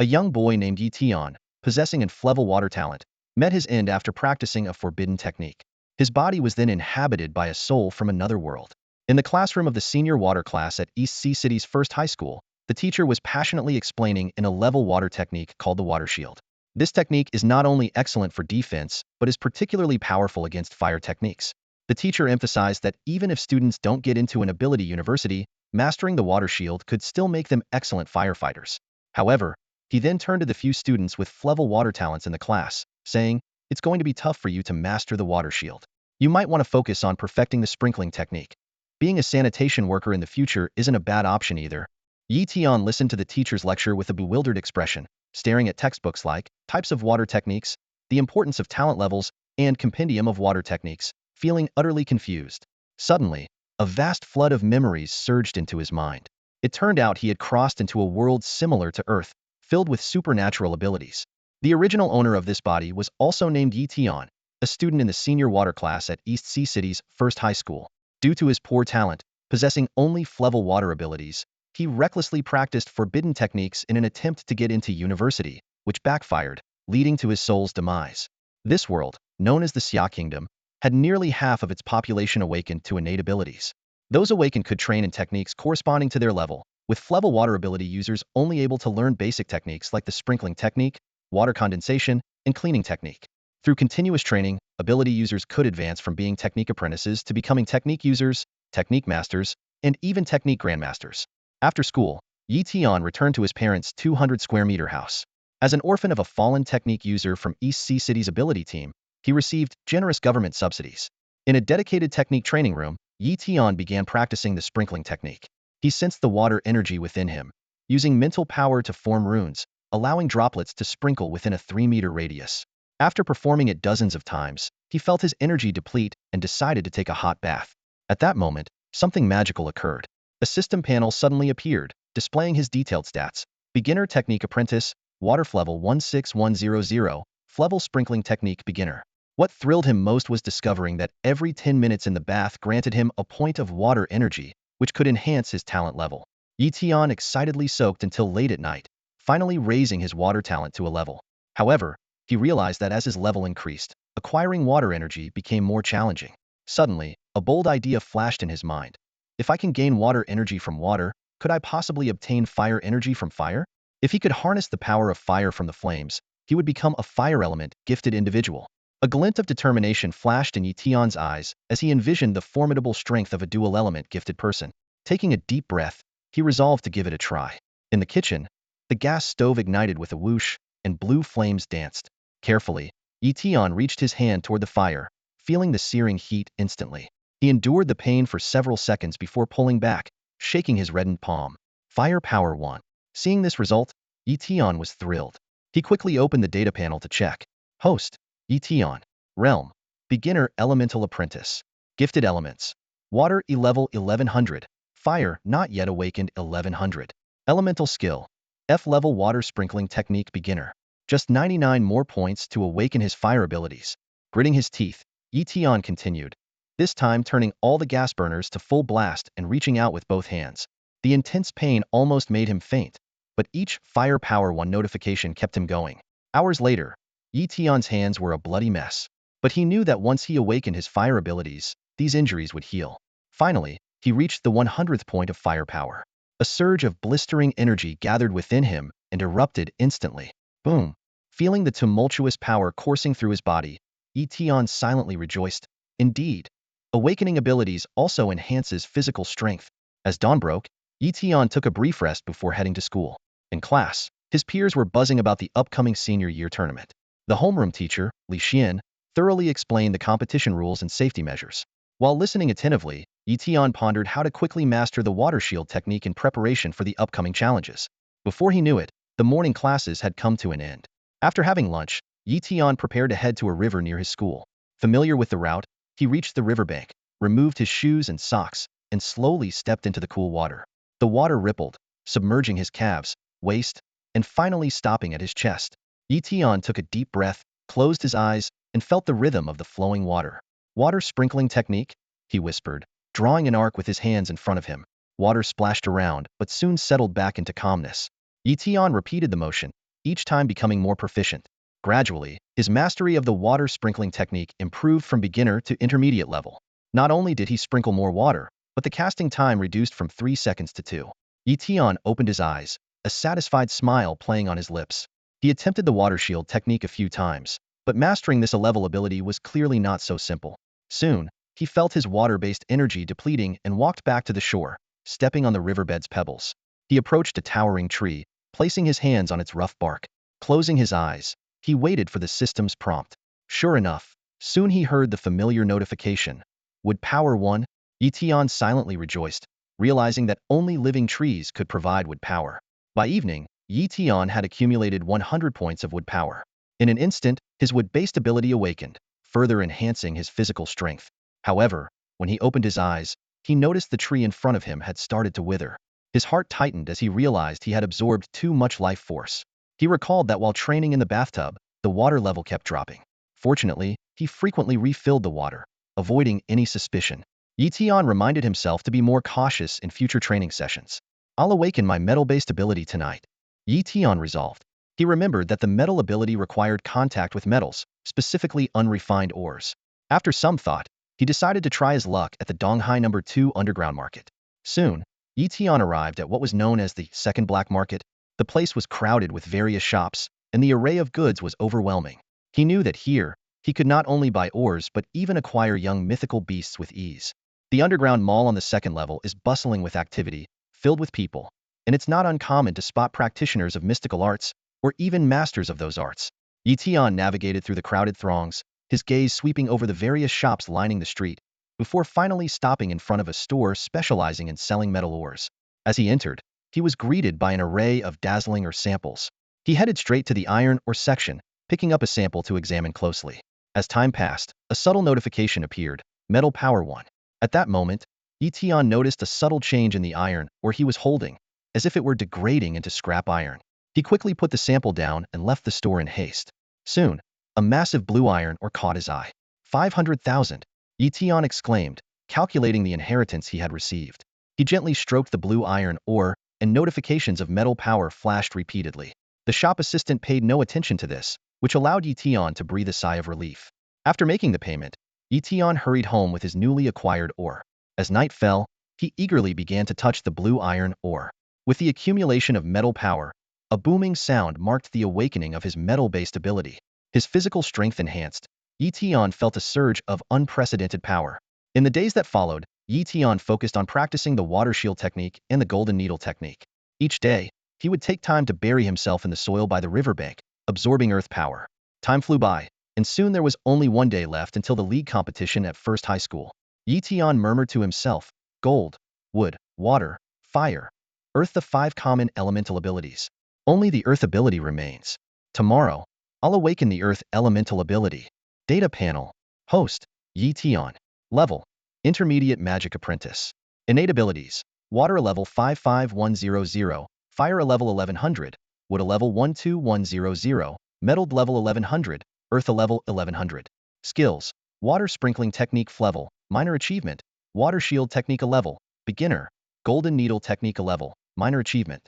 A young boy named Tian, possessing inflexible water talent, met his end after practicing a forbidden technique. His body was then inhabited by a soul from another world. In the classroom of the senior water class at East Sea City's first high school, the teacher was passionately explaining in a level water technique called the water shield. This technique is not only excellent for defense, but is particularly powerful against fire techniques. The teacher emphasized that even if students don't get into an ability university, mastering the water shield could still make them excellent firefighters. However, he then turned to the few students with level water talents in the class, saying, "It's going to be tough for you to master the water shield. You might want to focus on perfecting the sprinkling technique. Being a sanitation worker in the future isn't a bad option either." Yi Tian listened to the teacher's lecture with a bewildered expression, staring at textbooks like Types of Water Techniques, The Importance of Talent Levels, and Compendium of Water Techniques, feeling utterly confused. Suddenly, a vast flood of memories surged into his mind. It turned out he had crossed into a world similar to Earth, filled with supernatural abilities. The original owner of this body was also named Yi Tian, a student in the senior water class at East Sea City's first high school. Due to his poor talent, possessing only level water abilities, he recklessly practiced forbidden techniques in an attempt to get into university, which backfired, leading to his soul's demise. This world, known as the Xia Kingdom, had nearly half of its population awakened to innate abilities. Those awakened could train in techniques corresponding to their level, with level water ability users only able to learn basic techniques like the sprinkling technique, water condensation, and cleaning technique. Through continuous training, ability users could advance from being technique apprentices to becoming technique users, technique masters, and even technique grandmasters. After school, Yi Tian returned to his parents' 200 square meter house. As an orphan of a fallen technique user from East Sea City's ability team, he received generous government subsidies. In a dedicated technique training room, Yi Tian began practicing the sprinkling technique. He sensed the water energy within him, using mental power to form runes, allowing droplets to sprinkle within a 3-meter radius. After performing it dozens of times, he felt his energy deplete and decided to take a hot bath. At that moment, something magical occurred. A system panel suddenly appeared, displaying his detailed stats. Beginner Technique Apprentice, Water Level 16100, Level Sprinkling Technique Beginner. What thrilled him most was discovering that every 10 minutes in the bath granted him a point of water energy, which could enhance his talent level. Yi Tian excitedly soaked until late at night, finally raising his water talent to a level. However, he realized that as his level increased, acquiring water energy became more challenging. Suddenly, a bold idea flashed in his mind. If I can gain water energy from water, could I possibly obtain fire energy from fire? If he could harness the power of fire from the flames, he would become a fire element gifted individual. A glint of determination flashed in Yi Tian's eyes as he envisioned the formidable strength of a dual element gifted person. Taking a deep breath, he resolved to give it a try. In the kitchen, the gas stove ignited with a whoosh, and blue flames danced. Carefully, Yi Tian reached his hand toward the fire, feeling the searing heat instantly. He endured the pain for several seconds before pulling back, shaking his reddened palm. Fire Power 1. Seeing this result, Yi Tian was thrilled. He quickly opened the data panel to check. Host, Yi Tian. Realm, Beginner Elemental Apprentice. Gifted Elements. Water level 1100. Fire, not yet awakened 1100. Elemental Skill. F-level Water Sprinkling Technique Beginner. Just 99 more points to awaken his fire abilities. Gritting his teeth, Yi Tian continued, this time turning all the gas burners to full blast and reaching out with both hands. The intense pain almost made him faint, but each Fire Power 1 notification kept him going. Hours later, Yi Tian's hands were a bloody mess, but he knew that once he awakened his fire abilities, these injuries would heal. Finally, he reached the 100th point of fire power. A surge of blistering energy gathered within him and erupted instantly. Boom! Feeling the tumultuous power coursing through his body, Yi Tian silently rejoiced. Indeed, awakening abilities also enhances physical strength. As dawn broke, Yi Tian took a brief rest before heading to school. In class, his peers were buzzing about the upcoming senior year tournament. The homeroom teacher, Li Xian, thoroughly explained the competition rules and safety measures. While listening attentively, Yi Tian pondered how to quickly master the water shield technique in preparation for the upcoming challenges. Before he knew it, the morning classes had come to an end. After having lunch, Yi Tian prepared to head to a river near his school. Familiar with the route, he reached the riverbank, removed his shoes and socks, and slowly stepped into the cool water. The water rippled, submerging his calves, waist, and finally stopping at his chest. Yi Tian took a deep breath, closed his eyes, and felt the rhythm of the flowing water. Water sprinkling technique? He whispered, drawing an arc with his hands in front of him. Water splashed around, but soon settled back into calmness. Yi Tian repeated the motion, each time becoming more proficient. Gradually, his mastery of the water sprinkling technique improved from beginner to intermediate level. Not only did he sprinkle more water, but the casting time reduced from 3 seconds to 2. Tian opened his eyes, a satisfied smile playing on his lips. He attempted the water shield technique a few times, but mastering this level ability was clearly not so simple. Soon, he felt his water-based energy depleting and walked back to the shore, stepping on the riverbed's pebbles. He approached a towering tree, placing his hands on its rough bark. Closing his eyes, he waited for the system's prompt. Sure enough, soon he heard the familiar notification. Wood Power 1? Tian silently rejoiced, realizing that only living trees could provide wood power. By evening, Tian had accumulated 100 points of wood power. In an instant, his wood-based ability awakened, further enhancing his physical strength. However, when he opened his eyes, he noticed the tree in front of him had started to wither. His heart tightened as he realized he had absorbed too much life force. He recalled that while training in the bathtub, the water level kept dropping. Fortunately, he frequently refilled the water, avoiding any suspicion. Tian reminded himself to be more cautious in future training sessions. I'll awaken my metal-based ability tonight. Tian resolved. He remembered that the metal ability required contact with metals, specifically unrefined ores. After some thought, he decided to try his luck at the Donghai No. 2 underground market. Soon, Tian arrived at what was known as the second black market. The place was crowded with various shops, and the array of goods was overwhelming. He knew that here, he could not only buy ores but even acquire young mythical beasts with ease. The underground mall on the second level is bustling with activity, filled with people, and it's not uncommon to spot practitioners of mystical arts, or even masters of those arts. Tian navigated through the crowded throngs, his gaze sweeping over the various shops lining the street, before finally stopping in front of a store specializing in selling metal ores. As he entered, he was greeted by an array of dazzling ore samples. He headed straight to the iron ore section, picking up a sample to examine closely. As time passed, a subtle notification appeared, Metal Power 1. At that moment, Tian noticed a subtle change in the iron ore he was holding, as if it were degrading into scrap iron. He quickly put the sample down and left the store in haste. Soon, a massive blue iron ore caught his eye. 500,000, Tian exclaimed, calculating the inheritance he had received. He gently stroked the blue iron ore, and notifications of metal power flashed repeatedly. The shop assistant paid no attention to this, which allowed Tian to breathe a sigh of relief. After making the payment, Tian hurried home with his newly acquired ore. As night fell, he eagerly began to touch the blue iron ore. With the accumulation of metal power, a booming sound marked the awakening of his metal-based ability. His physical strength enhanced, Tian felt a surge of unprecedented power. In the days that followed, Tian focused on practicing the water shield technique and the golden needle technique. Each day, he would take time to bury himself in the soil by the riverbank, absorbing earth power. Time flew by, and soon there was only one day left until the league competition at First High School. Tian murmured to himself, gold, wood, water, fire, earth, the 5 common elemental abilities. Only the earth ability remains. Tomorrow, I'll awaken the earth elemental ability. Data panel. Host, Tian. Level, intermediate magic apprentice. Innate abilities. Water a level 55100, fire a level 1100, wood a level 12100, metal level 1100, earth a level 1100. Skills. Water sprinkling technique level, minor achievement. Water shield technique level, beginner. Golden needle technique level, minor achievement.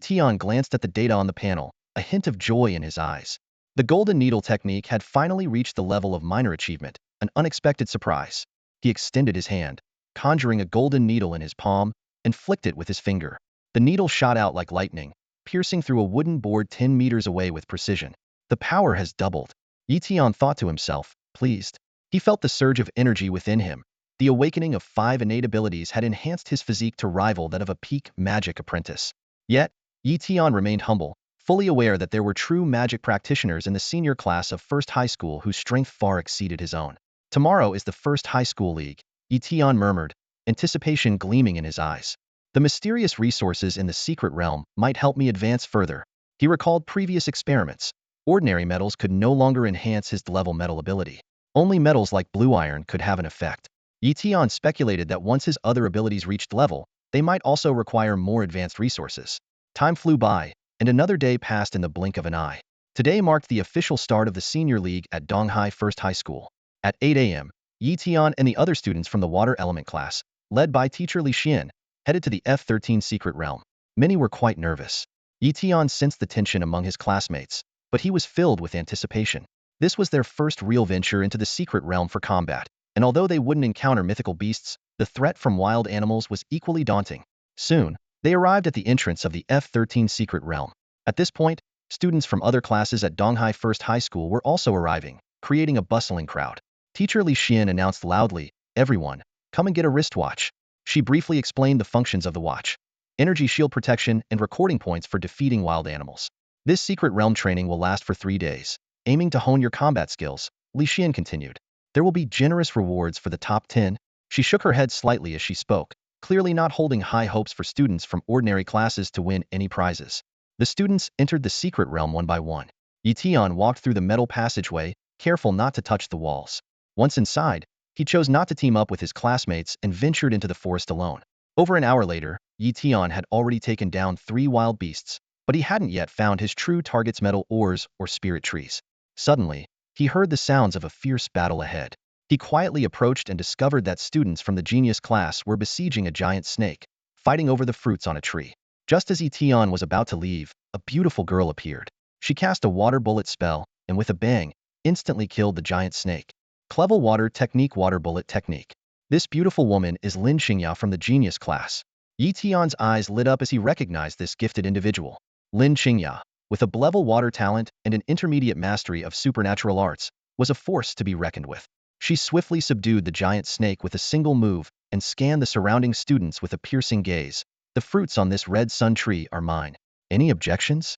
Tian glanced at the data on the panel, a hint of joy in his eyes. The golden needle technique had finally reached the level of minor achievement, an unexpected surprise. He extended his hand, conjuring a golden needle in his palm, and flicked it with his finger. The needle shot out like lightning, piercing through a wooden board 10 meters away with precision. The power has doubled. Tian thought to himself, pleased. He felt the surge of energy within him. The awakening of 5 innate abilities had enhanced his physique to rival that of a peak magic apprentice. Yet, Tian remained humble, fully aware that there were true magic practitioners in the senior class of First High School whose strength far exceeded his own. Tomorrow is the First High School League, Tian murmured, anticipation gleaming in his eyes. The mysterious resources in the secret realm might help me advance further. He recalled previous experiments. Ordinary metals could no longer enhance his level metal ability. Only metals like blue iron could have an effect. Tian speculated that once his other abilities reached level, they might also require more advanced resources. Time flew by, and another day passed in the blink of an eye. Today marked the official start of the Senior League at Donghai First High School. At 8 a.m., Tian and the other students from the Water Element class, led by teacher Li Xian, headed to the F-13 secret realm. Many were quite nervous. Yi Tian sensed the tension among his classmates, but he was filled with anticipation. This was their first real venture into the secret realm for combat, and although they wouldn't encounter mythical beasts, the threat from wild animals was equally daunting. Soon, they arrived at the entrance of the F-13 secret realm. At this point, students from other classes at Donghai First High School were also arriving, creating a bustling crowd. Teacher Li Xian announced loudly, "Everyone, come and get a wristwatch." She briefly explained the functions of the watch: energy shield protection and recording points for defeating wild animals. This secret realm training will last for 3 days, aiming to hone your combat skills, Li Xian continued. There will be generous rewards for the top 10. She shook her head slightly as she spoke, clearly not holding high hopes for students from ordinary classes to win any prizes. The students entered the secret realm one by one. Yi Tian walked through the metal passageway, careful not to touch the walls. Once inside, he chose not to team up with his classmates and ventured into the forest alone. Over an hour later, Yi Tian had already taken down 3 wild beasts, but he hadn't yet found his true target's metal ores or spirit trees. Suddenly, he heard the sounds of a fierce battle ahead. He quietly approached and discovered that students from the genius class were besieging a giant snake, fighting over the fruits on a tree. Just as Yi Tian was about to leave, a beautiful girl appeared. She cast a water bullet spell, and with a bang, instantly killed the giant snake. Clever water bullet technique. This beautiful woman is Lin Xingya from the genius class. Yi Tian's eyes lit up as he recognized this gifted individual. Lin Xingya, with a level water talent and an intermediate mastery of supernatural arts, was a force to be reckoned with. She swiftly subdued the giant snake with a single move and scanned the surrounding students with a piercing gaze. "The fruits on this red sun tree are mine. Any objections?"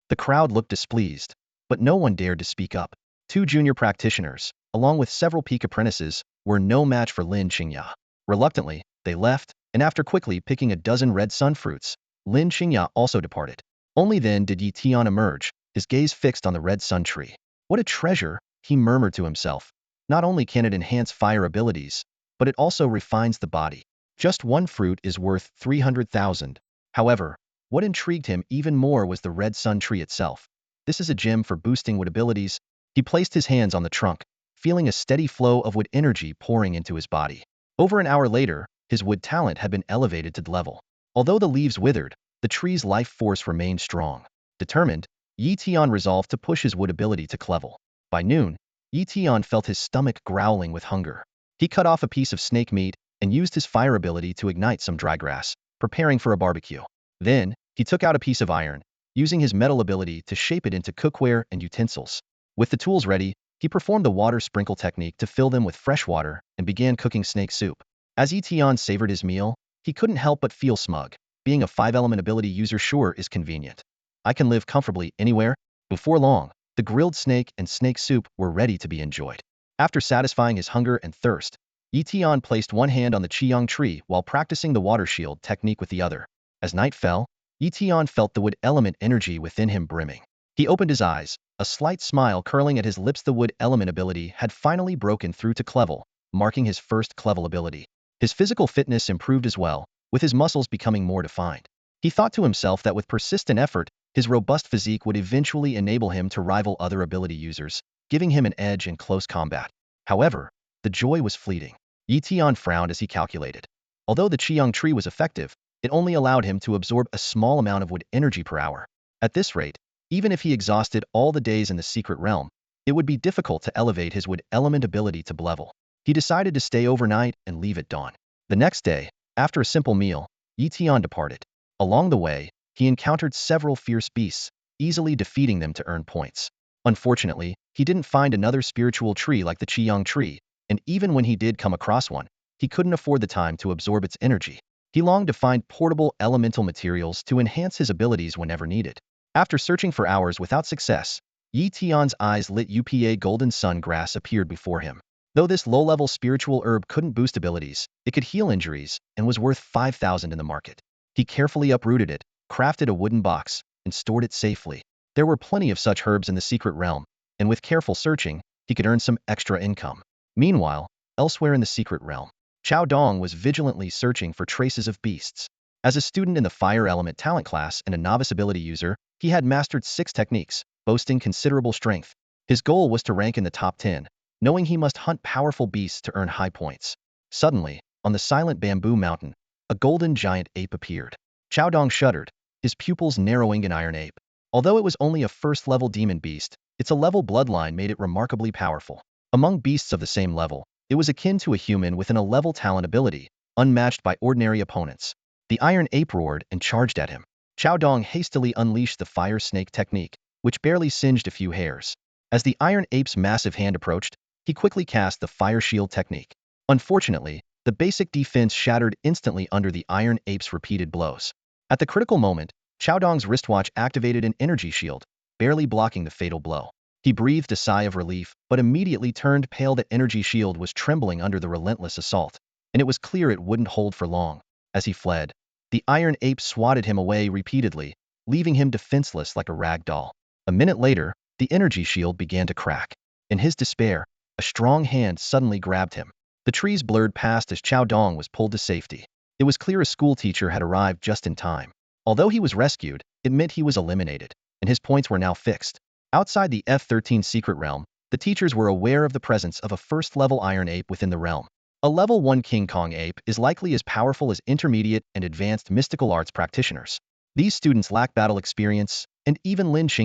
The crowd looked displeased, but no one dared to speak up. 2 junior practitioners, along with several peak apprentices, were no match for Lin Xingya. Reluctantly, they left, and after quickly picking a dozen red sun fruits, Lin Xingya also departed. Only then did Yi Tian emerge, his gaze fixed on the red sun tree. "What a treasure," he murmured to himself. "Not only can it enhance fire abilities, but it also refines the body. Just one fruit is worth 300,000. However, what intrigued him even more was the red sun tree itself. This is a gem for boosting wood abilities. He placed his hands on the trunk, feeling a steady flow of wood energy pouring into his body. Over an hour later, his wood talent had been elevated to level. Although the leaves withered, the tree's life force remained strong. Determined, Yi Tian resolved to push his wood ability to level. By noon, Yi Tian felt his stomach growling with hunger. He cut off a piece of snake meat and used his fire ability to ignite some dry grass, preparing for a barbecue. Then, he took out a piece of iron, using his metal ability to shape it into cookware and utensils. With the tools ready, he performed the water sprinkle technique to fill them with fresh water and began cooking snake soup. As Yi Tian savored his meal, he couldn't help but feel smug. Being a 5-element ability user sure is convenient. I can live comfortably anywhere. Before long, the grilled snake and snake soup were ready to be enjoyed. After satisfying his hunger and thirst, Yi Tian placed one hand on the Qiyang tree while practicing the water shield technique with the other. As night fell, Yi Tian felt the wood element energy within him brimming. He opened his eyes, a slight smile curling at his lips. The wood element ability had finally broken through to Clevel, marking his first Clevel ability. His physical fitness improved as well, with his muscles becoming more defined. He thought to himself that with persistent effort, his robust physique would eventually enable him to rival other ability users, giving him an edge in close combat. However, the joy was fleeting. Yi Tian frowned as he calculated. Although the Qiyang tree was effective, it only allowed him to absorb a small amount of wood energy per hour. At this rate, even if he exhausted all the days in the secret realm, it would be difficult to elevate his wood element ability to level. He decided to stay overnight and leave at dawn. The next day, after a simple meal, Yi Tian departed. Along the way, he encountered several fierce beasts, easily defeating them to earn points. Unfortunately, he didn't find another spiritual tree like the Qiyang tree, and even when he did come across one, he couldn't afford the time to absorb its energy. He longed to find portable elemental materials to enhance his abilities whenever needed. After searching for hours without success, Yi Tian's eyes lit. UPA golden sun grass appeared before him. Though this low-level spiritual herb couldn't boost abilities, it could heal injuries and was worth 5,000 in the market. He carefully uprooted it, crafted a wooden box, and stored it safely. There were plenty of such herbs in the secret realm, and with careful searching, he could earn some extra income. Meanwhile, elsewhere in the secret realm, Chao Dong was vigilantly searching for traces of beasts. As a student in the fire element talent class and a novice ability user, he had mastered 6 techniques, boasting considerable strength. His goal was to rank in the top 10, knowing he must hunt powerful beasts to earn high points. Suddenly, on the silent bamboo mountain, a golden giant ape appeared. Chao Dong shuddered, his pupils narrowing in Iron Ape. Although it was only a first-level demon beast, its a-level bloodline made it remarkably powerful. Among beasts of the same level, it was akin to a human with an a-level talent ability, unmatched by ordinary opponents. The Iron Ape roared and charged at him. Chao Dong hastily unleashed the fire snake technique, which barely singed a few hairs. As the Iron Ape's massive hand approached, he quickly cast the fire shield technique. Unfortunately, the basic defense shattered instantly under the Iron Ape's repeated blows. At the critical moment, Chao Dong's wristwatch activated an energy shield, barely blocking the fatal blow. He breathed a sigh of relief, but immediately turned pale. That energy shield was trembling under the relentless assault, and it was clear it wouldn't hold for long. As he fled, the Iron Ape swatted him away repeatedly, leaving him defenseless like a rag doll. A minute later, the energy shield began to crack. In his despair, a strong hand suddenly grabbed him. The trees blurred past as Chao Dong was pulled to safety. It was clear a school teacher had arrived just in time. Although he was rescued, it meant he was eliminated, and his points were now fixed. Outside the F-13 secret realm, the teachers were aware of the presence of a first-level Iron Ape within the realm. A level 1 King Kong ape is likely as powerful as intermediate and advanced mystical arts practitioners. These students lack battle experience, and even Lin Su,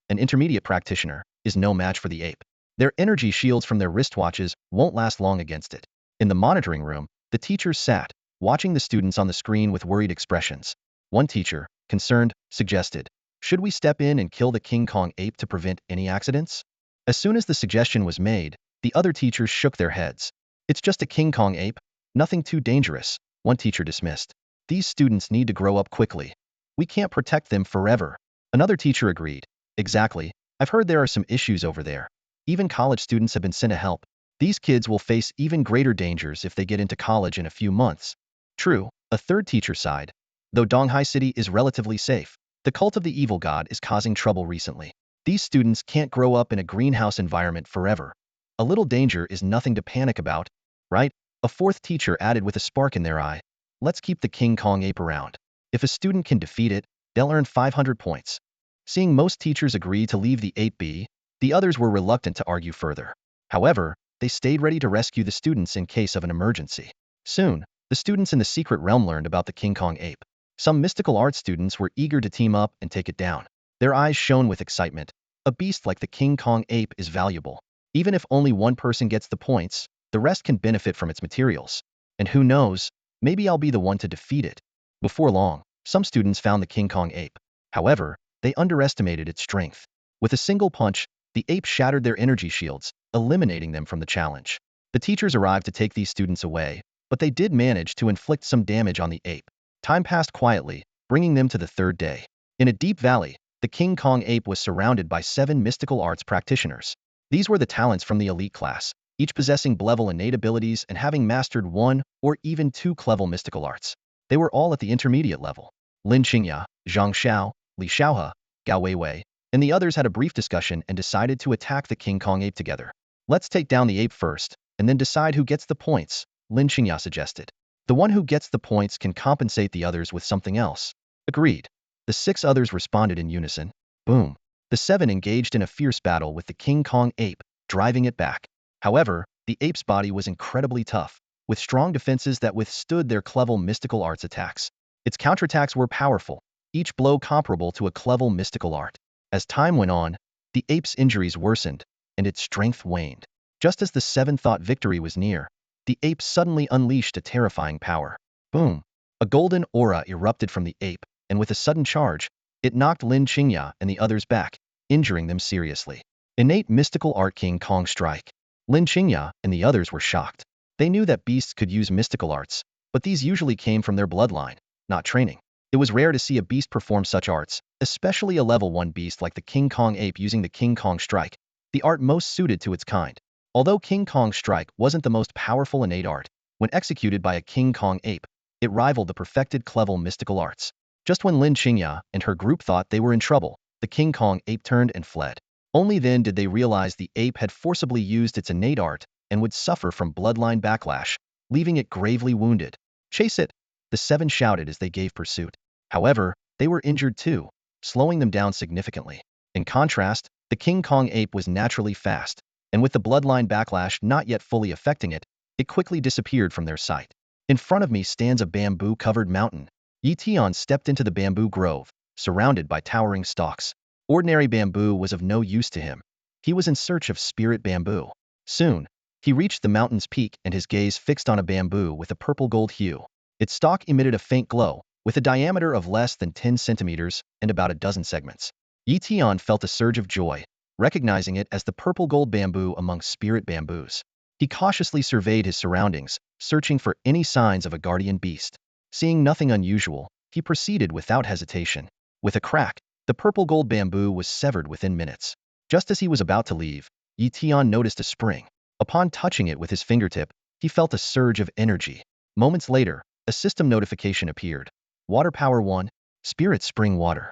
an intermediate practitioner, is no match for the ape. Their energy shields from their wristwatches won't last long against it. In the monitoring room, the teachers sat, watching the students on the screen with worried expressions. One teacher, concerned, suggested, "Should we step in and kill the King Kong ape to prevent any accidents?" As soon as the suggestion was made, the other teachers shook their heads. "It's just a King Kong ape, nothing too dangerous," one teacher dismissed. "These students need to grow up quickly. We can't protect them forever." Another teacher agreed. "Exactly. I've heard there are some issues over there. Even college students have been sent to help. These kids will face even greater dangers if they get into college in a few months." "True," a third teacher sighed. "Though Donghai City is relatively safe, the cult of the evil god is causing trouble recently. These students can't grow up in a greenhouse environment forever. A little danger is nothing to panic about, right?" A fourth teacher added with a spark in their eye. "Let's keep the King Kong ape around. If a student can defeat it, they'll earn 500 points." Seeing most teachers agree to leave the ape be, the others were reluctant to argue further. However, they stayed ready to rescue the students in case of an emergency. Soon, the students in the secret realm learned about the King Kong ape. Some mystical arts students were eager to team up and take it down. Their eyes shone with excitement. A beast like the King Kong ape is valuable. Even if only one person gets the points, the rest can benefit from its materials. And who knows, maybe I'll be the one to defeat it. Before long, some students found the King Kong ape. However, they underestimated its strength. With a single punch, the ape shattered their energy shields, eliminating them from the challenge. The teachers arrived to take these students away, but they did manage to inflict some damage on the ape. Time passed quietly, bringing them to the third day. In a deep valley, the King Kong ape was surrounded by 7 mystical arts practitioners. These were the talents from the elite class, each possessing level innate abilities and having mastered 1 or even 2 clever mystical arts. They were all at the intermediate level. Lin Qingya, Zhang Xiao, Li Xiaohe, Gao Weiwei, and the others had a brief discussion and decided to attack the King Kong ape together. "Let's take down the ape first, and then decide who gets the points," Lin Qingya suggested. "The one who gets the points can compensate the others with something else." Agreed. The 6 others responded in unison. Boom. The 7 engaged in a fierce battle with the King Kong ape, driving it back. However, the ape's body was incredibly tough, with strong defenses that withstood their clever mystical arts attacks. Its counterattacks were powerful, each blow comparable to a clever mystical art. As time went on, the ape's injuries worsened, and its strength waned. Just as the 7 thought victory was near, the ape suddenly unleashed a terrifying power. Boom! A golden aura erupted from the ape, and with a sudden charge, it knocked Lin Qingya and the others back, injuring them seriously. Innate mystical art King Kong strike. Lin Qingya and the others were shocked. They knew that beasts could use mystical arts, but these usually came from their bloodline, not training. It was rare to see a beast perform such arts, especially a level 1 beast like the King Kong ape using the King Kong strike, the art most suited to its kind. Although King Kong strike wasn't the most powerful innate art, when executed by a King Kong ape, it rivaled the perfected clever mystical arts. Just when Lin Qingya and her group thought they were in trouble, the King Kong ape turned and fled. Only then did they realize the ape had forcibly used its innate art and would suffer from bloodline backlash, leaving it gravely wounded. "Chase it!" the 7 shouted as they gave pursuit. However, they were injured too, slowing them down significantly. In contrast, the King Kong ape was naturally fast, and with the bloodline backlash not yet fully affecting it, it quickly disappeared from their sight. In front of me stands a bamboo-covered mountain. Tian stepped into the bamboo grove, surrounded by towering stalks. Ordinary bamboo was of no use to him. He was in search of spirit bamboo. Soon, he reached the mountain's peak and his gaze fixed on a bamboo with a purple-gold hue. Its stalk emitted a faint glow, with a diameter of less than 10 centimeters and about a dozen segments. Tian felt a surge of joy, recognizing it as the purple-gold bamboo among spirit bamboos. He cautiously surveyed his surroundings, searching for any signs of a guardian beast. Seeing nothing unusual, he proceeded without hesitation. With a crack, the purple-gold bamboo was severed within minutes. Just as he was about to leave, Tian noticed a spring. Upon touching it with his fingertip, he felt a surge of energy. Moments later, a system notification appeared. Water Power 1, Spirit Spring Water.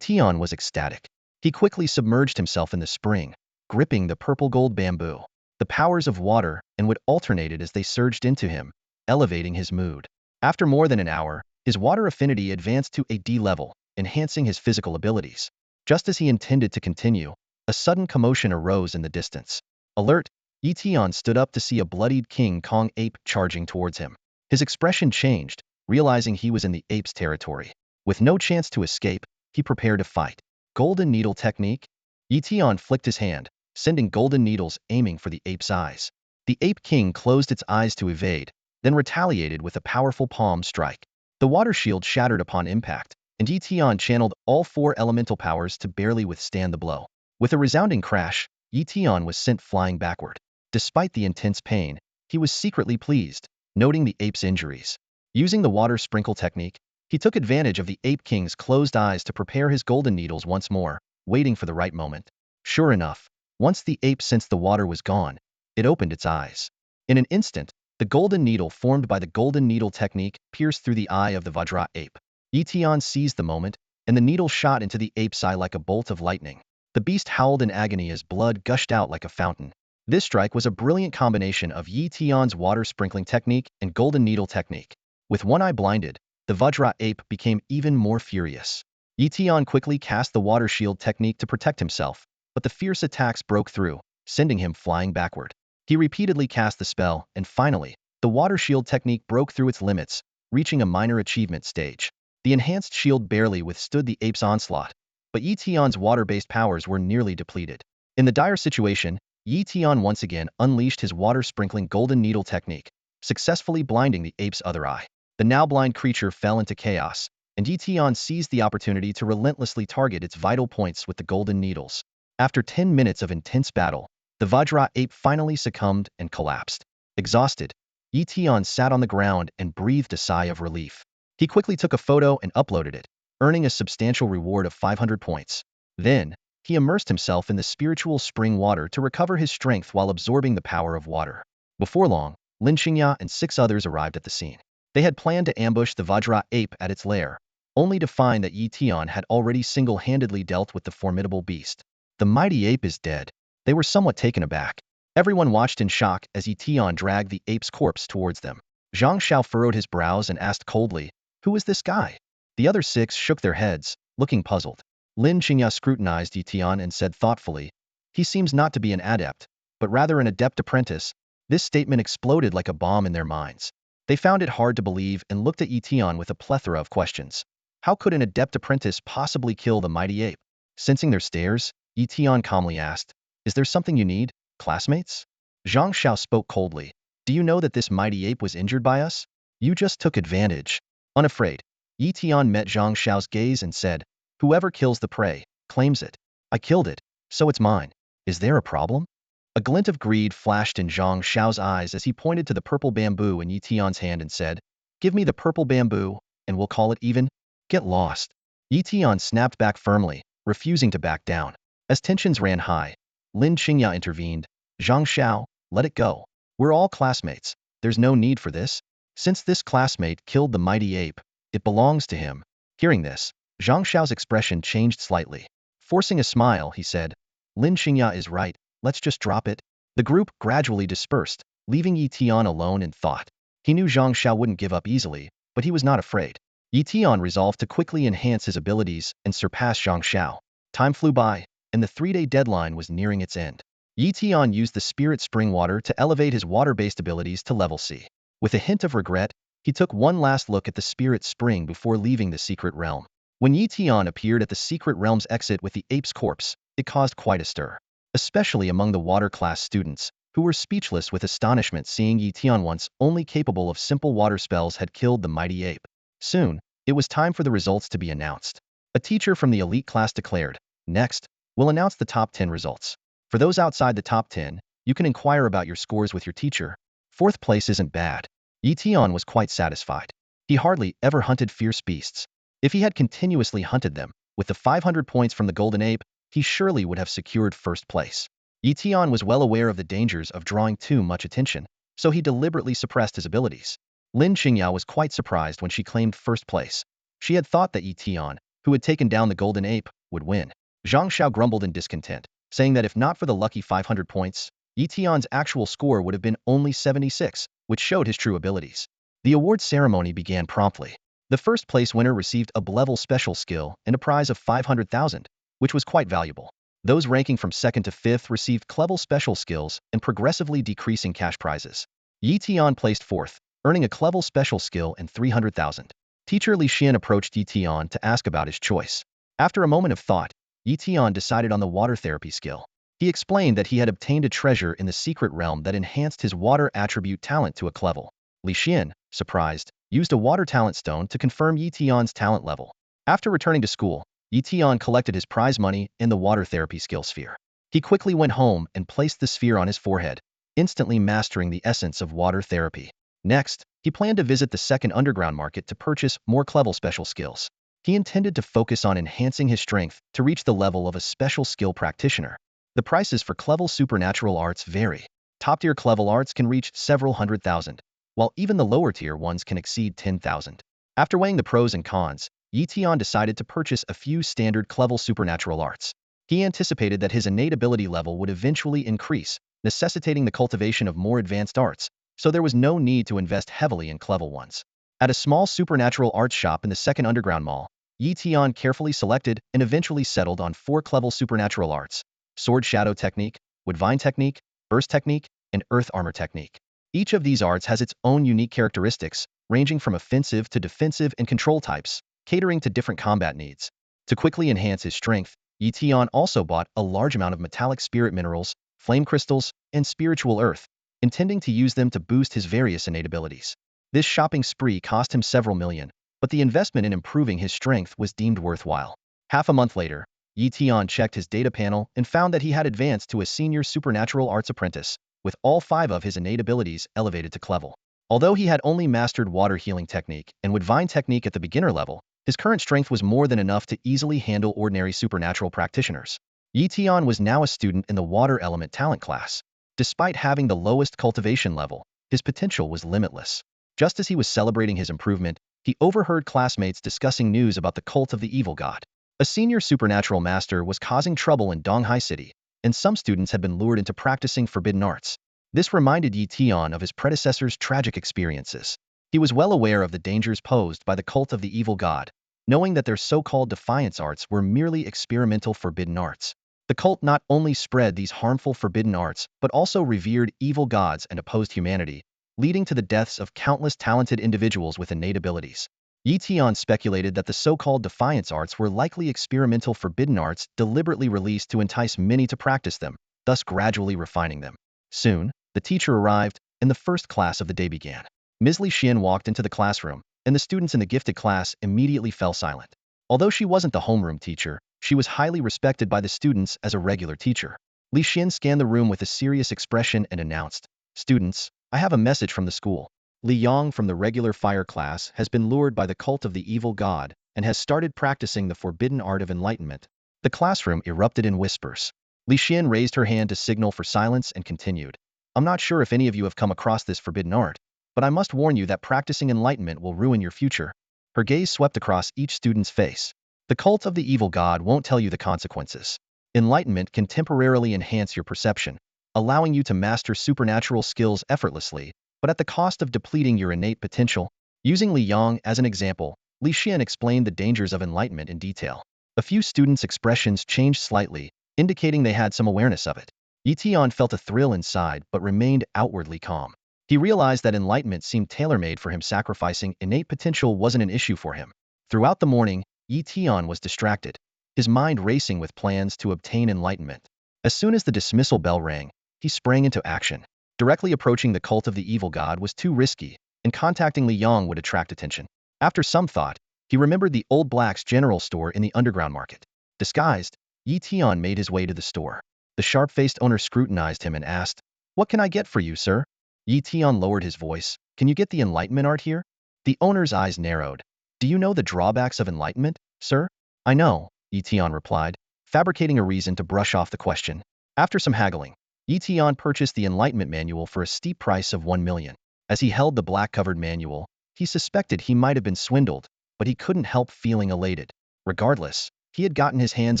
Tian was ecstatic. He quickly submerged himself in the spring, gripping the purple-gold bamboo. The powers of water and wood alternated as they surged into him, elevating his mood. After more than an hour, his water affinity advanced to a D level, enhancing his physical abilities. Just as he intended to continue, a sudden commotion arose in the distance. Alert! Tian stood up to see a bloodied King Kong ape charging towards him. His expression changed, realizing he was in the ape's territory. With no chance to escape, he prepared to fight. Golden Needle Technique? Tian flicked his hand, sending golden needles aiming for the ape's eyes. The ape king closed its eyes to evade, then retaliated with a powerful palm strike. The water shield shattered upon impact, and Tian channeled all 4 elemental powers to barely withstand the blow. With a resounding crash, Tian was sent flying backward. Despite the intense pain, he was secretly pleased, noting the ape's injuries. Using the water sprinkle technique, he took advantage of the ape king's closed eyes to prepare his golden needles once more, waiting for the right moment. Sure enough, once the ape sensed the water was gone, it opened its eyes. In an instant, the golden needle formed by the golden needle technique pierced through the eye of the Vajra ape. Tian seized the moment, and the needle shot into the ape's eye like a bolt of lightning. The beast howled in agony as blood gushed out like a fountain. This strike was a brilliant combination of Tian's water sprinkling technique and golden needle technique. With one eye blinded, the Vajra ape became even more furious. Tian quickly cast the water shield technique to protect himself, but the fierce attacks broke through, sending him flying backward. He repeatedly cast the spell, and finally, the water shield technique broke through its limits, reaching a minor achievement stage. The enhanced shield barely withstood the ape's onslaught, but Tian's water-based powers were nearly depleted. In the dire situation, Tian once again unleashed his water-sprinkling golden needle technique, successfully blinding the ape's other eye. The now blind creature fell into chaos, and Tian seized the opportunity to relentlessly target its vital points with the golden needles. After 10 minutes of intense battle, the Vajra ape finally succumbed and collapsed. Exhausted, Tian sat on the ground and breathed a sigh of relief. He quickly took a photo and uploaded it, earning a substantial reward of 500 points. Then, he immersed himself in the spiritual spring water to recover his strength while absorbing the power of water. Before long, Lin Su and 6 others arrived at the scene. They had planned to ambush the Vajra ape at its lair, only to find that Tian had already single-handedly dealt with the formidable beast. The mighty ape is dead. They were somewhat taken aback. Everyone watched in shock as Tian dragged the ape's corpse towards them. Zhang Xiao furrowed his brows and asked coldly, "Who is this guy?" The other 6 shook their heads, looking puzzled. Lin Su scrutinized Tian and said thoughtfully, "He seems not to be an adept, but rather an adept apprentice." This statement exploded like a bomb in their minds. They found it hard to believe and looked at Tian with a plethora of questions. How could an adept apprentice possibly kill the mighty ape? Sensing their stares, Tian calmly asked, "Is there something you need, classmates?" Zhang Xiao spoke coldly. "Do you know that this mighty ape was injured by us? You just took advantage." Unafraid, Tian met Zhang Xiao's gaze and said, "Whoever kills the prey, claims it. I killed it, so it's mine. Is there a problem?" A glint of greed flashed in Zhang Xiao's eyes as he pointed to the purple bamboo in Tian's hand and said, "Give me the purple bamboo, and we'll call it even. Get lost." Tian snapped back firmly, refusing to back down. As tensions ran high, Lin Su intervened. "Zhang Xiao, let it go. We're all classmates. There's no need for this. Since this classmate killed the mighty ape, it belongs to him." Hearing this, Zhang Xiao's expression changed slightly. Forcing a smile, he said, "Lin Su is right. Let's just drop it." The group gradually dispersed, leaving Tian alone in thought. He knew Zhang Xiao wouldn't give up easily, but he was not afraid. Tian resolved to quickly enhance his abilities and surpass Zhang Xiao. Time flew by, and the 3-day deadline was nearing its end. Tian used the spirit spring water to elevate his water-based abilities to level C. With a hint of regret, he took one last look at the spirit spring before leaving the secret realm. When Yi Tian appeared at the secret realm's exit with the ape's corpse, it caused quite a stir, especially among the water class students, who were speechless with astonishment seeing Yi Tian, once only capable of simple water spells, had killed the mighty ape. Soon, it was time for the results to be announced. A teacher from the elite class declared, "Next, we'll announce the top 10 results. For those outside the top 10, you can inquire about your scores with your teacher. Fourth place isn't bad." Yi Tian was quite satisfied. He hardly ever hunted fierce beasts. If he had continuously hunted them, with the 500 points from the golden ape, he surely would have secured first place. Yi Tian was well aware of the dangers of drawing too much attention, so he deliberately suppressed his abilities. Lin Qingyao was quite surprised when she claimed first place. She had thought that Yi Tian, who had taken down the golden ape, would win. Zhang Xiao grumbled in discontent, saying that if not for the lucky 500 points, Yi Tian's actual score would have been only 76, which showed his true abilities. The award ceremony began promptly. The first place winner received a level special skill and a prize of 500,000, which was quite valuable. Those ranking from 2nd to 5th received level special skills and progressively decreasing cash prizes. Yi Tian placed 4th, earning a level special skill and 300,000. Teacher Li Xian approached Yi Tian to ask about his choice. After a moment of thought, Yi Tian decided on the water therapy skill. He explained that he had obtained a treasure in the secret realm that enhanced his water attribute talent to a level. Li Xian, surprised, used a water talent stone to confirm Yi Tian's talent level. After returning to school, Yi Tian collected his prize money in the water therapy skill sphere. He quickly went home and placed the sphere on his forehead, instantly mastering the essence of water therapy. Next, he planned to visit the second underground market to purchase more level special skills. He intended to focus on enhancing his strength to reach the level of a special skill practitioner. The prices for level supernatural arts vary. Top-tier level arts can reach several 100,000, while even the lower-tier ones can exceed 10,000. After weighing the pros and cons, Yi Tian decided to purchase a few standard level supernatural arts. He anticipated that his innate ability level would eventually increase, necessitating the cultivation of more advanced arts, so there was no need to invest heavily in level ones. At a small supernatural arts shop in the second underground mall, Yi Tian carefully selected and eventually settled on 4 level supernatural arts: Sword Shadow Technique, Wood Vine Technique, Burst Technique, and Earth Armor Technique. Each of these arts has its own unique characteristics, ranging from offensive to defensive and control types, catering to different combat needs. To quickly enhance his strength, Yi Tian also bought a large amount of metallic spirit minerals, flame crystals, and spiritual earth, intending to use them to boost his various innate abilities. This shopping spree cost him several million, but the investment in improving his strength was deemed worthwhile. Half a month later, Yi Tian checked his data panel and found that he had advanced to a senior supernatural arts apprentice, with all 5 of his innate abilities elevated to level. Although he had only mastered water healing technique and wood vine technique at the beginner level, his current strength was more than enough to easily handle ordinary supernatural practitioners. Yi Tian was now a student in the water element talent class. Despite having the lowest cultivation level, his potential was limitless. Just as he was celebrating his improvement, he overheard classmates discussing news about the cult of the evil god. A senior supernatural master was causing trouble in Donghai City, and some students had been lured into practicing forbidden arts. This reminded Yi Tian of his predecessor's tragic experiences. He was well aware of the dangers posed by the cult of the evil god, knowing that their so-called defiance arts were merely experimental forbidden arts. The cult not only spread these harmful forbidden arts, but also revered evil gods and opposed humanity, leading to the deaths of countless talented individuals with innate abilities. Yi Tian speculated that the so-called defiance arts were likely experimental forbidden arts deliberately released to entice many to practice them, thus gradually refining them. Soon, the teacher arrived, and the first class of the day began. Ms. Li Xian walked into the classroom, and the students in the gifted class immediately fell silent. Although she wasn't the homeroom teacher, she was highly respected by the students as a regular teacher. Li Xian scanned the room with a serious expression and announced, "Students, I have a message from the school. Li Yang from the regular fire class has been lured by the cult of the evil god and has started practicing the forbidden art of enlightenment." The classroom erupted in whispers. Li Xian raised her hand to signal for silence and continued, "I'm not sure if any of you have come across this forbidden art, but I must warn you that practicing enlightenment will ruin your future." Her gaze swept across each student's face. "The cult of the evil god won't tell you the consequences. Enlightenment can temporarily enhance your perception, allowing you to master supernatural skills effortlessly, but at the cost of depleting your innate potential." Using Li Yang as an example, Li Xian explained the dangers of enlightenment in detail. A few students' expressions changed slightly, indicating they had some awareness of it. Yi Tian felt a thrill inside but remained outwardly calm. He realized that enlightenment seemed tailor-made for him. Sacrificing innate potential wasn't an issue for him. Throughout the morning, Yi Tian was distracted, his mind racing with plans to obtain enlightenment. As soon as the dismissal bell rang, he sprang into action. Directly approaching the cult of the evil god was too risky, and contacting Li Yong would attract attention. After some thought, he remembered the old black's general store in the underground market. Disguised, Yi Tian made his way to the store. The sharp-faced owner scrutinized him and asked, "What can I get for you, sir?" Yi Tian lowered his voice. "Can you get the enlightenment art here?" The owner's eyes narrowed. "Do you know the drawbacks of enlightenment, sir?" "I know," Yi Tian replied, fabricating a reason to brush off the question. After some haggling, Yi Tian purchased the enlightenment manual for a steep price of 1 million. As he held the black-covered manual, he suspected he might have been swindled, but he couldn't help feeling elated. Regardless, he had gotten his hands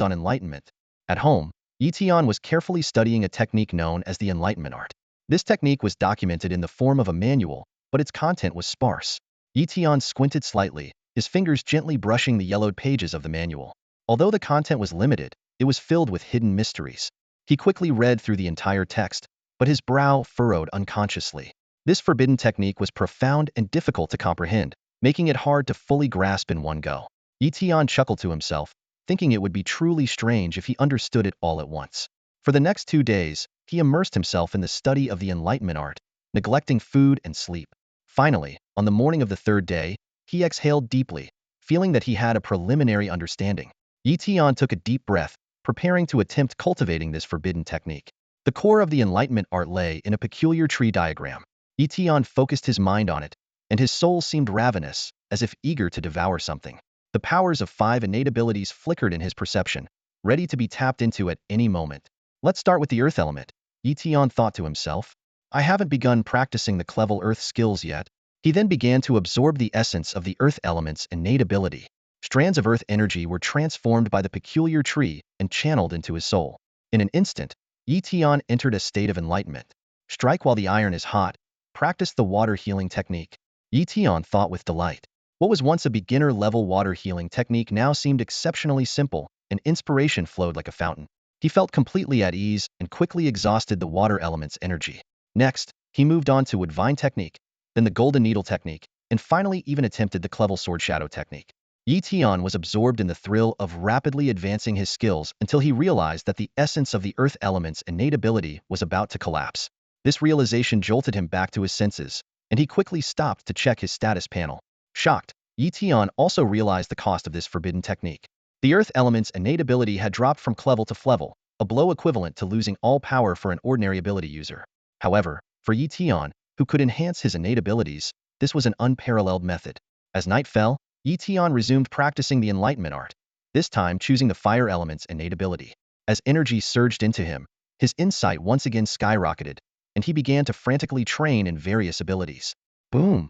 on enlightenment. At home, Yi Tian was carefully studying a technique known as the enlightenment art. This technique was documented in the form of a manual, but its content was sparse. Yi Tian squinted slightly, his fingers gently brushing the yellowed pages of the manual. Although the content was limited, it was filled with hidden mysteries. He quickly read through the entire text, but his brow furrowed unconsciously. This forbidden technique was profound and difficult to comprehend, making it hard to fully grasp in one go. Yi Tian chuckled to himself, thinking it would be truly strange if he understood it all at once. For the next 2 days, he immersed himself in the study of the enlightenment art, neglecting food and sleep. Finally, on the morning of the 3rd day, he exhaled deeply, feeling that he had a preliminary understanding. Yi Tian took a deep breath, preparing to attempt cultivating this forbidden technique. The core of the enlightenment art lay in a peculiar tree diagram. Yi Tian focused his mind on it, and his soul seemed ravenous, as if eager to devour something. The powers of 5 innate abilities flickered in his perception, ready to be tapped into at any moment. Let's start with the earth element, Yi Tian thought to himself. I haven't begun practicing the clever earth skills yet. He then began to absorb the essence of the earth element's innate ability. Strands of earth energy were transformed by the peculiar tree and channeled into his soul. In an instant, Yi Tian entered a state of enlightenment. Strike while the iron is hot. Practice the water healing technique. Yi Tian thought with delight. What was once a beginner-level water healing technique now seemed exceptionally simple, and inspiration flowed like a fountain. He felt completely at ease and quickly exhausted the water element's energy. Next, he moved on to wood vine technique, then the golden needle technique, and finally even attempted the clever sword shadow technique. Yi Tian was absorbed in the thrill of rapidly advancing his skills until he realized that the essence of the earth element's innate ability was about to collapse. This realization jolted him back to his senses, and he quickly stopped to check his status panel. Shocked, Yi Tian also realized the cost of this forbidden technique. The earth element's innate ability had dropped from clevel to flevel, a blow equivalent to losing all power for an ordinary ability user. However, for Yi Tian, who could enhance his innate abilities, this was an unparalleled method. As night fell, Yi Tian resumed practicing the enlightenment art, this time choosing the fire element's innate ability. As energy surged into him, his insight once again skyrocketed, and he began to frantically train in various abilities. Boom!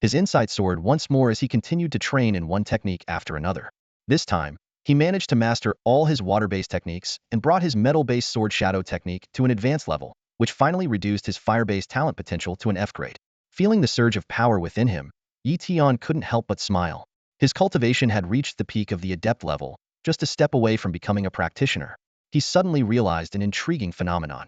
His insight soared once more as he continued to train in one technique after another. This time, he managed to master all his water-based techniques and brought his metal-based sword shadow technique to an advanced level, which finally reduced his fire-based talent potential to an F grade. Feeling the surge of power within him, Yi Tian couldn't help but smile. His cultivation had reached the peak of the adept level, just a step away from becoming a practitioner. He suddenly realized an intriguing phenomenon.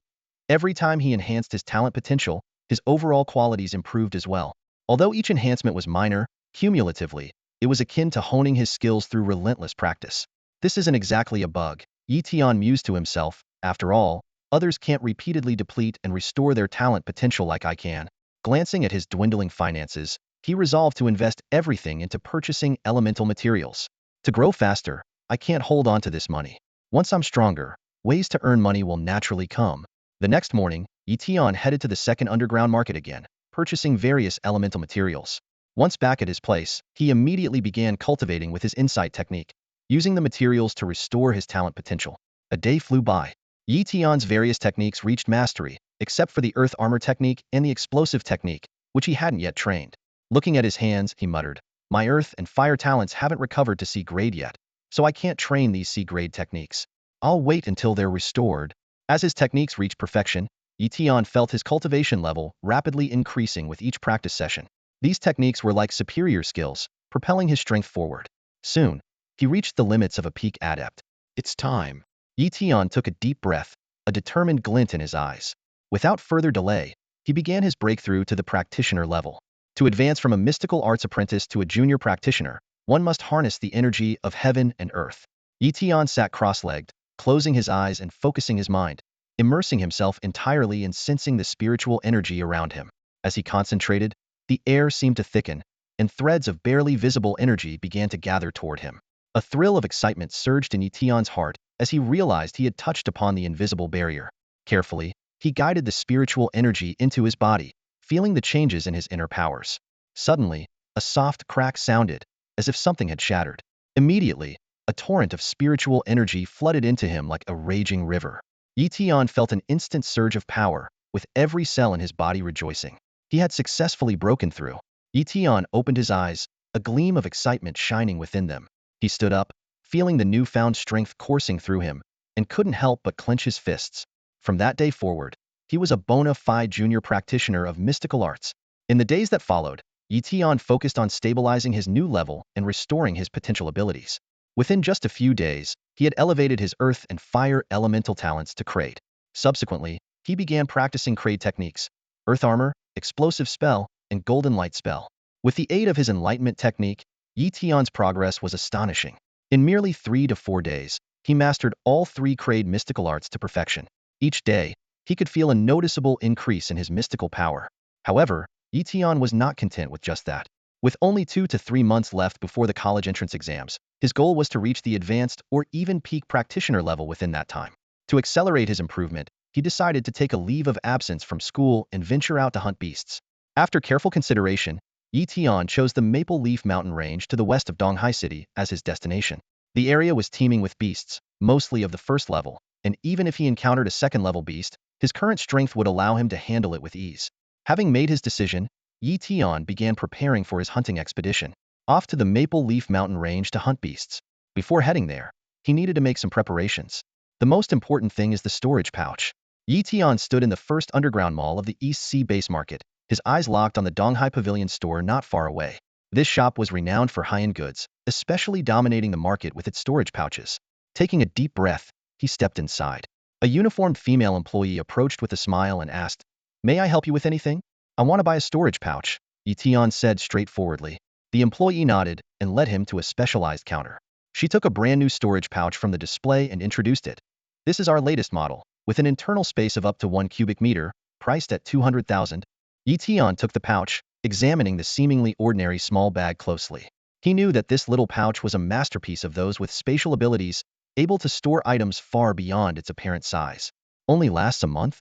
Every time he enhanced his talent potential, his overall qualities improved as well. Although each enhancement was minor, cumulatively, it was akin to honing his skills through relentless practice. This isn't exactly a bug, Yi Tian mused to himself. After all, others can't repeatedly deplete and restore their talent potential like I can. Glancing at his dwindling finances, he resolved to invest everything into purchasing elemental materials. To grow faster, I can't hold on to this money. Once I'm stronger, ways to earn money will naturally come. The next morning, Yi Tian headed to the second underground market again, purchasing various elemental materials. Once back at his place, he immediately began cultivating with his insight technique, using the materials to restore his talent potential. A day flew by. Yi Tian's various techniques reached mastery, except for the earth armor technique and the explosive technique, which he hadn't yet trained. Looking at his hands, he muttered, "My earth and fire talents haven't recovered to C grade yet, so I can't train these C grade techniques. I'll wait until they're restored." As his techniques reached perfection, Yi Tian felt his cultivation level rapidly increasing with each practice session. These techniques were like superior skills, propelling his strength forward. Soon, he reached the limits of a peak adept. It's time. Yi Tian took a deep breath, a determined glint in his eyes. Without further delay, he began his breakthrough to the practitioner level. To advance from a mystical arts apprentice to a junior practitioner, One must harness the energy of heaven and earth. Tian sat cross-legged, closing his eyes and focusing his mind, immersing himself entirely in sensing the spiritual energy around him. As he concentrated, the air seemed to thicken, and threads of barely visible energy began to gather toward him. A thrill of excitement surged in Tian's heart as he realized he had touched upon the invisible barrier. Carefully, he guided the spiritual energy into his body, feeling the changes in his inner powers. Suddenly, a soft crack sounded, as if something had shattered. Immediately, a torrent of spiritual energy flooded into him like a raging river. Tian felt an instant surge of power, with every cell in his body rejoicing. He had successfully broken through. Tian opened his eyes, a gleam of excitement shining within them. He stood up, feeling the newfound strength coursing through him, and couldn't help but clench his fists. From that day forward, he was a bona fide junior practitioner of mystical arts. In the days that followed, Tian focused on stabilizing his new level and restoring his potential abilities. Within just a few days, he had elevated his earth and fire elemental talents to Crade. Subsequently, he began practicing Crade techniques, earth armor, explosive spell, and golden light spell. With the aid of his enlightenment technique, Tian's progress was astonishing. In merely 3 to 4 days, he mastered all 3 Crade mystical arts to perfection. Each day, he could feel a noticeable increase in his mystical power. However, Tian was not content with just that. With only 2 to 3 months left before the college entrance exams, his goal was to reach the advanced or even peak practitioner level within that time. To accelerate his improvement, he decided to take a leave of absence from school and venture out to hunt beasts. After careful consideration, Tian chose the Maple Leaf Mountain Range to the west of Donghai City as his destination. The area was teeming with beasts, mostly of the first level, and even if he encountered a second-level beast, his current strength would allow him to handle it with ease. Having made his decision, Tian began preparing for his hunting expedition, off to the Maple Leaf Mountain Range to hunt beasts. Before heading there, he needed to make some preparations. The most important thing is the storage pouch. Tian stood in the first underground mall of the East Sea Base Market, his eyes locked on the Donghai Pavilion store not far away. This shop was renowned for high-end goods, especially dominating the market with its storage pouches. Taking a deep breath, he stepped inside. A uniformed female employee approached with a smile and asked, "May I help you with anything?" "I want to buy a storage pouch," Tian said straightforwardly. The employee nodded and led him to a specialized counter. She took a brand new storage pouch from the display and introduced it. "This is our latest model, with an internal space of up to 1 cubic meter, priced at 200,000. Tian took the pouch, examining the seemingly ordinary small bag closely. He knew that this little pouch was a masterpiece of those with spatial abilities, able to store items far beyond its apparent size. "Only lasts a month?"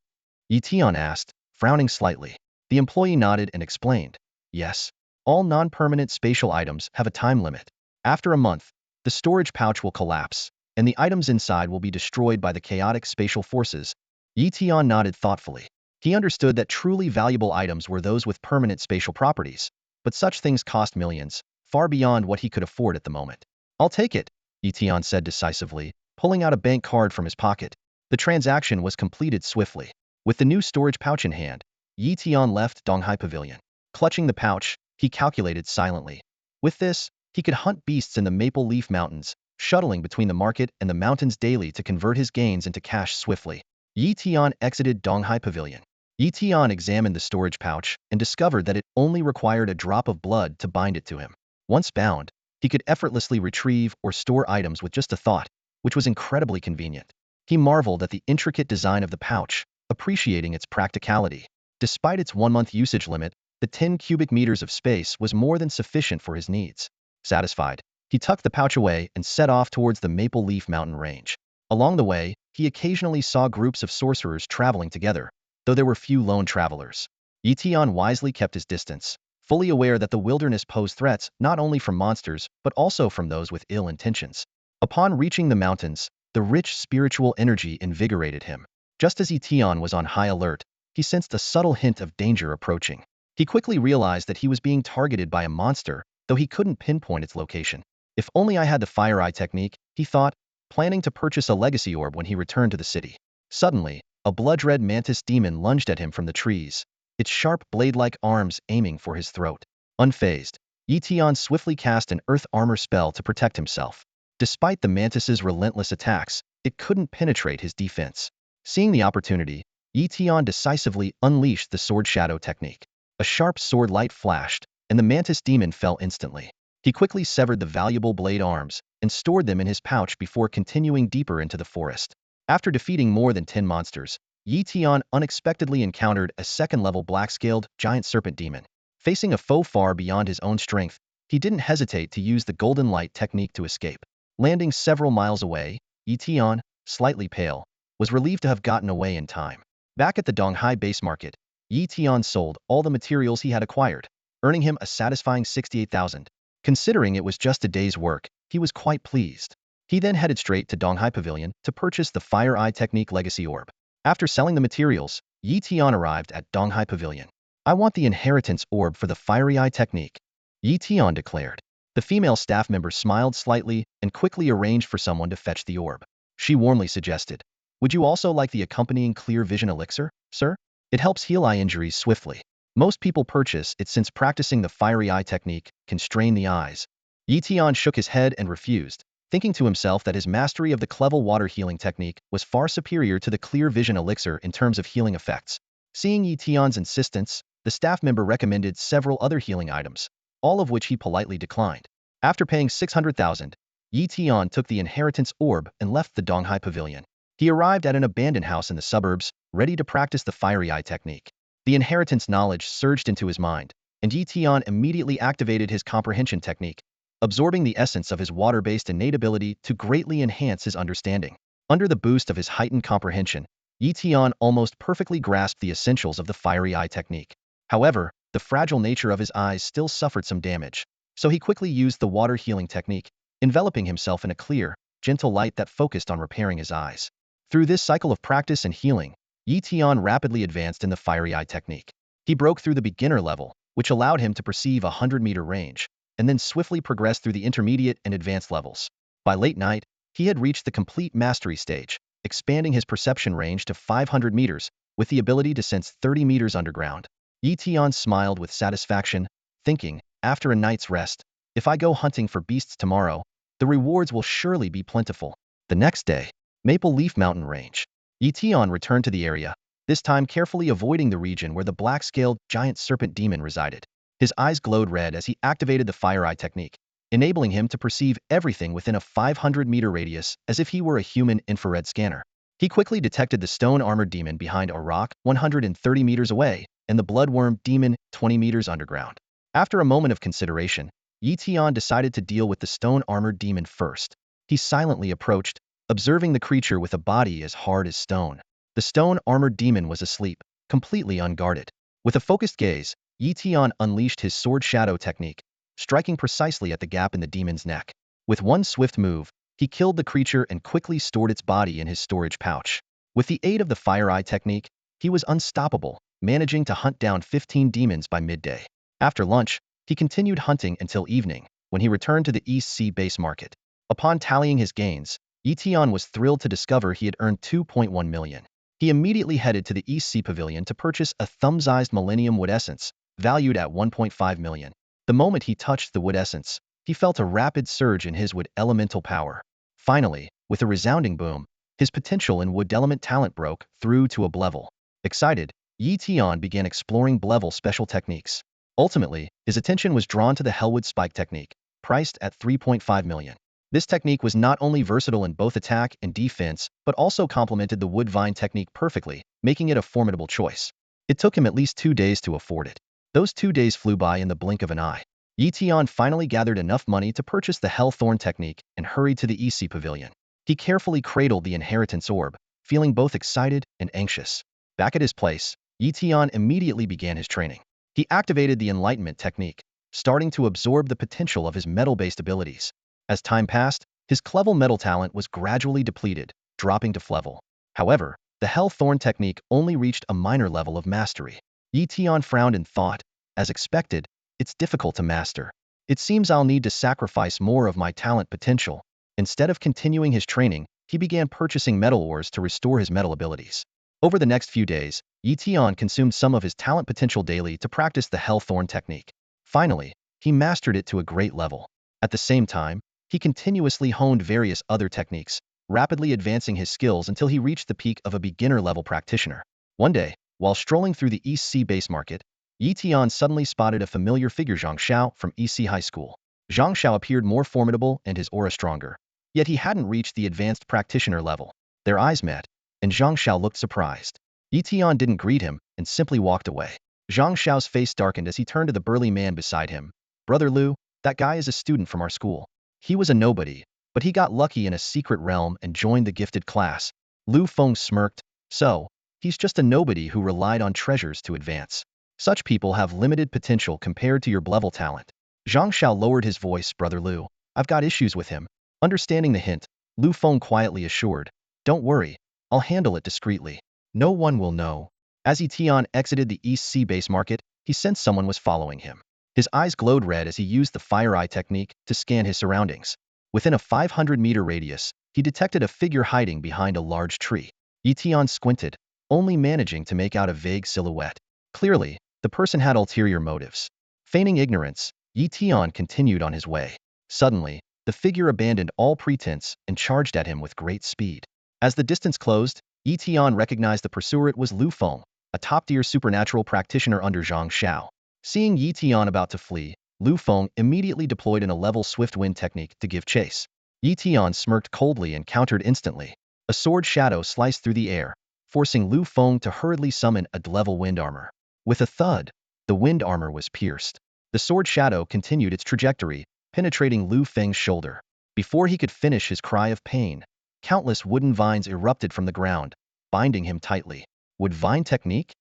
Tian asked, frowning slightly. The employee nodded and explained, "Yes. All non-permanent spatial items have a time limit. After a month, the storage pouch will collapse, and the items inside will be destroyed by the chaotic spatial forces." Tian nodded thoughtfully. He understood that truly valuable items were those with permanent spatial properties, but such things cost millions, far beyond what he could afford at the moment. "I'll take it," Tian said decisively, pulling out a bank card from his pocket. The transaction was completed swiftly. With the new storage pouch in hand, Tian left Donghai Pavilion. Clutching the pouch, he calculated silently. With this, he could hunt beasts in the Maple Leaf Mountains, shuttling between the market and the mountains daily to convert his gains into cash swiftly. Tian exited Donghai Pavilion. Tian examined the storage pouch and discovered that it only required a drop of blood to bind it to him. Once bound, he could effortlessly retrieve or store items with just a thought, which was incredibly convenient. He marveled at the intricate design of the pouch, appreciating its practicality. Despite its 1-month usage limit, the 10 cubic meters of space was more than sufficient for his needs. Satisfied, he tucked the pouch away and set off towards the Maple Leaf Mountain Range. Along the way, he occasionally saw groups of sorcerers traveling together, though there were few lone travelers. Tian wisely kept his distance, fully aware that the wilderness posed threats not only from monsters but also from those with ill intentions. Upon reaching the mountains, the rich spiritual energy invigorated him. Just as Tian was on high alert, he sensed a subtle hint of danger approaching. He quickly realized that he was being targeted by a monster, though he couldn't pinpoint its location. If only I had the Fire Eye technique, he thought, planning to purchase a legacy orb when he returned to the city. Suddenly, a blood-red mantis demon lunged at him from the trees, its sharp blade-like arms aiming for his throat. Unfazed, Tian swiftly cast an earth armor spell to protect himself. Despite the mantis's relentless attacks, it couldn't penetrate his defense. Seeing the opportunity, Tian decisively unleashed the sword shadow technique. A sharp sword light flashed, and the mantis demon fell instantly. He quickly severed the valuable blade arms and stored them in his pouch before continuing deeper into the forest. After defeating more than 10 monsters, Tian unexpectedly encountered a second-level black-scaled giant serpent demon. Facing a foe far beyond his own strength, he didn't hesitate to use the golden light technique to escape. Landing several miles away, Tian, slightly pale, was relieved to have gotten away in time. Back at the Donghai base market, Tian sold all the materials he had acquired, earning him a satisfying 68,000. Considering it was just a day's work, he was quite pleased. He then headed straight to Donghai Pavilion to purchase the Fire Eye Technique Legacy Orb. After selling the materials, Tian arrived at Donghai Pavilion. "I want the Inheritance Orb for the Fiery Eye Technique," Tian declared. The female staff member smiled slightly and quickly arranged for someone to fetch the orb. She warmly suggested, "Would you also like the accompanying Clear Vision Elixir, sir? It helps heal eye injuries swiftly. Most people purchase it since practicing the Fiery Eye Technique can strain the eyes." Tian shook his head and refused, thinking to himself that his mastery of the Clevel water healing technique was far superior to the Clear Vision Elixir in terms of healing effects. Seeing Tian's insistence, the staff member recommended several other healing items, all of which he politely declined. After paying 600,000, Tian took the Inheritance Orb and left the Donghai Pavilion. He arrived at an abandoned house in the suburbs, ready to practice the Fiery Eye Technique. The inheritance knowledge surged into his mind, and Tian immediately activated his comprehension technique, absorbing the essence of his water-based innate ability to greatly enhance his understanding. Under the boost of his heightened comprehension, Tian almost perfectly grasped the essentials of the Fiery Eye Technique. However, the fragile nature of his eyes still suffered some damage, so he quickly used the water healing technique, enveloping himself in a clear, gentle light that focused on repairing his eyes. Through this cycle of practice and healing, Tian rapidly advanced in the Fiery Eye Technique. He broke through the beginner level, which allowed him to perceive a 100-meter range, and then swiftly progressed through the intermediate and advanced levels. By late night, he had reached the complete mastery stage, expanding his perception range to 500 meters, with the ability to sense 30 meters underground. Tian smiled with satisfaction, thinking, after a night's rest, "If I go hunting for beasts tomorrow, the rewards will surely be plentiful." The next day, Maple Leaf Mountain Range. Tian returned to the area, this time carefully avoiding the region where the black-scaled giant serpent demon resided. His eyes glowed red as he activated the Fire Eye Technique, enabling him to perceive everything within a 500-meter radius as if he were a human infrared scanner. He quickly detected the stone-armored demon behind a rock 130 meters away and the bloodworm demon 20 meters underground. After a moment of consideration, Tian decided to deal with the stone-armored demon first. He silently approached, observing the creature with a body as hard as stone. The stone-armored demon was asleep, completely unguarded. With a focused gaze, Tian unleashed his Sword Shadow technique, striking precisely at the gap in the demon's neck. With one swift move, he killed the creature and quickly stored its body in his storage pouch. With the aid of the Fire Eye Technique, he was unstoppable, managing to hunt down 15 demons by midday. After lunch, he continued hunting until evening, when he returned to the East Sea base market. Upon tallying his gains, Tian was thrilled to discover he had earned 2.1 million. He immediately headed to the East Sea Pavilion to purchase a thumb-sized Millennium Wood Essence, valued at 1.5 million. The moment he touched the wood essence, he felt a rapid surge in his wood elemental power. Finally, with a resounding boom, his potential in wood element talent broke through to a Blevel. Excited, Tian began exploring Blevel special techniques. Ultimately, his attention was drawn to the Hellwood Spike technique, priced at 3.5 million. This technique was not only versatile in both attack and defense, but also complemented the Wood Vine technique perfectly, making it a formidable choice. It took him at least 2 days to afford it. Those 2 days flew by in the blink of an eye. Tian finally gathered enough money to purchase the Hellthorn technique and hurried to the EC Pavilion. He carefully cradled the Inheritance Orb, feeling both excited and anxious. Back at his place, Tian immediately began his training. He activated the Enlightenment technique, starting to absorb the potential of his metal-based abilities. As time passed, his Clevel metal talent was gradually depleted, dropping to Flevel. However, the Hellthorn technique only reached a minor level of mastery. Tian frowned and thought, as expected, it's difficult to master. It seems I'll need to sacrifice more of my talent potential. Instead of continuing his training, he began purchasing metal ores to restore his metal abilities. Over the next few days, Tian consumed some of his talent potential daily to practice the Hellthorn technique. Finally, he mastered it to a great level. At the same time, he continuously honed various other techniques, rapidly advancing his skills until he reached the peak of a beginner-level practitioner. One day, while strolling through the East Sea base market, Tian suddenly spotted a familiar figure, Zhang Xiao from EC High School. Zhang Xiao appeared more formidable and his aura stronger. Yet he hadn't reached the advanced practitioner level. Their eyes met, and Zhang Xiao looked surprised. Yi Tian didn't greet him and simply walked away. Zhang Xiao's face darkened as he turned to the burly man beside him. Brother Lu, that guy is a student from our school. He was a nobody, but he got lucky in a secret realm and joined the gifted class. Lu Feng smirked. So, he's just a nobody who relied on treasures to advance. Such people have limited potential compared to your level talent. Zhang Xiao lowered his voice. Brother Lu, I've got issues with him. Understanding the hint, Lu Feng quietly assured, don't worry, I'll handle it discreetly. No one will know. As Tian exited the East Sea base market, he sensed someone was following him. His eyes glowed red as he used the fire eye technique to scan his surroundings. Within a 500-meter radius, he detected a figure hiding behind a large tree. Tian squinted, only managing to make out a vague silhouette. Clearly, the person had ulterior motives. Feigning ignorance, Tian continued on his way. Suddenly, the figure abandoned all pretense and charged at him with great speed. As the distance closed, Tian recognized the pursuer. It was Lu Feng, a top-tier supernatural practitioner under Zhang Xiao. Seeing Tian about to flee, Lu Feng immediately deployed a level swift wind technique to give chase. Tian smirked coldly and countered instantly. A sword shadow sliced through the air, forcing Lu Feng to hurriedly summon a level wind armor. With a thud, the wind armor was pierced. The sword shadow continued its trajectory, penetrating Lu Feng's shoulder. Before he could finish his cry of pain, countless wooden vines erupted from the ground, binding him tightly. Wood vine technique?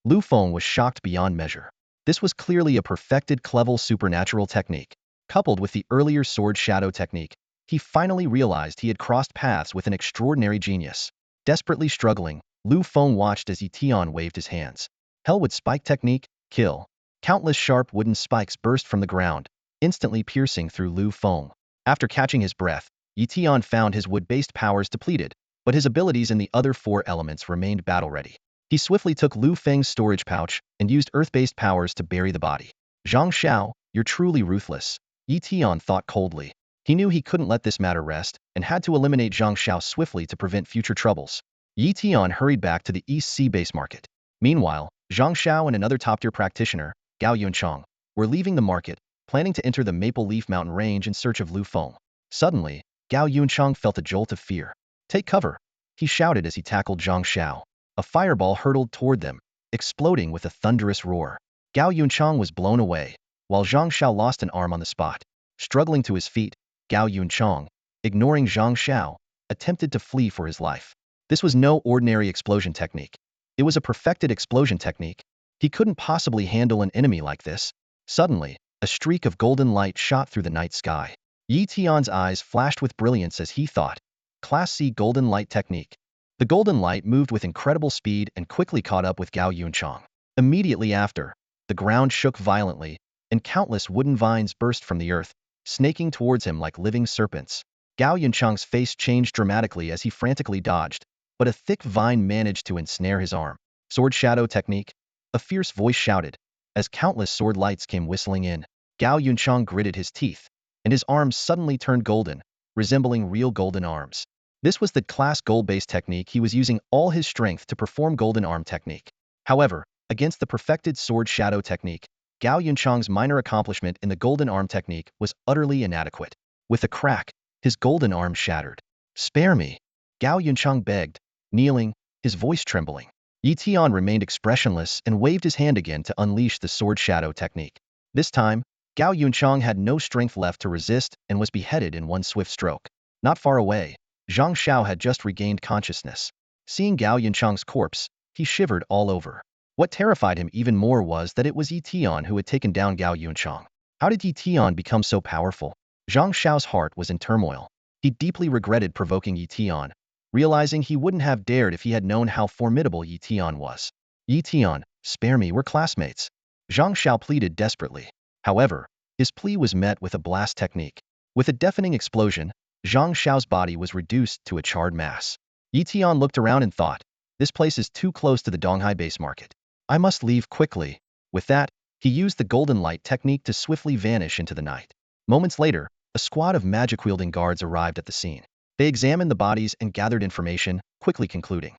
Lu Feng was shocked beyond measure. This was clearly a perfected level supernatural technique. Coupled with the earlier sword shadow technique, he finally realized he had crossed paths with an extraordinary genius. Desperately struggling, Lu Feng watched as Tian waved his hands. Hellwood spike technique, kill. Countless sharp wooden spikes burst from the ground, instantly piercing through Lu Feng. After catching his breath, Tian found his wood-based powers depleted, but his abilities in the other 4 elements remained battle-ready. He swiftly took Lu Feng's storage pouch and used earth-based powers to bury the body. Zhang Xiao, you're truly ruthless, Tian thought coldly. He knew he couldn't let this matter rest and had to eliminate Zhang Xiao swiftly to prevent future troubles. Tian hurried back to the East Sea base market. Meanwhile, Zhang Xiao and another top-tier practitioner, Gao Yunchang, were leaving the market, planning to enter the Maple Leaf Mountain range in search of Lu Feng. Suddenly, Gao Yunchang felt a jolt of fear. Take cover, he shouted as he tackled Zhang Xiao. A fireball hurtled toward them, exploding with a thunderous roar. Gao Yunchang was blown away, while Zhang Xiao lost an arm on the spot. Struggling to his feet, Gao Yunchang, ignoring Zhang Xiao, attempted to flee for his life. This was no ordinary explosion technique. It was a perfected explosion technique. He couldn't possibly handle an enemy like this. Suddenly, a streak of golden light shot through the night sky. Tian's eyes flashed with brilliance as he thought, Class C golden light technique. The golden light moved with incredible speed and quickly caught up with Gao Yunchang. Immediately after, the ground shook violently, and countless wooden vines burst from the earth, snaking towards him like living serpents. Gao Yunchang's face changed dramatically as he frantically dodged, but a thick vine managed to ensnare his arm. Sword shadow technique? A fierce voice shouted. As countless sword lights came whistling in, Gao Yunchang gritted his teeth, and his arms suddenly turned golden, resembling real golden arms. This was the class gold-based technique. He was using all his strength to perform golden arm technique. However, against the perfected sword shadow technique, Gao Yunchang's minor accomplishment in the golden arm technique was utterly inadequate. With a crack, his golden arm shattered. Spare me, Gao Yunchang begged, kneeling, his voice trembling. Tian remained expressionless and waved his hand again to unleash the sword shadow technique. This time, Gao Yunchang had no strength left to resist and was beheaded in one swift stroke. Not far away, Zhang Xiao had just regained consciousness. Seeing Gao Yunchang's corpse, he shivered all over. What terrified him even more was that it was Tian who had taken down Gao Yunchang. How did Tian become so powerful? Zhang Xiao's heart was in turmoil. He deeply regretted provoking Tian, realizing he wouldn't have dared if he had known how formidable Tian was. Tian, spare me, we're classmates, Zhang Xiao pleaded desperately. However, his plea was met with a blast technique. With a deafening explosion, Zhang Xiao's body was reduced to a charred mass. Tian looked around and thought, this place is too close to the Donghai base market. I must leave quickly. With that, he used the golden light technique to swiftly vanish into the night. Moments later, a squad of magic-wielding guards arrived at the scene. They examined the bodies and gathered information, quickly concluding.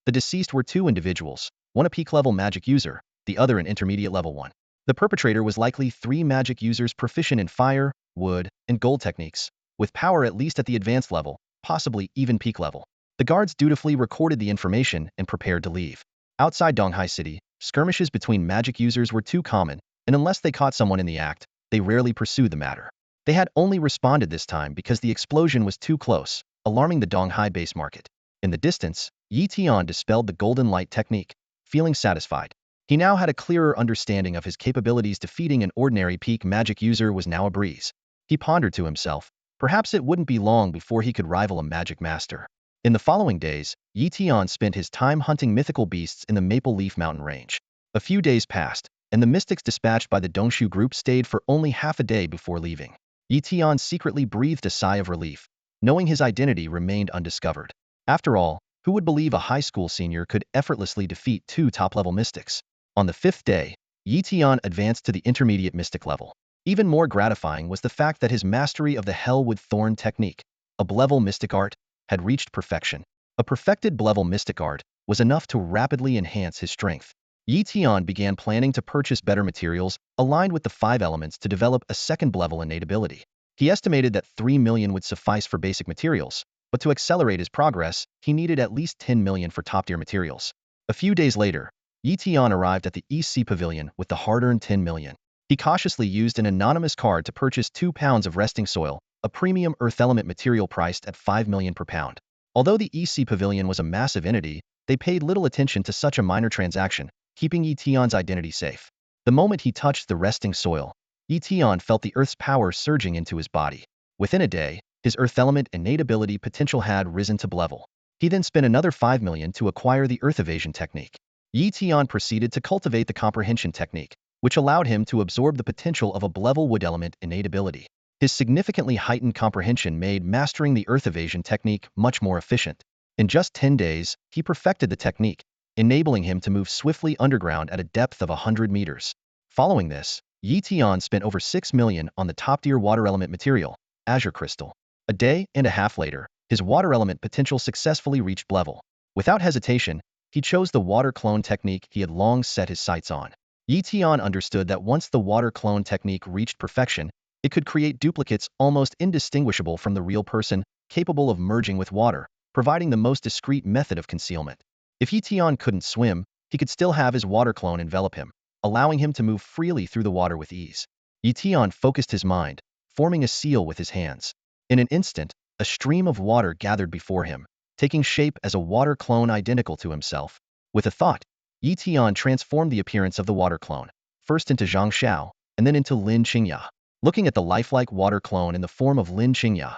The deceased were 2 individuals, one a peak-level magic user, the other an intermediate level one. The perpetrator was likely 3 magic users proficient in fire, wood, and gold techniques, with power at least at the advanced level, possibly even peak level. The guards dutifully recorded the information and prepared to leave. Outside Donghai City, skirmishes between magic users were too common, and unless they caught someone in the act, they rarely pursued the matter. They had only responded this time because the explosion was too close, alarming the Donghai base market. In the distance, Tian dispelled the golden light technique, feeling satisfied. He now had a clearer understanding of his capabilities. Defeating an ordinary peak magic user was now a breeze. He pondered to himself, perhaps it wouldn't be long before he could rival a magic master. In the following days, Tian spent his time hunting mythical beasts in the Maple Leaf Mountain range. A few days passed, and the mystics dispatched by the Dongshu group stayed for only half a day before leaving. Tian secretly breathed a sigh of relief, knowing his identity remained undiscovered. After all, who would believe a high school senior could effortlessly defeat 2 top-level mystics? On the 5th day, Tian advanced to the intermediate mystic level. Even more gratifying was the fact that his mastery of the Hellwood Thorn technique, a B-level mystic art, had reached perfection. A perfected B-level mystic art was enough to rapidly enhance his strength. Tian began planning to purchase better materials aligned with the 5 elements to develop a second B-level innate ability. He estimated that 3 million would suffice for basic materials, but to accelerate his progress, he needed at least 10 million for top-tier materials. A few days later, Tian arrived at the East Sea Pavilion with the hard-earned 10 million. He cautiously used an anonymous card to purchase 2 pounds of resting soil, a premium earth element material priced at 5 million per pound. Although the East Sea Pavilion was a massive entity, they paid little attention to such a minor transaction, keeping Tian's identity safe. The moment he touched the resting soil, Tian felt the earth's power surging into his body. Within a day, his earth element innate ability potential had risen to B-level. He then spent another 5 million to acquire the earth evasion technique. Tian proceeded to cultivate the comprehension technique, which allowed him to absorb the potential of a B-level wood element innate ability. His significantly heightened comprehension made mastering the earth evasion technique much more efficient. In just 10 days, he perfected the technique, enabling him to move swiftly underground at a depth of 100 meters. Following this, Tian spent over 6 million on the top-tier water element material, Azure Crystal. A day and a half later, his water element potential successfully reached B-level. Without hesitation, he chose the water clone technique he had long set his sights on. Tian understood that once the water clone technique reached perfection, it could create duplicates almost indistinguishable from the real person, capable of merging with water, providing the most discreet method of concealment. If Tian couldn't swim, he could still have his water clone envelop him, allowing him to move freely through the water with ease. Tian focused his mind, forming a seal with his hands. In an instant, a stream of water gathered before him, taking shape as a water clone identical to himself. With a thought, Tian transformed the appearance of the water clone, first into Zhang Xiao, and then into Lin Qingya. Looking at the lifelike water clone in the form of Lin Qingya,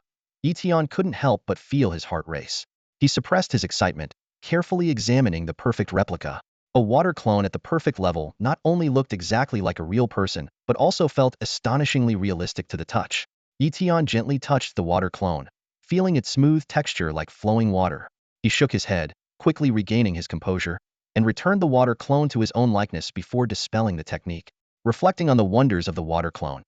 Tian couldn't help but feel his heart race. He suppressed his excitement, carefully examining the perfect replica. A water clone at the perfect level not only looked exactly like a real person, but also felt astonishingly realistic to the touch. Tian gently touched the water clone, feeling its smooth texture like flowing water. He shook his head, quickly regaining his composure, and returned the water clone to his own likeness before dispelling the technique. Reflecting on the wonders of the water clone,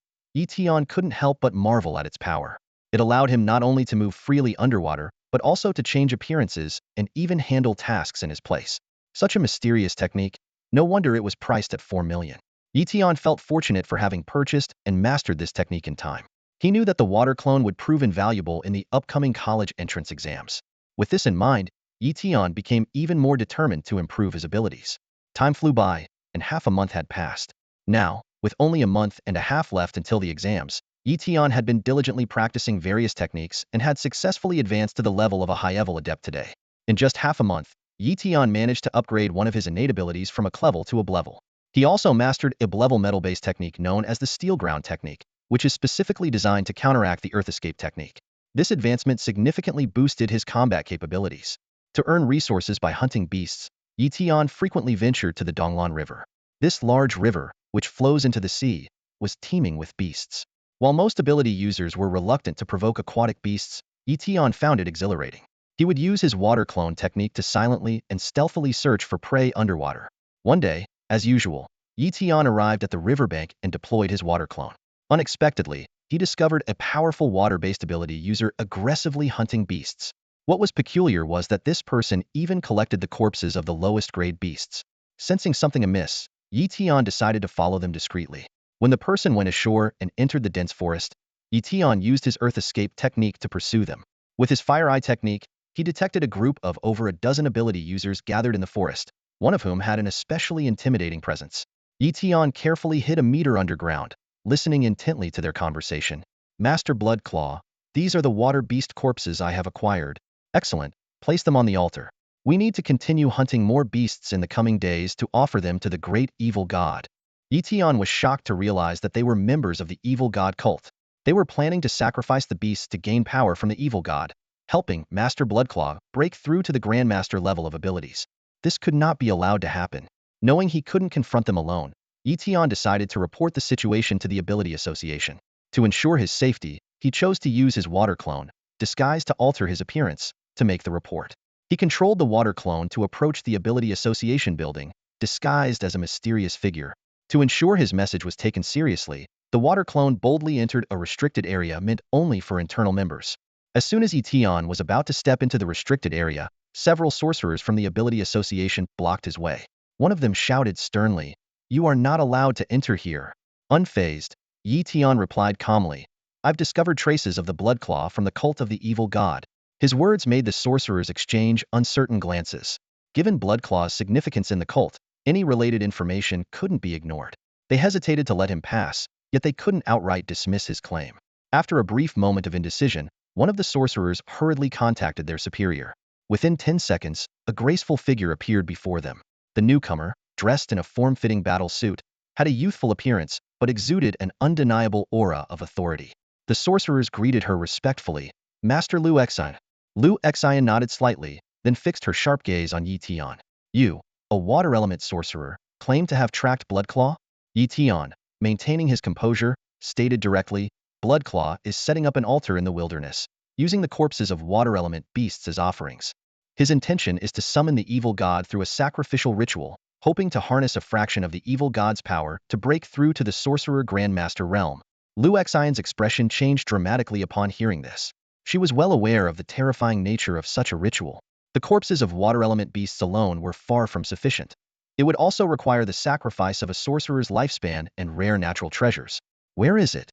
Tian couldn't help but marvel at its power. It allowed him not only to move freely underwater, but also to change appearances and even handle tasks in his place. Such a mysterious technique, no wonder it was priced at 4 million. Tian felt fortunate for having purchased and mastered this technique in time. He knew that the water clone would prove invaluable in the upcoming college entrance exams. With this in mind, Tian became even more determined to improve his abilities. Time flew by, and half a month had passed. Now, with only a month and a half left until the exams, Tian had been diligently practicing various techniques and had successfully advanced to the level of a high-level adept today. In just half a month, Tian managed to upgrade one of his innate abilities from a clevel to a B-level. He also mastered a B-level metal-based technique known as the steel ground technique, which is specifically designed to counteract the earth escape technique. This advancement significantly boosted his combat capabilities. To earn resources by hunting beasts, Tian frequently ventured to the Donglan River. This large river, which flows into the sea, was teeming with beasts. While most ability users were reluctant to provoke aquatic beasts, Tian found it exhilarating. He would use his water clone technique to silently and stealthily search for prey underwater. One day, as usual, Tian arrived at the riverbank and deployed his water clone. Unexpectedly, he discovered a powerful water-based ability user aggressively hunting beasts. What was peculiar was that this person even collected the corpses of the lowest-grade beasts. Sensing something amiss, Yi Tian decided to follow them discreetly. When the person went ashore and entered the dense forest, Yi Tian used his earth escape technique to pursue them. With his fire eye technique, he detected a group of over a dozen ability users gathered in the forest, one of whom had an especially intimidating presence. Yi Tian carefully hid a meter underground, listening intently to their conversation. Master Bloodclaw, these are the water beast corpses I have acquired. Excellent, place them on the altar. We need to continue hunting more beasts in the coming days to offer them to the great evil god. Yi Tian was shocked to realize that they were members of the evil god cult. They were planning to sacrifice the beasts to gain power from the evil god, helping Master Bloodclaw break through to the Grandmaster level of abilities. This could not be allowed to happen. Knowing he couldn't confront them alone, Yi Tian decided to report the situation to the Ability Association. To ensure his safety, he chose to use his water clone, disguised to alter his appearance, to make the report. He controlled the water clone to approach the Ability Association building, disguised as a mysterious figure. To ensure his message was taken seriously, the water clone boldly entered a restricted area meant only for internal members. As soon as Yi Tian was about to step into the restricted area, several sorcerers from the Ability Association blocked his way. One of them shouted sternly, "You are not allowed to enter here." Unfazed, Yi Tian replied calmly, "I've discovered traces of the Bloodclaw from the cult of the evil god." His words made the sorcerers exchange uncertain glances. Given Bloodclaw's significance in the cult, any related information couldn't be ignored. They hesitated to let him pass, yet they couldn't outright dismiss his claim. After a brief moment of indecision, one of the sorcerers hurriedly contacted their superior. Within 10 seconds, a graceful figure appeared before them. The newcomer, dressed in a form-fitting battle suit, had a youthful appearance but exuded an undeniable aura of authority. The sorcerers greeted her respectfully. "Master Lu Xian." Lu Xian nodded slightly, then fixed her sharp gaze on Yi Tian. "You, a water element sorcerer, claim to have tracked Bloodclaw?" Yi Tian, maintaining his composure, stated directly, "Bloodclaw is setting up an altar in the wilderness, using the corpses of water element beasts as offerings. His intention is to summon the evil god through a sacrificial ritual, hoping to harness a fraction of the evil god's power to break through to the sorcerer Grandmaster realm." Lu Xian's expression changed dramatically upon hearing this. She was well aware of the terrifying nature of such a ritual. The corpses of water element beasts alone were far from sufficient. It would also require the sacrifice of a sorcerer's lifespan and rare natural treasures. "Where is it?"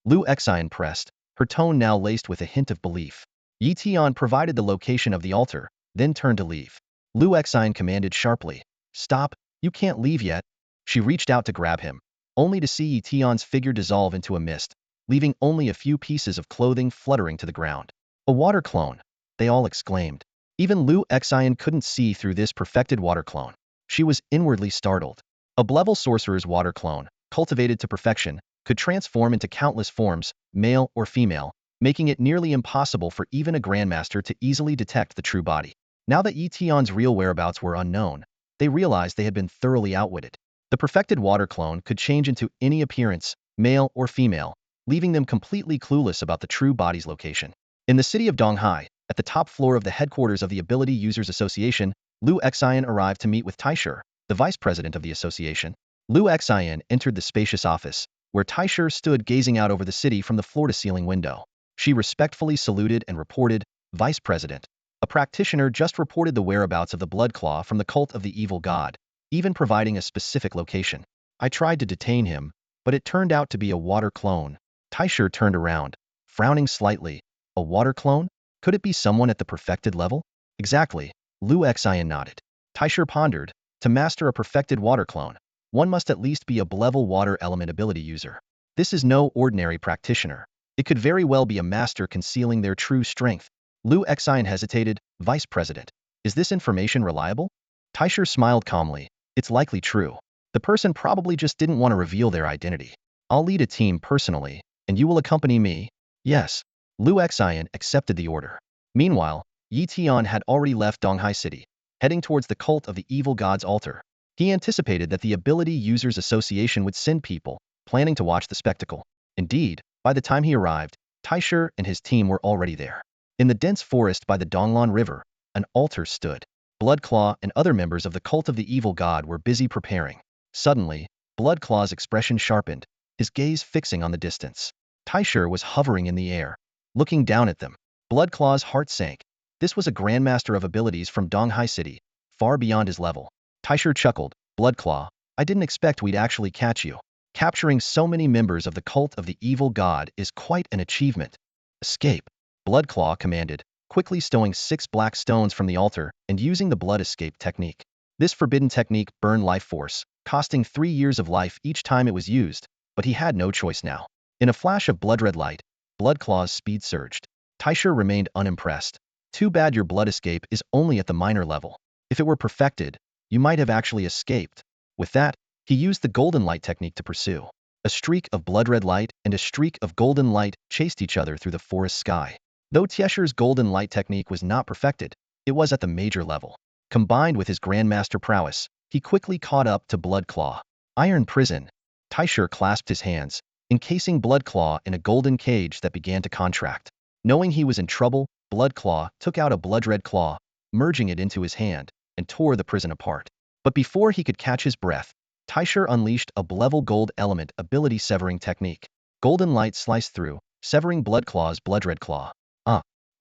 Lu Xian pressed, her tone now laced with a hint of belief. Yi Tian provided the location of the altar, then turned to leave. Lu Xian commanded sharply, "Stop, you can't leave yet." She reached out to grab him, only to see Yi Tian's figure dissolve into a mist, leaving only a few pieces of clothing fluttering to the ground. "A water clone!" they all exclaimed. Even Lu Xian couldn't see through this perfected water clone. She was inwardly startled. A level sorcerer's water clone, cultivated to perfection, could transform into countless forms, male or female, making it nearly impossible for even a Grandmaster to easily detect the true body. Now that Yi Tian's real whereabouts were unknown, they realized they had been thoroughly outwitted. The perfected water clone could change into any appearance, male or female, leaving them completely clueless about the true body's location. In the city of Donghai, at the top floor of the headquarters of the Ability Users Association, Lu Xian arrived to meet with Taisher, the vice president of the association. Lu Xian entered the spacious office, where Taisher stood gazing out over the city from the floor-to-ceiling window. She respectfully saluted and reported, "Vice President, a practitioner just reported the whereabouts of the Bloodclaw from the cult of the evil god, even providing a specific location. I tried to detain him, but it turned out to be a water clone." Taisher turned around, frowning slightly. "A water clone? Could it be someone at the perfected level?" "Exactly," Lu Xian nodded. Taisher pondered, "To master a perfected water clone, one must at least be a level water element ability user. This is no ordinary practitioner. It could very well be a master concealing their true strength." Lu Xian hesitated, "Vice President, is this information reliable?" Taisher smiled calmly, "It's likely true. The person probably just didn't want to reveal their identity. I'll lead a team personally, and you will accompany me?" "Yes." Lu Xian accepted the order. Meanwhile, Yi Tian had already left Donghai City, heading towards the cult of the evil god's altar. He anticipated that the Ability Users Association would send people, planning to watch the spectacle. Indeed, by the time he arrived, Taisher and his team were already there. In the dense forest by the Donglan River, an altar stood. Bloodclaw and other members of the cult of the evil god were busy preparing. Suddenly, Bloodclaw's expression sharpened, his gaze fixing on the distance. Taisher was hovering in the air, looking down at them. Bloodclaw's heart sank. This was a Grandmaster of abilities from Donghai City, far beyond his level. Taisher chuckled, "Bloodclaw, I didn't expect we'd actually catch you. Capturing so many members of the cult of the evil god is quite an achievement. Escape. Bloodclaw commanded, quickly stowing 6 black stones from the altar and using the blood escape technique. This forbidden technique burned life force, costing 3 years of life each time it was used, but he had no choice now. In a flash of blood-red light, Bloodclaw's speed surged. Taisher remained unimpressed. Too bad your blood escape is only at the minor level. If it were perfected, you might have actually escaped. With that, he used the golden light technique to pursue. A streak of blood-red light and a streak of golden light chased each other through the forest sky. Though Taisher's golden light technique was not perfected, it was at the major level. Combined with his Grandmaster prowess, he quickly caught up to Bloodclaw. Iron prison. Taisher clasped his hands, encasing Bloodclaw in a golden cage that began to contract. Knowing he was in trouble, Bloodclaw took out a blood-red claw, merging it into his hand, and tore the prison apart. But before he could catch his breath, Taisher unleashed a level gold element ability severing technique. Golden light sliced through, severing Bloodclaw's blood-red claw.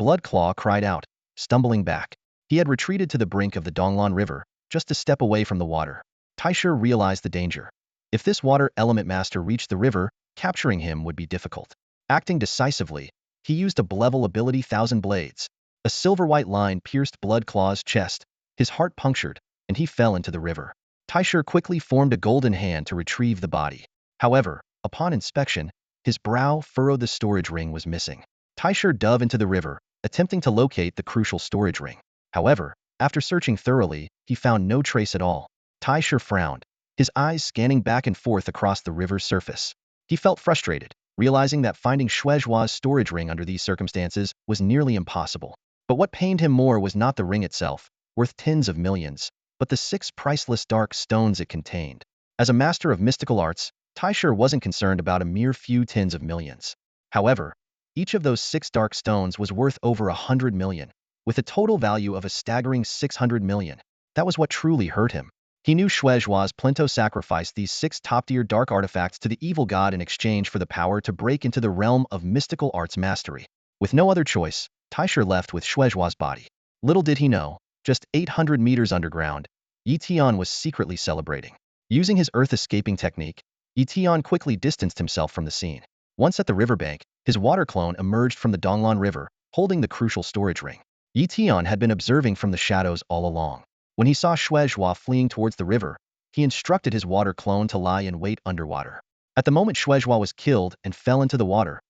Bloodclaw cried out, stumbling back. He had retreated to the brink of the Donglan River, just a step away from the water. Taisher realized the danger. If this water element master reached the river, capturing him would be difficult. Acting decisively, he used a level ability Thousand Blades. A silver-white line pierced Bloodclaw's chest, his heart punctured, and he fell into the river. Taisher quickly formed a golden hand to retrieve the body. However, upon inspection, his brow furrowed. The storage ring was missing. Taisher dove into the river, attempting to locate the crucial storage ring. However, after searching thoroughly, he found no trace at all. Taisher frowned, his eyes scanning back and forth across the river's surface. He felt frustrated, realizing that finding Shuejua's storage ring under these circumstances was nearly impossible. But what pained him more was not the ring itself, worth tens of millions, but the 6 priceless dark stones it contained. As a master of mystical arts, Taisher wasn't concerned about a mere few tens of millions. However, each of those 6 dark stones was worth over 100 million, with a total value of a staggering 600 million. That was what truly hurt him. He knew Shuejua's Plinto sacrificed these 6 top-tier dark artifacts to the evil god in exchange for the power to break into the realm of mystical arts mastery. With no other choice, Taisher left with Shuejua's body. Little did he know, just 800 meters underground, Tian was secretly celebrating. Using his earth-escaping technique, Tian quickly distanced himself from the scene. Once at the riverbank, his water clone emerged from the Donglan River, holding the crucial storage ring. Tian had been observing from the shadows all along. When he saw Shuejua fleeing towards the river, he instructed his water clone to lie in wait underwater. At the moment Shuejua was killed and fell into the water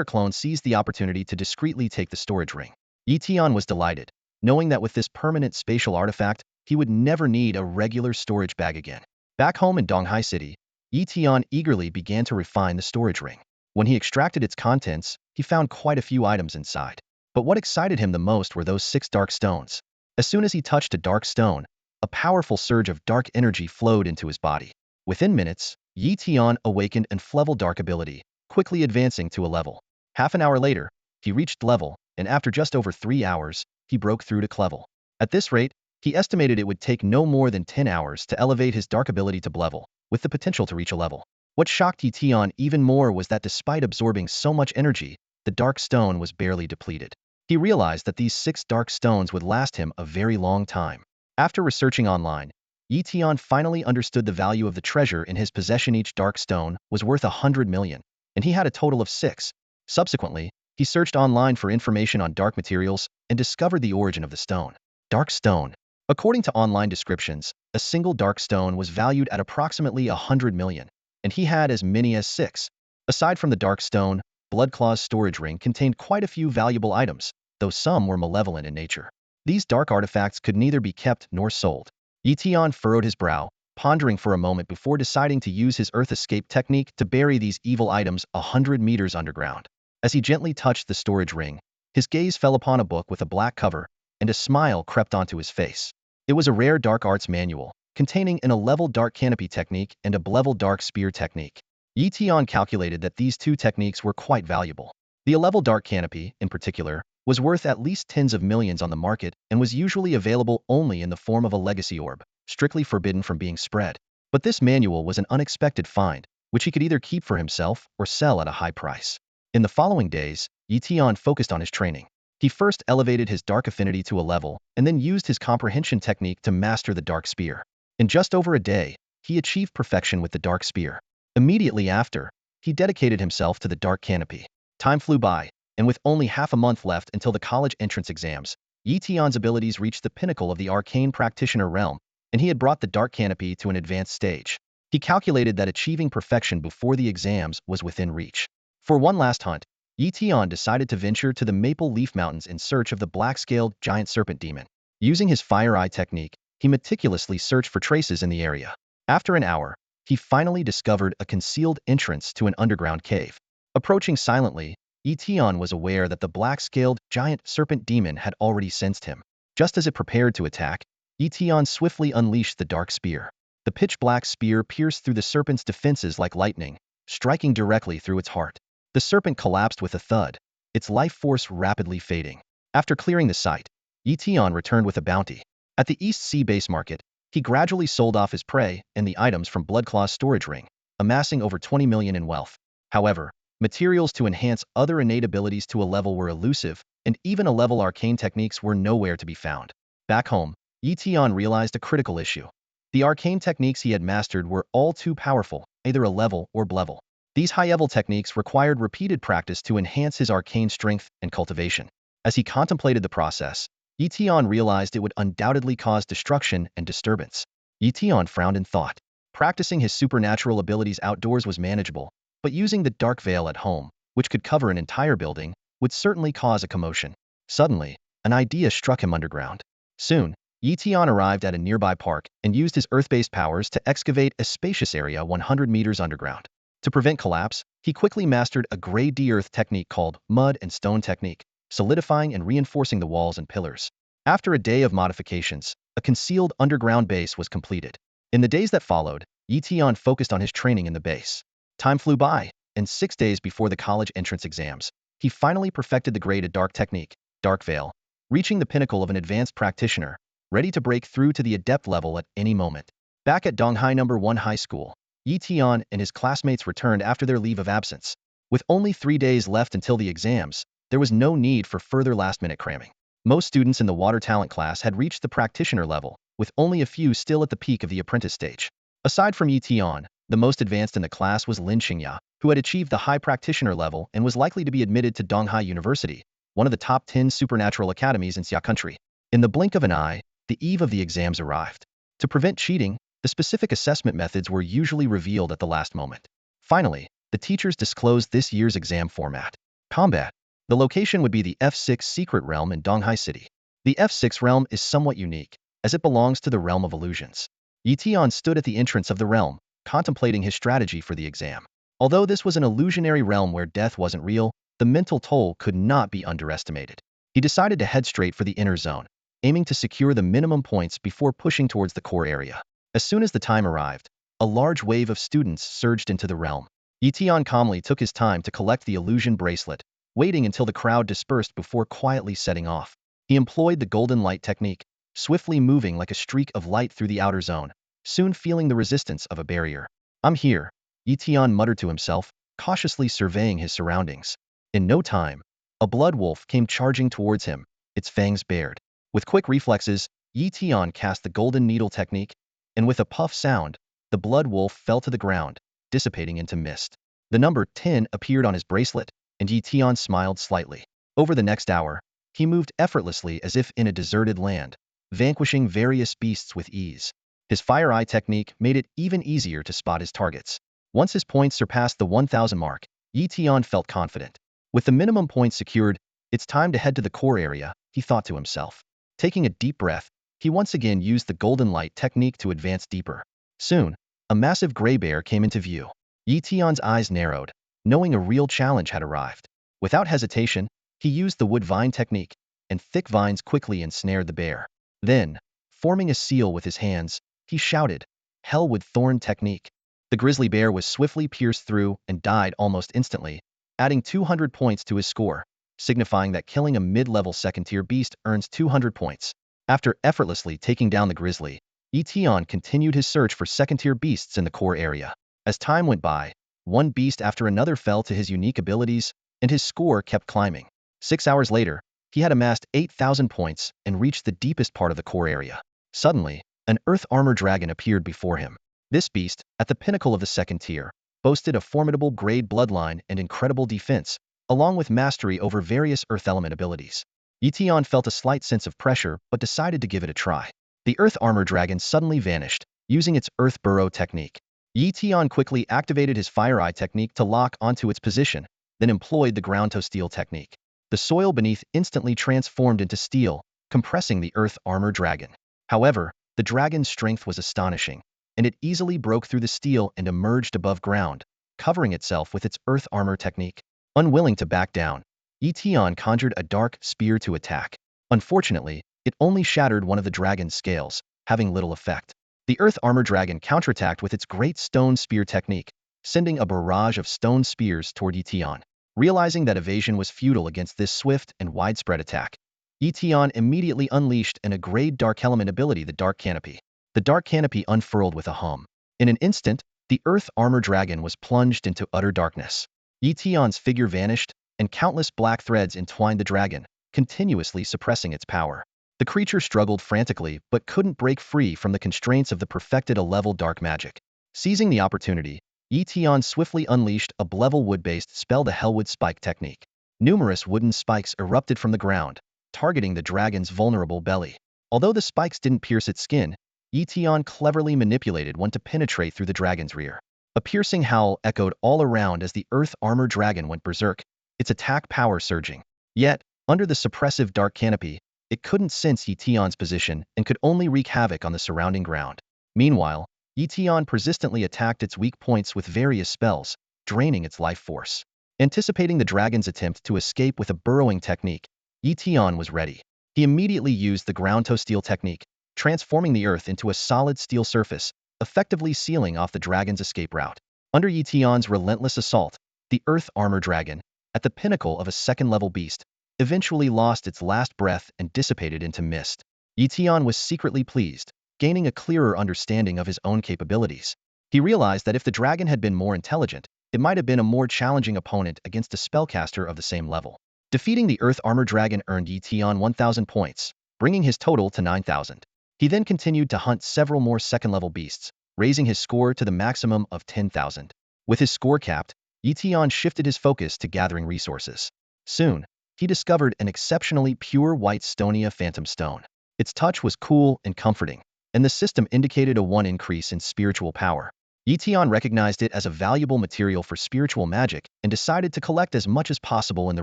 clone seized the opportunity to discreetly take the storage ring. Tian was delighted, knowing that with this permanent spatial artifact, he would never need a regular storage bag again. Back home in Donghai City, Tian eagerly began to refine the storage ring. When he extracted its contents, he found quite a few items inside. But what excited him the most were those 6 dark stones. As soon as he touched a dark stone, a powerful surge of dark energy flowed into his body. Within minutes, Tian awakened and level dark ability, quickly advancing to a level. Half an hour later, he reached level, and after just over 3 hours, he broke through to level. At this rate, he estimated it would take no more than 10 hours to elevate his dark ability to level, with the potential to reach a level. What shocked Tian even more was that despite absorbing so much energy, the dark stone was barely depleted. He realized that these 6 dark stones would last him a very long time. After researching online, Tian finally understood the value of the treasure in his possession. Each dark stone was worth 100 million, and he had a total of 6. Subsequently, he searched online for information on dark materials and discovered the origin of the stone. Dark stone. According to online descriptions, a single dark stone was valued at approximately 100 million, and he had as many as 6. Aside from the dark stone, Bloodclaw's storage ring contained quite a few valuable items, though some were malevolent in nature. These dark artifacts could neither be kept nor sold. Tian furrowed his brow, pondering for a moment before deciding to use his earth escape technique to bury these evil items 100 meters underground. As he gently touched the storage ring, his gaze fell upon a book with a black cover, and a smile crept onto his face. It was a rare dark arts manual, containing an level dark canopy technique and a level dark spear technique. Tian calculated that these 2 techniques were quite valuable. The level dark canopy, in particular, was worth at least tens of millions on the market and was usually available only in the form of a legacy orb, strictly forbidden from being spread. But this manual was an unexpected find, which he could either keep for himself or sell at a high price. In the following days, Tian focused on his training. He first elevated his dark affinity to a level, and then used his comprehension technique to master the dark spear. In just over a day, he achieved perfection with the dark spear. Immediately after, he dedicated himself to the dark canopy. Time flew by, and with only half a month left until the college entrance exams, Tian's abilities reached the pinnacle of the arcane practitioner realm, and he had brought the dark canopy to an advanced stage. He calculated that achieving perfection before the exams was within reach. For one last hunt, Tian decided to venture to the Maple Leaf Mountains in search of the black-scaled giant serpent demon. Using his fire eye technique, he meticulously searched for traces in the area. After an hour, he finally discovered a concealed entrance to an underground cave. Approaching silently, Tian was aware that the black-scaled giant serpent demon had already sensed him. Just as it prepared to attack, Tian swiftly unleashed the dark spear. The pitch-black spear pierced through the serpent's defenses like lightning, striking directly through its heart. The serpent collapsed with a thud, its life force rapidly fading. After clearing the site, Tian returned with a bounty. At the East Sea base market, he gradually sold off his prey and the items from Bloodclaw's storage ring, amassing over 20 million in wealth. However, materials to enhance other innate abilities to a level were elusive, and even a-level arcane techniques were nowhere to be found. Back home, Tian realized a critical issue. The arcane techniques he had mastered were all too powerful, either a-level or b-level. These high-level techniques required repeated practice to enhance his arcane strength and cultivation. As he contemplated the process, Tian realized it would undoubtedly cause destruction and disturbance. Tian frowned in thought. Practicing his supernatural abilities outdoors was manageable, but using the dark veil at home, which could cover an entire building, would certainly cause a commotion. Suddenly, an idea struck him underground. Soon, Tian arrived at a nearby park and used his earth-based powers to excavate a spacious area 100 meters underground. To prevent collapse, he quickly mastered a grade D earth technique called mud and stone technique, solidifying and reinforcing the walls and pillars. After a day of modifications, a concealed underground base was completed. In the days that followed, Tian focused on his training in the base. Time flew by, and 6 days before the college entrance exams, he finally perfected the graded dark technique, Dark Veil, reaching the pinnacle of an advanced practitioner, ready to break through to the adept level at any moment. Back at Donghai No. 1 High School, Tian and his classmates returned after their leave of absence. With only 3 days left until the exams, there was no need for further last-minute cramming. Most students in the water talent class had reached the practitioner level, with only a few still at the peak of the apprentice stage. Aside from Tian, the most advanced in the class was Lin Su, who had achieved the high practitioner level and was likely to be admitted to Donghai University, one of the top 10 supernatural academies in Xia country. In the blink of an eye, the eve of the exams arrived. To prevent cheating, the specific assessment methods were usually revealed at the last moment. Finally, the teachers disclosed this year's exam format. Combat. The location would be the F6 secret realm in Donghai City. The F6 realm is somewhat unique, as it belongs to the realm of illusions. Tian stood at the entrance of the realm, contemplating his strategy for the exam. Although this was an illusionary realm where death wasn't real, the mental toll could not be underestimated. He decided to head straight for the inner zone, aiming to secure the minimum points before pushing towards the core area. As soon as the time arrived, a large wave of students surged into the realm. Tian calmly took his time to collect the illusion bracelet, waiting until the crowd dispersed before quietly setting off. He employed the golden light technique, swiftly moving like a streak of light through the outer zone, soon feeling the resistance of a barrier. "I'm here," Tian muttered to himself, cautiously surveying his surroundings. In no time, a blood wolf came charging towards him, its fangs bared. With quick reflexes, Tian cast the golden needle technique, and with a puff sound, the blood wolf fell to the ground, dissipating into mist. The number 10 appeared on his bracelet, and Tian smiled slightly. Over the next hour, he moved effortlessly as if in a deserted land, vanquishing various beasts with ease. His fire eye technique made it even easier to spot his targets. Once his points surpassed the 1,000 mark, Tian felt confident. With the minimum points secured, it's time to head to the core area, he thought to himself. Taking a deep breath, he once again used the golden light technique to advance deeper. Soon, a massive gray bear came into view. Tian's eyes narrowed, knowing a real challenge had arrived. Without hesitation, he used the wood vine technique, and thick vines quickly ensnared the bear. Then, forming a seal with his hands, he shouted, "Hellwood thorn technique." The grizzly bear was swiftly pierced through and died almost instantly, adding 200 points to his score, signifying that killing a mid-level second-tier beast earns 200 points. After effortlessly taking down the grizzly, Tian continued his search for second-tier beasts in the core area. As time went by, one beast after another fell to his unique abilities, and his score kept climbing. 6 hours later, he had amassed 8,000 points and reached the deepest part of the core area. Suddenly, an earth armor dragon appeared before him. This beast, at the pinnacle of the second tier, boasted a formidable grade bloodline and incredible defense, along with mastery over various earth element abilities. Tian felt a slight sense of pressure but decided to give it a try. The earth armor dragon suddenly vanished, using its earth burrow technique. Tian quickly activated his fire eye technique to lock onto its position, then employed the ground to steel technique. The soil beneath instantly transformed into steel, compressing the earth armor dragon. However, the dragon's strength was astonishing, and it easily broke through the steel and emerged above ground, covering itself with its earth armor technique. Unwilling to back down, Tian conjured a dark spear to attack. Unfortunately, it only shattered one of the dragon's scales, having little effect. The earth armor dragon counterattacked with its great stone spear technique, sending a barrage of stone spears toward Tian. Realizing that evasion was futile against this swift and widespread attack, Tian immediately unleashed a grade dark element ability, the Dark Canopy. The Dark Canopy unfurled with a hum. In an instant, the earth armor dragon was plunged into utter darkness. Tian's figure vanished, and countless black threads entwined the dragon, continuously suppressing its power. The creature struggled frantically but couldn't break free from the constraints of the perfected level dark magic. Seizing the opportunity, Tian swiftly unleashed a level wood-based spell, the Hellwood Spike technique. Numerous wooden spikes erupted from the ground, targeting the dragon's vulnerable belly. Although the spikes didn't pierce its skin, Tian cleverly manipulated one to penetrate through the dragon's rear. A piercing howl echoed all around as the earth armor dragon went berserk, its attack power surging. Yet, under the suppressive dark canopy, it couldn't sense Tian's position and could only wreak havoc on the surrounding ground. Meanwhile, Tian persistently attacked its weak points with various spells, draining its life force. Anticipating the dragon's attempt to escape with a burrowing technique, Tian was ready. He immediately used the ground to steel technique, transforming the earth into a solid steel surface, effectively sealing off the dragon's escape route. Under Tian's relentless assault, the earth armor dragon, at the pinnacle of a second-level beast, eventually lost its last breath and dissipated into mist. Tian was secretly pleased, gaining a clearer understanding of his own capabilities. He realized that if the dragon had been more intelligent, it might have been a more challenging opponent against a spellcaster of the same level. Defeating the earth armor dragon earned Tian 1,000 points, bringing his total to 9,000. He then continued to hunt several more second-level beasts, raising his score to the maximum of 10,000. With his score capped, Tian shifted his focus to gathering resources. Soon, he discovered an exceptionally pure white Stonia Phantom Stone. Its touch was cool and comforting, and the system indicated a 1 increase in spiritual power. Tian recognized it as a valuable material for spiritual magic and decided to collect as much as possible in the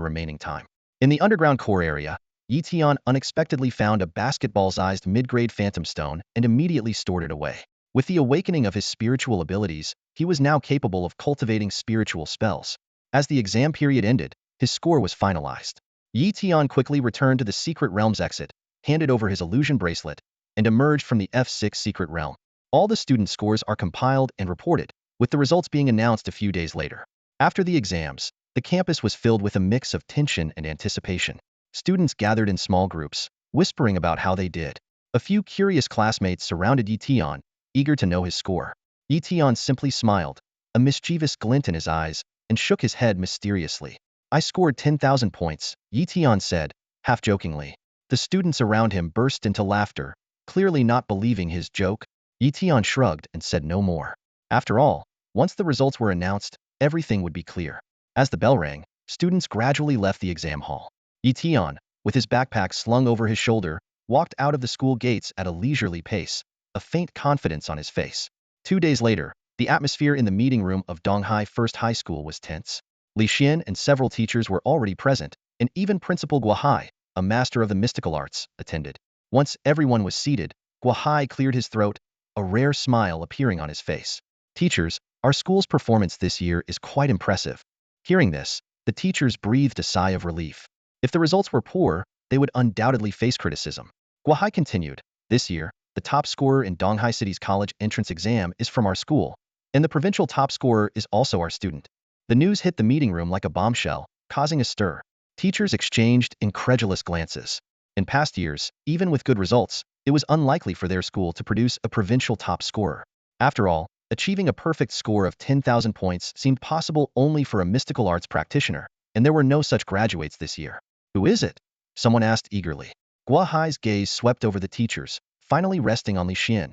remaining time. In the underground core area, Tian unexpectedly found a basketball-sized mid-grade phantom stone and immediately stored it away. With the awakening of his spiritual abilities, he was now capable of cultivating spiritual spells. As the exam period ended, his score was finalized. Tian quickly returned to the Secret Realms exit, handed over his illusion bracelet, and emerged from the F6 Secret Realm. All the student scores are compiled and reported, with the results being announced a few days later. After the exams, the campus was filled with a mix of tension and anticipation. Students gathered in small groups, whispering about how they did. A few curious classmates surrounded Tian, eager to know his score. Tian simply smiled, a mischievous glint in his eyes, and shook his head mysteriously. "I scored 10,000 points, Tian said, half-jokingly. The students around him burst into laughter, clearly not believing his joke. Tian shrugged and said no more. After all, once the results were announced, everything would be clear. As the bell rang, students gradually left the exam hall. Tian, with his backpack slung over his shoulder, walked out of the school gates at a leisurely pace, a faint confidence on his face. 2 days later, the atmosphere in the meeting room of Donghai First High School was tense. Li Xian and several teachers were already present, and even Principal Guahai, a master of the mystical arts, attended. Once everyone was seated, Guahai cleared his throat, a rare smile appearing on his face. "Teachers, our school's performance this year is quite impressive." Hearing this, the teachers breathed a sigh of relief. If the results were poor, they would undoubtedly face criticism. Guahai continued, "This year, the top scorer in Donghai City's college entrance exam is from our school, and the provincial top scorer is also our student." The news hit the meeting room like a bombshell, causing a stir. Teachers exchanged incredulous glances. In past years, even with good results, it was unlikely for their school to produce a provincial top scorer. After all, achieving a perfect score of 10,000 points seemed possible only for a mystical arts practitioner, and there were no such graduates this year. "Who is it?" someone asked eagerly. Guahai's gaze swept over the teachers, finally resting on Li Xian.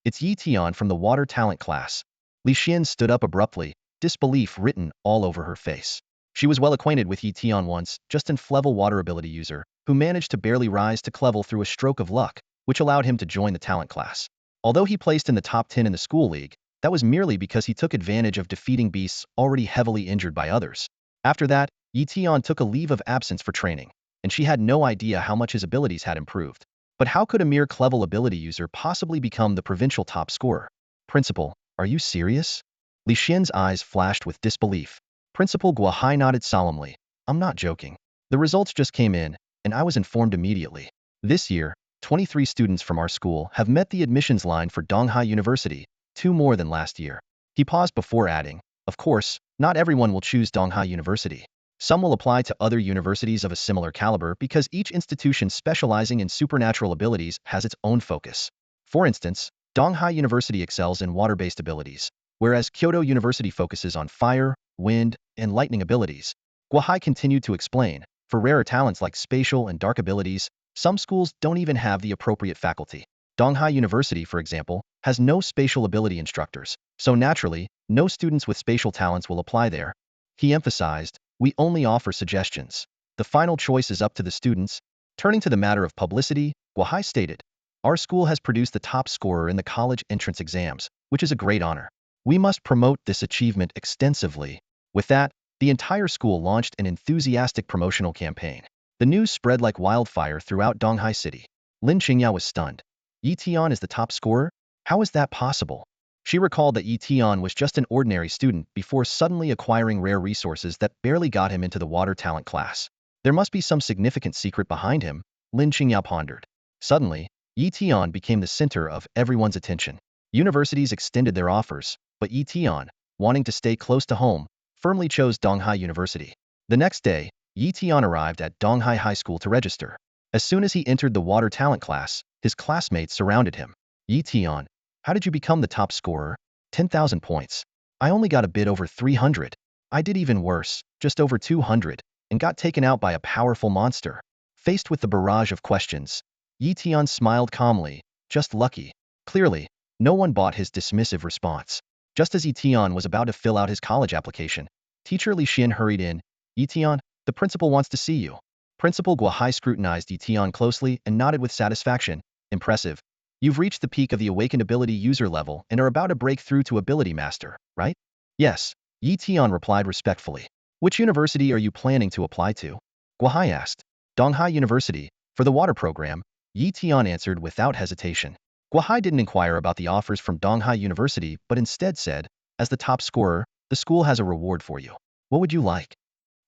It's Yi Tian from the water talent class. Li Xian stood up abruptly, disbelief written all over her face. She was well acquainted with Yi Tian once, just an level water ability user, who managed to barely rise to level through a stroke of luck, which allowed him to join the talent class. Although he placed in the top 10 in the school league, that was merely because he took advantage of defeating beasts already heavily injured by others. After that, Yi Tian took a leave of absence for training, and she had no idea how much his abilities had improved. But how could a mere level ability user possibly become the provincial top scorer? Principal, are you serious? Li Xian's eyes flashed with disbelief. Principal Guohai nodded solemnly. I'm not joking. The results just came in, and I was informed immediately. This year, 23 students from our school have met the admissions line for Donghai University, 2 more than last year. He paused before adding, of course, not everyone will choose Donghai University. Some will apply to other universities of a similar caliber because each institution specializing in supernatural abilities has its own focus. For instance, Donghai University excels in water-based abilities, whereas Kyoto University focuses on fire, wind, and lightning abilities. Guohai continued to explain, for rarer talents like spatial and dark abilities, some schools don't even have the appropriate faculty. Donghai University, for example, has no spatial ability instructors, so naturally, no students with spatial talents will apply there. He emphasized, we only offer suggestions. The final choice is up to the students. Turning to the matter of publicity, Guohai stated, our school has produced the top scorer in the college entrance exams, which is a great honor. We must promote this achievement extensively. With that, the entire school launched an enthusiastic promotional campaign. The news spread like wildfire throughout Donghai City. Lin Qingyao was stunned. Yi Tian is the top scorer? How is that possible? She recalled that Yi Tian was just an ordinary student before suddenly acquiring rare resources that barely got him into the water talent class. There must be some significant secret behind him, Lin Qingyao pondered. Suddenly, Yi Tian became the center of everyone's attention. Universities extended their offers, but Yi Tian, wanting to stay close to home, firmly chose Donghai University. The next day, Yi Tian arrived at Donghai High School to register. As soon as he entered the water talent class, his classmates surrounded him. Yi Tian, how did you become the top scorer? 10,000 points. I only got a bit over 300. I did even worse, just over 200, and got taken out by a powerful monster. Faced with the barrage of questions, Yi Tian smiled calmly, just lucky. Clearly, no one bought his dismissive response. Just as Yi Tian was about to fill out his college application, teacher Li Xian hurried in. Yi Tian, the principal wants to see you. Principal Guohai scrutinized Yi Tian closely and nodded with satisfaction. Impressive. You've reached the peak of the awakened ability user level and are about to break through to ability master, right? Yes, Yi Tian replied respectfully. Which university are you planning to apply to? Guohai asked. Donghai University, for the water program, Yi Tian answered without hesitation. Guohai didn't inquire about the offers from Donghai University but instead said, as the top scorer, the school has a reward for you. What would you like?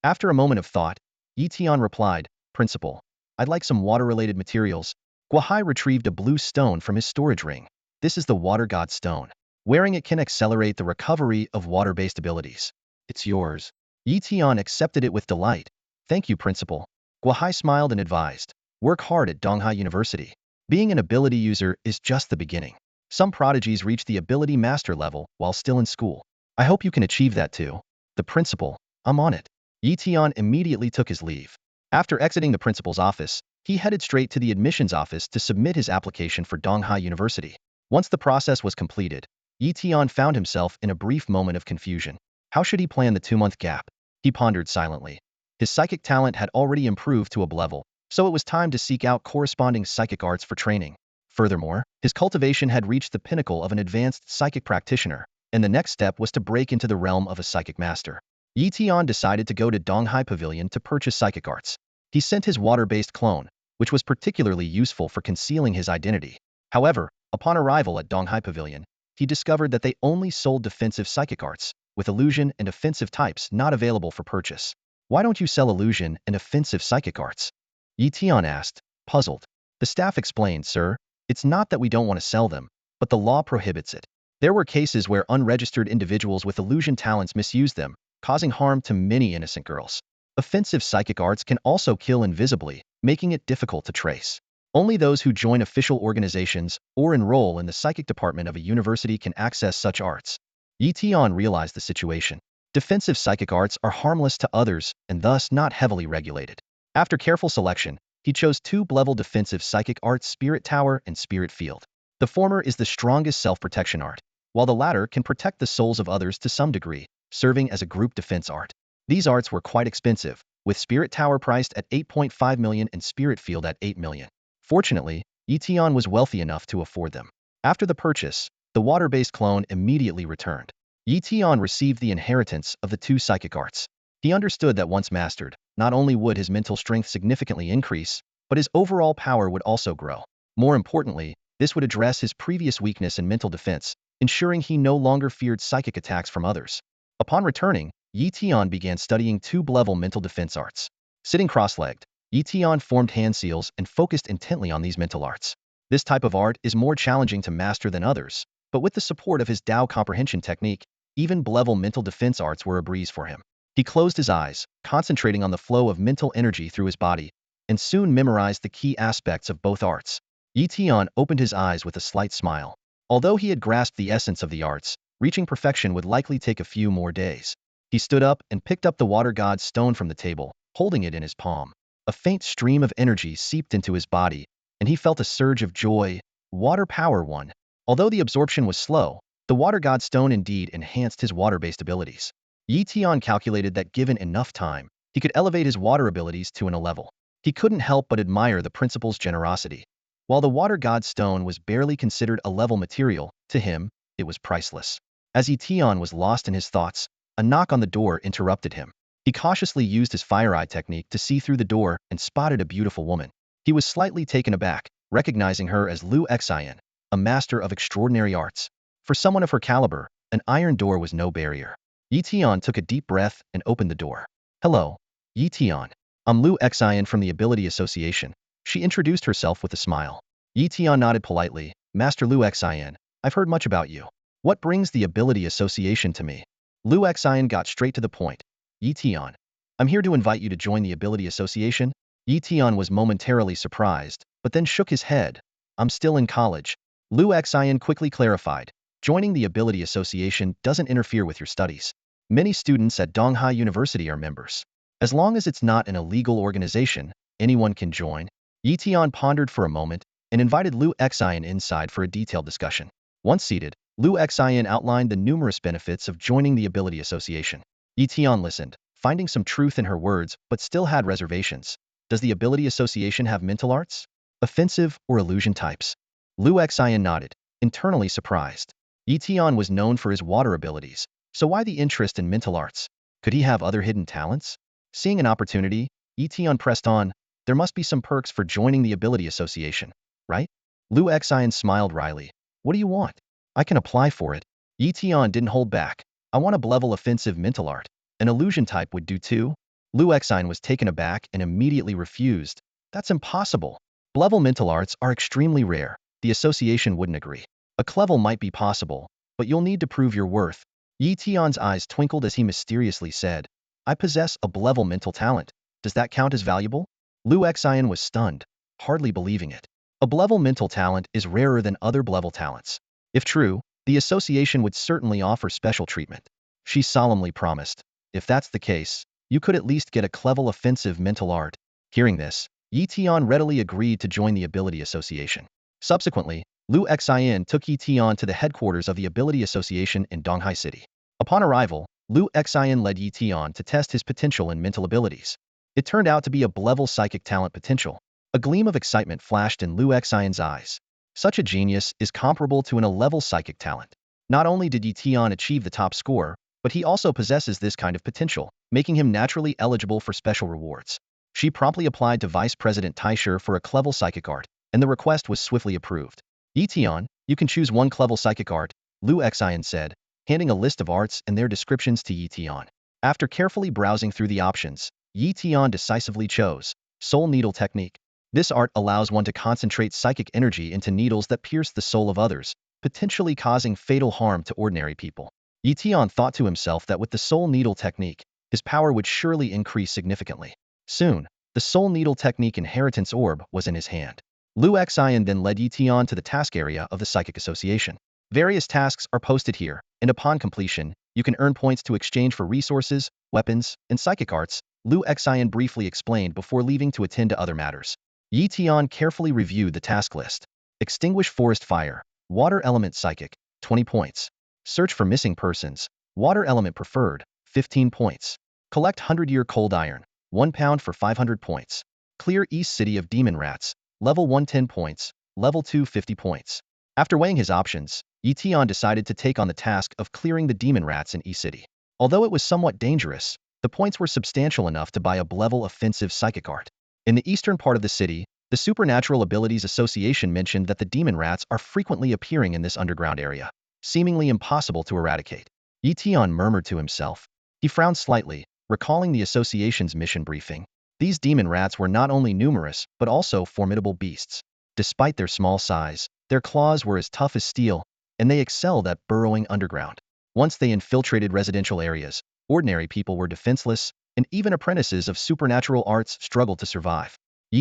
After a moment of thought, Yi Tian replied, Principal, I'd like some water-related materials. Guohai retrieved a blue stone from his storage ring. This is the Water God Stone. Wearing it can accelerate the recovery of water-based abilities. It's yours. Yi Tian accepted it with delight. Thank you, Principal. Guohai smiled and advised, work hard at Donghai University. Being an ability user is just the beginning. Some prodigies reach the ability master level while still in school. I hope you can achieve that too. The principal, I'm on it. Yi Tian immediately took his leave. After exiting the principal's office, he headed straight to the admissions office to submit his application for Donghai University. Once the process was completed, Yi Tian found himself in a brief moment of confusion. How should he plan the 2-month gap? He pondered silently. His psychic talent had already improved to a level, so it was time to seek out corresponding psychic arts for training. Furthermore, his cultivation had reached the pinnacle of an advanced psychic practitioner, and the next step was to break into the realm of a psychic master. Yi Tian decided to go to Donghai Pavilion to purchase psychic arts. He sent his water-based clone, which was particularly useful for concealing his identity. However, upon arrival at Donghai Pavilion, he discovered that they only sold defensive psychic arts, with illusion and offensive types not available for purchase. Why don't you sell illusion and offensive psychic arts? Yi Tian asked, puzzled. The staff explained, sir, it's not that we don't want to sell them, but the law prohibits it. There were cases where unregistered individuals with illusion talents misused them, causing harm to many innocent girls. Offensive psychic arts can also kill invisibly, making it difficult to trace. Only those who join official organizations or enroll in the psychic department of a university can access such arts. Yi Tian realized the situation. Defensive psychic arts are harmless to others and thus not heavily regulated. After careful selection, he chose 2-level defensive psychic arts Spirit Tower and Spirit Field. The former is the strongest self-protection art, while the latter can protect the souls of others to some degree, serving as a group defense art. These arts were quite expensive, with Spirit Tower priced at 8.5 million and Spirit Field at 8 million. Fortunately, Tian was wealthy enough to afford them. After the purchase, the water-based clone immediately returned. Tian received the inheritance of the two psychic arts. He understood that once mastered, not only would his mental strength significantly increase, but his overall power would also grow. More importantly, this would address his previous weakness in mental defense, ensuring he no longer feared psychic attacks from others. Upon returning, Tian began studying two-level mental defense arts. Sitting cross-legged, Tian formed hand seals and focused intently on these mental arts. This type of art is more challenging to master than others, but with the support of his Dao comprehension technique, even level mental defense arts were a breeze for him. He closed his eyes, concentrating on the flow of mental energy through his body, and soon memorized the key aspects of both arts. Tian opened his eyes with a slight smile. Although he had grasped the essence of the arts, reaching perfection would likely take a few more days. He stood up and picked up the water god's stone from the table, holding it in his palm. A faint stream of energy seeped into his body, and he felt a surge of joy. Water power 1. Although the absorption was slow, the water god stone indeed enhanced his water-based abilities. Tian calculated that given enough time, he could elevate his water abilities to a level. He couldn't help but admire the principal's generosity. While the water god stone was barely considered a level material, to him, it was priceless. As Tian was lost in his thoughts, a knock on the door interrupted him. He cautiously used his fire eye technique to see through the door and spotted a beautiful woman. He was slightly taken aback, recognizing her as Lin Su, a master of extraordinary arts. For someone of her caliber, an iron door was no barrier. Tian took a deep breath and opened the door. Hello, Tian. I'm Lin Su from the Ability Association. She introduced herself with a smile. Tian nodded politely. Master Lin Su, I've heard much about you. What brings the Ability Association to me? Lin Su got straight to the point. Tian, I'm here to invite you to join the Ability Association. Tian was momentarily surprised, but then shook his head. I'm still in college. Lin Su quickly clarified. Joining the Ability Association doesn't interfere with your studies. Many students at Donghai University are members. As long as it's not an illegal organization, anyone can join. Tian pondered for a moment and invited Lin Su inside for a detailed discussion. Once seated, Lin Su outlined the numerous benefits of joining the Ability Association. Tian listened, finding some truth in her words but still had reservations. Does the Ability Association have mental arts? Offensive or illusion types? Lin Su nodded, internally surprised. Tian was known for his water abilities, so why the interest in mental arts? Could he have other hidden talents? Seeing an opportunity, Tian pressed on. There must be some perks for joining the Ability Association, right? Lin Su smiled wryly. What do you want? I can apply for it. Tian didn't hold back. I want a level offensive mental art. An illusion type would do too. Lin Su was taken aback and immediately refused. That's impossible. Level mental arts are extremely rare. The association wouldn't agree. A clevel might be possible, but you'll need to prove your worth. Tian's eyes twinkled as he mysteriously said, I possess a level mental talent. Does that count as valuable? Lin Su was stunned, hardly believing it. A level mental talent is rarer than other level talents. If true, the association would certainly offer special treatment. She solemnly promised. If that's the case, you could at least get a level offensive mental art. Hearing this, Tian readily agreed to join the Ability Association. Subsequently, Lin Su took Tian to the headquarters of the Ability Association in Donghai City. Upon arrival, Lin Su led Tian to test his potential in mental abilities. It turned out to be a level psychic talent potential. A gleam of excitement flashed in Lin Su's eyes. Such a genius is comparable to an A-level psychic talent. Not only did Tian achieve the top score, but he also possesses this kind of potential, making him naturally eligible for special rewards. She promptly applied to Vice President Taisher for a level psychic art, and the request was swiftly approved. Tian, you can choose one level psychic art, Lin Su said, handing a list of arts and their descriptions to Tian. After carefully browsing through the options, Tian decisively chose Soul Needle Technique. This art allows one to concentrate psychic energy into needles that pierce the soul of others, potentially causing fatal harm to ordinary people. Tian thought to himself that with the Soul Needle Technique, his power would surely increase significantly. Soon, the Soul Needle Technique Inheritance Orb was in his hand. Lin Su then led Tian to the task area of the Psychic Association. Various tasks are posted here, and upon completion, you can earn points to exchange for resources, weapons, and psychic arts, Lin Su briefly explained before leaving to attend to other matters. Tian carefully reviewed the task list. Extinguish forest fire, Water element psychic, 20 points. Search for missing persons. Water element preferred, 15 points. Collect 100-year cold iron, 1 pound for 500 points. Clear East City of Demon Rats, level 1 10 points, level 2 50 points. After weighing his options, Tian decided to take on the task of clearing the demon rats in East City. Although it was somewhat dangerous, the points were substantial enough to buy a level offensive psychic art. In the eastern part of the city, the Supernatural Abilities Association mentioned that the demon rats are frequently appearing in this underground area, seemingly impossible to eradicate. Tian murmured to himself. He frowned slightly, recalling the association's mission briefing. These demon rats were not only numerous, but also formidable beasts. Despite their small size, their claws were as tough as steel, and they excelled at burrowing underground. Once they infiltrated residential areas, ordinary people were defenseless, and even apprentices of supernatural arts struggled to survive.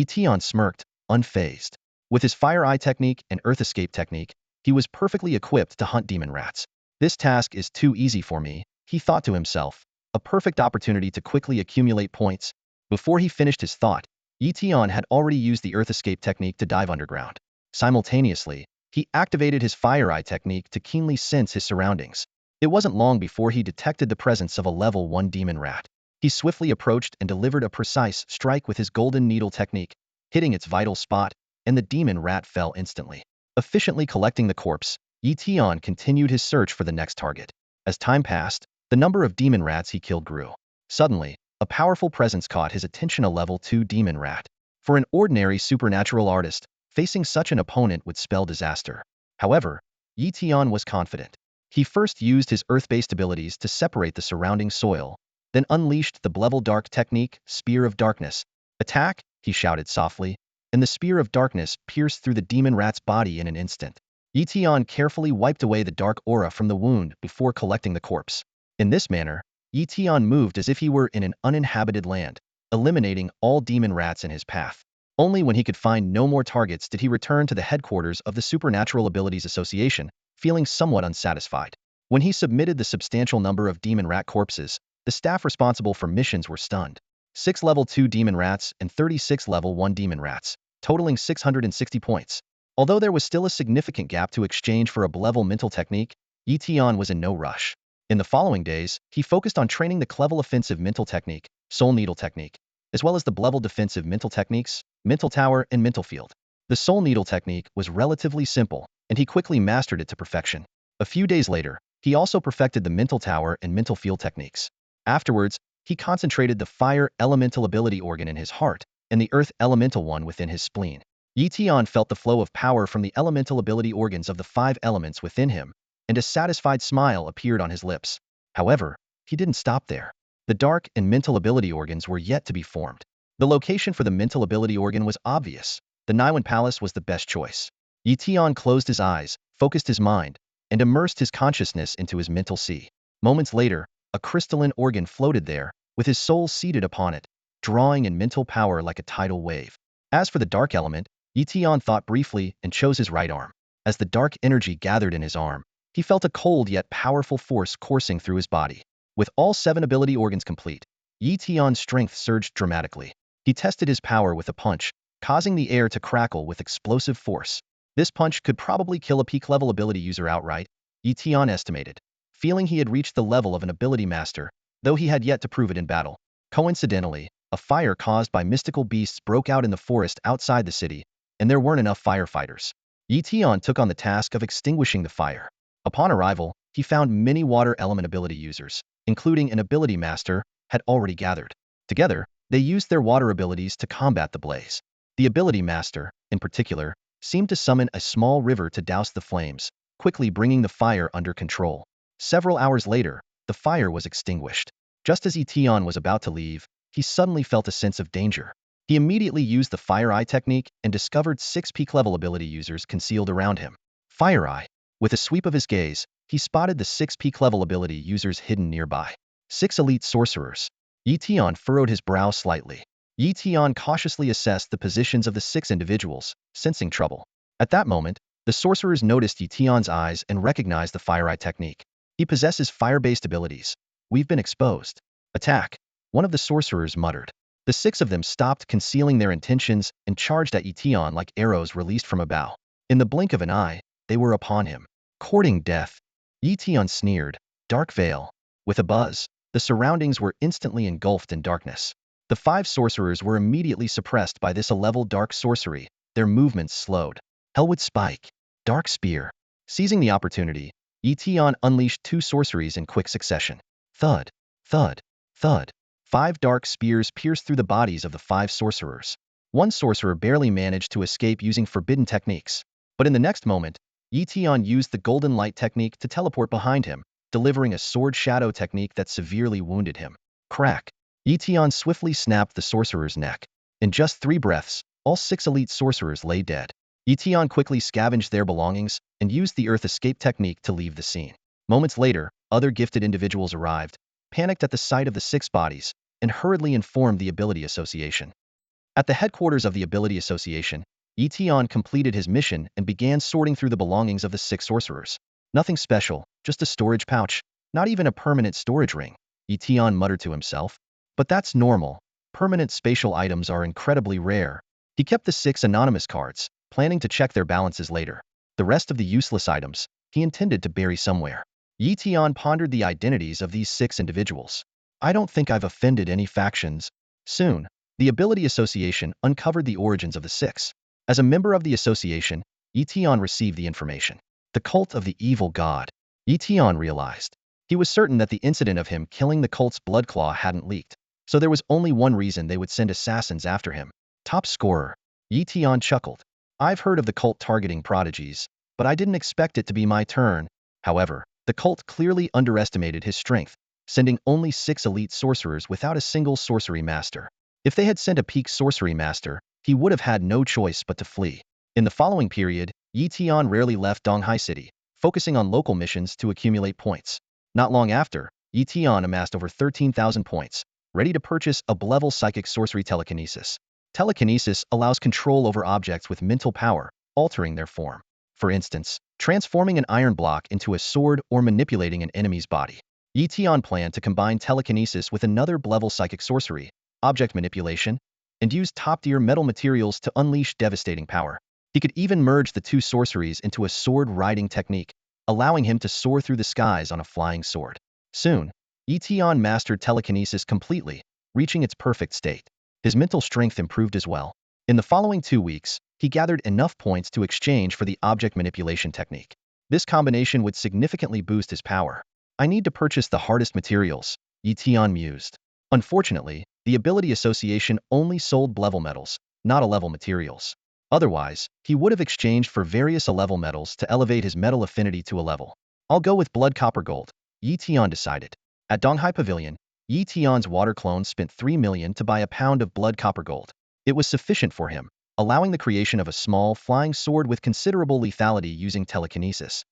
Tian smirked, unfazed. With his fire eye technique and earth escape technique, he was perfectly equipped to hunt demon rats. This task is too easy for me, he thought to himself, a perfect opportunity to quickly accumulate points. Before he finished his thought, Tian had already used the earth escape technique to dive underground. Simultaneously, he activated his fire eye technique to keenly sense his surroundings. It wasn't long before he detected the presence of a level 1 demon rat. He swiftly approached and delivered a precise strike with his golden needle technique, hitting its vital spot, and the demon rat fell instantly. Efficiently collecting the corpse, Tian continued his search for the next target. As time passed, the number of demon rats he killed grew. Suddenly, a powerful presence caught his attention, a level 2 demon rat. For an ordinary supernatural artist, facing such an opponent would spell disaster. However, Tian was confident. He first used his earth-based abilities to separate the surrounding soil, then unleashed the level dark technique, Spear of Darkness. Attack, he shouted softly, and the Spear of Darkness pierced through the demon rat's body in an instant. Tian carefully wiped away the dark aura from the wound before collecting the corpse. In this manner, Tian moved as if he were in an uninhabited land, eliminating all demon rats in his path. Only when he could find no more targets did he return to the headquarters of the Supernatural Abilities Association, feeling somewhat unsatisfied. When he submitted the substantial number of demon rat corpses, the staff responsible for missions were stunned. 6 level 2 demon rats and 36 level 1 demon rats, totaling 660 points. Although there was still a significant gap to exchange for a level mental technique, Tian was in no rush. In the following days, he focused on training the level offensive mental technique, Soul Needle technique, as well as the level defensive mental techniques, Mental Tower and Mental Field. The Soul Needle technique was relatively simple, and he quickly mastered it to perfection. A few days later, he also perfected the Mental Tower and Mental Field techniques. Afterwards, he concentrated the Fire Elemental Ability organ in his heart, and the Earth Elemental one within his spleen. Tian felt the flow of power from the elemental ability organs of the 5 elements within him, and a satisfied smile appeared on his lips. However, he didn't stop there. The dark and mental ability organs were yet to be formed. The location for the mental ability organ was obvious. The Niwen Palace was the best choice. Tian closed his eyes, focused his mind, and immersed his consciousness into his mental sea. Moments later, a crystalline organ floated there, with his soul seated upon it, drawing in mental power like a tidal wave. As for the dark element, Tian thought briefly and chose his right arm. As the dark energy gathered in his arm, he felt a cold yet powerful force coursing through his body. With all 7 ability organs complete, Tian's strength surged dramatically. He tested his power with a punch, causing the air to crackle with explosive force. This punch could probably kill a peak level ability user outright, Tian estimated. Feeling he had reached the level of an ability master, though he had yet to prove it in battle. Coincidentally, a fire caused by mystical beasts broke out in the forest outside the city, and there weren't enough firefighters. Tian took on the task of extinguishing the fire. Upon arrival, he found many water element ability users, including an ability master, had already gathered. Together, they used their water abilities to combat the blaze. The ability master, in particular, seemed to summon a small river to douse the flames, quickly bringing the fire under control. Several hours later, the fire was extinguished. Just as Tian was about to leave, he suddenly felt a sense of danger. He immediately used the Fire Eye technique and discovered 6 peak level ability users concealed around him. Fire Eye. With a sweep of his gaze, he spotted the 6 peak level ability users hidden nearby. 6 elite sorcerers. Tian furrowed his brow slightly. Tian cautiously assessed the positions of the 6 individuals, sensing trouble. At that moment, the sorcerers noticed Tian's eyes and recognized the Fire Eye technique. He possesses fire-based abilities. We've been exposed. Attack. One of the sorcerers muttered. The 6 of them stopped concealing their intentions and charged at Tian like arrows released from a bow. In the blink of an eye, they were upon him. Courting death. Yi Tian sneered. Dark veil. With a buzz, the surroundings were instantly engulfed in darkness. The 5 sorcerers were immediately suppressed by this a-level dark sorcery, their movements slowed. Hellwood Spike. Dark Spear. Seizing the opportunity, Yi Tian unleashed 2 sorceries in quick succession. Thud, thud, thud. 5 dark spears pierced through the bodies of the 5 sorcerers. One sorcerer barely managed to escape using forbidden techniques. But in the next moment, Yi Tian used the golden light technique to teleport behind him, delivering a sword shadow technique that severely wounded him. Crack. Yi Tian swiftly snapped the sorcerer's neck. In just 3 breaths, all 6 elite sorcerers lay dead. Yi Tian quickly scavenged their belongings and used the earth escape technique to leave the scene. Moments later, other gifted individuals arrived, panicked at the sight of the 6 bodies, and hurriedly informed the Ability Association. At the headquarters of the Ability Association, Yi Tian completed his mission and began sorting through the belongings of the 6 sorcerers. Nothing special, just a storage pouch, not even a permanent storage ring, Yi Tian muttered to himself. But that's normal. Permanent spatial items are incredibly rare. He kept the 6 anonymous cards, planning to check their balances later. The rest of the useless items, he intended to bury somewhere. Yi Tian pondered the identities of these 6 individuals. I don't think I've offended any factions. Soon, the Ability Association uncovered the origins of the 6. As a member of the association, Yi Tian received the information. The cult of the evil god. Yi Tian realized. He was certain that the incident of him killing the cult's blood claw hadn't leaked, so there was only one reason they would send assassins after him. Top scorer. Yi Tian chuckled. I've heard of the cult targeting prodigies, but I didn't expect it to be my turn. However, the cult clearly underestimated his strength, sending only 6 elite sorcerers without a single sorcery master. If they had sent a peak sorcery master, he would have had no choice but to flee. In the following period, Yi Tian rarely left Donghai City, focusing on local missions to accumulate points. Not long after, Yi Tian amassed over 13,000 points, ready to purchase a level psychic sorcery telekinesis. Telekinesis allows control over objects with mental power, altering their form. For instance, transforming an iron block into a sword or manipulating an enemy's body. Yi Tian planned to combine telekinesis with another level psychic sorcery, object manipulation, and use top-tier metal materials to unleash devastating power. He could even merge the 2 sorceries into a sword-riding technique, allowing him to soar through the skies on a flying sword. Soon, Yi Tian mastered telekinesis completely, reaching its perfect state. His mental strength improved as well. In the following 2 weeks, he gathered enough points to exchange for the object manipulation technique. This combination would significantly boost his power. I need to purchase the hardest materials, Yi Tian mused. Unfortunately, the Ability Association only sold level metals, not A-level materials. Otherwise, he would have exchanged for various A-level metals to elevate his metal affinity to a level. I'll go with blood copper gold, Yi Tian decided. At Donghai Pavilion, Yi Tian's water clone spent 3 million to buy a pound of blood copper gold. It was sufficient for him, allowing the creation of a small, flying sword with considerable lethality using telekinesis.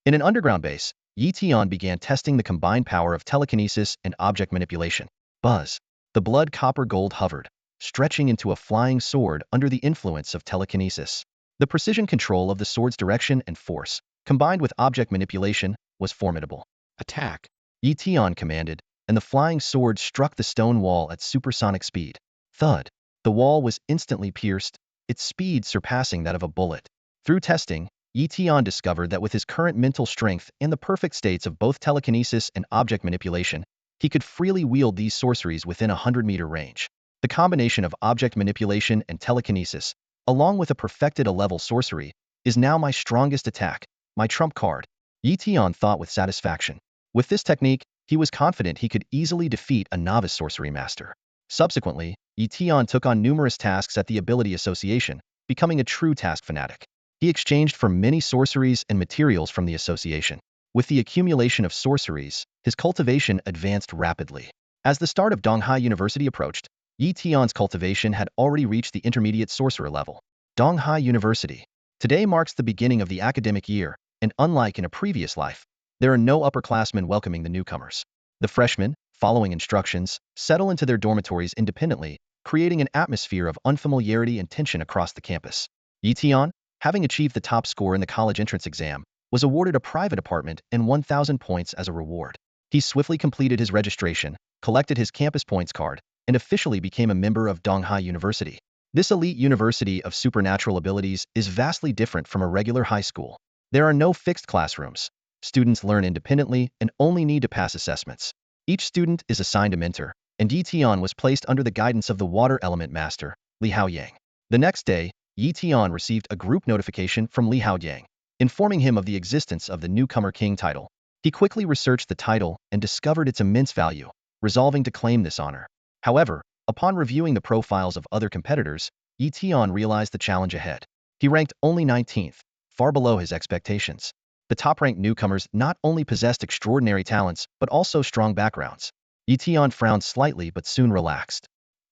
In an underground base, Yi Tian began testing the combined power of telekinesis and object manipulation. Buzz. The blood copper gold hovered, stretching into a flying sword under the influence of telekinesis. The precision control of the sword's direction and force, combined with object manipulation, was formidable. Attack! Yi Tian commanded, and the flying sword struck the stone wall at supersonic speed. Thud! The wall was instantly pierced, its speed surpassing that of a bullet. Through testing, Yi Tian discovered that with his current mental strength and the perfect states of both telekinesis and object manipulation, he could freely wield these sorceries within a 100-meter range. The combination of object manipulation and telekinesis, along with a perfected A-level sorcery, is now my strongest attack, my trump card, Yi Tian thought with satisfaction. With this technique, he was confident he could easily defeat a novice sorcery master. Subsequently, Yi Tian took on numerous tasks at the Ability Association, becoming a true task fanatic. He exchanged for many sorceries and materials from the association. With the accumulation of sorceries, his cultivation advanced rapidly. As the start of Donghai University approached, Yi Tian's cultivation had already reached the intermediate sorcerer level. Donghai University. Today marks the beginning of the academic year, and unlike in a previous life, there are no upperclassmen welcoming the newcomers. The freshmen, following instructions, settle into their dormitories independently, creating an atmosphere of unfamiliarity and tension across the campus. Yi Tian, having achieved the top score in the college entrance exam, was awarded a private apartment and 1,000 points as a reward. He swiftly completed his registration, collected his campus points card, and officially became a member of Donghai University. This elite university of supernatural abilities is vastly different from a regular high school. There are no fixed classrooms. Students learn independently and only need to pass assessments. Each student is assigned a mentor, and Yi Tian was placed under the guidance of the water element master, Li Haoyang. The next day, Yi Tian received a group notification from Li Haoyang, informing him of the existence of the Newcomer King title. He quickly researched the title and discovered its immense value, resolving to claim this honor. However, upon reviewing the profiles of other competitors, Yi Tian realized the challenge ahead. He ranked only 19th, far below his expectations. The top-ranked newcomers not only possessed extraordinary talents, but also strong backgrounds. Yi Tian frowned slightly but soon relaxed.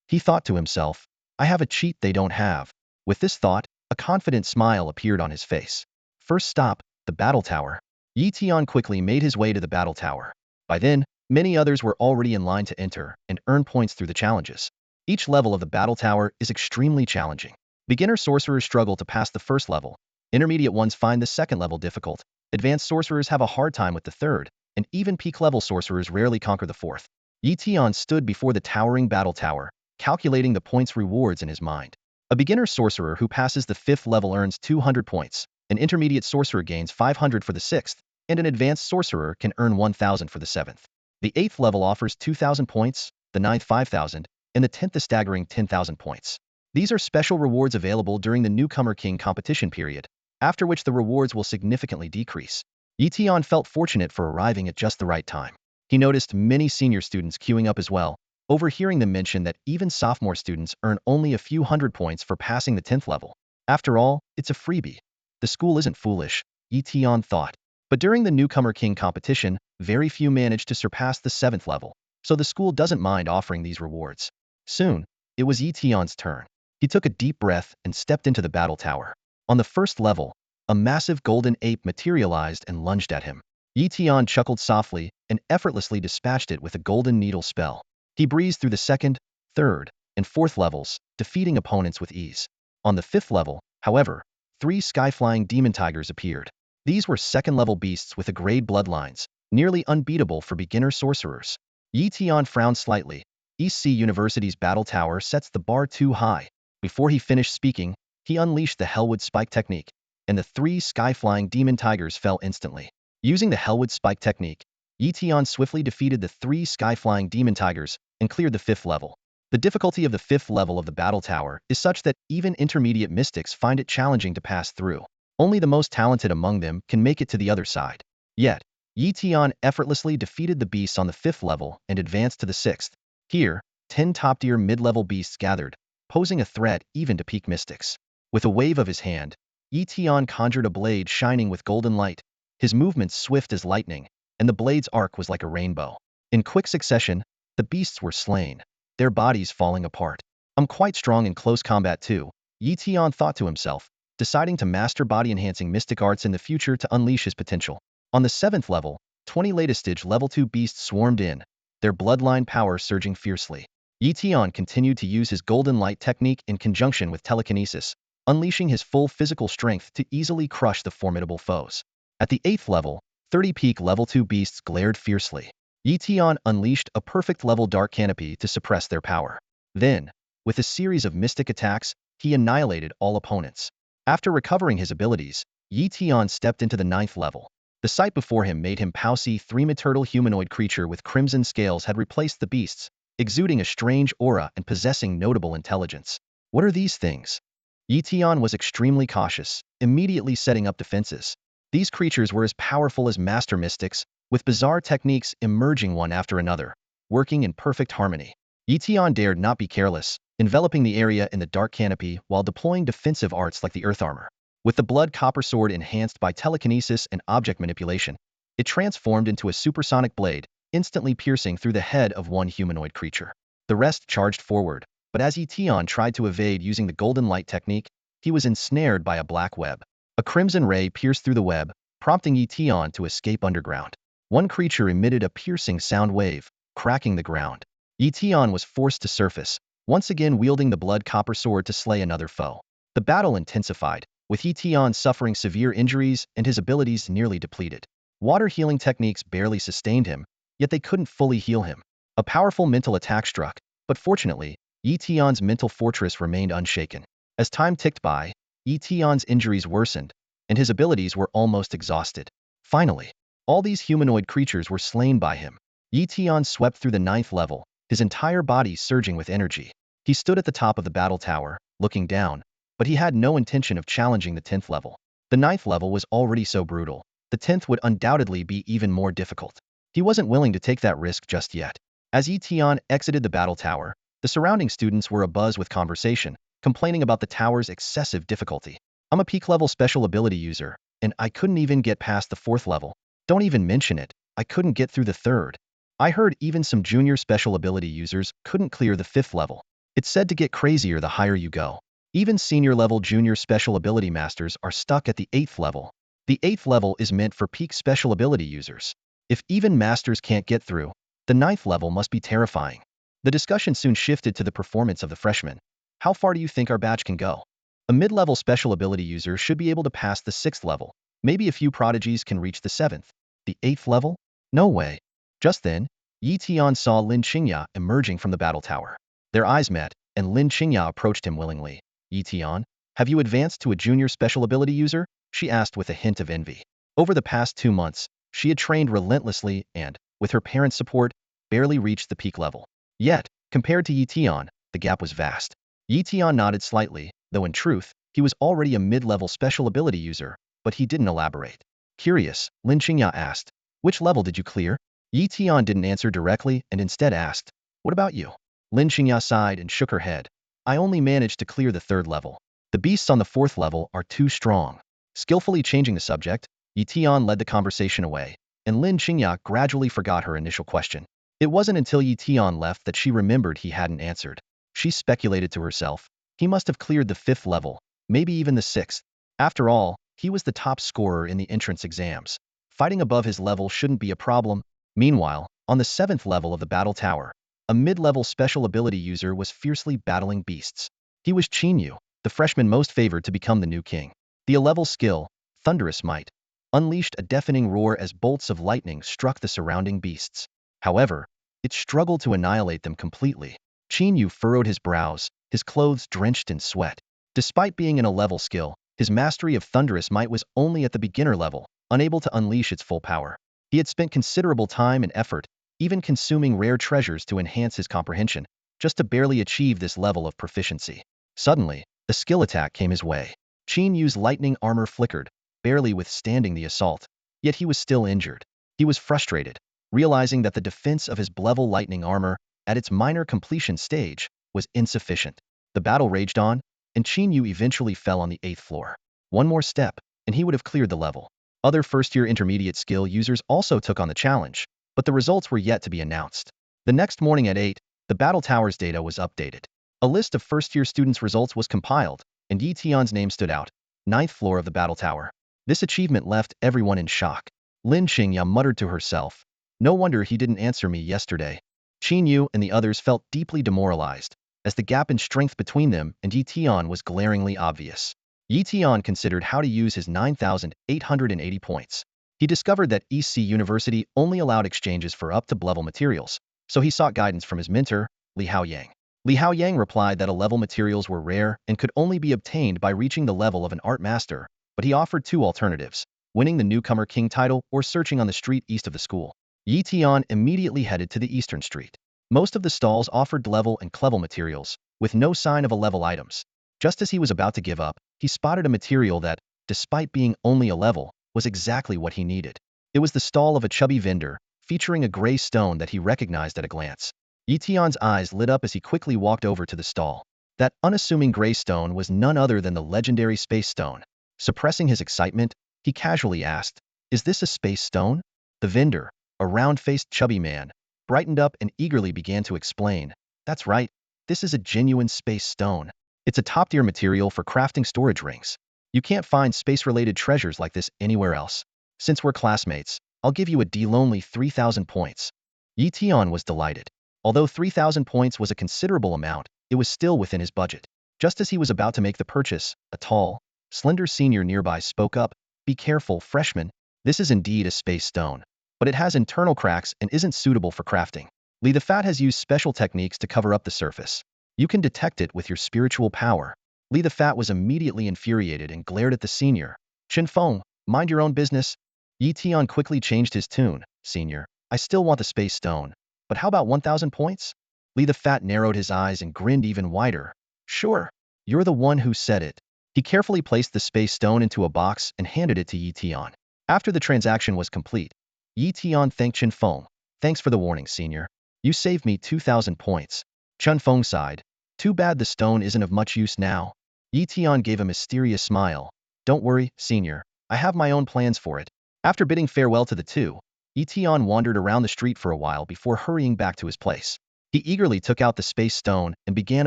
He thought to himself, I have a cheat they don't have. With this thought, a confident smile appeared on his face. First stop, the battle tower. Yi Tian quickly made his way to the battle tower. By then, many others were already in line to enter and earn points through the challenges. Each level of the battle tower is extremely challenging. Beginner sorcerers struggle to pass the first level. Intermediate ones find the second level difficult. Advanced sorcerers have a hard time with the third, and even peak-level sorcerers rarely conquer the fourth. Yi Tian stood before the towering battle tower, calculating the points rewards in his mind. A beginner sorcerer who passes the fifth level earns 200 points, an intermediate sorcerer gains 500 for the sixth, and an advanced sorcerer can earn 1,000 for the seventh. The eighth level offers 2,000 points, the ninth 5,000, and the 10th a staggering 10,000 points. These are special rewards available during the Newcomer King competition period, after which the rewards will significantly decrease. Yi Tian felt fortunate for arriving at just the right time. He noticed many senior students queuing up as well, overhearing them mention that even sophomore students earn only a few hundred points for passing the 10th level. After all, it's a freebie. The school isn't foolish, Yi Tian thought. But during the Newcomer King competition, very few managed to surpass the 7th level, so the school doesn't mind offering these rewards. Soon, it was Yi Tian's turn. He took a deep breath and stepped into the battle tower. On the first level, a massive golden ape materialized and lunged at him. Yi Tian chuckled softly and effortlessly dispatched it with a golden needle spell. He breezed through the second, third, and fourth levels, defeating opponents with ease. On the fifth level, however, 3 sky-flying demon tigers appeared. These were second-level beasts with grade bloodlines, nearly unbeatable for beginner sorcerers. Yi Tian frowned slightly. East Sea University's battle tower sets the bar too high. Before he finished speaking, he unleashed the Hellwood Spike technique, and the 3 sky-flying demon tigers fell instantly. Using the Hellwood Spike technique, Yi Tian swiftly defeated the 3 sky-flying demon tigers and cleared the 5th level. The difficulty of the 5th level of the battle tower is such that even intermediate mystics find it challenging to pass through. Only the most talented among them can make it to the other side. Yet, Yi Tian effortlessly defeated the beasts on the 5th level and advanced to the 6th. Here, 10 top-tier mid-level beasts gathered, posing a threat even to peak mystics. With a wave of his hand, Yi Tian conjured a blade shining with golden light, his movements swift as lightning, and the blade's arc was like a rainbow. In quick succession, the beasts were slain, their bodies falling apart. I'm quite strong in close combat too, Yi Tian thought to himself, deciding to master body-enhancing mystic arts in the future to unleash his potential. On the 7th level, 20 latest-stage level 2 beasts swarmed in, their bloodline power surging fiercely. Yi Tian continued to use his golden light technique in conjunction with telekinesis, unleashing his full physical strength to easily crush the formidable foes. At the 8th level, 30 peak level 2 beasts glared fiercely. Yi Tian unleashed a perfect level dark canopy to suppress their power. Then, with a series of mystic attacks, he annihilated all opponents. After recovering his abilities, Yi Tian stepped into the 9th level. The sight before him made him see 3-turtle humanoid creature with crimson scales had replaced the beasts, exuding a strange aura and possessing notable intelligence. What are these things? Yi Tian was extremely cautious, immediately setting up defenses. These creatures were as powerful as master mystics, with bizarre techniques emerging one after another, working in perfect harmony. Yi Tian dared not be careless, enveloping the area in the dark canopy while deploying defensive arts like the earth armor. With the blood copper sword enhanced by telekinesis and object manipulation, it transformed into a supersonic blade, instantly piercing through the head of one humanoid creature. The rest charged forward, but as Yi Tian tried to evade using the golden light technique, he was ensnared by a black web. A crimson ray pierced through the web, prompting Yi Tian to escape underground. One creature emitted a piercing sound wave, cracking the ground. Yi Tian was forced to surface, once again wielding the blood copper sword to slay another foe. The battle intensified, with Yi Tian suffering severe injuries and his abilities nearly depleted. Water healing techniques barely sustained him, yet they couldn't fully heal him. A powerful mental attack struck, but fortunately, Yi Tian's mental fortress remained unshaken. As time ticked by, Yi Tian's injuries worsened, and his abilities were almost exhausted. Finally, all these humanoid creatures were slain by him. Tian swept through the 9th level, his entire body surging with energy. He stood at the top of the battle tower, looking down, but he had no intention of challenging the 10th level. The 9th level was already so brutal. The 10th would undoubtedly be even more difficult. He wasn't willing to take that risk just yet. As Tian exited the battle tower, the surrounding students were abuzz with conversation, complaining about the tower's excessive difficulty. I'm a peak-level special ability user, and I couldn't even get past the 4th level. Don't even mention it, I couldn't get through the 3rd. I heard even some junior special ability users couldn't clear the 5th level. It's said to get crazier the higher you go. Even senior-level junior special ability masters are stuck at the 8th level. The 8th level is meant for peak special ability users. If even masters can't get through, the 9th level must be terrifying. The discussion soon shifted to the performance of the freshmen. How far do you think our batch can go? A mid-level special ability user should be able to pass the 6th level. Maybe a few prodigies can reach the 7th. The 8th level? No way. Just then, Tian saw Lin Qingya emerging from the battle tower. Their eyes met, and Lin Qingya approached him willingly. Tian, have you advanced to a junior special ability user? She asked with a hint of envy. Over the past 2 months, she had trained relentlessly and, with her parents' support, barely reached the peak level. Yet, compared to Tian, the gap was vast. Tian nodded slightly, though in truth, he was already a mid-level special ability user, but he didn't elaborate. Curious, Lin Qingya asked, which level did you clear? Tian didn't answer directly and instead asked, what about you? Lin Qingya sighed and shook her head. I only managed to clear the 3rd level. The beasts on the 4th level are too strong. Skillfully changing the subject, Tian led the conversation away, and Lin Qingya gradually forgot her initial question. It wasn't until Tian left that she remembered he hadn't answered. She speculated to herself, he must have cleared the 5th level, maybe even the 6th. After all, he was the top scorer in the entrance exams. Fighting above his level shouldn't be a problem. Meanwhile, on the 7th level of the battle tower, a mid-level special ability user was fiercely battling beasts. He was Qinyu, the freshman most favored to become the new king. The A-level skill, Thunderous Might, unleashed a deafening roar as bolts of lightning struck the surrounding beasts. However, it struggled to annihilate them completely. Qinyu furrowed his brows, his clothes drenched in sweat. Despite being an A-level skill, his mastery of Thunderous Might was only at the beginner level, unable to unleash its full power. He had spent considerable time and effort, even consuming rare treasures to enhance his comprehension, just to barely achieve this level of proficiency. Suddenly, a skill attack came his way. Qinyu's lightning armor flickered, barely withstanding the assault. Yet he was still injured. He was frustrated, realizing that the defense of his level lightning armor, at its minor completion stage, was insufficient. The battle raged on, and Qinyu eventually fell on the 8th floor. One more step, and he would have cleared the level. Other first-year intermediate skill users also took on the challenge, but the results were yet to be announced. The next morning at 8, the battle tower's data was updated. A list of first-year students' results was compiled, and Tian's name stood out, 9th floor of the battle tower. This achievement left everyone in shock. Lin Qingya muttered to herself, no wonder he didn't answer me yesterday. Qinyu and the others felt deeply demoralized, as the gap in strength between them and Tian was glaringly obvious. Tian considered how to use his 9,880 points. He discovered that EC University only allowed exchanges for up-to-level materials, so he sought guidance from his mentor, Li Haoyang. Li Haoyang replied that A-level materials were rare and could only be obtained by reaching the level of an art master, but he offered 2 alternatives, winning the Newcomer King title or searching on the street east of the school. Tian immediately headed to the eastern street. Most of the stalls offered level and clevel materials, with no sign of A-level items. Just as he was about to give up, he spotted a material that, despite being only a level, was exactly what he needed. It was the stall of a chubby vendor, featuring a gray stone that he recognized at a glance. Tian's eyes lit up as he quickly walked over to the stall. That unassuming gray stone was none other than the legendary space stone. Suppressing his excitement, he casually asked, is this a space stone? The vendor, a round-faced chubby man, brightened up and eagerly began to explain, that's right, this is a genuine space stone. It's a top-tier material for crafting storage rings. You can't find space-related treasures like this anywhere else. Since we're classmates, I'll give you a deal-only 3,000 points. Tian was delighted. Although 3,000 points was a considerable amount, it was still within his budget. Just as he was about to make the purchase, a tall, slender senior nearby spoke up, be careful, freshman, this is indeed a space stone, but it has internal cracks and isn't suitable for crafting. Li the Fat has used special techniques to cover up the surface. You can detect it with your spiritual power. Li the Fat was immediately infuriated and glared at the senior. Feng, mind your own business. Yi Tian quickly changed his tune. Senior, I still want the space stone. But how about 1,000 points? Li the Fat narrowed his eyes and grinned even wider. Sure, you're the one who said it. He carefully placed the space stone into a box and handed it to Yi Tian. After the transaction was complete, Yi Tian thanked Feng. Thanks for the warning, senior. You saved me 2,000 points. Feng sighed. Too bad the stone isn't of much use now. Yi Tian gave a mysterious smile. Don't worry, senior. I have my own plans for it. After bidding farewell to the two, Yi Tian wandered around the street for a while before hurrying back to his place. He eagerly took out the space stone and began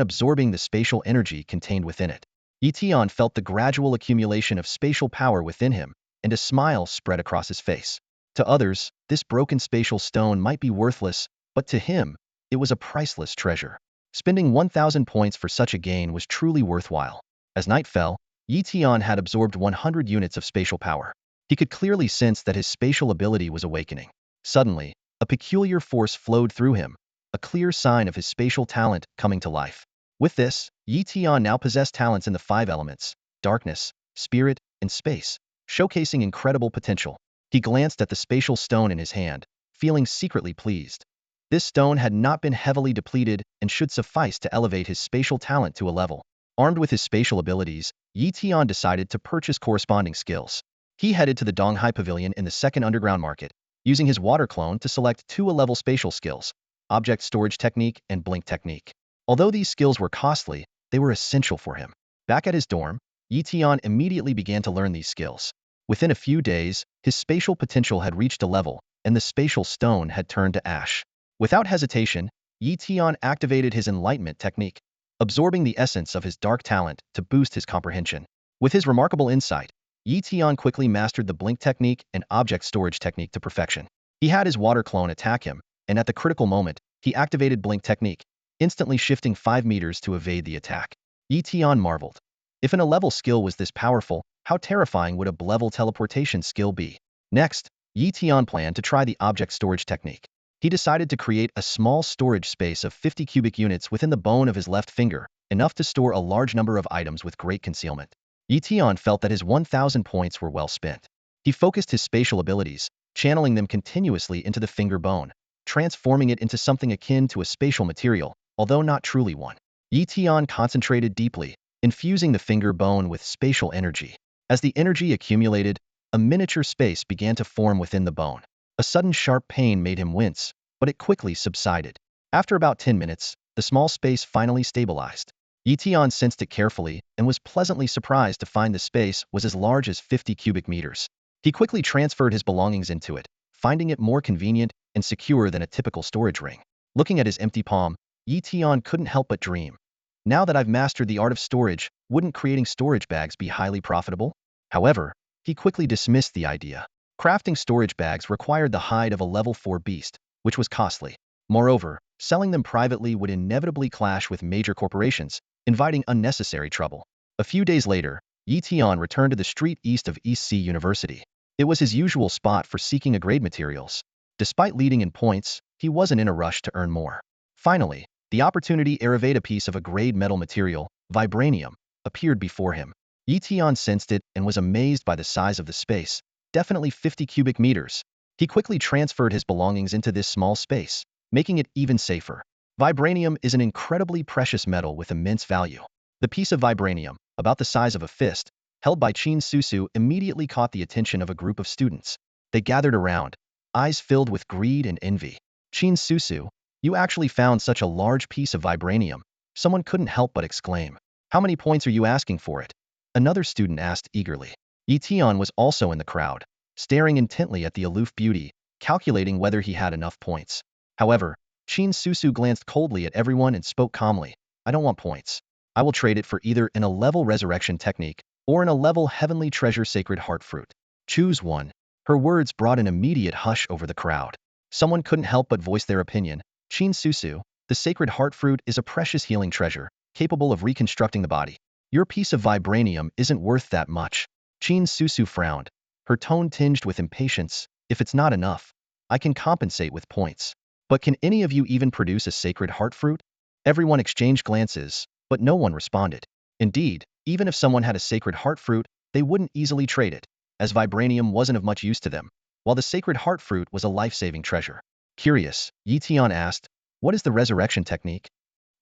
absorbing the spatial energy contained within it. Yi Tian felt the gradual accumulation of spatial power within him, and a smile spread across his face. To others, this broken spatial stone might be worthless, but to him, it was a priceless treasure. Spending 1,000 points for such a gain was truly worthwhile. As night fell, Yi Tian had absorbed 100 units of spatial power. He could clearly sense that his spatial ability was awakening. Suddenly, a peculiar force flowed through him, a clear sign of his spatial talent coming to life. With this, Yi Tian now possessed talents in the 5 elements: darkness, spirit, and space, showcasing incredible potential. He glanced at the spatial stone in his hand, feeling secretly pleased. This stone had not been heavily depleted and should suffice to elevate his spatial talent to a level. Armed with his spatial abilities, Yi Tian decided to purchase corresponding skills. He headed to the Donghai Pavilion in the second underground market, using his water clone to select 2 A-level spatial skills: object storage technique and blink technique. Although these skills were costly, they were essential for him. Back at his dorm, Yi Tian immediately began to learn these skills. Within a few days, his spatial potential had reached a level, and the spatial stone had turned to ash. Without hesitation, Yi Tian activated his enlightenment technique, absorbing the essence of his dark talent to boost his comprehension. With his remarkable insight, Yi Tian quickly mastered the blink technique and object storage technique to perfection. He had his water clone attack him, and at the critical moment, he activated blink technique, instantly shifting 5 meters to evade the attack. Yi Tian marveled. If an A-level skill was this powerful, how terrifying would a B-level teleportation skill be? Next, Yi Tian planned to try the object storage technique. He decided to create a small storage space of 50 cubic units within the bone of his left finger, enough to store a large number of items with great concealment. Yi Tian felt that his 1,000 points were well spent. He focused his spatial abilities, channeling them continuously into the finger bone, transforming it into something akin to a spatial material, although not truly one. Yi Tian concentrated deeply, infusing the finger bone with spatial energy. As the energy accumulated, a miniature space began to form within the bone. A sudden sharp pain made him wince, but it quickly subsided. After about 10 minutes, the small space finally stabilized. Yi Tian sensed it carefully and was pleasantly surprised to find the space was as large as 50 cubic meters. He quickly transferred his belongings into it, finding it more convenient and secure than a typical storage ring. Looking at his empty palm, Yi Tian couldn't help but dream. Now that I've mastered the art of storage, wouldn't creating storage bags be highly profitable? However, he quickly dismissed the idea. Crafting storage bags required the hide of a level 4 beast, which was costly. Moreover, selling them privately would inevitably clash with major corporations, inviting unnecessary trouble. A few days later, Yi Tian returned to the street east of East Sea University. It was his usual spot for seeking a grade materials. Despite leading in points, he wasn't in a rush to earn more. Finally, the opportunity to evade a piece of a grade metal material, vibranium, appeared before him. Yi Tian sensed it and was amazed by the size of the space, definitely 50 cubic meters. He quickly transferred his belongings into this small space, making it even safer. Vibranium is an incredibly precious metal with immense value. The piece of vibranium, about the size of a fist, held by Lin Su immediately caught the attention of a group of students. They gathered around, eyes filled with greed and envy. Lin Su, you actually found such a large piece of vibranium. Someone couldn't help but exclaim. How many points are you asking for it? Another student asked eagerly. Yi Tian was also in the crowd, staring intently at the aloof beauty, calculating whether he had enough points. However, Lin Su glanced coldly at everyone and spoke calmly. I don't want points. I will trade it for either an A-level resurrection technique or an A-level heavenly treasure sacred heart fruit. Choose one. Her words brought an immediate hush over the crowd. Someone couldn't help but voice their opinion. Lin Su, the sacred heart fruit is a precious healing treasure, capable of reconstructing the body. Your piece of vibranium isn't worth that much. Lin Su frowned, her tone tinged with impatience. If it's not enough, I can compensate with points. But can any of you even produce a sacred heart fruit? Everyone exchanged glances, but no one responded. Indeed, even if someone had a sacred heart fruit, they wouldn't easily trade it. as vibranium wasn't of much use to them, while the sacred heart fruit was a life-saving treasure. Curious, Tian asked, "What is the resurrection technique?"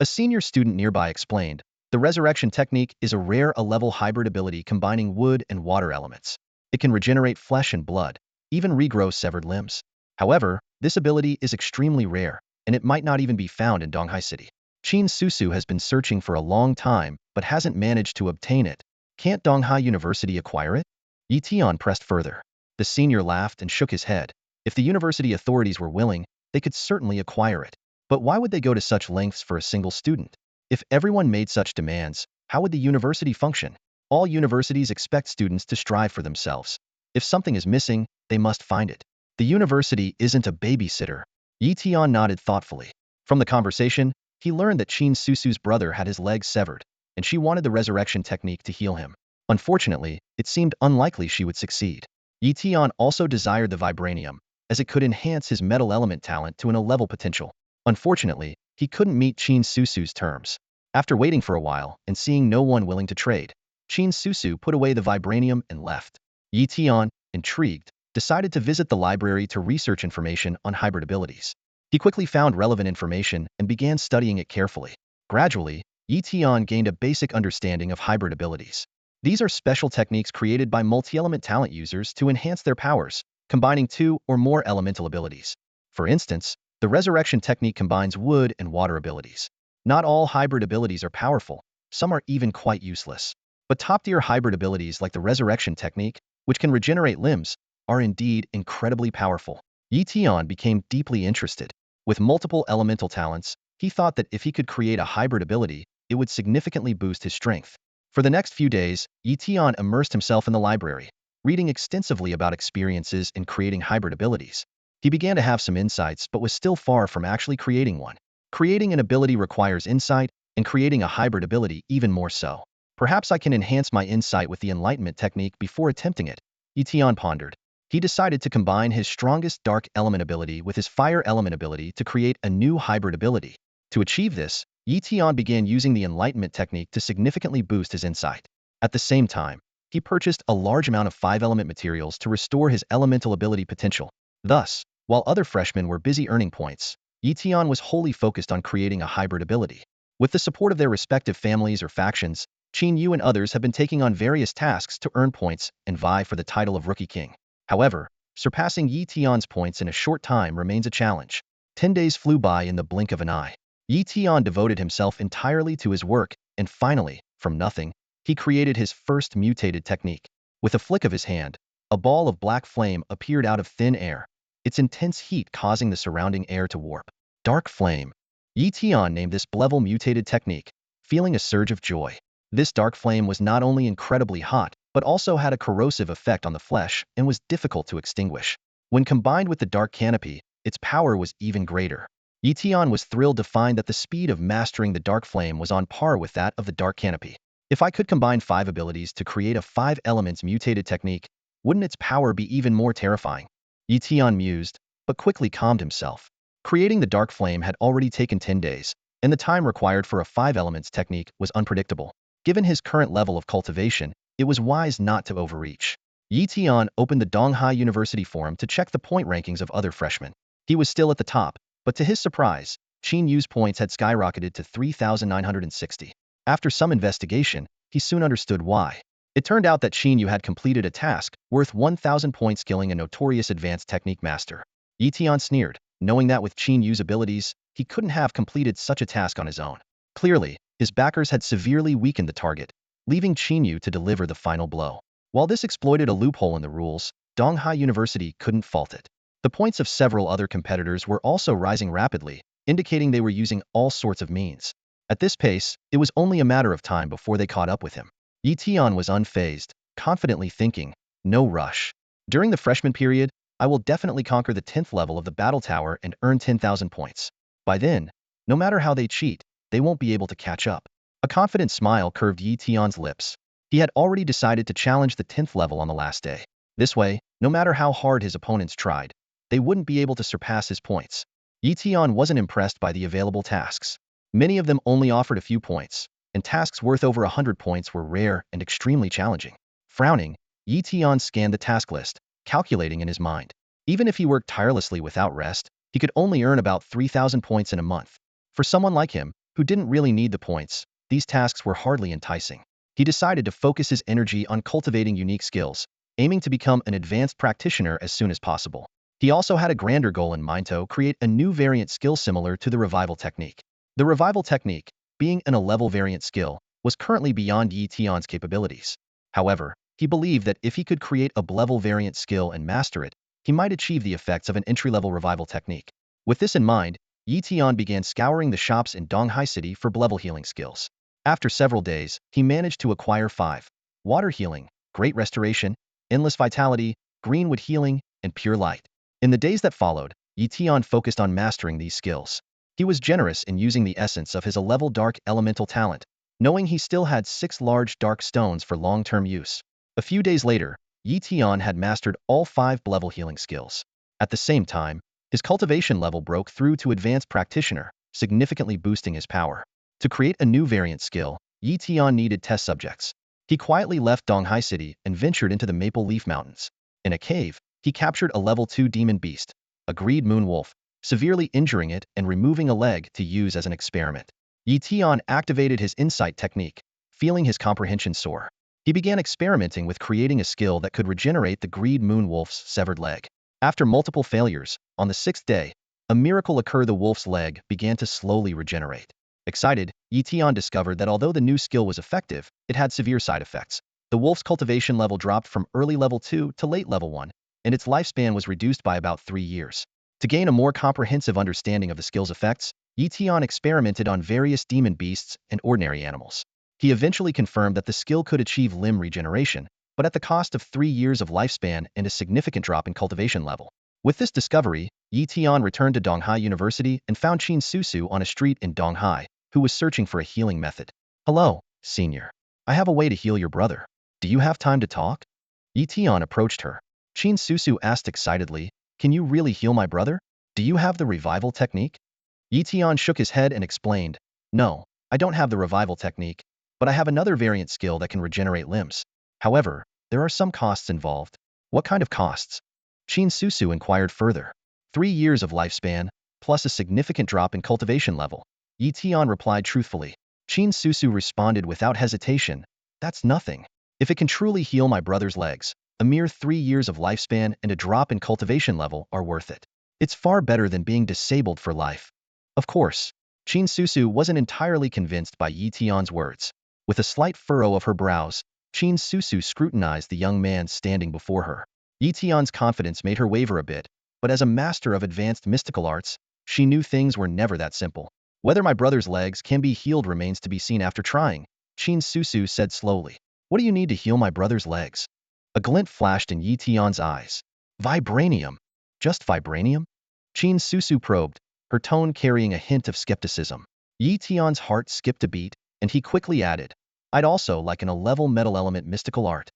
A senior student nearby explained, "The resurrection technique is a rare A-level hybrid ability combining wood and water elements. It can regenerate flesh and blood, even regrow severed limbs. However, this ability is extremely rare, and it might not even be found in Donghai City. Qin Susu has been searching for a long time but hasn't managed to obtain it. Can't Donghai University acquire it?" Tian pressed further. The senior laughed and shook his head. If the university authorities were willing, they could certainly acquire it. But why would they go to such lengths for a single student? If everyone made such demands, how would the university function? All universities expect students to strive for themselves. If something is missing, they must find it. The university isn't a babysitter. Tian nodded thoughtfully. From the conversation, he learned that Qin Susu's brother had his legs severed, and she wanted the resurrection technique to heal him. Unfortunately, it seemed unlikely she would succeed. Tian also desired the vibranium, as it could enhance his metal element talent to an A-level potential. Unfortunately, he couldn't meet Qin Susu's terms. After waiting for a while and seeing no one willing to trade, Qin Susu put away the vibranium and left. Tian, intrigued, decided to visit the library to research information on hybrid abilities. He quickly found relevant information and began studying it carefully. Gradually, Tian gained a basic understanding of hybrid abilities. These are special techniques created by multi-element talent users to enhance their powers, combining two or more elemental abilities. For instance, the resurrection technique combines wood and water abilities. Not all hybrid abilities are powerful, some are even quite useless. But top-tier hybrid abilities like the resurrection technique, which can regenerate limbs, are indeed incredibly powerful. Tian became deeply interested. With multiple elemental talents, he thought that if he could create a hybrid ability, it would significantly boost his strength. For the next few days, Tian immersed himself in the library, reading extensively about experiences in creating hybrid abilities. He began to have some insights but was still far from actually creating one. Creating an ability requires insight, and creating a hybrid ability even more so. Perhaps I can enhance my insight with the enlightenment technique before attempting it, Tian pondered. He decided to combine his strongest dark element ability with his fire element ability to create a new hybrid ability. To achieve this, Tian began using the enlightenment technique to significantly boost his insight. At the same time, he purchased a large amount of 5-element materials to restore his elemental ability potential. Thus, while other freshmen were busy earning points, Tian was wholly focused on creating a hybrid ability. With the support of their respective families or factions, Qin Yu and others have been taking on various tasks to earn points and vie for the title of Rookie King. However, surpassing Tian's points in a short time remains a challenge. 10 days flew by in the blink of an eye. Tian devoted himself entirely to his work, and finally, from nothing, he created his first mutated technique. With a flick of his hand, a ball of black flame appeared out of thin air, its intense heat causing the surrounding air to warp. Dark flame. Tian named this level mutated technique, feeling a surge of joy. This dark flame was not only incredibly hot, but also had a corrosive effect on the flesh and was difficult to extinguish. When combined with the dark canopy, its power was even greater. Tian was thrilled to find that the speed of mastering the dark flame was on par with that of the dark canopy. If I could combine 5 abilities to create a 5 elements mutated technique, wouldn't its power be even more terrifying? Tian mused, but quickly calmed himself. Creating the dark flame had already taken 10 days, and the time required for a 5 elements technique was unpredictable. Given his current level of cultivation, it was wise not to overreach. Tian opened the Donghai University forum to check the point rankings of other freshmen. He was still at the top, but to his surprise, Qin Yu's points had skyrocketed to 3,960. After some investigation, he soon understood why. It turned out that Qin Yu had completed a task worth 1,000 points killing a notorious advanced technique master. Tian sneered, knowing that with Qin Yu's abilities, he couldn't have completed such a task on his own. Clearly, his backers had severely weakened the target, leaving Qin Yu to deliver the final blow. While this exploited a loophole in the rules, Donghai University couldn't fault it. The points of several other competitors were also rising rapidly, indicating they were using all sorts of means. At this pace, it was only a matter of time before they caught up with him. Tian was unfazed, confidently thinking, no rush. During the freshman period, I will definitely conquer the 10th level of the battle tower and earn 10,000 points. By then, no matter how they cheat, they won't be able to catch up. A confident smile curved Tian's lips. He had already decided to challenge the 10th level on the last day. This way, no matter how hard his opponents tried, they wouldn't be able to surpass his points. Tian wasn't impressed by the available tasks. Many of them only offered a few points, and tasks worth over 100 points were rare and extremely challenging. Frowning, Yi Tian scanned the task list, calculating in his mind. Even if he worked tirelessly without rest, he could only earn about 3,000 points in a month. For someone like him, who didn't really need the points, these tasks were hardly enticing. He decided to focus his energy on cultivating unique skills, aiming to become an advanced practitioner as soon as possible. He also had a grander goal in mind to create a new variant skill similar to the revival technique. The revival technique, being an A-level variant skill, was currently beyond Yi Tian's capabilities. However, he believed that if he could create a B-level variant skill and master it, he might achieve the effects of an entry-level revival technique. With this in mind, Yi Tian began scouring the shops in Donghai City for B-level healing skills. After several days, he managed to acquire 5: Water Healing, Great Restoration, Endless Vitality, Greenwood Healing, and Pure Light. In the days that followed, Yi Tian focused on mastering these skills. He was generous in using the essence of his A-level dark elemental talent, knowing he still had 6 large dark stones for long-term use. A few days later, Yi Tian had mastered all 5 B-level healing skills. At the same time, his cultivation level broke through to advanced practitioner, significantly boosting his power. To create a new variant skill, Yi Tian needed test subjects. He quietly left Donghai City and ventured into the Maple Leaf Mountains. In a cave, he captured a level 2 demon beast, a greed moon wolf, severely injuring it and removing a leg to use as an experiment. Yi Tian activated his insight technique, feeling his comprehension soar. He began experimenting with creating a skill that could regenerate the greed moon wolf's severed leg. After multiple failures, on the 6th day, a miracle occurred. The wolf's leg began to slowly regenerate. Excited, Yi Tian discovered that although the new skill was effective, it had severe side effects. The wolf's cultivation level dropped from early level 2 to late level 1, and its lifespan was reduced by about 3 years. To gain a more comprehensive understanding of the skill's effects, Yi Tian experimented on various demon beasts and ordinary animals. He eventually confirmed that the skill could achieve limb regeneration, but at the cost of 3 years of lifespan and a significant drop in cultivation level. With this discovery, Yi Tian returned to Donghai University and found Lin Su on a street in Donghai, who was searching for a healing method. "Hello, senior. I have a way to heal your brother. Do you have time to talk?" Yi Tian approached her. Lin Su asked excitedly, "Can you really heal my brother? Do you have the revival technique?" Yi Tian shook his head and explained, "No, I don't have the revival technique, but I have another variant skill that can regenerate limbs. However, there are some costs involved." "What kind of costs?" Lin Su inquired further. 3 years of lifespan, plus a significant drop in cultivation level. Yi Tian replied truthfully. Lin Su responded without hesitation, "That's nothing. If it can truly heal my brother's legs, a mere 3 years of lifespan and a drop in cultivation level are worth it. It's far better than being disabled for life." Of course, Lin Su wasn't entirely convinced by Yi Tian's words. With a slight furrow of her brows, Lin Su scrutinized the young man standing before her. Yi Tian's confidence made her waver a bit, but as a master of advanced mystical arts, she knew things were never that simple. "Whether my brother's legs can be healed remains to be seen after trying," Lin Su said slowly. "What do you need to heal my brother's legs?" A glint flashed in Yi Tian's eyes. "Vibranium. Just vibranium?" Lin Su probed, her tone carrying a hint of skepticism. Yi Tian's heart skipped a beat, and he quickly added, "I'd also like an A-level metal element mystical art."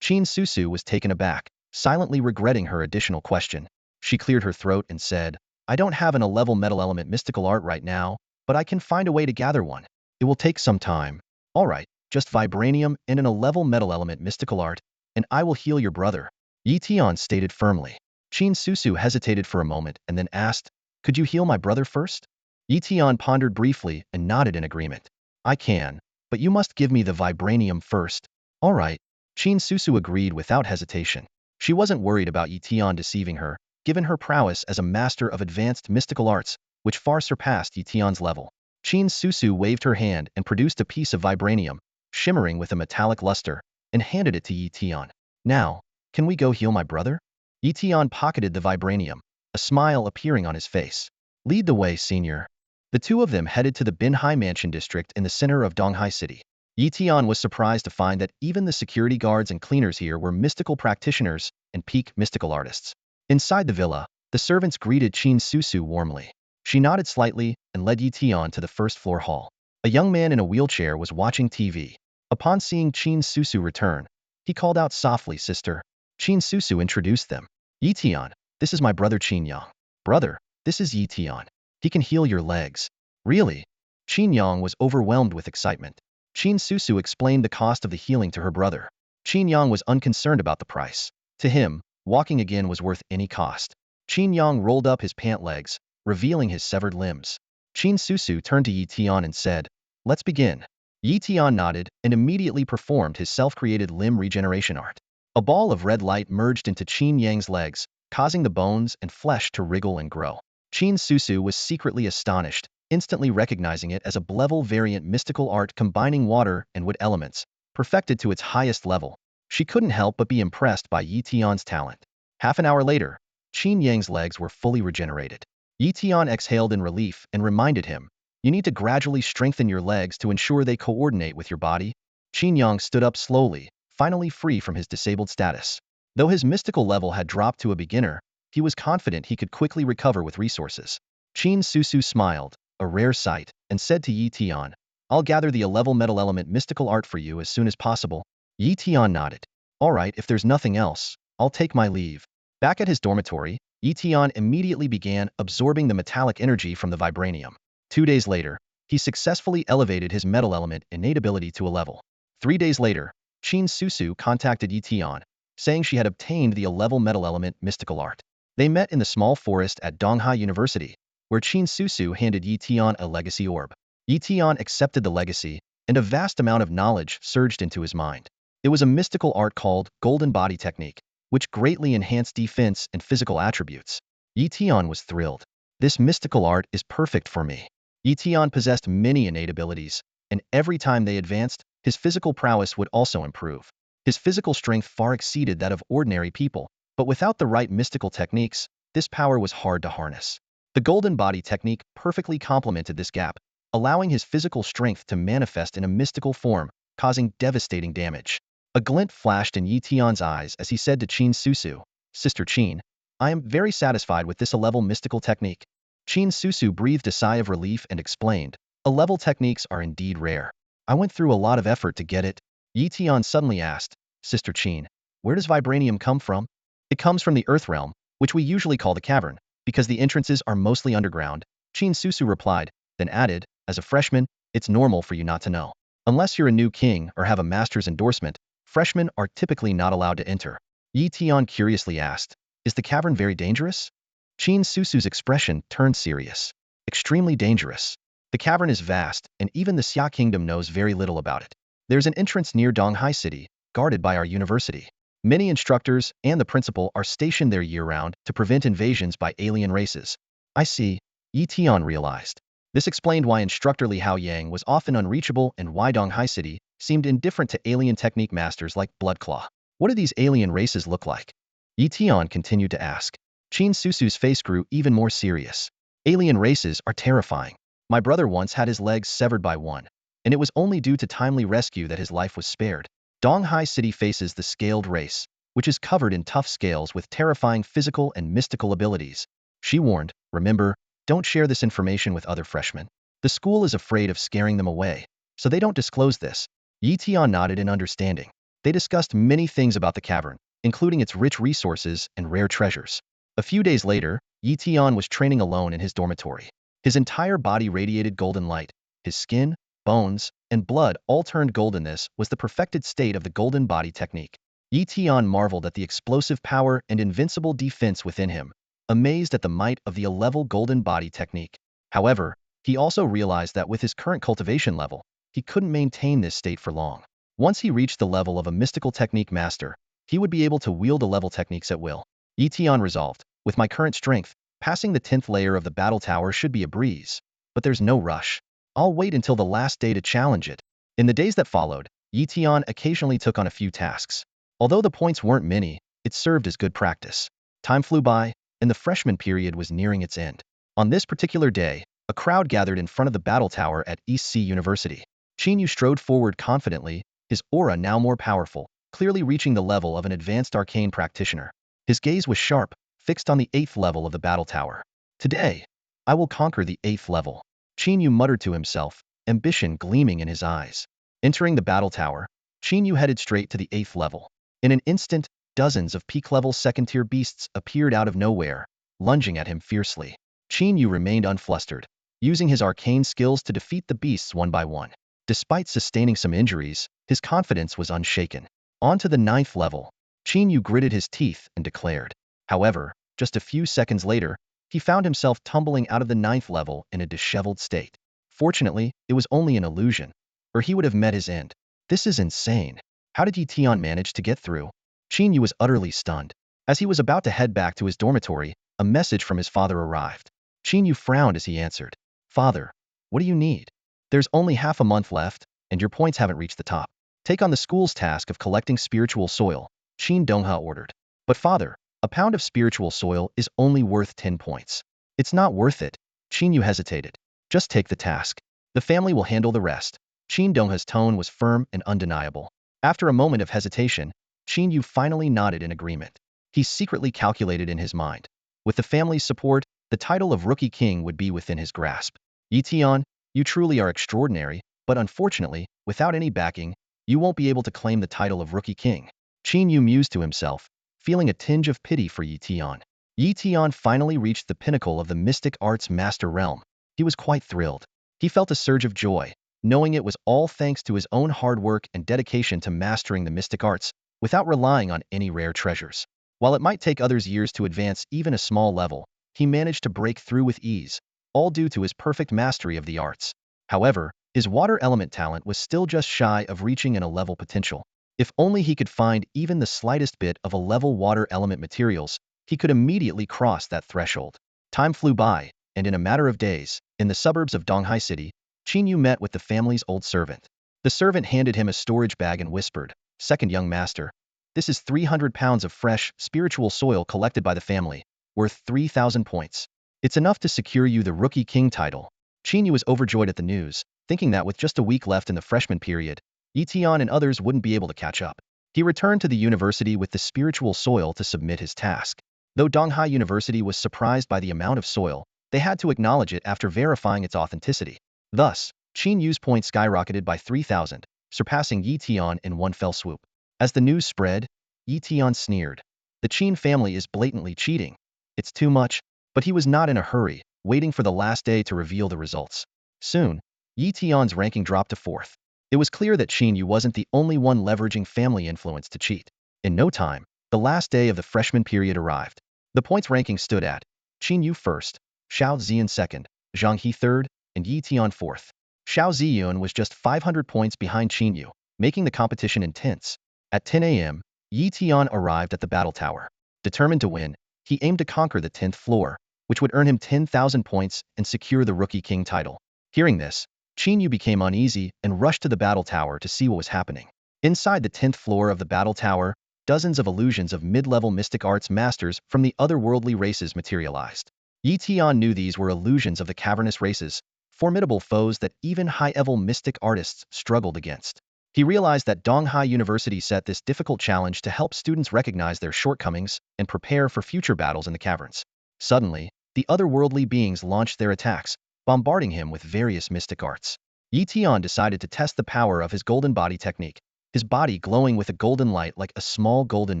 Lin Su was taken aback, silently regretting her additional question. She cleared her throat and said, "I don't have an A-level metal element mystical art right now, but I can find a way to gather one. It will take some time." "All right, just vibranium and an A-level metal element mystical art, and I will heal your brother," Yi Tian stated firmly. Lin Su hesitated for a moment and then asked, "Could you heal my brother first?" Yi Tian pondered briefly and nodded in agreement. "I can, but you must give me the vibranium first." "All right," Lin Su agreed without hesitation. She wasn't worried about Yi Tian deceiving her, given her prowess as a master of advanced mystical arts, which far surpassed Yi Tian's level. Lin Su waved her hand and produced a piece of vibranium, shimmering with a metallic luster, and handed it to Yi Tian. "Now, can we go heal my brother?" Yi Tian pocketed the vibranium, a smile appearing on his face. "Lead the way, senior." The two of them headed to the Binhai Mansion district in the center of Donghai City. Yi Tian was surprised to find that even the security guards and cleaners here were mystical practitioners and peak mystical artists. Inside the villa, the servants greeted Lin Su warmly. She nodded slightly and led Yi Tian to the first-floor hall. A young man in a wheelchair was watching TV. Upon seeing Lin Su return, he called out softly, "Sister." Lin Su introduced them. "Yi Tian, this is my brother Qin Yang." "Brother, this is Yi Tian. He can heal your legs." "Really?" Qin Yang was overwhelmed with excitement. Lin Su explained the cost of the healing to her brother. Qin Yang was unconcerned about the price. To him, walking again was worth any cost. Qin Yang rolled up his pant legs, revealing his severed limbs. Qin Susu turned to Yi Tian and said, "Let's begin." Yi Tian nodded and immediately performed his self-created limb regeneration art. A ball of red light merged into Qin Yang's legs, causing the bones and flesh to wriggle and grow. Qin Susu was secretly astonished, instantly recognizing it as a level variant mystical art combining water and wood elements, perfected to its highest level. She couldn't help but be impressed by Yi Tian's talent. Half an hour later, Qin Yang's legs were fully regenerated. Yi Tian exhaled in relief and reminded him, "You need to gradually strengthen your legs to ensure they coordinate with your body." Qin Yang stood up slowly, finally free from his disabled status. Though his mystical level had dropped to a beginner, he was confident he could quickly recover with resources. Qin Susu smiled, a rare sight, and said to Yi Tian, "I'll gather the 11 metal element mystical art for you as soon as possible." Yi Tian nodded. "All right, if there's nothing else, I'll take my leave." Back at his dormitory, Yi Tian immediately began absorbing the metallic energy from the vibranium. 2 days later, he successfully elevated his metal element innate ability to a level. 3 days later, Qin Susu contacted Yi Tian, saying she had obtained the 11 metal element mystical art. They met in the small forest at Donghai University, where Qin Susu handed Yi Tian a legacy orb. Yi Tian accepted the legacy, and a vast amount of knowledge surged into his mind. It was a mystical art called Golden Body Technique, which greatly enhanced defense and physical attributes. Yi Tian was thrilled. "This mystical art is perfect for me." Yi Tian possessed many innate abilities, and every time they advanced, his physical prowess would also improve. His physical strength far exceeded that of ordinary people, but without the right mystical techniques, this power was hard to harness. The Golden Body Technique perfectly complemented this gap, allowing his physical strength to manifest in a mystical form, causing devastating damage. A glint flashed in Yi Tian's eyes as he said to Qin Susu, "Sister Qin, I am very satisfied with this A-level mystical technique." Qin Susu breathed a sigh of relief and explained, "A-level techniques are indeed rare. I went through a lot of effort to get it." Yi Tian suddenly asked, "Sister Qin, where does vibranium come from?" "It comes from the Earth realm, which we usually call the cavern, because the entrances are mostly underground," Qin Susu replied, then added, "As a freshman, it's normal for you not to know. Unless you're a new king or have a master's endorsement, freshmen are typically not allowed to enter." Yi Tian curiously asked, "Is the cavern very dangerous?" Qin Susu's expression turned serious. "Extremely dangerous. The cavern is vast, and even the Xia Kingdom knows very little about it. There's an entrance near Donghai City, guarded by our university. Many instructors and the principal are stationed there year-round to prevent invasions by alien races." "I see," Yi Tian realized. This explained why instructor Li Haoyang was often unreachable and why Donghai City seemed indifferent to alien technique masters like Bloodclaw. "What do these alien races look like?" Yi Tian continued to ask. Qin Susu's face grew even more serious. "Alien races are terrifying. My brother once had his legs severed by one, and it was only due to timely rescue that his life was spared. Donghai City faces the scaled race, which is covered in tough scales with terrifying physical and mystical abilities." She warned, "Remember, don't share this information with other freshmen. The school is afraid of scaring them away, so they don't disclose this." Yi Tian nodded in understanding. They discussed many things about the cavern, including its rich resources and rare treasures. A few days later, Yi Tian was training alone in his dormitory. His entire body radiated golden light. His skin, bones, and blood all turned golden. This was the perfected state of the Golden Body Technique. Yi Tian marveled at the explosive power and invincible defense within him, amazed at the might of the 11 Golden Body Technique. However, he also realized that with his current cultivation level, he couldn't maintain this state for long. Once he reached the level of a mystical technique master, he would be able to wield the level techniques at will. Yi Tian resolved, "With my current strength, passing the 10th layer of the battle tower should be a breeze. But there's no rush. I'll wait until the last day to challenge it." In the days that followed, Yi Tian occasionally took on a few tasks. Although the points weren't many, it served as good practice. Time flew by, and the freshman period was nearing its end. On this particular day, a crowd gathered in front of the battle tower at East Sea University. Qin Yu strode forward confidently, his aura now more powerful, clearly reaching the level of an advanced arcane practitioner. His gaze was sharp, fixed on the 8th level of the battle tower. "Today, I will conquer the 8th level." Qin Yu muttered to himself, ambition gleaming in his eyes. Entering the battle tower, Qin Yu headed straight to the 8th level. In an instant, dozens of peak-level second-tier beasts appeared out of nowhere, lunging at him fiercely. Qin Yu remained unflustered, using his arcane skills to defeat the beasts one by one. Despite sustaining some injuries, his confidence was unshaken. On to the 9th level. Qin Yu gritted his teeth and declared. However, just a few seconds later, he found himself tumbling out of the 9th level in a disheveled state. Fortunately, it was only an illusion, or he would have met his end. This is insane. How did Yi Tian manage to get through? Qin Yu was utterly stunned. As he was about to head back to his dormitory, a message from his father arrived. Qin Yu frowned as he answered. Father, what do you need? There's only half a month left, and your points haven't reached the top. Take on the school's task of collecting spiritual soil, Qin Dongha ordered. But father, a pound of spiritual soil is only worth 10 points. It's not worth it. Qin Yu hesitated. Just take the task. The family will handle the rest. Qin Dongha's tone was firm and undeniable. After a moment of hesitation, Qin Yu finally nodded in agreement. He secretly calculated in his mind. With the family's support, the title of Rookie King would be within his grasp. Yi Tian, you truly are extraordinary, but unfortunately, without any backing, you won't be able to claim the title of Rookie King. Qin Yu mused to himself, feeling a tinge of pity for Yi Tian. Yi Tian finally reached the pinnacle of the mystic arts master realm. He was quite thrilled. He felt a surge of joy, knowing it was all thanks to his own hard work and dedication to mastering the mystic arts, without relying on any rare treasures. While it might take others years to advance even a small level, he managed to break through with ease, all due to his perfect mastery of the arts. However, his water element talent was still just shy of reaching a level potential. If only he could find even the slightest bit of a level water element materials, he could immediately cross that threshold. Time flew by, and in a matter of days, in the suburbs of Donghai City, Qin Yu met with the family's old servant. The servant handed him a storage bag and whispered, "Second young master, this is 300 pounds of fresh, spiritual soil collected by the family, worth 3,000 points. It's enough to secure you the Rookie King title." Qin Yu was overjoyed at the news, thinking that with just a week left in the freshman period, Yi Tian and others wouldn't be able to catch up. He returned to the university with the spiritual soil to submit his task. Though Donghai University was surprised by the amount of soil, they had to acknowledge it after verifying its authenticity. Thus, Qin Yu's points skyrocketed by 3,000, surpassing Yi Tian in one fell swoop. As the news spread, Yi Tian sneered. The Qin family is blatantly cheating. It's too much, but he was not in a hurry, waiting for the last day to reveal the results. Soon, Yi Tian's ranking dropped to 4th. It was clear that Qin Yu wasn't the only one leveraging family influence to cheat. In no time, the last day of the freshman period arrived. The points ranking stood at Qin Yu 1st, Xiao Ziyan 2nd, Zhang He 3rd, and Yi Tian 4th. Xiao Ziyun was just 500 points behind Qin Yu, making the competition intense. At 10 a.m., Yi Tian arrived at the battle tower. Determined to win, he aimed to conquer the 10th floor, which would earn him 10,000 points and secure the Rookie King title. Hearing this, Qin Yu became uneasy and rushed to the battle tower to see what was happening. Inside the 10th floor of the battle tower, dozens of illusions of mid-level mystic arts masters from the otherworldly races materialized. Yi Tian knew these were illusions of the cavernous races, formidable foes that even high-level mystic artists struggled against. He realized that Donghai University set this difficult challenge to help students recognize their shortcomings and prepare for future battles in the caverns. Suddenly, the otherworldly beings launched their attacks, bombarding him with various mystic arts. Yi Tian decided to test the power of his golden body technique, his body glowing with a golden light like a small golden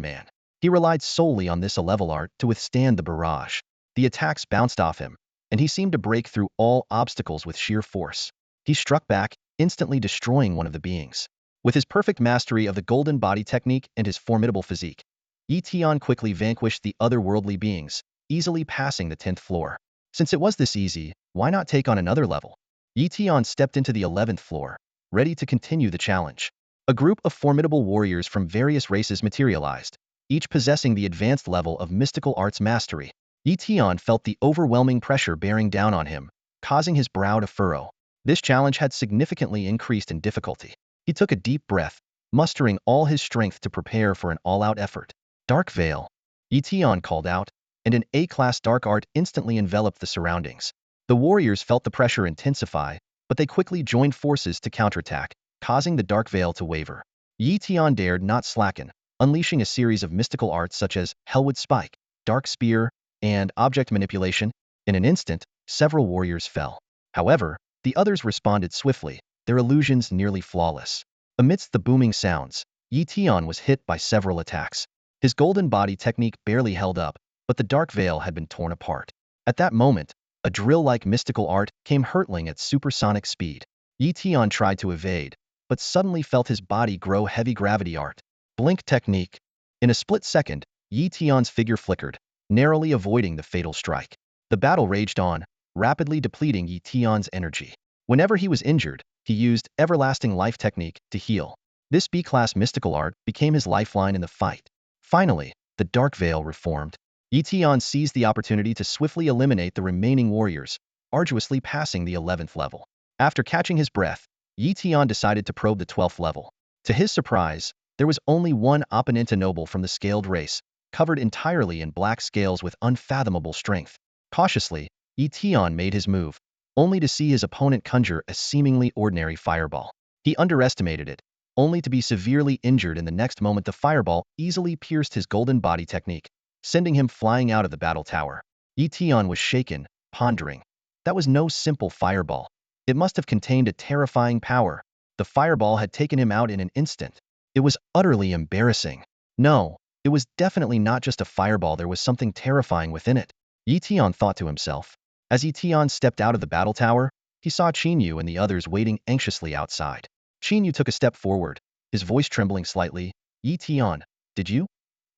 man. He relied solely on this level art to withstand the barrage. The attacks bounced off him, and he seemed to break through all obstacles with sheer force. He struck back, instantly destroying one of the beings. With his perfect mastery of the golden body technique and his formidable physique, Yi Tian quickly vanquished the otherworldly beings, easily passing the 10th floor. Since it was this easy, why not take on another level? Yi Tian stepped into the 11th floor, ready to continue the challenge. A group of formidable warriors from various races materialized, each possessing the advanced level of mystical arts mastery. Yi Tian felt the overwhelming pressure bearing down on him, causing his brow to furrow. This challenge had significantly increased in difficulty. He took a deep breath, mustering all his strength to prepare for an all-out effort. Dark Veil, Yi Tian called out, and an A-class dark art instantly enveloped the surroundings. The warriors felt the pressure intensify, but they quickly joined forces to counterattack, causing the dark veil to waver. Yi Tian dared not slacken, unleashing a series of mystical arts such as Hellwood Spike, Dark Spear, and Object Manipulation. In an instant, several warriors fell. However, the others responded swiftly, their illusions nearly flawless. Amidst the booming sounds, Yi Tian was hit by several attacks. His golden body technique barely held up, but the dark veil had been torn apart. At that moment, a drill-like mystical art came hurtling at supersonic speed. Yi Tian tried to evade, but suddenly felt his body grow heavy gravity art. Blink technique. In a split second, Yi Tian's figure flickered, narrowly avoiding the fatal strike. The battle raged on, rapidly depleting Yi Tian's energy. Whenever he was injured, he used Everlasting Life technique to heal. This B-class mystical art became his lifeline in the fight. Finally, the Dark Veil reformed. Yi Tian seized the opportunity to swiftly eliminate the remaining warriors, arduously passing the 11th level. After catching his breath, Yi Tian decided to probe the 12th level. To his surprise, there was only one opponent noble from the scaled race, covered entirely in black scales with unfathomable strength. Cautiously, Yi Tian made his move, only to see his opponent conjure a seemingly ordinary fireball. He underestimated it, only to be severely injured in the next moment. The fireball easily pierced his golden body technique, sending him flying out of the battle tower. Yi Tian was shaken, pondering. That was no simple fireball. It must have contained a terrifying power. The fireball had taken him out in an instant. It was utterly embarrassing. No, it was definitely not just a fireball. There was something terrifying within it. Yi Tian thought to himself. As Yi Tian stepped out of the battle tower, he saw Qin Yu and the others waiting anxiously outside. Qin Yu took a step forward, his voice trembling slightly. Yi Tian, did you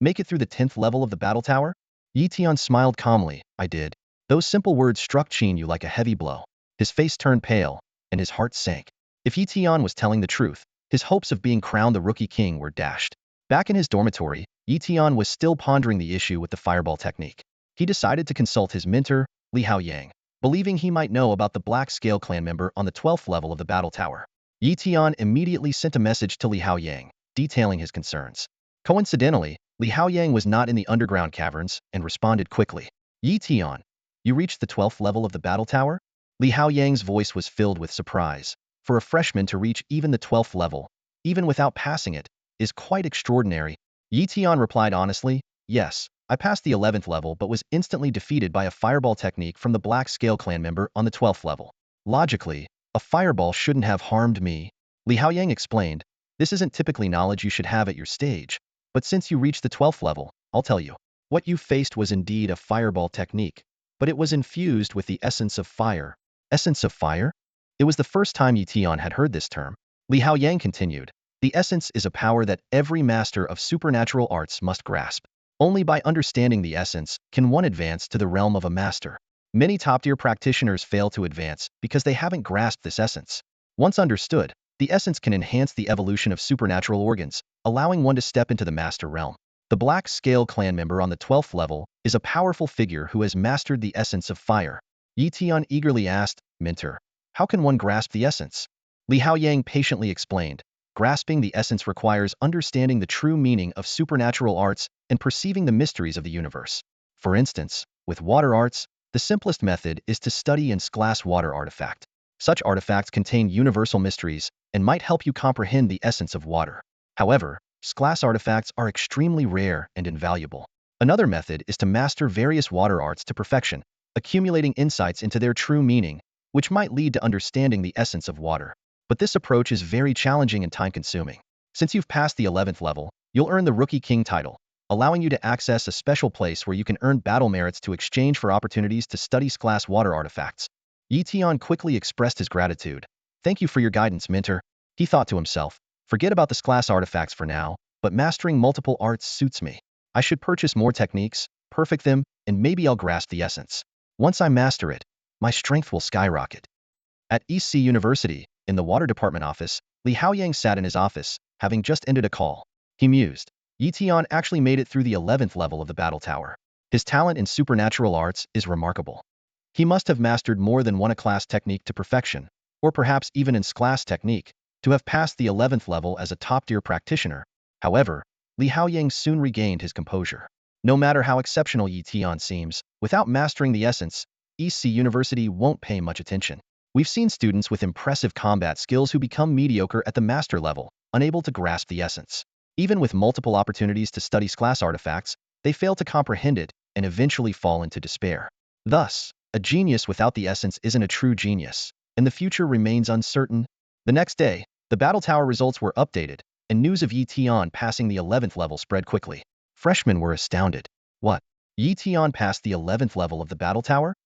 make it through the 10th level of the battle tower? Yi Tian smiled calmly. I did. Those simple words struck Qin Yu like a heavy blow. His face turned pale, and his heart sank. If Yi Tian was telling the truth, his hopes of being crowned the Rookie King were dashed. Back in his dormitory, Yi Tian was still pondering the issue with the fireball technique. He decided to consult his mentor, Li Haoyang, believing he might know about the Black Scale clan member on the 12th level of the battle tower. Yi Tian immediately sent a message to Li Haoyang, detailing his concerns. Coincidentally, Li Haoyang was not in the underground caverns and responded quickly. Yi Tian, you reached the 12th level of the battle tower? Li Haoyang's voice was filled with surprise. For a freshman to reach even the 12th level, even without passing it, is quite extraordinary. Yi Tian replied honestly, yes, I passed the 11th level but was instantly defeated by a fireball technique from the Black Scale clan member on the 12th level. Logically, a fireball shouldn't have harmed me. Li Haoyang explained, this isn't typically knowledge you should have at your stage, but since you reached the 12th level, I'll tell you. What you faced was indeed a fireball technique, but it was infused with the essence of fire. Essence of fire? It was the first time Yi Tian had heard this term. Li Haoyang continued, the essence is a power that every master of supernatural arts must grasp. Only by understanding the essence can one advance to the realm of a master. Many top-tier practitioners fail to advance because they haven't grasped this essence. Once understood, the essence can enhance the evolution of supernatural organs, allowing one to step into the master realm. The Black Scale clan member on the 12th level is a powerful figure who has mastered the essence of fire. Yi Tian eagerly asked, Mentor, how can one grasp the essence? Li Haoyang patiently explained, grasping the essence requires understanding the true meaning of supernatural arts and perceiving the mysteries of the universe. For instance, with water arts, the simplest method is to study and class water artifact. Such artifacts contain universal mysteries and might help you comprehend the essence of water. However, class artifacts are extremely rare and invaluable. Another method is to master various water arts to perfection, accumulating insights into their true meaning, which might lead to understanding the essence of water. But this approach is very challenging and time-consuming. Since you've passed the 11th level, you'll earn the Rookie King title, allowing you to access a special place where you can earn battle merits to exchange for opportunities to study class water artifacts. Yi Tian quickly expressed his gratitude. Thank you for your guidance, Mentor. He thought to himself, forget about the class artifacts for now, but mastering multiple arts suits me. I should purchase more techniques, perfect them, and maybe I'll grasp the essence. Once I master it, my strength will skyrocket. At East Sea University, in the water department office, Li Haoyang sat in his office, having just ended a call. He mused. Yi Tian actually made it through the 11th level of the battle tower. His talent in supernatural arts is remarkable. He must have mastered more than one class technique to perfection, or perhaps even in class technique, to have passed the 11th level as a top-tier practitioner. However, Li Haoyang soon regained his composure. No matter how exceptional Yi Tian seems, without mastering the essence, East Sea University won't pay much attention. We've seen students with impressive combat skills who become mediocre at the master level, unable to grasp the essence. Even with multiple opportunities to study class artifacts, they fail to comprehend it and eventually fall into despair. Thus, a genius without the essence isn't a true genius, and the future remains uncertain. The next day, the battle tower results were updated, and news of Yi Tian passing the 11th level spread quickly. Freshmen were astounded. What? Yi Tian passed the 11th level of the battle tower?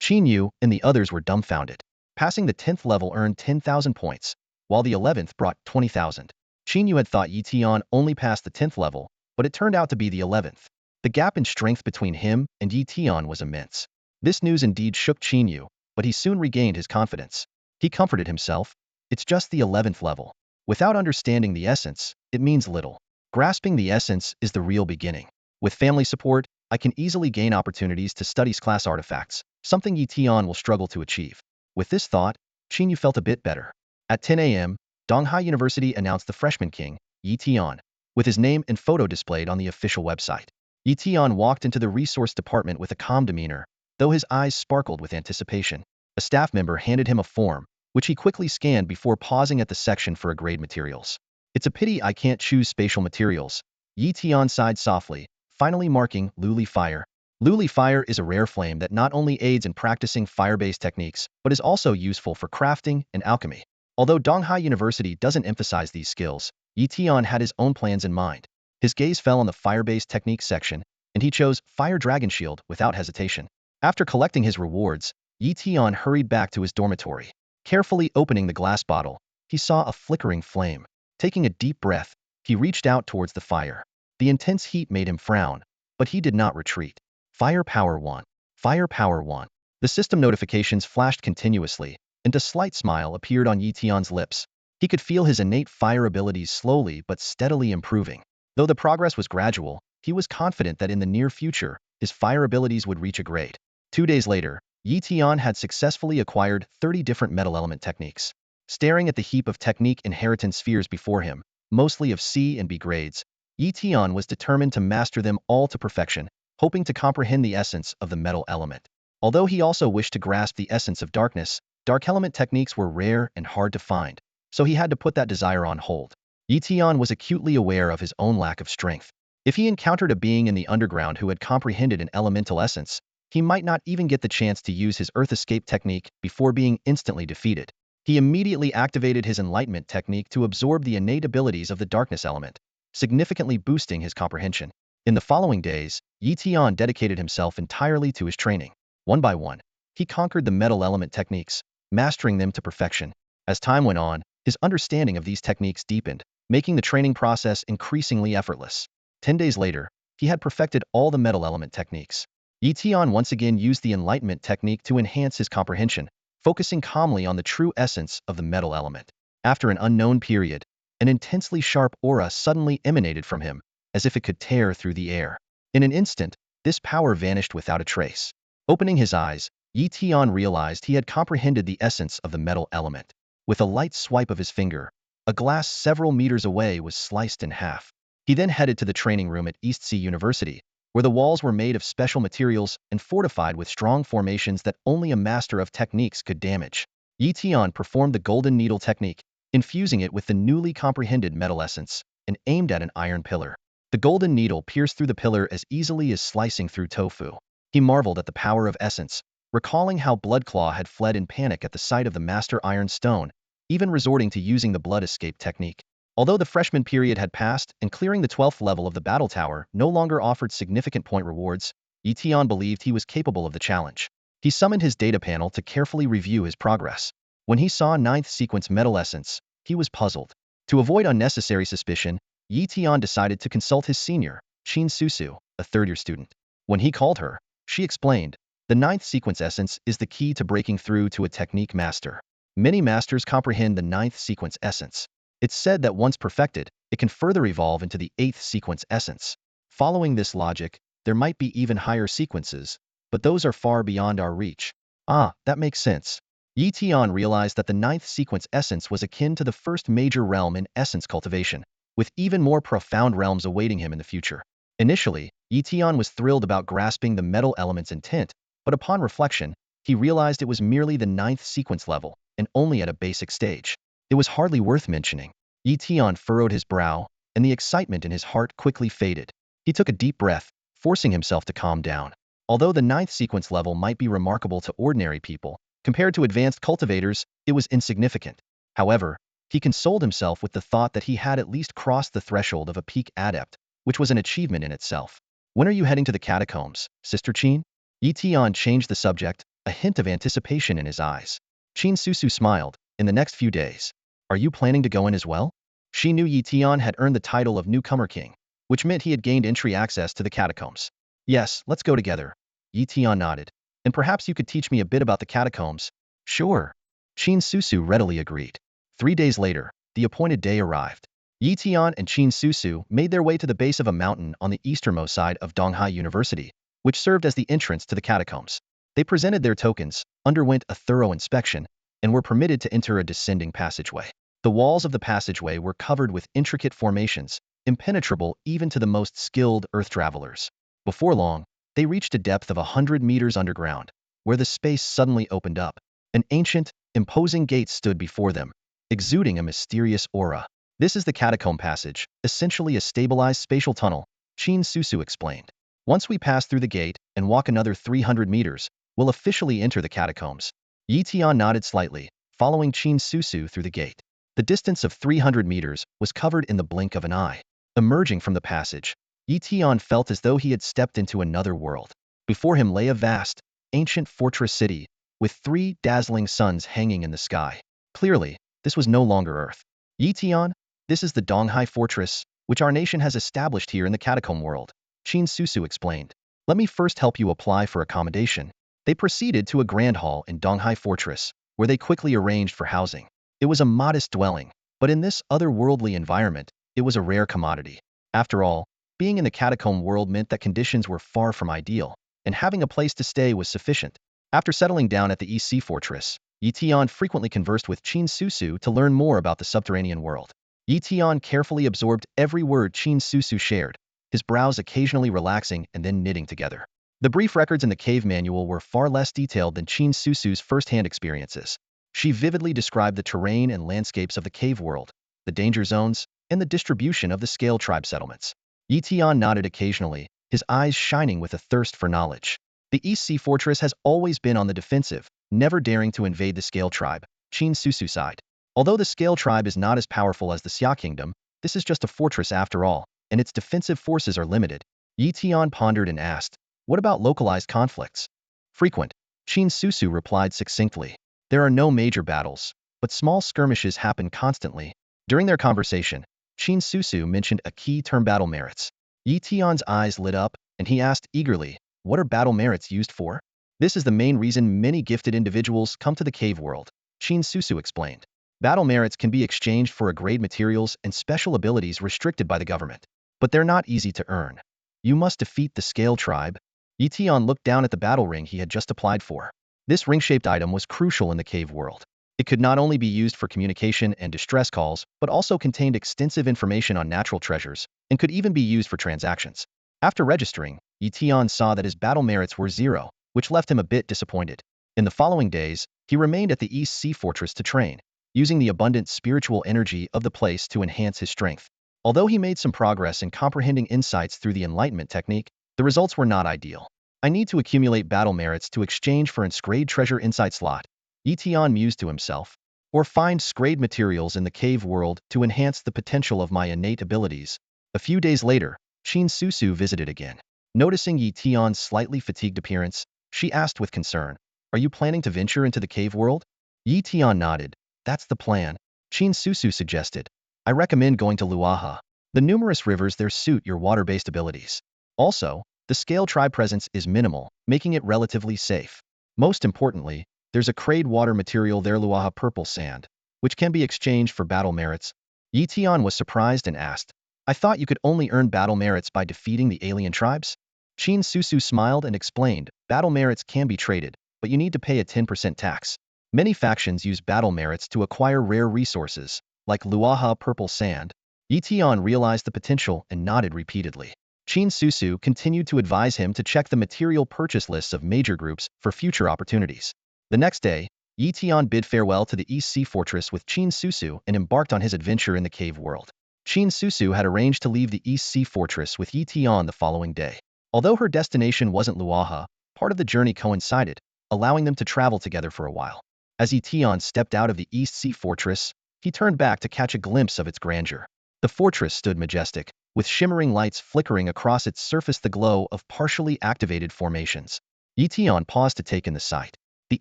Qin Yu and the others were dumbfounded. Passing the 10th level earned 10,000 points, while the 11th brought 20,000. Yu had thought Yi Tian only passed the 10th level, but it turned out to be the 11th. The gap in strength between him and Yi Tian was immense. This news indeed shook Yu, but he soon regained his confidence. He comforted himself. It's just the 11th level. Without understanding the essence, it means little. Grasping the essence is the real beginning. With family support, I can easily gain opportunities to study class artifacts, something Yi Tian will struggle to achieve. With this thought, Yu felt a bit better. At 10 a.m., Donghai University announced the freshman king, Yi Tian, with his name and photo displayed on the official website. Yi Tian walked into the resource department with a calm demeanor, though his eyes sparkled with anticipation. A staff member handed him a form, which he quickly scanned before pausing at the section for a grade materials. It's a pity I can't choose spatial materials. Yi Tian sighed softly, finally marking Luli Fire. Luli Fire is a rare flame that not only aids in practicing fire-based techniques, but is also useful for crafting and alchemy. Although Donghai University doesn't emphasize these skills, Yi Tian had his own plans in mind. His gaze fell on the fire-based techniques section, and he chose Fire Dragon Shield without hesitation. After collecting his rewards, Yi Tian hurried back to his dormitory. Carefully opening the glass bottle, he saw a flickering flame. Taking a deep breath, he reached out towards the fire. The intense heat made him frown, but he did not retreat. Fire Power 1. Fire Power 1. The system notifications flashed continuously, and a slight smile appeared on Yi Tian's lips. He could feel his innate fire abilities slowly but steadily improving. Though the progress was gradual, he was confident that in the near future, his fire abilities would reach a grade. 2 days later, Yi Tian had successfully acquired 30 different metal element techniques. Staring at the heap of technique inheritance spheres before him, mostly of C and B grades, Yi Tian was determined to master them all to perfection, hoping to comprehend the essence of the metal element. Although he also wished to grasp the essence of darkness, dark element techniques were rare and hard to find, so he had to put that desire on hold. Yi Tian was acutely aware of his own lack of strength. If he encountered a being in the underground who had comprehended an elemental essence, he might not even get the chance to use his Earth Escape technique before being instantly defeated. He immediately activated his Enlightenment technique to absorb the innate abilities of the darkness element, significantly boosting his comprehension. In the following days, Yi Tian dedicated himself entirely to his training. One by one, he conquered the metal element techniques, mastering them to perfection. As time went on, his understanding of these techniques deepened, making the training process increasingly effortless. 10 days later, he had perfected all the metal element techniques. Yi Tian once again used the Enlightenment technique to enhance his comprehension, focusing calmly on the true essence of the metal element. After an unknown period, an intensely sharp aura suddenly emanated from him, as if it could tear through the air. In an instant, this power vanished without a trace. Opening his eyes, Yi Tian realized he had comprehended the essence of the metal element. With a light swipe of his finger, a glass several meters away was sliced in half. He then headed to the training room at East Sea University, where the walls were made of special materials and fortified with strong formations that only a master of techniques could damage. Yi Tian performed the golden needle technique, infusing it with the newly comprehended metal essence, and aimed at an iron pillar. The golden needle pierced through the pillar as easily as slicing through tofu. He marveled at the power of essence, recalling how Bloodclaw had fled in panic at the sight of the Master Iron Stone, even resorting to using the blood escape technique. Although the freshman period had passed and clearing the 12th level of the battle tower no longer offered significant point rewards, Yi Tian believed he was capable of the challenge. He summoned his data panel to carefully review his progress. When he saw 9th sequence metal essence, he was puzzled. To avoid unnecessary suspicion, Yi Tian decided to consult his senior, Lin Su, a third-year student. When he called her, she explained, the 9th sequence essence is the key to breaking through to a technique master. Many masters comprehend the 9th sequence essence. It's said that once perfected, it can further evolve into the 8th sequence essence. Following this logic, there might be even higher sequences, but those are far beyond our reach. Ah, that makes sense. Yi Tian realized that the 9th sequence essence was akin to the first major realm in essence cultivation, with even more profound realms awaiting him in the future. Initially, Yi Tian was thrilled about grasping the metal element's intent, but upon reflection, he realized it was merely the 9th sequence level, and only at a basic stage. It was hardly worth mentioning. Yi Tian furrowed his brow, and the excitement in his heart quickly faded. He took a deep breath, forcing himself to calm down. Although the 9th sequence level might be remarkable to ordinary people, compared to advanced cultivators, it was insignificant. However, he consoled himself with the thought that he had at least crossed the threshold of a peak adept, which was an achievement in itself. When are you heading to the catacombs, Sister Qin? Yi Tian changed the subject, a hint of anticipation in his eyes. Lin Su smiled. In the next few days. Are you planning to go in as well? She knew Yi Tian had earned the title of Newcomer King, which meant he had gained entry access to the catacombs. Yes, let's go together. Yi Tian nodded. And perhaps you could teach me a bit about the catacombs. Sure. Qin Susu readily agreed. 3 days later, the appointed day arrived. Yi Tian and Qin Susu made their way to the base of a mountain on the easternmost side of Donghai University, which served as the entrance to the catacombs. They presented their tokens, underwent a thorough inspection, and were permitted to enter a descending passageway. The walls of the passageway were covered with intricate formations, impenetrable even to the most skilled earth travelers. Before long, they reached a depth of 100 meters underground, where the space suddenly opened up. An ancient, imposing gate stood before them, exuding a mysterious aura. This is the Catacomb passage, essentially a stabilized spatial tunnel, Qin Susu explained. Once we pass through the gate and walk another 300 meters, we'll officially enter the catacombs. Yi Tian nodded slightly, following Qin Susu through the gate. The distance of 300 meters was covered in the blink of an eye. Emerging from the passage, Yi Tian felt as though he had stepped into another world. Before him lay a vast, ancient fortress city, with 3 dazzling suns hanging in the sky. Clearly, this was no longer Earth. Yi Tian, this is the Donghai Fortress, which our nation has established here in the Catacomb world, Qin Susu explained. Let me first help you apply for accommodation. They proceeded to a grand hall in Donghai Fortress, where they quickly arranged for housing. It was a modest dwelling, but in this otherworldly environment, it was a rare commodity. After all, being in the Catacomb world meant that conditions were far from ideal, and having a place to stay was sufficient. After settling down at the East Sea Fortress, Yi Tian frequently conversed with Qin Susu to learn more about the subterranean world. Yi Tian carefully absorbed every word Qin Susu shared, his brows occasionally relaxing and then knitting together. The brief records in the cave manual were far less detailed than Qin Susu's first-hand experiences. She vividly described the terrain and landscapes of the cave world, the danger zones, and the distribution of the scale tribe settlements. Yi Tian nodded occasionally, his eyes shining with a thirst for knowledge. The East Sea Fortress has always been on the defensive, never daring to invade the scale tribe, Qin Susu sighed. Although the scale tribe is not as powerful as the Xia Kingdom, this is just a fortress after all, and its defensive forces are limited. Yi Tian pondered and asked, what about localized conflicts? Frequent, Qin Susu replied succinctly. There are no major battles, but small skirmishes happen constantly. During their conversation, Qin Susu mentioned a key term: battle merits. Yi Tian's eyes lit up, and he asked eagerly, what are battle merits used for? This is the main reason many gifted individuals come to the cave world, Qin Susu explained. Battle merits can be exchanged for upgrade materials and special abilities restricted by the government, but they're not easy to earn. You must defeat the scale tribe. Yi Tian looked down at the battle ring he had just applied for. This ring-shaped item was crucial in the cave world. It could not only be used for communication and distress calls, but also contained extensive information on natural treasures, and could even be used for transactions. After registering, Yi Tian saw that his battle merits were 0, which left him a bit disappointed. In the following days, he remained at the East Sea Fortress to train, using the abundant spiritual energy of the place to enhance his strength. Although he made some progress in comprehending insights through the enlightenment technique, the results were not ideal. I need to accumulate battle merits to exchange for an Scrade treasure insight slot, Yi Tian mused to himself, or find Scrade materials in the cave world to enhance the potential of my innate abilities. A few days later, Qin Susu visited again. Noticing Yi Tian's slightly fatigued appearance, she asked with concern, are you planning to venture into the cave world? Yi Tian nodded. That's the plan, Qin Susu suggested. I recommend going to Luaha. The numerous rivers there suit your water-based abilities. Also, the scale tribe presence is minimal, making it relatively safe. Most importantly, there's a Crade water material there, Luaha purple sand, which can be exchanged for battle merits. Yi Tian was surprised and asked, I thought you could only earn battle merits by defeating the alien tribes? Qin Susu smiled and explained, battle merits can be traded, but you need to pay a 10% tax. Many factions use battle merits to acquire rare resources, like Luaha purple sand. Yi Tian realized the potential and nodded repeatedly. Qin Susu continued to advise him to check the material purchase lists of major groups for future opportunities. The next day, Yi Tian bid farewell to the East Sea Fortress with Qin Susu and embarked on his adventure in the cave world. Qin Susu had arranged to leave the East Sea Fortress with Yi Tian the following day. Although her destination wasn't Luaha, part of the journey coincided, allowing them to travel together for a while. As Yi Tian stepped out of the East Sea Fortress, he turned back to catch a glimpse of its grandeur. The fortress stood majestic, with shimmering lights flickering across its surface, the glow of partially activated formations. Yi Tian paused to take in the sight. The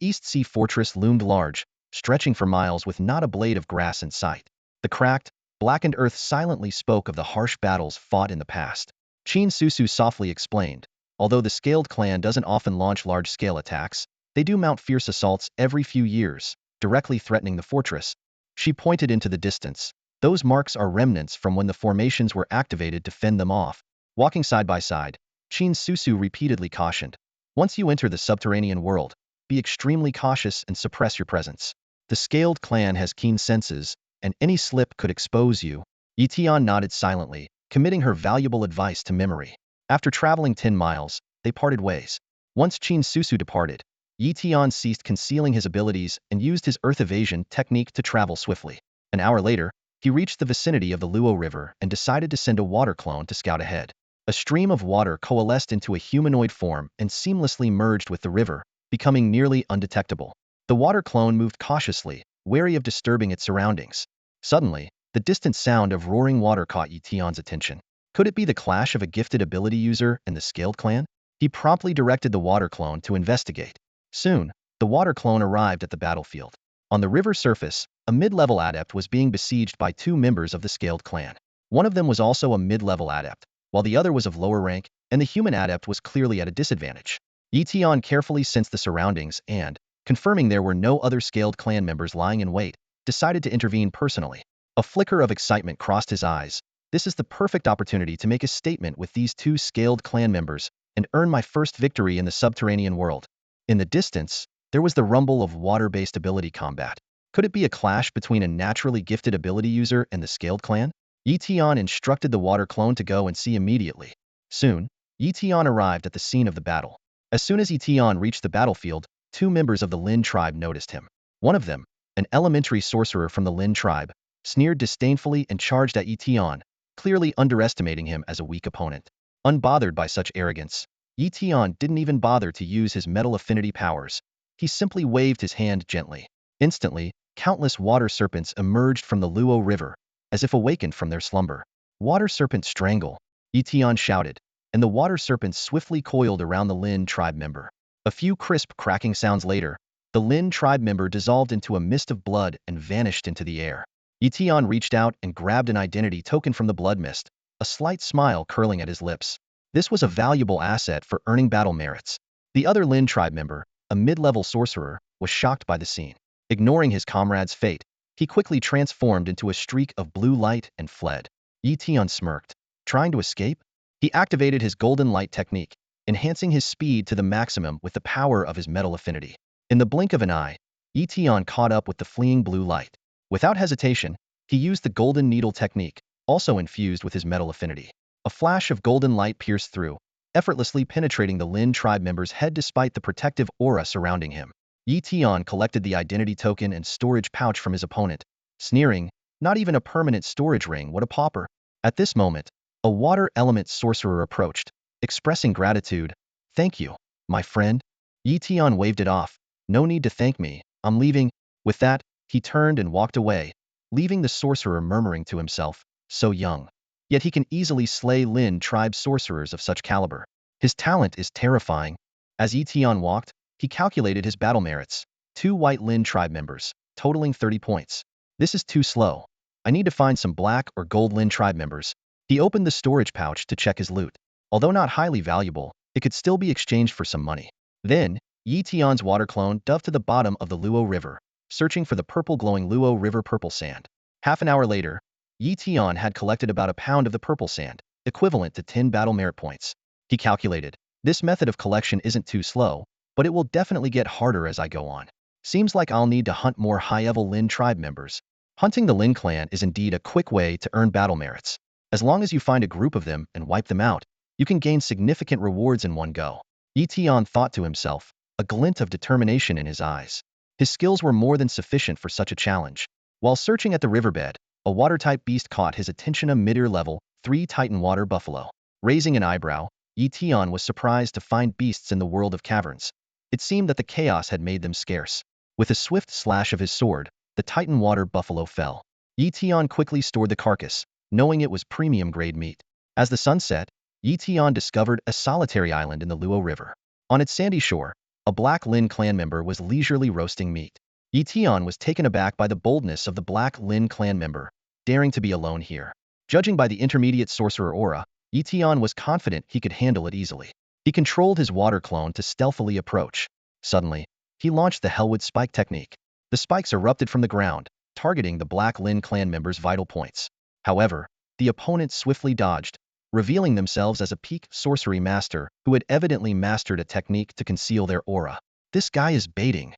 East Sea Fortress loomed large, stretching for miles with not a blade of grass in sight. The cracked, Blackened Earth silently spoke of the harsh battles fought in the past. Lin Su softly explained, although the Scaled clan doesn't often launch large-scale attacks, they do mount fierce assaults every few years, directly threatening the fortress. She pointed into the distance. Those marks are remnants from when the formations were activated to fend them off. Walking side by side, Lin Su repeatedly cautioned, once you enter the subterranean world, be extremely cautious and suppress your presence. The Scaled clan has keen senses, and any slip could expose you. Tian nodded silently, committing her valuable advice to memory. After traveling 10 miles, they parted ways. Once Lin Su departed, Tian ceased concealing his abilities and used his earth evasion technique to travel swiftly. An hour later, he reached the vicinity of the Luo River and decided to send a water clone to scout ahead. A stream of water coalesced into a humanoid form and seamlessly merged with the river, becoming nearly undetectable. The water clone moved cautiously, wary of disturbing its surroundings. Suddenly, the distant sound of roaring water caught Tian's attention. Could it be the clash of a gifted ability user and the Scaled clan? He promptly directed the water clone to investigate. Soon, the water clone arrived at the battlefield. On the river surface, a mid-level adept was being besieged by 2 members of the Scaled clan. One of them was also a mid-level adept, while the other was of lower rank, and the human adept was clearly at a disadvantage. Tian carefully sensed the surroundings and, confirming there were no other Scaled clan members lying in wait, decided to intervene personally. A flicker of excitement crossed his eyes. This is the perfect opportunity to make a statement with these 2 Scaled clan members and earn my first victory in the subterranean world. In the distance, there was the rumble of water-based ability combat. Could it be a clash between a naturally gifted ability user and the Scaled clan? Tian instructed the water clone to go and see immediately. Soon, Tian arrived at the scene of the battle. As soon as Tian reached the battlefield, 2 members of the Lin tribe noticed him. One of them, an elementary sorcerer from the Lin tribe, sneered disdainfully and charged at Tian, clearly underestimating him as a weak opponent. Unbothered by such arrogance, Tian didn't even bother to use his metal affinity powers. He simply waved his hand gently. Instantly, countless water serpents emerged from the Luo River, as if awakened from their slumber. Water serpent strangle, Tian shouted, and the water serpents swiftly coiled around the Lin tribe member. A few crisp cracking sounds later, the Lin tribe member dissolved into a mist of blood and vanished into the air. Tian reached out and grabbed an identity token from the blood mist, a slight smile curling at his lips. This was a valuable asset for earning battle merits. The other Lin tribe member, a mid-level sorcerer, was shocked by the scene. Ignoring his comrade's fate, he quickly transformed into a streak of blue light and fled. Tian smirked. Trying to escape? He activated his golden light technique, enhancing his speed to the maximum with the power of his metal affinity. In the blink of an eye, Tian caught up with the fleeing blue light. Without hesitation, he used the golden needle technique, also infused with his metal affinity. A flash of golden light pierced through, effortlessly penetrating the Lin tribe member's head despite the protective aura surrounding him. Tian collected the identity token and storage pouch from his opponent, sneering, not even a permanent storage ring, what a pauper. At this moment, a water element sorcerer approached, expressing gratitude. Thank you, my friend. Tian waved it off. No need to thank me, I'm leaving. With that, he turned and walked away, leaving the sorcerer murmuring to himself, so young. Yet he can easily slay Lin tribe sorcerers of such caliber. His talent is terrifying. As Tian walked, he calculated his battle merits. 2 white Lin tribe members, totaling 30 points. This is too slow. I need to find some black or gold Lin tribe members. He opened the storage pouch to check his loot. Although not highly valuable, it could still be exchanged for some money. Then, Tian's water clone dove to the bottom of the Luo River, searching for the purple glowing Luo River purple sand. Half an hour later, Tian had collected about a pound of the purple sand, equivalent to 10 battle merit points. He calculated, this method of collection isn't too slow, but it will definitely get harder as I go on. Seems like I'll need to hunt more high-level Lin tribe members. Hunting the Lin clan is indeed a quick way to earn battle merits. As long as you find a group of them and wipe them out, you can gain significant rewards in one go. Tian thought to himself, a glint of determination in his eyes. His skills were more than sufficient for such a challenge. While searching at the riverbed, a water-type beast caught his attention, a mid-air level 3 Titan water buffalo. Raising an eyebrow, Tian was surprised to find beasts in the world of caverns. It seemed that the chaos had made them scarce. With a swift slash of his sword, the Titan water buffalo fell. Tian quickly stored the carcass, knowing it was premium-grade meat. As the sun set, Tian discovered a solitary island in the Luo River. On its sandy shore, a black Lin clan member was leisurely roasting meat. Tian was taken aback by the boldness of the black Lin clan member. daring to be alone here. Judging by the intermediate sorcerer aura, Tian was confident he could handle it easily. He controlled his water clone to stealthily approach. Suddenly, he launched the Hellwood Spike technique. The spikes erupted from the ground, targeting the Black Lin clan members' vital points. However, the opponent swiftly dodged, revealing themselves as a peak sorcery master who had evidently mastered a technique to conceal their aura. This guy is baiting.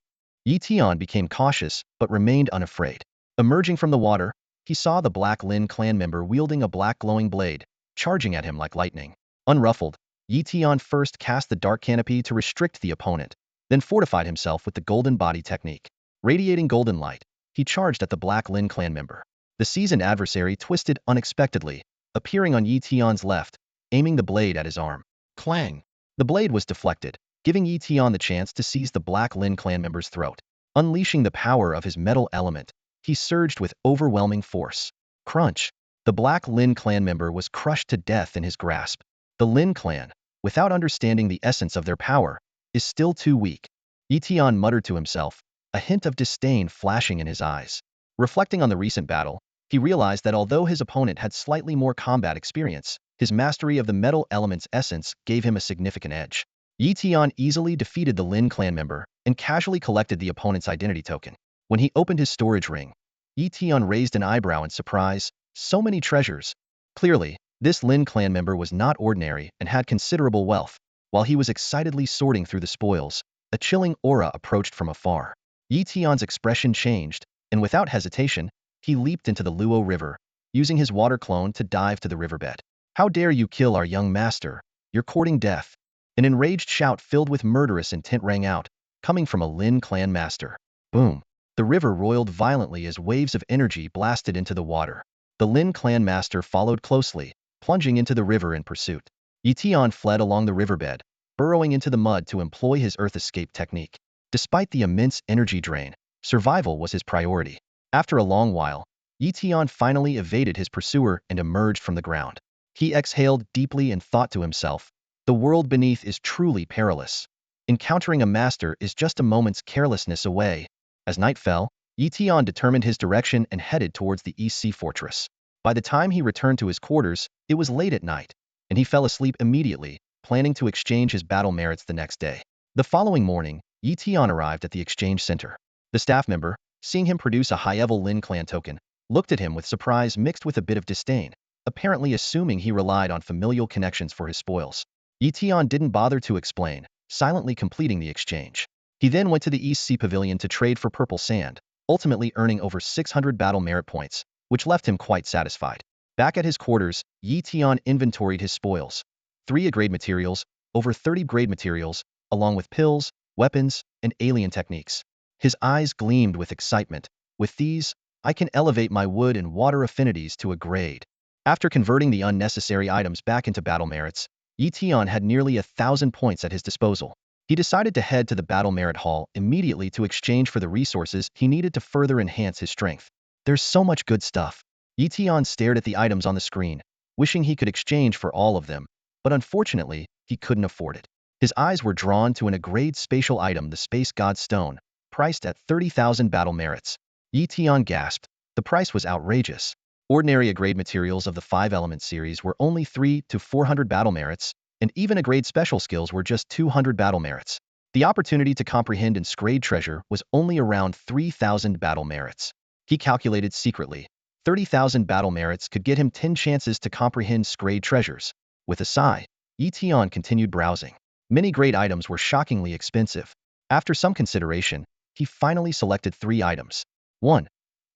Tian became cautious but remained unafraid. Emerging from the water, he saw the Black Lin clan member wielding a black glowing blade, charging at him like lightning. Unruffled, Tian first cast the dark canopy to restrict the opponent, then fortified himself with the golden body technique. Radiating golden light, he charged at the Black Lin clan member. The seasoned adversary twisted unexpectedly, appearing on Tian's left, aiming the blade at his arm. Clang! The blade was deflected, giving Tian the chance to seize the Black Lin clan member's throat. Unleashing the power of his metal element, he surged with overwhelming force. Crunch! The Black Lin clan member was crushed to death in his grasp. The Lin clan, without understanding the essence of their power, is still too weak. Tian muttered to himself, a hint of disdain flashing in his eyes. Reflecting on the recent battle, he realized that although his opponent had slightly more combat experience, his mastery of the metal element's essence gave him a significant edge. Tian easily defeated the Lin clan member and casually collected the opponent's identity token. When he opened his storage ring, Tian raised an eyebrow in surprise. So many treasures. Clearly, this Lin clan member was not ordinary and had considerable wealth. While he was excitedly sorting through the spoils, a chilling aura approached from afar. Tian's expression changed, and without hesitation, he leaped into the Luo River, using his water clone to dive to the riverbed. How dare you kill our young master? You're courting death. An enraged shout filled with murderous intent rang out, coming from a Lin clan master. Boom! The river roiled violently as waves of energy blasted into the water. The Lin clan master followed closely, plunging into the river in pursuit. Tian fled along the riverbed, burrowing into the mud to employ his earth escape technique. Despite the immense energy drain, survival was his priority. After a long while, Tian finally evaded his pursuer and emerged from the ground. He exhaled deeply and thought to himself, the world beneath is truly perilous. Encountering a master is just a moment's carelessness away. As night fell, Tian determined his direction and headed towards the East Sea Fortress. By the time he returned to his quarters, it was late at night, and he fell asleep immediately, planning to exchange his battle merits the next day. The following morning, Tian arrived at the exchange center. The staff member, seeing him produce a high-level Lin clan token, looked at him with surprise mixed with a bit of disdain, apparently assuming he relied on familial connections for his spoils. Tian didn't bother to explain, silently completing the exchange. He then went to the East Sea Pavilion to trade for purple sand, ultimately earning over 600 battle merit points, which left him quite satisfied. Back at his quarters, Tian inventoried his spoils. 3 grade materials, over 30 grade materials, along with pills, weapons, and alien techniques. His eyes gleamed with excitement. With these, I can elevate my wood and water affinities to a grade. After converting the unnecessary items back into battle merits, Tian had nearly 1,000 points at his disposal. He decided to head to the Battle Merit Hall immediately to exchange for the resources he needed to further enhance his strength. There's so much good stuff. Tian stared at the items on the screen, wishing he could exchange for all of them, but unfortunately, he couldn't afford it. His eyes were drawn to a grade spatial item, the Space God Stone, priced at 30,000 battle merits. Tian gasped. The price was outrageous. Ordinary A-grade materials of the 5-element series were only 3 to 400 battle merits, and even A-grade special skills were just 200 battle merits. The opportunity to comprehend and scrade treasure was only around 3,000 battle merits. He calculated secretly. 30,000 battle merits could get him 10 chances to comprehend scrade treasures. With a sigh, Tian continued browsing. Many grade items were shockingly expensive. After some consideration, he finally selected 3 items. 1.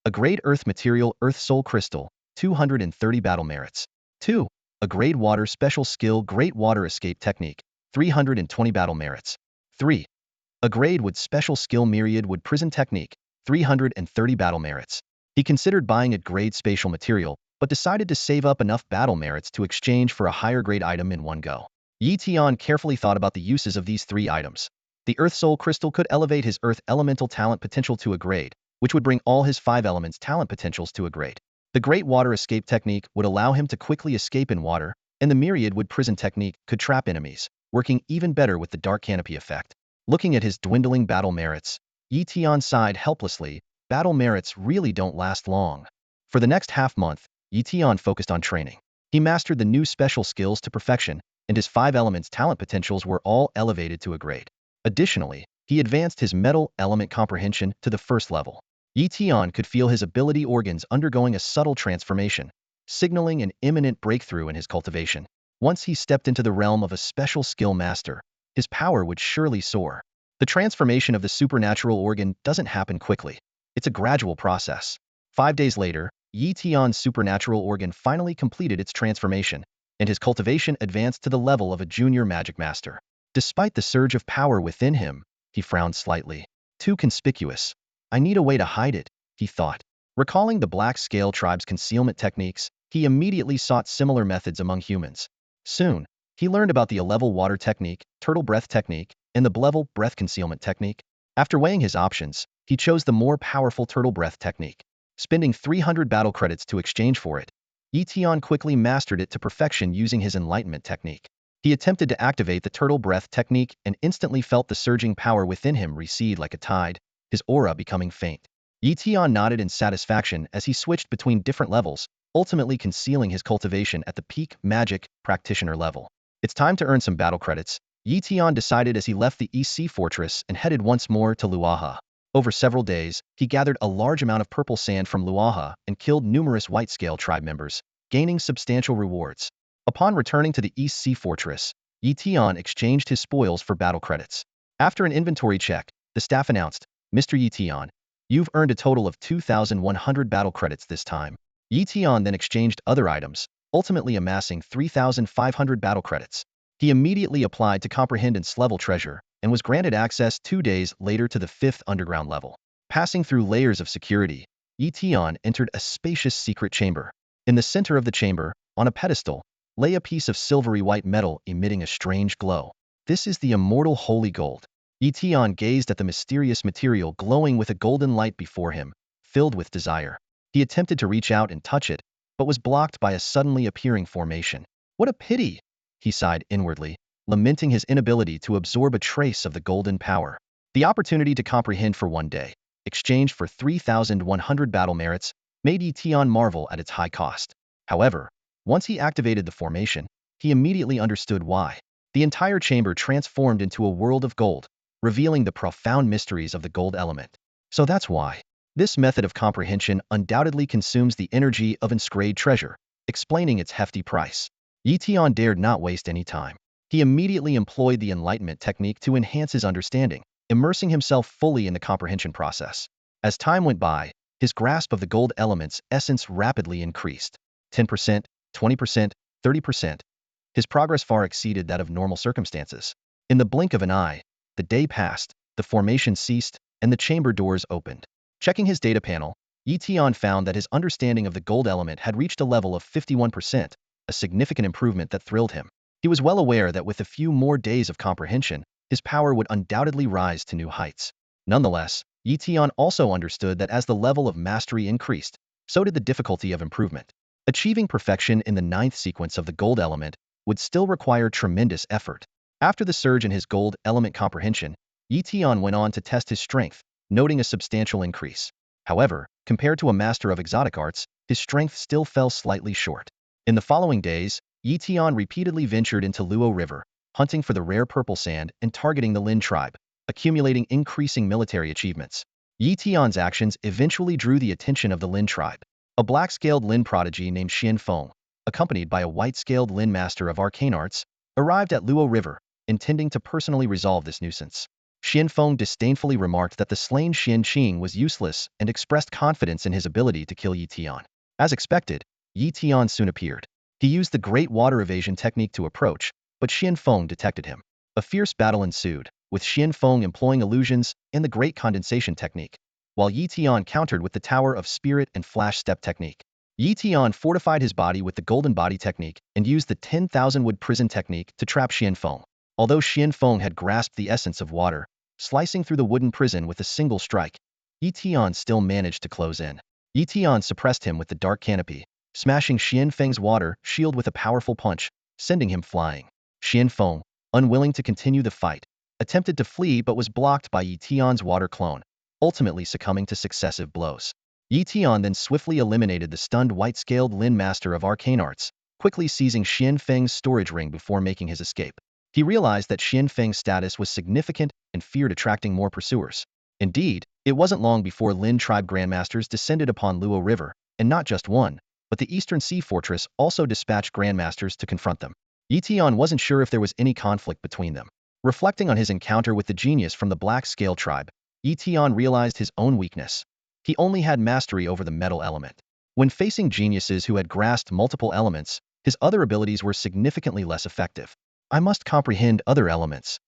A grade earth material Earth Soul Crystal, 230 battle merits. 2. A grade water special skill Great Water Escape Technique, 320 battle merits. 3. A grade wood special skill Myriad Wood Prison Technique, 330 battle merits. He considered buying a grade spatial material, but decided to save up enough battle merits to exchange for a higher grade item in one go. Tian carefully thought about the uses of these 3 items. The Earth Soul Crystal could elevate his Earth Elemental talent potential to a grade, which would bring all his 5 elements talent potentials to a grade. The Great Water Escape Technique would allow him to quickly escape in water, and the Myriad Wood Prison Technique could trap enemies, working even better with the Dark Canopy effect. Looking at his dwindling battle merits, Tian sighed helplessly. Battle merits really don't last long. For the next half-month, Yi Tian focused on training. He mastered the new special skills to perfection, and his 5 elements talent potentials were all elevated to a grade. Additionally, he advanced his metal element comprehension to the first level. Yi Tian could feel his ability organs undergoing a subtle transformation, signaling an imminent breakthrough in his cultivation. Once he stepped into the realm of a special skill master, his power would surely soar. The transformation of the supernatural organ doesn't happen quickly. It's a gradual process. 5 days later, Yi Tian's supernatural organ finally completed its transformation, and his cultivation advanced to the level of a junior magic master. Despite the surge of power within him, he frowned slightly. Too conspicuous. I need a way to hide it, he thought. Recalling the Black Scale tribe's concealment techniques, he immediately sought similar methods among humans. Soon, he learned about the A-level water technique, turtle breath technique, and the B-level breath concealment technique. After weighing his options, he chose the more powerful turtle breath technique. Spending 300 battle credits to exchange for it, Yi Tian quickly mastered it to perfection using his enlightenment technique. He attempted to activate the turtle breath technique and instantly felt the surging power within him recede like a tide, his aura becoming faint. Yi Tian nodded in satisfaction as he switched between different levels, ultimately concealing his cultivation at the peak magic practitioner level. It's time to earn some battle credits, Yi Tian decided as he left the East Sea Fortress and headed once more to Luaha. Over several days, he gathered a large amount of purple sand from Luaha and killed numerous white-scale tribe members, gaining substantial rewards. Upon returning to the East Sea Fortress, Yi Tian exchanged his spoils for battle credits. After an inventory check, the staff announced, "Mr. Yi Tian, you've earned a total of 2,100 battle credits this time." Yi Tian then exchanged other items, ultimately amassing 3,500 battle credits. He immediately applied to comprehend its level treasure, and was granted access 2 days later to the 5th underground level. Passing through layers of security, Yi Tian entered a spacious secret chamber. In the center of the chamber, on a pedestal, lay a piece of silvery white metal emitting a strange glow. This is the immortal holy gold. Yi Tian gazed at the mysterious material glowing with a golden light before him, filled with desire. He attempted to reach out and touch it, but was blocked by a suddenly appearing formation. What a pity, he sighed inwardly, lamenting his inability to absorb a trace of the golden power. The opportunity to comprehend for 1 day, exchanged for 3,100 battle merits, made Yi Tian marvel at its high cost. However, once he activated the formation, he immediately understood why. The entire chamber transformed into a world of gold, revealing the profound mysteries of the gold element. So that's why. This method of comprehension undoubtedly consumes the energy of inscribed treasure, explaining its hefty price. Yi Tian dared not waste any time. He immediately employed the enlightenment technique to enhance his understanding, immersing himself fully in the comprehension process. As time went by, his grasp of the gold element's essence rapidly increased. 10%, 20%, 30%. His progress far exceeded that of normal circumstances. In the blink of an eye, the day passed, the formation ceased, and the chamber doors opened. Checking his data panel, Yi Tian found that his understanding of the gold element had reached a level of 51%, a significant improvement that thrilled him. He was well aware that with a few more days of comprehension, his power would undoubtedly rise to new heights. Nonetheless, Yi Tian also understood that as the level of mastery increased, so did the difficulty of improvement. Achieving perfection in the 9th sequence of the gold element would still require tremendous effort. After the surge in his gold element comprehension, Yi Tian went on to test his strength, noting a substantial increase. However, compared to a master of exotic arts, his strength still fell slightly short. In the following days, Yi Tian repeatedly ventured into Luo River, hunting for the rare purple sand and targeting the Lin tribe, accumulating increasing military achievements. Yi Tian's actions eventually drew the attention of the Lin tribe. A black-scaled Lin prodigy named Xian Feng, accompanied by a white-scaled Lin master of arcane arts, arrived at Luo River, intending to personally resolve this nuisance. Xian Feng disdainfully remarked that the slain Xian Qing was useless and expressed confidence in his ability to kill Yi Tian. As expected, Yi Tian soon appeared. He used the great water evasion technique to approach, but Xian Feng detected him. A fierce battle ensued, with Xian Feng employing illusions and the great condensation technique, while Yi Tian countered with the Tower of Spirit and Flash Step technique. Yi Tian fortified his body with the Golden Body technique and used the 10,000 wood prison technique to trap Xian Feng. Although Xian Feng had grasped the essence of water, slicing through the wooden prison with a single strike, Yi Tian still managed to close in. Yi Tian suppressed him with the dark canopy, smashing Xian Feng's water shield with a powerful punch, sending him flying. Xian Feng, unwilling to continue the fight, attempted to flee but was blocked by Yi Tian's water clone, ultimately succumbing to successive blows. Yi Tian then swiftly eliminated the stunned white-scaled Lin Master of Arcane Arts, quickly seizing Xian Feng's storage ring before making his escape. He realized that Xian Feng's status was significant and feared attracting more pursuers. Indeed, it wasn't long before Lin tribe grandmasters descended upon Luo River, and not just one, but the Eastern Sea Fortress also dispatched grandmasters to confront them. Yi Tian wasn't sure if there was any conflict between them. Reflecting on his encounter with the genius from the Black Scale tribe, Yi Tian realized his own weakness. He only had mastery over the metal element. When facing geniuses who had grasped multiple elements, his other abilities were significantly less effective. I must comprehend other elements.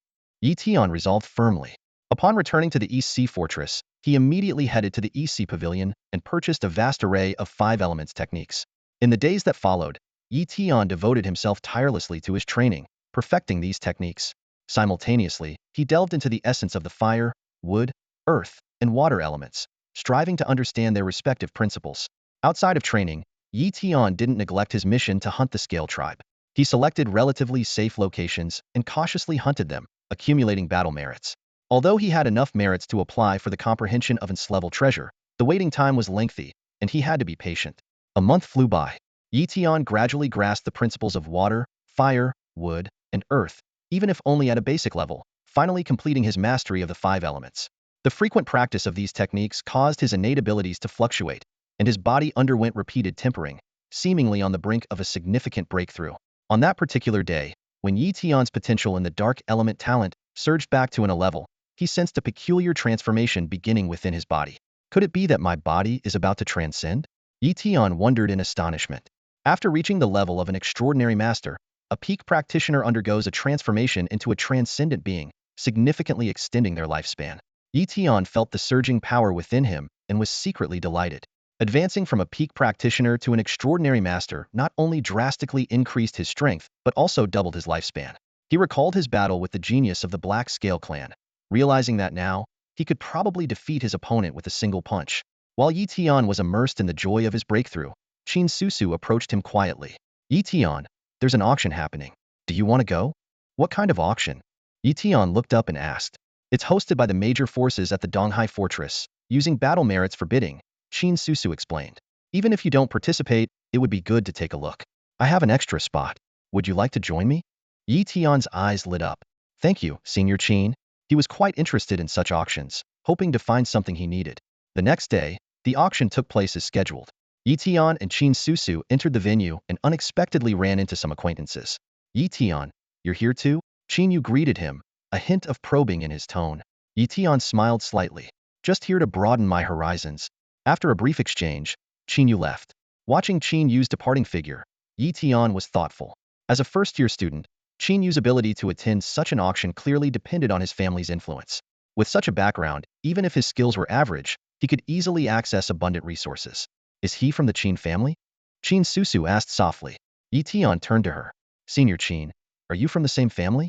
Yi Tian resolved firmly. Upon returning to the East Sea Fortress, he immediately headed to the East Sea Pavilion and purchased a vast array of 5 elements techniques. In the days that followed, Yi Tian devoted himself tirelessly to his training, perfecting these techniques. Simultaneously, he delved into the essence of the fire, wood, earth, and water elements, striving to understand their respective principles. Outside of training, Yi Tian didn't neglect his mission to hunt the Scale tribe. He selected relatively safe locations and cautiously hunted them, accumulating battle merits. Although he had enough merits to apply for the comprehension of its level treasure, the waiting time was lengthy, and he had to be patient. A month flew by. Yi Tian gradually grasped the principles of water, fire, wood, and earth, even if only at a basic level, finally completing his mastery of the 5 elements. The frequent practice of these techniques caused his innate abilities to fluctuate, and his body underwent repeated tempering, seemingly on the brink of a significant breakthrough. On that particular day, when Yi Tian's potential in the dark element talent surged back to a level, he sensed a peculiar transformation beginning within his body. Could it be that my body is about to transcend? Yi Tian wondered in astonishment. After reaching the level of an extraordinary master, a peak practitioner undergoes a transformation into a transcendent being, significantly extending their lifespan. Yi Tian felt the surging power within him and was secretly delighted. Advancing from a peak practitioner to an extraordinary master not only drastically increased his strength, but also doubled his lifespan. He recalled his battle with the genius of the Black Scale clan, realizing that now, he could probably defeat his opponent with a single punch. While Yi Tian was immersed in the joy of his breakthrough, Qin Susu approached him quietly. Yi Tian, there's an auction happening. Do you want to go? What kind of auction? Yi Tian looked up and asked. It's hosted by the major forces at the Donghai Fortress, using battle merits for bidding, Qin Susu explained. Even if you don't participate, it would be good to take a look. I have an extra spot. Would you like to join me? Yi Tian's eyes lit up. Thank you, Senior Qin. He was quite interested in such auctions, hoping to find something he needed. The next day, the auction took place as scheduled. Yi Tian and Qin Susu entered the venue and unexpectedly ran into some acquaintances. Yi Tian, you're here too? Qin Yu greeted him, a hint of probing in his tone. Yi Tian smiled slightly. Just here to broaden my horizons. After a brief exchange, Qin Yu left. Watching Qin Yu's departing figure, Yi Tian was thoughtful. As a first-year student, Qin Yu's ability to attend such an auction clearly depended on his family's influence. With such a background, even if his skills were average, he could easily access abundant resources. Is he from the Qin family? Qin Susu asked softly. Yi Tian turned to her. Senior Qin, are you from the same family?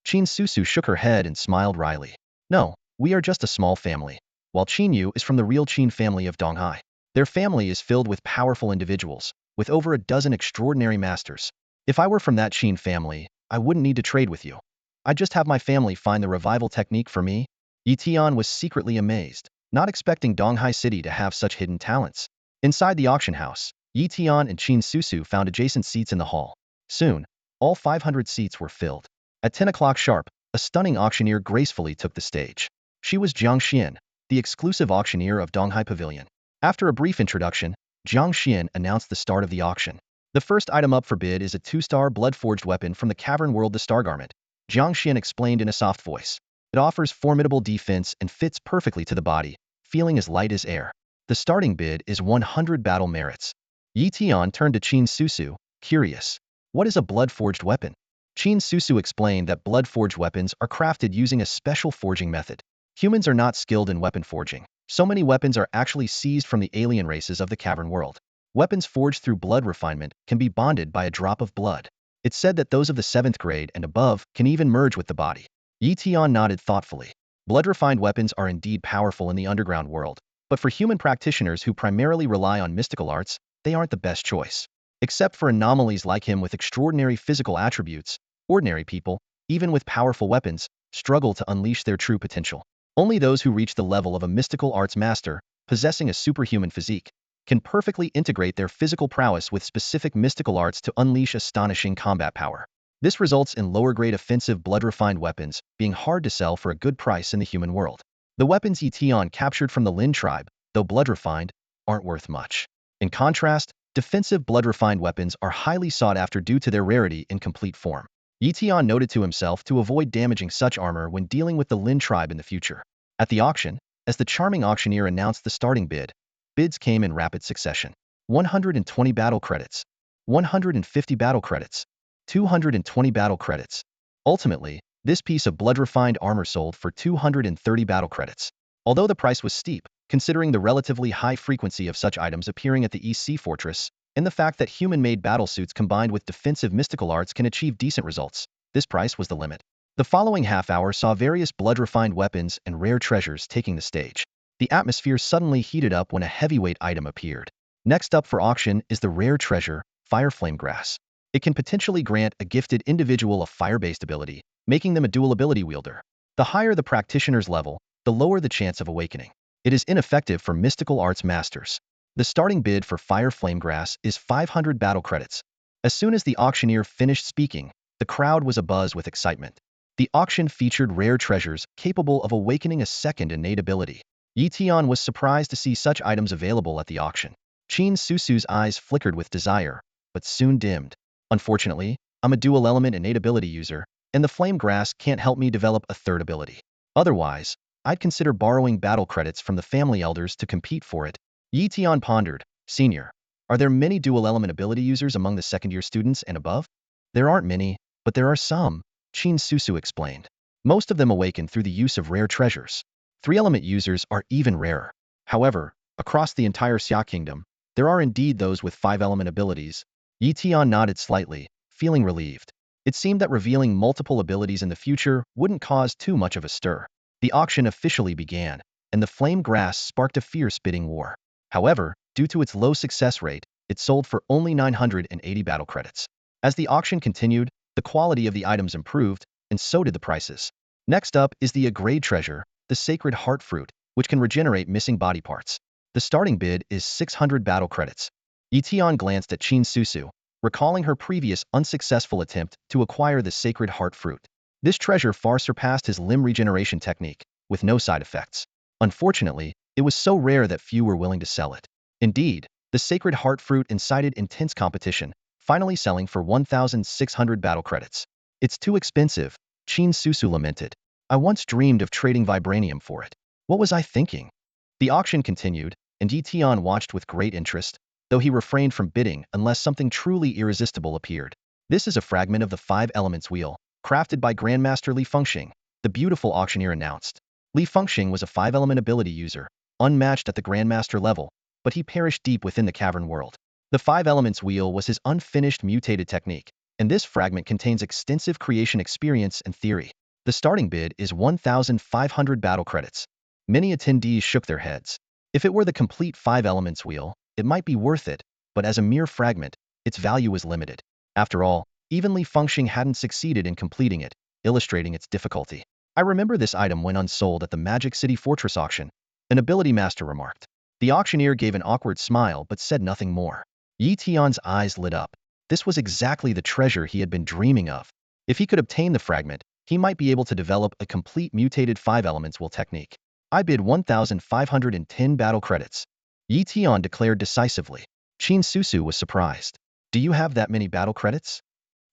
Qin Susu shook her head and smiled wryly. No, we are just a small family. While Qin Yu is from the real Qin family of Donghai. Their family is filled with powerful individuals, with over a dozen extraordinary masters. If I were from that Qin family, I wouldn't need to trade with you. I'd just have my family find the revival technique for me. Yi Tian was secretly amazed, not expecting Donghai City to have such hidden talents. Inside the auction house, Yi Tian and Qin Susu found adjacent seats in the hall. Soon, all 500 seats were filled. At 10 o'clock sharp, a stunning auctioneer gracefully took the stage. She was Jiang Xian, the exclusive auctioneer of Donghai Pavilion. After a brief introduction, Jiang Xian announced the start of the auction. The first item up for bid is a 2-star blood-forged weapon from the cavern world, the Star Garment. Jiang Xian explained in a soft voice. It offers formidable defense and fits perfectly to the body, feeling as light as air. The starting bid is 100 battle merits. Yi Tian turned to Qin Susu, curious. What is a blood-forged weapon? Qin Susu explained that blood-forged weapons are crafted using a special forging method. Humans are not skilled in weapon forging. So many weapons are actually seized from the alien races of the cavern world. Weapons forged through blood refinement can be bonded by a drop of blood. It's said that those of the 7th grade and above can even merge with the body. Yi Tian nodded thoughtfully. Blood-refined weapons are indeed powerful in the underground world, but for human practitioners who primarily rely on mystical arts, they aren't the best choice. Except for anomalies like him with extraordinary physical attributes, ordinary people, even with powerful weapons, struggle to unleash their true potential. Only those who reach the level of a mystical arts master possessing a superhuman physique, can perfectly integrate their physical prowess with specific mystical arts to unleash astonishing combat power. This results in lower-grade offensive blood-refined weapons being hard to sell for a good price in the human world. The weapons Tian captured from the Lin tribe, though blood-refined, aren't worth much. In contrast, defensive blood-refined weapons are highly sought after due to their rarity in complete form. Tian noted to himself to avoid damaging such armor when dealing with the Lin tribe in the future. At the auction, as the charming auctioneer announced the starting bid, bids came in rapid succession. 120 battle credits, 150 battle credits, 220 battle credits. Ultimately, this piece of blood-refined armor sold for 230 battle credits. Although the price was steep, considering the relatively high frequency of such items appearing at the East Sea Fortress, and the fact that human-made battlesuits combined with defensive mystical arts can achieve decent results, this price was the limit. The following half-hour saw various blood-refined weapons and rare treasures taking the stage. The atmosphere suddenly heated up when a heavyweight item appeared. Next up for auction is the rare treasure, Fire Flame Grass. It can potentially grant a gifted individual a fire-based ability, making them a dual ability wielder. The higher the practitioner's level, the lower the chance of awakening. It is ineffective for mystical arts masters. The starting bid for Fire Flame Grass is 500 battle credits. As soon as the auctioneer finished speaking, the crowd was abuzz with excitement. The auction featured rare treasures capable of awakening a second innate ability. Tian was surprised to see such items available at the auction. Lin Su's eyes flickered with desire, but soon dimmed. Unfortunately, I'm a dual-element innate ability user, and the flame grass can't help me develop a third ability. Otherwise, I'd consider borrowing battle credits from the family elders to compete for it. Tian pondered, Senior, are there many dual-element ability users among the second-year students and above? There aren't many, but there are some, Lin Su explained. Most of them awaken through the use of rare treasures. Three-element users are even rarer. However, across the entire Xia Kingdom, there are indeed those with five-element abilities. Tian nodded slightly, feeling relieved. It seemed that revealing multiple abilities in the future wouldn't cause too much of a stir. The auction officially began, and the flame grass sparked a fierce bidding war. However, due to its low success rate, it sold for only 980 battle credits. As the auction continued, the quality of the items improved, and so did the prices. Next up is the A-grade treasure, the Sacred Heart Fruit, which can regenerate missing body parts. The starting bid is 600 battle credits. Tian glanced at Lin Su, recalling her previous unsuccessful attempt to acquire the Sacred Heart Fruit. This treasure far surpassed his limb regeneration technique, with no side effects. Unfortunately, it was so rare that few were willing to sell it. Indeed, the Sacred Heart Fruit incited intense competition, finally selling for 1,600 battle credits. It's too expensive, Lin Su lamented. I once dreamed of trading vibranium for it. What was I thinking? The auction continued, and Tian watched with great interest, though he refrained from bidding unless something truly irresistible appeared. This is a fragment of the Five Elements Wheel, crafted by Grandmaster Li Fengxing, the beautiful auctioneer announced. Li Fengxing was a five-element ability user, unmatched at the Grandmaster level, but he perished deep within the cavern world. The Five Elements Wheel was his unfinished mutated technique, and this fragment contains extensive creation experience and theory. The starting bid is 1,500 battle credits. Many attendees shook their heads. If it were the complete Five Elements Wheel, it might be worth it, but as a mere fragment, its value was limited. After all, even Li Fengxing hadn't succeeded in completing it, illustrating its difficulty. I remember this item when unsold at the Magic City Fortress auction, an ability master remarked. The auctioneer gave an awkward smile but said nothing more. Tian's eyes lit up. This was exactly the treasure he had been dreaming of. If he could obtain the fragment, he might be able to develop a complete mutated Five Elements Wheel technique. I bid 1,510 battle credits. Tian declared decisively. Lin Su was surprised. Do you have that many battle credits?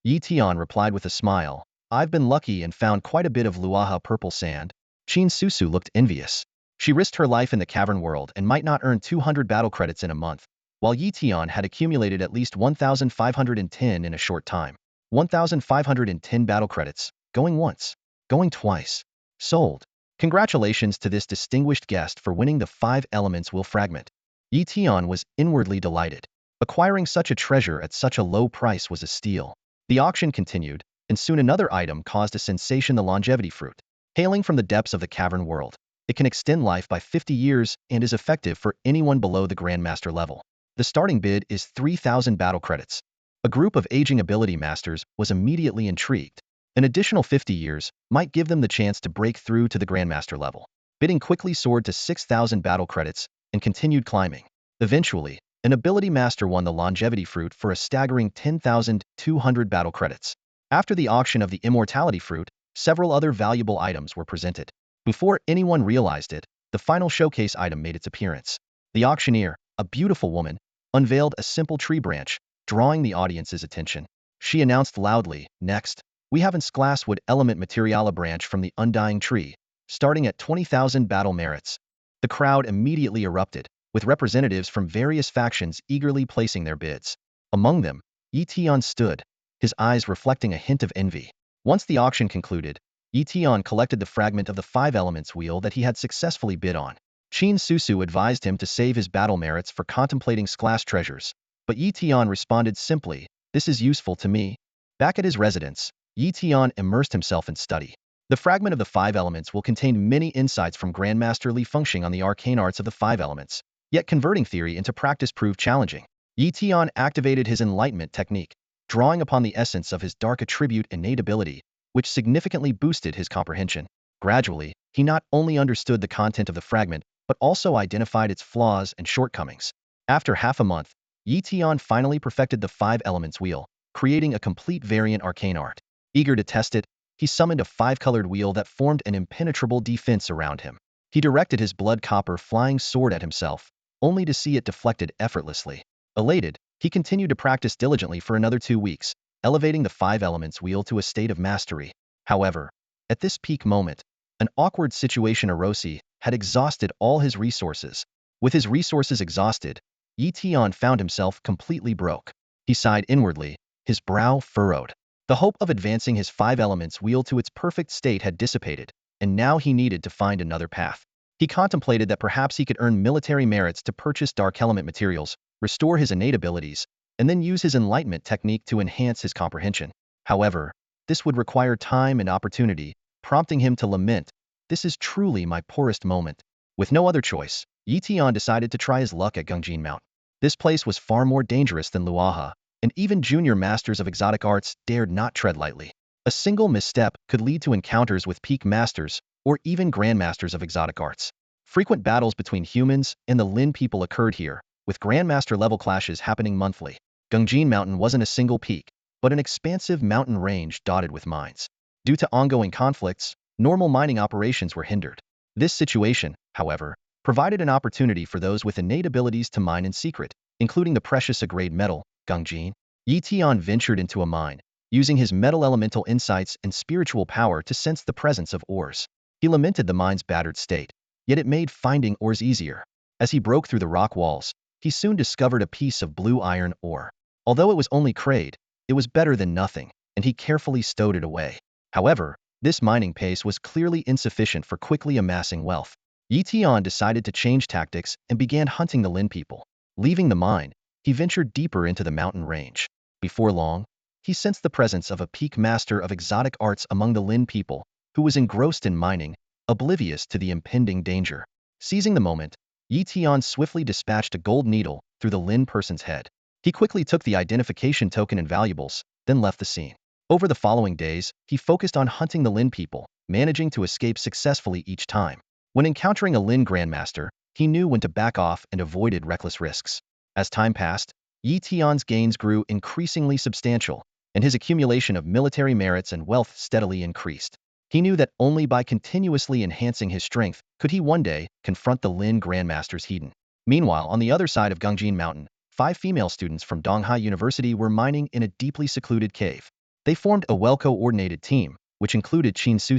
Tian replied with a smile. I've been lucky and found quite a bit of Luaha purple sand. Lin Su looked envious. She risked her life in the cavern world and might not earn 200 battle credits in a month, while Tian had accumulated at least 1,510 in a short time. 1,510 battle credits, going once, going twice. Sold. Congratulations to this distinguished guest for winning the Five Elements Wheel fragment. Tian was inwardly delighted. Acquiring such a treasure at such a low price was a steal. The auction continued, and soon another item caused a sensation: the longevity fruit. Hailing from the depths of the cavern world, it can extend life by 50 years and is effective for anyone below the Grandmaster level. The starting bid is 3,000 battle credits. A group of aging ability masters was immediately intrigued. An additional 50 years might give them the chance to break through to the Grandmaster level. Bidding quickly soared to 6,000 battle credits, and continued climbing. Eventually, an ability master won the longevity fruit for a staggering 10,200 battle credits. After the auction of the immortality fruit, several other valuable items were presented. Before anyone realized it, the final showcase item made its appearance. The auctioneer, a beautiful woman, unveiled a simple tree branch, drawing the audience's attention. She announced loudly, "Next, we have a glasswood element materiala branch from the undying tree, starting at 20,000 battle merits." The crowd immediately erupted, with representatives from various factions eagerly placing their bids. Among them, Tian stood, his eyes reflecting a hint of envy. Once the auction concluded, Tian collected the fragment of the 5 elements wheel that he had successfully bid on. Lin Su advised him to save his battle merits for contemplating class treasures, but Tian responded simply, "This is useful to me." Back at his residence, Tian immersed himself in study. The fragment of the 5 elements will contain many insights from Grandmaster Li Fengxing on the arcane arts of the 5 elements, yet converting theory into practice proved challenging. Tian activated his enlightenment technique, drawing upon the essence of his dark attribute innate ability, which significantly boosted his comprehension. Gradually, he not only understood the content of the fragment, but also identified its flaws and shortcomings. After half a month, Tian finally perfected the 5 elements wheel, creating a complete variant arcane art. Eager to test it, he summoned a 5-colored wheel that formed an impenetrable defense around him. He directed his blood copper flying sword at himself, only to see it deflected effortlessly. Elated, he continued to practice diligently for another 2 weeks, elevating the 5 elements wheel to a state of mastery. However, at this peak moment, an awkward situation arose. He had exhausted all his resources. With his resources exhausted, Tian found himself completely broke. He sighed inwardly, his brow furrowed. The hope of advancing his 5 elements wheel to its perfect state had dissipated, and now he needed to find another path. He contemplated that perhaps he could earn military merits to purchase dark element materials, restore his innate abilities, and then use his enlightenment technique to enhance his comprehension. However, this would require time and opportunity, prompting him to lament, "This is truly my poorest moment." With no other choice, Tian decided to try his luck at Gongjin Mountain. This place was far more dangerous than Luaha, and even junior masters of exotic arts dared not tread lightly. A single misstep could lead to encounters with peak masters, or even grandmasters of exotic arts. Frequent battles between humans and the Lin people occurred here, with grandmaster-level clashes happening monthly. Gongjin Mountain wasn't a single peak, but an expansive mountain range dotted with mines. Due to ongoing conflicts, normal mining operations were hindered. This situation, however, provided an opportunity for those with innate abilities to mine in secret, including the precious A-grade metal, Gongjin. Tian ventured into a mine, using his metal elemental insights and spiritual power to sense the presence of ores. He lamented the mine's battered state, yet it made finding ores easier. As he broke through the rock walls, he soon discovered a piece of blue iron ore. Although it was only crayed, it was better than nothing, and he carefully stowed it away. However, this mining pace was clearly insufficient for quickly amassing wealth. Tian decided to change tactics and began hunting the Lin people. Leaving the mine, he ventured deeper into the mountain range. Before long, he sensed the presence of a peak master of exotic arts among the Lin people, who was engrossed in mining, oblivious to the impending danger. Seizing the moment, Tian swiftly dispatched a gold needle through the Lin person's head. He quickly took the identification token and valuables, then left the scene. Over the following days, he focused on hunting the Lin people, managing to escape successfully each time. When encountering a Lin grandmaster, he knew when to back off and avoided reckless risks. As time passed, Tian's gains grew increasingly substantial, and his accumulation of military merits and wealth steadily increased. He knew that only by continuously enhancing his strength could he one day confront the Lin grandmaster's Hedon. Meanwhile, on the other side of Gongjin Mountain, 5 female students from Donghai University were mining in a deeply secluded cave. They formed a well-coordinated team, which included Lin Su.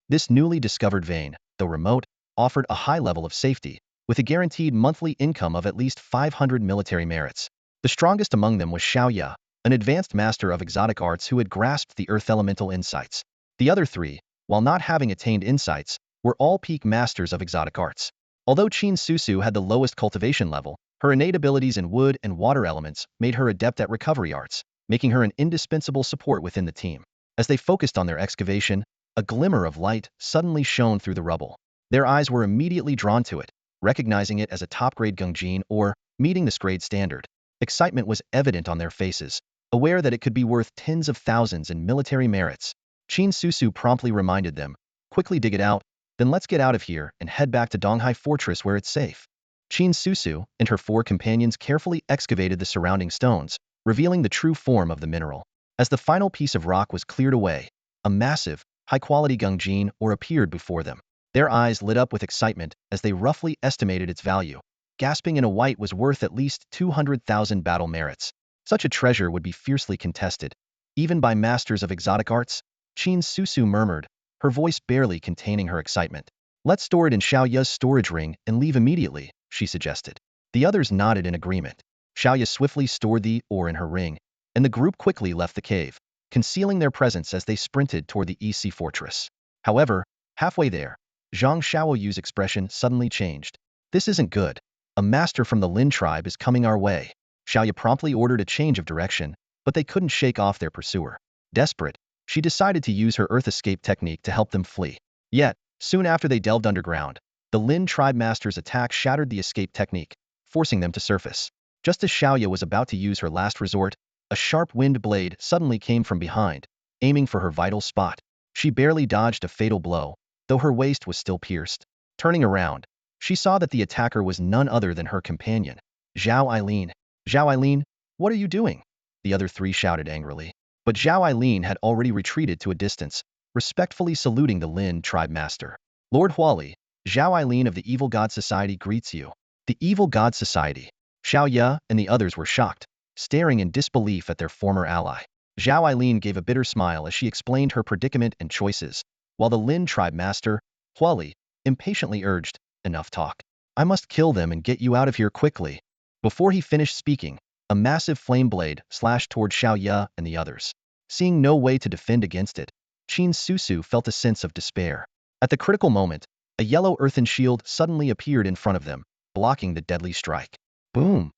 This newly discovered vein, though remote, offered a high level of safety, with a guaranteed monthly income of at least 500 military merits. The strongest among them was Xiaoya, an advanced master of exotic arts who had grasped the earth elemental insights. The other 3, while not having attained insights, were all peak masters of exotic arts. Although Lin Su had the lowest cultivation level, her innate abilities in wood and water elements made her adept at recovery arts, making her an indispensable support within the team. As they focused on their excavation, a glimmer of light suddenly shone through the rubble. Their eyes were immediately drawn to it, recognizing it as a top-grade Gongjin or meeting this grade standard. Excitement was evident on their faces, aware that it could be worth tens of thousands in military merits. Lin Su promptly reminded them, "Quickly dig it out, then let's get out of here and head back to Donghai Fortress where it's safe." Qin Susu and her 4 companions carefully excavated the surrounding stones, revealing the true form of the mineral. As the final piece of rock was cleared away, a massive, high-quality gungjin ore appeared before them. Their eyes lit up with excitement as they roughly estimated its value, gasping in a white was worth at least 200,000 battle merits. Such a treasure would be fiercely contested, even by masters of exotic arts. Qin Susu murmured, her voice barely containing her excitement. Let's store it in Xiaoya's storage ring and leave immediately, she suggested. The others nodded in agreement. Xiaoya swiftly stored the ore in her ring, and the group quickly left the cave, concealing their presence as they sprinted toward the EC fortress. However, halfway there, Zhang Xiaoyu's expression suddenly changed. This isn't good. A master from the Lin tribe is coming our way. Xiaoya promptly ordered a change of direction, but they couldn't shake off their pursuer. Desperate, she decided to use her earth escape technique to help them flee. Yet, soon after they delved underground, the Lin tribe master's attack shattered the escape technique, forcing them to surface. Just as Xiaoya was about to use her last resort, a sharp wind blade suddenly came from behind, aiming for her vital spot. She barely dodged a fatal blow, though her waist was still pierced. Turning around, she saw that the attacker was none other than her companion, Zhao Eileen. Zhao Eileen, what are you doing? The other 3 shouted angrily. But Zhao Eileen had already retreated to a distance, respectfully saluting the Lin tribe master. Lord Huali, Zhao Eileen of the Evil God Society greets you. The Evil God Society. Xiaoya and the others were shocked, staring in disbelief at their former ally. Zhao Eileen gave a bitter smile as she explained her predicament and choices, while the Lin tribe master, Huali, impatiently urged, enough talk. I must kill them and get you out of here quickly. Before he finished speaking, a massive flame blade slashed toward Xiaoya and the others. Seeing no way to defend against it, Qin Susu felt a sense of despair. At the critical moment, a yellow earthen shield suddenly appeared in front of them, blocking the deadly strike. Boom!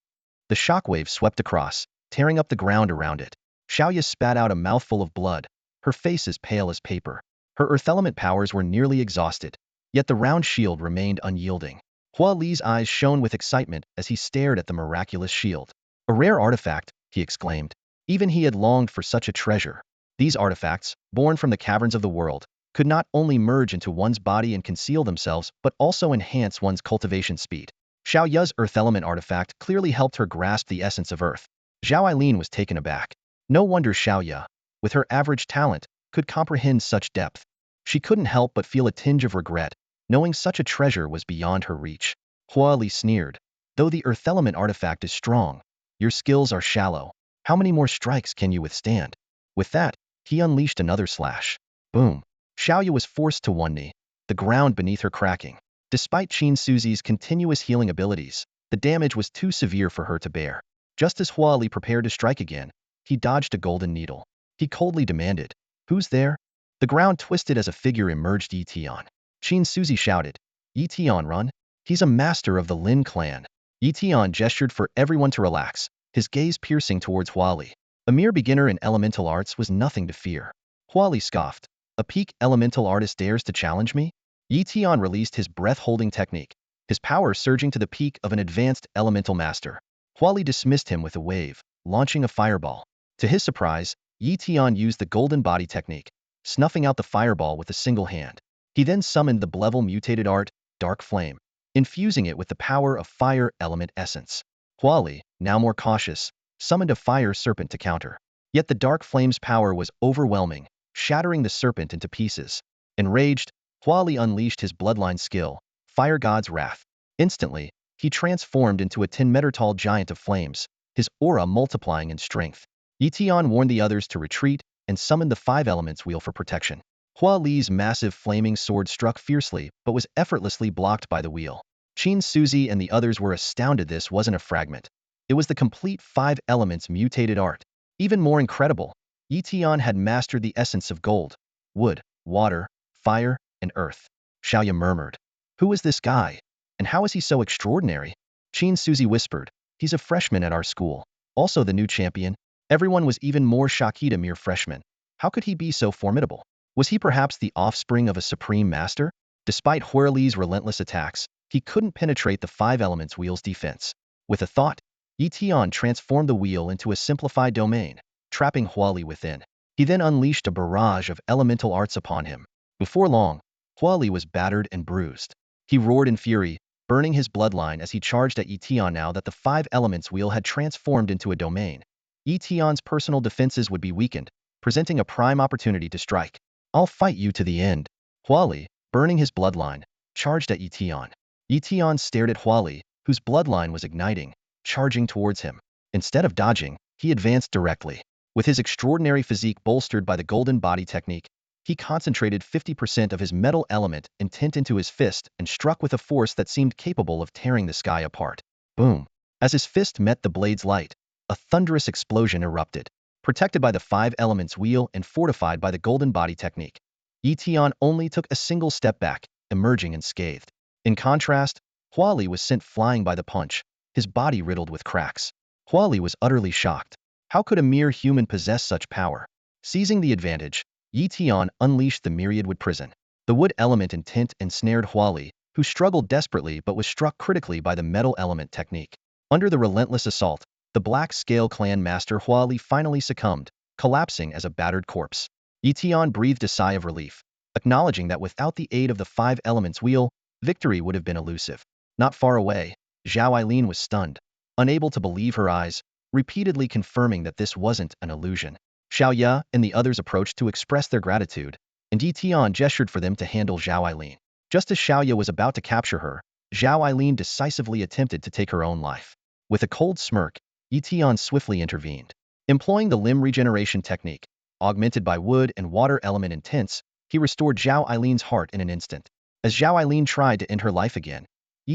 The shockwave swept across, tearing up the ground around it. Xiaoya spat out a mouthful of blood, her face as pale as paper. Her earth element powers were nearly exhausted, yet the round shield remained unyielding. Hua Li's eyes shone with excitement as he stared at the miraculous shield. A rare artifact, he exclaimed. Even he had longed for such a treasure. These artifacts, born from the caverns of the world, could not only merge into one's body and conceal themselves, but also enhance one's cultivation speed. Xiaoya's earth element artifact clearly helped her grasp the essence of earth. Zhao Eileen was taken aback. No wonder Xiaoya, with her average talent, could comprehend such depth. She couldn't help but feel a tinge of regret, knowing such a treasure was beyond her reach. Hua Li sneered. Though the earth element artifact is strong, your skills are shallow. How many more strikes can you withstand? With that, he unleashed another slash. Boom. Xiaoya was forced to one knee, the ground beneath her cracking. Despite Qin Suzi's continuous healing abilities, the damage was too severe for her to bear. Just as Hua Li prepared to strike again, he dodged a golden needle. He coldly demanded, "Who's there?" The ground twisted as a figure emerged. Yi Tian. Qin Suzi shouted, "Yi Tian, run! He's a master of the Lin clan." Yi Tian gestured for everyone to relax, his gaze piercing towards Hua Li. A mere beginner in elemental arts was nothing to fear. Hua Li scoffed. A peak elemental artist dares to challenge me? Yi Tian released his breath-holding technique, his power surging to the peak of an advanced elemental master. Hua Li dismissed him with a wave, launching a fireball. To his surprise, Yi Tian used the golden body technique, snuffing out the fireball with a single hand. He then summoned the Blevel mutated art, Dark Flame, infusing it with the power of fire element essence. Hua Li, now more cautious, summoned a fire serpent to counter. Yet the Dark Flame's power was overwhelming, shattering the serpent into pieces. Enraged, Hua Li unleashed his bloodline skill, Fire God's Wrath. Instantly, he transformed into a 10-meter-tall giant of flames, his aura multiplying in strength. Yi Tian warned the others to retreat and summoned the 5 elements wheel for protection. Hua Li's massive flaming sword struck fiercely but was effortlessly blocked by the wheel. Qin Suzi and the others were astounded this wasn't a fragment. It was the complete 5 elements mutated art. Even more incredible, Yi Tian had mastered the essence of gold, wood, water, fire, and earth. Xiaoya murmured. Who is this guy? And how is he so extraordinary? Qin Suzi whispered. He's a freshman at our school. Also the new champion. Everyone was even more shocked. He'd a mere freshman. How could he be so formidable? Was he perhaps the offspring of a supreme master? Despite Hua Li's relentless attacks, he couldn't penetrate the 5 elements wheel's defense. With a thought, Yi Tian transformed the wheel into a simplified domain, trapping Hua Li within. He then unleashed a barrage of elemental arts upon him. Before long, Hua Li was battered and bruised. He roared in fury, burning his bloodline as he charged at Tian. Now that the five elements wheel had transformed into a domain, Tian's personal defenses would be weakened, presenting a prime opportunity to strike. I'll fight you to the end. Huali, burning his bloodline, charged at Tian. Tian stared at Huali, whose bloodline was igniting, charging towards him. Instead of dodging, he advanced directly. With his extraordinary physique bolstered by the golden body technique, he concentrated 50% of his metal element intent into his fist and struck with a force that seemed capable of tearing the sky apart. Boom! As his fist met the blade's light, a thunderous explosion erupted. Protected by the five elements wheel and fortified by the golden body technique, Tian only took a single step back, emerging unscathed. In contrast, Huali was sent flying by the punch, his body riddled with cracks. Huali was utterly shocked. How could a mere human possess such power? Seizing the advantage, Tian unleashed the myriad wood prison. The wood element intent ensnared Huali, who struggled desperately but was struck critically by the metal element technique. Under the relentless assault, the Black Scale Clan master Huali finally succumbed, collapsing as a battered corpse. Tian breathed a sigh of relief, acknowledging that without the aid of the five elements wheel, victory would have been elusive. Not far away, Zhao Ailin was stunned, unable to believe her eyes, repeatedly confirming that this wasn't an illusion. Xiao Ya and the others approached to express their gratitude, and Tian gestured for them to handle Zhao Ailin. Just as Xiao Ya was about to capture her, Zhao Ailin decisively attempted to take her own life. With a cold smirk, Tian swiftly intervened. Employing the limb regeneration technique, augmented by wood and water element intents, he restored Zhao Ailin's heart in an instant. As Zhao Ailin tried to end her life again,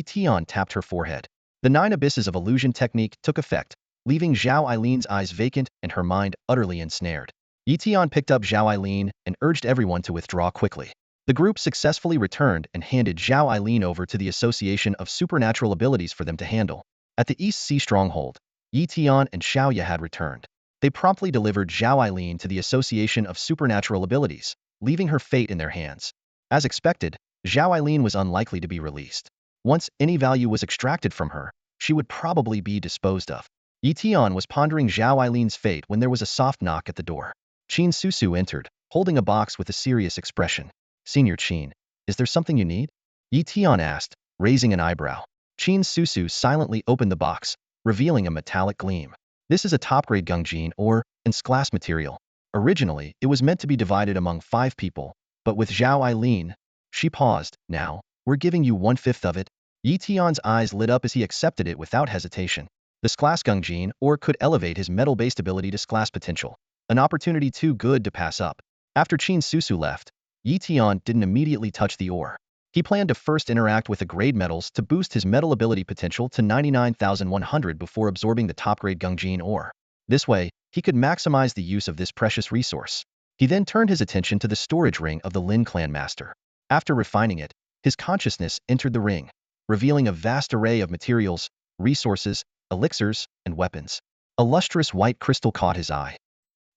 Tian tapped her forehead. The 9 abysses of illusion technique took effect, leaving Zhao Ailin's eyes vacant and her mind utterly ensnared. Tian picked up Zhao Ailin and urged everyone to withdraw quickly. The group successfully returned and handed Zhao Ailin over to the Association of Supernatural Abilities for them to handle. At the East Sea Stronghold, Tian and Xiao Ya had returned. They promptly delivered Zhao Ailin to the Association of Supernatural Abilities, leaving her fate in their hands. As expected, Zhao Ailin was unlikely to be released. Once any value was extracted from her, she would probably be disposed of. Tian was pondering Zhao Ailin's fate when there was a soft knock at the door. Qin Susu entered, holding a box with a serious expression. "Senior Qin, is there something you need?" Tian asked, raising an eyebrow. Qin Susu silently opened the box, revealing a metallic gleam. "This is a top-grade Gungjin or glass material. Originally, it was meant to be divided among 5 people, but with Zhao Ailin..." She paused. "Now, we're giving you 1/5 of it." Tian's eyes lit up as he accepted it without hesitation. This class Gungjin or could elevate his metal-based ability to class potential, an opportunity too good to pass up. After Qin Susu left, Tian didn't immediately touch the ore. He planned to first interact with the grade metals to boost his metal ability potential to 99,100 before absorbing the top-grade Gungjin ore. This way, he could maximize the use of this precious resource. He then turned his attention to the storage ring of the Lin Clan Master. After refining it, his consciousness entered the ring, revealing a vast array of materials, resources, elixirs, and weapons. A lustrous white crystal caught his eye.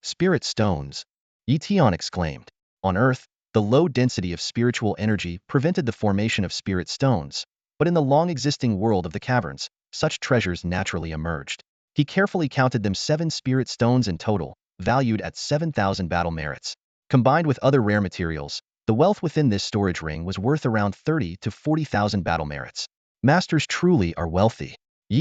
"Spirit stones," Tian exclaimed. On Earth, the low density of spiritual energy prevented the formation of spirit stones, but in the long-existing world of the caverns, such treasures naturally emerged. He carefully counted them 7 spirit stones in total, valued at 7,000 battle merits. Combined with other rare materials, the wealth within this storage ring was worth around 30 to 40,000 battle merits. Masters truly are wealthy,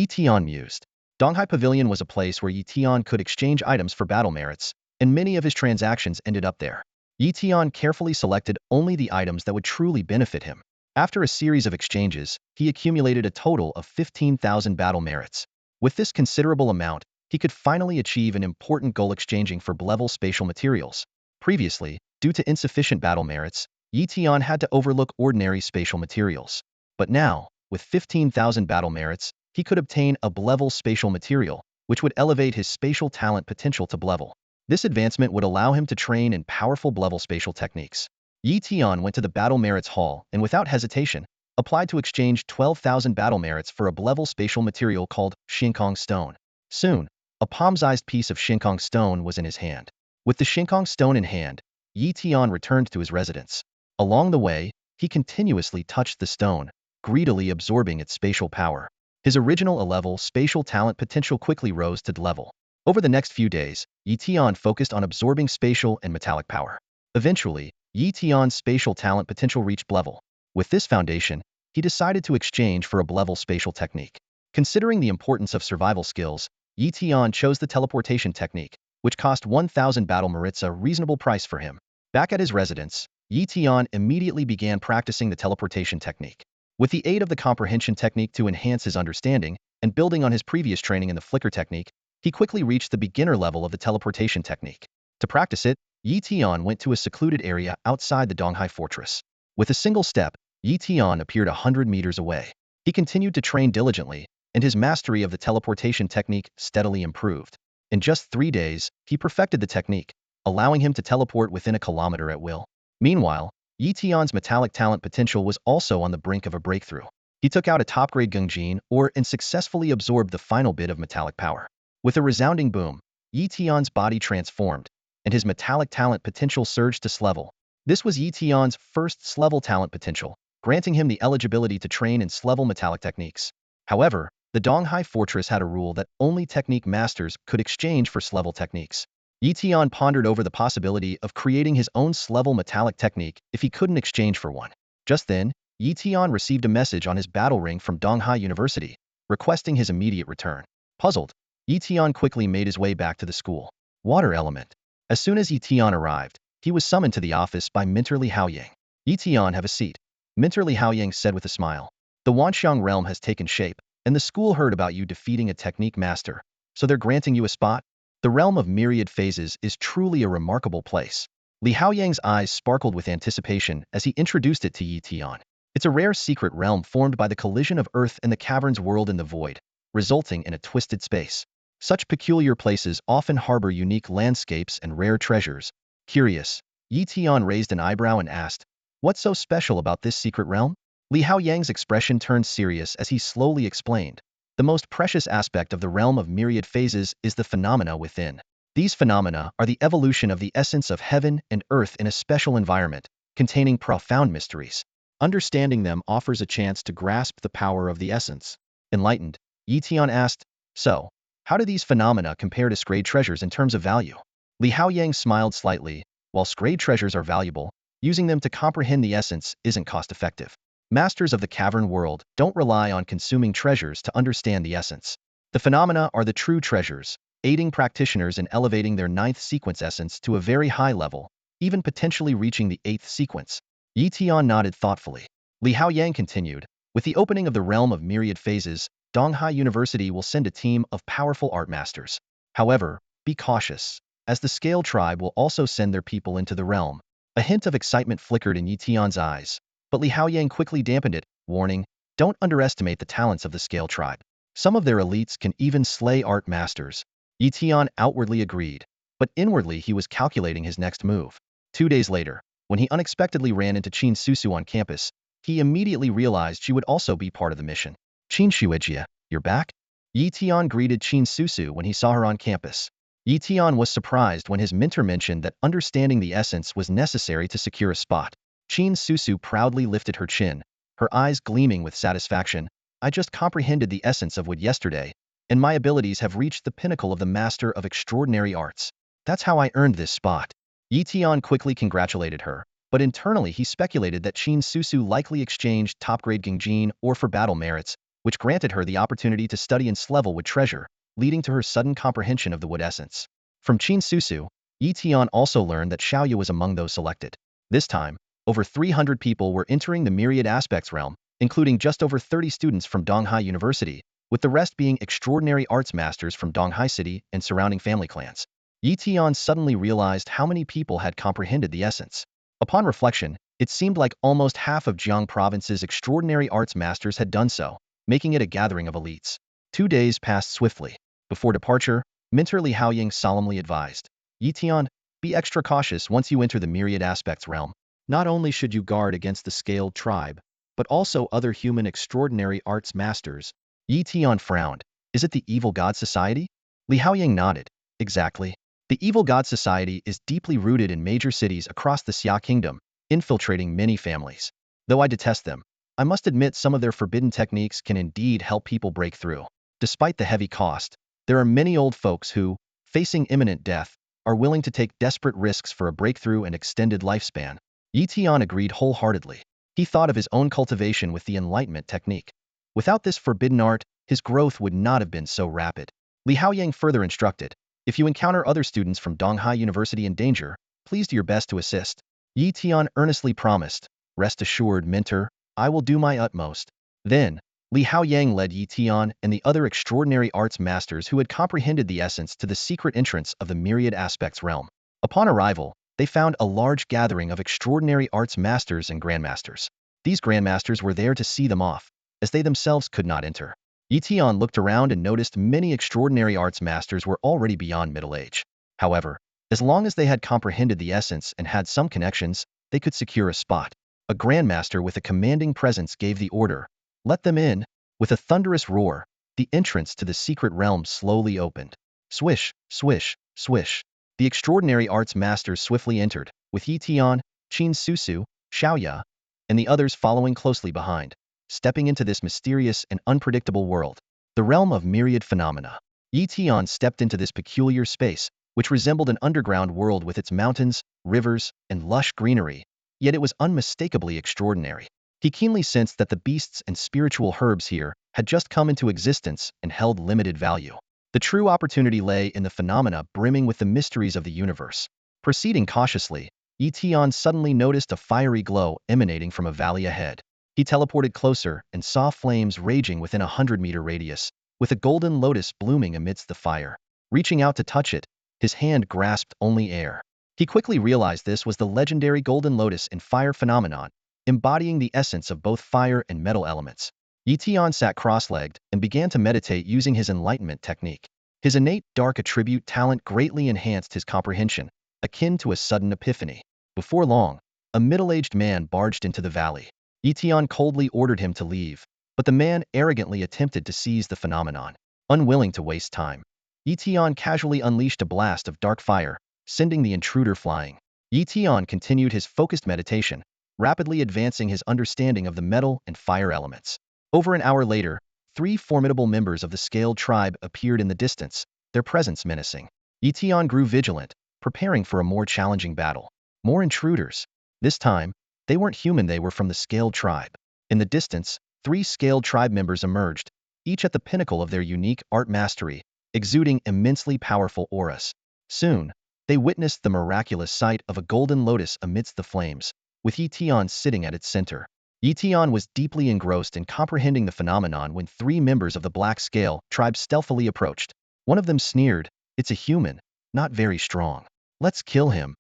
Tian mused. Donghai Pavilion was a place where Tian could exchange items for battle merits, and many of his transactions ended up there. Tian carefully selected only the items that would truly benefit him. After a series of exchanges, he accumulated a total of 15,000 battle merits. With this considerable amount, he could finally achieve an important goal: exchanging for level spatial materials. Previously, due to insufficient battle merits, Tian had to overlook ordinary spatial materials. But now, with 15,000 battle merits, he could obtain a level spatial material, which would elevate his spatial talent potential to level. This advancement would allow him to train in powerful level spatial techniques. Tian went to the Battle Merits Hall and without hesitation, applied to exchange 12,000 battle merits for a level spatial material called Shinkong Stone. Soon, a palm-sized piece of Shinkong Stone was in his hand. With the Shinkong Stone in hand, Tian returned to his residence. Along the way, he continuously touched the stone, greedily absorbing its spatial power. His original A-level spatial talent potential quickly rose to D-level. Over the next few days, Tian focused on absorbing spatial and metallic power. Eventually, Tian's spatial talent potential reached level. With this foundation, he decided to exchange for a level spatial technique. Considering the importance of survival skills, Tian chose the teleportation technique, which cost 1,000 battle merits, a reasonable price for him. Back at his residence, Tian immediately began practicing the teleportation technique. With the aid of the comprehension technique to enhance his understanding, and building on his previous training in the flicker technique, he quickly reached the beginner level of the teleportation technique. To practice it, Tian went to a secluded area outside the Donghai fortress. With a single step, Tian appeared 100 meters away. He continued to train diligently, and his mastery of the teleportation technique steadily improved. In just 3 days, he perfected the technique, allowing him to teleport within a kilometer at will. Meanwhile, Tian's metallic talent potential was also on the brink of a breakthrough. He took out a top-grade Gungjin ore and successfully absorbed the final bit of metallic power. With a resounding boom, Tian's body transformed, and his metallic talent potential surged to S-level. This was Tian's first S-level talent potential, granting him the eligibility to train in S-level metallic techniques. However, the Donghai fortress had a rule that only technique masters could exchange for S-level techniques. Tian pondered over the possibility of creating his own S-level metallic technique if he couldn't exchange for one. Just then, Tian received a message on his battle ring from Donghai University, requesting his immediate return. Puzzled, Tian quickly made his way back to the school. Water element. As soon as Tian arrived, he was summoned to the office by Mentor Li Haoyang. Tian, have a seat, Mentor Li Haoyang said with a smile. The Wanxiang realm has taken shape, and the school heard about you defeating a technique master, so they're granting you a spot? The realm of myriad phases is truly a remarkable place. Li Haoyang's eyes sparkled with anticipation as he introduced it to Tian. It's a rare secret realm formed by the collision of Earth and the cavern's world in the void, resulting in a twisted space. Such peculiar places often harbor unique landscapes and rare treasures. Curious, Tian raised an eyebrow and asked, "What's so special about this secret realm?" Li Haoyang's expression turned serious as he slowly explained. The most precious aspect of the realm of myriad phases is the phenomena within. These phenomena are the evolution of the essence of heaven and earth in a special environment, containing profound mysteries. Understanding them offers a chance to grasp the power of the essence. Enlightened, Tian asked, "So, how do these phenomena compare to scrayed treasures in terms of value?" Li Haoyang smiled slightly. While scrayed treasures are valuable, using them to comprehend the essence isn't cost-effective. Masters of the cavern world don't rely on consuming treasures to understand the essence. The phenomena are the true treasures, aiding practitioners in elevating their 9th sequence essence to a very high level, even potentially reaching the 8th sequence. Tian nodded thoughtfully. Li Haoyang continued, "With the opening of the realm of myriad phases, Donghai University will send a team of powerful art masters. However, be cautious, as the Scale Tribe will also send their people into the realm." A hint of excitement flickered in Tian's eyes, but Li Haoyang quickly dampened it, warning, "Don't underestimate the talents of the Scale Tribe. Some of their elites can even slay art masters." Tian outwardly agreed, but inwardly he was calculating his next move. 2 days later, when he unexpectedly ran into Qin Susu on campus, he immediately realized she would also be part of the mission. "Qin Shuijia, you're back?" Tian greeted Qin Susu when he saw her on campus. Tian was surprised when his mentor mentioned that understanding the essence was necessary to secure a spot. Qin Susu proudly lifted her chin, her eyes gleaming with satisfaction. "I just comprehended the essence of wood yesterday, and my abilities have reached the pinnacle of the master of extraordinary arts. That's how I earned this spot." Tian quickly congratulated her, but internally he speculated that Qin Susu likely exchanged top-grade Gungjin ore for battle merits, which granted her the opportunity to study and level wood treasure, leading to her sudden comprehension of the wood essence. From Qin Susu, Tian also learned that Xiaoyu was among those selected. This time, over 300 people were entering the Myriad Aspects realm, including just over 30 students from Donghai University, with the rest being extraordinary arts masters from Donghai City and surrounding family clans. Tian suddenly realized how many people had comprehended the essence. Upon reflection, it seemed like almost half of Jiang Province's extraordinary arts masters had done so, making it a gathering of elites. 2 days passed swiftly. Before departure, Mentor Li Haoyang solemnly advised, "Tian, be extra cautious once you enter the Myriad Aspects realm. Not only should you guard against the Scaled Tribe, but also other human extraordinary arts masters." Tian frowned. "Is it the Evil God Society?" Li Haoyang nodded. "Exactly. The Evil God Society is deeply rooted in major cities across the Xia Kingdom, infiltrating many families. Though I detest them, I must admit some of their forbidden techniques can indeed help people break through. Despite the heavy cost, there are many old folks who, facing imminent death, are willing to take desperate risks for a breakthrough and extended lifespan." Tian agreed wholeheartedly. He thought of his own cultivation with the enlightenment technique. Without this forbidden art, his growth would not have been so rapid. Li Haoyang further instructed, if you encounter other students from Donghai University in danger, please do your best to assist. Yi Tian earnestly promised, rest assured, mentor, I will do my utmost. Then, Li Haoyang led Yi Tian and the other extraordinary arts masters who had comprehended the essence to the secret entrance of the myriad aspects realm. Upon arrival, they found a large gathering of extraordinary arts masters and grandmasters. These grandmasters were there to see them off, as they themselves could not enter. Yi Tian looked around and noticed many extraordinary arts masters were already beyond middle age. However, as long as they had comprehended the essence and had some connections, they could secure a spot. A grandmaster with a commanding presence gave the order, let them in. With a thunderous roar, the entrance to the secret realm slowly opened. Swish, swish, swish. The extraordinary arts masters swiftly entered, with Yi Tian, Qin Susu, Xiaoya, and the others following closely behind. Stepping into this mysterious and unpredictable world, the realm of myriad phenomena. Yi Tian stepped into this peculiar space, which resembled an underground world with its mountains, rivers, and lush greenery, yet it was unmistakably extraordinary. He keenly sensed that the beasts and spiritual herbs here had just come into existence and held limited value. The true opportunity lay in the phenomena brimming with the mysteries of the universe. Proceeding cautiously, Yi Tian suddenly noticed a fiery glow emanating from a valley ahead. He teleported closer and saw flames raging within a 100-meter radius, with a golden lotus blooming amidst the fire. Reaching out to touch it, his hand grasped only air. He quickly realized this was the legendary golden lotus in fire phenomenon, embodying the essence of both fire and metal elements. Yi Tian sat cross-legged and began to meditate using his enlightenment technique. His innate dark attribute talent greatly enhanced his comprehension, akin to a sudden epiphany. Before long, a middle-aged man barged into the valley. Yi Tian coldly ordered him to leave, but the man arrogantly attempted to seize the phenomenon. Unwilling to waste time, Yi Tian casually unleashed a blast of dark fire, sending the intruder flying. Yi Tian continued his focused meditation, rapidly advancing his understanding of the metal and fire elements. Over an hour later, 3 formidable members of the scaled tribe appeared in the distance, their presence menacing. Yi Tian grew vigilant, preparing for a more challenging battle. More intruders. This time, they weren't human, they were from the scaled tribe. In the distance, 3 scaled tribe members emerged, each at the pinnacle of their unique art mastery, exuding immensely powerful auras. Soon, they witnessed the miraculous sight of a golden lotus amidst the flames, with Yi Tian sitting at its center. Yi Tian was deeply engrossed in comprehending the phenomenon when 3 members of the Black Scale tribe stealthily approached. One of them sneered, "It's a human, not very strong. Let's kill him."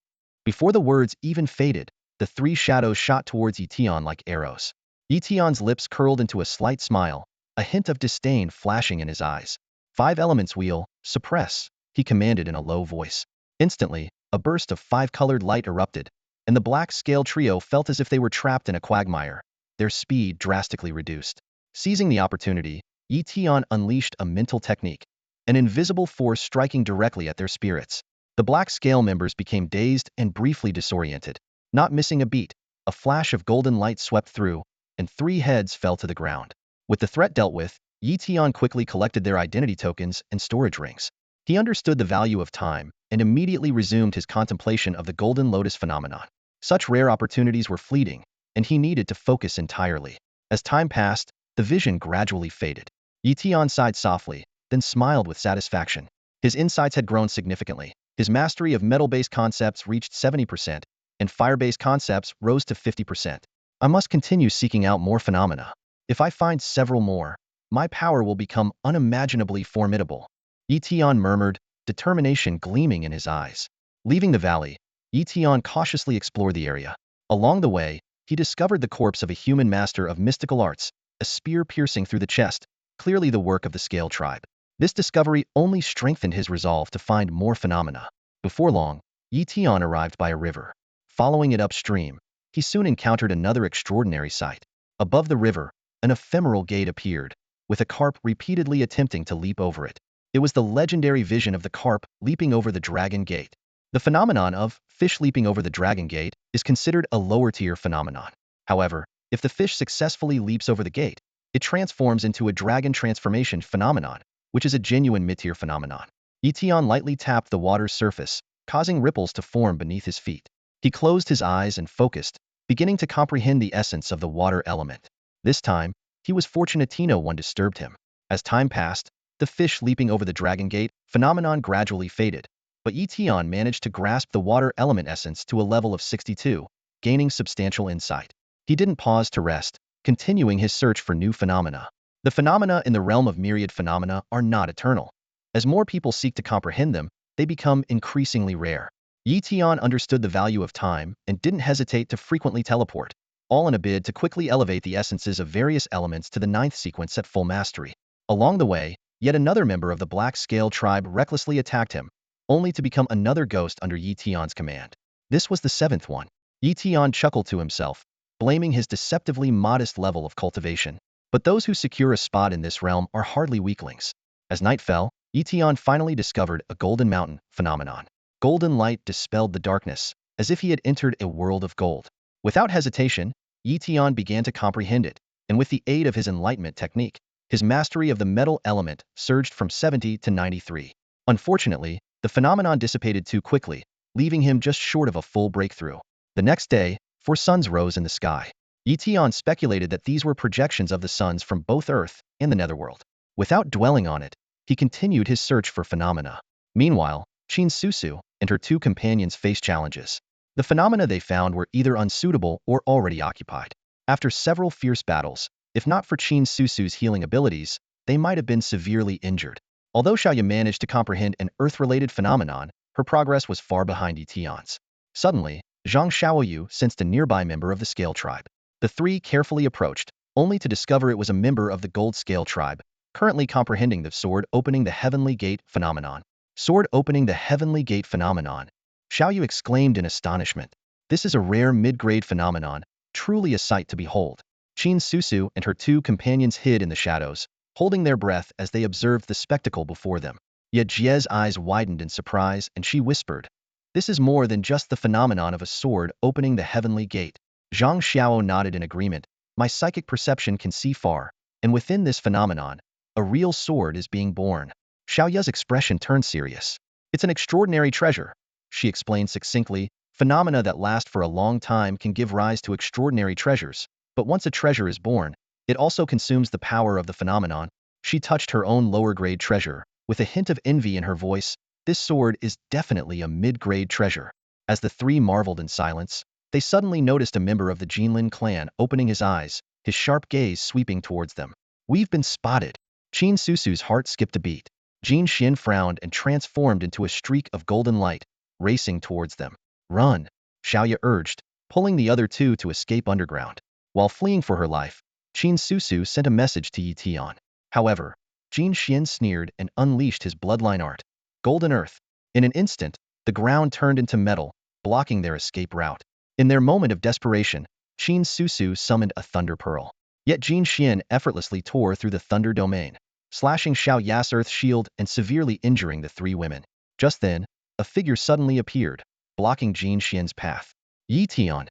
Before the words even faded, the 3 shadows shot towards Yi Tian like arrows. Yi Tian's lips curled into a slight smile, a hint of disdain flashing in his eyes. 5 elements wheel, suppress, he commanded in a low voice. Instantly, a burst of 5-colored light erupted, and the Black Scale trio felt as if they were trapped in a quagmire, their speed drastically reduced. Seizing the opportunity, Yi Tian unleashed a mental technique, an invisible force striking directly at their spirits. The Black Scale members became dazed and briefly disoriented. Not missing a beat, a flash of golden light swept through, and 3 heads fell to the ground. With the threat dealt with, Yi Tian quickly collected their identity tokens and storage rings. He understood the value of time and immediately resumed his contemplation of the golden lotus phenomenon. Such rare opportunities were fleeting, and he needed to focus entirely. As time passed, the vision gradually faded. Yi Tian sighed softly, then smiled with satisfaction. His insights had grown significantly. His mastery of metal-based concepts reached 70%, and fire-based concepts rose to 50%. I must continue seeking out more phenomena. If I find several more, my power will become unimaginably formidable. Yi Tian murmured, determination gleaming in his eyes. Leaving the valley, Yi Tian cautiously explored the area. Along the way, he discovered the corpse of a human master of mystical arts, a spear piercing through the chest, clearly the work of the Scale tribe. This discovery only strengthened his resolve to find more phenomena. Before long, Yi Tian arrived by a river. Following it upstream, he soon encountered another extraordinary sight. Above the river, an ephemeral gate appeared, with a carp repeatedly attempting to leap over it. It was the legendary vision of the carp leaping over the dragon gate. The phenomenon of fish leaping over the dragon gate is considered a lower-tier phenomenon. However, if the fish successfully leaps over the gate, it transforms into a dragon transformation phenomenon, which is a genuine mid-tier phenomenon. Yi Tian lightly tapped the water's surface, causing ripples to form beneath his feet. He closed his eyes and focused, beginning to comprehend the essence of the water element. This time, he was fortunate no one disturbed him. As time passed, the fish leaping over the Dragon Gate phenomenon gradually faded, but Tian managed to grasp the water element essence to a level of 62, gaining substantial insight. He didn't pause to rest, continuing his search for new phenomena. The phenomena in the realm of myriad phenomena are not eternal. As more people seek to comprehend them, they become increasingly rare. Tian understood the value of time and didn't hesitate to frequently teleport, all in a bid to quickly elevate the essences of various elements to the ninth sequence at full mastery. Along the way, yet another member of the Black Scale tribe recklessly attacked him, only to become another ghost under Tian's command. This was the seventh one. Tian chuckled to himself, blaming his deceptively modest level of cultivation. But those who secure a spot in this realm are hardly weaklings. As night fell, Tian finally discovered a golden mountain phenomenon. Golden light dispelled the darkness, as if he had entered a world of gold. Without hesitation, Tian began to comprehend it, and with the aid of his enlightenment technique, his mastery of the metal element surged from 70 to 93. Unfortunately, the phenomenon dissipated too quickly, leaving him just short of a full breakthrough. The next day, 4 suns rose in the sky. Tian speculated that these were projections of the suns from both Earth and the netherworld. Without dwelling on it, he continued his search for phenomena. Meanwhile, Lin Su and her 2 companions faced challenges. The phenomena they found were either unsuitable or already occupied. After several fierce battles, if not for Lin Su's healing abilities, they might have been severely injured. Although Xiaoya managed to comprehend an Earth-related phenomenon, her progress was far behind Tian's. Suddenly, Zhang Xiaoyu sensed a nearby member of the Scale tribe. The 3 carefully approached, only to discover it was a member of the Gold Scale tribe, currently comprehending the sword opening the heavenly gate phenomenon. Sword opening the heavenly gate phenomenon, Xiaoyu exclaimed in astonishment. This is a rare mid-grade phenomenon, truly a sight to behold. Lin Su and her 2 companions hid in the shadows, holding their breath as they observed the spectacle before them. Yet Jie's eyes widened in surprise and she whispered, "This is more than just the phenomenon of a sword opening the heavenly gate." Zhang Xiao nodded in agreement. "My psychic perception can see far, and within this phenomenon, a real sword is being born." Xiaoya's expression turned serious. "It's an extraordinary treasure," she explained succinctly. "Phenomena that last for a long time can give rise to extraordinary treasures, but once a treasure is born, it also consumes the power of the phenomenon." She touched her own lower-grade treasure, with a hint of envy in her voice. "This sword is definitely a mid-grade treasure." As the 3 marveled in silence, they suddenly noticed a member of the Jinlin clan opening his eyes, his sharp gaze sweeping towards them. "We've been spotted." Lin Su's heart skipped a beat. Jin Xian frowned and transformed into a streak of golden light, racing towards them. "Run," Xiaoya urged, pulling the other 2 to escape underground. While fleeing for her life, Lin Su sent a message to Tian. However, Jin Xian sneered and unleashed his bloodline art, Golden Earth. In an instant, the ground turned into metal, blocking their escape route. In their moment of desperation, Lin Su summoned a Thunder Pearl. Yet Jin Xian effortlessly tore through the Thunder Domain, slashing Xiaoya's Earth shield and severely injuring the 3 women. Just then, a figure suddenly appeared, blocking Jin Xian's path. "Tian!"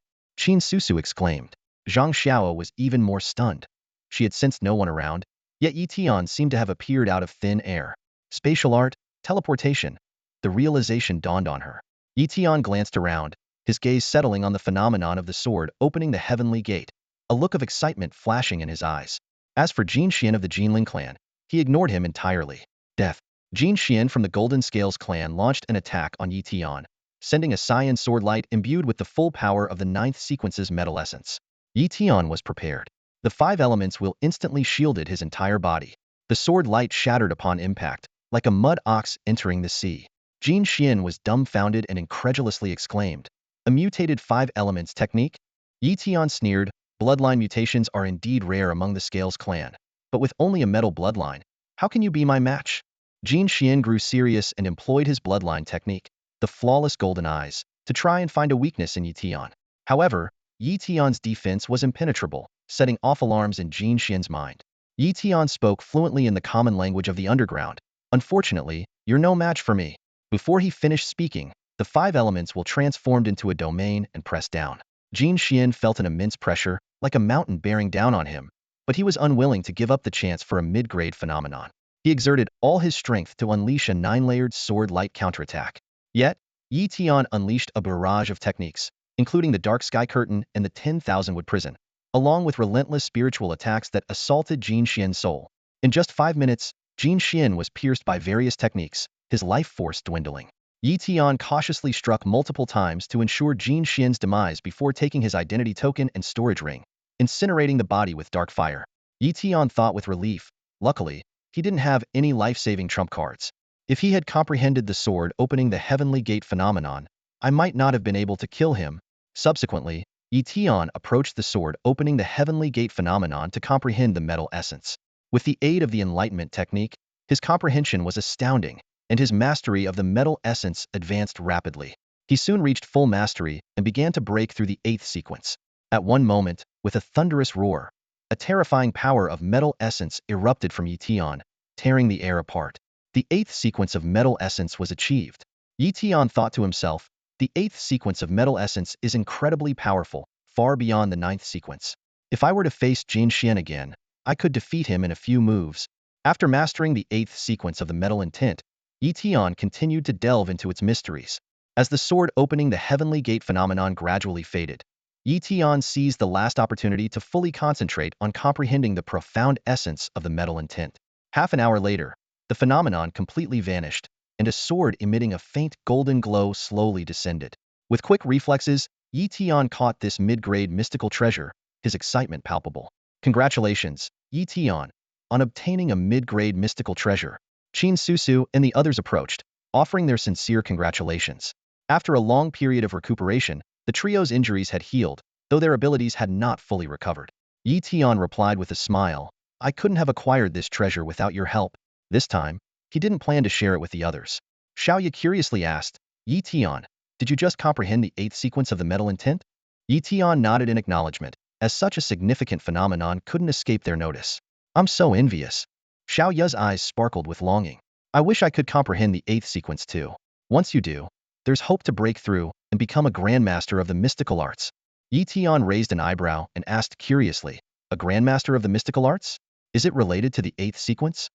Lin Su exclaimed. Zhang Xiao was even more stunned. She had sensed no one around, yet Tian seemed to have appeared out of thin air. Spatial art, teleportation. The realization dawned on her. Tian glanced around, his gaze settling on the phenomenon of the sword opening the heavenly gate, a look of excitement flashing in his eyes. As for Jin Xian of the Jinlin clan, he ignored him entirely. Death. Jin Xian from the Golden Scales clan launched an attack on Tian, sending a cyan sword light imbued with the full power of the 9th sequence's metal essence. Tian was prepared. The 5 elements will instantly shielded his entire body. The sword light shattered upon impact, like a mud ox entering the sea. Jin Xian was dumbfounded and incredulously exclaimed, "A mutated 5 elements technique?" Tian sneered, "Bloodline mutations are indeed rare among the Scales clan, but with only a metal bloodline, how can you be my match?" Jin Xian grew serious and employed his bloodline technique, the flawless golden eyes, to try and find a weakness in Tian. However, Tian's defense was impenetrable, setting off alarms in Jin Xian's mind. Tian spoke fluently in the common language of the underground. "Unfortunately, you're no match for me." Before he finished speaking, the 5 elements will transformed into a domain and pressed down. Jin Xian felt an immense pressure, like a mountain bearing down on him, but he was unwilling to give up the chance for a mid-grade phenomenon. He exerted all his strength to unleash a 9-layered sword light counterattack. Yet, Tian unleashed a barrage of techniques, including the Dark Sky Curtain and the 10,000-wood prison, along with relentless spiritual attacks that assaulted Jin Xian's soul. In just 5 minutes, Jin Xian was pierced by various techniques, his life force dwindling. Yi Tian cautiously struck multiple times to ensure Jin Xian's demise before taking his identity token and storage ring, incinerating the body with dark fire. Yi Tian thought with relief. Luckily, he didn't have any life-saving trump cards. If he had comprehended the sword opening the heavenly gate phenomenon, I might not have been able to kill him. Subsequently, Yi Tian approached the sword opening the heavenly gate phenomenon to comprehend the metal essence. With the aid of the enlightenment technique, his comprehension was astounding, and his mastery of the metal essence advanced rapidly. He soon reached full mastery and began to break through the 8th sequence. At one moment, with a thunderous roar, a terrifying power of metal essence erupted from Yi Tian, tearing the air apart. The 8th sequence of metal essence was achieved. Yi Tian thought to himself, the 8th sequence of metal essence is incredibly powerful, far beyond the 9th sequence. If I were to face Jin Xian again, I could defeat him in a few moves. After mastering the 8th sequence of the metal intent, Yi Tian continued to delve into its mysteries. As the sword opening the heavenly gate phenomenon gradually faded, Yi Tian seized the last opportunity to fully concentrate on comprehending the profound essence of the metal intent. Half an hour later, the phenomenon completely vanished, and a sword emitting a faint golden glow slowly descended. With quick reflexes, Yi Tian caught this mid-grade mystical treasure, his excitement palpable. Congratulations, Yi Tian, on obtaining a mid-grade mystical treasure. Qin Susu and the others approached, offering their sincere congratulations. After a long period of recuperation, the trio's injuries had healed, though their abilities had not fully recovered. Yi Tian replied with a smile, I couldn't have acquired this treasure without your help. This time, he didn't plan to share it with the others. Xiaoya curiously asked, Yi Tian, did you just comprehend the 8th sequence of the metal intent? Yi Tian nodded in acknowledgement, as such a significant phenomenon couldn't escape their notice. I'm so envious. Xiaoya's eyes sparkled with longing. I wish I could comprehend the 8th sequence too. Once you do, there's hope to break through and become a Grandmaster of the mystical arts. Yi Tian raised an eyebrow and asked curiously, a Grandmaster of the mystical arts? Is it related to the 8th sequence?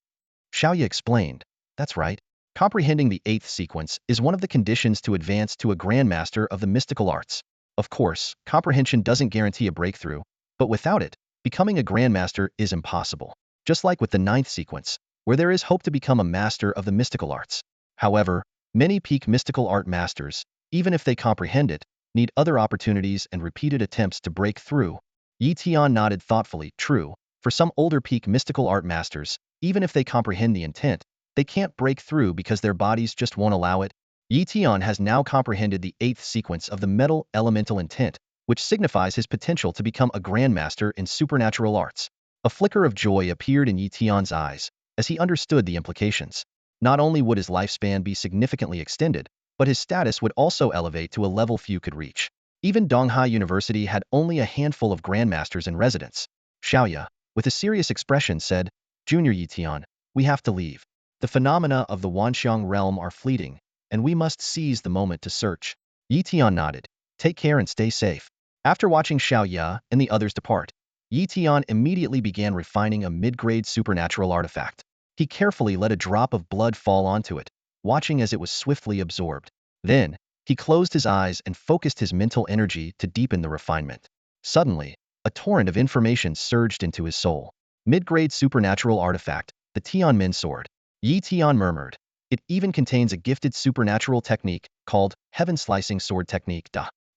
Xiaoya explained, that's right. Comprehending the 8th sequence is one of the conditions to advance to a Grandmaster of the mystical arts. Of course, comprehension doesn't guarantee a breakthrough, but without it, becoming a Grandmaster is impossible. Just like with the 9th sequence, where there is hope to become a master of the mystical arts. However, many peak mystical art masters, even if they comprehend it, need other opportunities and repeated attempts to break through. Yi Tian nodded thoughtfully. True, for some older peak mystical art masters, even if they comprehend the intent, they can't break through because their bodies just won't allow it. Yi Tian has now comprehended the 8th sequence of the metal elemental intent, which signifies his potential to become a Grandmaster in supernatural arts. A flicker of joy appeared in Yi Tian's eyes, as he understood the implications. Not only would his lifespan be significantly extended, but his status would also elevate to a level few could reach. Even Donghai University had only a handful of Grandmasters in residence. Xiaoya, with a serious expression, said, Junior Yi Tian, we have to leave. The phenomena of the Wanxiang realm are fleeting, and we must seize the moment to search. Yi Tian nodded. Take care and stay safe. After watching Xiaoya and the others depart, Yi Tian immediately began refining a mid-grade supernatural artifact. He carefully let a drop of blood fall onto it, watching as it was swiftly absorbed. Then, he closed his eyes and focused his mental energy to deepen the refinement. Suddenly, a torrent of information surged into his soul. Mid-grade supernatural artifact, the Tianmin sword. Yi Tian murmured. It even contains a gifted supernatural technique called heaven-slicing sword technique.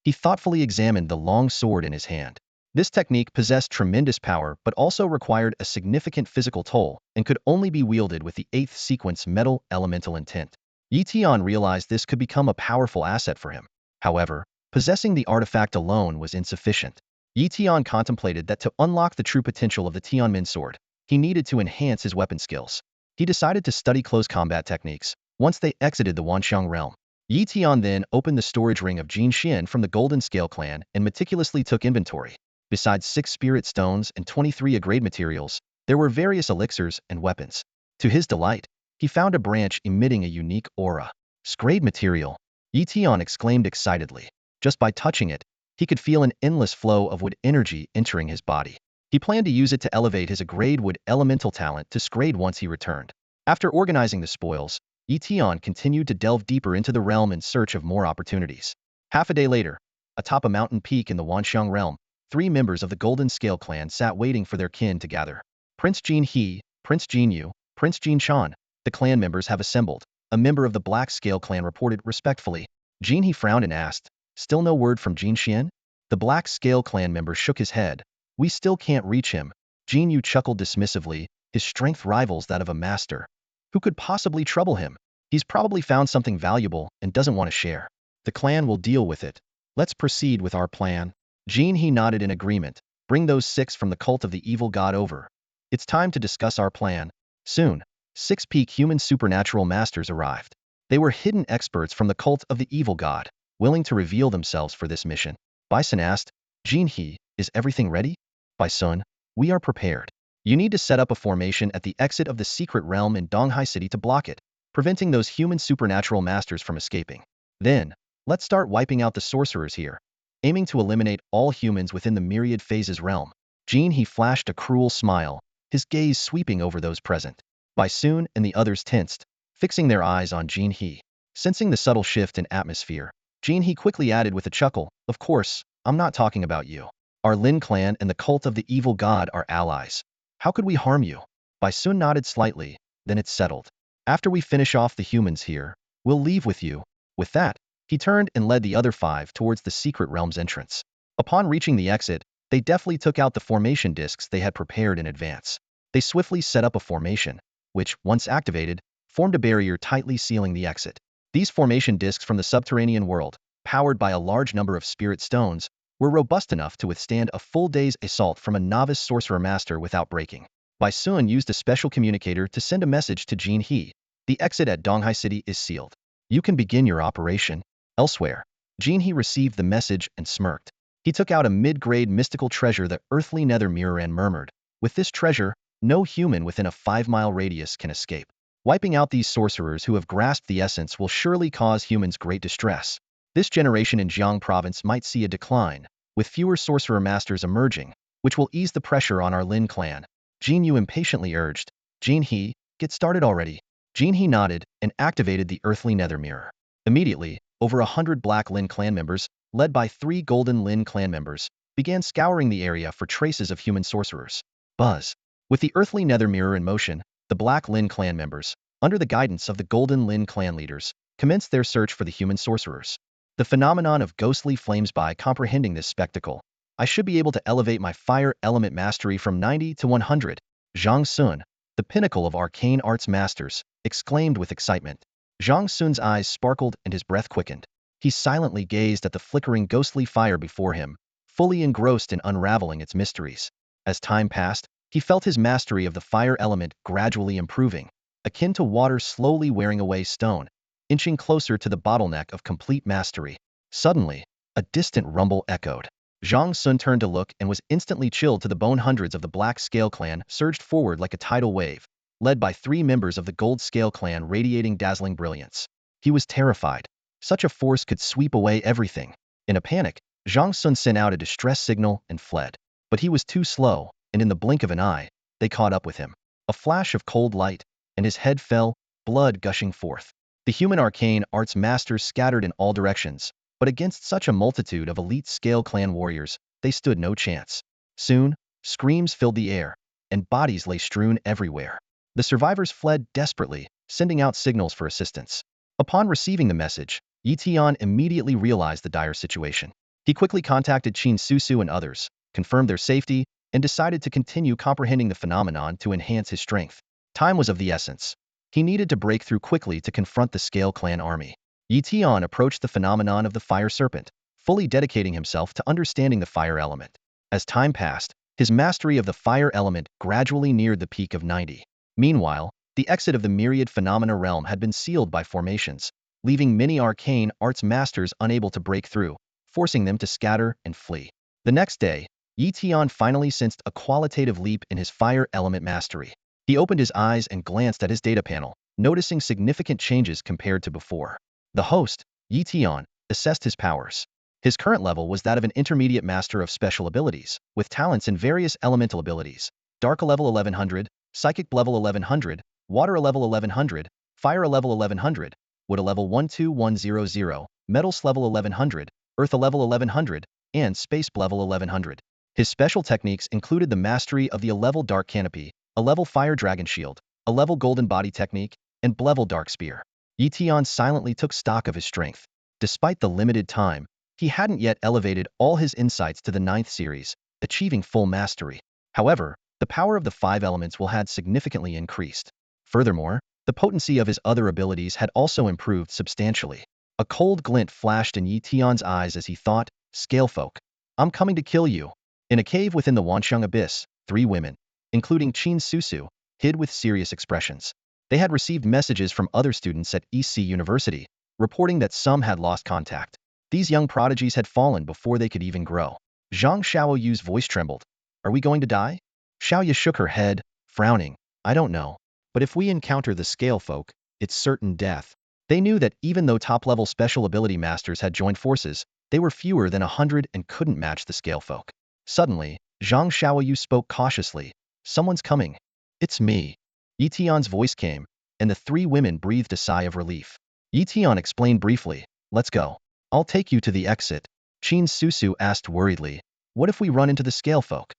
He thoughtfully examined the long sword in his hand. This technique possessed tremendous power but also required a significant physical toll and could only be wielded with the 8th sequence metal elemental intent. Yi Tian realized this could become a powerful asset for him. However, possessing the artifact alone was insufficient. Yi Tian contemplated that to unlock the true potential of the Tianmin sword, he needed to enhance his weapon skills. He decided to study close combat techniques. Once they exited the Wanxiang realm, Yi Tian then opened the storage ring of Jin Xian from the Golden Scale clan and meticulously took inventory. Besides 6 spirit stones and 23 A-grade materials, there were various elixirs and weapons. To his delight, he found a branch emitting a unique aura. Scrade material, Yi Tian exclaimed excitedly. Just by touching it, he could feel an endless flow of wood energy entering his body. He planned to use it to elevate his A-grade wood elemental talent to Scrade once he returned. After organizing the spoils, Yi Tian continued to delve deeper into the realm in search of more opportunities. Half a day later, atop a mountain peak in the Wanxiang realm, 3 members of the Golden Scale clan sat waiting for their kin to gather. Prince Jin He, Prince Jin Yu, Prince Jin Shan, the clan members have assembled. A member of the Black Scale clan reported respectfully. Jin He frowned and asked, "Still no word from Jin Xian?" The Black Scale clan member shook his head. "We still can't reach him." Jin Yu chuckled dismissively. "His strength rivals that of a master. Who could possibly trouble him? He's probably found something valuable and doesn't want to share. The clan will deal with it. Let's proceed with our plan." Jin He nodded in agreement. "Bring those 6 from the cult of the evil god over. It's time to discuss our plan." Soon, 6 peak human supernatural masters arrived. They were hidden experts from the cult of the evil god, willing to reveal themselves for this mission. Bison asked, "Jin He, is everything ready?" "Bison, we are prepared. You need to set up a formation at the exit of the secret realm in Donghai City to block it, preventing those human supernatural masters from escaping. Then, let's start wiping out the sorcerers here, aiming to eliminate all humans within the myriad phases realm." Jin He flashed a cruel smile, his gaze sweeping over those present. Bison and the others tensed, fixing their eyes on Jin He. Sensing the subtle shift in atmosphere, Jin He quickly added with a chuckle, "Of course, I'm not talking about you. Our Lin clan and the cult of the evil god are allies. How could we harm you?" Bison nodded slightly, "Then it's settled. After we finish off the humans here, we'll leave with you." With that, he turned and led the other 5 towards the secret realm's entrance. Upon reaching the exit, they deftly took out the formation discs they had prepared in advance. They swiftly set up a formation, which, once activated, formed a barrier tightly sealing the exit. These formation discs from the subterranean world, powered by a large number of spirit stones, were robust enough to withstand a full day's assault from a novice sorcerer master without breaking. Bison used a special communicator to send a message to Jin He. "The exit at Donghai City is sealed. You can begin your operation." Elsewhere, Jin He received the message and smirked. He took out a mid-grade mystical treasure, the earthly nether mirror, and murmured, "With this treasure, no human within a 5-mile radius can escape. Wiping out these sorcerers who have grasped the essence will surely cause humans great distress. This generation in Jiang province might see a decline, with fewer sorcerer masters emerging, which will ease the pressure on our Lin clan." Jin Yu impatiently urged, "Jin He, get started already." Jin He nodded and activated the earthly nether mirror. Immediately, over 100 Black Lin clan members, led by 3 Golden Lin clan members, began scouring the area for traces of human sorcerers. Buzz. With the earthly nether mirror in motion, the Black Lin clan members, under the guidance of the Golden Lin clan leaders, commenced their search for the human sorcerers. The phenomenon of ghostly flames. By comprehending this spectacle, I should be able to elevate my fire element mastery from 90 to 100. Zhang Sun, the pinnacle of arcane arts masters, exclaimed with excitement. Zhang Sun's eyes sparkled and his breath quickened. He silently gazed at the flickering ghostly fire before him, fully engrossed in unraveling its mysteries. As time passed, he felt his mastery of the fire element gradually improving, akin to water slowly wearing away stone, inching closer to the bottleneck of complete mastery. Suddenly, a distant rumble echoed. Zhang Sun turned to look and was instantly chilled to the bone. Hundreds of the Black Scale clan surged forward like a tidal wave, led by 3 members of the Gold Scale clan radiating dazzling brilliance. He was terrified. Such a force could sweep away everything. In a panic, Zhang Sun sent out a distress signal and fled. But he was too slow, and in the blink of an eye, they caught up with him. A flash of cold light, and his head fell, blood gushing forth. The human arcane arts masters scattered in all directions, but against such a multitude of elite Scale clan warriors, they stood no chance. Soon, screams filled the air, and bodies lay strewn everywhere. The survivors fled desperately, sending out signals for assistance. Upon receiving the message, Tian immediately realized the dire situation. He quickly contacted Qin Susu and others, confirmed their safety, and decided to continue comprehending the phenomenon to enhance his strength. Time was of the essence. He needed to break through quickly to confront the Scale clan army. Tian approached the phenomenon of the fire serpent, fully dedicating himself to understanding the fire element. As time passed, his mastery of the fire element gradually neared the peak of 90. Meanwhile, the exit of the myriad phenomena realm had been sealed by formations, leaving many arcane arts masters unable to break through, forcing them to scatter and flee. The next day, Tian finally sensed a qualitative leap in his fire element mastery. He opened his eyes and glanced at his data panel, noticing significant changes compared to before. The host, Tian, assessed his powers. His current level was that of an intermediate master of special abilities, with talents in various elemental abilities: Dark level 1100, Psychic level 1100, Water level 1100, Fire level 1100, Wood level 12100, Metals level 1100, Earth level 1100, and Space level 1100. His special techniques included the mastery of the level Dark Canopy, a level Fire Dragon Shield, a level Golden Body Technique, and level Dark Spear. Tian silently took stock of his strength. Despite the limited time, he hadn't yet elevated all his insights to the 9th series, achieving full mastery. However, the power of the 5 elements will had significantly increased. Furthermore, the potency of his other abilities had also improved substantially. A cold glint flashed in Tian's eyes as he thought, Scalefolk, I'm coming to kill you. In a cave within the Wanxiang Abyss, 3 women, including Lin Su, hid with serious expressions. They had received messages from other students at EC University, reporting that some had lost contact. These young prodigies had fallen before they could even grow. Zhang Xiaoyu's voice trembled. Are we going to die? Xiaoyu shook her head, frowning. I don't know. But if we encounter the Scalefolk, it's certain death. They knew that even though top-level special ability masters had joined forces, they were fewer than 100 and couldn't match the Scalefolk. Suddenly, Zhang Xiaoyu spoke cautiously. Someone's coming. It's me. Tian's voice came, and the 3 women breathed a sigh of relief. Tian explained briefly. Let's go. I'll take you to the exit. Lin Su asked worriedly. What if we run into the Scalefolk?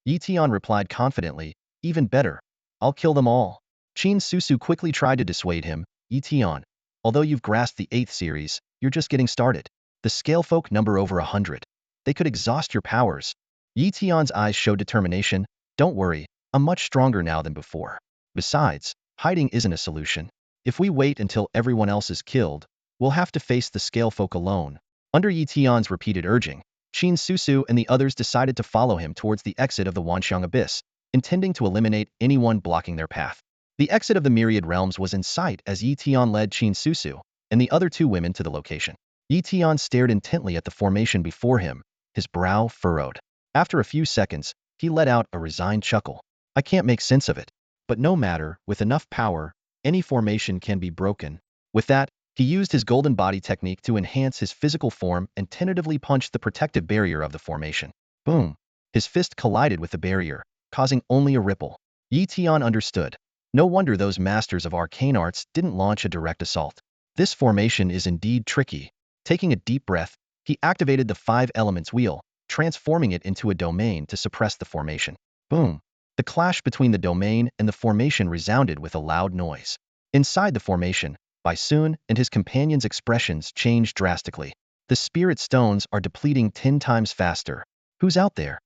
Tian replied confidently. Even better. I'll kill them all. Lin Su quickly tried to dissuade him. Tian, although you've grasped the 8th series, you're just getting started. The Scalefolk number over 100. They could exhaust your powers. Tian's eyes showed determination. Don't worry, I'm much stronger now than before. Besides, hiding isn't a solution. If we wait until everyone else is killed, we'll have to face the Scalefolk alone. Under Tian's repeated urging, Lin Su and the others decided to follow him towards the exit of the Wanxiang Abyss, intending to eliminate anyone blocking their path. The exit of the Myriad Realms was in sight as Tian led Lin Su and the other 2 women to the location. Tian stared intently at the formation before him, his brow furrowed. After a few seconds, he let out a resigned chuckle. I can't make sense of it. But no matter, with enough power, any formation can be broken. With that, he used his golden body technique to enhance his physical form and tentatively punched the protective barrier of the formation. Boom! His fist collided with the barrier, causing only a ripple. Tian understood. No wonder those masters of arcane arts didn't launch a direct assault. This formation is indeed tricky. Taking a deep breath, he activated the 5 elements wheel, transforming it into a domain to suppress the formation. Boom! The clash between the domain and the formation resounded with a loud noise. Inside the formation, Sun and his companions' expressions changed drastically. The spirit stones are depleting 10 times faster. Who's out there?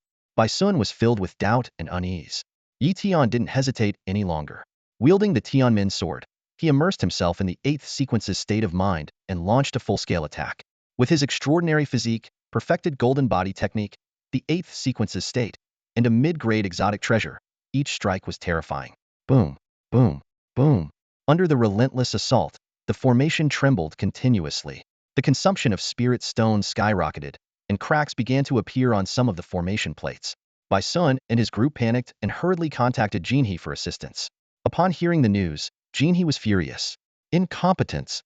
Sun was filled with doubt and unease. Tian didn't hesitate any longer. Wielding the Tianmin sword, he immersed himself in the 8th sequence's state of mind and launched a full-scale attack. With his extraordinary physique, perfected golden body technique, the 8th sequence's state, and a mid-grade exotic treasure, each strike was terrifying. Boom, boom, boom. Under the relentless assault, the formation trembled continuously. The consumption of spirit stones skyrocketed, and cracks began to appear on some of the formation plates. Sun and his group panicked and hurriedly contacted Jinhe for assistance. Upon hearing the news, Jinhe was furious. Incompetence.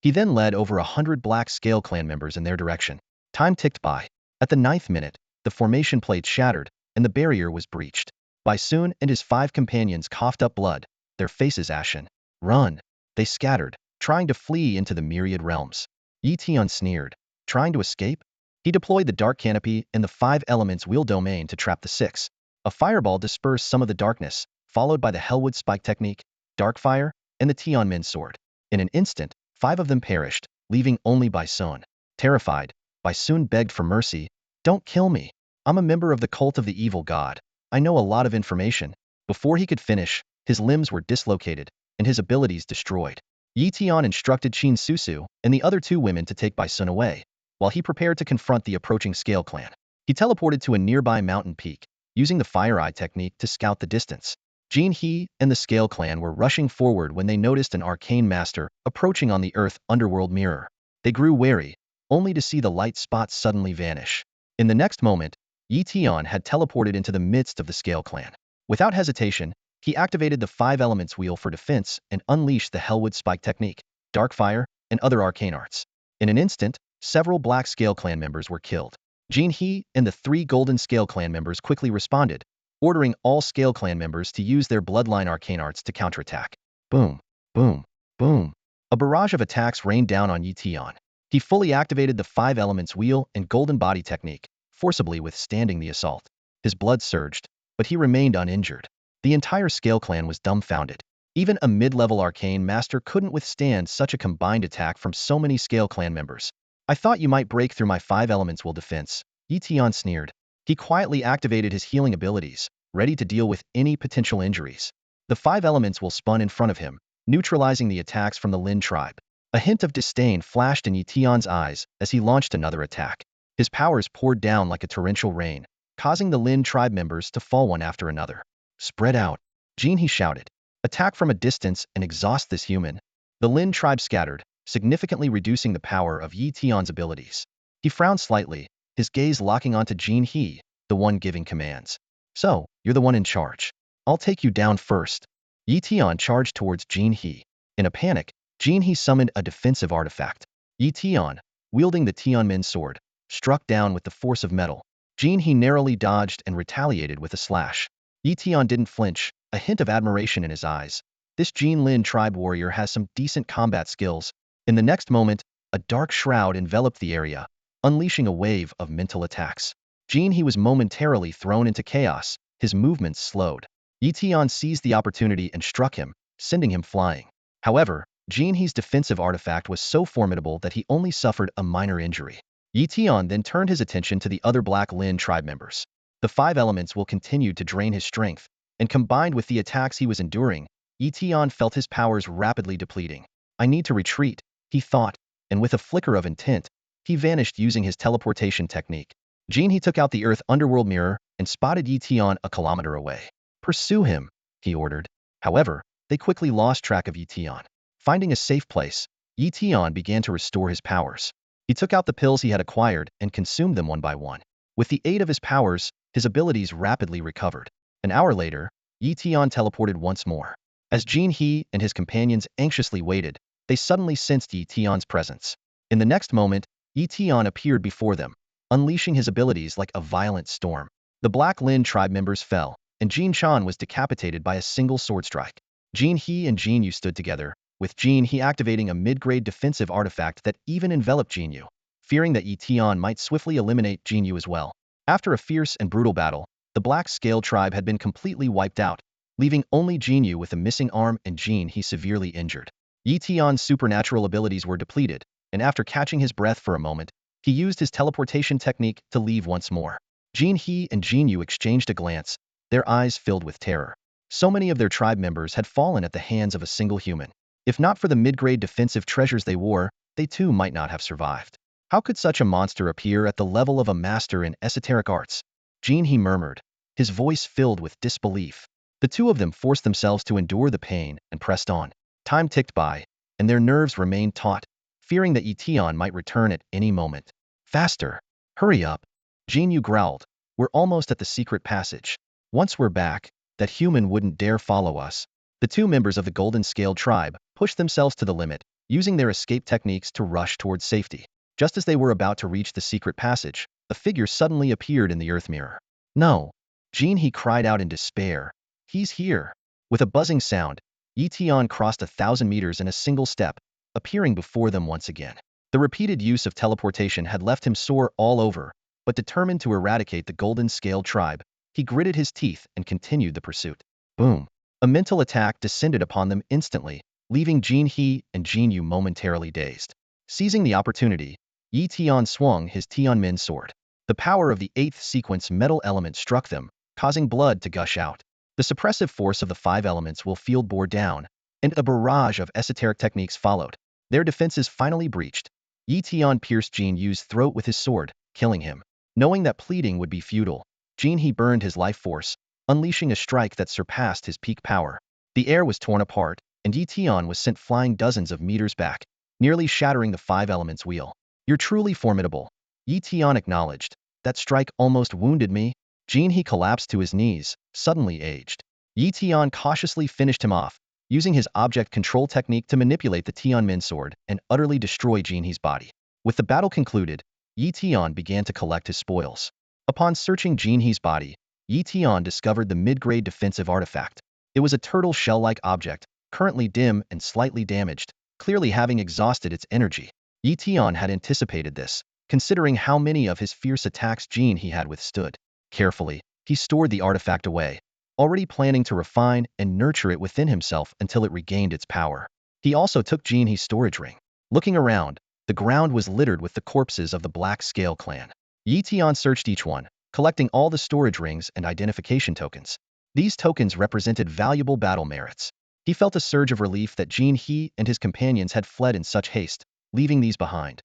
He then led over 100 Black Scale Clan members in their direction. Time ticked by. At the 9th minute, the formation plate shattered, and the barrier was breached. Sun and his 5 companions coughed up blood, their faces ashen. Run! They scattered, trying to flee into the Myriad Realms. Tian sneered. Trying to escape? He deployed the Dark Canopy and the 5 elements wheel domain to trap the 6. A fireball dispersed some of the darkness, followed by the Hellwood Spike technique, Dark Fire, and the Tianmin sword. In an instant, 5 of them perished, leaving only Sun. Terrified, Sun begged for mercy. Don't kill me. I'm a member of the cult of the evil god. I know a lot of information. Before he could finish, his limbs were dislocated, and his abilities destroyed. Tian instructed Lin Su and the other 2 women to take Sun away, while he prepared to confront the approaching Scale Clan. He teleported to a nearby mountain peak, using the Fire Eye technique to scout the distance. Jinhe and the Scale Clan were rushing forward when they noticed an arcane master approaching on the Earth underworld mirror. They grew wary, only to see the light spot suddenly vanish. In the next moment, Tian had teleported into the midst of the Scale Clan. Without hesitation, he activated the 5 elements wheel for defense and unleashed the Hellwood Spike technique, Dark Fire, and other arcane arts. In an instant, several Black Scale Clan members were killed. Jinhe and the 3 Golden Scale Clan members quickly responded, ordering all Scale Clan members to use their bloodline arcane arts to counterattack. Boom, boom, boom. A barrage of attacks rained down on Tian. He fully activated the five elements wheel and golden body technique, forcibly withstanding the assault. His blood surged, but he remained uninjured. The entire Scale clan was dumbfounded. Even a mid-level arcane master couldn't withstand such a combined attack from so many Scale clan members. I thought you might break through my five elements will defense, Tian sneered. He quietly activated his healing abilities, ready to deal with any potential injuries. The five elements will spun in front of him, neutralizing the attacks from the Lin tribe. A hint of disdain flashed in Tian's eyes as he launched another attack. His powers poured down like a torrential rain, causing the Lin tribe members to fall one after another. Spread out, he shouted. Attack from a distance and exhaust this human. The Lin tribe scattered, significantly reducing the power of Tian's abilities. He frowned slightly, his gaze locking onto He, the one giving commands. So, you're the one in charge. I'll take you down first. Tian charged towards He. In a panic, He summoned a defensive artifact. Tian, wielding the Tianmin sword, struck down with the force of metal. He narrowly dodged and retaliated with a slash. Tian didn't flinch, a hint of admiration in his eyes. This Lin tribe warrior has some decent combat skills. In the next moment, a dark shroud enveloped the area, unleashing a wave of mental attacks. He was momentarily thrown into chaos, his movements slowed. Tian seized the opportunity and struck him, sending him flying. However, He's defensive artifact was so formidable that he only suffered a minor injury. Tian then turned his attention to the other Black Lin tribe members. The five elements will continue to drain his strength, and combined with the attacks he was enduring, Tian felt his powers rapidly depleting. I need to retreat, he thought, and with a flicker of intent, he vanished using his teleportation technique. He took out the Earth Underworld mirror and spotted Tian a kilometer away. Pursue him, he ordered. However, they quickly lost track of Tian. Finding a safe place, Tian began to restore his powers. He took out the pills he had acquired and consumed them one by one. With the aid of his powers, his abilities rapidly recovered. An hour later, Tian teleported once more. As He and his companions anxiously waited, they suddenly sensed Tian's presence. In the next moment, Tian appeared before them, unleashing his abilities like a violent storm. The Black Lin tribe members fell, and Chan was decapitated by a single sword strike. He and Yu stood together, with He activating a mid-grade defensive artifact that even enveloped Yu, fearing that Tian might swiftly eliminate Yu as well. After a fierce and brutal battle, the Black Scale tribe had been completely wiped out, leaving only Yu with a missing arm and He severely injured. Tian's supernatural abilities were depleted, and after catching his breath for a moment, he used his teleportation technique to leave once more. He and Yu exchanged a glance, their eyes filled with terror. So many of their tribe members had fallen at the hands of a single human. If not for the mid-grade defensive treasures they wore, they too might not have survived. How could such a monster appear at the level of a master in esoteric arts? He murmured, his voice filled with disbelief. The two of them forced themselves to endure the pain and pressed on. Time ticked by, and their nerves remained taut, fearing that Tian might return at any moment. Faster! Hurry up! Yu growled. We're almost at the secret passage. Once we're back, that human wouldn't dare follow us. The two members of the Golden Scale tribe pushed themselves to the limit, using their escape techniques to rush towards safety. Just as they were about to reach the secret passage, a figure suddenly appeared in the earth mirror. No! He cried out in despair. He's here! With a buzzing sound, Tian crossed 1,000 meters in a single step, appearing before them once again. The repeated use of teleportation had left him sore all over, but determined to eradicate the Golden Scale tribe, he gritted his teeth and continued the pursuit. Boom! A mental attack descended upon them instantly, leaving He and Yu momentarily dazed. Seizing the opportunity, Tian swung his Tianmin sword. The power of the 8th sequence metal element struck them, causing blood to gush out. The suppressive force of the five elements will field bore down, and a barrage of esoteric techniques followed. Their defenses finally breached. Tian pierced Yu's throat with his sword, killing him. Knowing that pleading would be futile, He burned his life force, unleashing a strike that surpassed his peak power. The air was torn apart, and Tian was sent flying dozens of meters back, nearly shattering the five elements wheel. You're truly formidable. Tian acknowledged. That strike almost wounded me. He collapsed to his knees, suddenly aged. Tian cautiously finished him off, using his object control technique to manipulate the Tianmin sword and utterly destroy He's body. With the battle concluded, Tian began to collect his spoils. Upon searching He's body, Tian discovered the mid-grade defensive artifact. It was a turtle shell-like object, currently dim and slightly damaged, clearly having exhausted its energy. Yi Tian had anticipated this, considering how many of his fierce attacks Jin he had withstood. Carefully, he stored the artifact away, already planning to refine and nurture it within himself until it regained its power. He also took Jin He's storage ring. Looking around, the ground was littered with the corpses of the Black Scale clan. Yi Tian searched each one, collecting all the storage rings and identification tokens. These tokens represented valuable battle merits. He felt a surge of relief that Jin He and his companions had fled in such haste, leaving these behind.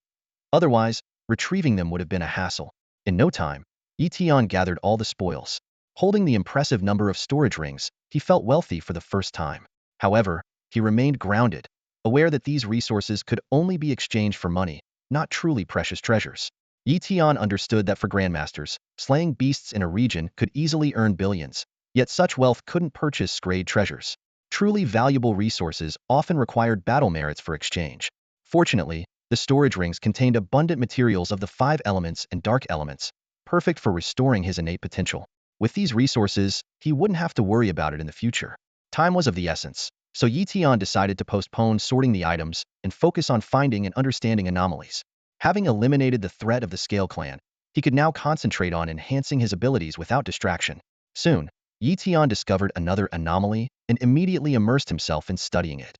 Otherwise, retrieving them would have been a hassle. In no time, Yi Tian gathered all the spoils. Holding the impressive number of storage rings, he felt wealthy for the first time. However, he remained grounded, aware that these resources could only be exchanged for money, not truly precious treasures. Yi Tian understood that for Grandmasters, slaying beasts in a region could easily earn billions, yet such wealth couldn't purchase scrayed treasures. Truly valuable resources often required battle merits for exchange. Fortunately, the storage rings contained abundant materials of the 5 elements and dark elements, perfect for restoring his innate potential. With these resources, he wouldn't have to worry about it in the future. Time was of the essence, so Yi Tian decided to postpone sorting the items and focus on finding and understanding anomalies. Having eliminated the threat of the Scale Clan, he could now concentrate on enhancing his abilities without distraction. Soon, Yi Tian discovered another anomaly and immediately immersed himself in studying it.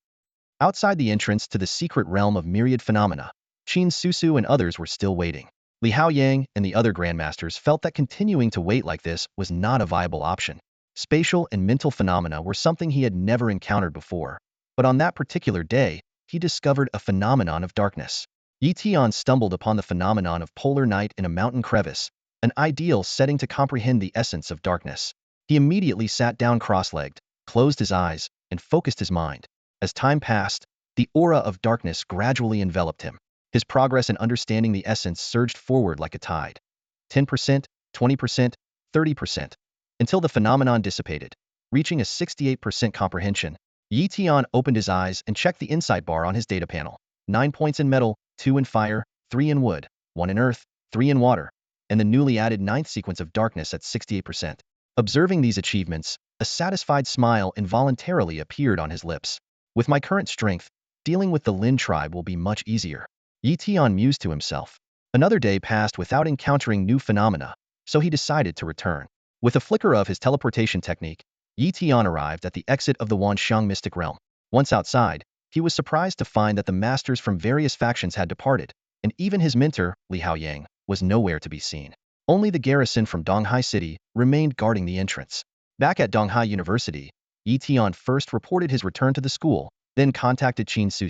Outside the entrance to the secret realm of myriad phenomena, Lin Su and others were still waiting. Li Haoyang and the other Grandmasters felt that continuing to wait like this was not a viable option. Spatial and mental phenomena were something he had never encountered before, but on that particular day, he discovered a phenomenon of darkness. Yi Tian stumbled upon the phenomenon of polar night in a mountain crevice, an ideal setting to comprehend the essence of darkness. He immediately sat down cross-legged, closed his eyes, and focused his mind. As time passed, the aura of darkness gradually enveloped him. His progress in understanding the essence surged forward like a tide. 10%, 20%, 30%, until the phenomenon dissipated. Reaching a 68% comprehension, Yi Tian opened his eyes and checked the insight bar on his data panel. 9 points in metal, 2 in fire, 3 in wood, 1 in earth, 3 in water, and the newly added 9th sequence of darkness at 68%. Observing these achievements, a satisfied smile involuntarily appeared on his lips. With my current strength, dealing with the Lin tribe will be much easier. Yi Tian mused to himself. Another day passed without encountering new phenomena, so he decided to return. With a flicker of his teleportation technique, Yi Tian arrived at the exit of the Wanxiang mystic realm. Once outside, he was surprised to find that the masters from various factions had departed, and even his mentor, Li Haoyang, was nowhere to be seen. Only the garrison from Donghai City remained guarding the entrance. Back at Donghai University, Yi Tian first reported his return to the school, then contacted Lin Su.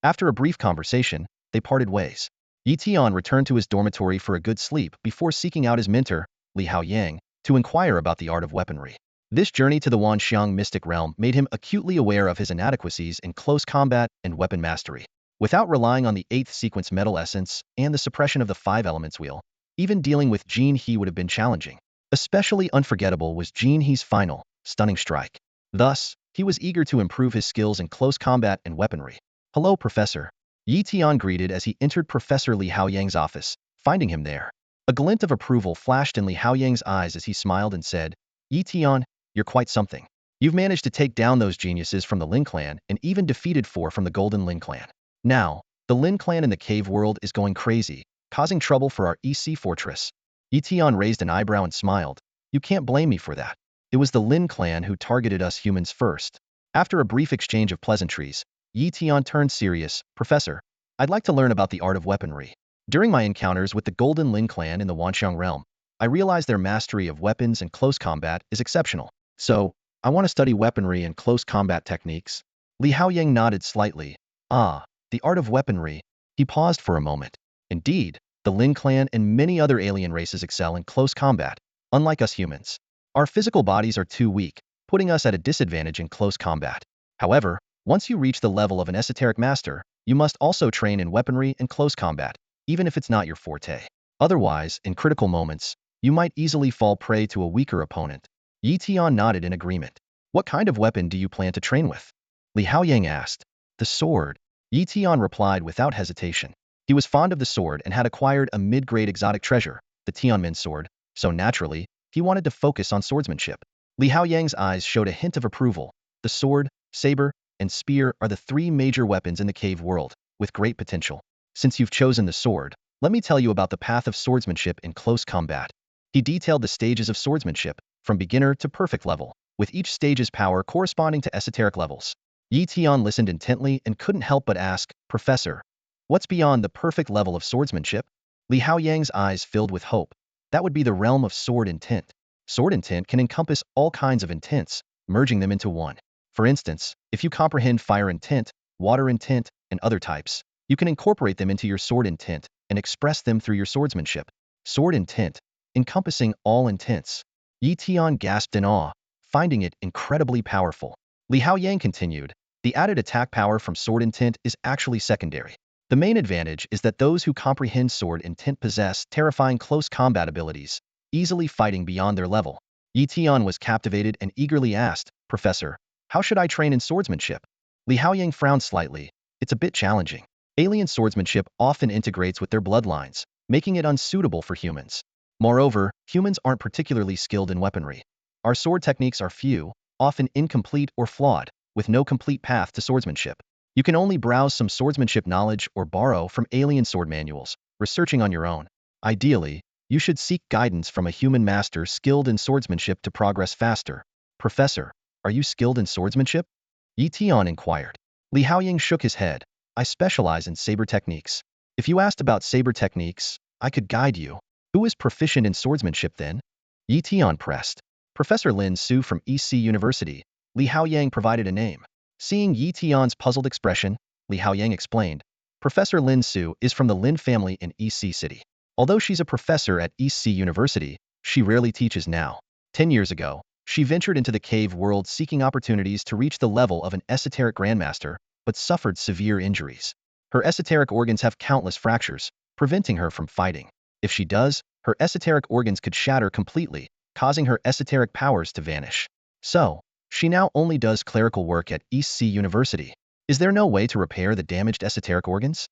After a brief conversation, they parted ways. Yi Tian returned to his dormitory for a good sleep before seeking out his mentor, Li Haoyang, to inquire about the art of weaponry. This journey to the Wanxiang mystic realm made him acutely aware of his inadequacies in close combat and weapon mastery. Without relying on the 8th sequence metal essence and the suppression of the 5 elements wheel, even dealing with Jin He would have been challenging. Especially unforgettable was Jin He's final, stunning strike. Thus, he was eager to improve his skills in close combat and weaponry. "Hello, Professor," Yi Tian greeted as he entered Professor Li Haoyang's office, finding him there. A glint of approval flashed in Li Haoyang's eyes as he smiled and said, "Yi Tian, you're quite something. You've managed to take down those geniuses from the Lin clan and even defeated 4 from the Golden Lin clan. Now, the Lin clan in the cave world is going crazy, causing trouble for our EC fortress." Yi Tian raised an eyebrow and smiled. "You can't blame me for that. It was the Lin clan who targeted us humans first." After a brief exchange of pleasantries, Yi Tian turned serious. "Professor, I'd like to learn about the art of weaponry. During my encounters with the Golden Lin clan in the Wanxiang realm, I realized their mastery of weapons and close combat is exceptional. So, I want to study weaponry and close combat techniques." Li Haoyang nodded slightly. "Ah, the art of weaponry." He paused for a moment. "Indeed, the Lin clan and many other alien races excel in close combat, unlike us humans. Our physical bodies are too weak, putting us at a disadvantage in close combat. However, once you reach the level of an esoteric master, you must also train in weaponry and close combat, even if it's not your forte. Otherwise, in critical moments, you might easily fall prey to a weaker opponent." Yi Tian nodded in agreement. "What kind of weapon do you plan to train with?" Li Haoyang asked. "The sword," Yi Tian replied without hesitation. He was fond of the sword and had acquired a mid-grade exotic treasure, the Tianmin sword, so naturally, he wanted to focus on swordsmanship. Li Haoyang's eyes showed a hint of approval. The sword, saber, and spear are the 3 major weapons in the cave world, with great potential. Since you've chosen the sword, let me tell you about the path of swordsmanship in close combat. He detailed the stages of swordsmanship, from beginner to perfect level, with each stage's power corresponding to esoteric levels. Tian listened intently and couldn't help but ask, Professor, what's beyond the perfect level of swordsmanship? Li Haoyang's eyes filled with hope. That would be the realm of sword intent. Sword intent can encompass all kinds of intents, merging them into one. For instance, if you comprehend fire intent, water intent, and other types, you can incorporate them into your sword intent and express them through your swordsmanship. Sword intent, encompassing all intents. Yi Tian gasped in awe, finding it incredibly powerful. Li Haoyang continued, the added attack power from sword intent is actually secondary. The main advantage is that those who comprehend sword intent possess terrifying close combat abilities, easily fighting beyond their level. Yi Tian was captivated and eagerly asked, Professor, how should I train in swordsmanship? Li Haoyang frowned slightly. It's a bit challenging. Alien swordsmanship often integrates with their bloodlines, making it unsuitable for humans. Moreover, humans aren't particularly skilled in weaponry. Our sword techniques are few, often incomplete or flawed, with no complete path to swordsmanship. You can only browse some swordsmanship knowledge or borrow from alien sword manuals, researching on your own. Ideally, you should seek guidance from a human master skilled in swordsmanship to progress faster. Professor, are you skilled in swordsmanship? Yi Tian inquired. Li Haoyang shook his head. I specialize in saber techniques. If you asked about saber techniques, I could guide you. Who is proficient in swordsmanship then? Yi Tian pressed. Professor Lin Su from EC University. Li Haoyang provided a name. Seeing Yi Tian's puzzled expression, Li Haoyang explained, Professor Lin Su is from the Lin family in EC City. Although she's a professor at EC University, she rarely teaches now. 10 years ago, she ventured into the cave world seeking opportunities to reach the level of an esoteric Grandmaster, but suffered severe injuries. Her esoteric organs have countless fractures, preventing her from fighting. If she does, her esoteric organs could shatter completely, causing her esoteric powers to vanish. So, she now only does clerical work at EC University. Is there no way to repair the damaged esoteric organs?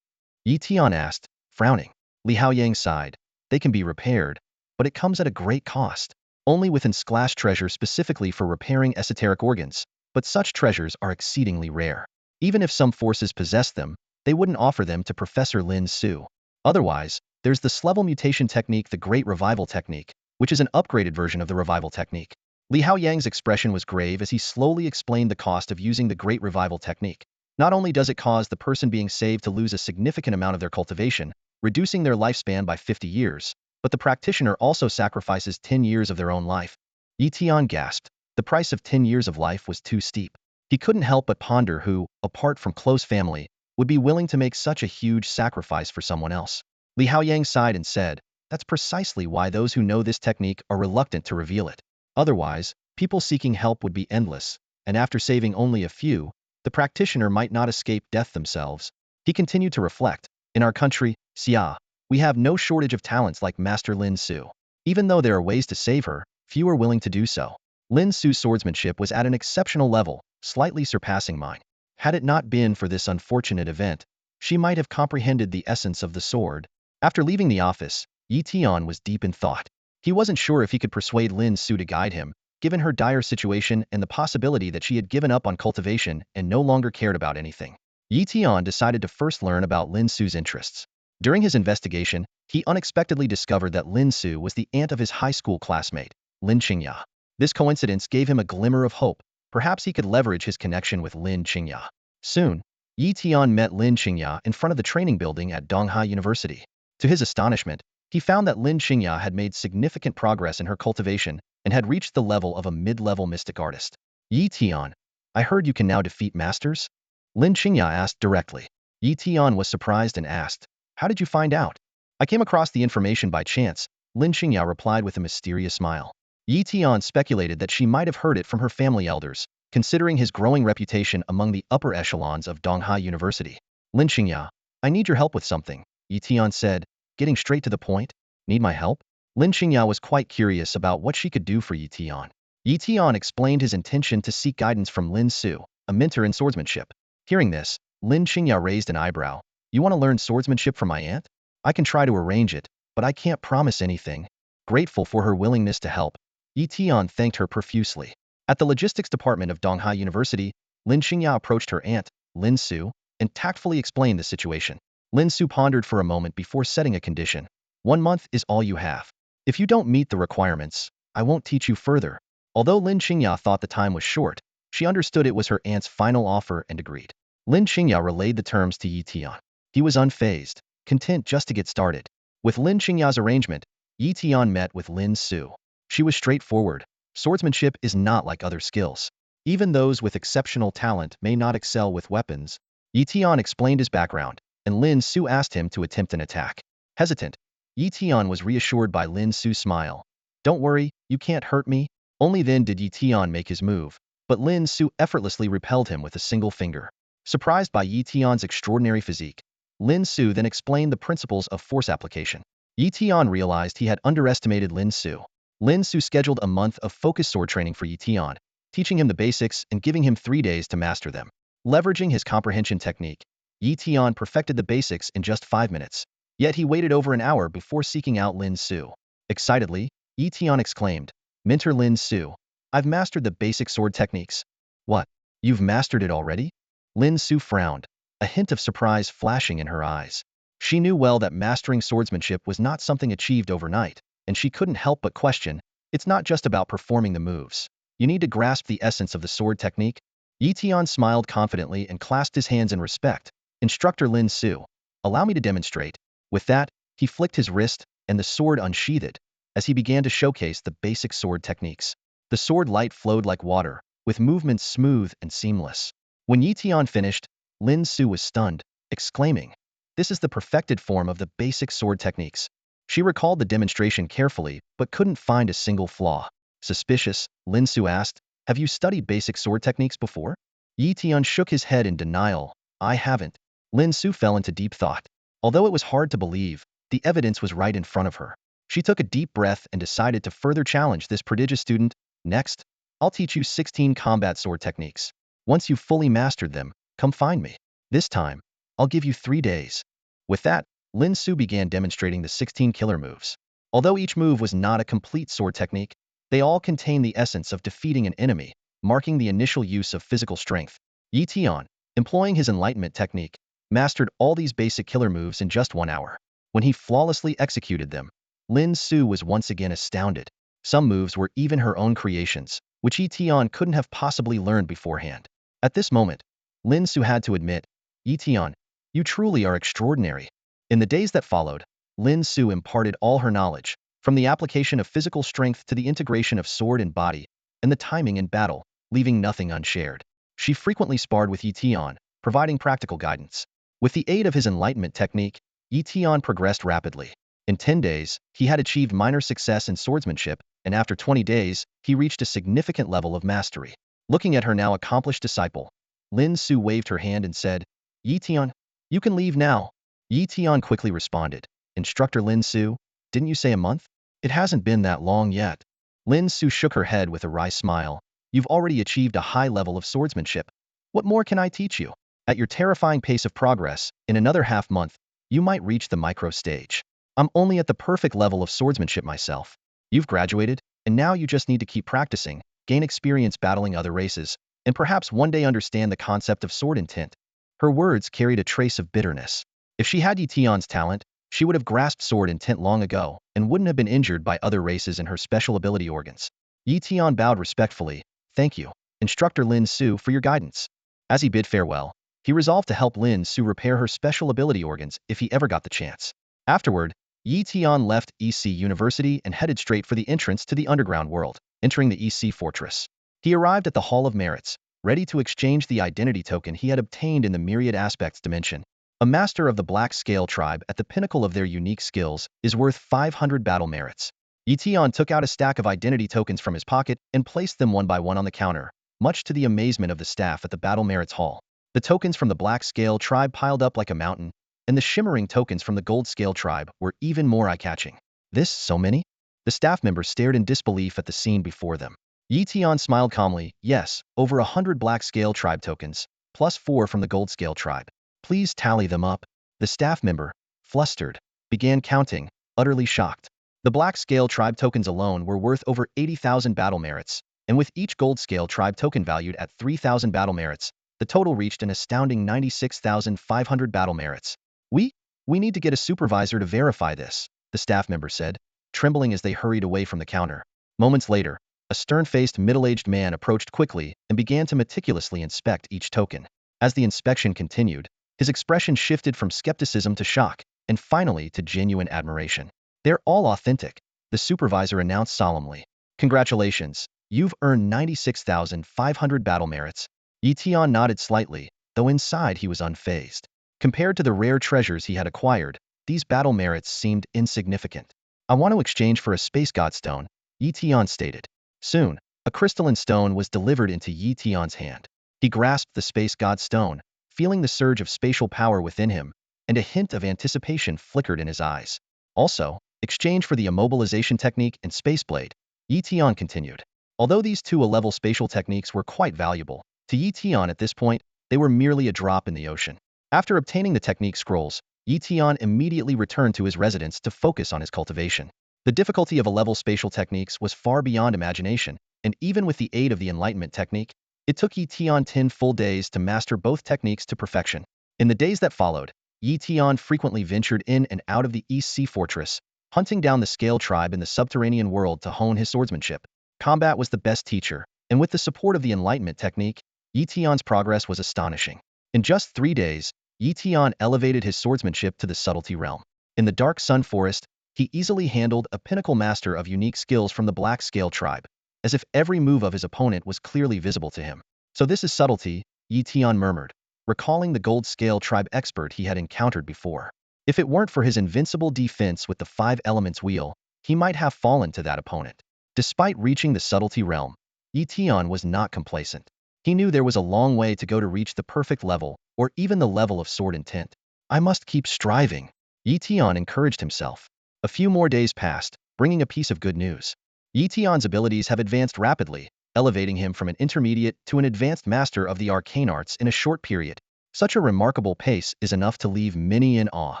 Yi Tian asked, frowning. Li Haoyang sighed. They can be repaired, but it comes at a great cost. Only within Sklash treasure specifically for repairing esoteric organs, but such treasures are exceedingly rare. Even if some forces possess them, they wouldn't offer them to Professor Lin Su. Otherwise, there's the level mutation technique, the Great Revival technique, which is an upgraded version of the Revival technique. Li Haoyang's expression was grave as he slowly explained the cost of using the Great Revival technique. Not only does it cause the person being saved to lose a significant amount of their cultivation, reducing their lifespan by 50 years, but the practitioner also sacrifices 10 years of their own life. Yi Tian gasped. The price of 10 years of life was too steep. He couldn't help but ponder who, apart from close family, would be willing to make such a huge sacrifice for someone else. Li Haoyang sighed and said, that's precisely why those who know this technique are reluctant to reveal it. Otherwise, people seeking help would be endless, and after saving only a few, the practitioner might not escape death themselves. He continued to reflect. In our country, Xia, we have no shortage of talents like Master Lin Su. Even though there are ways to save her, few are willing to do so. Lin Su's swordsmanship was at an exceptional level, slightly surpassing mine. Had it not been for this unfortunate event, she might have comprehended the essence of the sword. After leaving the office, Yi Tian was deep in thought. He wasn't sure if he could persuade Lin Su to guide him, given her dire situation and the possibility that she had given up on cultivation and no longer cared about anything. Yi Tian decided to first learn about Lin Su's interests. During his investigation, he unexpectedly discovered that Lin Su was the aunt of his high school classmate, Lin Qingya. This coincidence gave him a glimmer of hope. Perhaps he could leverage his connection with Lin Qingya. Soon, Yi Tian met Lin Qingya in front of the training building at Donghai University. To his astonishment, he found that Lin Qingya had made significant progress in her cultivation and had reached the level of a mid-level mystic artist. Yi Tian, I heard you can now defeat masters? Lin Qingya asked directly. Yi Tian was surprised and asked, how did you find out? I came across the information by chance, Lin Qingya replied with a mysterious smile. Yi Tian speculated that she might have heard it from her family elders, considering his growing reputation among the upper echelons of Donghai University. Lin Qingya, I need your help with something, Yi Tian said, getting straight to the point. Need my help? Lin Qingya was quite curious about what she could do for Yi Tian. Yi Tian explained his intention to seek guidance from Lin Su, a mentor in swordsmanship. Hearing this, Lin Qingya raised an eyebrow. You want to learn swordsmanship from my aunt? I can try to arrange it, but I can't promise anything. Grateful for her willingness to help, Yi Tian thanked her profusely. At the logistics department of Donghai University, Lin Qingya approached her aunt, Lin Su, and tactfully explained the situation. Lin Su pondered for a moment before setting a condition. 1 month is all you have. If you don't meet the requirements, I won't teach you further. Although Lin Qingya thought the time was short, she understood it was her aunt's final offer and agreed. Lin Qingya relayed the terms to Yi Tian. He was unfazed, content just to get started. With Lin Qingya's arrangement, Yi Tian met with Lin Su. She was straightforward. Swordsmanship is not like other skills. Even those with exceptional talent may not excel with weapons. Yi Tian explained his background, and Lin Su asked him to attempt an attack. Hesitant, Yi Tian was reassured by Lin Su's smile. Don't worry, you can't hurt me. Only then did Yi Tian make his move, but Lin Su effortlessly repelled him with a single finger. Surprised by Yi Tian's extraordinary physique, Lin Su then explained the principles of force application. Yi Tian realized he had underestimated Lin Su. Lin Su scheduled a month of focused sword training for Yi Tian, teaching him the basics and giving him 3 days to master them. Leveraging his comprehension technique, Yi Tian perfected the basics in just 5 minutes. Yet he waited over an hour before seeking out Lin Su. Excitedly, Yi Tian exclaimed, Mentor Lin Su, I've mastered the basic sword techniques. What? You've mastered it already? Lin Su frowned, a hint of surprise flashing in her eyes. She knew well that mastering swordsmanship was not something achieved overnight, and she couldn't help but question, it's not just about performing the moves. You need to grasp the essence of the sword technique. Yi Tian smiled confidently and clasped his hands in respect. Instructor Lin Su, allow me to demonstrate. With that, he flicked his wrist, and the sword unsheathed, as he began to showcase the basic sword techniques. The sword light flowed like water, with movements smooth and seamless. When Yi Tian finished, Lin Su was stunned, exclaiming, this is the perfected form of the basic sword techniques. She recalled the demonstration carefully, but couldn't find a single flaw. Suspicious, Lin Su asked, have you studied basic sword techniques before? Yi Tian shook his head in denial. I haven't. Lin Su fell into deep thought. Although it was hard to believe, the evidence was right in front of her. She took a deep breath and decided to further challenge this prodigious student. Next, I'll teach you 16 combat sword techniques. Once you've fully mastered them, come find me. This time, I'll give you 3 days. With that, Lin Su began demonstrating the 16 killer moves. Although each move was not a complete sword technique, they all contain the essence of defeating an enemy, marking the initial use of physical strength. Yi Tian, employing his enlightenment technique, mastered all these basic killer moves in just 1 hour. When he flawlessly executed them, Lin Su was once again astounded. Some moves were even her own creations, which Yi Tian couldn't have possibly learned beforehand. At this moment, Lin Su had to admit, Yi Tian, you truly are extraordinary. In the days that followed, Lin Su imparted all her knowledge, from the application of physical strength to the integration of sword and body, and the timing in battle, leaving nothing unshared. She frequently sparred with Yi Tian, providing practical guidance. With the aid of his enlightenment technique, Yi Tian progressed rapidly. In 10 days, he had achieved minor success in swordsmanship, and after 20 days, he reached a significant level of mastery. Looking at her now accomplished disciple, Lin Su waved her hand and said, Yi Tian, you can leave now. Yi Tian quickly responded, Instructor Lin Su, didn't you say a month? It hasn't been that long yet. Lin Su shook her head with a wry smile. You've already achieved a high level of swordsmanship. What more can I teach you? At your terrifying pace of progress, in another half-month, you might reach the micro stage. I'm only at the perfect level of swordsmanship myself. You've graduated, and now you just need to keep practicing, gain experience battling other races, and perhaps one day understand the concept of sword intent. Her words carried a trace of bitterness. If she had Yi Tian's talent, she would have grasped sword intent long ago, and wouldn't have been injured by other races in her special ability organs. Yi Tian bowed respectfully. Thank you, Instructor Lin Su, for your guidance. As he bid farewell, he resolved to help Lin Su repair her special ability organs if he ever got the chance. Afterward, Yi Tian left EC University and headed straight for the entrance to the underground world, entering the EC fortress. He arrived at the Hall of Merits, ready to exchange the identity token he had obtained in the Myriad Aspects dimension. A master of the Black Scale tribe at the pinnacle of their unique skills is worth 500 battle merits. Yi Tian took out a stack of identity tokens from his pocket and placed them one by one on the counter, much to the amazement of the staff at the Battle Merits Hall. The tokens from the Black Scale tribe piled up like a mountain, and the shimmering tokens from the Gold Scale tribe were even more eye-catching. This, so many? The staff members stared in disbelief at the scene before them. Yi Tian smiled calmly. Yes, over 100 Black Scale tribe tokens, plus 4 from the Gold Scale tribe. Please tally them up. The staff member, flustered, began counting, utterly shocked. The Black Scale tribe tokens alone were worth over 80,000 battle merits, and with each Gold Scale tribe token valued at 3,000 battle merits, the total reached an astounding 96,500 battle merits. We? We need to get a supervisor to verify this, the staff member said, trembling as they hurried away from the counter. Moments later, a stern-faced middle-aged man approached quickly and began to meticulously inspect each token. As the inspection continued, his expression shifted from skepticism to shock, and finally to genuine admiration. They're all authentic, the supervisor announced solemnly. Congratulations, you've earned 96,500 battle merits. Tian nodded slightly, though inside he was unfazed. Compared to the rare treasures he had acquired, these battle merits seemed insignificant. I want to exchange for a space god stone, Tian stated. Soon, a crystalline stone was delivered into Tian's hand. He grasped the space god stone, feeling the surge of spatial power within him, and a hint of anticipation flickered in his eyes. Also, exchange for the immobilization technique and spaceblade, Tian continued. Although these two A-level spatial techniques were quite valuable, to Tian at this point, they were merely a drop in the ocean. After obtaining the technique scrolls, Tian immediately returned to his residence to focus on his cultivation. The difficulty of A-level spatial techniques was far beyond imagination, and even with the aid of the enlightenment technique, it took Tian 10 full days to master both techniques to perfection. In the days that followed, Tian frequently ventured in and out of the East Sea Fortress, hunting down the Scale tribe in the subterranean world to hone his swordsmanship. Combat was the best teacher, and with the support of the enlightenment technique, Tian's progress was astonishing. In just 3 days, Tian elevated his swordsmanship to the subtlety realm. In the Dark Sun Forest, he easily handled a pinnacle master of unique skills from the Black Scale tribe, as if every move of his opponent was clearly visible to him. So this is subtlety, Tian murmured, recalling the Gold Scale tribe expert he had encountered before. If it weren't for his invincible defense with the 5 elements wheel, he might have fallen to that opponent. Despite reaching the subtlety realm, Tian was not complacent. He knew there was a long way to go to reach the perfect level, or even the level of sword intent. I must keep striving, Tian encouraged himself. A few more days passed, bringing a piece of good news. Tian's abilities have advanced rapidly, elevating him from an intermediate to an advanced master of the arcane arts in a short period. Such a remarkable pace is enough to leave many in awe.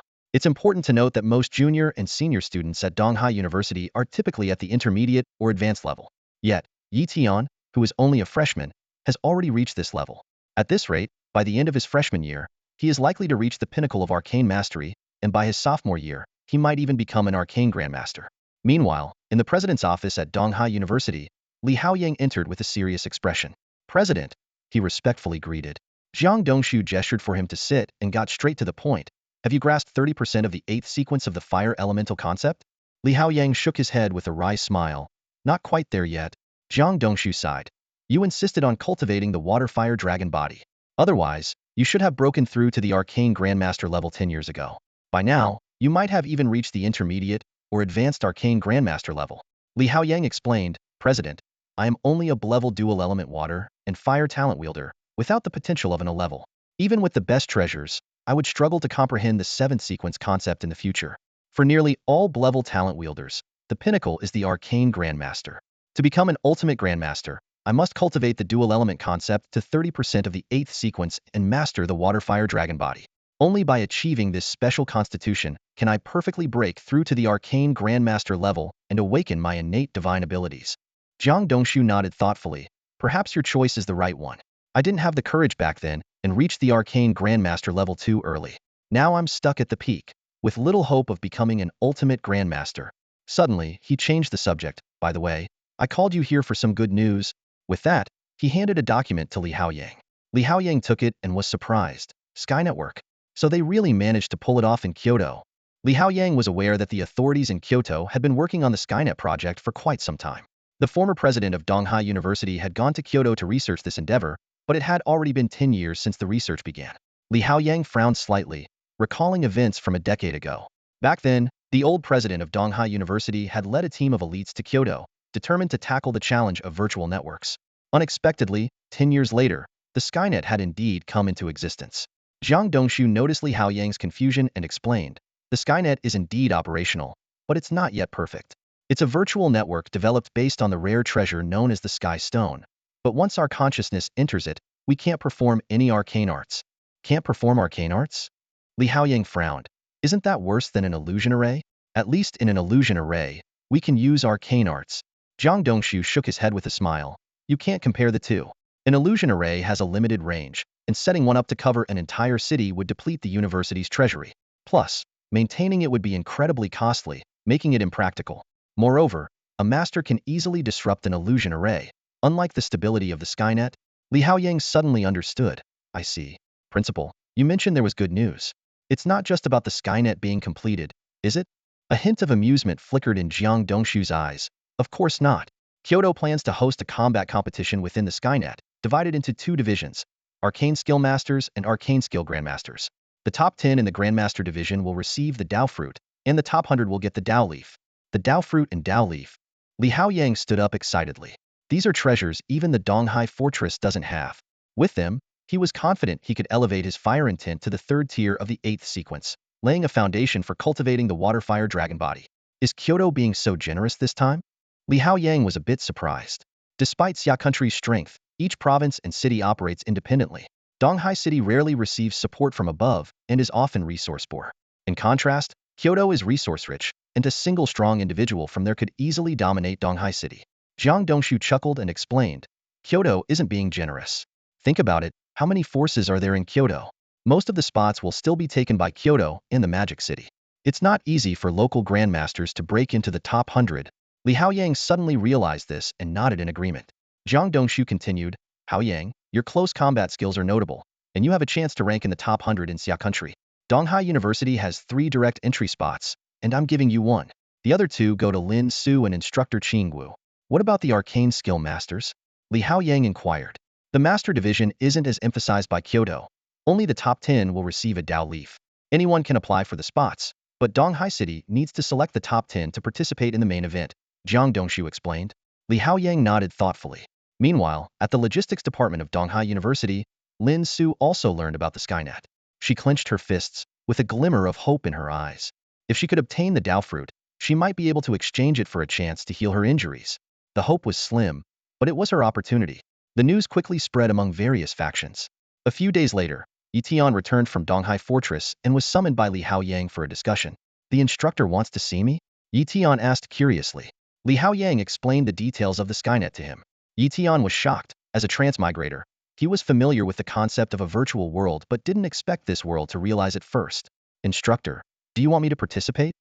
It's important to note that most junior and senior students at Donghai University are typically at the intermediate or advanced level. Yet, Tian, who is only a freshman, has already reached this level. At this rate, by the end of his freshman year, he is likely to reach the pinnacle of arcane mastery, and by his sophomore year, he might even become an arcane grandmaster. Meanwhile, in the president's office at Donghai University, Li Haoyang entered with a serious expression. President, he respectfully greeted. Jiang Dongshu gestured for him to sit and got straight to the point. Have you grasped 30% of the 8th sequence of the fire elemental concept? Li Haoyang shook his head with a wry smile. Not quite there yet. Jiang Dongshu sighed. You insisted on cultivating the water-fire dragon body. Otherwise, you should have broken through to the arcane grandmaster level 10 years ago. By now, you might have even reached the intermediate or advanced arcane grandmaster level. Li Haoyang explained, President, I am only a B-level dual element water and fire talent wielder, without the potential of an A-level. Even with the best treasures, I would struggle to comprehend the 7th sequence concept in the future. For nearly all B-level talent wielders, the pinnacle is the arcane grandmaster. To become an ultimate grandmaster, I must cultivate the dual element concept to 30% of the 8th sequence and master the water-fire dragon body. Only by achieving this special constitution can I perfectly break through to the arcane grandmaster level and awaken my innate divine abilities. Jiang Dongshu nodded thoughtfully. Perhaps your choice is the right one. I didn't have the courage back then and reached the arcane grandmaster level too early. Now I'm stuck at the peak, with little hope of becoming an ultimate grandmaster. Suddenly, he changed the subject. By the way, I called you here for some good news. With that, he handed a document to Li Haoyang. Li Haoyang took it and was surprised. Sky Network. So they really managed to pull it off in Kyoto. Li Haoyang was aware that the authorities in Kyoto had been working on the Skynet project for quite some time. The former president of Donghai University had gone to Kyoto to research this endeavor, but it had already been 10 years since the research began. Li Haoyang frowned slightly, recalling events from a decade ago. Back then, the old president of Donghai University had led a team of elites to Kyoto, determined to tackle the challenge of virtual networks. Unexpectedly, 10 years later, the Skynet had indeed come into existence. Jiang Dongshu noticed Li Haoyang's confusion and explained, the Skynet is indeed operational, but it's not yet perfect. It's a virtual network developed based on the rare treasure known as the Sky Stone. But once our consciousness enters it, we can't perform any arcane arts. Can't perform arcane arts? Li Haoyang frowned. Isn't that worse than an illusion array? At least in an illusion array, we can use arcane arts. Jiang Dongshu shook his head with a smile. You can't compare the two. An illusion array has a limited range, and setting one up to cover an entire city would deplete the university's treasury. Plus, Maintaining it would be incredibly costly, making it impractical. Moreover, a master can easily disrupt an illusion array. Unlike the stability of the Skynet, Li Haoyang suddenly understood. I see. Principal, you mentioned there was good news. It's not just about the Skynet being completed, is it? A hint of amusement flickered in Jiang Dongshu's eyes. Of course not. Kyoto plans to host a combat competition within the Skynet, divided into two divisions, Arcane Skill Masters and Arcane Skill Grandmasters. The top 10 in the Grandmaster division will receive the Dao Fruit, and the top 100 will get the Dao Leaf. The Dao Fruit and Dao Leaf. Li Haoyang stood up excitedly. These are treasures even the Donghai Fortress doesn't have. With them, he was confident he could elevate his fire intent to the 3rd tier of the 8th sequence, laying a foundation for cultivating the water-fire dragon body. Is Kyoto being so generous this time? Li Haoyang was a bit surprised. Despite Xia country's strength, each province and city operates independently. Donghai City rarely receives support from above and is often resource-poor. In contrast, Kyoto is resource-rich, and a single strong individual from there could easily dominate Donghai City. Jiang Dongshu chuckled and explained, Kyoto isn't being generous. Think about it, how many forces are there in Kyoto? Most of the spots will still be taken by Kyoto in the Magic City. It's not easy for local grandmasters to break into the top 100. Li Haoyang suddenly realized this and nodded in agreement. Jiang Dongshu continued, Haoyang, your close combat skills are notable, and you have a chance to rank in the top 100 in Xia country. Donghai University has 3 direct entry spots, and I'm giving you 1. The other 2 go to Lin Su and instructor Qingwu. What about the Arcane Skill Masters? Li Haoyang inquired. The Master Division isn't as emphasized by Kyoto. Only the top 10 will receive a Dao Leaf. Anyone can apply for the spots, but Donghai City needs to select the top 10 to participate in the main event, Jiang Dongshu explained. Li Haoyang nodded thoughtfully. Meanwhile, at the logistics department of Donghai University, Lin Su also learned about the Skynet. She clenched her fists, with a glimmer of hope in her eyes. If she could obtain the Dao Fruit, she might be able to exchange it for a chance to heal her injuries. The hope was slim, but it was her opportunity. The news quickly spread among various factions. A few days later, Tian returned from Donghai Fortress and was summoned by Li Haoyang for a discussion. The instructor wants to see me? Tian asked curiously. Li Haoyang explained the details of the Skynet to him. Tian was shocked. As a transmigrator, he was familiar with the concept of a virtual world but didn't expect this world to realize it first. Instructor, do you want me to participate?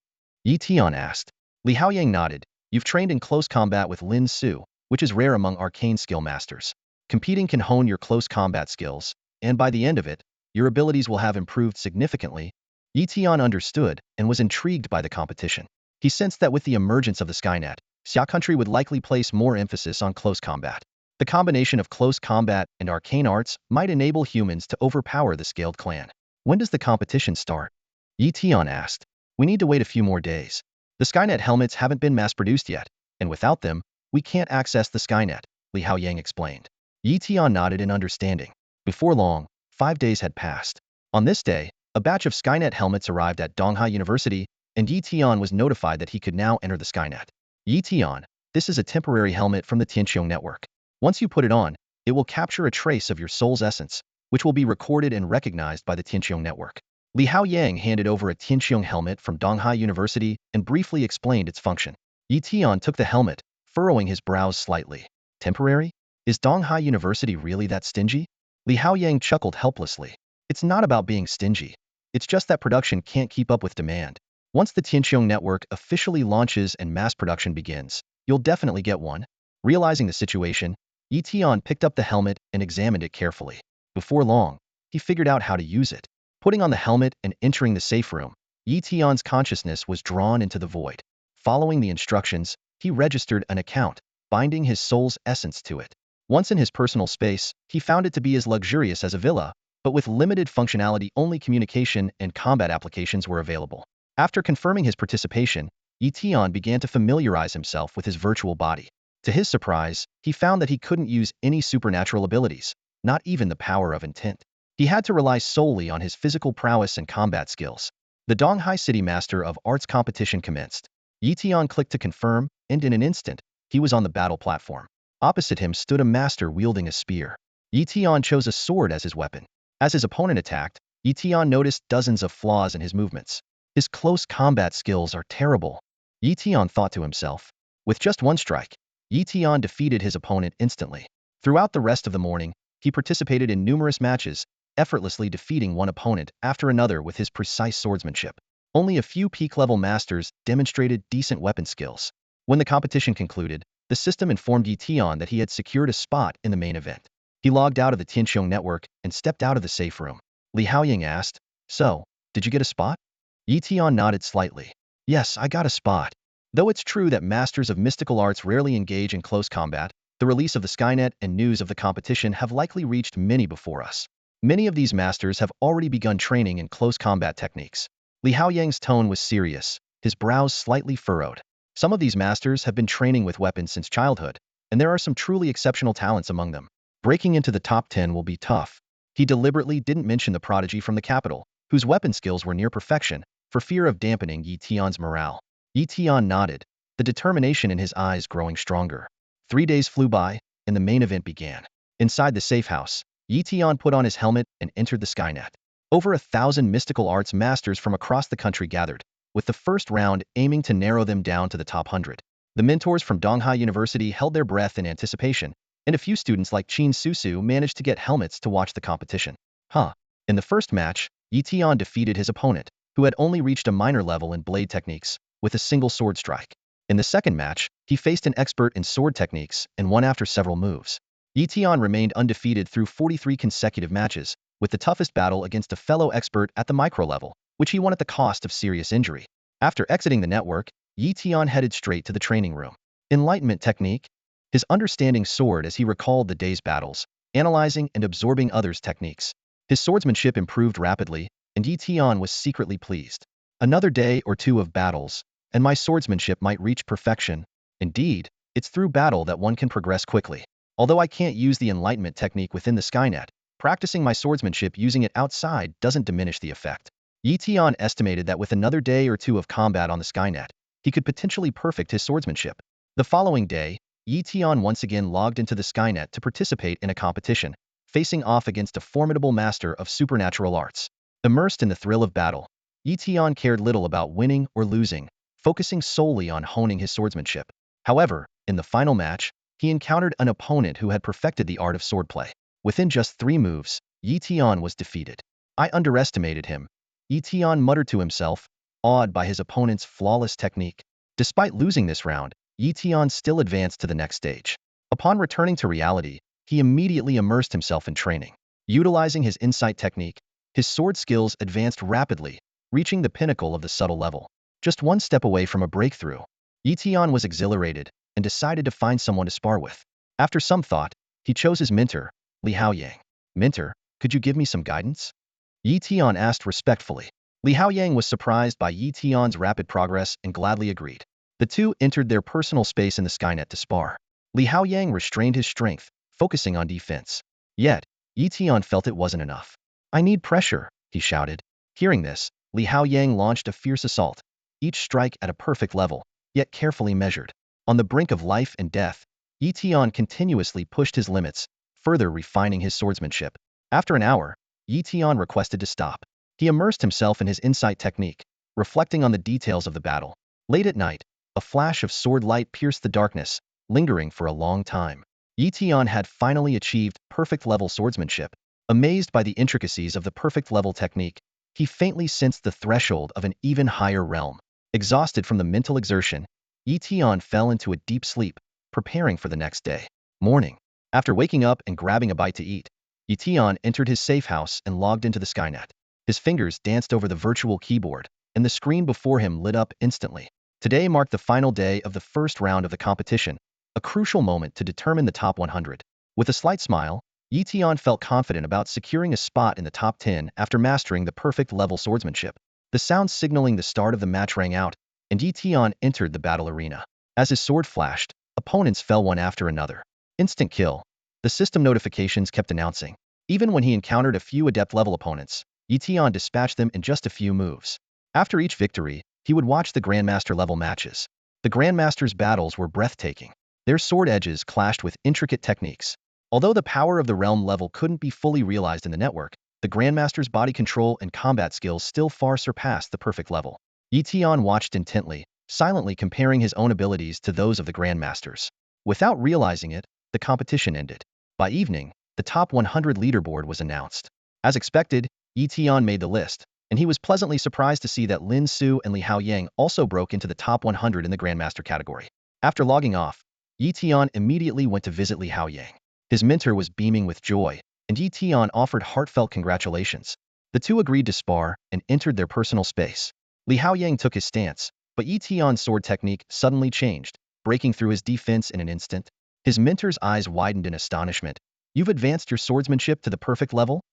Tian asked. Li Haoyang nodded. You've trained in close combat with Lin Su, which is rare among arcane skill masters. Competing can hone your close combat skills, and by the end of it, your abilities will have improved significantly. Tian understood and was intrigued by the competition. He sensed that with the emergence of the Skynet, Xia country would likely place more emphasis on close combat. The combination of close combat and arcane arts might enable humans to overpower the scaled clan. When does the competition start? Tian asked. We need to wait a few more days. The Skynet helmets haven't been mass-produced yet, and without them, we can't access the Skynet, Li Haoyang explained. Tian nodded in understanding. Before long, 5 days had passed. On this day, a batch of Skynet helmets arrived at Donghai University, and Tian was notified that he could now enter the Skynet. Tian, this is a temporary helmet from the Tianqiong network. Once you put it on, it will capture a trace of your soul's essence, which will be recorded and recognized by the Tianqiong network. Li Haoyang handed over a Tianqiong helmet from Donghai University and briefly explained its function. Tian took the helmet, furrowing his brows slightly. Temporary? Is Donghai University really that stingy? Li Haoyang chuckled helplessly. It's not about being stingy. It's just that production can't keep up with demand. Once the Tianqiong network officially launches and mass production begins, you'll definitely get one. Realizing the situation, Tian picked up the helmet and examined it carefully. Before long, he figured out how to use it. Putting on the helmet and entering the safe room, Tian's consciousness was drawn into the void. Following the instructions, he registered an account, binding his soul's essence to it. Once in his personal space, he found it to be as luxurious as a villa, but with limited functionality. Only communication and combat applications were available. After confirming his participation, Tian began to familiarize himself with his virtual body. To his surprise, he found that he couldn't use any supernatural abilities, not even the power of intent. He had to rely solely on his physical prowess and combat skills. The Donghai City Master of Arts competition commenced. Tian clicked to confirm, and in an instant, he was on the battle platform. Opposite him stood a master wielding a spear. Tian chose a sword as his weapon. As his opponent attacked, Tian noticed dozens of flaws in his movements. His close combat skills are terrible, Tian thought to himself. With just one strike, Tian defeated his opponent instantly. Throughout the rest of the morning, he participated in numerous matches, effortlessly defeating one opponent after another with his precise swordsmanship. Only a few peak-level masters demonstrated decent weapon skills. When the competition concluded, the system informed Tian that he had secured a spot in the main event. He logged out of the Tianxiong network and stepped out of the safe room. Li Haoying asked, "So, did you get a spot?" Tian nodded slightly. "Yes, I got a spot." Though it's true that masters of mystical arts rarely engage in close combat, the release of the Skynet and news of the competition have likely reached many before us. Many of these masters have already begun training in close combat techniques. Li Haoyang's tone was serious, his brows slightly furrowed. Some of these masters have been training with weapons since childhood, and there are some truly exceptional talents among them. Breaking into the top 10 will be tough. He deliberately didn't mention the prodigy from the capital, whose weapon skills were near perfection, for fear of dampening Yi Tian's morale. Yi Tian nodded, the determination in his eyes growing stronger. 3 days flew by, and the main event began. Inside the safe house, Yi Tian put on his helmet and entered the Skynet. Over 1,000 mystical arts masters from across the country gathered, with the first round aiming to narrow them down to the top 100. The mentors from Donghai University held their breath in anticipation, and a few students like Lin Su managed to get helmets to watch the competition. In the first match, Yi Tian defeated his opponent, who had only reached a minor level in blade techniques, with a single sword strike. In the second match, he faced an expert in sword techniques and won after several moves. Yi Tian remained undefeated through 43 consecutive matches, with the toughest battle against a fellow expert at the micro level, which he won at the cost of serious injury. After exiting the network, Yi Tian headed straight to the training room. Enlightenment technique? His understanding soared as he recalled the day's battles, analyzing and absorbing others' techniques. His swordsmanship improved rapidly, and Yi Tian was secretly pleased. Another day or two of battles, and my swordsmanship might reach perfection. Indeed, it's through battle that one can progress quickly. Although I can't use the enlightenment technique within the Skynet, practicing my swordsmanship using it outside doesn't diminish the effect. Yi Tian estimated that with another day or two of combat on the Skynet, he could potentially perfect his swordsmanship. The following day, Yi Tian once again logged into the Skynet to participate in a competition, facing off against a formidable master of supernatural arts. Immersed in the thrill of battle, Yi Tian cared little about winning or losing, focusing solely on honing his swordsmanship. However, in the final match, he encountered an opponent who had perfected the art of swordplay. Within just 3 moves, Yi Tian was defeated. I underestimated him, Yi Tian muttered to himself, awed by his opponent's flawless technique. Despite losing this round, Yi Tian still advanced to the next stage. Upon returning to reality, he immediately immersed himself in training. Utilizing his insight technique, his sword skills advanced rapidly, reaching the pinnacle of the subtle level. Just 1 step away from a breakthrough, Yi Tian was exhilarated and decided to find someone to spar with. After some thought, he chose his mentor, Li Haoyang. "Mentor, could you give me some guidance?" Yi Tian asked respectfully. Li Haoyang was surprised by Yi Tian's rapid progress and gladly agreed. The two entered their personal space in the Skynet to spar. Li Haoyang restrained his strength, focusing on defense. Yet, Yi Tian felt it wasn't enough. "I need pressure," he shouted. Hearing this, Li Haoyang launched a fierce assault, each strike at a perfect level, yet carefully measured. On the brink of life and death, Yi Tian continuously pushed his limits, further refining his swordsmanship. After an hour, Yi Tian requested to stop. He immersed himself in his insight technique, reflecting on the details of the battle. Late at night, a flash of sword light pierced the darkness, lingering for a long time. Yi Tian had finally achieved perfect level swordsmanship. Amazed by the intricacies of the perfect level technique, he faintly sensed the threshold of an even higher realm. Exhausted from the mental exertion, Yi Tian fell into a deep sleep, preparing for the next day. Morning. After waking up and grabbing a bite to eat, Yi Tian entered his safe house and logged into the Skynet. His fingers danced over the virtual keyboard, and the screen before him lit up instantly. Today marked the final day of the first round of the competition, a crucial moment to determine the top 100. With a slight smile, Yi Tian felt confident about securing a spot in the top 10 after mastering the perfect level swordsmanship. The sound signaling the start of the match rang out, and Yi Tian entered the battle arena. As his sword flashed, opponents fell one after another. Instant kill, the system notifications kept announcing. Even when he encountered a few adept-level opponents, Yi Tian dispatched them in just a few moves. After each victory, he would watch the Grandmaster-level matches. The Grandmaster's battles were breathtaking. Their sword edges clashed with intricate techniques. Although the power of the realm level couldn't be fully realized in the network, the Grandmaster's body control and combat skills still far surpassed the perfect level. Yi Tian watched intently, silently comparing his own abilities to those of the Grandmasters. Without realizing it, the competition ended. By evening, the top 100 leaderboard was announced. As expected, Yi Tian made the list, and he was pleasantly surprised to see that Lin Su and Li Haoyang also broke into the top 100 in the Grandmaster category. After logging off, Tian immediately went to visit Li Haoyang. His mentor was beaming with joy, and Tian offered heartfelt congratulations. The two agreed to spar and entered their personal space. Li Haoyang took his stance, but Tian's sword technique suddenly changed, breaking through his defense in an instant. His mentor's eyes widened in astonishment. "You've advanced your swordsmanship to the perfect level?"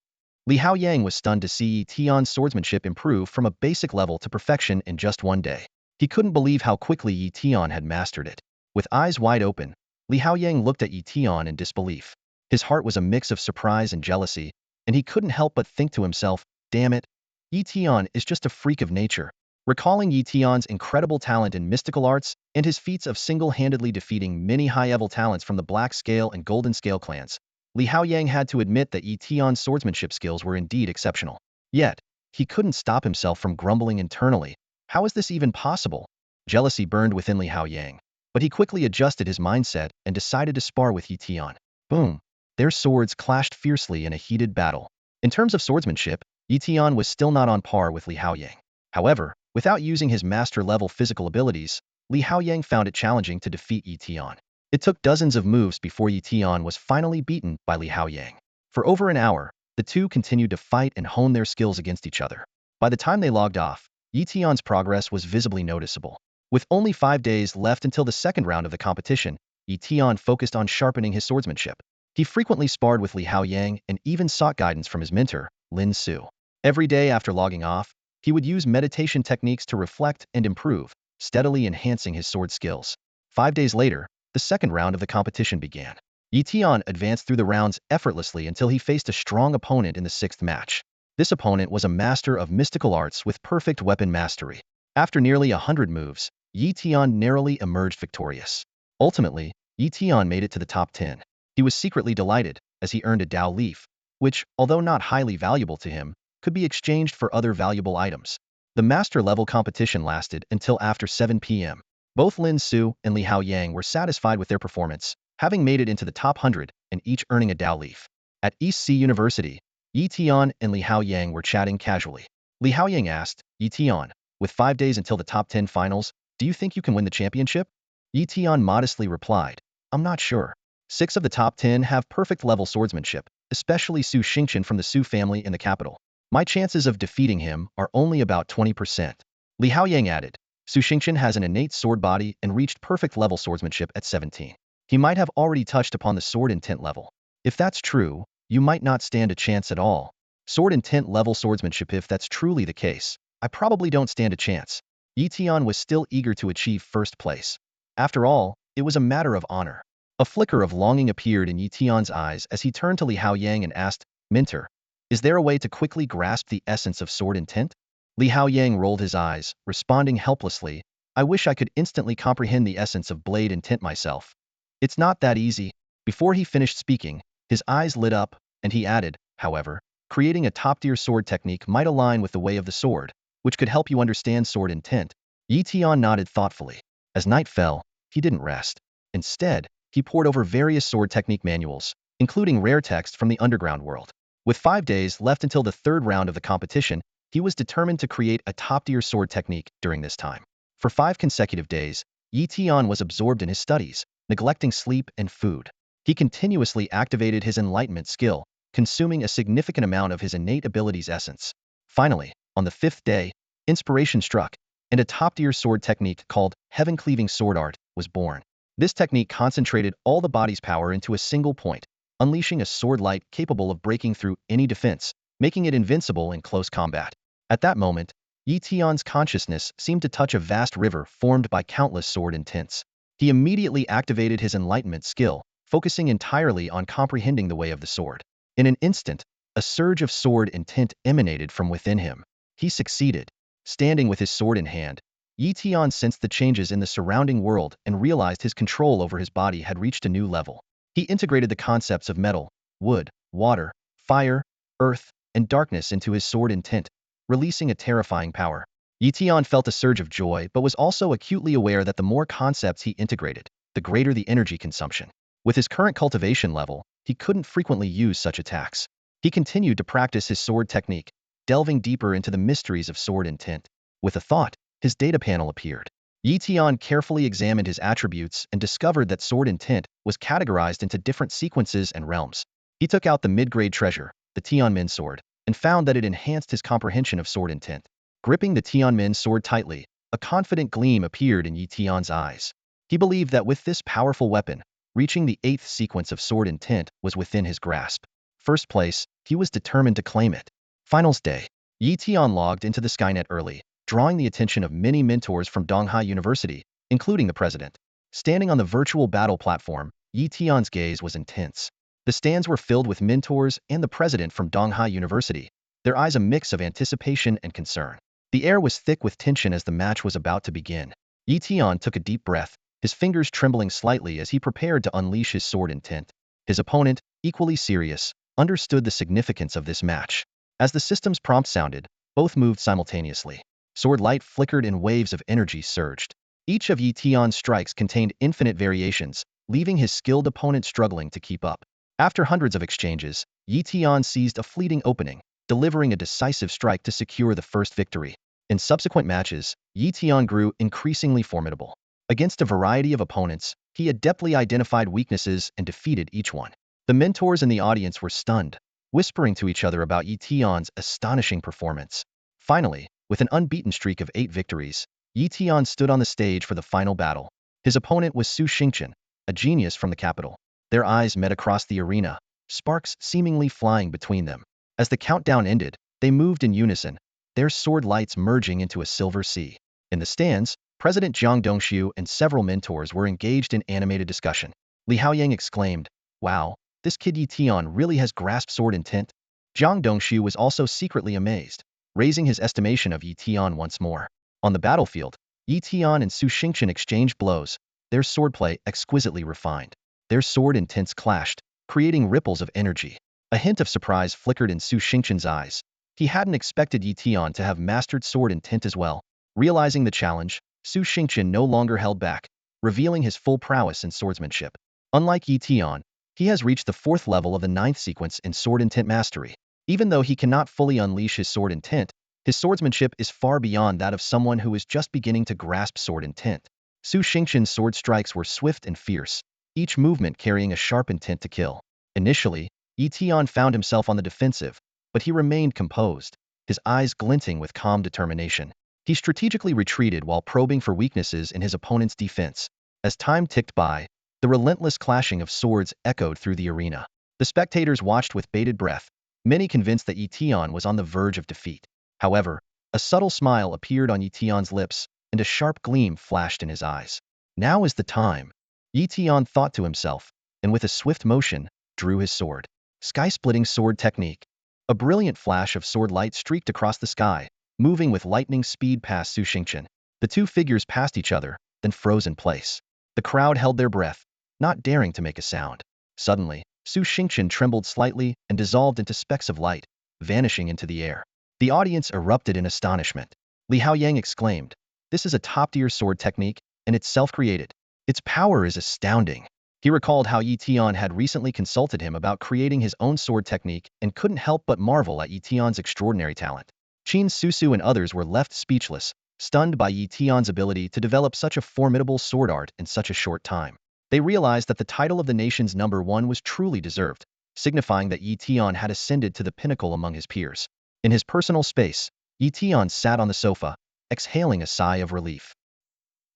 Li Haoyang was stunned to see Tian's swordsmanship improve from a basic level to perfection in just one day. He couldn't believe how quickly Tian had mastered it. With eyes wide open, Li Haoyang looked at Tian in disbelief. His heart was a mix of surprise and jealousy, and he couldn't help but think to himself, "Damn it, Tian is just a freak of nature." Recalling Tian's incredible talent in mystical arts and his feats of single-handedly defeating many high-level talents from the Black Scale and Golden Scale clans, Li Haoyang had to admit that Tian's swordsmanship skills were indeed exceptional. Yet, he couldn't stop himself from grumbling internally. How is this even possible? Jealousy burned within Li Haoyang, but he quickly adjusted his mindset and decided to spar with Tian. Boom! Their swords clashed fiercely in a heated battle. In terms of swordsmanship, Tian was still not on par with Li Haoyang. However, without using his master-level physical abilities, Li Haoyang found it challenging to defeat Tian. It took dozens of moves before Tian was finally beaten by Li Haoyang. For over an hour, the two continued to fight and hone their skills against each other. By the time they logged off, Tian's progress was visibly noticeable. With only 5 days left until the second round of the competition, Tian focused on sharpening his swordsmanship. He frequently sparred with Li Haoyang and even sought guidance from his mentor, Lin Su. Every day after logging off, he would use meditation techniques to reflect and improve, steadily enhancing his sword skills. 5 days later, the second round of the competition began. Tian advanced through the rounds effortlessly until he faced a strong opponent in the sixth match. This opponent was a master of mystical arts with perfect weapon mastery. After nearly 100 moves, Tian narrowly emerged victorious. Ultimately, Tian made it to the top 10. He was secretly delighted, as he earned a Dao leaf, which, although not highly valuable to him, could be exchanged for other valuable items. The master-level competition lasted until after 7 p.m. Both Lin Su and Li Haoyang were satisfied with their performance, having made it into the top 100 and each earning a Dao leaf. At East Sea University, Tian and Li Haoyang were chatting casually. Li Haoyang asked, "Tian, with 5 days until the top 10 finals, do you think you can win the championship?" Tian modestly replied, "I'm not sure. 6 of the top 10 have perfect level swordsmanship, especially Su Xingqian from the Su family in the capital. My chances of defeating him are only about 20%. Li Haoyang added, "Su Xingqian has an innate sword body and reached perfect level swordsmanship at 17. He might have already touched upon the sword intent level. If that's true, you might not stand a chance at all. Sword intent level swordsmanship. If that's truly the case, I probably don't stand a chance." Tian was still eager to achieve first place. After all, it was a matter of honor. A flicker of longing appeared in Tian's eyes as he turned to Li Haoyang and asked, "Mentor, is there a way to quickly grasp the essence of sword intent?" Li Haoyang rolled his eyes, responding helplessly, "I wish I could instantly comprehend the essence of blade intent myself. It's not that easy." Before he finished speaking, his eyes lit up, and he added, "However, creating a top-tier sword technique might align with the way of the sword, which could help you understand sword intent." Tian nodded thoughtfully. As night fell, he didn't rest. Instead, he pored over various sword technique manuals, including rare text from the underground world. With 5 days left until the third round of the competition, he was determined to create a top-tier sword technique during this time. For 5 consecutive days, Tian was absorbed in his studies, neglecting sleep and food. He continuously activated his enlightenment skill, consuming a significant amount of his innate abilities' essence. Finally, on the 5th day, inspiration struck, and a top-tier sword technique called Heaven-Cleaving Sword Art was born. This technique concentrated all the body's power into a single point, unleashing a sword light capable of breaking through any defense, making it invincible in close combat. At that moment, Tian's consciousness seemed to touch a vast river formed by countless sword intents. He immediately activated his enlightenment skill, focusing entirely on comprehending the way of the sword. In an instant, a surge of sword intent emanated from within him. He succeeded. Standing with his sword in hand, Tian sensed the changes in the surrounding world and realized his control over his body had reached a new level. He integrated the concepts of metal, wood, water, fire, earth, and darkness into his sword intent, releasing a terrifying power. Tian felt a surge of joy but was also acutely aware that the more concepts he integrated, the greater the energy consumption. With his current cultivation level, he couldn't frequently use such attacks. He continued to practice his sword technique, delving deeper into the mysteries of sword intent. With a thought, his data panel appeared. Tian carefully examined his attributes and discovered that sword intent was categorized into different sequences and realms. He took out the mid-grade treasure, the Tianmin sword, and found that it enhanced his comprehension of sword intent. Gripping the Tianmin sword tightly, a confident gleam appeared in Tian's eyes. He believed that with this powerful weapon, reaching the 8th sequence of sword intent was within his grasp. First place, he was determined to claim it. Finals day. Tian logged into the Skynet early, drawing the attention of many mentors from Donghai University, including the president. Standing on the virtual battle platform, Tian's gaze was intense. The stands were filled with mentors and the president from Donghai University, their eyes a mix of anticipation and concern. The air was thick with tension as the match was about to begin. Tian took a deep breath, his fingers trembling slightly as he prepared to unleash his sword intent. His opponent, equally serious, understood the significance of this match. As the system's prompt sounded, both moved simultaneously. Sword light flickered and waves of energy surged. Each of Tian's strikes contained infinite variations, leaving his skilled opponent struggling to keep up. After hundreds of exchanges, Tian seized a fleeting opening, delivering a decisive strike to secure the first victory. In subsequent matches, Tian grew increasingly formidable. Against a variety of opponents, he adeptly identified weaknesses and defeated each one. The mentors in the audience were stunned, whispering to each other about Tian's astonishing performance. Finally, with an unbeaten streak of 8 victories, Tian stood on the stage for the final battle. His opponent was Su Xingqian, a genius from the capital. Their eyes met across the arena, sparks seemingly flying between them. As the countdown ended, they moved in unison, their sword lights merging into a silver sea. In the stands, President Jiang Dongshu and several mentors were engaged in animated discussion. Li Haoyang exclaimed, "Wow, this kid Tian really has grasped sword intent." Jiang Dongshu was also secretly amazed, raising his estimation of Tian once more. On the battlefield, Tian and Su Xingqian exchanged blows, their swordplay exquisitely refined. Their sword intents clashed, creating ripples of energy. A hint of surprise flickered in Su Xingqian's eyes. He hadn't expected Tian to have mastered sword intent as well. Realizing the challenge, Su Xingqian no longer held back, revealing his full prowess in swordsmanship. Unlike Tian, he has reached the 4th level of the 9th sequence in sword intent mastery. Even though he cannot fully unleash his sword intent, his swordsmanship is far beyond that of someone who is just beginning to grasp sword intent. Su Xingqian's sword strikes were swift and fierce, each movement carrying a sharp intent to kill. Initially, Tian found himself on the defensive, but he remained composed, his eyes glinting with calm determination. He strategically retreated while probing for weaknesses in his opponent's defense. As time ticked by, the relentless clashing of swords echoed through the arena. The spectators watched with bated breath, many convinced that Tian was on the verge of defeat. However, a subtle smile appeared on Tian's lips, and a sharp gleam flashed in his eyes. Now is the time, Tian thought to himself, and with a swift motion, drew his sword. Sky-splitting sword technique. A brilliant flash of sword light streaked across the sky, moving with lightning speed past Su Xingqian. The two figures passed each other, then froze in place. The crowd held their breath, not daring to make a sound. Suddenly, Su Xingqian trembled slightly and dissolved into specks of light, vanishing into the air. The audience erupted in astonishment. Li Haoyang exclaimed, "This is a top-tier sword technique, and it's self-created. Its power is astounding." He recalled how Tian had recently consulted him about creating his own sword technique and couldn't help but marvel at Tian's extraordinary talent. Qin Susu and others were left speechless, stunned by Tian's ability to develop such a formidable sword art in such a short time. They realized that the title of the nation's #1 was truly deserved, signifying that Tian had ascended to the pinnacle among his peers. In his personal space, Tian sat on the sofa, exhaling a sigh of relief.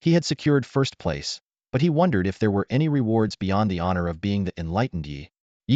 He had secured first place, but he wondered if there were any rewards beyond the honor of being the enlightened Yi.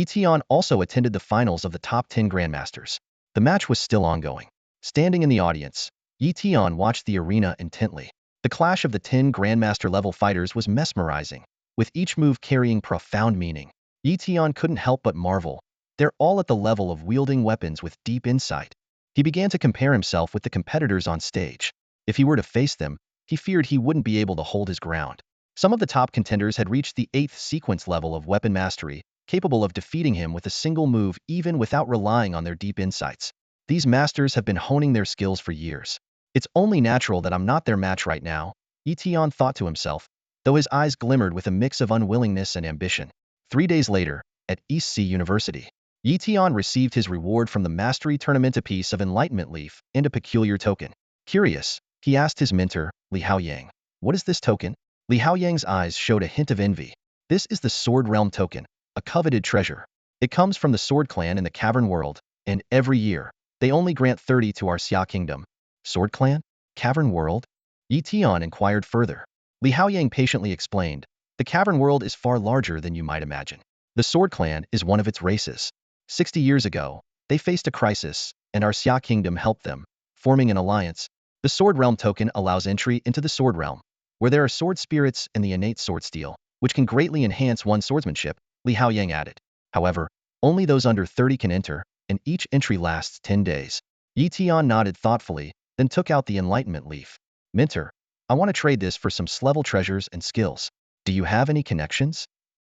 Tian also attended the finals of the top 10 Grandmasters. The match was still ongoing. Standing in the audience, Tian watched the arena intently. The clash of the 10 Grandmaster-level fighters was mesmerizing, with each move carrying profound meaning. Tian couldn't help but marvel. They're all at the level of wielding weapons with deep insight. He began to compare himself with the competitors on stage. If he were to face them, he feared he wouldn't be able to hold his ground. Some of the top contenders had reached the 8th sequence level of weapon mastery, capable of defeating him with a single move even without relying on their deep insights. These masters have been honing their skills for years. It's only natural that I'm not their match right now, Tian thought to himself, though his eyes glimmered with a mix of unwillingness and ambition. 3 days later, at East Sea University, Yi Tian received his reward from the mastery tournament, a piece of enlightenment leaf and a peculiar token. Curious, he asked his mentor, Li Haoyang, "What is this token?" Li Haoyang's eyes showed a hint of envy. "This is the Sword Realm token, a coveted treasure. It comes from the Sword Clan in the Cavern World, and every year, they only grant 30 to our Xia Kingdom." Sword Clan? Cavern World? Yi Tian inquired further. Li Haoyang patiently explained, "The Cavern World is far larger than you might imagine. The Sword Clan is one of its races. 60 years ago, they faced a crisis, and our Xia Kingdom helped them, forming an alliance. The Sword Realm token allows entry into the Sword Realm, where there are sword spirits and the innate sword steel, which can greatly enhance one's swordsmanship," Li Haoyang added. "However, only those under 30 can enter, and each entry lasts 10 days. Yi Tian nodded thoughtfully, then took out the enlightenment leaf. "Mentor, I want to trade this for some level treasures and skills. Do you have any connections?"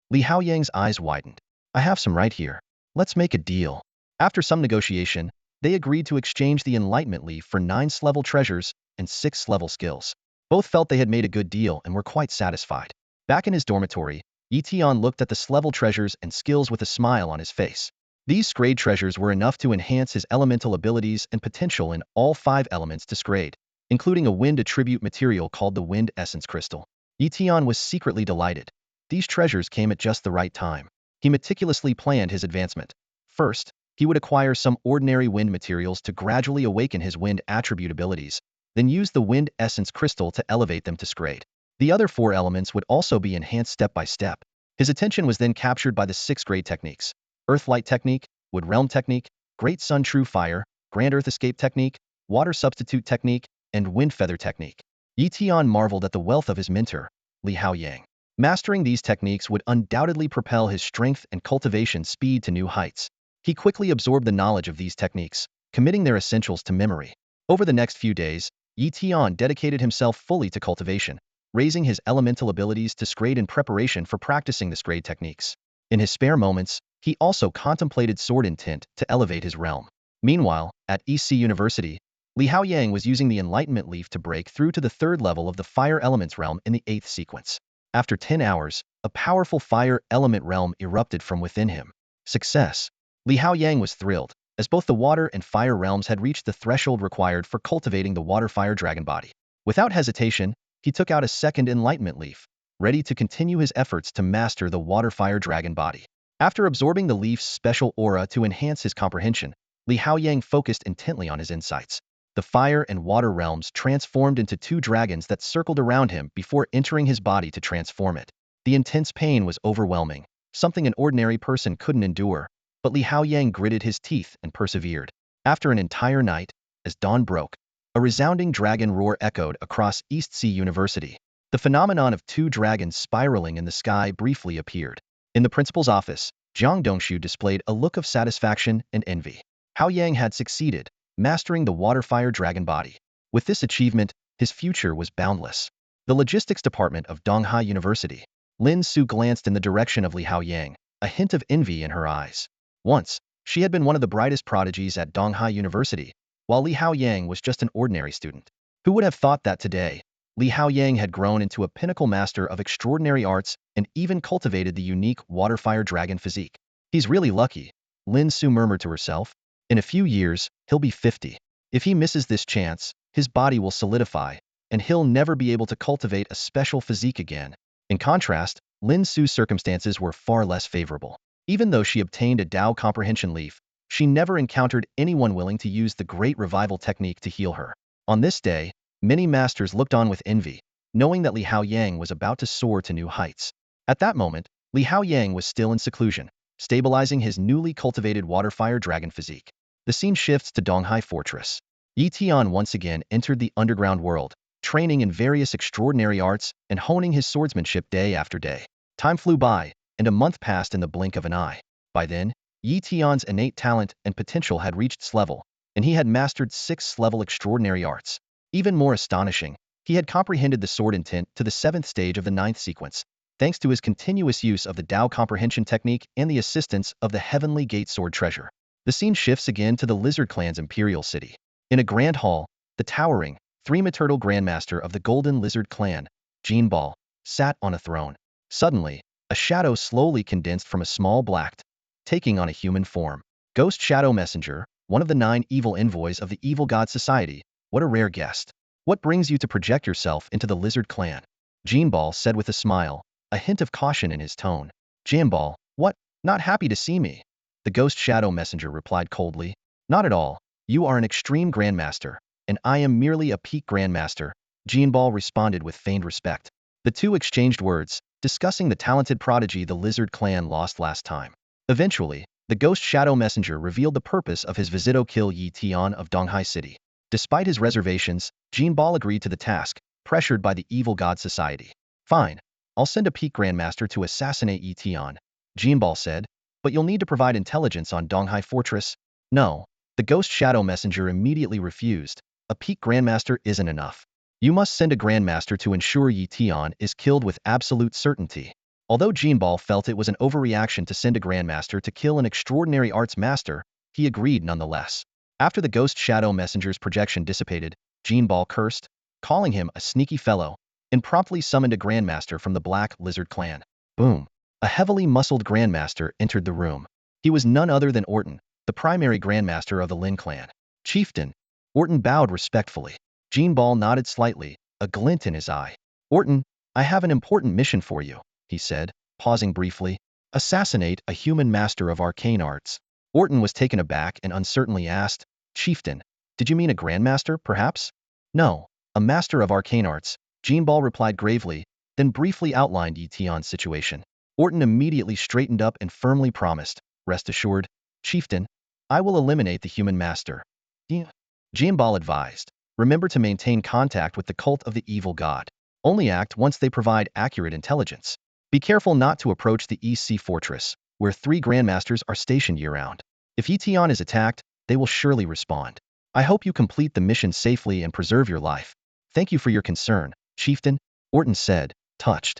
Li Haoyang's eyes widened. "I have some right here. Let's make a deal." After some negotiation, they agreed to exchange the enlightenment leaf for 9 level treasures and 6 level skills. Both felt they had made a good deal and were quite satisfied. Back in his dormitory, Yi Tian looked at the level treasures and skills with a smile on his face. These scrade treasures were enough to enhance his elemental abilities and potential in all 5 elements to scrade, including a wind attribute material called the Wind Essence Crystal. Yi Tian was secretly delighted. These treasures came at just the right time. He meticulously planned his advancement. First, he would acquire some ordinary wind materials to gradually awaken his wind attribute abilities, then use the Wind Essence Crystal to elevate them to scrade. The other 4 elements would also be enhanced step by step. His attention was then captured by the 6 grade techniques: Earth Light Technique, Wood Realm Technique, Great Sun True Fire, Grand Earth Escape Technique, Water Substitute Technique, and Wind Feather Technique. Yi Tian marveled at the wealth of his mentor, Li Haoyang. Mastering these techniques would undoubtedly propel his strength and cultivation speed to new heights. He quickly absorbed the knowledge of these techniques, committing their essentials to memory. Over the next few days, Yi Tian dedicated himself fully to cultivation, raising his elemental abilities to scrade in preparation for practicing the scrade techniques. In his spare moments, he also contemplated sword intent to elevate his realm. Meanwhile, at EC University, Li Haoyang was using the enlightenment leaf to break through to the 3rd level of the fire elements realm in the 8th sequence. After 10 hours, a powerful fire element realm erupted from within him. Success! Li Haoyang was thrilled, as both the water and fire realms had reached the threshold required for cultivating the water-fire dragon body. Without hesitation, he took out a second enlightenment leaf, ready to continue his efforts to master the water-fire dragon body. After absorbing the leaf's special aura to enhance his comprehension, Li Haoyang focused intently on his insights. The fire and water realms transformed into 2 dragons that circled around him before entering his body to transform it. The intense pain was overwhelming, something an ordinary person couldn't endure, but Li Haoyang gritted his teeth and persevered. After an entire night, as dawn broke, a resounding dragon roar echoed across East Sea University. The phenomenon of 2 dragons spiraling in the sky briefly appeared. In the principal's office, Jiang Dongshu displayed a look of satisfaction and envy. Haoyang had succeeded, mastering the water-fire dragon body. With this achievement, his future was boundless. The logistics department of Donghai University. Lin Su glanced in the direction of Li Haoyang, a hint of envy in her eyes. Once, she had been one of the brightest prodigies at Donghai University, while Li Haoyang was just an ordinary student. Who would have thought that today, Li Haoyang had grown into a pinnacle master of extraordinary arts and even cultivated the unique water-fire dragon physique? He's really lucky, Lin Su murmured to herself. In a few years, he'll be 50. If he misses this chance, his body will solidify, and he'll never be able to cultivate a special physique again. In contrast, Lin Su's circumstances were far less favorable. Even though she obtained a Dao comprehension leaf, she never encountered anyone willing to use the Great Revival technique to heal her. On this day, many masters looked on with envy, knowing that Li Haoyang was about to soar to new heights. At that moment, Li Haoyang was still in seclusion, stabilizing his newly cultivated water-fire dragon physique. The scene shifts to Donghai Fortress. Yi Tian once again entered the underground world, training in various extraordinary arts and honing his swordsmanship day after day. Time flew by, and a month passed in the blink of an eye. By then, Yi Tian's innate talent and potential had reached its level, and he had mastered 6th-level extraordinary arts. Even more astonishing, he had comprehended the sword intent to the 7th stage of the 9th sequence, thanks to his continuous use of the Dao comprehension technique and the assistance of the Heavenly Gate sword treasure. The scene shifts again to the Lizard Clan's imperial city. In a grand hall, the towering, 3-meter-tall Grandmaster of the Golden Lizard Clan, Jean Ball, sat on a throne. Suddenly, a shadow slowly condensed from a small black taking on a human form. Ghost Shadow Messenger, one of the 9 evil envoys of the Evil God Society. What a rare guest. What brings you to project yourself into the Lizard Clan? Jinbal said with a smile, a hint of caution in his tone. Jinbal, what? Not happy to see me? The Ghost Shadow Messenger replied coldly. Not at all. You are an extreme Grandmaster, and I am merely a peak Grandmaster. Jinbal responded with feigned respect. The two exchanged words, discussing the talented prodigy the Lizard Clan lost last time. Eventually, the Ghost Shadow Messenger revealed the purpose of his visit to kill Yi Tian of Donghai City. Despite his reservations, Jinbal agreed to the task, pressured by the Evil God Society. Fine. I'll send a peak Grandmaster to assassinate Yi Tian, Jinbal said, but you'll need to provide intelligence on Donghai Fortress. No. The Ghost Shadow Messenger immediately refused. A peak Grandmaster isn't enough. You must send a Grandmaster to ensure Yi Tian is killed with absolute certainty. Although Jinbal felt it was an overreaction to send a Grandmaster to kill an extraordinary arts master, he agreed nonetheless. After the Ghost Shadow Messenger's projection dissipated, Jinbal cursed, calling him a sneaky fellow, and promptly summoned a Grandmaster from the Black Lizard Clan. Boom! A heavily muscled Grandmaster entered the room. He was none other than Orton, the primary Grandmaster of the Lin clan. Chieftain. Orton bowed respectfully. Jinbal nodded slightly, a glint in his eye. Orton, I have an important mission for you, he said, pausing briefly. Assassinate a human master of arcane arts. Orton was taken aback and uncertainly asked, Chieftain, did you mean a Grandmaster, perhaps? No, a master of arcane arts, Jinbal replied gravely, then briefly outlined Yi Tian's situation. Orton immediately straightened up and firmly promised, rest assured, Chieftain, I will eliminate the human master. Jinbal advised, remember to maintain contact with the cult of the evil god. Only act once they provide accurate intelligence. Be careful not to approach the East Sea Fortress, where 3 Grandmasters are stationed year-round. If Yi Tian is attacked, they will surely respond. I hope you complete the mission safely and preserve your life. Thank you for your concern, Chieftain, Orton said, touched.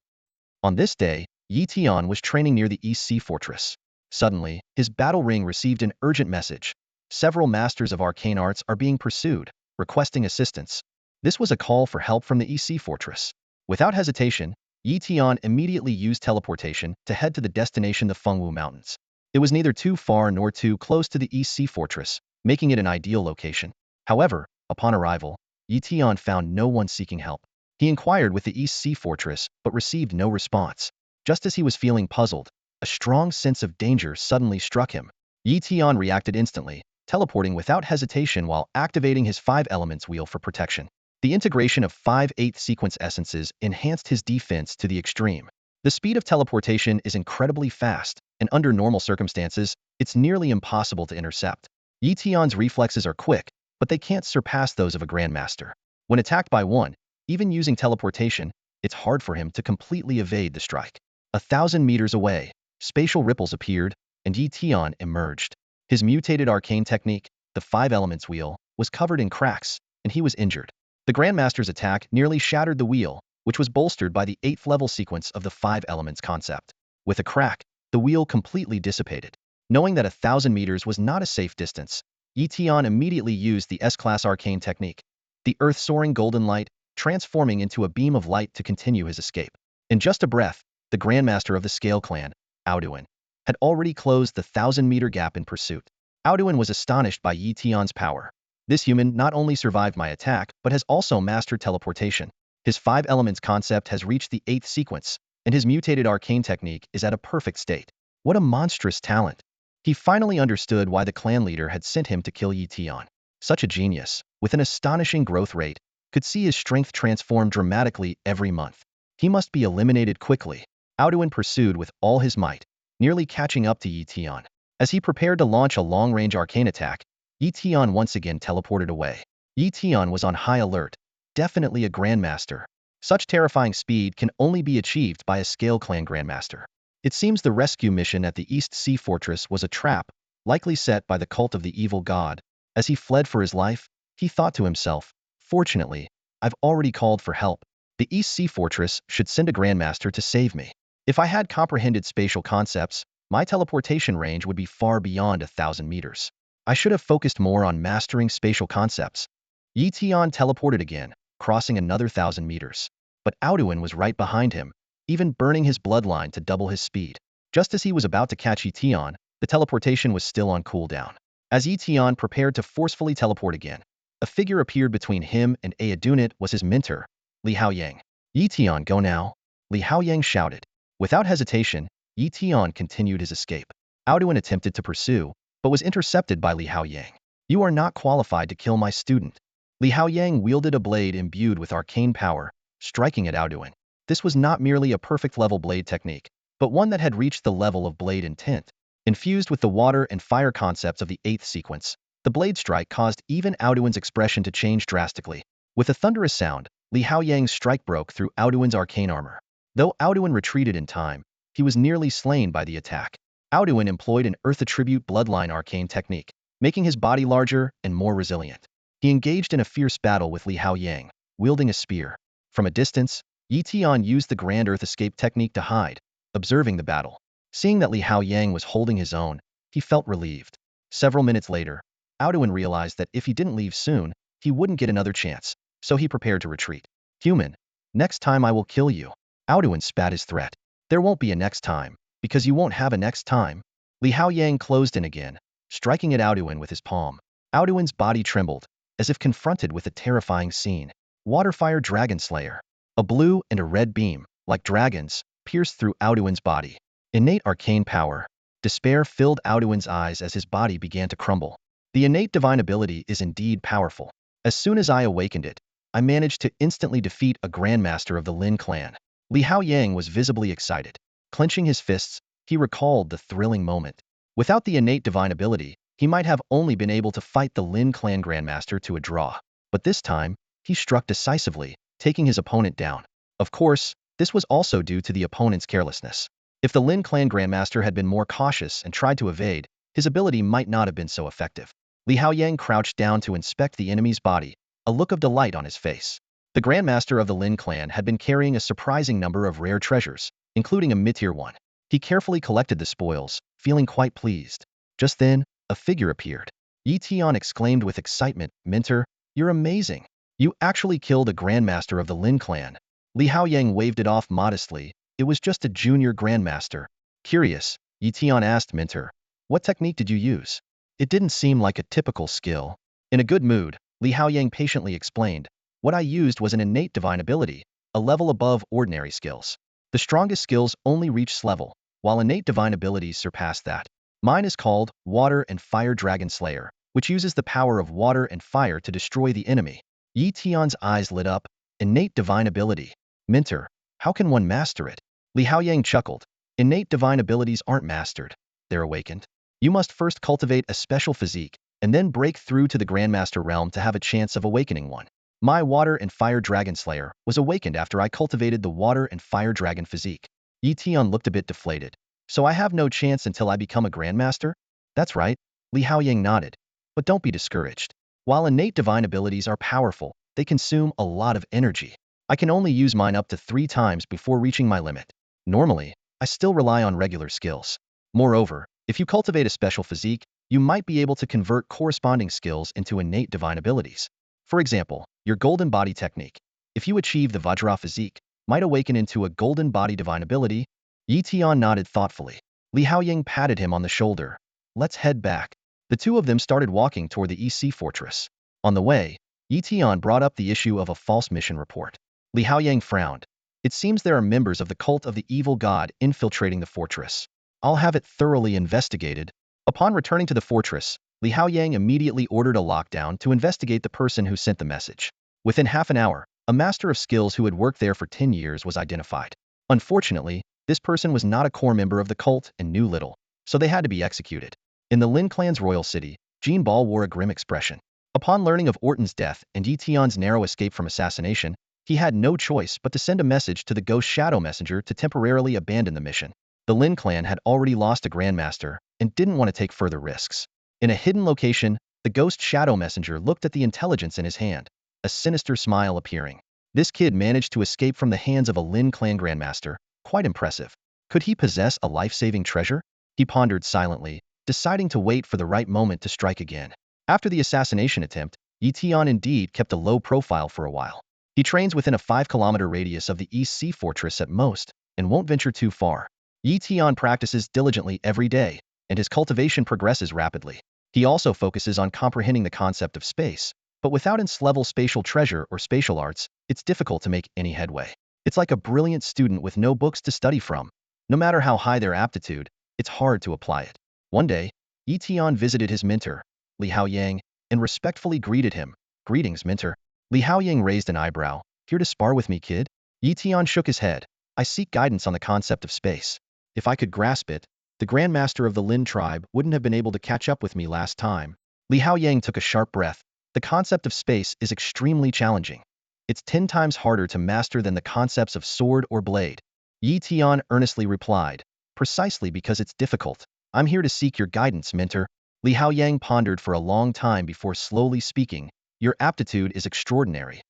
On this day, Yi Tian was training near the East Sea Fortress. Suddenly, his battle ring received an urgent message. Several masters of arcane arts are being pursued, requesting assistance. This was a call for help from the East Sea Fortress. Without hesitation, Yi Tian immediately used teleportation to head to the destination, the Fengwu Mountains. It was neither too far nor too close to the East Sea Fortress, making it an ideal location. However, upon arrival, Yi Tian found no one seeking help. He inquired with the East Sea Fortress but received no response. Just as he was feeling puzzled, a strong sense of danger suddenly struck him. Yi Tian reacted instantly, teleporting without hesitation while activating his 5 elements wheel for protection. The integration of 5 8th sequence essences enhanced his defense to the extreme. The speed of teleportation is incredibly fast, and under normal circumstances, it's nearly impossible to intercept. Yi Tian's reflexes are quick, but they can't surpass those of a Grandmaster. When attacked by one, even using teleportation, it's hard for him to completely evade the strike. 1,000 meters away, spatial ripples appeared, and Yi Tian emerged. His mutated arcane technique, the 5 elements wheel, was covered in cracks, and he was injured. The Grandmaster's attack nearly shattered the wheel, which was bolstered by the 8th level sequence of the 5 elements concept. With a crack, the wheel completely dissipated. Knowing that 1,000 meters was not a safe distance, Yi Tian immediately used the S-class arcane technique, the earth-soaring golden light, transforming into a beam of light to continue his escape. In just a breath, the Grandmaster of the Scale Clan, Aoduan, had already closed the 1,000-meter gap in pursuit. Aoduan was astonished by Yi Tian's power. This human not only survived my attack, but has also mastered teleportation. His 5 elements concept has reached the 8th sequence, and his mutated arcane technique is at a perfect state. What a monstrous talent! He finally understood why the clan leader had sent him to kill Yi Tian. Such a genius, with an astonishing growth rate, could see his strength transform dramatically every month. He must be eliminated quickly. Aoduan pursued with all his might, nearly catching up to Yi Tian. As he prepared to launch a long-range arcane attack, Yi Tian once again teleported away. Yi Tian was on high alert, definitely a Grandmaster. Such terrifying speed can only be achieved by a Scale Clan Grandmaster. It seems the rescue mission at the East Sea Fortress was a trap, likely set by the cult of the evil god. As he fled for his life, he thought to himself, fortunately, I've already called for help. The East Sea Fortress should send a Grandmaster to save me. If I had comprehended spatial concepts, my teleportation range would be far beyond 1,000 meters. I should have focused more on mastering spatial concepts. Yi Tian teleported again, crossing another 1,000 meters. But Aoduan was right behind him, even burning his bloodline to double his speed. Just as he was about to catch Yi Tian, The teleportation was still on cooldown. As Yi Tian prepared to forcefully teleport again, a figure appeared between him and innate was his mentor, Li Haoyang. Yi Tian, go now, Li Haoyang shouted. Without hesitation, Yi Tian continued his escape. Aoduan attempted to pursue, but was intercepted by Li Haoyang. You are not qualified to kill my student. Li Haoyang wielded a blade imbued with arcane power, striking at Aoduan. This was not merely a perfect-level blade technique, but one that had reached the level of blade intent. Infused with the water and fire concepts of the 8th sequence, the blade strike caused even Aoduan's expression to change drastically. With a thunderous sound, Li Haoyang's strike broke through Aoduan's arcane armor. Though Aoduan retreated in time, he was nearly slain by the attack. Aoduan employed an Earth Attribute Bloodline arcane technique, making his body larger and more resilient. He engaged in a fierce battle with Li Haoyang, wielding a spear. From a distance, Yi Tian used the Grand Earth Escape technique to hide, observing the battle. Seeing that Li Haoyang was holding his own, he felt relieved. Several minutes later, Aoduan realized that if he didn't leave soon, he wouldn't get another chance, so he prepared to retreat. Human, next time I will kill you. Aoduan spat his threat. There won't be a next time, because you won't have a next time. Li Haoyang closed in again, striking at Aoduan with his palm. Aoduan's body trembled, as if confronted with a terrifying scene. Waterfire Dragon Slayer. A blue and a red beam, like dragons, pierced through Aoduan's body. Innate arcane power. Despair filled Aoduan's eyes as his body began to crumble. The innate divine ability is indeed powerful. As soon as I awakened it, I managed to instantly defeat a Grandmaster of the Lin clan. Li Haoyang was visibly excited. Clenching his fists, he recalled the thrilling moment. Without the innate divine ability, he might have only been able to fight the Lin clan Grandmaster to a draw. But this time, he struck decisively, taking his opponent down. Of course, this was also due to the opponent's carelessness. If the Lin clan Grandmaster had been more cautious and tried to evade, his ability might not have been so effective. Li Haoyang crouched down to inspect the enemy's body, a look of delight on his face. The Grandmaster of the Lin clan had been carrying a surprising number of rare treasures, including a mid-tier one. He carefully collected the spoils, feeling quite pleased. Just then, a figure appeared. Yi Tian exclaimed with excitement, "Mentor, you're amazing. You actually killed a Grandmaster of the Lin clan." Li Haoyang waved it off modestly. It was just a junior Grandmaster. Curious, Yi Tian asked Mentor, "What technique did you use?" It didn't seem like a typical skill. In a good mood, Li Haoyang patiently explained, "What I used was an innate divine ability, a level above ordinary skills. The strongest skills only reach S level, while innate divine abilities surpass that. Mine is called Water and Fire Dragon Slayer, which uses the power of water and fire to destroy the enemy." Yi Tian's eyes lit up. Innate divine ability. Mentor, how can one master it? Li Haoyang chuckled. Innate divine abilities aren't mastered. They're awakened. You must first cultivate a special physique, and then break through to the Grandmaster realm to have a chance of awakening one. My Water and Fire Dragon Slayer was awakened after I cultivated the Water and Fire Dragon physique. Yi Tian looked a bit deflated. So I have no chance until I become a Grandmaster? That's right. Li Haoyang nodded. But don't be discouraged. While innate divine abilities are powerful, they consume a lot of energy. I can only use mine up to 3 times before reaching my limit. Normally, I still rely on regular skills. Moreover, if you cultivate a special physique, you might be able to convert corresponding skills into innate divine abilities. For example, your golden body technique, if you achieve the Vajra physique, might awaken into a golden body divine ability." Yi Tian nodded thoughtfully. Li Haoyang patted him on the shoulder. "Let's head back." The two of them started walking toward the EC fortress. On the way, Yi Tian brought up the issue of a false mission report. Li Haoyang frowned. "It seems there are members of the cult of the evil god infiltrating the fortress. I'll have it thoroughly investigated." Upon returning to the fortress, Li Haoyang immediately ordered a lockdown to investigate the person who sent the message. Within half an hour, a master of skills who had worked there for 10 years was identified. Unfortunately, this person was not a core member of the cult and knew little, so they had to be executed. In the Lin clan's royal city, Jean Ball wore a grim expression. Upon learning of Orton's death and Yi Tian's narrow escape from assassination, he had no choice but to send a message to the Ghost Shadow Messenger to temporarily abandon the mission. The Lin clan had already lost a Grandmaster and didn't want to take further risks. In a hidden location, the Ghost Shadow Messenger looked at the intelligence in his hand, a sinister smile appearing. This kid managed to escape from the hands of a Lin clan Grandmaster. Quite impressive. Could he possess a life-saving treasure? He pondered silently, deciding to wait for the right moment to strike again. After the assassination attempt, Yi Tian indeed kept a low profile for a while. He trains within a 5-kilometer radius of the EC fortress at most, and won't venture too far. Yi Tian practices diligently every day, and his cultivation progresses rapidly. He also focuses on comprehending the concept of space, but without its-level spatial treasure or spatial arts, it's difficult to make any headway. It's like a brilliant student with no books to study from. No matter how high their aptitude, it's hard to apply it. One day, Tian visited his mentor, Li Haoyang, and respectfully greeted him. "Greetings, mentor." Li Haoyang raised an eyebrow. "Here to spar with me, kid?" Tian shook his head. "I seek guidance on the concept of space. If I could grasp it, the Grandmaster of the Lin tribe wouldn't have been able to catch up with me last time." Li Haoyang took a sharp breath. The concept of space is extremely challenging. It's 10 times harder to master than the concepts of sword or blade. Tian earnestly replied, "Precisely because it's difficult. I'm here to seek your guidance, mentor." Li Haoyang pondered for a long time before slowly speaking. "Your aptitude is extraordinary.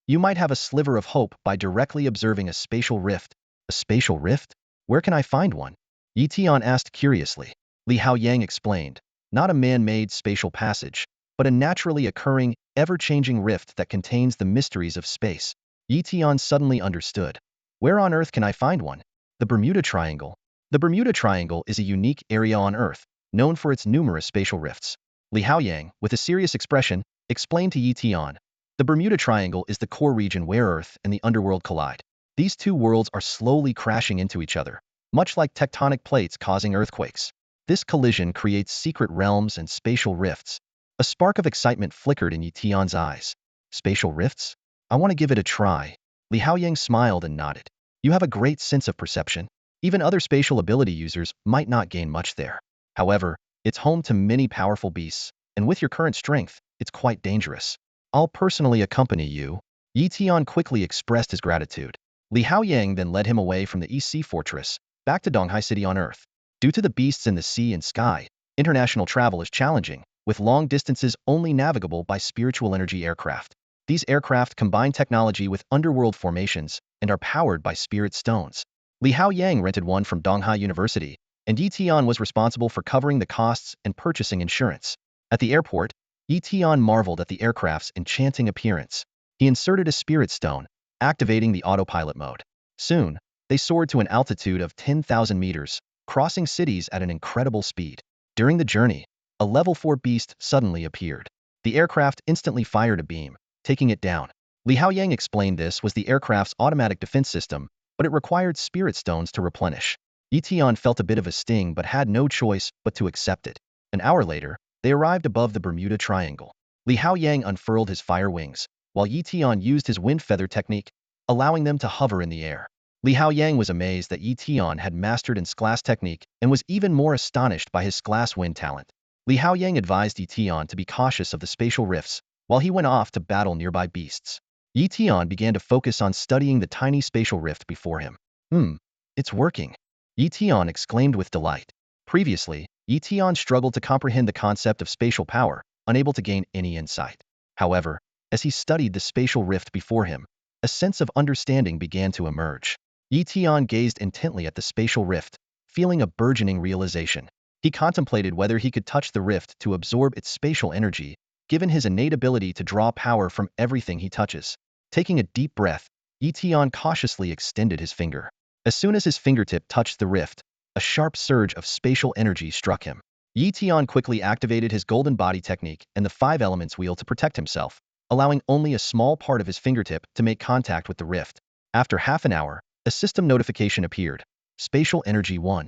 You might have a sliver of hope by directly observing a spatial rift." "A spatial rift? Where can I find one?" Tian asked curiously. Li Haoyang explained, "Not a man-made spatial passage, but a naturally occurring, ever-changing rift that contains the mysteries of space." Tian suddenly understood. "Where on Earth can I find one?" "The Bermuda Triangle." The Bermuda Triangle is a unique area on Earth, known for its numerous spatial rifts. Li Haoyang, with a serious expression, explained to Tian. The Bermuda Triangle is the core region where Earth and the underworld collide. These two worlds are slowly crashing into each other, much like tectonic plates causing earthquakes. This collision creates secret realms and spatial rifts. A spark of excitement flickered in Tian's eyes. "Spatial rifts? I want to give it a try." Li Haoyang smiled and nodded. "You have a great sense of perception. Even other spatial ability users might not gain much there. However, it's home to many powerful beasts, and with your current strength, it's quite dangerous. I'll personally accompany you." Tian quickly expressed his gratitude. Li Haoyang then led him away from the East Sea Fortress, back to Donghai City on Earth. Due to the beasts in the sea and sky, international travel is challenging, with long distances only navigable by spiritual energy aircraft. These aircraft combine technology with underworld formations and are powered by spirit stones. Li Haoyang rented one from Donghai University, and Tian was responsible for covering the costs and purchasing insurance. At the airport, Tian marveled at the aircraft's enchanting appearance. He inserted a spirit stone, activating the autopilot mode. Soon, they soared to an altitude of 10,000 meters, crossing cities at an incredible speed. During the journey, a level 4 beast suddenly appeared. The aircraft instantly fired a beam, taking it down. Li Haoyang explained this was the aircraft's automatic defense system, but it required spirit stones to replenish. Tian felt a bit of a sting but had no choice but to accept it. An hour later, they arrived above the Bermuda Triangle. Li Haoyang unfurled his fire wings, while Tian used his wind feather technique, allowing them to hover in the air. Li Haoyang was amazed that Tian had mastered his glass technique and was even more astonished by his glass wind talent. Li Haoyang advised Tian to be cautious of the spatial rifts, while he went off to battle nearby beasts. Tian began to focus on studying the tiny spatial rift before him. It's working." Tian exclaimed with delight. Previously, Tian struggled to comprehend the concept of spatial power, unable to gain any insight. However, as he studied the spatial rift before him, a sense of understanding began to emerge. Tian gazed intently at the spatial rift, feeling a burgeoning realization. He contemplated whether he could touch the rift to absorb its spatial energy, given his innate ability to draw power from everything he touches. Taking a deep breath, Tian cautiously extended his finger. As soon as his fingertip touched the rift, a sharp surge of spatial energy struck him. Tian quickly activated his golden body technique and the 5 elements wheel to protect himself, allowing only a small part of his fingertip to make contact with the rift. After half an hour, a system notification appeared. Spatial Energy 1.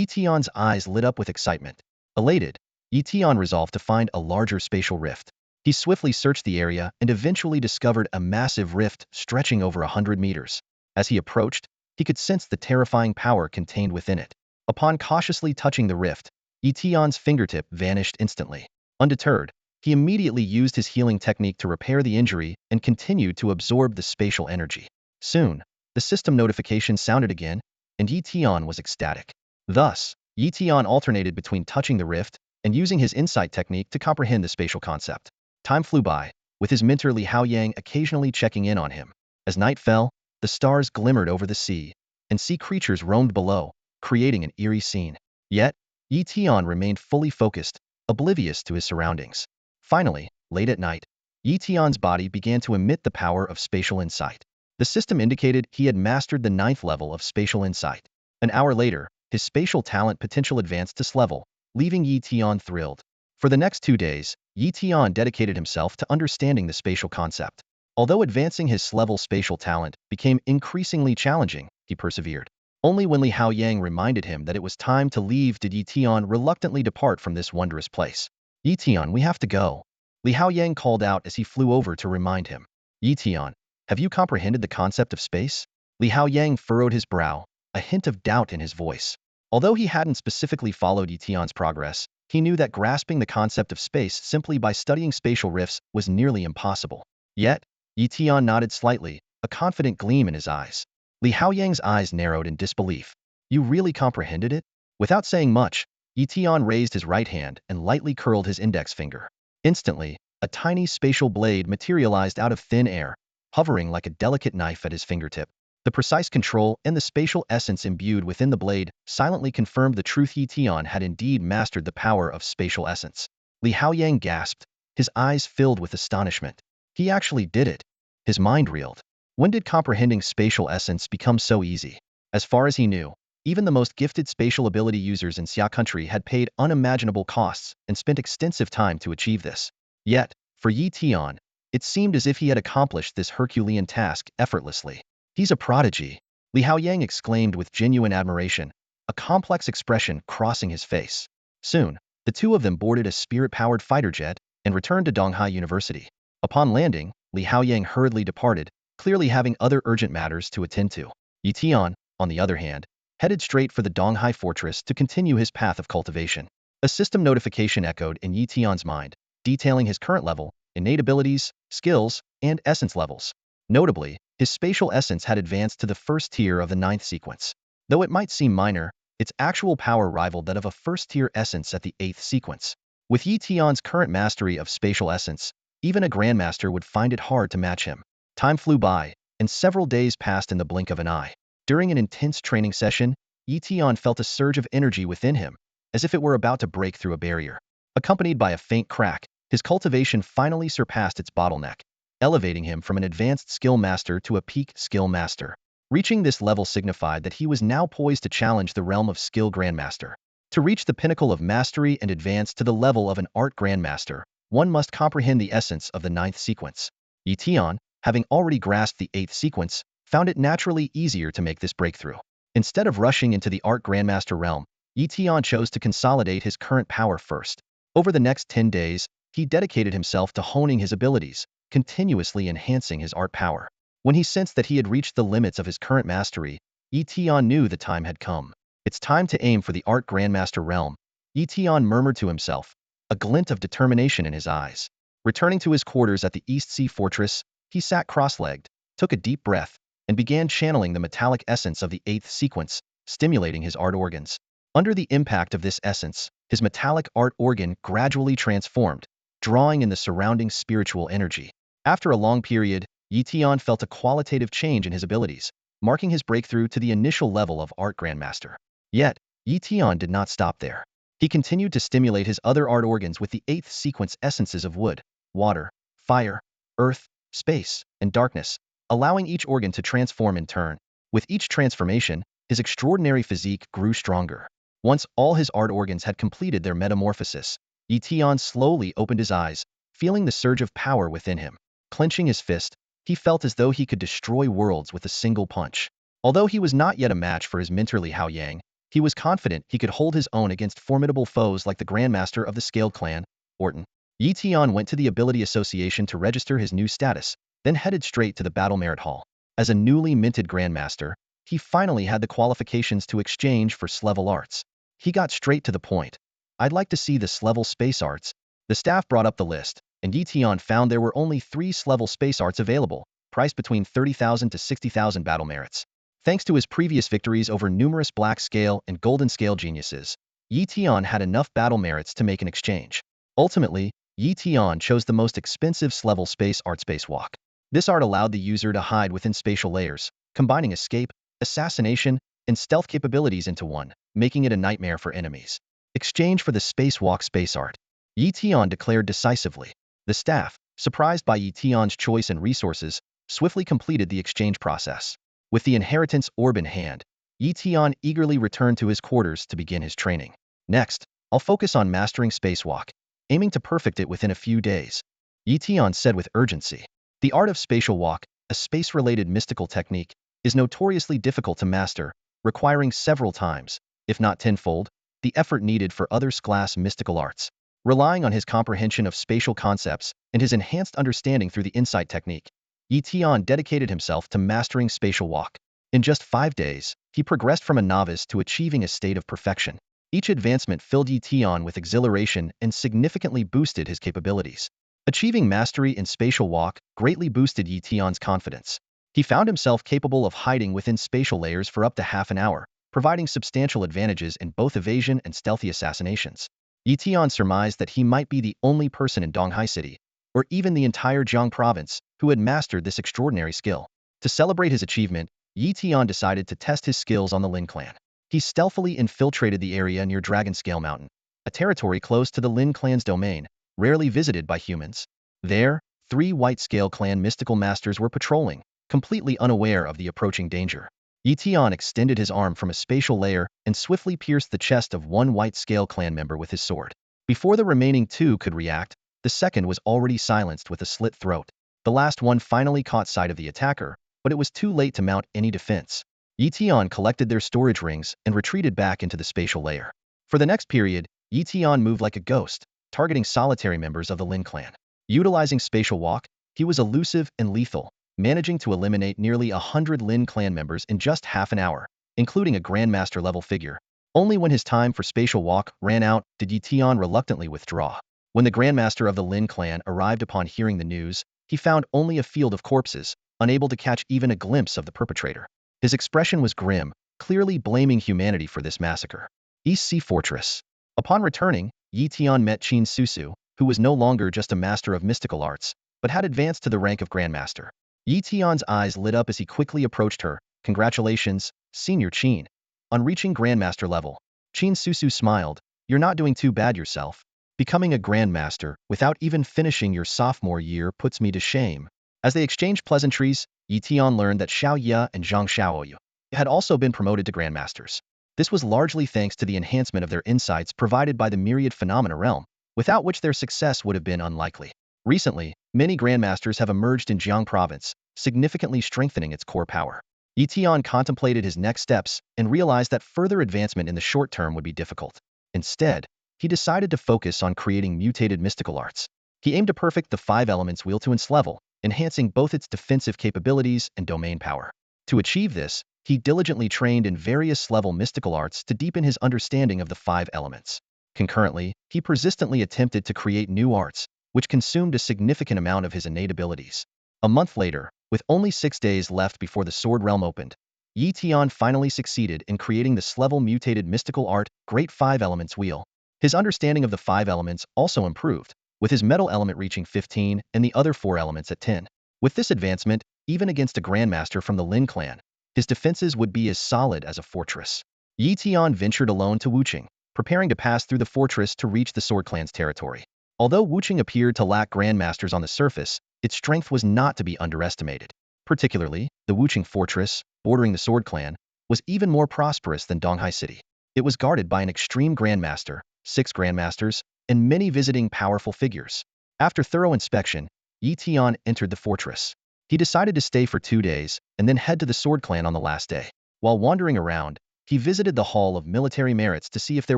Tian's eyes lit up with excitement. Elated, Tian resolved to find a larger spatial rift. He swiftly searched the area and eventually discovered a massive rift stretching over 100 meters. As he approached, he could sense the terrifying power contained within it. Upon cautiously touching the rift, Tian's fingertip vanished instantly. Undeterred, he immediately used his healing technique to repair the injury and continued to absorb the spatial energy. Soon, the system notification sounded again, and Tian was ecstatic. Thus, Tian alternated between touching the rift and using his insight technique to comprehend the spatial concept. Time flew by, with his mentor Li Haoyang occasionally checking in on him. As night fell, the stars glimmered over the sea, and sea creatures roamed below, creating an eerie scene. Yet, Tian remained fully focused, oblivious to his surroundings. Finally, late at night, Tian's body began to emit the power of spatial insight. The system indicated he had mastered the 9th level of spatial insight. An hour later, his spatial talent potential advanced to S level. leaving Yi Tian thrilled. For the next 2 days, Yi Tian dedicated himself to understanding the spatial concept. Although advancing his level spatial talent became increasingly challenging, he persevered. Only when Li Haoyang reminded him that it was time to leave did Yi Tian reluctantly depart from this wondrous place. Yi Tian, we have to go. Li Haoyang called out as he flew over to remind him. Yi Tian, have you comprehended the concept of space? Li Haoyang furrowed his brow, a hint of doubt in his voice. Although he hadn't specifically followed Yi Tian's progress, he knew that grasping the concept of space simply by studying spatial rifts was nearly impossible. Yet, Yi Tian nodded slightly, a confident gleam in his eyes. Li Haoyang's eyes narrowed in disbelief. You really comprehended it? Without saying much, Yi Tian raised his right hand and lightly curled his index finger. Instantly, a tiny spatial blade materialized out of thin air, hovering like a delicate knife at his fingertip. The precise control and the spatial essence imbued within the blade silently confirmed the truth. Yi Tian had indeed mastered the power of spatial essence. Li Haoyang gasped, his eyes filled with astonishment. He actually did it. His mind reeled. When did comprehending spatial essence become so easy? As far as he knew, even the most gifted spatial ability users in Xia country had paid unimaginable costs and spent extensive time to achieve this. Yet, for Yi Tian, it seemed as if he had accomplished this Herculean task effortlessly. He's a prodigy, Li Haoyang exclaimed with genuine admiration, a complex expression crossing his face. Soon, the two of them boarded a spirit-powered fighter jet and returned to Donghai University. Upon landing, Li Haoyang hurriedly departed, clearly having other urgent matters to attend to. Yi Tian, on the other hand, headed straight for the Donghai fortress to continue his path of cultivation. A system notification echoed in Yi Tian's mind, detailing his current level, innate abilities, skills, and essence levels. Notably, his spatial essence had advanced to the first tier of the 9th sequence. Though it might seem minor, its actual power rivaled that of a first-tier essence at the 8th sequence. With Yi Tian's current mastery of spatial essence, even a Grandmaster would find it hard to match him. Time flew by, and several days passed in the blink of an eye. During an intense training session, Yi Tian felt a surge of energy within him, as if it were about to break through a barrier. Accompanied by a faint crack, his cultivation finally surpassed its bottleneck, elevating him from an advanced skill master to a peak skill master. Reaching this level signified that he was now poised to challenge the realm of skill Grandmaster. To reach the pinnacle of mastery and advance to the level of an art Grandmaster, one must comprehend the essence of the 9th sequence. Yi Tian, having already grasped the 8th sequence, found it naturally easier to make this breakthrough. Instead of rushing into the art Grandmaster realm, Yi Tian chose to consolidate his current power first. Over the next 10 days, he dedicated himself to honing his abilities, continuously enhancing his art power. When he sensed that he had reached the limits of his current mastery, Yi Tian knew the time had come. It's time to aim for the art Grandmaster realm, Yi Tian murmured to himself, a glint of determination in his eyes. Returning to his quarters at the East Sea Fortress, he sat cross-legged, took a deep breath, and began channeling the metallic essence of the 8th sequence, stimulating his art organs. Under the impact of this essence, his metallic art organ gradually transformed, drawing in the surrounding spiritual energy. After a long period, Yi Tian felt a qualitative change in his abilities, marking his breakthrough to the initial level of art Grandmaster. Yet, Yi Tian did not stop there. He continued to stimulate his other art organs with the 8th sequence essences of wood, water, fire, earth, space, and darkness, allowing each organ to transform in turn. With each transformation, his extraordinary physique grew stronger. Once all his art organs had completed their metamorphosis, Yi Tian slowly opened his eyes, feeling the surge of power within him. Clenching his fist, he felt as though he could destroy worlds with a single punch. Although he was not yet a match for his mentor Li Haoyang, he was confident he could hold his own against formidable foes like the Grandmaster of the Scaled Clan, Orton. Yi Tian went to the Ability Association to register his new status, then headed straight to the Battle Merit Hall. As a newly minted Grandmaster, he finally had the qualifications to exchange for S-level arts. He got straight to the point. I'd like to see the S-level space arts. The staff brought up the list, and Yi Tian found there were only 3 S-level space arts available, priced between 30,000 to 60,000 battle merits. Thanks to his previous victories over numerous black scale and golden scale geniuses, Yi Tian had enough battle merits to make an exchange. Ultimately, Yi Tian chose the most expensive S-level space art spacewalk. This art allowed the user to hide within spatial layers, combining escape, assassination, and stealth capabilities into one, making it a nightmare for enemies. Exchange for the spacewalk space art, Yi Tian declared decisively. The staff, surprised by Yi Tian's choice and resources, swiftly completed the exchange process. With the inheritance orb in hand, Yi Tian eagerly returned to his quarters to begin his training. Next, I'll focus on mastering spacewalk, aiming to perfect it within a few days. Tian said with urgency. The art of spatial walk, a space-related mystical technique, is notoriously difficult to master, requiring several times, if not tenfold, the effort needed for other class mystical arts. Relying on his comprehension of spatial concepts and his enhanced understanding through the insight technique, Tian dedicated himself to mastering spatial walk. In just 5 days, he progressed from a novice to achieving a state of perfection. Each advancement filled Tian with exhilaration and significantly boosted his capabilities. Achieving mastery in spatial walk greatly boosted Tian's confidence. He found himself capable of hiding within spatial layers for up to half an hour, providing substantial advantages in both evasion and stealthy assassinations. Tian surmised that he might be the only person in Donghai City, or even the entire Jiang province, who had mastered this extraordinary skill. To celebrate his achievement, Tian decided to test his skills on the Lin clan. He stealthily infiltrated the area near Dragonscale Mountain, a territory close to the Lin clan's domain, rarely visited by humans. There, 3 White Scale clan mystical masters were patrolling, completely unaware of the approaching danger. Tian extended his arm from a spatial layer and swiftly pierced the chest of one White Scale clan member with his sword. Before the remaining 2 could react, the second was already silenced with a slit throat. The last one finally caught sight of the attacker, but it was too late to mount any defense. Tian collected their storage rings and retreated back into the spatial layer. For the next period, Tian moved like a ghost, targeting solitary members of the Lin clan. Utilizing spatial walk, he was elusive and lethal, managing to eliminate nearly 100 Lin clan members in just half an hour, including a Grandmaster level figure. Only when his time for spatial walk ran out did Tian reluctantly withdraw. When the Grandmaster of the Lin clan arrived upon hearing the news, he found only a field of corpses, unable to catch even a glimpse of the perpetrator. His expression was grim, clearly blaming humanity for this massacre. East Sea Fortress. Upon returning, Tian met Lin Su, who was no longer just a master of mystical arts, but had advanced to the rank of Grandmaster. Tian's eyes lit up as he quickly approached her. Congratulations, Senior Qin. On reaching Grandmaster level, Lin Su smiled. You're not doing too bad yourself. Becoming a Grandmaster without even finishing your sophomore year puts me to shame. As they exchanged pleasantries, Tian learned that Xiao Ye and Zhang Xiaoyu had also been promoted to Grandmasters. This was largely thanks to the enhancement of their insights provided by the myriad phenomena realm, without which their success would have been unlikely. Recently, many Grandmasters have emerged in Jiang province, significantly strengthening its core power. Tian contemplated his next steps and realized that further advancement in the short term would be difficult. Instead, he decided to focus on creating mutated mystical arts. He aimed to perfect the 5 elements wheel to its level, enhancing both its defensive capabilities and domain power. To achieve this, he diligently trained in various level mystical arts to deepen his understanding of the 5 elements. Concurrently, he persistently attempted to create new arts, which consumed a significant amount of his innate abilities. A month later, with only 6 days left before the Sword Realm opened, Tian finally succeeded in creating this level mutated mystical art, Great 5 Elements Wheel. His understanding of the 5 elements also improved, with his metal element reaching 15 and the other 4 elements at 10. With this advancement, even against a Grandmaster from the Lin clan, his defenses would be as solid as a fortress. Tian ventured alone to Wuqing, preparing to pass through the fortress to reach the Sword Clan's territory. Although Wuqing appeared to lack Grandmasters on the surface, its strength was not to be underestimated. Particularly, the Wuqing fortress, bordering the Sword Clan, was even more prosperous than Donghai City. It was guarded by an extreme Grandmaster, 6 Grandmasters, and many visiting powerful figures. After thorough inspection, Tian entered the fortress. He decided to stay for 2 days and then head to the Sword Clan on the last day. While wandering around, he visited the Hall of Military Merits to see if there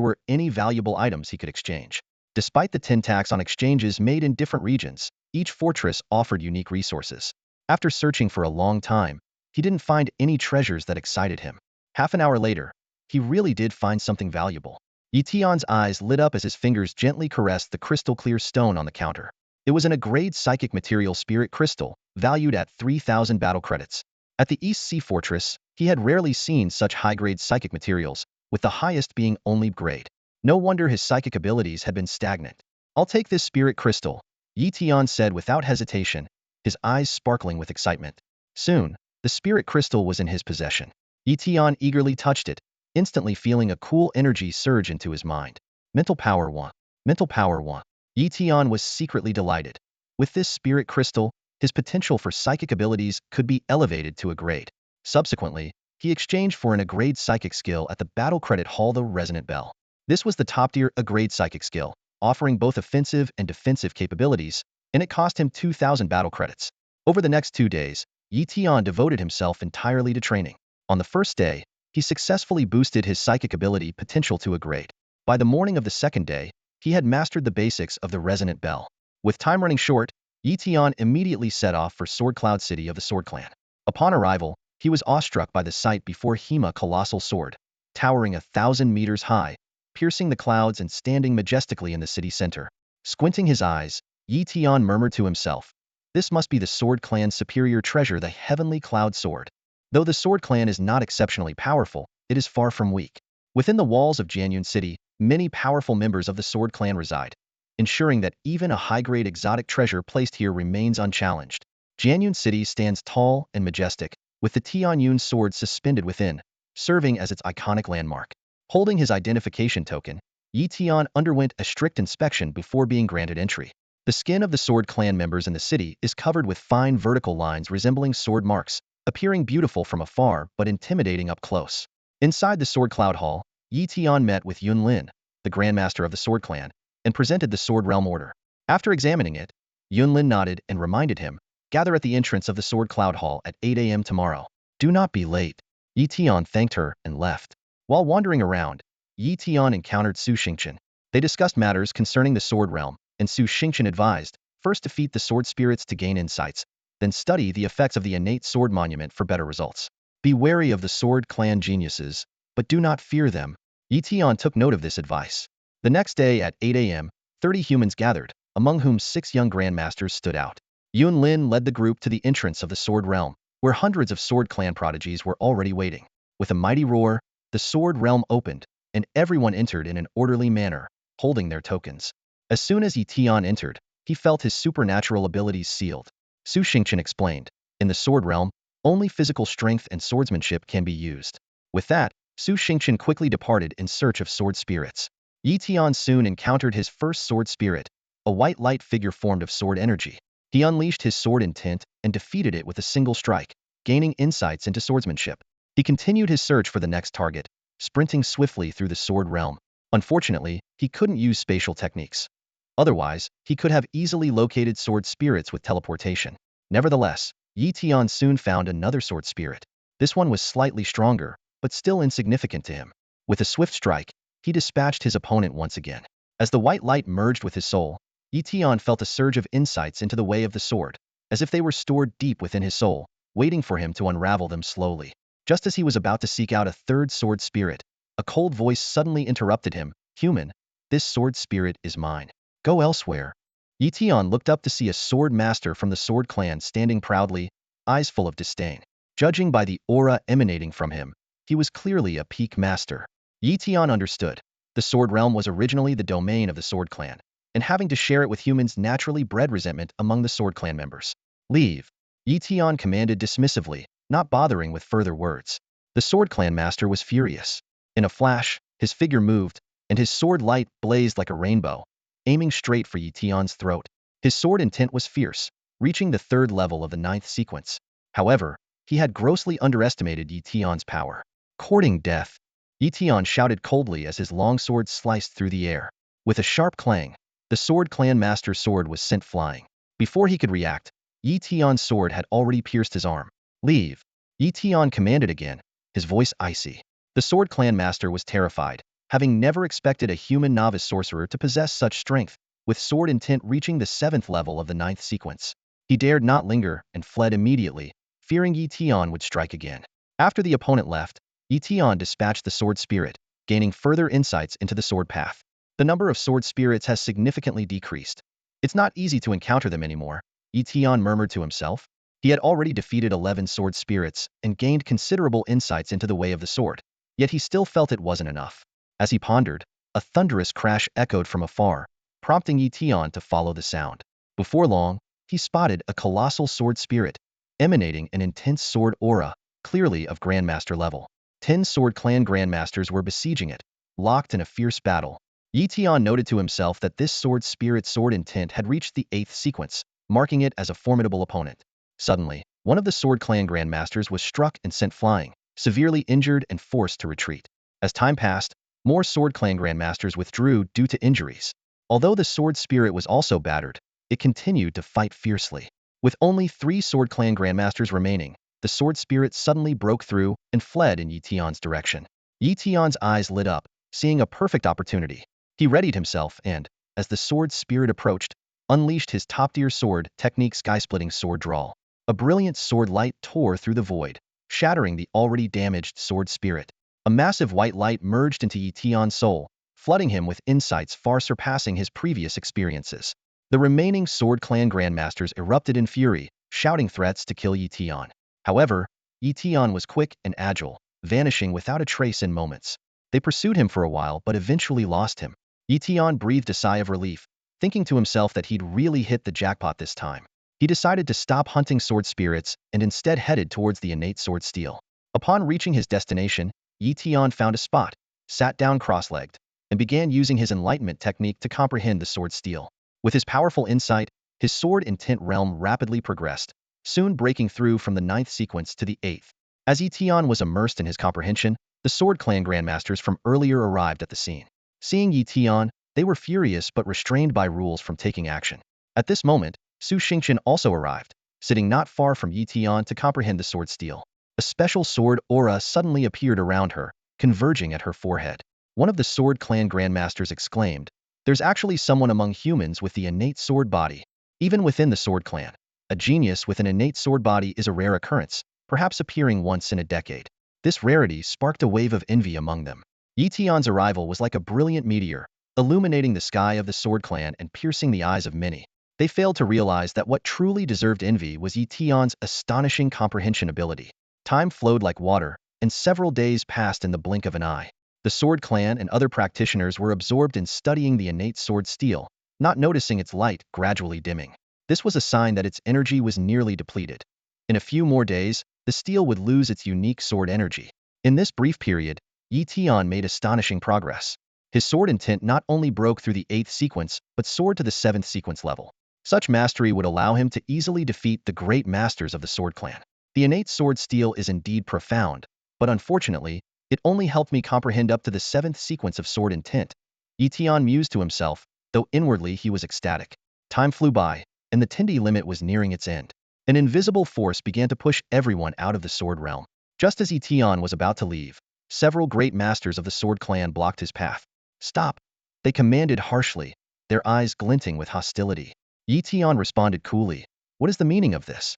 were any valuable items he could exchange. Despite the 10 tax on exchanges made in different regions, each fortress offered unique resources. After searching for a long time, he didn't find any treasures that excited him. Half an hour later, he really did find something valuable. Tian's eyes lit up as his fingers gently caressed the crystal-clear stone on the counter. It was an A-grade psychic material spirit crystal, valued at 3,000 battle credits. At the East Sea Fortress, he had rarely seen such high-grade psychic materials, with the highest being only grade. No wonder his psychic abilities had been stagnant. I'll take this spirit crystal, Tian said without hesitation, his eyes sparkling with excitement. Soon, the spirit crystal was in his possession. Tian eagerly touched it, instantly feeling a cool energy surge into his mind. Mental power 1. Mental power 1. Tian was secretly delighted. With this spirit crystal, his potential for psychic abilities could be elevated to a grade. Subsequently, he exchanged for an A-grade psychic skill at the Battle Credit Hall the Resonant Bell. This was the top-tier A-grade psychic skill, offering both offensive and defensive capabilities, and it cost him 2,000 battle credits. Over the next 2 days, Tian devoted himself entirely to training. On the first day, he successfully boosted his psychic ability potential to a grade. By the morning of the second day, he had mastered the basics of the resonant bell. With time running short, Tian immediately set off for Sword Cloud City of the Sword Clan. Upon arrival, he was awestruck by the sight before him, a colossal sword, towering 1,000 meters high, piercing the clouds and standing majestically in the city center. Squinting his eyes, Tian murmured to himself, "This must be the Sword Clan's superior treasure, the Heavenly Cloud Sword." Though the Sword Clan is not exceptionally powerful, it is far from weak. Within the walls of Jianyun City, many powerful members of the Sword Clan reside, ensuring that even a high-grade exotic treasure placed here remains unchallenged. Jianyun City stands tall and majestic, with the Tianyun sword suspended within, serving as its iconic landmark. Holding his identification token, Tian underwent a strict inspection before being granted entry. The skin of the Sword Clan members in the city is covered with fine vertical lines resembling sword marks, appearing beautiful from afar but intimidating up close. Inside the Sword Cloud Hall, Tian met with Lin, the Grandmaster of the Sword Clan, and presented the Sword Realm Order. After examining it, Lin nodded and reminded him, "Gather at the entrance of the Sword Cloud Hall at 8 a.m. tomorrow. Do not be late." Tian thanked her and left. While wandering around, Tian encountered Su Xingchen. They discussed matters concerning the Sword Realm, and Su Xingchen advised, first defeat the sword spirits to gain insights, then study the effects of the innate sword monument for better results. Be wary of the Sword Clan geniuses, but do not fear them. Tian took note of this advice. The next day at 8 a.m., 30 humans gathered, among whom 6 young Grandmasters stood out. Lin led the group to the entrance of the Sword Realm, where hundreds of Sword Clan prodigies were already waiting. With a mighty roar, the Sword Realm opened, and everyone entered in an orderly manner, holding their tokens. As soon as Tian entered, he felt his supernatural abilities sealed. Su Xingchen explained, "In the Sword Realm, only physical strength and swordsmanship can be used." With that, Su Xingchen quickly departed in search of sword spirits. Tian soon encountered his first sword spirit, a white light figure formed of sword energy. He unleashed his sword intent and defeated it with a single strike, gaining insights into swordsmanship. He continued his search for the next target, sprinting swiftly through the Sword Realm. Unfortunately, he couldn't use spatial techniques. Otherwise, he could have easily located sword spirits with teleportation. Nevertheless, Tian soon found another sword spirit. This one was slightly stronger, but still insignificant to him. With a swift strike, he dispatched his opponent once again. As the white light merged with his soul, Tian felt a surge of insights into the way of the sword, as if they were stored deep within his soul, waiting for him to unravel them slowly. Just as he was about to seek out a third sword spirit, a cold voice suddenly interrupted him. "Human, this sword spirit is mine. Go elsewhere." Tian looked up to see a sword master from the Sword Clan standing proudly, eyes full of disdain. Judging by the aura emanating from him, he was clearly a peak master. Tian understood. The Sword Realm was originally the domain of the Sword Clan, and having to share it with humans naturally bred resentment among the Sword Clan members. "Leave," Tian commanded dismissively, not bothering with further words. The Sword Clan master was furious. In a flash, his figure moved, and his sword light blazed like a rainbow, aiming straight for Tian's throat. His sword intent was fierce, reaching the 3rd level of the 9th sequence. However, he had grossly underestimated Tian's power. "Courting death," Tian shouted coldly as his long sword sliced through the air. With a sharp clang, the Sword Clan master's sword was sent flying. Before he could react, Tian's sword had already pierced his arm. "Leave," Tian commanded again, his voice icy. The Sword Clan master was terrified, having never expected a human novice sorcerer to possess such strength, with sword intent reaching the 7th level of the 9th sequence. He dared not linger and fled immediately, fearing Tian would strike again. After the opponent left, Tian dispatched the sword spirit, gaining further insights into the sword path. The number of sword spirits has significantly decreased. "It's not easy to encounter them anymore," Tian murmured to himself. He had already defeated 11 sword spirits and gained considerable insights into the way of the sword, yet he still felt it wasn't enough. As he pondered, a thunderous crash echoed from afar, prompting Tian to follow the sound. Before long, he spotted a colossal sword spirit, emanating an intense sword aura, clearly of Grandmaster level. 10 Sword Clan Grandmasters were besieging it, locked in a fierce battle. Tian noted to himself that this sword spirit's sword intent had reached the 8th sequence, marking it as a formidable opponent. Suddenly, one of the Sword Clan Grandmasters was struck and sent flying, severely injured and forced to retreat. As time passed, More Sword Clan Grandmasters withdrew due to injuries. Although the Sword Spirit was also battered, it continued to fight fiercely. With only 3 Sword Clan Grandmasters remaining, the Sword Spirit suddenly broke through and fled in Yi Tian's direction. Yi Tian's eyes lit up, seeing a perfect opportunity. He readied himself and, as the Sword Spirit approached, unleashed his top-tier sword technique sky-splitting sword drawl. A brilliant sword light tore through the void, shattering the already damaged Sword Spirit. A massive white light merged into Yi Tian's soul, flooding him with insights far surpassing his previous experiences. The remaining Sword Clan Grandmasters erupted in fury, shouting threats to kill Yi Tian. However, Yi Tian was quick and agile, vanishing without a trace in moments. They pursued him for a while but eventually lost him. Yi Tian breathed a sigh of relief, thinking to himself that he'd really hit the jackpot this time. He decided to stop hunting sword spirits and instead headed towards the innate sword steel. Upon reaching his destination, Yi Tian found a spot, sat down cross-legged, and began using his enlightenment technique to comprehend the sword steel. With his powerful insight, his sword intent realm rapidly progressed, soon breaking through from the 9th sequence to the 8th. As Yi Tian was immersed in his comprehension, the Sword Clan Grandmasters from earlier arrived at the scene. Seeing Yi Tian, they were furious but restrained by rules from taking action. At this moment, Su Xingqian also arrived, sitting not far from Yi Tian to comprehend the sword steel. A special sword aura suddenly appeared around her, converging at her forehead. One of the Sword Clan Grandmasters exclaimed, "There's actually someone among humans with the innate sword body." Even within the Sword Clan, a genius with an innate sword body is a rare occurrence, perhaps appearing once in a decade. This rarity sparked a wave of envy among them. Yi Tian's arrival was like a brilliant meteor, illuminating the sky of the Sword Clan and piercing the eyes of many. They failed to realize that what truly deserved envy was Yi Tian's astonishing comprehension ability. Time flowed like water, and several days passed in the blink of an eye. The Sword Clan and other practitioners were absorbed in studying the innate sword steel, not noticing its light gradually dimming. This was a sign that its energy was nearly depleted. In a few more days, the steel would lose its unique sword energy. In this brief period, Yi Tian made astonishing progress. His sword intent not only broke through the 8th sequence, but soared to the 7th sequence level. Such mastery would allow him to easily defeat the great masters of the Sword Clan. The innate sword steel is indeed profound, but unfortunately, it only helped me comprehend up to the 7th sequence of sword intent. Yi Tian mused to himself, though inwardly he was ecstatic. Time flew by, and the Tindi limit was nearing its end. An invisible force began to push everyone out of the sword realm. Just as Yi Tian was about to leave, several great masters of the Sword Clan blocked his path. "Stop!" they commanded harshly, their eyes glinting with hostility. Yi Tian responded coolly, "What is the meaning of this?"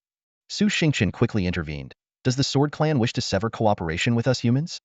Su Xingqian quickly intervened. "Does the Sword Clan wish to sever cooperation with us humans?"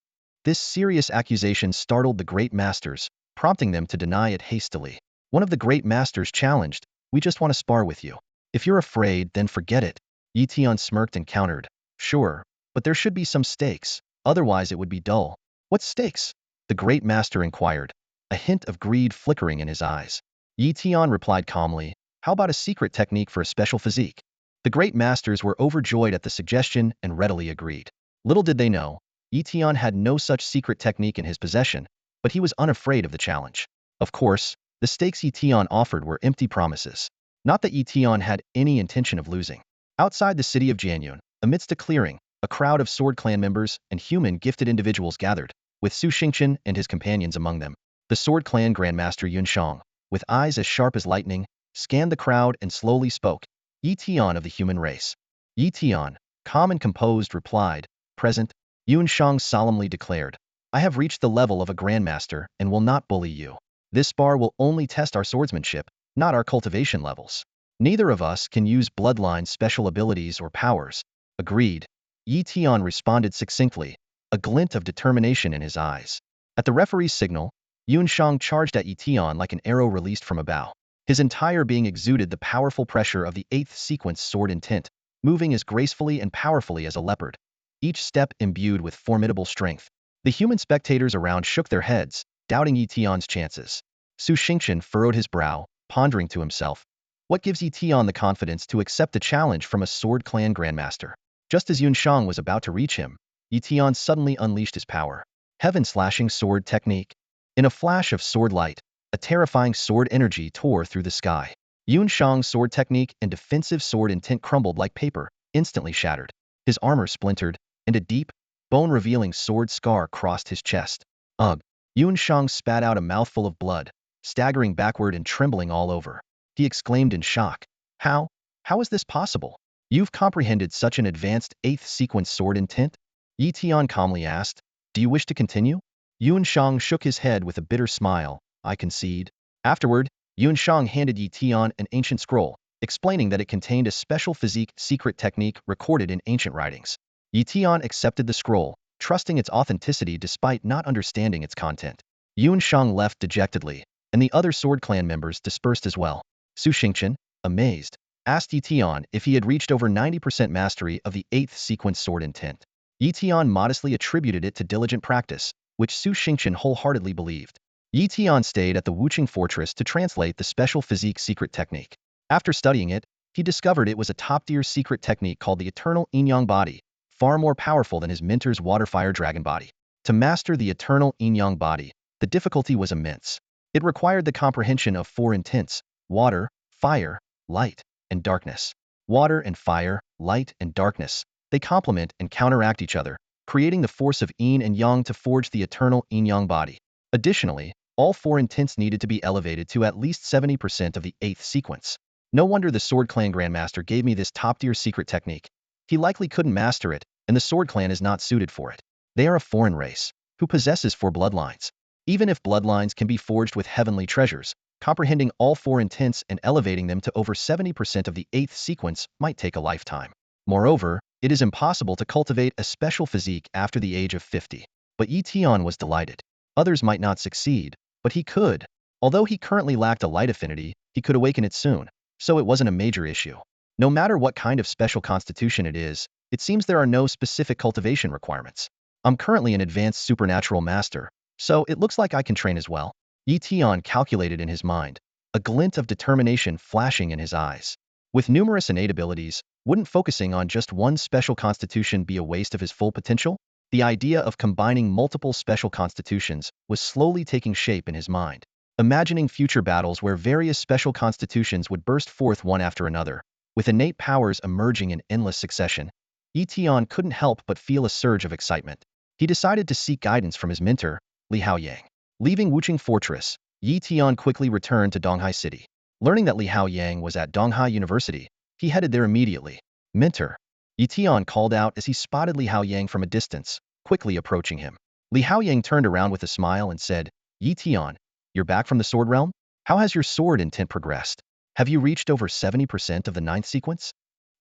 This serious accusation startled the great masters, prompting them to deny it hastily. One of the great masters challenged, "We just want to spar with you. If you're afraid, then forget it." Yi Tian smirked and countered, "Sure, but there should be some stakes, otherwise it would be dull." "What stakes?" the great master inquired, a hint of greed flickering in his eyes. Yi Tian replied calmly, "How about a secret technique for a special physique?" The great masters were overjoyed at the suggestion and readily agreed. Little did they know, Yi Tian had no such secret technique in his possession, but he was unafraid of the challenge. Of course, the stakes Yi Tian offered were empty promises. Not that Yi Tian had any intention of losing. Outside the city of Jianyun, amidst a clearing, a crowd of Sword Clan members and human gifted individuals gathered, with Su Xingqian and his companions among them. The Sword Clan Grandmaster Yunshang, with eyes as sharp as lightning, scanned the crowd and slowly spoke, "Yi Tian of the human race." Yi Tian, calm and composed, replied, "Present." Yunshang solemnly declared, "I have reached the level of a Grandmaster and will not bully you. This spar will only test our swordsmanship, not our cultivation levels. Neither of us can use bloodline special abilities or powers." "Agreed." Yi Tian responded succinctly, a glint of determination in his eyes. At the referee's signal, Yunshang charged at Yi Tian like an arrow released from a bow. His entire being exuded the powerful pressure of the 8th sequence sword intent, moving as gracefully and powerfully as a leopard, each step imbued with formidable strength. The human spectators around shook their heads, doubting Yi Tian's chances. Su Xingqian furrowed his brow, pondering to himself, what gives Yi Tian the confidence to accept a challenge from a Sword Clan Grandmaster? Just as Yunshang was about to reach him, Yi Tian suddenly unleashed his power. Heaven-slashing sword technique. In a flash of sword light, a terrifying sword energy tore through the sky. Yunshang's sword technique and defensive sword intent crumbled like paper, instantly shattered. His armor splintered, and a deep, bone-revealing sword scar crossed his chest. Ugh! Yun Shang spat out a mouthful of blood, staggering backward and trembling all over. He exclaimed in shock. How? How is this possible? You've comprehended such an advanced 8th sequence sword intent? Yi Tian calmly asked. Do you wish to continue? Yun Shang shook his head with a bitter smile. I concede. Afterward, Yun Shang handed Yi Tian an ancient scroll, explaining that it contained a special physique secret technique recorded in ancient writings. Yi Tian accepted the scroll, trusting its authenticity despite not understanding its content. Yun Shang left dejectedly, and the other Sword Clan members dispersed as well. Su Xingqian, amazed, asked Yi Tian if he had reached over 90% mastery of the 8th sequence sword intent. Yi Tian modestly attributed it to diligent practice, which Su Xingqian wholeheartedly believed. Yi Tian stayed at the Wuqing fortress to translate the special physique secret technique. After studying it, he discovered it was a top-tier secret technique called the Eternal Yin-Yang Body, far more powerful than his mentor's Water-Fire Dragon Body. To master the Eternal Yin-Yang Body, the difficulty was immense. It required the comprehension of 4 intents: water, fire, light, and darkness. Water and fire, light, and darkness, they complement and counteract each other, creating the force of yin and yang to forge the Eternal Yin-Yang Body. Additionally, all 4 intents needed to be elevated to at least 70% of the 8th sequence. No wonder the Sword Clan Grandmaster gave me this top-tier secret technique. He likely couldn't master it, and the Sword Clan is not suited for it. They are a foreign race, who possesses 4 bloodlines. Even if bloodlines can be forged with heavenly treasures, comprehending all 4 intents and elevating them to over 70% of the 8th sequence might take a lifetime. Moreover, it is impossible to cultivate a special physique after the age of 50. But Yi Tian was delighted. Others might not succeed, but he could. Although he currently lacked a light affinity, he could awaken it soon, so it wasn't a major issue. No matter what kind of special constitution it is, it seems there are no specific cultivation requirements. I'm currently an advanced supernatural master, so it looks like I can train as well. Yi Tian calculated in his mind, a glint of determination flashing in his eyes. With numerous innate abilities, wouldn't focusing on just one special constitution be a waste of his full potential? The idea of combining multiple special constitutions was slowly taking shape in his mind. Imagining future battles where various special constitutions would burst forth one after another, with innate powers emerging in endless succession, Yi Tian couldn't help but feel a surge of excitement. He decided to seek guidance from his mentor, Li Haoyang. Leaving Wuqing Fortress, Yi Tian quickly returned to Donghai City. Learning that Li Haoyang was at Donghai University, he headed there immediately. Mentor, Yi Tian called out as he spotted Li Haoyang from a distance, quickly approaching him. Li Haoyang turned around with a smile and said, Yi Tian, you're back from the sword realm? How has your sword intent progressed? Have you reached over 70% of the 9th sequence?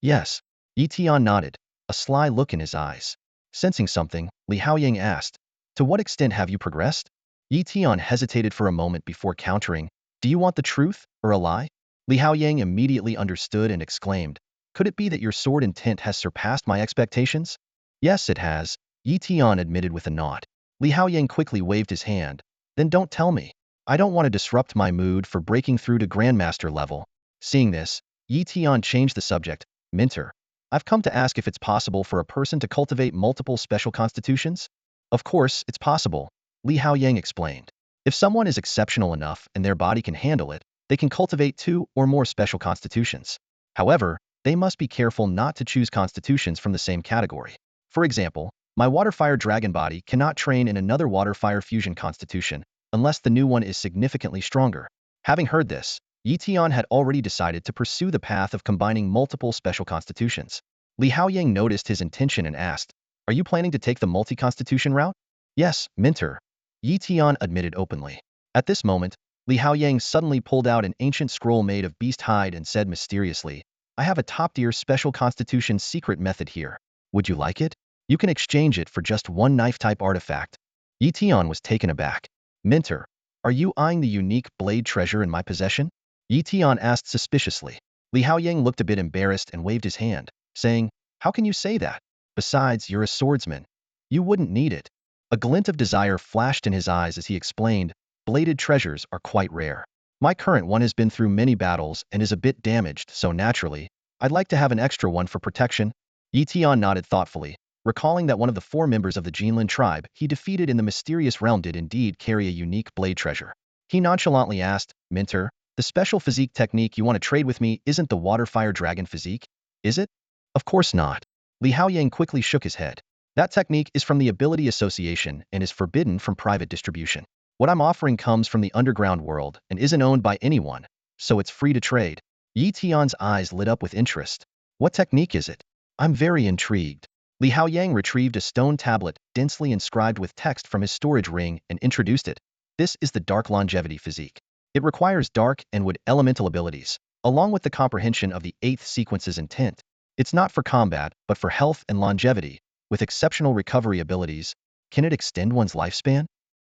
Yes. Yi Tian nodded, a sly look in his eyes. Sensing something, Li Haoyang asked, to what extent have you progressed? Yi Tian hesitated for a moment before countering, do you want the truth, or a lie? Li Haoyang immediately understood and exclaimed, could it be that your sword intent has surpassed my expectations? Yes, it has, Yi Tian admitted with a nod. Li Haoyang quickly waved his hand. Then don't tell me. I don't want to disrupt my mood for breaking through to Grandmaster level. Seeing this, Yi Tian changed the subject. Mentor, I've come to ask if it's possible for a person to cultivate multiple special constitutions? Of course, it's possible, Li Haoyang explained. If someone is exceptional enough and their body can handle it, they can cultivate 2 or more special constitutions. However, they must be careful not to choose constitutions from the same category. For example, my Water-Fire Dragon Body cannot train in another Water-Fire Fusion constitution, unless the new one is significantly stronger. Having heard this, Yi Tian had already decided to pursue the path of combining multiple special constitutions. Li Haoyang noticed his intention and asked, are you planning to take the multi-constitution route? Yes, mentor, Yi Tian admitted openly. At this moment, Li Haoyang suddenly pulled out an ancient scroll made of beast hide and said mysteriously, I have a top-tier special constitution secret method here. Would you like it? You can exchange it for just one knife-type artifact. Yi Tian was taken aback. Mentor, are you eyeing the unique blade treasure in my possession? Yi Tian asked suspiciously. Li Haoyang looked a bit embarrassed and waved his hand, saying, how can you say that? Besides, you're a swordsman. You wouldn't need it. A glint of desire flashed in his eyes as he explained, bladed treasures are quite rare. My current one has been through many battles and is a bit damaged, so naturally, I'd like to have an extra one for protection. Yi Tian nodded thoughtfully, recalling that one of the 4 members of the Jinlin tribe he defeated in the mysterious realm did indeed carry a unique blade treasure. He nonchalantly asked, mentor, the special physique technique you want to trade with me isn't the Water-Fire Dragon physique, is it? Of course not. Li Haoyang quickly shook his head. That technique is from the Ability Association and is forbidden from private distribution. What I'm offering comes from the underground world and isn't owned by anyone, so it's free to trade. Yi Tian's eyes lit up with interest. What technique is it? I'm very intrigued. Li Haoyang retrieved a stone tablet densely inscribed with text from his storage ring and introduced it. This is the Dark Longevity Physique. It requires dark and wood elemental abilities, along with the comprehension of the 8th sequence's intent. It's not for combat, but for health and longevity, with exceptional recovery abilities. Can it extend one's lifespan?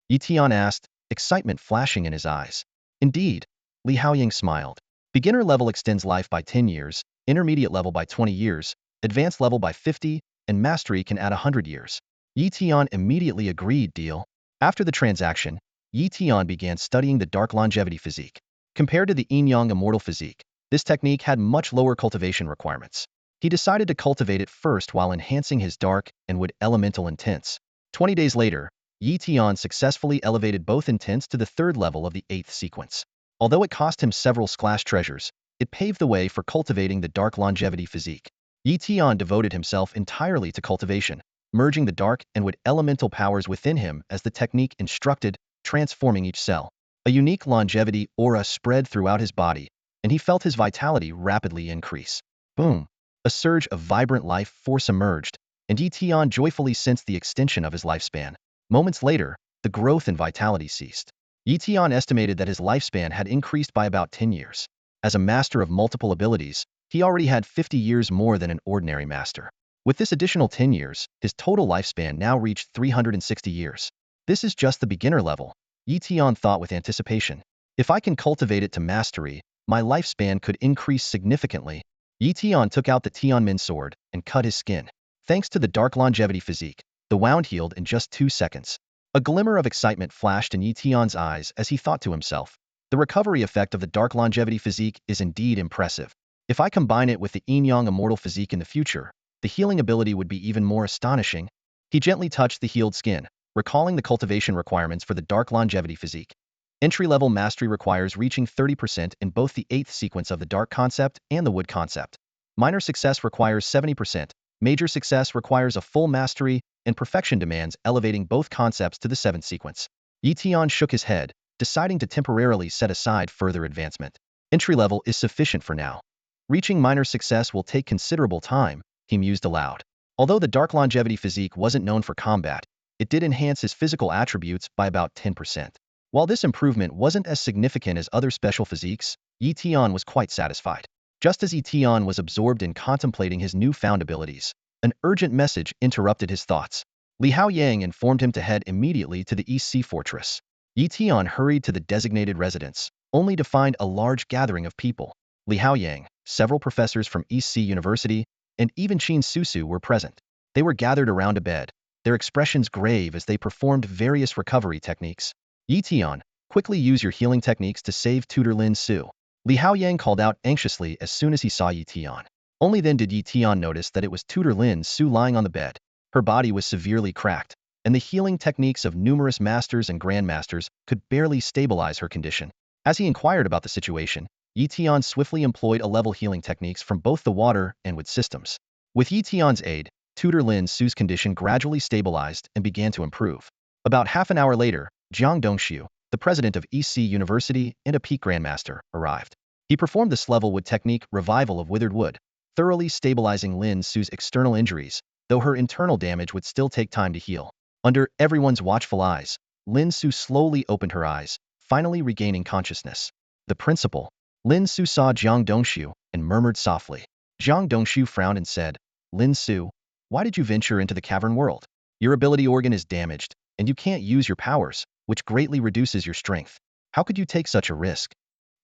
Yi Tian asked, excitement flashing in his eyes. Indeed, Li Haoyang smiled. Beginner level extends life by 10 years, intermediate level by 20 years, advanced level by 50, and mastery can add 100 years. Yi Tian immediately agreed. Deal. After the transaction, Yi Tian began studying the Dark Longevity Physique. Compared to the Yin-Yang Immortal Physique, this technique had much lower cultivation requirements. He decided to cultivate it first while enhancing his dark and wood elemental intents. 20 days later, Yi Tian successfully elevated both intents to the 3rd level of the 8th sequence. Although it cost him several splash treasures, it paved the way for cultivating the Dark Longevity Physique. Yi Tian devoted himself entirely to cultivation, merging the dark and wood elemental powers within him as the technique instructed, transforming each cell. A unique longevity aura spread throughout his body, and he felt his vitality rapidly increase. Boom! A surge of vibrant life force emerged, and Yi Tian joyfully sensed the extension of his lifespan. Moments later, the growth and vitality ceased. Yi Tian estimated that his lifespan had increased by about 10 years. As a master of multiple abilities, he already had 50 years more than an ordinary master. With this additional 10 years, his total lifespan now reached 360 years. This is just the beginner level, Yi Tian thought with anticipation. If I can cultivate it to mastery, my lifespan could increase significantly. Yi Tian took out the Tianmin sword and cut his skin. Thanks to the Dark Longevity Physique, the wound healed in just 2 seconds. A glimmer of excitement flashed in Yi Tian's eyes as he thought to himself. The recovery effect of the Dark Longevity Physique is indeed impressive. If I combine it with the Yin-Yang Immortal Physique in the future, the healing ability would be even more astonishing. He gently touched the healed skin, recalling the cultivation requirements for the Dark Longevity Physique. Entry-level mastery requires reaching 30% in both the 8th sequence of the Dark concept and the Wood concept. Minor success requires 70%, major success requires a full mastery, and perfection demands elevating both concepts to the 7th sequence. Yi Tian shook his head, deciding to temporarily set aside further advancement. Entry level is sufficient for now. Reaching minor success will take considerable time, he mused aloud. Although the Dark Longevity Physique wasn't known for combat, it did enhance his physical attributes by about 10%. While this improvement wasn't as significant as other special physiques, Yi Tian was quite satisfied. Just as Yi Tian was absorbed in contemplating his newfound abilities, an urgent message interrupted his thoughts. Li Haoyang informed him to head immediately to the East Sea Fortress. Yi Tian hurried to the designated residence, only to find a large gathering of people. Li Haoyang, several professors from East Sea University, and even Qin Susu were present. They were gathered around a bed, their expressions grave as they performed various recovery techniques. Yi Tian, quickly use your healing techniques to save tutor Lin Su. Li Haoyang called out anxiously as soon as he saw Yi Tian. Only then did Yi Tian notice that it was tutor Lin Su lying on the bed. Her body was severely cracked, and the healing techniques of numerous masters and grandmasters could barely stabilize her condition. As he inquired about the situation, Yi Tian swiftly employed a-level healing techniques from both the water and wood systems. With Yi Tian's aid, tutor Lin Su's condition gradually stabilized and began to improve. About half an hour later, Jiang Dongxiu, the president of East Sea University and a peak grandmaster, arrived. He performed the S-level wood technique revival of withered wood, thoroughly stabilizing Lin Su's external injuries, though her internal damage would still take time to heal. Under everyone's watchful eyes, Lin Su slowly opened her eyes, finally regaining consciousness. The principal. Lin Su saw Jiang Dongxiu and murmured softly. Jiang Dongxiu frowned and said, Lin Su, why did you venture into the cavern world? Your ability organ is damaged, and you can't use your powers, which greatly reduces your strength. How could you take such a risk?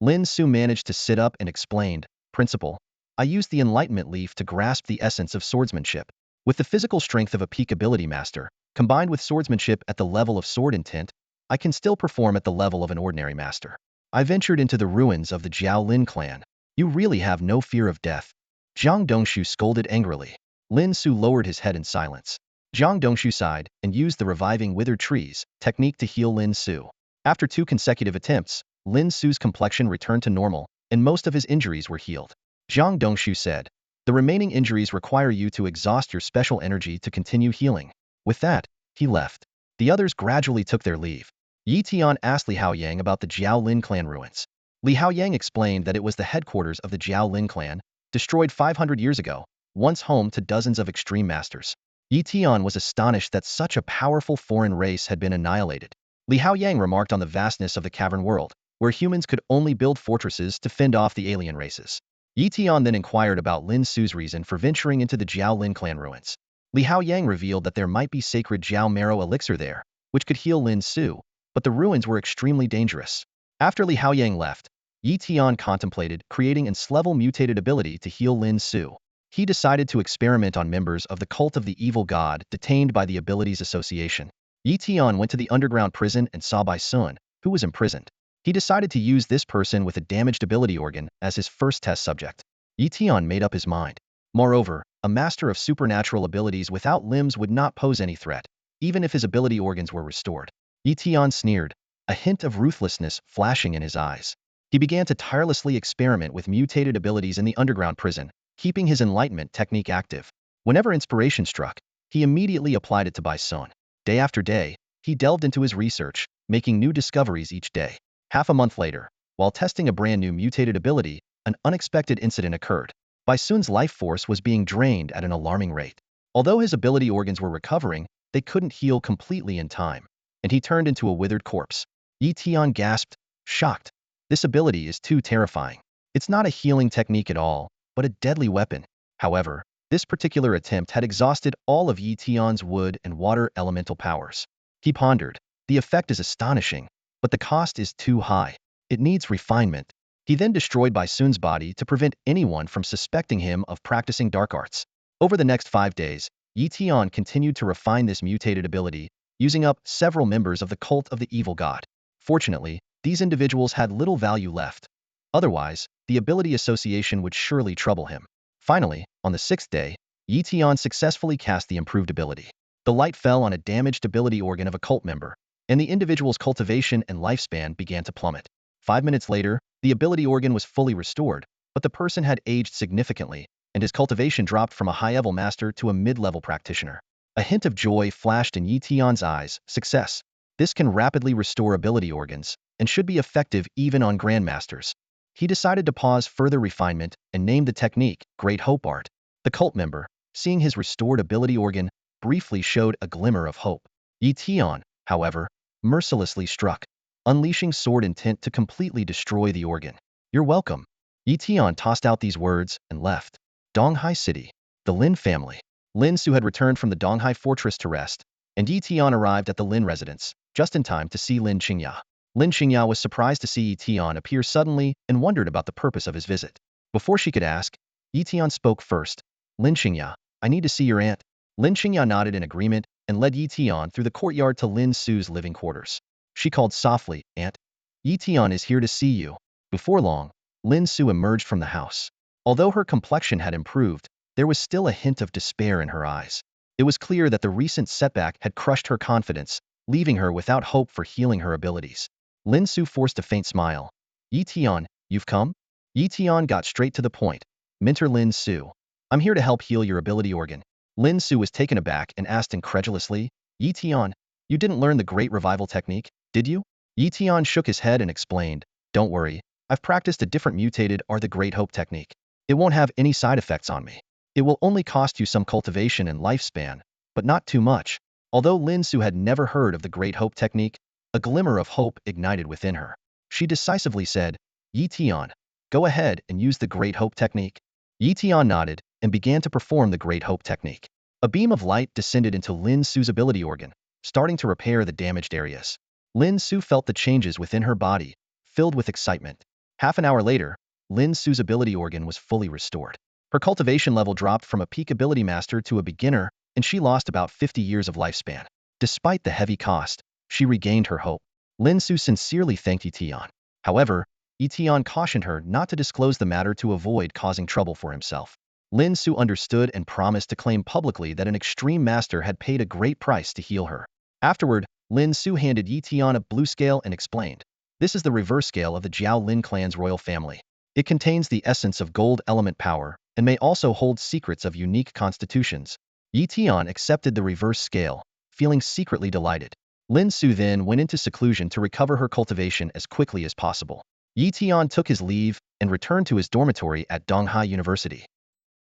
Lin Su managed to sit up and explained, Principal, I used the enlightenment leaf to grasp the essence of swordsmanship. With the physical strength of a peak ability master, combined with swordsmanship at the level of sword intent, I can still perform at the level of an ordinary master. I ventured into the ruins of the Jiao Lin clan. You really have no fear of death. Jiang Dongxiu scolded angrily. Lin Su lowered his head in silence. Jiang Dongxiu sighed and used the reviving withered trees technique to heal Lin Su. After 2 consecutive attempts, Lin Su's complexion returned to normal, and most of his injuries were healed. Jiang Dongxiu said, the remaining injuries require you to exhaust your special energy to continue healing. With that, he left. The others gradually took their leave. Yi Tian asked Li Haoyang about the Jiao Lin clan ruins. Li Haoyang explained that it was the headquarters of the Jiao Lin clan, destroyed 500 years ago, once home to dozens of extreme masters. Yi Tian was astonished that such a powerful foreign race had been annihilated. Li Haoyang remarked on the vastness of the cavern world, where humans could only build fortresses to fend off the alien races. Yi Tian then inquired about Lin Su's reason for venturing into the Jiao Lin clan ruins. Li Haoyang revealed that there might be sacred Jiao marrow elixir there, which could heal Lin Su, but the ruins were extremely dangerous. After Li Haoyang left, Yi Tian contemplated creating an S-level mutated ability to heal Lin Su. He decided to experiment on members of the cult of the evil god detained by the Abilities Association. Yi Tian went to the underground prison and saw Bai Sun, who was imprisoned. He decided to use this person with a damaged ability organ as his first test subject. Yi Tian made up his mind. Moreover, a master of supernatural abilities without limbs would not pose any threat, even if his ability organs were restored. Yi Tian sneered, a hint of ruthlessness flashing in his eyes. He began to tirelessly experiment with mutated abilities in the underground prison, keeping his enlightenment technique active. Whenever inspiration struck, he immediately applied it to Bai Sun. Day after day, he delved into his research, making new discoveries each day. Half a month later, while testing a brand new mutated ability, an unexpected incident occurred. Bai Sun's life force was being drained at an alarming rate. Although his ability organs were recovering, they couldn't heal completely in time, and he turned into a withered corpse. Yi Tian gasped, shocked. This ability is too terrifying. It's not a healing technique at all, but a deadly weapon. However, this particular attempt had exhausted all of Yi Tian's wood and water elemental powers. He pondered, the effect is astonishing, but the cost is too high. It needs refinement. He then destroyed Bai Sun's body to prevent anyone from suspecting him of practicing dark arts. Over the next 5 days, Yi Tian continued to refine this mutated ability, using up several members of the cult of the evil god. Fortunately, these individuals had little value left. Otherwise, the ability association would surely trouble him. Finally, on the 6th day, Yi Tian successfully cast the improved ability. The light fell on a damaged ability organ of a cult member, and the individual's cultivation and lifespan began to plummet. 5 minutes later, the ability organ was fully restored, but the person had aged significantly, and his cultivation dropped from a high-level master to a mid-level practitioner. A hint of joy flashed in Yi Tian's eyes. Success. This can rapidly restore ability organs, and should be effective even on Grandmasters. He decided to pause further refinement and named the technique Great Hope Art. The cult member, seeing his restored ability organ, briefly showed a glimmer of hope. Yi Tian, however, mercilessly struck, unleashing sword intent to completely destroy the organ. You're welcome. Yi Tian tossed out these words and left. Donghai City. The Lin family. Lin Su had returned from the Donghai fortress to rest, and Yi Tian arrived at the Lin residence, just in time to see Lin Qingya. Lin Qingya was surprised to see Yi Tian appear suddenly and wondered about the purpose of his visit. Before she could ask, Yi Tian spoke first. Lin Qingya, I need to see your aunt. Lin Qingya nodded in agreement and led Yi Tian through the courtyard to Lin Su's living quarters. She called softly, Aunt. Yi Tian is here to see you. Before long, Lin Su emerged from the house. Although her complexion had improved, there was still a hint of despair in her eyes. It was clear that the recent setback had crushed her confidence, leaving her without hope for healing her abilities. Lin Su forced a faint smile. Yi Tian, you've come? Yi Tian got straight to the point. Mentor Lin Su. I'm here to help heal your ability organ. Lin Su was taken aback and asked incredulously, Yi Tian, you didn't learn the Great Revival technique, did you? Yi Tian shook his head and explained, don't worry, I've practiced a different mutated or the Great Hope technique. It won't have any side effects on me. It will only cost you some cultivation and lifespan, but not too much. Although Lin Su had never heard of the Great Hope technique, a glimmer of hope ignited within her. She decisively said, Yi Tian, go ahead and use the Great Hope technique. Yi Tian nodded and began to perform the Great Hope technique. A beam of light descended into Lin Su's ability organ, starting to repair the damaged areas. Lin Su felt the changes within her body, filled with excitement. Half an hour later, Lin Su's ability organ was fully restored. Her cultivation level dropped from a peak ability master to a beginner, and she lost about 50 years of lifespan. Despite the heavy cost, she regained her hope. Lin Su sincerely thanked Yi Tian. However, Yi Tian cautioned her not to disclose the matter to avoid causing trouble for himself. Lin Su understood and promised to claim publicly that an extreme master had paid a great price to heal her. Afterward, Lin Su handed Yi Tian a blue scale and explained, this is the reverse scale of the Jiao Lin clan's royal family. It contains the essence of gold element power, and may also hold secrets of unique constitutions. Yi Tian accepted the reverse scale, feeling secretly delighted. Lin Su then went into seclusion to recover her cultivation as quickly as possible. Tian took his leave and returned to his dormitory at Donghai University.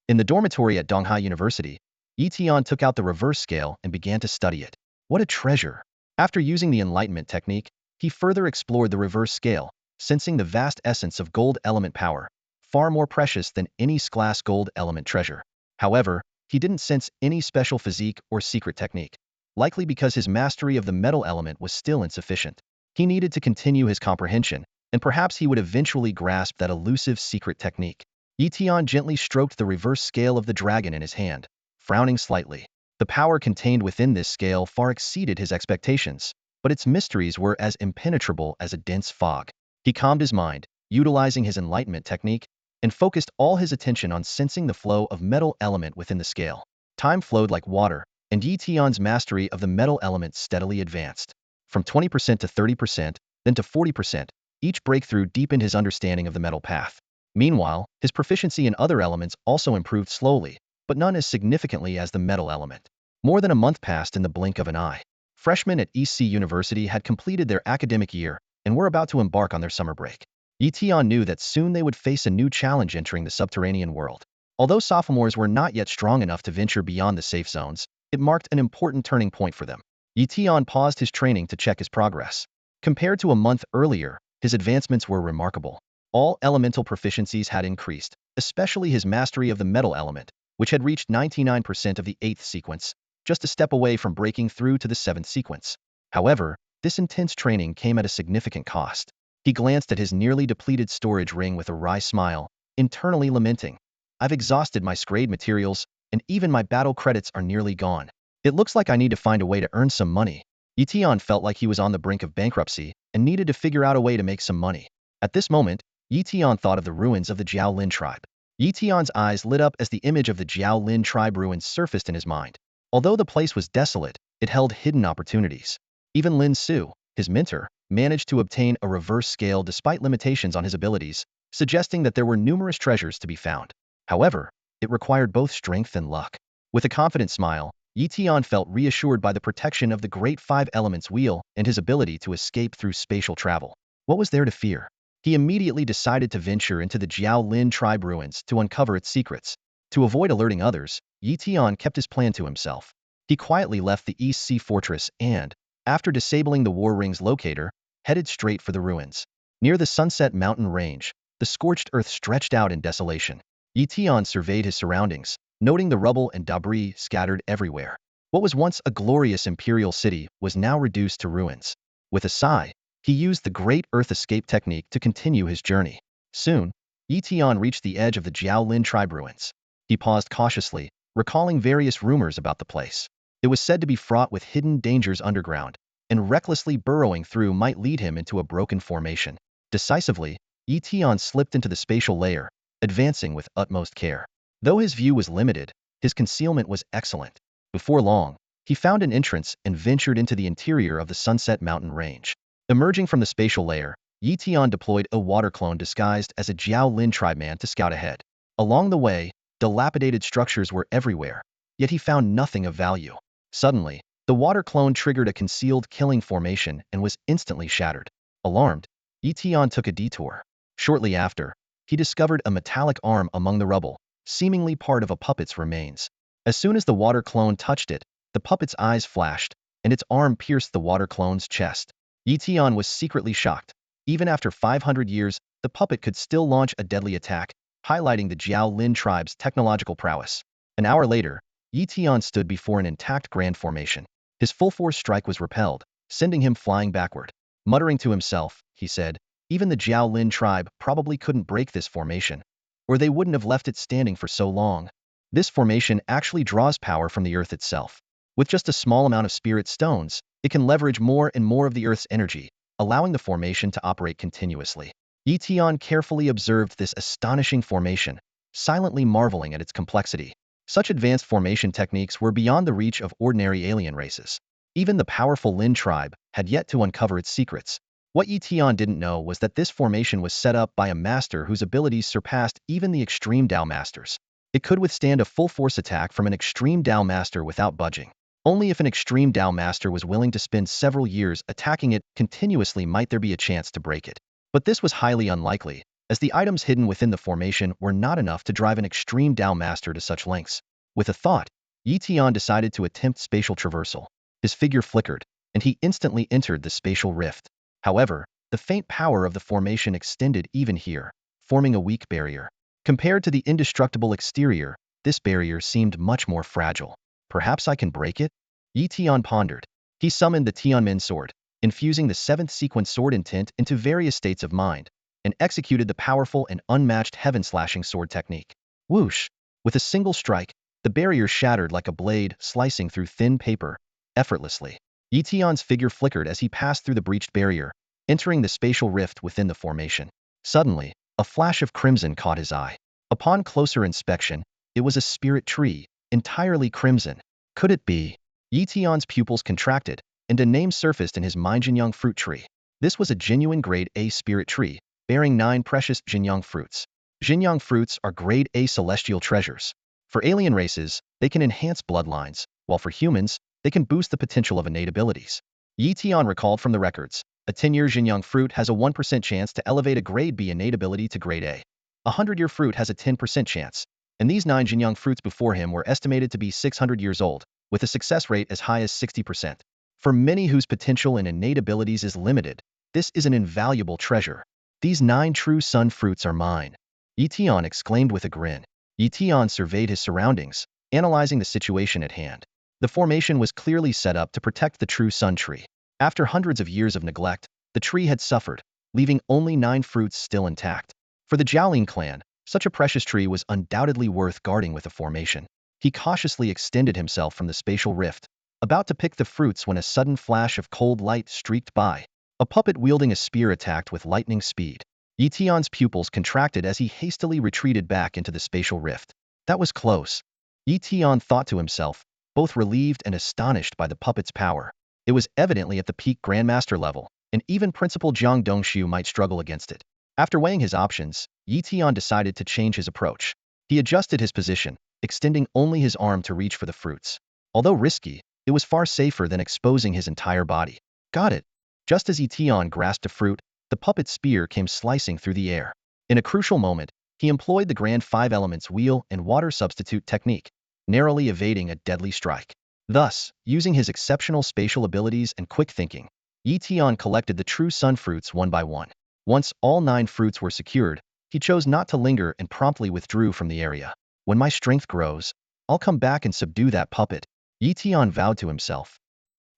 In the dormitory at Donghai University, Tian took out the reverse scale and began to study it. What a treasure! After using the enlightenment technique, he further explored the reverse scale, sensing the vast essence of gold element power, far more precious than any glass gold element treasure. However, he didn't sense any special physique or secret technique, likely because his mastery of the metal element was still insufficient. He needed to continue his comprehension, and perhaps he would eventually grasp that elusive secret technique. Tian gently stroked the reverse scale of the dragon in his hand, frowning slightly. The power contained within this scale far exceeded his expectations, but its mysteries were as impenetrable as a dense fog. He calmed his mind, utilizing his enlightenment technique, and focused all his attention on sensing the flow of metal element within the scale. Time flowed like water, and Tian's mastery of the metal element steadily advanced. From 20% to 30%, then to 40%, each breakthrough deepened his understanding of the metal path. Meanwhile, his proficiency in other elements also improved slowly, but none as significantly as the metal element. More than a month passed in the blink of an eye. Freshmen at East Sea University had completed their academic year and were about to embark on their summer break. Tian knew that soon they would face a new challenge entering the subterranean world. Although sophomores were not yet strong enough to venture beyond the safe zones, it marked an important turning point for them. Tian paused his training to check his progress. Compared to a month earlier, his advancements were remarkable. All elemental proficiencies had increased, especially his mastery of the metal element, which had reached 99% of the 8th sequence, just a step away from breaking through to the 7th sequence. However, this intense training came at a significant cost. He glanced at his nearly depleted storage ring with a wry smile, internally lamenting. I've exhausted my scrade materials, and even my battle credits are nearly gone. It looks like I need to find a way to earn some money. Tian felt like he was on the brink of bankruptcy and needed to figure out a way to make some money. At this moment, Tian thought of the ruins of the Jiao Lin tribe. Tian's eyes lit up as the image of the Jiao Lin tribe ruins surfaced in his mind. Although the place was desolate, it held hidden opportunities. Even Lin Su, his mentor, managed to obtain a reverse scale despite limitations on his abilities, suggesting that there were numerous treasures to be found. However, it required both strength and luck. With a confident smile, Tian felt reassured by the protection of the Great Five Elements wheel and his ability to escape through spatial travel. What was there to fear? He immediately decided to venture into the Jiao Lin tribe ruins to uncover its secrets. To avoid alerting others, Tian kept his plan to himself. He quietly left the East Sea Fortress and, after disabling the War Ring's locator, headed straight for the ruins. Near the Sunset Mountain Range, the scorched earth stretched out in desolation. Tian surveyed his surroundings, noting the rubble and debris scattered everywhere. What was once a glorious imperial city was now reduced to ruins. With a sigh, he used the Great Earth Escape technique to continue his journey. Soon, Tian reached the edge of the Jiao Lin tribe ruins. He paused cautiously, recalling various rumors about the place. It was said to be fraught with hidden dangers underground, and recklessly burrowing through might lead him into a broken formation. Decisively, Tian slipped into the spatial layer, advancing with utmost care. Though his view was limited, his concealment was excellent. Before long, he found an entrance and ventured into the interior of the Sunset Mountain Range. Emerging from the spatial layer, Tian deployed a water clone disguised as a Jiao Lin tribeman to scout ahead. Along the way, dilapidated structures were everywhere, yet he found nothing of value. Suddenly, the water clone triggered a concealed killing formation and was instantly shattered. Alarmed, Tian took a detour. Shortly after, he discovered a metallic arm among the rubble, seemingly part of a puppet's remains. As soon as the water clone touched it, the puppet's eyes flashed, and its arm pierced the water clone's chest. Tian was secretly shocked. Even after 500 years, the puppet could still launch a deadly attack, highlighting the Jiao Lin tribe's technological prowess. An hour later, Tian stood before an intact grand formation. His full-force strike was repelled, sending him flying backward. Muttering to himself, he said, even the Jiao Lin tribe probably couldn't break this formation, or they wouldn't have left it standing for so long. This formation actually draws power from the earth itself. With just a small amount of spirit stones, it can leverage more and more of the earth's energy, allowing the formation to operate continuously. Tian carefully observed this astonishing formation, silently marveling at its complexity. Such advanced formation techniques were beyond the reach of ordinary alien races. Even the powerful Lin tribe had yet to uncover its secrets. What Tian didn't know was that this formation was set up by a master whose abilities surpassed even the extreme Dao masters. It could withstand a full-force attack from an extreme Dao master without budging. Only if an extreme Tao master was willing to spend several years attacking it continuously might there be a chance to break it. But this was highly unlikely, as the items hidden within the formation were not enough to drive an extreme Tao master to such lengths. With a thought, Tian decided to attempt spatial traversal. His figure flickered, and he instantly entered the spatial rift. However, the faint power of the formation extended even here, forming a weak barrier. Compared to the indestructible exterior, this barrier seemed much more fragile. Perhaps I can break it? Tian pondered. He summoned the Tianmin sword, infusing the 7th sequence sword intent into various states of mind, and executed the powerful and unmatched heaven-slashing sword technique. Whoosh! With a single strike, the barrier shattered like a blade slicing through thin paper, effortlessly. Tian's figure flickered as he passed through the breached barrier, entering the spatial rift within the formation. Suddenly, a flash of crimson caught his eye. Upon closer inspection, it was a spirit tree, entirely crimson. Could it be? Tian's pupils contracted, and a name surfaced in his mind: Jinyang fruit tree. This was a genuine grade A spirit tree, bearing 9 precious Jinyang fruits. Jinyang fruits are grade A celestial treasures. For alien races, they can enhance bloodlines, while for humans, they can boost the potential of innate abilities. Tian recalled from the records, a 10-year Jinyang fruit has a 1% chance to elevate a grade B innate ability to grade A. A 100-year fruit has a 10% chance, and these 9 Jinyang fruits before him were estimated to be 600 years old, with a success rate as high as 60%. For many whose potential in innate abilities is limited, this is an invaluable treasure. These 9 true sun fruits are mine. Tian exclaimed with a grin. Tian surveyed his surroundings, analyzing the situation at hand. The formation was clearly set up to protect the true sun tree. After hundreds of years of neglect, the tree had suffered, leaving only 9 fruits still intact. For the Jiaolin clan, such a precious tree was undoubtedly worth guarding with a formation. He cautiously extended himself from the spatial rift, about to pick the fruits when a sudden flash of cold light streaked by. A puppet wielding a spear attacked with lightning speed. Tian's pupils contracted as he hastily retreated back into the spatial rift. That was close. Tian thought to himself, both relieved and astonished by the puppet's power. It was evidently at the peak Grandmaster level, and even Principal Jiang Dongshu might struggle against it. After weighing his options, Tian decided to change his approach. He adjusted his position, extending only his arm to reach for the fruits. Although risky, it was far safer than exposing his entire body. Got it. Just as Tian grasped a fruit, the puppet's spear came slicing through the air. In a crucial moment, he employed the Grand 5 Elements wheel and water substitute technique, narrowly evading a deadly strike. Thus, using his exceptional spatial abilities and quick thinking, Tian collected the true sun fruits one by one. Once all 9 fruits were secured, he chose not to linger and promptly withdrew from the area. When my strength grows, I'll come back and subdue that puppet, Tian vowed to himself.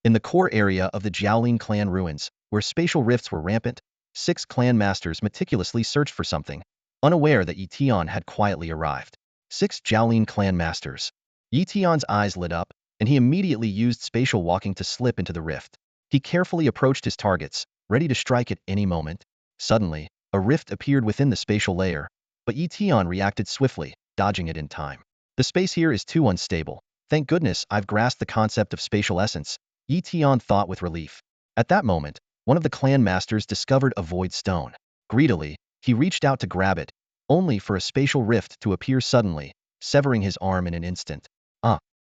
In the core area of the Jiaolin clan ruins, where spatial rifts were rampant, 6 clan masters meticulously searched for something, unaware that Tian had quietly arrived. 6 Jiaolin clan masters. Tian's eyes lit up, and he immediately used spatial walking to slip into the rift. He carefully approached his targets, ready to strike at any moment. Suddenly, a rift appeared within the spatial layer, but Tian reacted swiftly, dodging it in time. The space here is too unstable. Thank goodness I've grasped the concept of spatial essence, Tian thought with relief. At that moment, one of the clan masters discovered a void stone. Greedily, he reached out to grab it, only for a spatial rift to appear suddenly, severing his arm in an instant.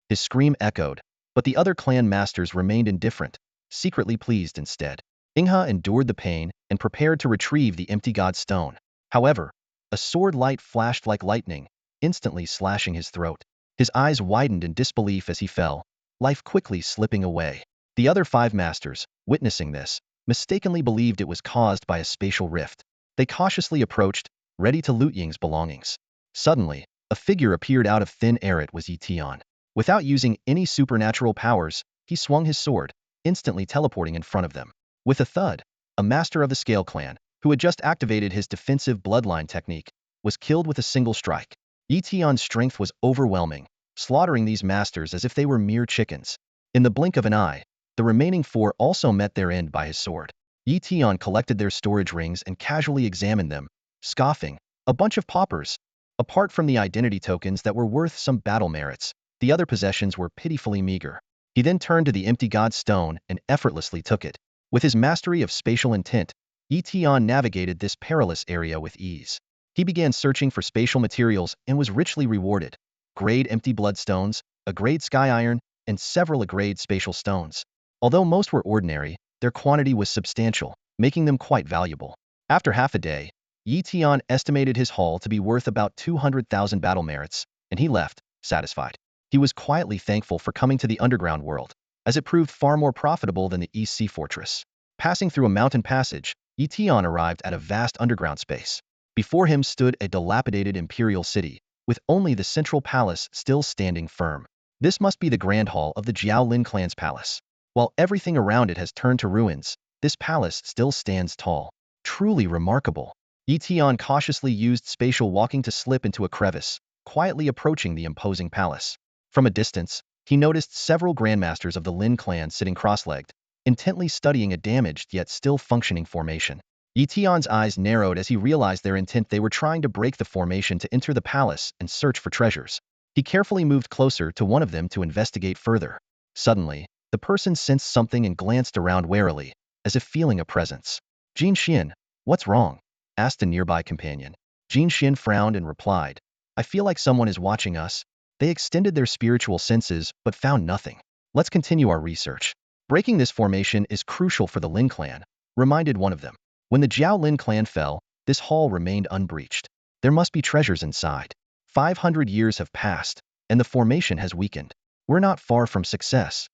His scream echoed, but the other clan masters remained indifferent, secretly pleased instead. Inghe endured the pain and prepared to retrieve the empty god stone. However, a sword light flashed like lightning, instantly slashing his throat. His eyes widened in disbelief as he fell, life quickly slipping away. The other 5 masters, witnessing this, mistakenly believed it was caused by a spatial rift. They cautiously approached, ready to loot Ying's belongings. Suddenly, a figure appeared out of thin air. It was Tian. Without using any supernatural powers, he swung his sword, instantly teleporting in front of them. With a thud, a master of the Scale clan, who had just activated his defensive bloodline technique, was killed with a single strike. Tian's strength was overwhelming, slaughtering these masters as if they were mere chickens. In the blink of an eye, the remaining 4 also met their end by his sword. Tian collected their storage rings and casually examined them, scoffing, a bunch of paupers. Apart from the identity tokens that were worth some battle merits, the other possessions were pitifully meager. He then turned to the empty god stone and effortlessly took it. With his mastery of spatial intent, Tian navigated this perilous area with ease. He began searching for spatial materials and was richly rewarded. Grade empty bloodstones, a grade sky iron, and several grade spatial stones. Although most were ordinary, their quantity was substantial, making them quite valuable. After half a day, Tian estimated his haul to be worth about 200,000 battle merits, and he left, satisfied. He was quietly thankful for coming to the underground world, as it proved far more profitable than the East Sea Fortress. Passing through a mountain passage, Tian arrived at a vast underground space. Before him stood a dilapidated imperial city, with only the central palace still standing firm. This must be the grand hall of the Jiaolin clan's palace. While everything around it has turned to ruins, this palace still stands tall. Truly remarkable. Tian cautiously used spatial walking to slip into a crevice, quietly approaching the imposing palace. From a distance, he noticed several grandmasters of the Lin clan sitting cross-legged, intently studying a damaged yet still functioning formation. Tian's eyes narrowed as he realized their intent. They were trying to break the formation to enter the palace and search for treasures. He carefully moved closer to one of them to investigate further. Suddenly, the person sensed something and glanced around warily, as if feeling a presence. Jin Xian, what's wrong? Asked a nearby companion. Jin Xian frowned and replied, I feel like someone is watching us. They extended their spiritual senses but found nothing. Let's continue our research. Breaking this formation is crucial for the Lin clan, reminded one of them. When the Jiaolin clan fell, this hall remained unbreached. There must be treasures inside. 500 years have passed, and the formation has weakened. We're not far from success.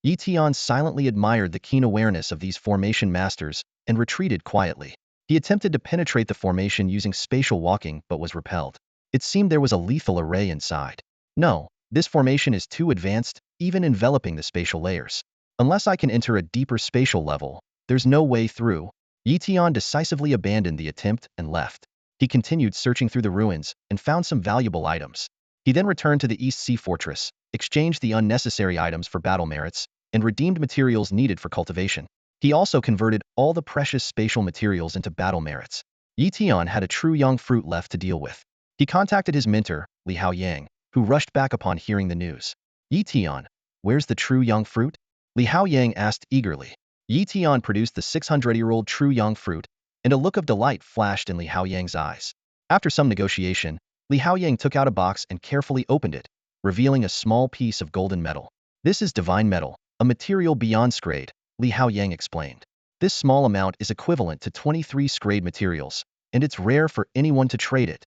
Tian silently admired the keen awareness of these formation masters and retreated quietly. He attempted to penetrate the formation using spatial walking but was repelled. It seemed there was a lethal array inside. No, this formation is too advanced, even enveloping the spatial layers. Unless I can enter a deeper spatial level, there's no way through. Tian decisively abandoned the attempt and left. He continued searching through the ruins and found some valuable items. He then returned to the East Sea Fortress, exchanged the unnecessary items for battle merits, and redeemed materials needed for cultivation. He also converted all the precious spatial materials into battle merits. Tian had a true young fruit left to deal with. He contacted his mentor, Li Haoyang, who rushed back upon hearing the news. Tian, where's the true young fruit? Li Haoyang asked eagerly. Tian produced the 600-year-old true young fruit, and a look of delight flashed in Li Haoyang's eyes. After some negotiation, Li Haoyang took out a box and carefully opened it, revealing a small piece of golden metal. This is divine metal, a material beyond scrade, Li Haoyang explained. This small amount is equivalent to 23 scrade materials, and it's rare for anyone to trade it.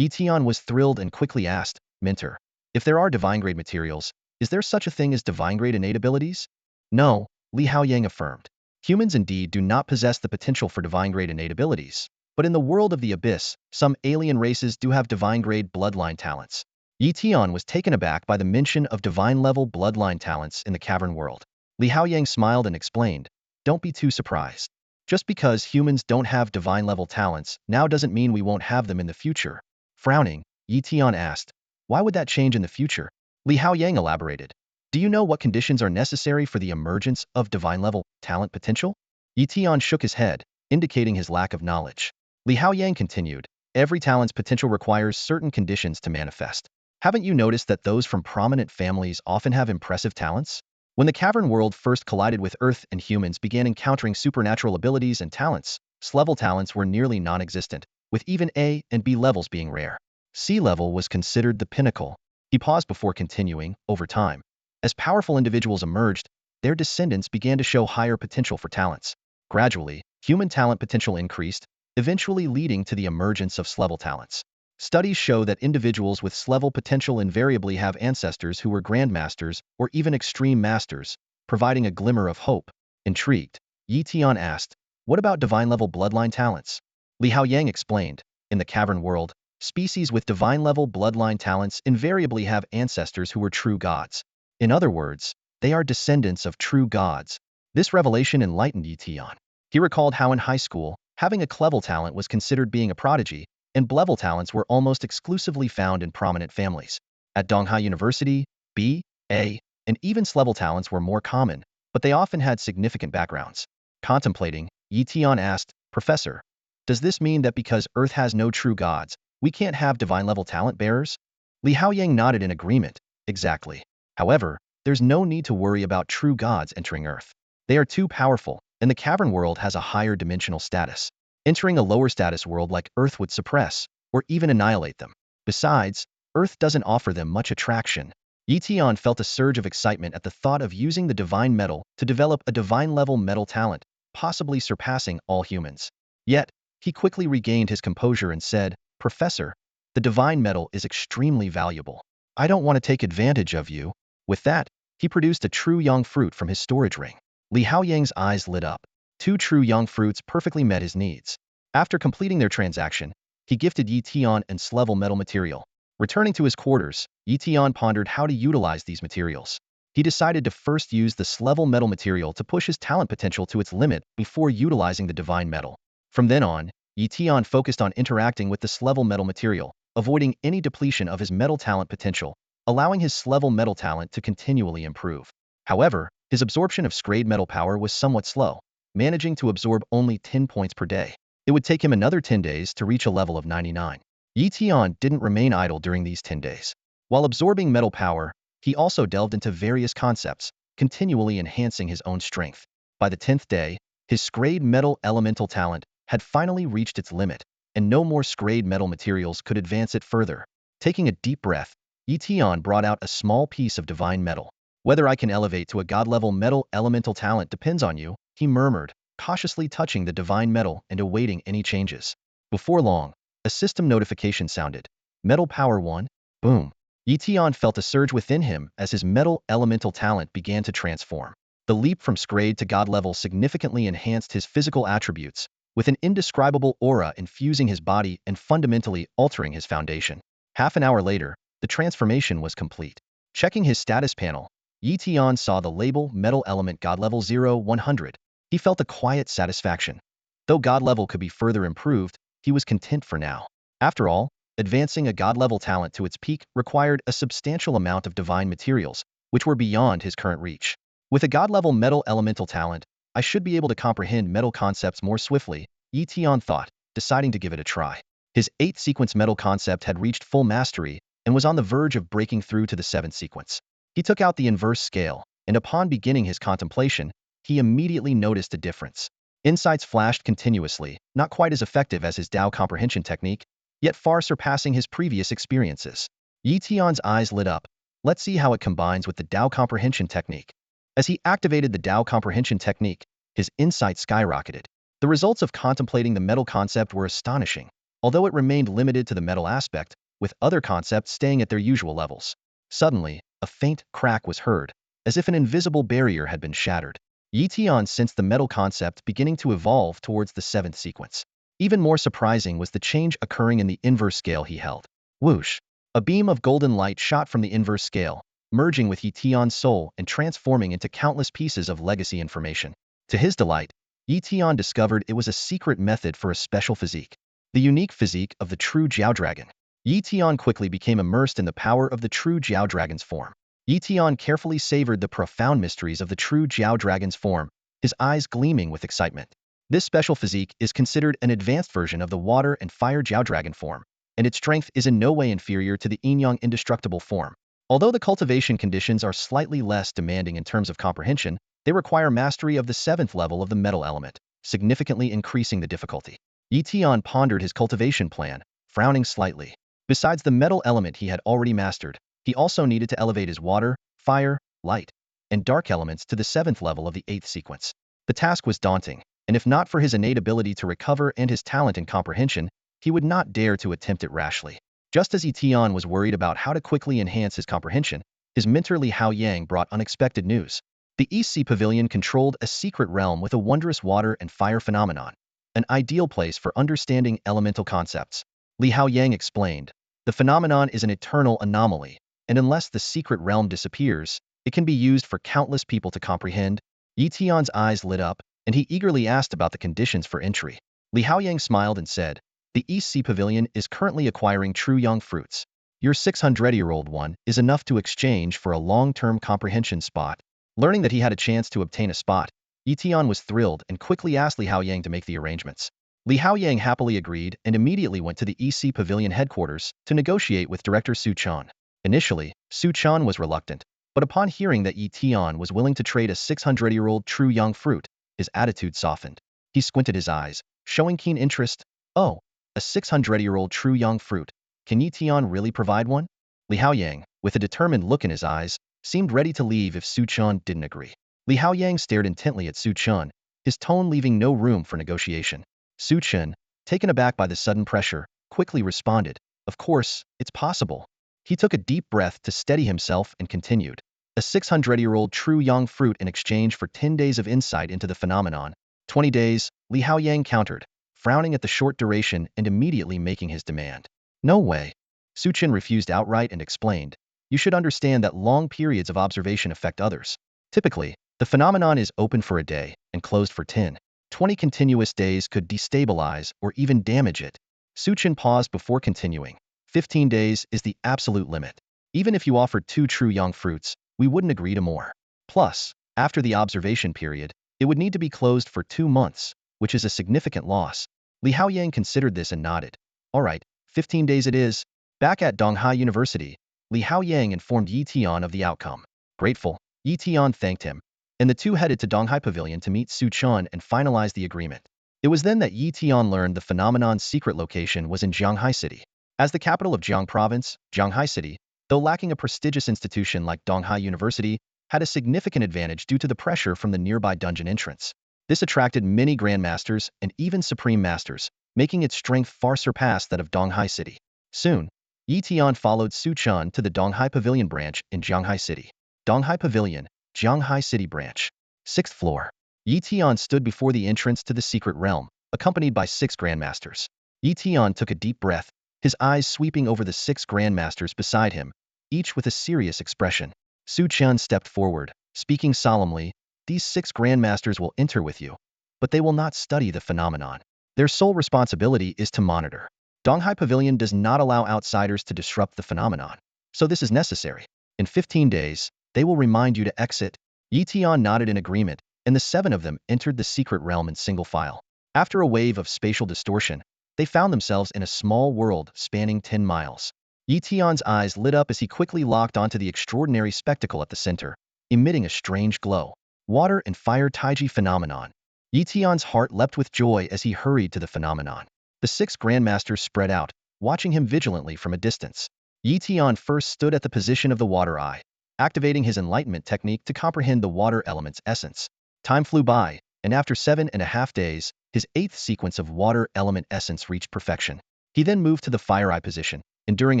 Tian was thrilled and quickly asked, Mentor, if there are divine-grade materials, is there such a thing as divine-grade innate abilities? No, Li Haoyang affirmed. Humans indeed do not possess the potential for divine-grade innate abilities, but in the world of the abyss, some alien races do have divine-grade bloodline talents. Tian was taken aback by the mention of divine-level bloodline talents in the cavern world. Li Haoyang smiled and explained, don't be too surprised. Just because humans don't have divine-level talents now doesn't mean we won't have them in the future. Frowning, Tian asked, why would that change in the future? Li Haoyang elaborated. Do you know what conditions are necessary for the emergence of divine-level talent potential? Tian shook his head, indicating his lack of knowledge. Li Haoyang continued, every talent's potential requires certain conditions to manifest. Haven't you noticed that those from prominent families often have impressive talents? When the cavern world first collided with Earth and humans began encountering supernatural abilities and talents, S-level talents were nearly non-existent, with even A and B levels being rare. C-level was considered the pinnacle. He paused before continuing, over time. As powerful individuals emerged, their descendants began to show higher potential for talents. Gradually, human talent potential increased, eventually leading to the emergence of S-level talents. Studies show that individuals with S-level potential invariably have ancestors who were Grandmasters or even Extreme Masters, providing a glimmer of hope. Intrigued, Tian asked, what about divine-level bloodline talents? Li Haoyang explained, in the cavern world, species with divine-level bloodline talents invariably have ancestors who were true gods. In other words, they are descendants of true gods. This revelation enlightened Tian. He recalled how in high school, having a clever talent was considered being a prodigy, and B-level talents were almost exclusively found in prominent families. At Donghai University, B, A, and even S-level talents were more common, but they often had significant backgrounds. Contemplating, Tian asked, Professor, does this mean that because Earth has no true gods, we can't have divine-level talent bearers? Li Haoyang nodded in agreement, exactly. However, there's no need to worry about true gods entering Earth. They are too powerful, and the cavern world has a higher dimensional status. Entering a lower status world like Earth would suppress, or even annihilate them. Besides, Earth doesn't offer them much attraction. Yi Tian felt a surge of excitement at the thought of using the divine metal to develop a divine-level metal talent, possibly surpassing all humans. Yet, he quickly regained his composure and said, "Professor, the divine metal is extremely valuable. I don't want to take advantage of you." With that, he produced a true young fruit from his storage ring. Li Haoyang's eyes lit up. 2 true young fruits perfectly met his needs. After completing their transaction, he gifted Yi Tian an S-level metal material. Returning to his quarters, Yi Tian pondered how to utilize these materials. He decided to first use the S-level metal material to push his talent potential to its limit before utilizing the divine metal. From then on, Yi Tian focused on interacting with the S-level metal material, avoiding any depletion of his metal talent potential, allowing his S-level metal talent to continually improve. However, his absorption of S-grade metal power was somewhat slow, managing to absorb only 10 points per day. It would take him another 10 days to reach a level of 99. Yi Tian didn't remain idle during these 10 days. While absorbing metal power, he also delved into various concepts, continually enhancing his own strength. By the 10th day, his S-grade metal elemental talent had finally reached its limit, and no more S-grade metal materials could advance it further. Taking a deep breath, Yi Tian brought out a small piece of divine metal. "Whether I can elevate to a god-level metal elemental talent depends on you," he murmured, cautiously touching the divine metal and awaiting any changes. Before long, a system notification sounded. "Metal power 1, boom." Yi Tian felt a surge within him as his metal elemental talent began to transform. The leap from S-grade to god level significantly enhanced his physical attributes, with an indescribable aura infusing his body and fundamentally altering his foundation. Half an hour later, the transformation was complete. Checking his status panel, Yi Tian saw the label Metal Element God Level 0-100. He felt a quiet satisfaction. Though God level could be further improved, he was content for now. After all, advancing a god-level talent to its peak required a substantial amount of divine materials, which were beyond his current reach. With a god-level metal elemental talent, I should be able to comprehend metal concepts more swiftly, Yi Tian thought, deciding to give it a try. His 8th sequence metal concept had reached full mastery and was on the verge of breaking through to the 7th sequence. He took out the inverse scale, and upon beginning his contemplation, he immediately noticed a difference. Insights flashed continuously, not quite as effective as his Dao comprehension technique, yet far surpassing his previous experiences. Yi Tian's eyes lit up. Let's see how it combines with the Dao comprehension technique. As he activated the Dao comprehension technique, his insight skyrocketed. The results of contemplating the metal concept were astonishing, although it remained limited to the metal aspect, with other concepts staying at their usual levels. Suddenly, a faint crack was heard, as if an invisible barrier had been shattered. Yi Tian sensed the metal concept beginning to evolve towards the 7th sequence. Even more surprising was the change occurring in the inverse scale he held. Whoosh! A beam of golden light shot from the inverse scale, merging with Yi Tian's soul and transforming into countless pieces of legacy information. To his delight, Yi Tian discovered it was a secret method for a special physique. The unique physique of the true Jiao Dragon. Yi Tian quickly became immersed in the power of the true Jiao Dragon's form. Yi Tian carefully savored the profound mysteries of the true Jiao Dragon's form, his eyes gleaming with excitement. This special physique is considered an advanced version of the water and fire Jiao Dragon form, and its strength is in no way inferior to the yin-yang indestructible form. Although the cultivation conditions are slightly less demanding in terms of comprehension, they require mastery of the 7th level of the metal element, significantly increasing the difficulty. Yi Tian pondered his cultivation plan, frowning slightly. Besides the metal element he had already mastered, he also needed to elevate his water, fire, light, and dark elements to the 7th level of the 8th sequence. The task was daunting, and if not for his innate ability to recover and his talent in comprehension, he would not dare to attempt it rashly. Just as Yi Tian was worried about how to quickly enhance his comprehension, his mentor Li Haoyang brought unexpected news. The East Sea Pavilion controlled a secret realm with a wondrous water and fire phenomenon, an ideal place for understanding elemental concepts. Li Haoyang explained, the phenomenon is an eternal anomaly, and unless the secret realm disappears, it can be used for countless people to comprehend. Yi Tian's eyes lit up, and he eagerly asked about the conditions for entry. Li Haoyang smiled and said, the East Sea Pavilion is currently acquiring true young fruits. Your 600-year-old one is enough to exchange for a long-term comprehension spot. Learning that he had a chance to obtain a spot, Yi Tian was thrilled and quickly asked Li Haoyang to make the arrangements. Li Haoyang happily agreed and immediately went to the East Sea Pavilion headquarters to negotiate with Director Su Chan. Initially, Su Chan was reluctant, but upon hearing that Yi Tian was willing to trade a 600-year-old true young fruit, his attitude softened. He squinted his eyes, showing keen interest. Oh, a 600-year-old true young fruit. Can Yi Tian really provide one? Li Haoyang, with a determined look in his eyes, seemed ready to leave if Su Chen didn't agree. Li Haoyang stared intently at Su Chen, his tone leaving no room for negotiation. Su Chen, taken aback by the sudden pressure, quickly responded, "Of course, it's possible." He took a deep breath to steady himself and continued. A 600-year-old true young fruit in exchange for 10 days of insight into the phenomenon. 20 days, Li Haoyang countered, frowning at the short duration and immediately making his demand. "No way." Su Chen refused outright and explained, "You should understand that long periods of observation affect others. Typically, the phenomenon is open for a day and closed for 10. 20 continuous days could destabilize or even damage it." Su Chen paused before continuing. 15 days is the absolute limit. Even if you offered 2 true young fruits, we wouldn't agree to more. Plus, after the observation period, it would need to be closed for 2 months, which is a significant loss. Li Haoyang considered this and nodded. "All right, 15 days it is." Back at Donghai University, Li Haoyang informed Yi Tian of the outcome. Grateful, Yi Tian thanked him, and the two headed to Donghai Pavilion to meet Su Chen and finalize the agreement. It was then that Yi Tian learned the phenomenon's secret location was in Jianghai City. As the capital of Jiang Province, Jianghai City, though lacking a prestigious institution like Donghai University, had a significant advantage due to the pressure from the nearby dungeon entrance. This attracted many Grandmasters and even Supreme Masters, making its strength far surpass that of Donghai City. Soon, Yi Tian followed Su Chen to the Donghai Pavilion branch in Jianghai City. Donghai Pavilion, Jianghai City branch. 6th floor. Yi Tian stood before the entrance to the secret realm, accompanied by 6 Grandmasters. Yi Tian took a deep breath, his eyes sweeping over the 6 Grandmasters beside him, each with a serious expression. Su Chen stepped forward, speaking solemnly, "These 6 Grandmasters will enter with you, but they will not study the phenomenon. Their sole responsibility is to monitor. Donghai Pavilion does not allow outsiders to disrupt the phenomenon, so this is necessary. In 15 days, they will remind you to exit." Yi Tian nodded in agreement, and the 7 of them entered the secret realm in single file. After a wave of spatial distortion, they found themselves in a small world spanning 10 miles. Yi Tian's eyes lit up as he quickly locked onto the extraordinary spectacle at the center, emitting a strange glow. Water and fire Taiji phenomenon. Yi Tian's heart leapt with joy as he hurried to the phenomenon. The 6 Grandmasters spread out, watching him vigilantly from a distance. Yi Tian first stood at the position of the water eye, activating his enlightenment technique to comprehend the water element's essence. Time flew by, and after 7.5 days, his 8th sequence of water element essence reached perfection. He then moved to the fire eye position, enduring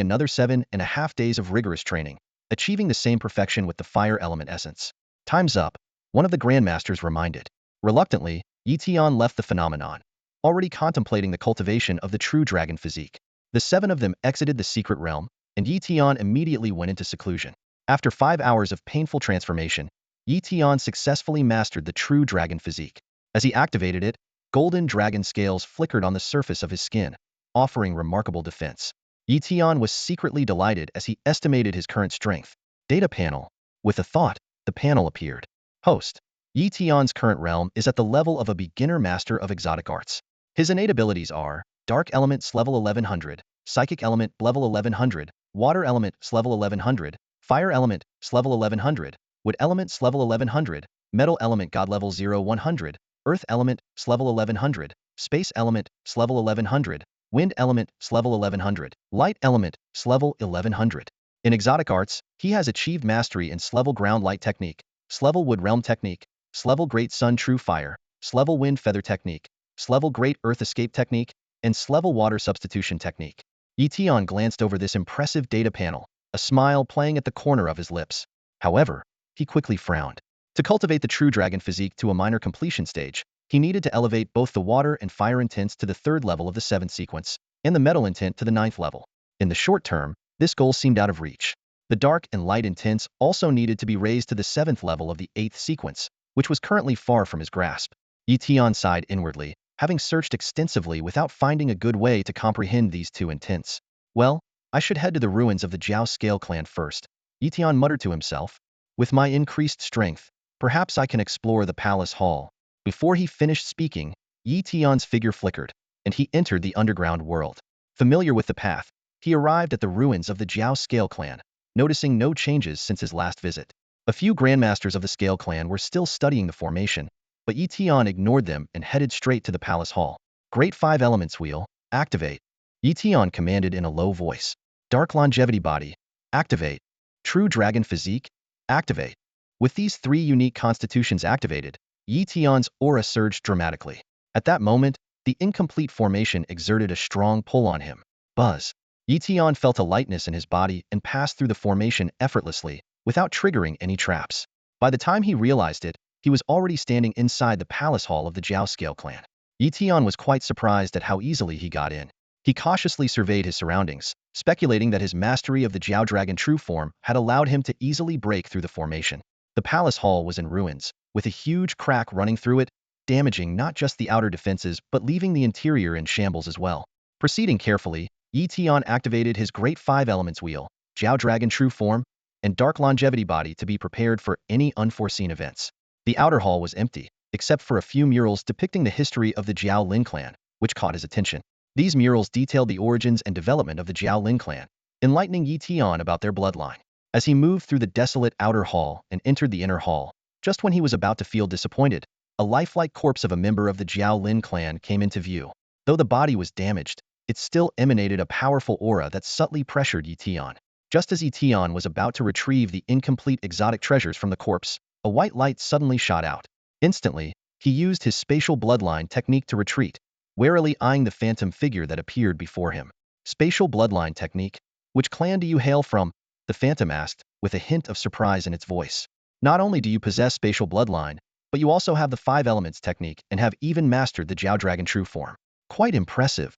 another 7.5 days of rigorous training, achieving the same perfection with the fire element essence. "Time's up," one of the Grandmasters reminded. Reluctantly, Yi Tian left the phenomenon, already contemplating the cultivation of the true dragon physique. The 7 of them exited the secret realm, and Yi Tian immediately went into seclusion. After 5 hours of painful transformation, Yi Tian successfully mastered the true dragon physique. As he activated it, golden dragon scales flickered on the surface of his skin, offering remarkable defense. Yi Tian was secretly delighted as he estimated his current strength. Data panel. With a thought, the panel appeared. Host. Yi Tian's current realm is at the level of a beginner master of exotic arts. His innate abilities are Dark Element level 1100, Psychic Element level 1100, Water Element level 1100, Fire Element level 1100, Wood Element level 1100, Metal Element God level 0100, Earth Element level 1100, Space Element level 1100, Wind Element level 1100, Light Element level 1100. In exotic arts, he has achieved mastery in level Ground Light Technique, level Wood Realm Technique, level Great Sun True Fire, level Wind Feather Technique, level Great Earth Escape Technique, and level Water Substitution Technique. Yi Tian glanced over this impressive data panel, a smile playing at the corner of his lips. However, he quickly frowned. To cultivate the true dragon physique to a minor completion stage, he needed to elevate both the water and fire intents to the 3rd level of the 7th sequence, and the metal intent to the 9th level. In the short term, this goal seemed out of reach. The dark and light intents also needed to be raised to the 7th level of the 8th sequence, which was currently far from his grasp. Yi Tian sighed inwardly, having searched extensively without finding a good way to comprehend these 2 intents. "Well, I should head to the ruins of the Jiao Scale clan first," Yi Tian muttered to himself. "With my increased strength, perhaps I can explore the palace hall." Before he finished speaking, Yi Tian's figure flickered, and he entered the underground world. Familiar with the path, he arrived at the ruins of the Jiao Scale clan, noticing no changes since his last visit. A few Grandmasters of the Scale clan were still studying the formation, but Yi Tian ignored them and headed straight to the palace hall. "Great 5 Elements Wheel, activate," Yi Tian commanded in a low voice. "Dark Longevity Body, activate." True Dragon Physique, activate. With these 3 unique constitutions activated, Yi Tian's aura surged dramatically. At that moment, the incomplete formation exerted a strong pull on him. Buzz. Yi Tian felt a lightness in his body and passed through the formation effortlessly, without triggering any traps. By the time he realized it, he was already standing inside the palace hall of the Jiao Scale clan. Yi Tian was quite surprised at how easily he got in. He cautiously surveyed his surroundings, speculating that his mastery of the Jiao Dragon true form had allowed him to easily break through the formation. The palace hall was in ruins, with a huge crack running through it, damaging not just the outer defenses but leaving the interior in shambles as well. Proceeding carefully, Yi Tian activated his Great Five Elements Wheel, Jiao Dragon True Form, and Dark Longevity Body to be prepared for any unforeseen events. The outer hall was empty, except for a few murals depicting the history of the Jiao Lin clan, which caught his attention. These murals detailed the origins and development of the Jiao Lin clan, enlightening Yi Tian about their bloodline. As he moved through the desolate outer hall and entered the inner hall, just when he was about to feel disappointed, a lifelike corpse of a member of the Jiao Lin clan came into view. Though the body was damaged, it still emanated a powerful aura that subtly pressured Yi Tian. Just as Yi Tian was about to retrieve the incomplete exotic treasures from the corpse, a white light suddenly shot out. Instantly, he used his spatial bloodline technique to retreat, warily eyeing the phantom figure that appeared before him. Spatial bloodline technique? Which clan do you hail from? The phantom asked, with a hint of surprise in its voice. Not only do you possess spatial bloodline, but you also have the 5 elements technique and have even mastered the Jiao Dragon true form. Quite impressive.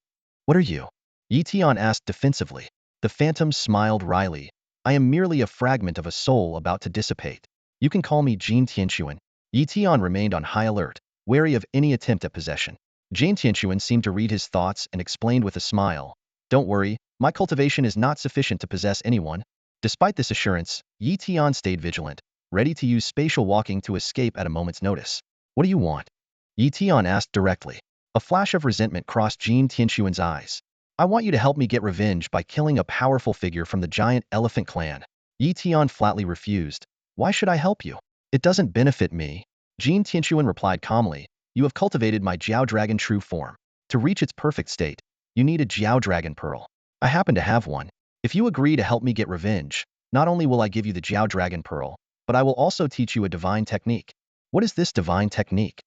What are you? Yi Tian asked defensively. The phantom smiled wryly. I am merely a fragment of a soul about to dissipate. You can call me Jin Tianquan. Yi Tian remained on high alert, wary of any attempt at possession. Jin Tianquan seemed to read his thoughts and explained with a smile. Don't worry, my cultivation is not sufficient to possess anyone. Despite this assurance, Yi Tian stayed vigilant, ready to use spatial walking to escape at a moment's notice. What do you want? Yi Tian asked directly. A flash of resentment crossed Jin Tianquan's eyes. I want you to help me get revenge by killing a powerful figure from the giant elephant clan. Yi Tian flatly refused. Why should I help you? It doesn't benefit me. Jin Tianquan replied calmly. You have cultivated my Jiao Dragon true form. To reach its perfect state, you need a Jiao Dragon Pearl. I happen to have one. If you agree to help me get revenge, not only will I give you the Jiao Dragon Pearl, but I will also teach you a divine technique. What is this divine technique?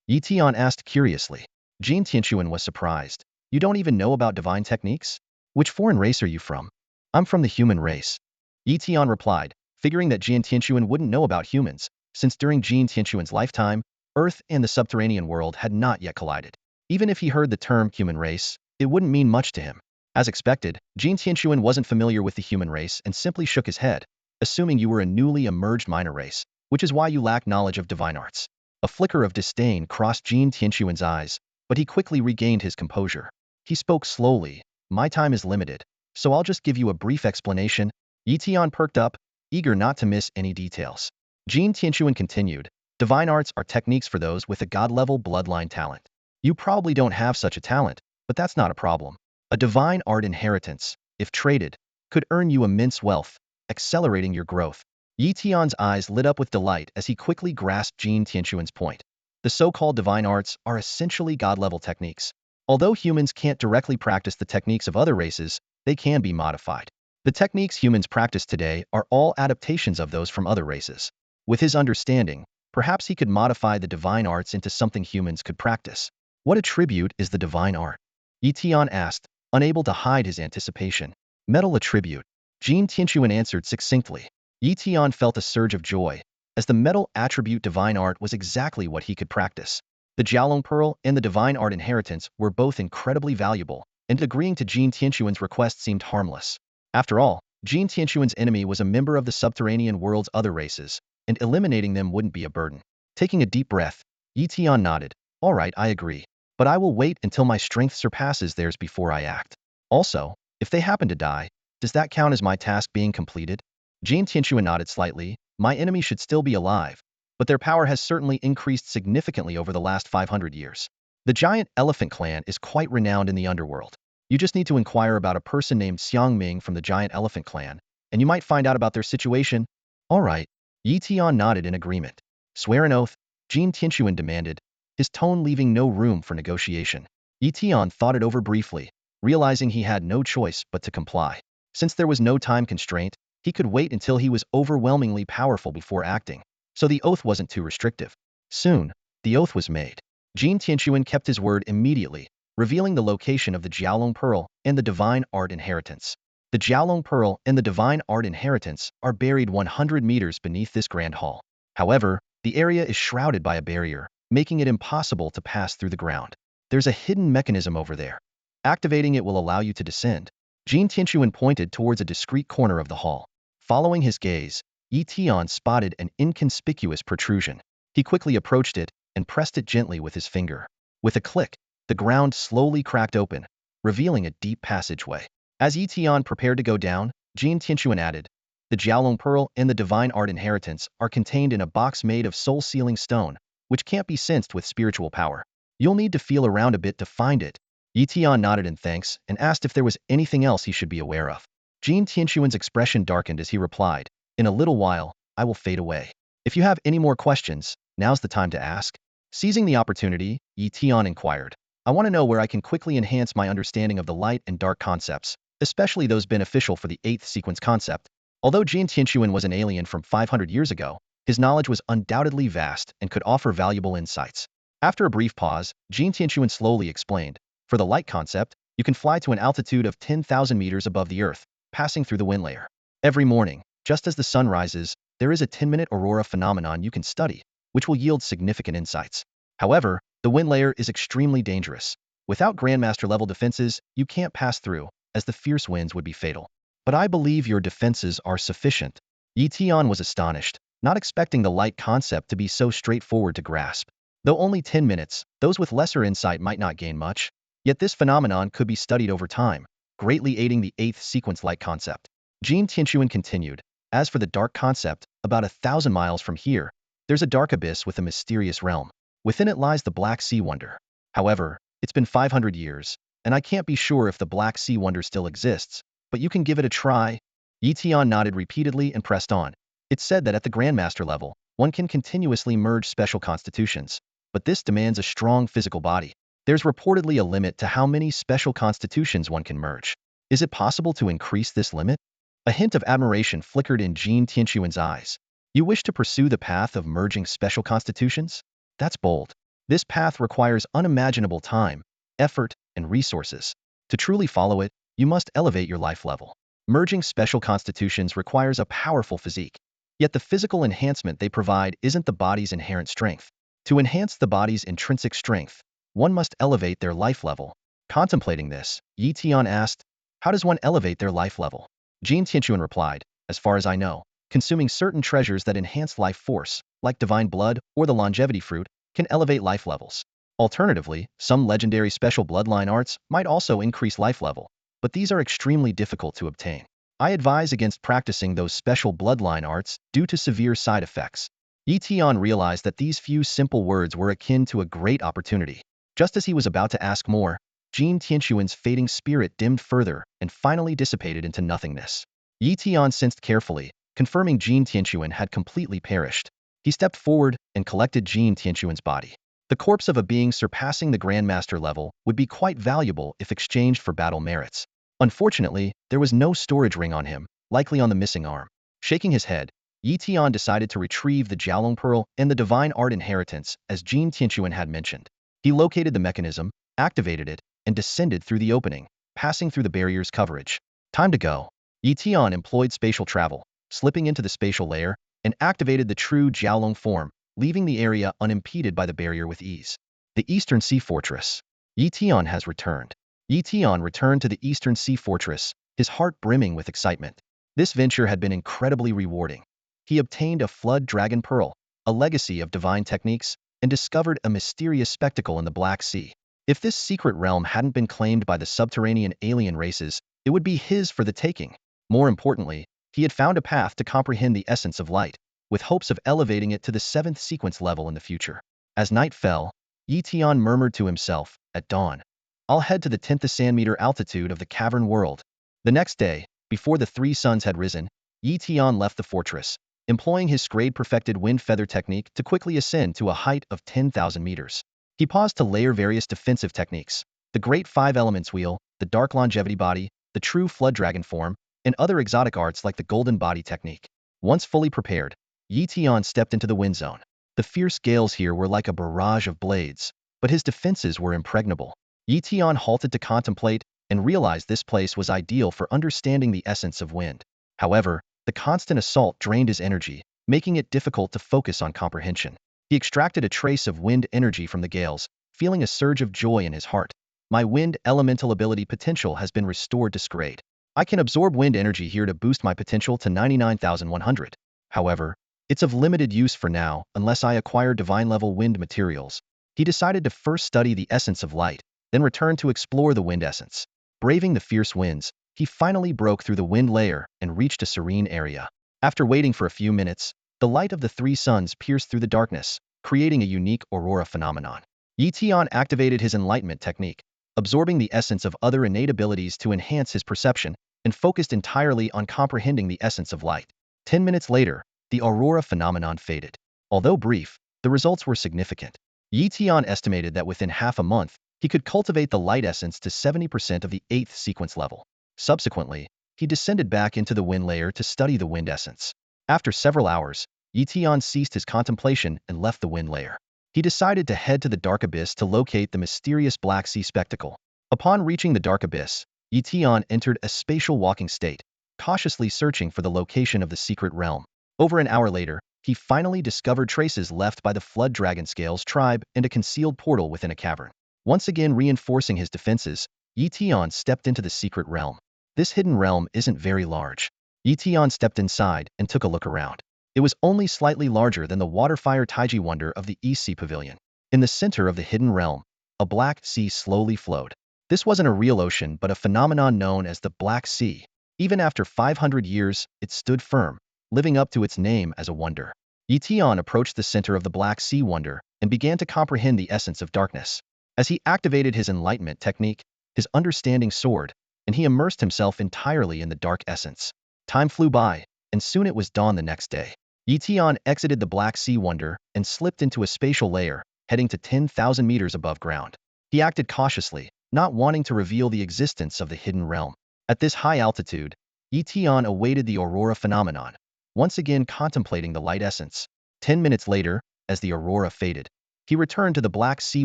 Yi Tian asked curiously. Jin Tianquan was surprised. You don't even know about divine techniques? Which foreign race are you from? I'm from the human race. Yi Tian replied, figuring that Jin Tianquan wouldn't know about humans, since during Jin Tianquan's lifetime, Earth and the subterranean world had not yet collided. Even if he heard the term human race, it wouldn't mean much to him. As expected, Jin Tianquan wasn't familiar with the human race and simply shook his head, assuming you were a newly emerged minor race, which is why you lack knowledge of divine arts. A flicker of disdain crossed Jin Tianquan's eyes, but he quickly regained his composure. He spoke slowly. My time is limited, so I'll just give you a brief explanation. Yi Tian perked up, eager not to miss any details. Jin Tianquan continued. Divine arts are techniques for those with a god-level bloodline talent. You probably don't have such a talent, but that's not a problem. A divine art inheritance, if traded, could earn you immense wealth, accelerating your growth. Yi Tian's eyes lit up with delight as he quickly grasped Jin Tianquan's point. The so-called divine arts are essentially god-level techniques. Although humans can't directly practice the techniques of other races, they can be modified. The techniques humans practice today are all adaptations of those from other races. With his understanding, perhaps he could modify the divine arts into something humans could practice. What attribute is the divine art? Yi Tian asked, unable to hide his anticipation. Metal attribute. Jin Tianquan answered succinctly. Yi Tian felt a surge of joy, as the metal attribute divine art was exactly what he could practice. The Jiaolong Pearl and the divine art inheritance were both incredibly valuable, and agreeing to Jin Tianquan's request seemed harmless. After all, Jin Tianquan's enemy was a member of the subterranean world's other races, and eliminating them wouldn't be a burden. Taking a deep breath, Yi Tian nodded. All right, I agree. But I will wait until my strength surpasses theirs before I act. Also, if they happen to die, does that count as my task being completed? Jin Tianquan nodded slightly. My enemy should still be alive, but their power has certainly increased significantly over the last 500 years. The giant elephant clan is quite renowned in the underworld. You just need to inquire about a person named Xiang Ming from the giant elephant clan, and you might find out about their situation. All right. Yi Tian nodded in agreement. Swear an oath, Jin Tianquan demanded, his tone leaving no room for negotiation. Yi Tian thought it over briefly, realizing he had no choice but to comply. Since there was no time constraint, He could wait until he was overwhelmingly powerful before acting, so the oath wasn't too restrictive. Soon, the oath was made. Jin Tianquan kept his word immediately, revealing the location of the Jiaolong Pearl and the Divine Art Inheritance. The Jiaolong Pearl and the Divine Art Inheritance are buried 100 meters beneath this grand hall. However, the area is shrouded by a barrier, making it impossible to pass through the ground. There's a hidden mechanism over there. Activating it will allow you to descend. Jin Tianquan pointed towards a discreet corner of the hall. Following his gaze, Yi Tian spotted an inconspicuous protrusion. He quickly approached it and pressed it gently with his finger. With a click, the ground slowly cracked open, revealing a deep passageway. As Yi Tian prepared to go down, Jin Tianquan added, "The Jiaolong Pearl and the Divine Art Inheritance are contained in a box made of soul-sealing stone, which can't be sensed with spiritual power. You'll need to feel around a bit to find it." Yi Tian nodded in thanks and asked if there was anything else he should be aware of. Jin Tianquan's expression darkened as he replied, "In a little while, I will fade away. If you have any more questions, now's the time to ask." Seizing the opportunity, Yi Tian inquired, "I want to know where I can quickly enhance my understanding of the light and dark concepts, especially those beneficial for the 8th sequence concept." Although Jin Tianquan was an alien from 500 years ago, his knowledge was undoubtedly vast and could offer valuable insights. After a brief pause, Jin Tianquan slowly explained, "For the light concept, you can fly to an altitude of 10,000 meters above the Earth, passing through the wind layer. Every morning, just as the sun rises, there is a 10-minute aurora phenomenon you can study, which will yield significant insights. However, the wind layer is extremely dangerous. Without Grandmaster-level defenses, you can't pass through, as the fierce winds would be fatal. But I believe your defenses are sufficient." Yi Tian was astonished, not expecting the light concept to be so straightforward to grasp. Though only 10 minutes, those with lesser insight might not gain much. Yet this phenomenon could be studied over time, greatly aiding the 8th sequence light concept. Jin Tianquan continued, "As for the dark concept, about 1,000 miles from here, there's a dark abyss with a mysterious realm. Within it lies the Black Sea Wonder. However, it's been 500 years, and I can't be sure if the Black Sea Wonder still exists, but you can give it a try." Yi Tian nodded repeatedly and pressed on. "It's said that at the Grandmaster level, one can continuously merge special constitutions, but this demands a strong physical body. There's reportedly a limit to how many special constitutions one can merge. Is it possible to increase this limit?" A hint of admiration flickered in Jin Tianquan's eyes. "You wish to pursue the path of merging special constitutions? That's bold. This path requires unimaginable time, effort, and resources. To truly follow it, you must elevate your life level. Merging special constitutions requires a powerful physique. Yet the physical enhancement they provide isn't the body's inherent strength. To enhance the body's intrinsic strength, one must elevate their life level." Contemplating this, Yi Tian asked, "How does one elevate their life level?" Jin Tianquan replied, "As far as I know, consuming certain treasures that enhance life force, like divine blood or the longevity fruit, can elevate life levels. Alternatively, some legendary special bloodline arts might also increase life level, but these are extremely difficult to obtain. I advise against practicing those special bloodline arts due to severe side effects." Yi Tian realized that these few simple words were akin to a great opportunity. Just as he was about to ask more, Jin Tianquan's fading spirit dimmed further and finally dissipated into nothingness. Yi Tian sensed carefully, confirming Jin Tianquan had completely perished. He stepped forward and collected Jin Tianquan's body. The corpse of a being surpassing the Grandmaster level would be quite valuable if exchanged for battle merits. Unfortunately, there was no storage ring on him, likely on the missing arm. Shaking his head, Yi Tian decided to retrieve the Jiaolong Pearl and the Divine Art Inheritance as Jin Tianquan had mentioned. He located the mechanism, activated it, and descended through the opening, passing through the barrier's coverage. Time to go. Yi Tian employed spatial travel, slipping into the spatial layer, and activated the true Jiaolong form, leaving the area unimpeded by the barrier with ease. The Eastern Sea Fortress. Yi Tian has returned. Yi Tian returned to the Eastern Sea Fortress, his heart brimming with excitement. This venture had been incredibly rewarding. He obtained a Flood Dragon Pearl, a legacy of divine techniques, and discovered a mysterious spectacle in the Black Sea. If this secret realm hadn't been claimed by the subterranean alien races, it would be his for the taking. More importantly, he had found a path to comprehend the essence of light, with hopes of elevating it to the 7th sequence level in the future. As night fell, Yi Tian murmured to himself, "At dawn, I'll head to the 10th ascend-meter altitude of the cavern world." The next day, before the 3 suns had risen, Yi Tian left the fortress, employing his grade-perfected wind feather technique to quickly ascend to a height of 10,000 meters. He paused to layer various defensive techniques: the Great 5 Elements Wheel, the Dark Longevity Body, the True Flood Dragon Form, and other exotic arts like the golden body technique. Once fully prepared, Yi Tian stepped into the wind zone. The fierce gales here were like a barrage of blades, but his defenses were impregnable. Yi Tian halted to contemplate and realized this place was ideal for understanding the essence of wind. However, the constant assault drained his energy, making it difficult to focus on comprehension. He extracted a trace of wind energy from the gales, feeling a surge of joy in his heart. My wind elemental ability potential has been restored to grade. I can absorb wind energy here to boost my potential to 99,100. However, it's of limited use for now unless I acquire divine-level wind materials. He decided to first study the essence of light, then return to explore the wind essence. Braving the fierce winds, he finally broke through the wind layer and reached a serene area. After waiting for a few minutes, the light of the three suns pierced through the darkness, creating a unique aurora phenomenon. Yi Tian activated his enlightenment technique, absorbing the essence of other innate abilities to enhance his perception, and focused entirely on comprehending the essence of light. 10 minutes later, the aurora phenomenon faded. Although brief, the results were significant. Yi Tian estimated that within half a month, he could cultivate the light essence to 70% of the 8th sequence level. Subsequently, he descended back into the wind layer to study the wind essence. After several hours, Yi Tian ceased his contemplation and left the wind layer. He decided to head to the dark abyss to locate the mysterious Black Sea spectacle. Upon reaching the dark abyss, Yi Tian entered a spatial walking state, cautiously searching for the location of the secret realm. Over an hour later, he finally discovered traces left by the Flood Dragon Scales tribe and a concealed portal within a cavern. Once again reinforcing his defenses, Yi Tian stepped into the secret realm. This hidden realm isn't very large. Yi Tian stepped inside and took a look around. It was only slightly larger than the Waterfire Taiji Wonder of the East Sea Pavilion. In the center of the hidden realm, a black sea slowly flowed. This wasn't a real ocean but a phenomenon known as the Black Sea. Even after 500 years, it stood firm, living up to its name as a wonder. Yi Tian approached the center of the Black Sea Wonder and began to comprehend the essence of darkness. As he activated his enlightenment technique, his understanding soared, and he immersed himself entirely in the dark essence. Time flew by, and soon it was dawn the next day. Yi Tian exited the Black Sea Wonder and slipped into a spatial layer, heading to 10,000 meters above ground. He acted cautiously, not wanting to reveal the existence of the hidden realm. At this high altitude, Yi Tian awaited the aurora phenomenon, once again contemplating the light essence. 10 minutes later, as the aurora faded, he returned to the Black Sea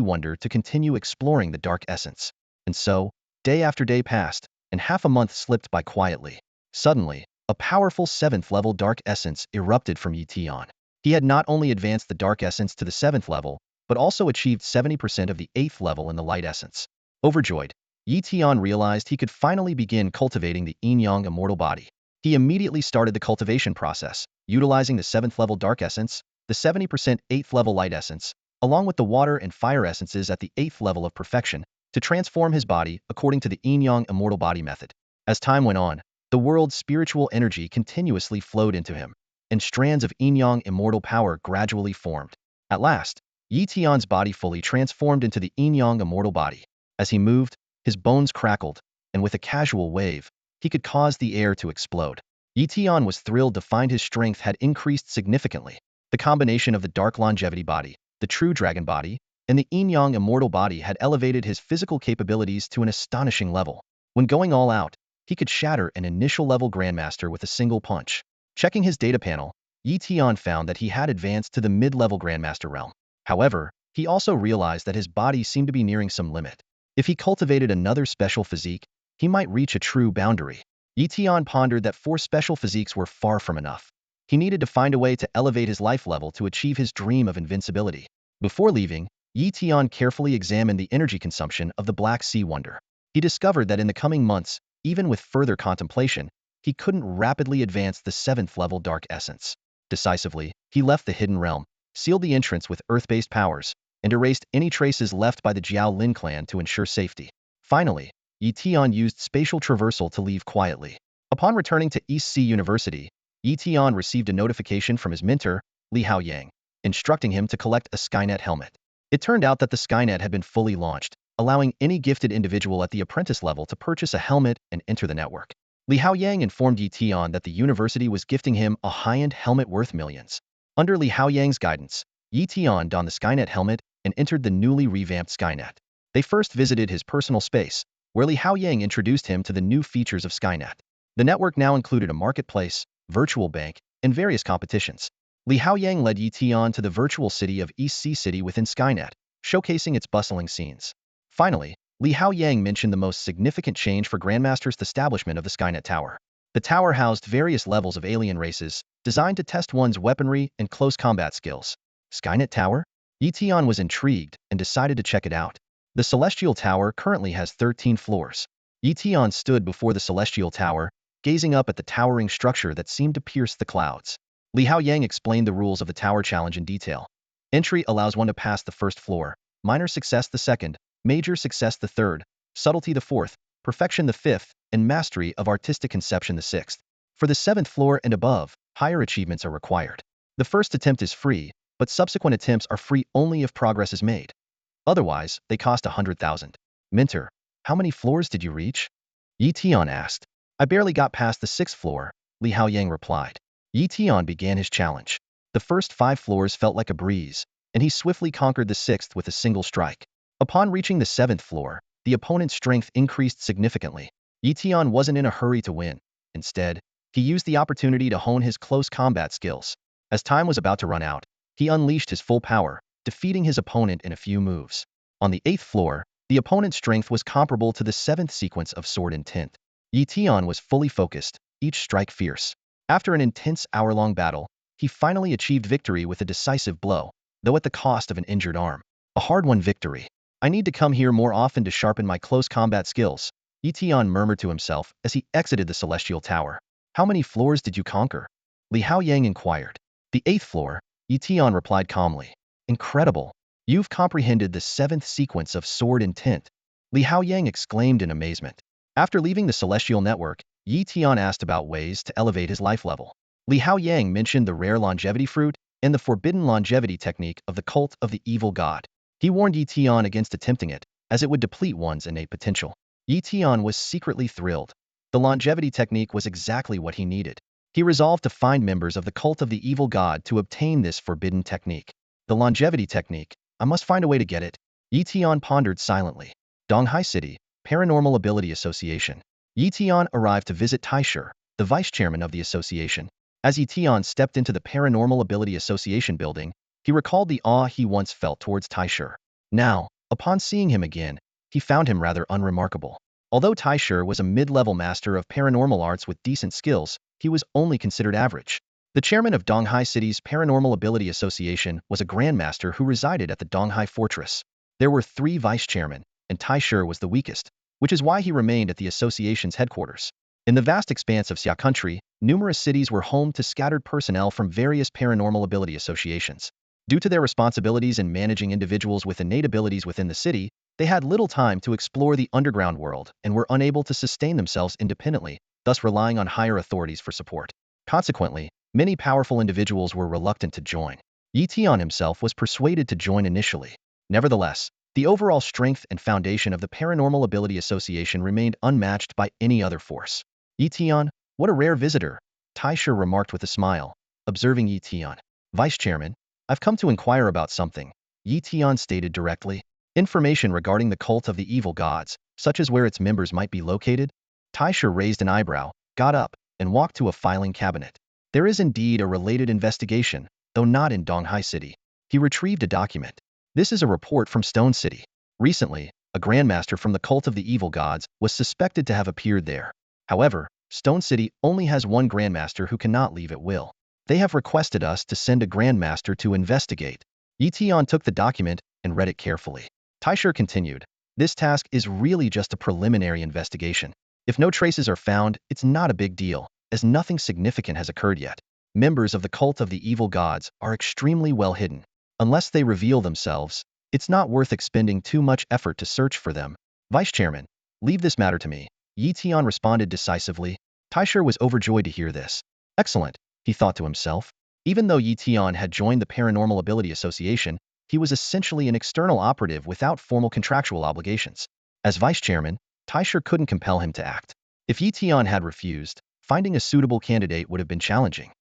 Wonder to continue exploring the dark essence. And so, day after day passed, and half a month slipped by quietly. Suddenly, a powerful 7th-level dark essence erupted from Yi Tian. He had not only advanced the dark essence to the 7th level, but also achieved 70% of the 8th level in the light essence. Overjoyed, Yi Tian realized he could finally begin cultivating the yin-yang immortal body. He immediately started the cultivation process, utilizing the 7th-level dark essence, the 70% 8th-level light essence, along with the water and fire essences at the 8th level of perfection, to transform his body according to the yin-yang immortal body method. As time went on, the world's spiritual energy continuously flowed into him, and strands of yin-yang immortal power gradually formed. At last, Yi Tian's body fully transformed into the yin-yang immortal body. As he moved, his bones crackled, and with a casual wave, he could cause the air to explode. Yi Tian was thrilled to find his strength had increased significantly. The combination of the dark longevity body, the true dragon body, and the yin-yang immortal body had elevated his physical capabilities to an astonishing level. When going all out, he could shatter an initial-level Grandmaster with a single punch. Checking his data panel, Yi Tian found that he had advanced to the mid-level Grandmaster realm. However, he also realized that his body seemed to be nearing some limit. If he cultivated another special physique, he might reach a true boundary. Yi Tian pondered that 4 special physiques were far from enough. He needed to find a way to elevate his life level to achieve his dream of invincibility. Before leaving, Yi Tian carefully examined the energy consumption of the Black Sea Wonder. He discovered that in the coming months, even with further contemplation, he couldn't rapidly advance the 7th-level dark essence. Decisively, he left the hidden realm, sealed the entrance with earth-based powers, and erased any traces left by the Jiao Lin clan to ensure safety. Finally, Yi Tian used spatial traversal to leave quietly. Upon returning to East Sea University, Yi Tian received a notification from his mentor, Li Haoyang, instructing him to collect a Skynet helmet. It turned out that the Skynet had been fully launched, allowing any gifted individual at the apprentice level to purchase a helmet and enter the network. Li Haoyang informed Yi Tian that the university was gifting him a high-end helmet worth millions. Under Li Haoyang's guidance, Yi Tian donned the Skynet helmet and entered the newly revamped Skynet. They first visited his personal space, where Li Haoyang introduced him to the new features of Skynet. The network now included a marketplace, virtual bank, and various competitions. Li Haoyang led Yi Tian to the virtual city of East Sea City within Skynet, showcasing its bustling scenes. Finally, Li Haoyang mentioned the most significant change for Grandmaster's establishment of the Skynet Tower. The tower housed various levels of alien races, designed to test one's weaponry and close combat skills. Skynet Tower? Yi Tian was intrigued and decided to check it out. The Celestial Tower currently has 13 floors. Yi Tian stood before the Celestial Tower, gazing up at the towering structure that seemed to pierce the clouds. Li Haoyang explained the rules of the tower challenge in detail. Entry allows one to pass the first floor, minor success the second, major success the third, subtlety the fourth, perfection the fifth, and mastery of artistic conception the sixth. For the seventh floor and above, higher achievements are required. The first attempt is free, but subsequent attempts are free only if progress is made. Otherwise, they cost 100,000. Mentor, how many floors did you reach? Yi Tian asked. I barely got past the sixth floor, Li Haoyang replied. Yi Tian began his challenge. The first 5 floors felt like a breeze, and he swiftly conquered the sixth with a single strike. Upon reaching the 7th floor, the opponent's strength increased significantly. Yi Tian wasn't in a hurry to win. Instead, he used the opportunity to hone his close combat skills. As time was about to run out, he unleashed his full power, defeating his opponent in a few moves. On the 8th floor, the opponent's strength was comparable to the 7th sequence of Sword Intent. Yi Tian was fully focused, each strike fierce. After an intense hour-long battle, he finally achieved victory with a decisive blow, though at the cost of an injured arm. A hard-won victory. I need to come here more often to sharpen my close combat skills, Yi Tian murmured to himself as he exited the Celestial Tower. How many floors did you conquer? Li Haoyang inquired. The 8th floor, Yi Tian replied calmly. Incredible. You've comprehended the 7th sequence of Sword Intent. Li Haoyang exclaimed in amazement. After leaving the Celestial Network, Yi Tian asked about ways to elevate his life level. Li Haoyang mentioned the rare longevity fruit and the forbidden longevity technique of the cult of the evil god. He warned Yi Tian against attempting it, as it would deplete one's innate potential. Yi Tian was secretly thrilled. The longevity technique was exactly what he needed. He resolved to find members of the cult of the evil god to obtain this forbidden technique. The longevity technique, I must find a way to get it. Yi Tian pondered silently. Donghai City, Paranormal Ability Association. Yi Tian arrived to visit Taisher, the vice chairman of the association. As Yi Tian stepped into the Paranormal Ability Association building, he recalled the awe he once felt towards Taisher. Now, upon seeing him again, he found him rather unremarkable. Although Taisher was a mid-level master of paranormal arts with decent skills, he was only considered average. The chairman of Donghai City's Paranormal Ability Association was a Grandmaster who resided at the Donghai Fortress. There were 3 vice chairmen, and Taisher was the weakest, which is why he remained at the association's headquarters. In the vast expanse of Xia country, numerous cities were home to scattered personnel from various paranormal ability associations. Due to their responsibilities in managing individuals with innate abilities within the city, they had little time to explore the underground world and were unable to sustain themselves independently, thus relying on higher authorities for support. Consequently, many powerful individuals were reluctant to join. Yi Tian himself was persuaded to join initially. Nevertheless, the overall strength and foundation of the Paranormal Ability Association remained unmatched by any other force. Yi Tian, what a rare visitor, Taisher remarked with a smile, observing Yi Tian. Vice Chairman, I've come to inquire about something, Yi Tian stated directly. Information regarding the cult of the evil gods, such as where its members might be located? Taisher raised an eyebrow, got up, and walked to a filing cabinet. There is indeed a related investigation, though not in Donghai City. He retrieved a document. This is a report from Stone City. Recently, a Grandmaster from the cult of the evil gods was suspected to have appeared there. However, Stone City only has one Grandmaster who cannot leave at will. They have requested us to send a Grandmaster to investigate. Yi Tian took the document and read it carefully. Taisher continued, this task is really just a preliminary investigation. If no traces are found, it's not a big deal, as nothing significant has occurred yet. Members of the cult of the evil gods are extremely well hidden. Unless they reveal themselves, it's not worth expending too much effort to search for them. Vice Chairman, leave this matter to me, Yi Tian responded decisively. Taisher was overjoyed to hear this. Excellent, he thought to himself. Even though Yi Tian had joined the Paranormal Ability Association, he was essentially an external operative without formal contractual obligations. As vice chairman, Taisher couldn't compel him to act. If Yi Tian had refused, finding a suitable candidate would have been challenging.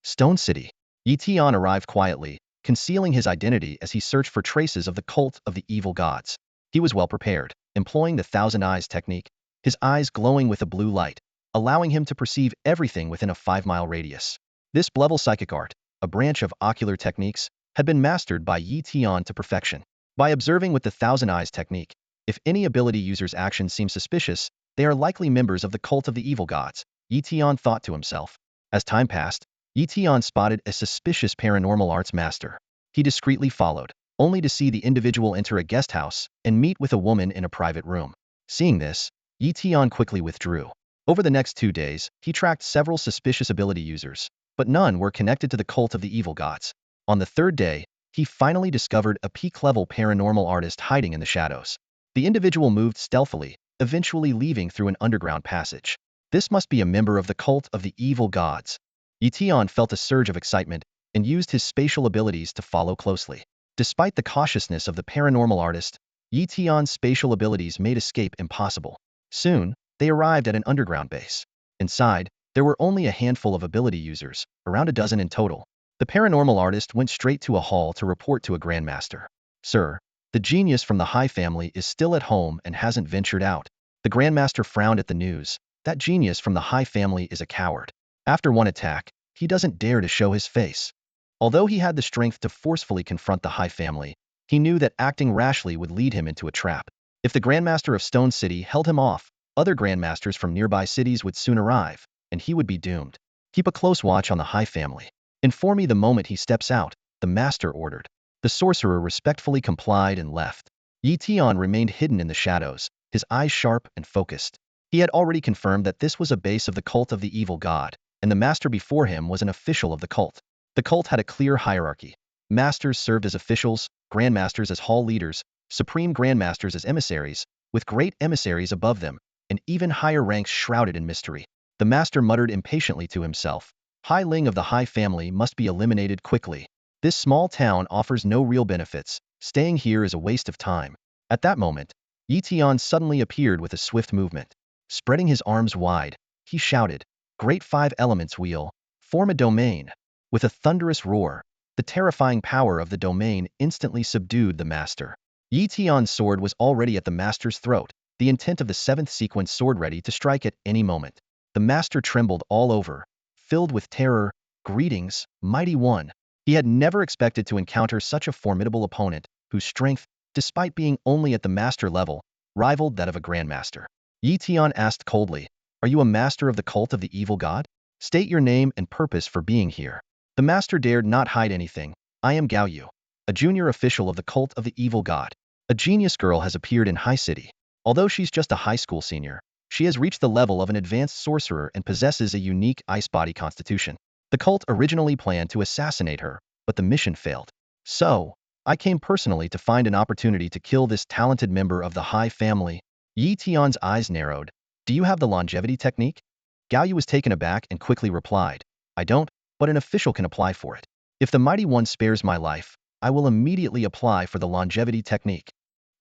Stone City. Yi Tian arrived quietly, concealing his identity as he searched for traces of the cult of the evil gods. He was well prepared, employing the Thousand Eyes technique, his eyes glowing with a blue light, allowing him to perceive everything within a 5-mile radius. This level psychic art, a branch of ocular techniques, had been mastered by Tian to perfection. By observing with the thousand eyes technique, if any ability user's actions seem suspicious, they are likely members of the cult of the evil gods, Tian thought to himself. As time passed, Tian spotted a suspicious paranormal arts master. He discreetly followed, only to see the individual enter a guest house and meet with a woman in a private room. Seeing this, Tian quickly withdrew. Over the next 2 days, he tracked several suspicious ability users, but none were connected to the cult of the evil gods. On the 3rd day, he finally discovered a peak-level paranormal artist hiding in the shadows. The individual moved stealthily, eventually leaving through an underground passage. This must be a member of the cult of the evil gods. Tian felt a surge of excitement and used his spatial abilities to follow closely. Despite the cautiousness of the paranormal artist, Tian's spatial abilities made escape impossible. Soon, they arrived at an underground base. Inside, there were only a handful of ability users, around a dozen in total. The paranormal artist went straight to a hall to report to a Grandmaster. "Sir, the genius from the High family is still at home and hasn't ventured out." The Grandmaster frowned at the news. That genius from the High family is a coward. After one attack, he doesn't dare to show his face. Although he had the strength to forcefully confront the High family, he knew that acting rashly would lead him into a trap. If the Grandmaster of Stone City held him off, other Grandmasters from nearby cities would soon arrive, and he would be doomed. "Keep a close watch on the High family. Inform me the moment he steps out," the Master ordered. The sorcerer respectfully complied and left. Tian remained hidden in the shadows, his eyes sharp and focused. He had already confirmed that this was a base of the cult of the evil god, and the master before him was an official of the cult. The cult had a clear hierarchy. Masters served as officials, grandmasters as hall leaders, supreme grandmasters as emissaries, with great emissaries above them, and even higher ranks shrouded in mystery. The master muttered impatiently to himself, "Hai Ling of the High family must be eliminated quickly. This small town offers no real benefits. Staying here is a waste of time." At that moment, Tian suddenly appeared with a swift movement. Spreading his arms wide, he shouted, "Great 5 elements wheel, form a domain." With a thunderous roar, the terrifying power of the domain instantly subdued the master. Tian's sword was already at the master's throat, the intent of the 7th sequence sword ready to strike at any moment. The master trembled all over, filled with terror. "Greetings, mighty one." He had never expected to encounter such a formidable opponent, whose strength, despite being only at the master level, rivaled that of a grandmaster. Tian asked coldly, "Are you a master of the cult of the evil god? State your name and purpose for being here." The master dared not hide anything. "I am Gao Yu, a junior official of the cult of the evil god. A genius girl has appeared in High City. Although she's just a high school senior, she has reached the level of an advanced sorcerer and possesses a unique ice body constitution. The cult originally planned to assassinate her, but the mission failed. So, I came personally to find an opportunity to kill this talented member of the High family." Tian's eyes narrowed. "Do you have the longevity technique?" Gao Yu was taken aback and quickly replied, "I don't, but an official can apply for it. If the mighty one spares my life, I will immediately apply for the longevity technique."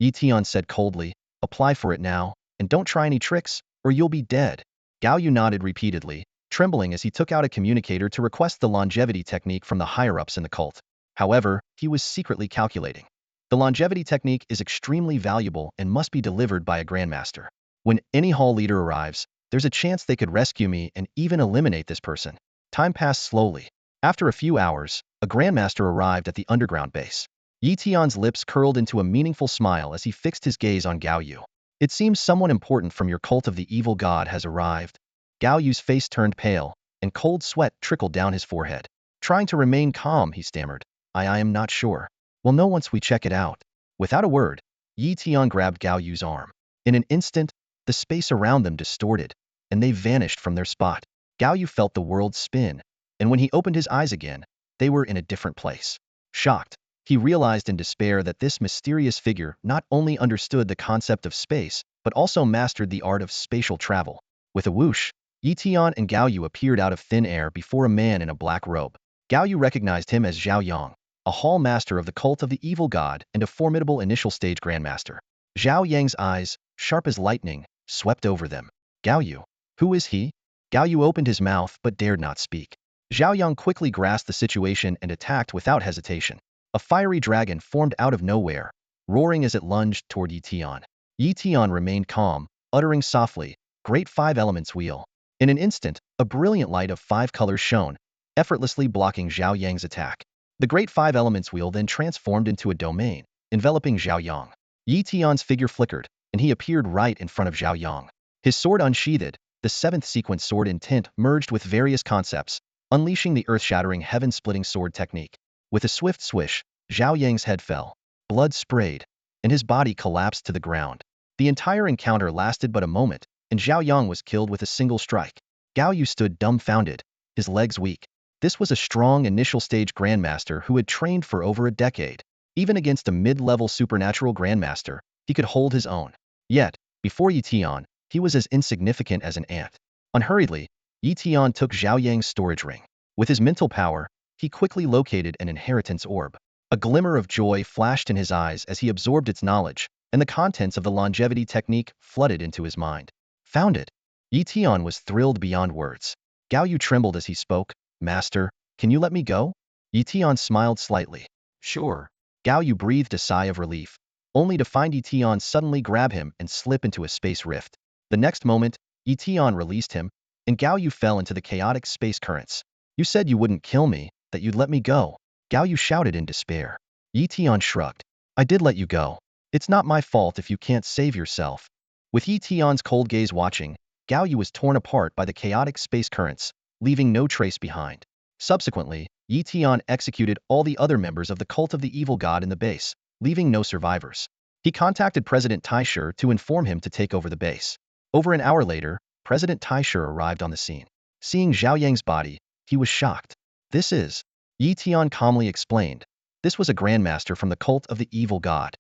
Tian said coldly, "Apply for it now, and don't try any tricks, or you'll be dead." Gao Yu nodded repeatedly, trembling as he took out a communicator to request the longevity technique from the higher-ups in the cult. However, he was secretly calculating. The longevity technique is extremely valuable and must be delivered by a grandmaster. When any hall leader arrives, there's a chance they could rescue me and even eliminate this person. Time passed slowly. After a few hours, a grandmaster arrived at the underground base. Tian's lips curled into a meaningful smile as he fixed his gaze on Gao Yu. "It seems someone important from your cult of the evil god has arrived." Gao Yu's face turned pale, and cold sweat trickled down his forehead. Trying to remain calm, he stammered, I am not sure. We'll know once we check it out." Without a word, Tian grabbed Gao Yu's arm. In an instant, the space around them distorted, and they vanished from their spot. Gao Yu felt the world spin, and when he opened his eyes again, they were in a different place. Shocked, he realized in despair that this mysterious figure not only understood the concept of space, but also mastered the art of spatial travel. With a whoosh, Tian and Gao Yu appeared out of thin air before a man in a black robe. Gao Yu recognized him as Zhao Yang, a hall master of the cult of the evil god and a formidable initial stage grandmaster. Zhao Yang's eyes, sharp as lightning, swept over them. "Gao Yu, who is he?" Gao Yu opened his mouth but dared not speak. Zhao Yang quickly grasped the situation and attacked without hesitation. A fiery dragon formed out of nowhere, roaring as it lunged toward Tian. Tian remained calm, uttering softly, "Great 5 elements wheel." In an instant, a brilliant light of 5 colors shone, effortlessly blocking Zhao Yang's attack. The great 5 elements wheel then transformed into a domain, enveloping Zhao Yang. Yi Tian's figure flickered, and he appeared right in front of Zhao Yang. His sword unsheathed, the 7th sequence sword in tint merged with various concepts, unleashing the earth-shattering heaven-splitting sword technique. With a swift swish, Zhao Yang's head fell. Blood sprayed, and his body collapsed to the ground. The entire encounter lasted but a moment, and Zhao Yang was killed with a single strike. Gao Yu stood dumbfounded, his legs weak. This was a strong initial-stage Grandmaster who had trained for over a decade. Even against a mid-level supernatural Grandmaster, he could hold his own. Yet, before Yi Tian, he was as insignificant as an ant. Unhurriedly, Yi Tian took Zhao Yang's storage ring. With his mental power, he quickly located an inheritance orb. A glimmer of joy flashed in his eyes as he absorbed its knowledge, and the contents of the longevity technique flooded into his mind. Found it. Yi Tian was thrilled beyond words. Gao Yu trembled as he spoke. Master, can you let me go? Yi Tian smiled slightly. Sure. Gao Yu breathed a sigh of relief, only to find Yi Tian suddenly grab him and slip into a space rift. The next moment, Yi Tian released him, and Gao Yu fell into the chaotic space currents. You said you wouldn't kill me, that you'd let me go. Gao Yu shouted in despair. Yi Tian shrugged. I did let you go. It's not my fault if you can't save yourself. With Yi Tian's cold gaze watching, Gao Yu was torn apart by the chaotic space currents, leaving no trace behind. Subsequently, Yi Tian executed all the other members of the cult of the evil god in the base, leaving no survivors. He contacted President Taisher to inform him to take over the base. Over an hour later, President Taisher arrived on the scene. Seeing Zhao Yang's body, he was shocked. This is, Yi Tian calmly explained. This was a Grandmaster from the cult of the evil god.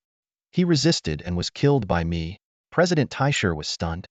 He resisted and was killed by me. President Taisher was stunned.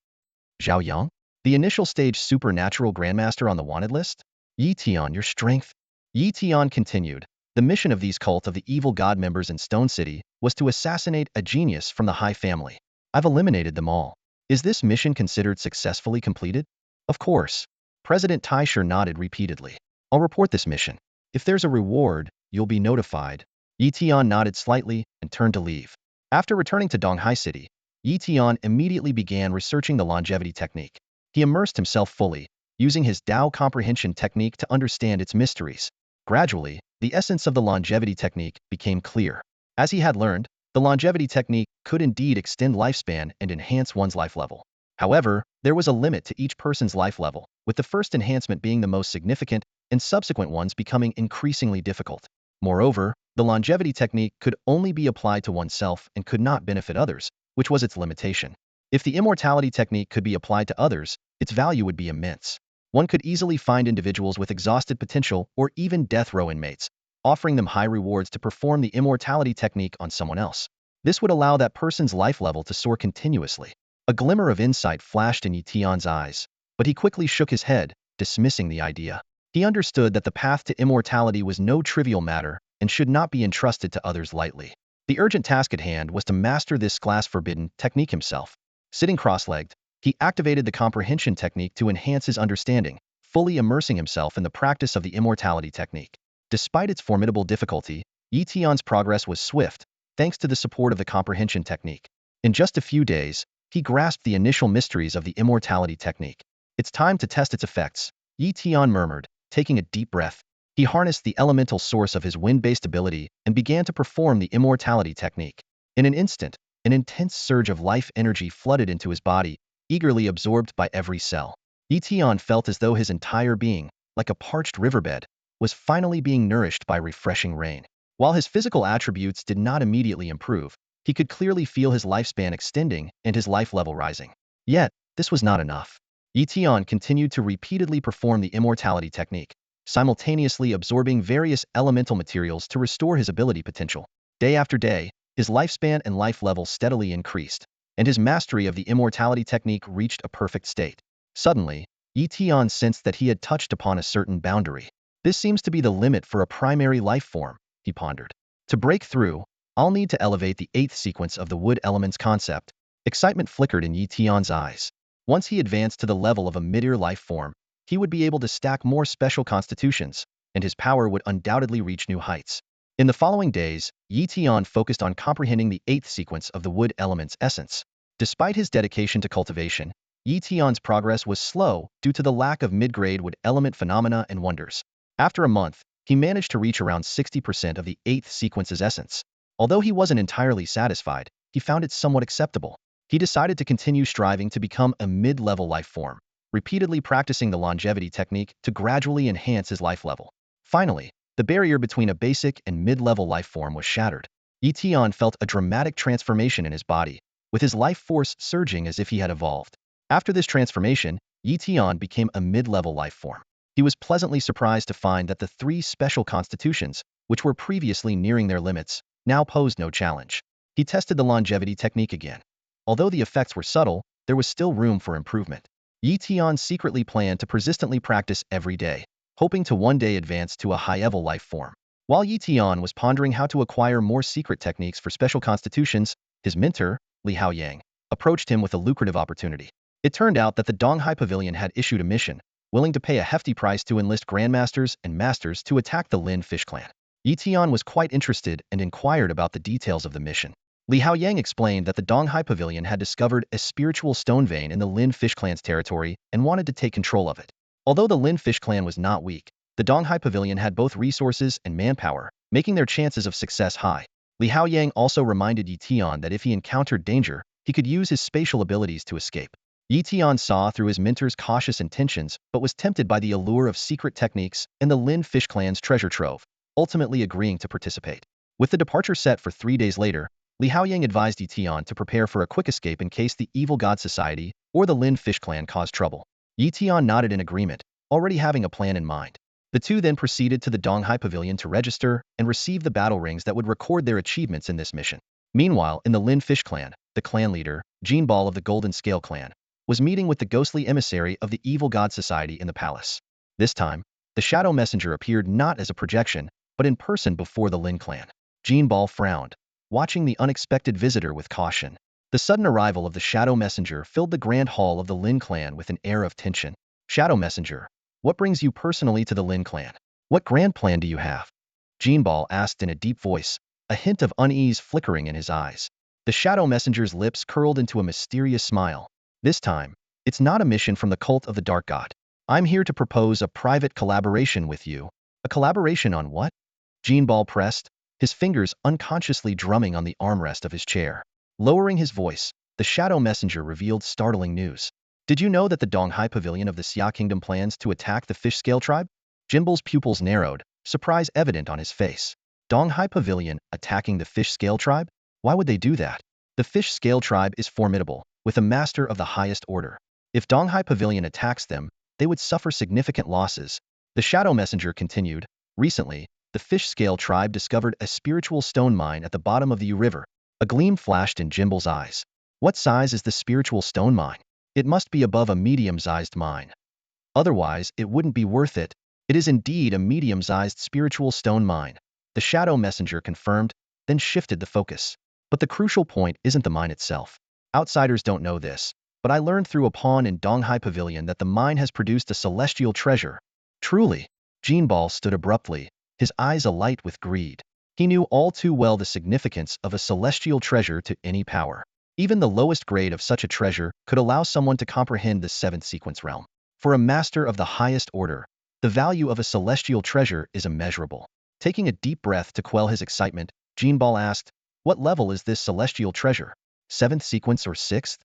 Zhao Yang? The initial stage supernatural Grandmaster on the wanted list? Yi Tian, your strength? Yi Tian continued. The mission of these cult of the evil god members in Stone City was to assassinate a genius from the High family. I've eliminated them all. Is this mission considered successfully completed? Of course. President Taisher nodded repeatedly. I'll report this mission. If there's a reward, you'll be notified. Yi Tian nodded slightly and turned to leave. After returning to Donghai City, Yi Tian immediately began researching the longevity technique. He immersed himself fully, using his Dao comprehension technique to understand its mysteries. Gradually, the essence of the longevity technique became clear. As he had learned, the longevity technique could indeed extend lifespan and enhance one's life level. However, there was a limit to each person's life level, with the first enhancement being the most significant and subsequent ones becoming increasingly difficult. Moreover, the longevity technique could only be applied to oneself and could not benefit others, which was its limitation. If the immortality technique could be applied to others, its value would be immense. One could easily find individuals with exhausted potential or even death row inmates, offering them high rewards to perform the immortality technique on someone else. This would allow that person's life level to soar continuously. A glimmer of insight flashed in Yi Tian's eyes, but he quickly shook his head, dismissing the idea. He understood that the path to immortality was no trivial matter and should not be entrusted to others lightly. The urgent task at hand was to master this class-forbidden technique himself. Sitting cross-legged, he activated the comprehension technique to enhance his understanding, fully immersing himself in the practice of the immortality technique. Despite its formidable difficulty, Yi Tian's progress was swift, thanks to the support of the comprehension technique. In just a few days, he grasped the initial mysteries of the immortality technique. It's time to test its effects, Yi Tian murmured, taking a deep breath. He harnessed the elemental source of his wind-based ability and began to perform the immortality technique. In an instant, an intense surge of life energy flooded into his body, eagerly absorbed by every cell. Yi Tian felt as though his entire being, like a parched riverbed, was finally being nourished by refreshing rain. While his physical attributes did not immediately improve, he could clearly feel his lifespan extending and his life level rising. Yet, this was not enough. Yi Tian continued to repeatedly perform the immortality technique, simultaneously absorbing various elemental materials to restore his ability potential. Day after day, his lifespan and life level steadily increased, and his mastery of the immortality technique reached a perfect state. Suddenly, Yi Tian sensed that he had touched upon a certain boundary. This seems to be the limit for a primary life form, he pondered. To break through, I'll need to elevate the 8th sequence of the wood elements concept. Excitement flickered in Yi Tian's eyes. Once he advanced to the level of a mid-ear life form, he would be able to stack more special constitutions, and his power would undoubtedly reach new heights. In the following days, Yi Tian focused on comprehending the 8th sequence of the wood element's essence. Despite his dedication to cultivation, Yi Tian's progress was slow due to the lack of mid-grade wood element phenomena and wonders. After a month, he managed to reach around 60% of the 8th sequence's essence. Although he wasn't entirely satisfied, he found it somewhat acceptable. He decided to continue striving to become a mid-level life form, repeatedly practicing the longevity technique to gradually enhance his life level. Finally, the barrier between a basic and mid-level life form was shattered. Yi Tian felt a dramatic transformation in his body, with his life force surging as if he had evolved. After this transformation, Yi Tian became a mid-level life form. He was pleasantly surprised to find that the 3 special constitutions, which were previously nearing their limits, now posed no challenge. He tested the longevity technique again. Although the effects were subtle, there was still room for improvement. Yi Tian secretly planned to persistently practice every day, hoping to one day advance to a high-level life form. While Yi Tian was pondering how to acquire more secret techniques for special constitutions, his mentor, Li Haoyang, approached him with a lucrative opportunity. It turned out that the Donghai Pavilion had issued a mission, willing to pay a hefty price to enlist Grandmasters and Masters to attack the Lin Fish clan. Yi Tian was quite interested and inquired about the details of the mission. Li Haoyang explained that the Donghai Pavilion had discovered a spiritual stone vein in the Lin Fish clan's territory and wanted to take control of it. Although the Lin Fish clan was not weak, the Donghai Pavilion had both resources and manpower, making their chances of success high. Li Haoyang also reminded Yi Tian that if he encountered danger, he could use his spatial abilities to escape. Yi Tian saw through his mentor's cautious intentions but was tempted by the allure of secret techniques and the Lin Fish clan's treasure trove, ultimately agreeing to participate. With the departure set for 3 days later, Li Haoyang advised Yi Tian to prepare for a quick escape in case the Evil God Society or the Lin Fish clan caused trouble. Yi Tian nodded in agreement, already having a plan in mind. The two then proceeded to the Donghai Pavilion to register and receive the battle rings that would record their achievements in this mission. Meanwhile, in the Lin Fish clan, the clan leader, Jinbal of the Golden Scale clan, was meeting with the ghostly emissary of the Evil God Society in the palace. This time, the Shadow Messenger appeared not as a projection, but in person before the Lin clan. Jinbal frowned, watching the unexpected visitor with caution. The sudden arrival of the Shadow Messenger filled the grand hall of the Lin clan with an air of tension. Shadow Messenger, what brings you personally to the Lin clan? What grand plan do you have? Jinbal asked in a deep voice, a hint of unease flickering in his eyes. The Shadow Messenger's lips curled into a mysterious smile. This time, it's not a mission from the cult of the Dark God. I'm here to propose a private collaboration with you. A collaboration on what? Jinbal pressed, his fingers unconsciously drumming on the armrest of his chair. Lowering his voice, the Shadow Messenger revealed startling news. Did you know that the Donghai Pavilion of the Xia Kingdom plans to attack the Fish Scale tribe? Jinbal's pupils narrowed, surprise evident on his face. Donghai Pavilion attacking the Fish Scale tribe? Why would they do that? The Fish Scale tribe is formidable, with a master of the highest order. If Donghai Pavilion attacks them, they would suffer significant losses. The Shadow Messenger continued, recently, the Fish Scale tribe discovered a spiritual stone mine at the bottom of the Yu River. A gleam flashed in Jinbal's eyes. What size is the spiritual stone mine? It must be above a medium-sized mine. Otherwise, it wouldn't be worth it. It is indeed a medium-sized spiritual stone mine. The Shadow Messenger confirmed, then shifted the focus. But the crucial point isn't the mine itself. Outsiders don't know this, but I learned through a pawn in Donghai Pavilion that the mine has produced a celestial treasure. Truly, Jinbal stood abruptly, his eyes alight with greed. He knew all too well the significance of a celestial treasure to any power. Even the lowest grade of such a treasure could allow someone to comprehend the 7th sequence realm. For a master of the highest order, the value of a celestial treasure is immeasurable. Taking a deep breath to quell his excitement, Jinbal asked, what level is this celestial treasure? 7th sequence or 6th?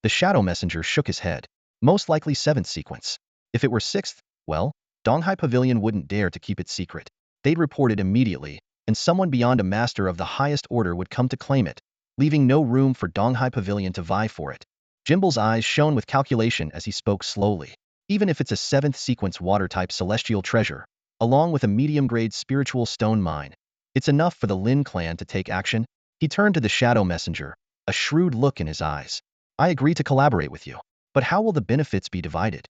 The Shadow Messenger shook his head. Most likely 7th sequence. If it were 6th, well, Donghai Pavilion wouldn't dare to keep it secret. They'd report it immediately, and someone beyond a master of the highest order would come to claim it, leaving no room for Donghai Pavilion to vie for it. Jinbal's eyes shone with calculation as he spoke slowly. Even if it's a 7th sequence water-type celestial treasure, along with a medium-grade spiritual stone mine, it's enough for the Lin clan to take action. He turned to the Shadow Messenger, a shrewd look in his eyes. I agree to collaborate with you. But how will the benefits be divided?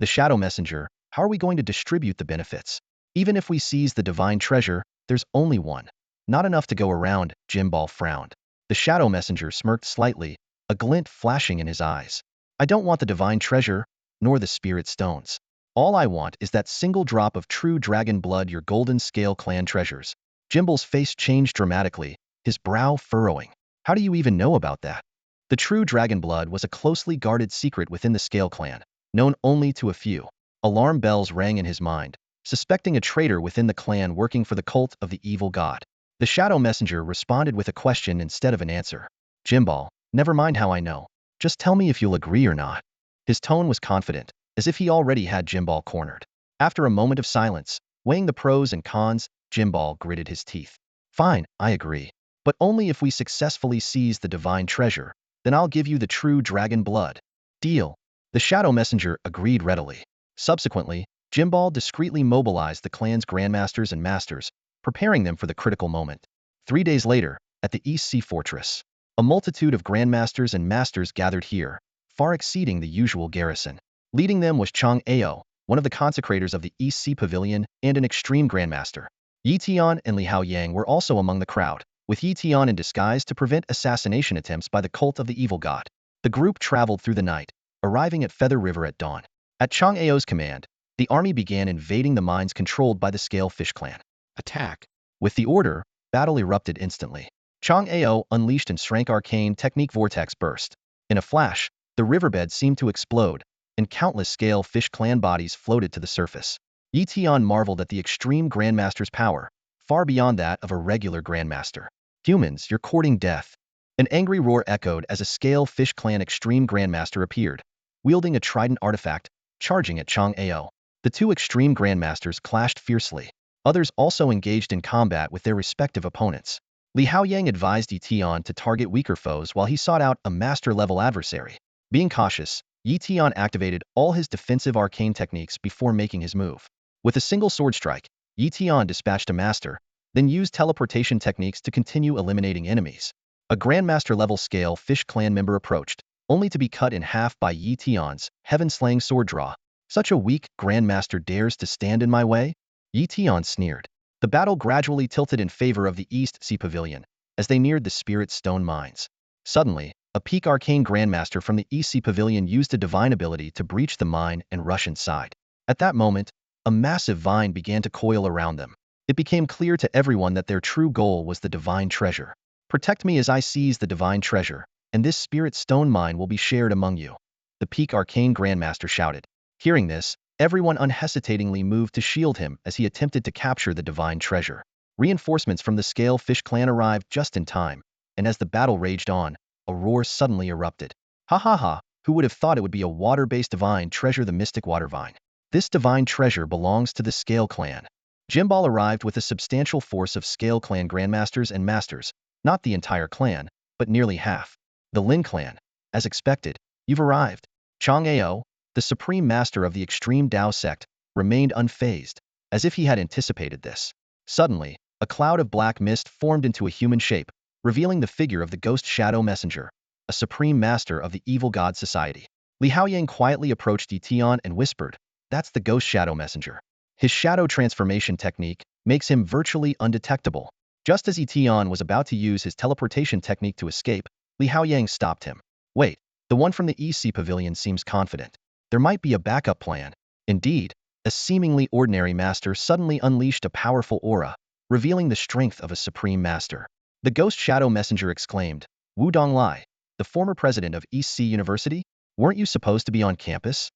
The Shadow Messenger, how are we going to distribute the benefits? Even if we seize the divine treasure, there's only one. Not enough to go around, Jinbal frowned. The Shadow Messenger smirked slightly, a glint flashing in his eyes. I don't want the divine treasure, nor the spirit stones. All I want is that single drop of true dragon blood your Golden Scale clan treasures. Jinbal's face changed dramatically, his brow furrowing. How do you even know about that? The true dragon blood was a closely guarded secret within the Scale clan, known only to a few. Alarm bells rang in his mind, suspecting a traitor within the clan working for the cult of the evil god. The shadow messenger responded with a question instead of an answer. Jimbal, never mind how I know. Just tell me if you'll agree or not. His tone was confident, as if he already had Jimbal cornered. After a moment of silence, weighing the pros and cons, Jimbal gritted his teeth. Fine, I agree. But only if we successfully seize the divine treasure. Then I'll give you the true dragon blood. Deal. The shadow messenger agreed readily. Subsequently, Jimbal discreetly mobilized the clan's grandmasters and masters, preparing them for the critical moment. 3 days later, at the East Sea Fortress, a multitude of grandmasters and masters gathered here, far exceeding the usual garrison. Leading them was Chang Ao, one of the consecrators of the East Sea Pavilion and an extreme grandmaster. Yi Tian and Li Haoyang were also among the crowd, with Yi Tian in disguise to prevent assassination attempts by the cult of the evil god. The group traveled through the night, arriving at Feather River at dawn. At Chang Ao's command, the army began invading the mines controlled by the Scale Fish clan. Attack! With the order, battle erupted instantly. Chang Ao unleashed and shrank arcane technique vortex burst. In a flash, the riverbed seemed to explode, and countless Scale Fish clan bodies floated to the surface. Yi Tian marveled at the extreme grandmaster's power, far beyond that of a regular grandmaster. Humans, you're courting death. An angry roar echoed as a Scale Fish clan extreme grandmaster appeared, wielding a trident artifact, charging at Chang Ao. The two extreme grandmasters clashed fiercely. Others also engaged in combat with their respective opponents. Li Haoyang advised Yi Tian to target weaker foes while he sought out a master-level adversary. Being cautious, Yi Tian activated all his defensive arcane techniques before making his move. With a single sword strike, Yi Tian dispatched a master, then used teleportation techniques to continue eliminating enemies. A Grandmaster-level Scale Fish clan member approached, only to be cut in half by Yi Tian's heaven-slaying sword draw. Such a weak Grandmaster dares to stand in my way? Yi Tian sneered. The battle gradually tilted in favor of the East Sea Pavilion, as they neared the Spirit Stone mines. Suddenly, a peak arcane Grandmaster from the East Sea Pavilion used a divine ability to breach the mine and rush inside. At that moment, a massive vine began to coil around them. It became clear to everyone that their true goal was the divine treasure. Protect me as I seize the divine treasure, and this Spirit Stone mine will be shared among you. The peak arcane Grandmaster shouted. Hearing this, everyone unhesitatingly moved to shield him as he attempted to capture the divine treasure. Reinforcements from the Scale Fish clan arrived just in time, and as the battle raged on, a roar suddenly erupted. Ha ha ha, who would have thought it would be a water-based divine treasure, the Mystic Water Vine? This divine treasure belongs to the Scale clan. Jimbal arrived with a substantial force of Scale clan grandmasters and masters, not the entire clan, but nearly half. The Lin clan. As expected, you've arrived. Chang Ao, the supreme master of the extreme Dao sect, remained unfazed, as if he had anticipated this. Suddenly, a cloud of black mist formed into a human shape, revealing the figure of the ghost shadow messenger, a supreme master of the evil god society. Li Haoyang quietly approached Yi Tian and whispered, "That's the ghost shadow messenger. His shadow transformation technique makes him virtually undetectable." Just as Yi Tian was about to use his teleportation technique to escape, Li Haoyang stopped him. "Wait, the one from the East Sea Pavilion seems confident. There might be a backup plan." Indeed, a seemingly ordinary master suddenly unleashed a powerful aura, revealing the strength of a supreme master. The ghost shadow messenger exclaimed, "Wu Donglai, the former president of East Sea University? Weren't you supposed to be on campus?"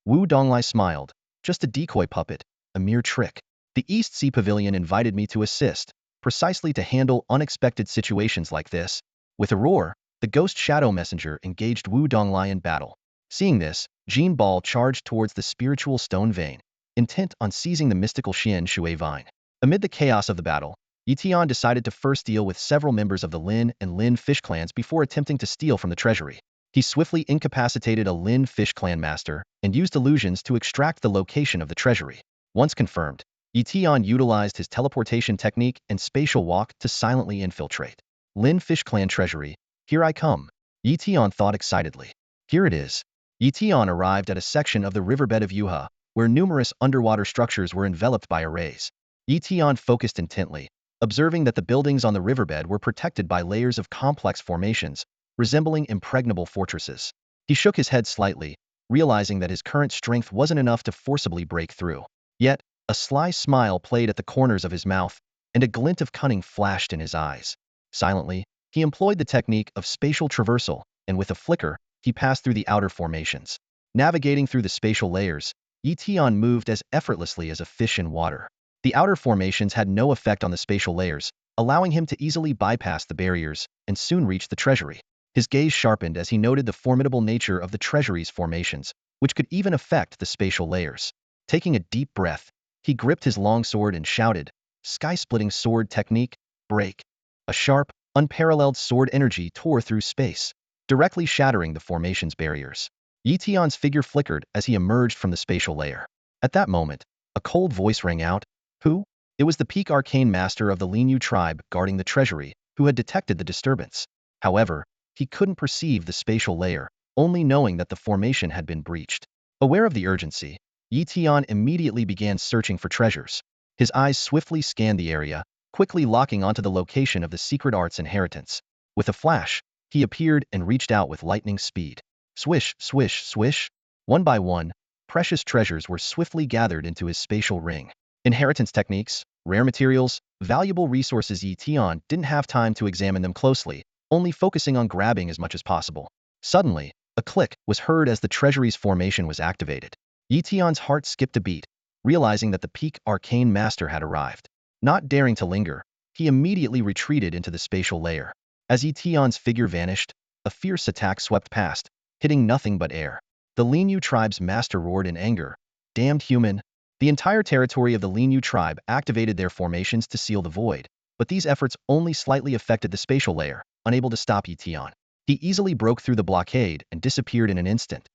Wu Donglai smiled. "Just a decoy puppet, a mere trick. The East Sea Pavilion invited me to assist, precisely to handle unexpected situations like this." With a roar, the ghost shadow messenger engaged Wu Donglai in battle. Seeing this, Jean Ball charged towards the spiritual stone vein, intent on seizing the mystical Xian Shui vine. Amid the chaos of the battle, Yi Tian decided to first deal with several members of the Lin and Lin Fish clans before attempting to steal from the treasury. He swiftly incapacitated a Lin Fish clan master and used illusions to extract the location of the treasury. Once confirmed, Yi Tian utilized his teleportation technique and spatial walk to silently infiltrate. Lin Fish clan treasury, here I come. Yi Tian thought excitedly. Here it is. Yi Tian arrived at a section of the riverbed of Yuha, where numerous underwater structures were enveloped by arrays. Yi Tian focused intently, observing that the buildings on the riverbed were protected by layers of complex formations, resembling impregnable fortresses. He shook his head slightly, realizing that his current strength wasn't enough to forcibly break through. Yet, a sly smile played at the corners of his mouth, and a glint of cunning flashed in his eyes. Silently, he employed the technique of spatial traversal, and with a flicker, he passed through the outer formations. Navigating through the spatial layers, Tian moved as effortlessly as a fish in water. The outer formations had no effect on the spatial layers, allowing him to easily bypass the barriers and soon reach the treasury. His gaze sharpened as he noted the formidable nature of the treasury's formations, which could even affect the spatial layers. Taking a deep breath, he gripped his long sword and shouted, "Sky-splitting sword technique, break." A sharp, unparalleled sword energy tore through space, directly shattering the formation's barriers. Tian's figure flickered as he emerged from the spatial layer. At that moment, a cold voice rang out. Who? It was the peak arcane master of the Lin Su tribe guarding the treasury, who had detected the disturbance. However, he couldn't perceive the spatial layer, only knowing that the formation had been breached. Aware of the urgency, Tian immediately began searching for treasures. His eyes swiftly scanned the area, quickly locking onto the location of the secret art's inheritance. With a flash, he appeared and reached out with lightning speed. Swish, swish, swish. One by one, precious treasures were swiftly gathered into his spatial ring. Inheritance techniques, rare materials, valuable resources. Tian didn't have time to examine them closely, only focusing on grabbing as much as possible. Suddenly, a click was heard as the treasury's formation was activated. Tian's heart skipped a beat, realizing that the peak arcane master had arrived. Not daring to linger, he immediately retreated into the spatial layer. As Tian's figure vanished, a fierce attack swept past, hitting nothing but air. The Lin Su tribe's master roared in anger. Damned human! The entire territory of the Lin Su tribe activated their formations to seal the void, but these efforts only slightly affected the spatial layer, unable to stop Tian. He easily broke through the blockade and disappeared in an instant.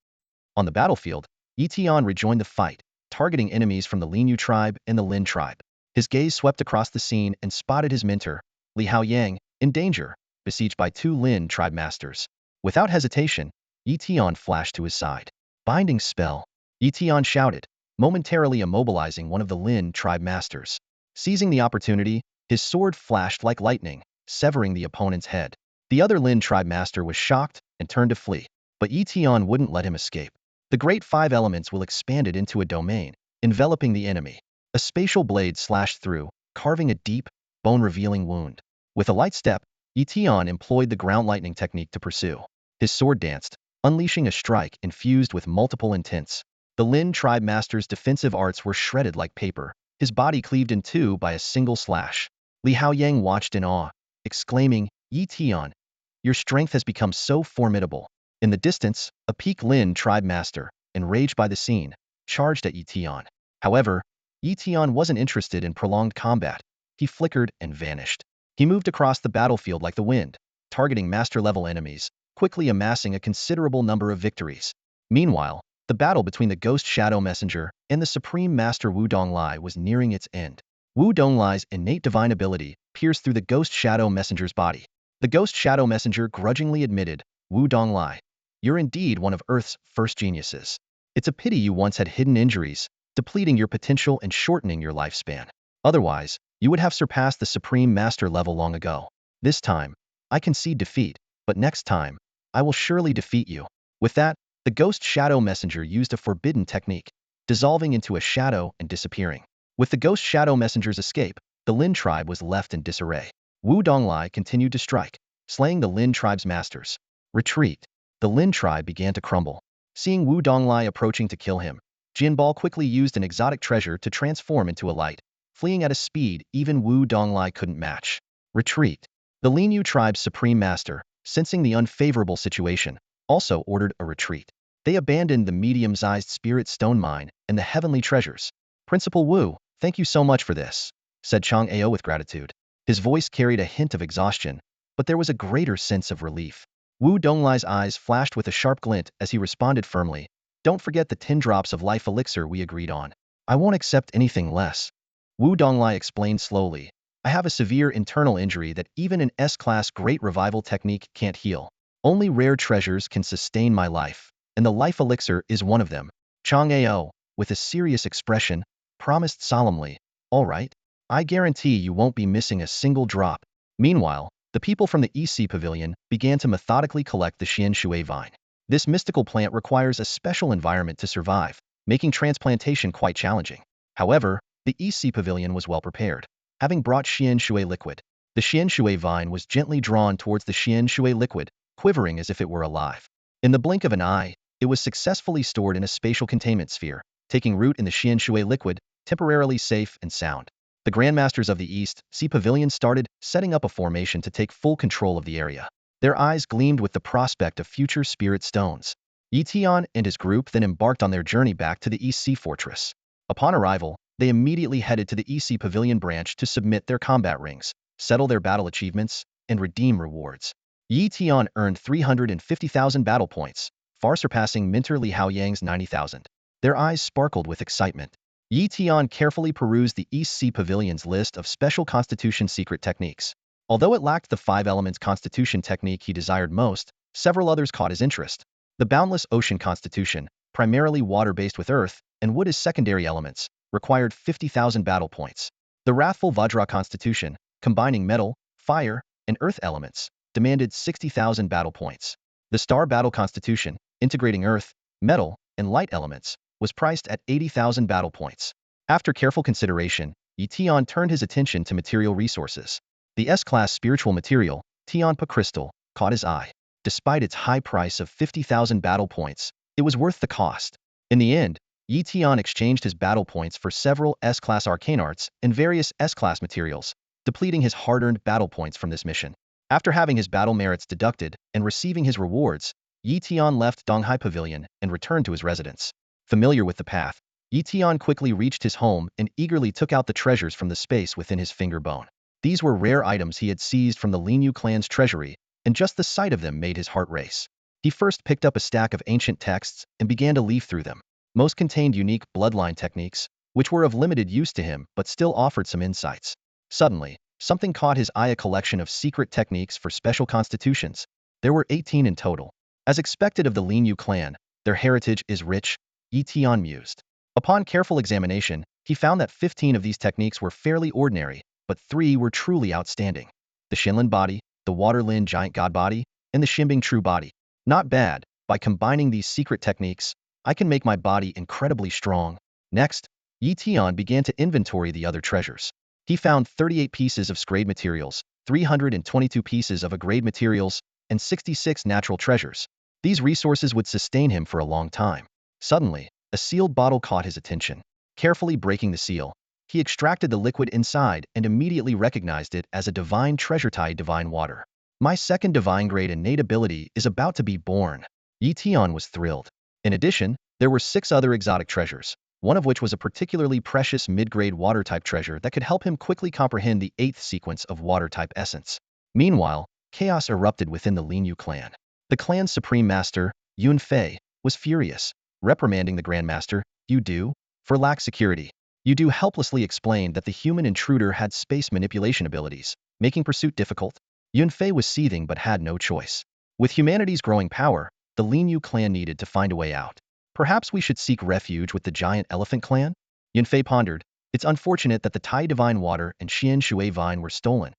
On the battlefield, Tian rejoined the fight, targeting enemies from the Lin Su tribe and the Lin tribe. His gaze swept across the scene and spotted his mentor, Li Haoyang, in danger, besieged by 2 Lin tribe masters. Without hesitation, Tian flashed to his side. Binding spell, Tian shouted, momentarily immobilizing one of the Lin tribe masters. Seizing the opportunity, his sword flashed like lightning, severing the opponent's head. The other Lin tribe master was shocked and turned to flee, but Tian wouldn't let him escape. The Great Five Elements will expand it into a domain, enveloping the enemy. A spatial blade slashed through, carving a deep, bone-revealing wound. With a light step, Tian employed the ground lightning technique to pursue. His sword danced, unleashing a strike infused with multiple intents. The Lin tribe master's defensive arts were shredded like paper, his body cleaved in two by a single slash. Li Haoyang watched in awe, exclaiming, Tian, your strength has become so formidable. In the distance, a peak Lin tribe master, enraged by the scene, charged at Tian. However, Tian wasn't interested in prolonged combat. He flickered and vanished. He moved across the battlefield like the wind, targeting master-level enemies, quickly amassing a considerable number of victories. Meanwhile, the battle between the Ghost Shadow Messenger and the Supreme Master Wu Donglai was nearing its end. Wu Donglai's innate divine ability pierced through the Ghost Shadow Messenger's body. The Ghost Shadow Messenger grudgingly admitted, Wu Donglai, you're indeed one of Earth's first geniuses. It's a pity you once had hidden injuries, depleting your potential and shortening your lifespan. Otherwise, you would have surpassed the Supreme Master level long ago. This time, I concede defeat, but next time, I will surely defeat you. With that, the Ghost Shadow Messenger used a forbidden technique, dissolving into a shadow and disappearing. With the Ghost Shadow Messenger's escape, the Lin tribe was left in disarray. Wu Donglai continued to strike, slaying the Lin tribe's masters. Retreat. The Lin tribe began to crumble. Seeing Wu Donglai approaching to kill him, Jinbao quickly used an exotic treasure to transform into a light, fleeing at a speed even Wu Donglai couldn't match. Retreat. The Lin Su tribe's supreme master, sensing the unfavorable situation, also ordered a retreat. They abandoned the medium-sized spirit stone mine and the heavenly treasures. Principal Wu, thank you so much for this, said Chang Ao with gratitude. His voice carried a hint of exhaustion, but there was a greater sense of relief. Wu Donglai's eyes flashed with a sharp glint as he responded firmly, don't forget the 10 drops of life elixir we agreed on. I won't accept anything less. Wu Donglai explained slowly, I have a severe internal injury that even an S-class great revival technique can't heal. Only rare treasures can sustain my life, and the life elixir is one of them. Chang Ao, with a serious expression, promised solemnly, all right, I guarantee you won't be missing a single drop. Meanwhile, the people from the EC Pavilion began to methodically collect the Xian Shui vine. This mystical plant requires a special environment to survive, making transplantation quite challenging. However, the EC Pavilion was well prepared. Having brought Xian Shui liquid, the Xian Shui vine was gently drawn towards the Xian Shui liquid, quivering as if it were alive. In the blink of an eye, it was successfully stored in a spatial containment sphere, taking root in the Xian Shui liquid, temporarily safe and sound. The Grandmasters of the East Sea Pavilion started setting up a formation to take full control of the area. Their eyes gleamed with the prospect of future spirit stones. Tian and his group then embarked on their journey back to the East Sea Fortress. Upon arrival, they immediately headed to the East Sea Pavilion branch to submit their combat rings, settle their battle achievements, and redeem rewards. Tian earned 350,000 battle points, far surpassing Minter Li Haoyang's 90,000. Their eyes sparkled with excitement. Tian carefully perused the East Sea Pavilion's list of special constitution secret techniques. Although it lacked the 5 elements constitution technique he desired most, several others caught his interest. The boundless ocean constitution, primarily water-based with earth and wood as secondary elements, required 50,000 battle points. The wrathful Vajra constitution, combining metal, fire, and earth elements, demanded 60,000 battle points. The star battle constitution, integrating earth, metal, and light elements, was priced at 80,000 battle points. After careful consideration, Tian turned his attention to material resources. The S-class spiritual material, Tianpa crystal, caught his eye. Despite its high price of 50,000 battle points, it was worth the cost. In the end, Tian exchanged his battle points for several S-class arcane arts and various S-class materials, depleting his hard-earned battle points from this mission. After having his battle merits deducted and receiving his rewards, Tian left Donghai Pavilion and returned to his residence. Familiar with the path, Tian quickly reached his home and eagerly took out the treasures from the space within his finger bone. These were rare items he had seized from the Lin Su clan's treasury, and just the sight of them made his heart race. He first picked up a stack of ancient texts and began to leaf through them. Most contained unique bloodline techniques, which were of limited use to him but still offered some insights. Suddenly, something caught his eye: a collection of secret techniques for special constitutions. There were 18 in total. As expected of the Lin Su clan, their heritage is rich, Tian mused. Upon careful examination, he found that 15 of these techniques were fairly ordinary, but 3 were truly outstanding. The Shinlin body, the Water Lin giant god body, and the Shimbing true body. Not bad. By combining these secret techniques, I can make my body incredibly strong. Next, Tian began to inventory the other treasures. He found 38 pieces of scrade materials, 322 pieces of A-grade materials, and 66 natural treasures. These resources would sustain him for a long time. Suddenly, a sealed bottle caught his attention. Carefully breaking the seal, he extracted the liquid inside and immediately recognized it as a divine treasure: Tai divine water. My second divine grade innate ability is about to be born. Tian was thrilled. In addition, there were 6 other exotic treasures, one of which was a particularly precious mid-grade water-type treasure that could help him quickly comprehend the 8th sequence of water-type essence. Meanwhile, chaos erupted within the Lin Su clan. The clan's supreme master, Yun Fei, was furious, reprimanding the Grandmaster, Yu Du, for lack security. Yu Du helplessly explained that the human intruder had space manipulation abilities, making pursuit difficult. Yun Fei was seething but had no choice. With humanity's growing power, the Lin Su clan needed to find a way out. Perhaps we should seek refuge with the giant elephant clan? Yun Fei pondered. It's unfortunate that the Tai divine water and Xian Shui vine were stolen,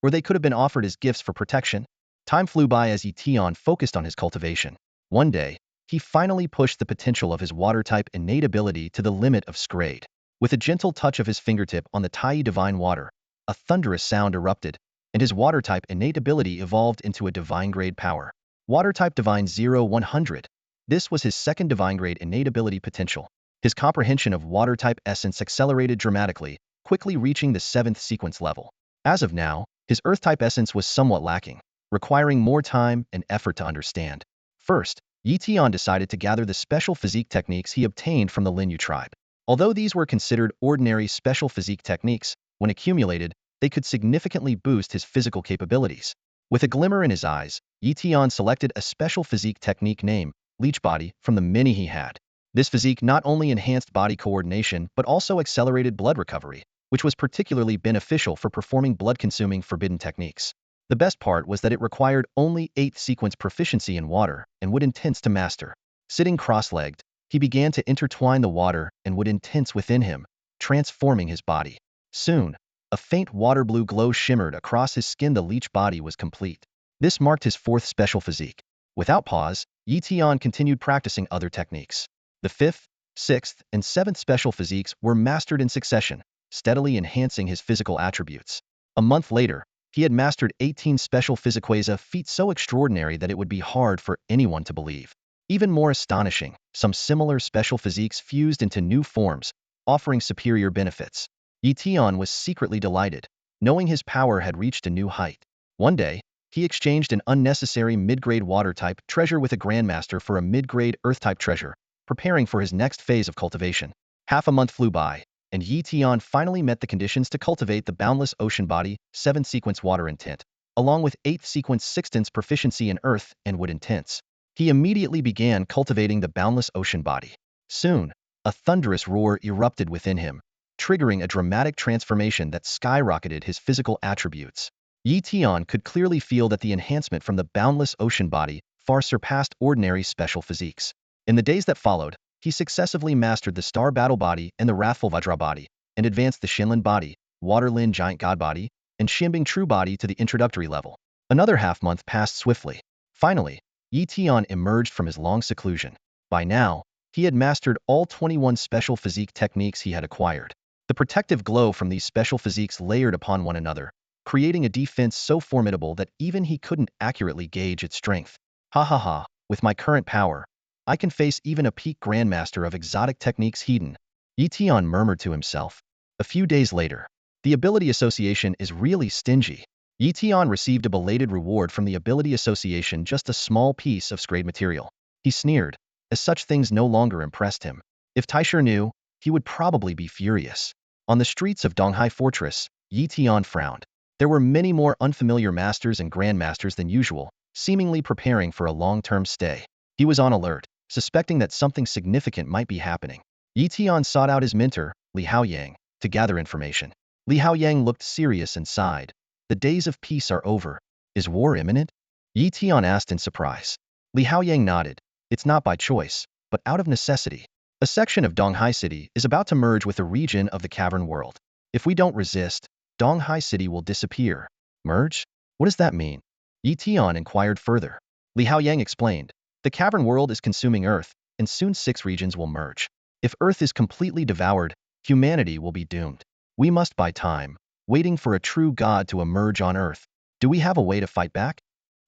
or they could have been offered as gifts for protection. Time flew by as Tian focused on his cultivation. One day, he finally pushed the potential of his water-type innate ability to the limit of scrade. With a gentle touch of his fingertip on the Tai divine water, a thunderous sound erupted, and his water-type innate ability evolved into a divine-grade power. Water-type Divine 0-100. This was his second divine-grade innate ability potential. His comprehension of water-type essence accelerated dramatically, quickly reaching the 7th sequence level. As of now, his earth-type essence was somewhat lacking, requiring more time and effort to understand. First, Tian decided to gather the special physique techniques he obtained from the Lin Su tribe. Although these were considered ordinary special physique techniques, when accumulated, they could significantly boost his physical capabilities. With a glimmer in his eyes, Tian selected a special physique technique named Leech Body from the many he had. This physique not only enhanced body coordination but also accelerated blood recovery, which was particularly beneficial for performing blood-consuming forbidden techniques. The best part was that it required only 8th sequence proficiency in water and wood intense to master. Sitting cross-legged, he began to intertwine the water and wood intense within him, transforming his body. Soon, a faint water blue glow shimmered across his skin. The leech body was complete. This marked his 4th special physique. Without pause, Tian continued practicing other techniques. The 5th, 6th, and 7th special physiques were mastered in succession, steadily enhancing his physical attributes. A month later, He had mastered 18 special physiques, a feat so extraordinary that it would be hard for anyone to believe. Even more astonishing, some similar special physiques fused into new forms, offering superior benefits. Tian was secretly delighted, knowing his power had reached a new height. One day, he exchanged an unnecessary mid-grade water-type treasure with a Grandmaster for a mid-grade earth-type treasure, preparing for his next phase of cultivation. Half a month flew by, and Tian finally met the conditions to cultivate the boundless ocean body, 7th sequence water intent, along with 8th sequence 6th proficiency in earth and wood intents. He immediately began cultivating the boundless ocean body. Soon, a thunderous roar erupted within him, triggering a dramatic transformation that skyrocketed his physical attributes. Tian could clearly feel that the enhancement from the boundless ocean body far surpassed ordinary special physiques. In the days that followed, he successively mastered the Star Battle body and the Wrathful Vajra body, and advanced the Shinlin body, Water Lin Giant God body, and Xianbing True body to the introductory level. Another half-month passed swiftly. Finally, Tian emerged from his long seclusion. By now, he had mastered all 21 special physique techniques he had acquired. The protective glow from these special physiques layered upon one another, creating a defense so formidable that even he couldn't accurately gauge its strength. Ha ha ha, with my current power, I can face even a peak Grandmaster of exotic techniques hidden. Tian murmured to himself. A few days later, the ability association is really stingy. Tian received a belated reward from the ability association, just a small piece of scraped material. He sneered, as such things no longer impressed him. If Taisher knew, he would probably be furious. On the streets of Donghai Fortress, Tian frowned. There were many more unfamiliar masters and grandmasters than usual, seemingly preparing for a long-term stay. He was on alert, suspecting that something significant might be happening. Tian sought out his mentor, Li Haoyang, to gather information. Li Haoyang looked serious and sighed. The days of peace are over. Is war imminent? Tian asked in surprise. Li Haoyang nodded. It's not by choice, but out of necessity. A section of Donghai City is about to merge with a region of the cavern world. If we don't resist, Donghai City will disappear. Merge? What does that mean? Tian inquired further. Li Haoyang explained. The cavern world is consuming Earth, and soon 6 regions will merge. If Earth is completely devoured, humanity will be doomed. We must buy time, waiting for a true god to emerge on Earth. Do we have a way to fight back?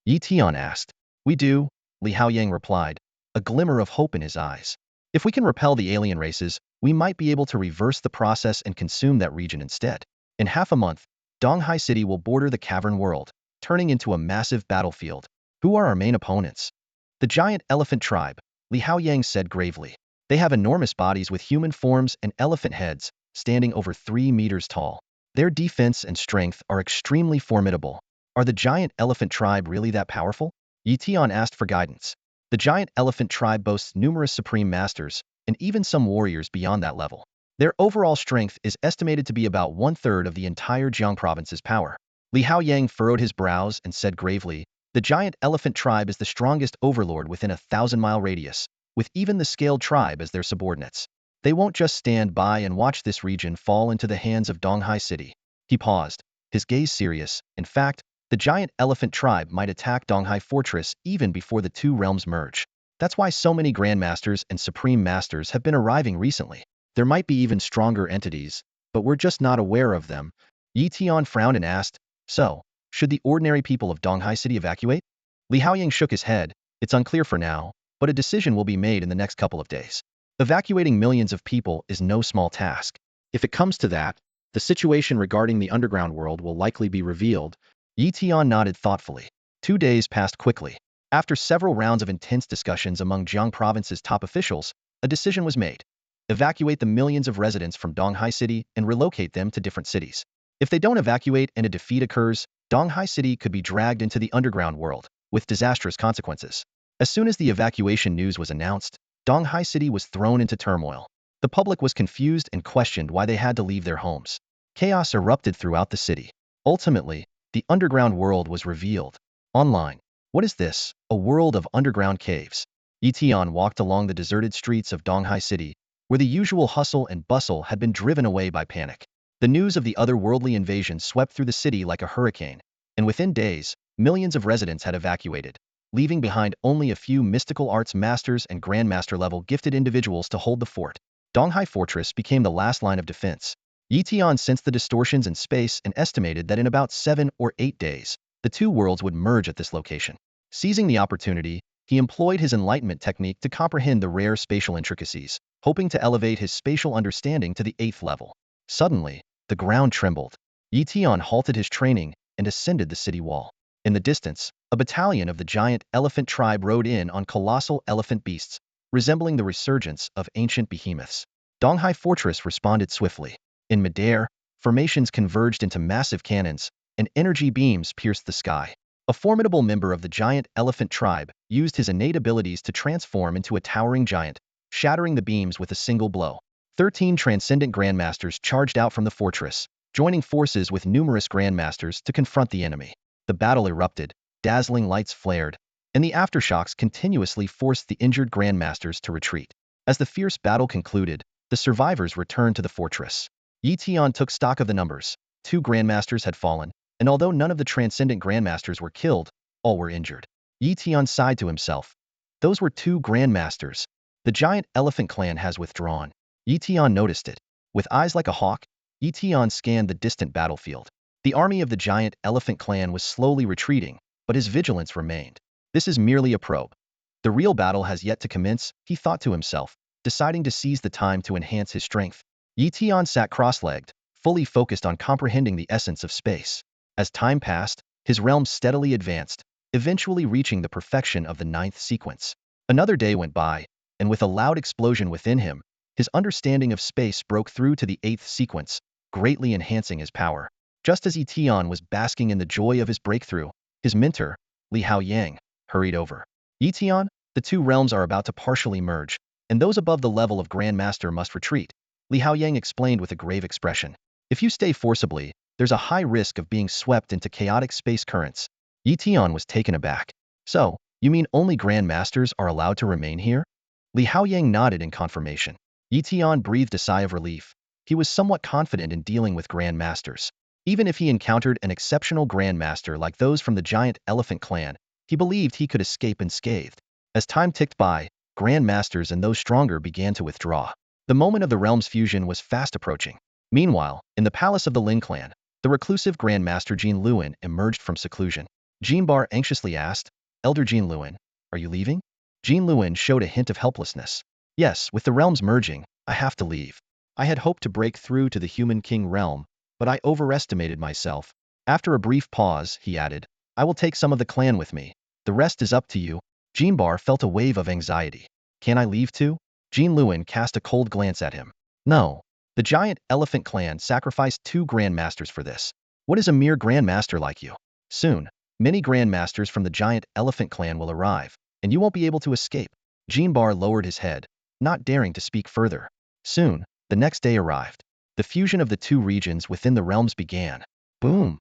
Tian asked. We do, Li Haoyang replied, a glimmer of hope in his eyes. If we can repel the alien races, we might be able to reverse the process and consume that region instead. In half a month, Donghai City will border the cavern world, turning into a massive battlefield. Who are our main opponents? The giant elephant tribe, Li Haoyang said gravely. They have enormous bodies with human forms and elephant heads, standing over 3 meters tall. Their defense and strength are extremely formidable. Are the giant elephant tribe really that powerful? Tian asked for guidance. The giant elephant tribe boasts numerous supreme masters, and even some warriors beyond that level. Their overall strength is estimated to be about 1/3 of the entire Jiang province's power. Li Haoyang furrowed his brows and said gravely, the giant elephant tribe is the strongest overlord within a 1,000-mile radius, with even the scaled tribe as their subordinates. They won't just stand by and watch this region fall into the hands of Donghai City. He paused, his gaze serious. In fact, the giant elephant tribe might attack Donghai Fortress even before the 2 realms merge. That's why so many grandmasters and supreme masters have been arriving recently. There might be even stronger entities, but we're just not aware of them. Tian frowned and asked, so, should the ordinary people of Donghai City evacuate? Li Haoyang shook his head. It's unclear for now, but a decision will be made in the next couple of days. Evacuating millions of people is no small task. If it comes to that, the situation regarding the underground world will likely be revealed. Tian nodded thoughtfully. 2 days passed quickly. After several rounds of intense discussions among Jiang province's top officials, a decision was made. Evacuate the millions of residents from Donghai City and relocate them to different cities. If they don't evacuate and a defeat occurs, Donghai City could be dragged into the underground world, with disastrous consequences. As soon as the evacuation news was announced, Donghai City was thrown into turmoil. The public was confused and questioned why they had to leave their homes. Chaos erupted throughout the city. Ultimately, the underground world was revealed. Online. What is this? A world of underground caves. Tian walked along the deserted streets of Donghai City, where the usual hustle and bustle had been driven away by panic. The news of the otherworldly invasion swept through the city like a hurricane, and within days, millions of residents had evacuated, leaving behind only a few mystical arts masters and grandmaster level gifted individuals to hold the fort. Donghai Fortress became the last line of defense. Yi Tian sensed the distortions in space and estimated that in about 7 or 8 days, the two worlds would merge at this location. Seizing the opportunity, he employed his enlightenment technique to comprehend the rare spatial intricacies, hoping to elevate his spatial understanding to the 8th level. Suddenly, the ground trembled. Yi Tian halted his training and ascended the city wall. In the distance, a battalion of the giant elephant tribe rode in on colossal elephant beasts, resembling the resurgence of ancient behemoths. Donghai Fortress responded swiftly. In midair, formations converged into massive cannons, and energy beams pierced the sky. A formidable member of the giant elephant tribe used his innate abilities to transform into a towering giant, shattering the beams with a single blow. 13 transcendent Grandmasters charged out from the fortress, joining forces with numerous Grandmasters to confront the enemy. The battle erupted, dazzling lights flared, and the aftershocks continuously forced the injured Grandmasters to retreat. As the fierce battle concluded, the survivors returned to the fortress. Yi Tian took stock of the numbers. 2 Grandmasters had fallen, and although none of the transcendent Grandmasters were killed, all were injured. Yi Tian sighed to himself. Those were 2 Grandmasters. The giant elephant clan has withdrawn. Yi Tian noticed it. With eyes like a hawk, Yi Tian scanned the distant battlefield. The army of the giant elephant clan was slowly retreating, but his vigilance remained. This is merely a probe. The real battle has yet to commence, he thought to himself, deciding to seize the time to enhance his strength. Yi Tian sat cross-legged, fully focused on comprehending the essence of space. As time passed, his realm steadily advanced, eventually reaching the perfection of the 9th sequence. Another day went by, and with a loud explosion within him, his understanding of space broke through to the 8th sequence, greatly enhancing his power. Just as Yi Tian was basking in the joy of his breakthrough, his mentor, Li Haoyang, hurried over. Yi Tian, the 2 realms are about to partially merge, and those above the level of Grandmaster must retreat, Li Haoyang explained with a grave expression. If you stay forcibly, there's a high risk of being swept into chaotic space currents. Yi Tian was taken aback. So, you mean only Grandmasters are allowed to remain here? Li Haoyang nodded in confirmation. Yi Tian breathed a sigh of relief. He was somewhat confident in dealing with Grandmasters. Even if he encountered an exceptional Grandmaster like those from the giant elephant clan, he believed he could escape unscathed. As time ticked by, Grandmasters and those stronger began to withdraw. The moment of the realm's fusion was fast approaching. Meanwhile, in the palace of the Lin clan, the reclusive Grandmaster Jin Luan emerged from seclusion. Jin Bar anxiously asked, "Elder Jin Luan, are you leaving?" Jin Luan showed a hint of helplessness. "Yes, with the realms merging, I have to leave. I had hoped to break through to the human king realm, but I overestimated myself." After a brief pause, he added, "I will take some of the clan with me. The rest is up to you." Jin Bar felt a wave of anxiety. "Can I leave too?" Jin Luan cast a cold glance at him. "No. The giant elephant clan sacrificed 2 Grandmasters for this. What is a mere Grandmaster like you? Soon, many Grandmasters from the giant elephant clan will arrive, and you won't be able to escape." Jin Bar lowered his head, not daring to speak further. Soon, the next day arrived. The fusion of the 2 regions within the realms began. Boom!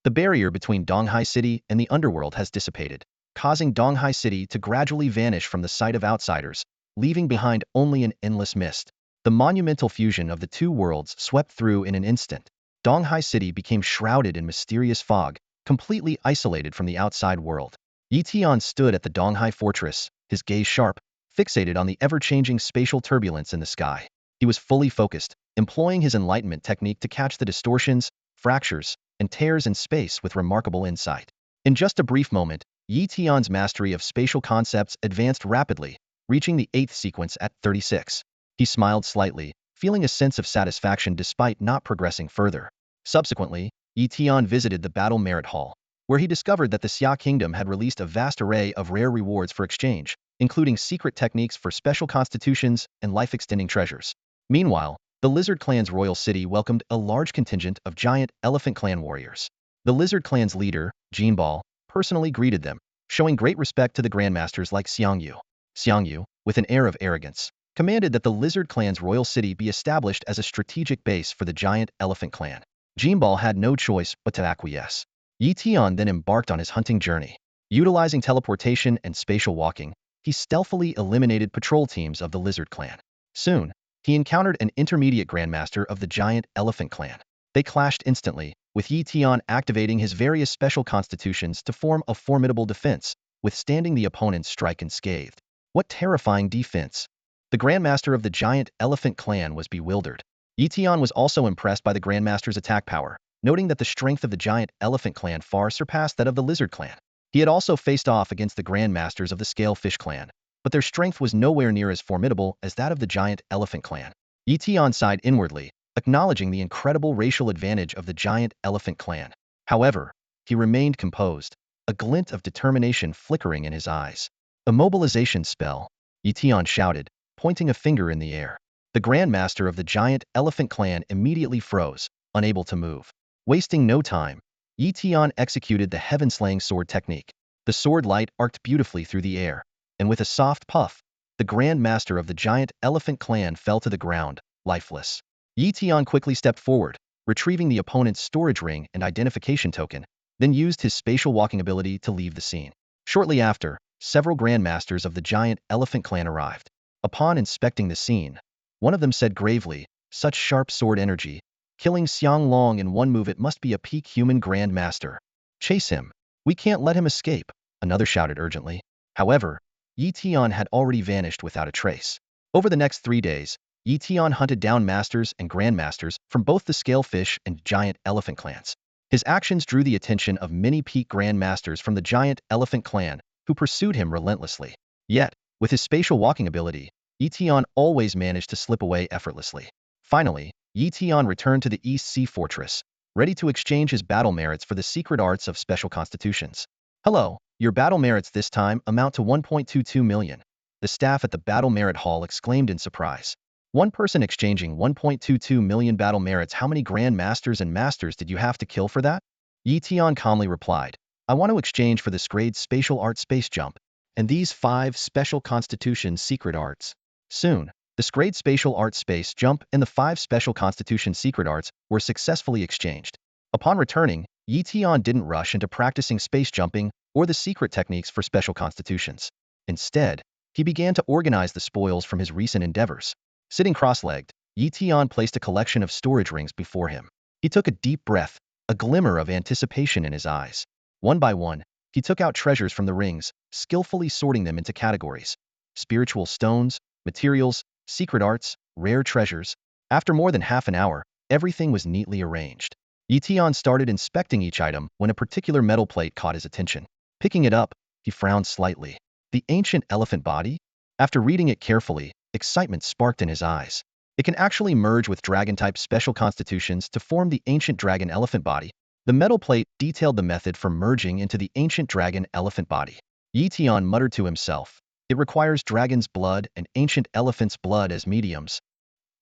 The barrier between Donghai City and the underworld has dissipated, causing Donghai City to gradually vanish from the sight of outsiders, leaving behind only an endless mist. The monumental fusion of the 2 worlds swept through in an instant. Donghai City became shrouded in mysterious fog, completely isolated from the outside world. Yi Tian stood at the Donghai Fortress, his gaze sharp, fixated on the ever-changing spatial turbulence in the sky. He was fully focused, employing his enlightenment technique to catch the distortions, fractures, and tears in space with remarkable insight. In just a brief moment, Yi Tian's mastery of spatial concepts advanced rapidly, reaching the 8th sequence at 36. He smiled slightly, feeling a sense of satisfaction despite not progressing further. Subsequently, Yi Tian visited the Battle Merit Hall, where he discovered that the Xia Kingdom had released a vast array of rare rewards for exchange, including secret techniques for special constitutions and life-extending treasures. Meanwhile, the Lizard Clan's royal city welcomed a large contingent of giant Elephant Clan warriors. The Lizard Clan's leader, Jin Bal, personally greeted them, showing great respect to the Grandmasters like Xiang Yu. Xiang Yu, with an air of arrogance, commanded that the Lizard Clan's royal city be established as a strategic base for the giant Elephant Clan. Jin Bal had no choice but to acquiesce. Yi Tian then embarked on his hunting journey. Utilizing teleportation and spatial walking, he stealthily eliminated patrol teams of the Lizard Clan. Soon, he encountered an intermediate Grandmaster of the giant Elephant Clan. They clashed instantly, with Yi Tian activating his various special constitutions to form a formidable defense, withstanding the opponent's strike unscathed. What terrifying defense! The Grandmaster of the giant Elephant Clan was bewildered. Tian was also impressed by the Grandmaster's attack power, noting that the strength of the giant elephant clan far surpassed that of the lizard clan. He had also faced off against the Grandmasters of the scale fish clan, but their strength was nowhere near as formidable as that of the giant elephant clan. Tian sighed inwardly, acknowledging the incredible racial advantage of the giant elephant clan. However, he remained composed, a glint of determination flickering in his eyes. Immobilization spell, Tian shouted, pointing a finger in the air. The Grandmaster of the giant elephant clan immediately froze, unable to move. Wasting no time, Tian executed the heaven-slaying sword technique. The sword light arced beautifully through the air, and with a soft puff, the Grandmaster of the giant elephant clan fell to the ground, lifeless. Tian quickly stepped forward, retrieving the opponent's storage ring and identification token, then used his spatial walking ability to leave the scene. Shortly after, several Grandmasters of the giant elephant clan arrived. Upon inspecting the scene, one of them said gravely, "Such sharp sword energy. Killing Xiang Long in one move, it must be a peak human Grandmaster. Chase him. We can't let him escape," another shouted urgently. However, Tian had already vanished without a trace. Over the next 3 days, Tian hunted down masters and grandmasters from both the scalefish and giant elephant clans. His actions drew the attention of many peak grandmasters from the giant elephant clan, who pursued him relentlessly. Yet, with his spatial walking ability, Tian always managed to slip away effortlessly. Finally, Tian returned to the East Sea Fortress, ready to exchange his battle merits for the secret arts of special constitutions. "Hello, your battle merits this time amount to 1.22 million. The staff at the Battle Merit Hall exclaimed in surprise. One person exchanging 1.22 million battle merits. How many Grand Masters and Masters did you have to kill for that? Tian calmly replied, "I want to exchange for this grade spatial art space jump, and these 5 special constitution secret arts." Soon, the grade spatial art space jump and the 5 special constitution secret arts were successfully exchanged. Upon returning, Tian didn't rush into practicing space jumping or the secret techniques for special constitutions. Instead, he began to organize the spoils from his recent endeavors. Sitting cross-legged, Tian placed a collection of storage rings before him. He took a deep breath, a glimmer of anticipation in his eyes. One by one, he took out treasures from the rings, skillfully sorting them into categories: spiritual stones, materials, secret arts, rare treasures. After more than half an hour, everything was neatly arranged. Tian started inspecting each item when a particular metal plate caught his attention. Picking it up, he frowned slightly. The ancient elephant body? After reading it carefully, excitement sparked in his eyes. It can actually merge with dragon-type special constitutions to form the ancient dragon elephant body. The metal plate detailed the method for merging into the ancient dragon elephant body. Tian muttered to himself, "It requires dragon's blood and ancient elephant's blood as mediums."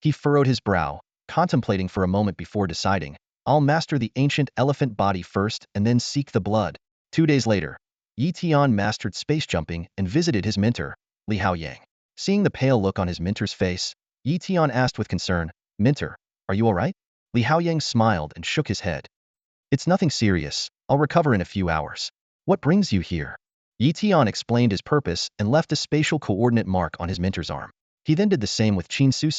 He furrowed his brow, contemplating for a moment before deciding, "I'll master the ancient elephant body first and then seek the blood." 2 days later, Tian mastered space jumping and visited his mentor, Li Haoyang. Seeing the pale look on his mentor's face, Tian asked with concern, "Mentor, are you all right?" Li Haoyang smiled and shook his head. "It's nothing serious. I'll recover in a few hours." "What brings you here?" Tian explained his purpose and left a spatial coordinate mark on his mentor's arm. He then did the same with Lin Su.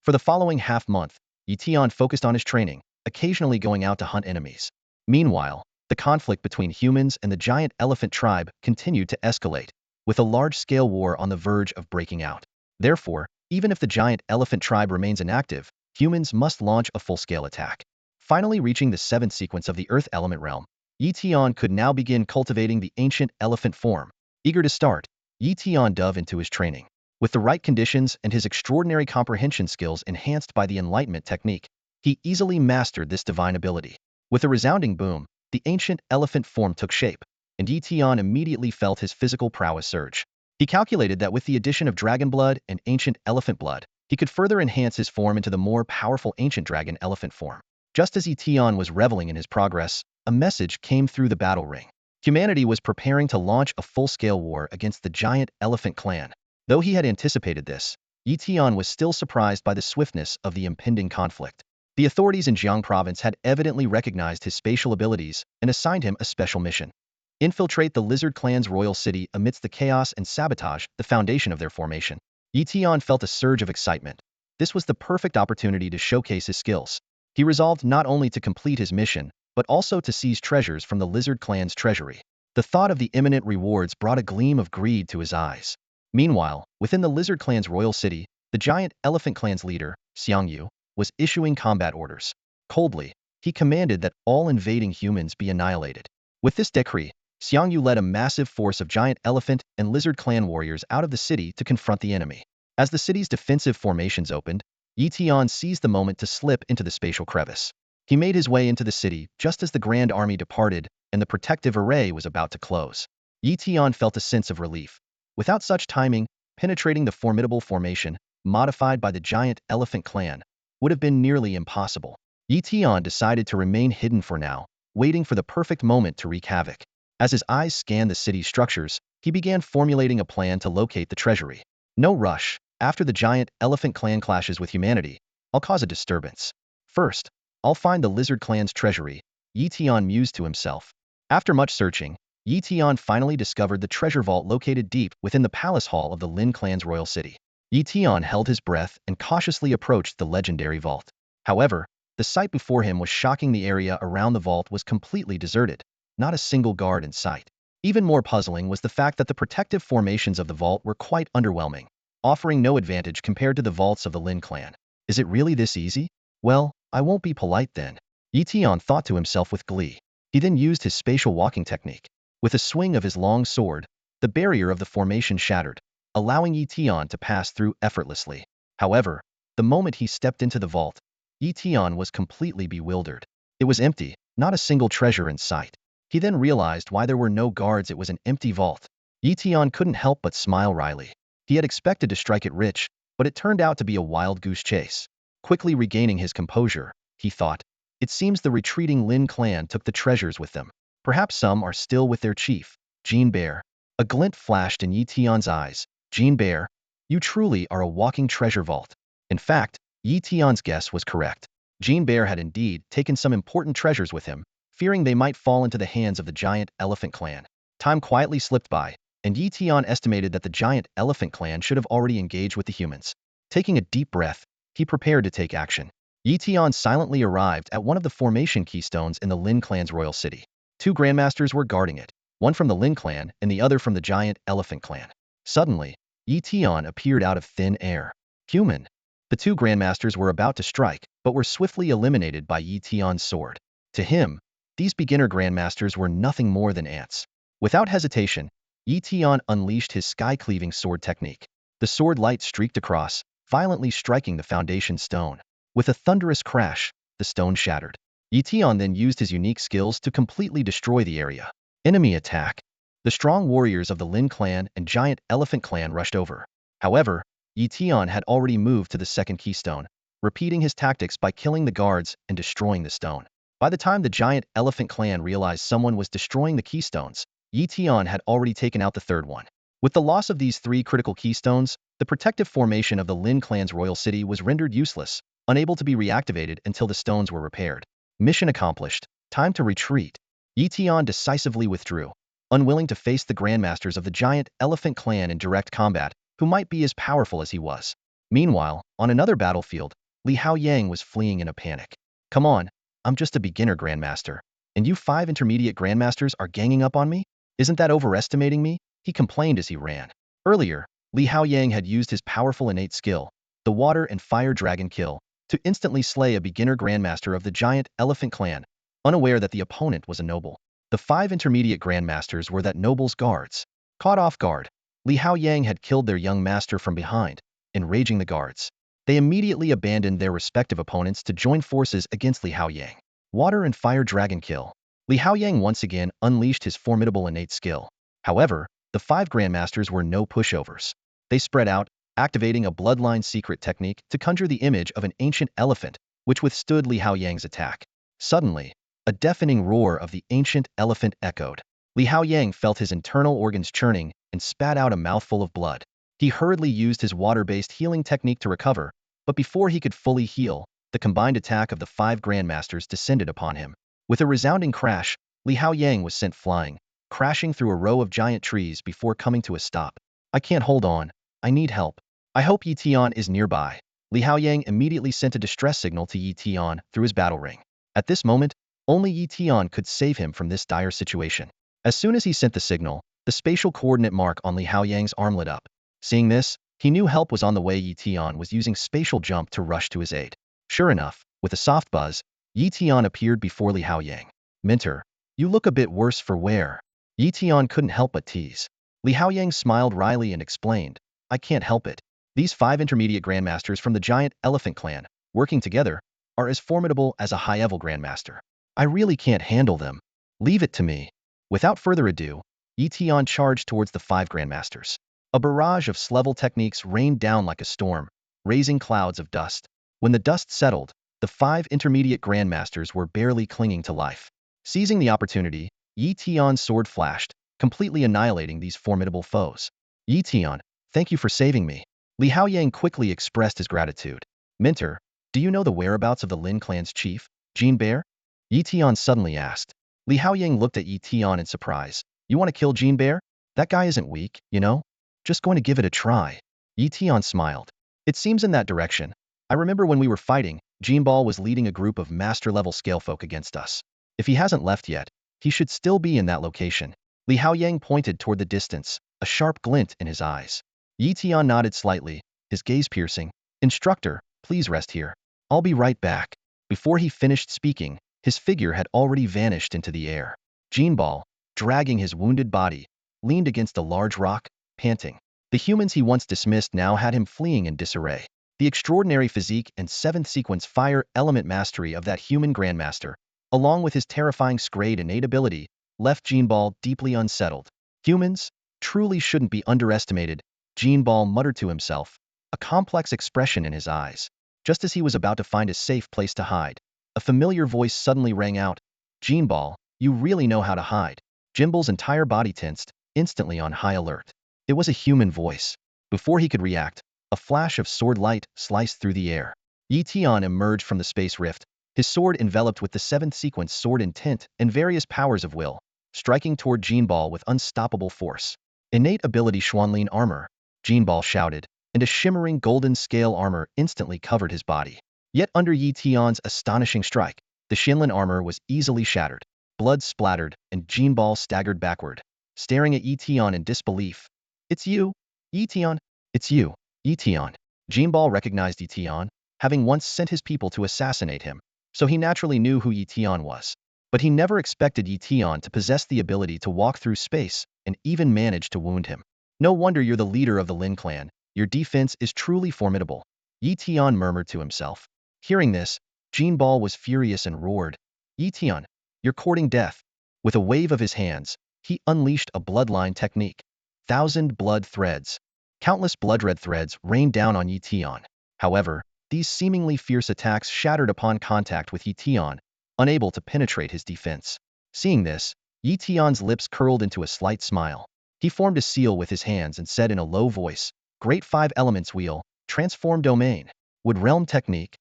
For the following half-month, Tian focused on his training, occasionally going out to hunt enemies. Meanwhile, the conflict between humans and the giant elephant tribe continued to escalate, with a large-scale war on the verge of breaking out. Therefore, even if the giant elephant tribe remains inactive, humans must launch a full-scale attack. Finally reaching the 7th sequence of the Earth element realm, Tian could now begin cultivating the ancient elephant form. Eager to start, Tian dove into his training. With the right conditions and his extraordinary comprehension skills enhanced by the enlightenment technique, he easily mastered this divine ability. With a resounding boom, the ancient elephant form took shape, and Tian immediately felt his physical prowess surge. He calculated that with the addition of dragon blood and ancient elephant blood, he could further enhance his form into the more powerful ancient dragon elephant form. Just as Tian was reveling in his progress, a message came through the battle ring. Humanity was preparing to launch a full-scale war against the giant elephant clan. Though he had anticipated this, Tian was still surprised by the swiftness of the impending conflict. The authorities in Jiang province had evidently recognized his spatial abilities and assigned him a special mission: infiltrate the lizard clan's royal city amidst the chaos and sabotage the foundation of their formation. Tian felt a surge of excitement. This was the perfect opportunity to showcase his skills. He resolved not only to complete his mission, but also to seize treasures from the lizard clan's treasury. The thought of the imminent rewards brought a gleam of greed to his eyes. Meanwhile, within the lizard clan's royal city, the giant elephant clan's leader, Xiang Yu, was issuing combat orders. Coldly, he commanded that all invading humans be annihilated. With this decree, Xiangyu led a massive force of giant elephant and lizard clan warriors out of the city to confront the enemy. As the city's defensive formations opened, Tian seized the moment to slip into the spatial crevice. He made his way into the city just as the Grand Army departed and the protective array was about to close. Tian felt a sense of relief. Without such timing, penetrating the formidable formation, modified by the giant elephant clan, would have been nearly impossible. Tian decided to remain hidden for now, waiting for the perfect moment to wreak havoc. As his eyes scanned the city's structures, he began formulating a plan to locate the treasury. No rush. After the giant elephant clan clashes with humanity, I'll cause a disturbance. First, I'll find the lizard clan's treasury, Tian mused to himself. After much searching, Tian finally discovered the treasure vault located deep within the palace hall of the Lin clan's royal city. Tian held his breath and cautiously approached the legendary vault. However, the sight before him was shocking. The area around the vault was completely deserted, not a single guard in sight. Even more puzzling was the fact that the protective formations of the vault were quite underwhelming, offering no advantage compared to the vaults of the Lin clan. Is it really this easy? Well, I won't be polite then. Tian thought to himself with glee. He then used his spatial walking technique. With a swing of his long sword, the barrier of the formation shattered, allowing Tian to pass through effortlessly. However, the moment he stepped into the vault, Tian was completely bewildered. It was empty, not a single treasure in sight. He then realized why there were no guards. It was an empty vault. Tian couldn't help but smile wryly. He had expected to strike it rich, but it turned out to be a wild goose chase. Quickly regaining his composure, he thought, it seems the retreating Lin clan took the treasures with them. Perhaps some are still with their chief, Jean Bear. A glint flashed in Tian's eyes. Jean Bear, you truly are a walking treasure vault. In fact, Tian's guess was correct. Jean Bear had indeed taken some important treasures with him, fearing they might fall into the hands of the giant elephant clan. Time quietly slipped by, and Tian estimated that the giant elephant clan should have already engaged with the humans. Taking a deep breath, he prepared to take action. Tian silently arrived at one of the formation keystones in the Lin clan's royal city. Two Grandmasters were guarding it, one from the Lin clan and the other from the giant elephant clan. Suddenly, Tian appeared out of thin air. Human. The two Grandmasters were about to strike, but were swiftly eliminated by Tian's sword. To him, these beginner Grandmasters were nothing more than ants. Without hesitation, Tian unleashed his sky-cleaving sword technique. The sword light streaked across, violently striking the foundation stone. With a thunderous crash, the stone shattered. Tian then used his unique skills to completely destroy the area. Enemy attack. The strong warriors of the Lin clan and giant elephant clan rushed over. However, Tian had already moved to the second keystone, repeating his tactics by killing the guards and destroying the stone. By the time the giant elephant clan realized someone was destroying the keystones, Tian had already taken out the third one. With the loss of these three critical keystones, the protective formation of the Lin clan's royal city was rendered useless, unable to be reactivated until the stones were repaired. Mission accomplished. Time to retreat. Tian decisively withdrew, unwilling to face the Grandmasters of the giant elephant clan in direct combat, who might be as powerful as he was. Meanwhile, on another battlefield, Li Haoyang was fleeing in a panic. Come on, I'm just a beginner Grandmaster, and you 5 intermediate Grandmasters are ganging up on me? Isn't that overestimating me? He complained as he ran. Earlier, Li Haoyang had used his powerful innate skill, the Water and Fire Dragon Kill, to instantly slay a beginner Grandmaster of the giant elephant clan, unaware that the opponent was a noble. The 5 intermediate Grandmasters were that noble's guards. Caught off guard, Li Haoyang had killed their young master from behind, enraging the guards. They immediately abandoned their respective opponents to join forces against Li Haoyang. Water and Fire Dragon Kill. Li Haoyang once again unleashed his formidable innate skill. However, the 5 Grandmasters were no pushovers. They spread out, activating a bloodline secret technique to conjure the image of an ancient elephant, which withstood Li Haoyang's attack. Suddenly, a deafening roar of the ancient elephant echoed. Li Haoyang felt his internal organs churning and spat out a mouthful of blood. He hurriedly used his water-based healing technique to recover, but before he could fully heal, the combined attack of the 5 Grandmasters descended upon him. With a resounding crash, Li Haoyang was sent flying, crashing through a row of giant trees before coming to a stop. I can't hold on. I need help. I hope Tian is nearby. Li Haoyang immediately sent a distress signal to Tian through his battle ring. At this moment, only Tian could save him from this dire situation. As soon as he sent the signal, the spatial coordinate mark on Li Haoyang's arm lit up. Seeing this, he knew help was on the way. Tian was using spatial jump to rush to his aid. Sure enough, with a soft buzz, Yi Tian appeared before Li Haoyang. Mentor, you look a bit worse for wear. Yi Tian couldn't help but tease. Li Haoyang smiled wryly and explained, I can't help it. These 5 intermediate grandmasters from the giant elephant clan, working together, are as formidable as a high-level grandmaster. I really can't handle them. Leave it to me. Without further ado, Yi Tian charged towards the 5 grandmasters. A barrage of level techniques rained down like a storm, raising clouds of dust. When the dust settled, the 5 intermediate grandmasters were barely clinging to life. Seizing the opportunity, Yi Tian's sword flashed, completely annihilating these formidable foes. Yi Tian, thank you for saving me. Li Haoyang quickly expressed his gratitude. Mentor, do you know the whereabouts of the Lin clan's chief, Jin Bear? Yi Tian suddenly asked. Li Haoyang looked at Yi Tian in surprise. You want to kill Jin Bear? That guy isn't weak, you know? Just going to give it a try. Yi Tian smiled. It seems in that direction. I remember when we were fighting, Jinbal was leading a group of master-level scalefolk against us. If he hasn't left yet, he should still be in that location. Li Haoyang pointed toward the distance, a sharp glint in his eyes. Yi Tian nodded slightly, his gaze piercing. Instructor, please rest here. I'll be right back. Before he finished speaking, his figure had already vanished into the air. Jinbal, dragging his wounded body, leaned against a large rock, panting. The humans he once dismissed now had him fleeing in disarray. The extraordinary physique and 7th sequence fire element mastery of that human grandmaster, along with his terrifying scrade innate ability, left Jinbal deeply unsettled. Humans truly shouldn't be underestimated, Jinbal muttered to himself, a complex expression in his eyes. Just as he was about to find a safe place to hide, a familiar voice suddenly rang out. Jinbal, you really know how to hide. Jinbal's entire body tensed, instantly on high alert. It was a human voice. Before he could react, a flash of sword light sliced through the air. Yi Tian emerged from the space rift, his sword enveloped with the 7th sequence sword intent and various powers of will, striking toward Jinbal with unstoppable force. Innate ability Xuanlin armor, Jinbal shouted, and a shimmering golden scale armor instantly covered his body. Yet under Yi Tian's astonishing strike, the Xinlin armor was easily shattered. Blood splattered, and Jinbal staggered backward, staring at Yi Tian in disbelief. It's you, Yi Tian. It's you, Yi Tian. Jinbal recognized Yi Tian, having once sent his people to assassinate him, so he naturally knew who Yi Tian was. But he never expected Yi Tian to possess the ability to walk through space and even manage to wound him. No wonder you're the leader of the Lin clan. Your defense is truly formidable. Yi Tian murmured to himself. Hearing this, Jinbal was furious and roared. Yi Tian, you're courting death. With a wave of his hands, he unleashed a bloodline technique. 1,000 blood threads. Countless blood-red threads rained down on Yi Tian. However, these seemingly fierce attacks shattered upon contact with Yi Tian, unable to penetrate his defense. Seeing this, Yi Tian's lips curled into a slight smile. He formed a seal with his hands and said in a low voice, Great 5 Elements Wheel, Transform Domain. Wood Realm Technique.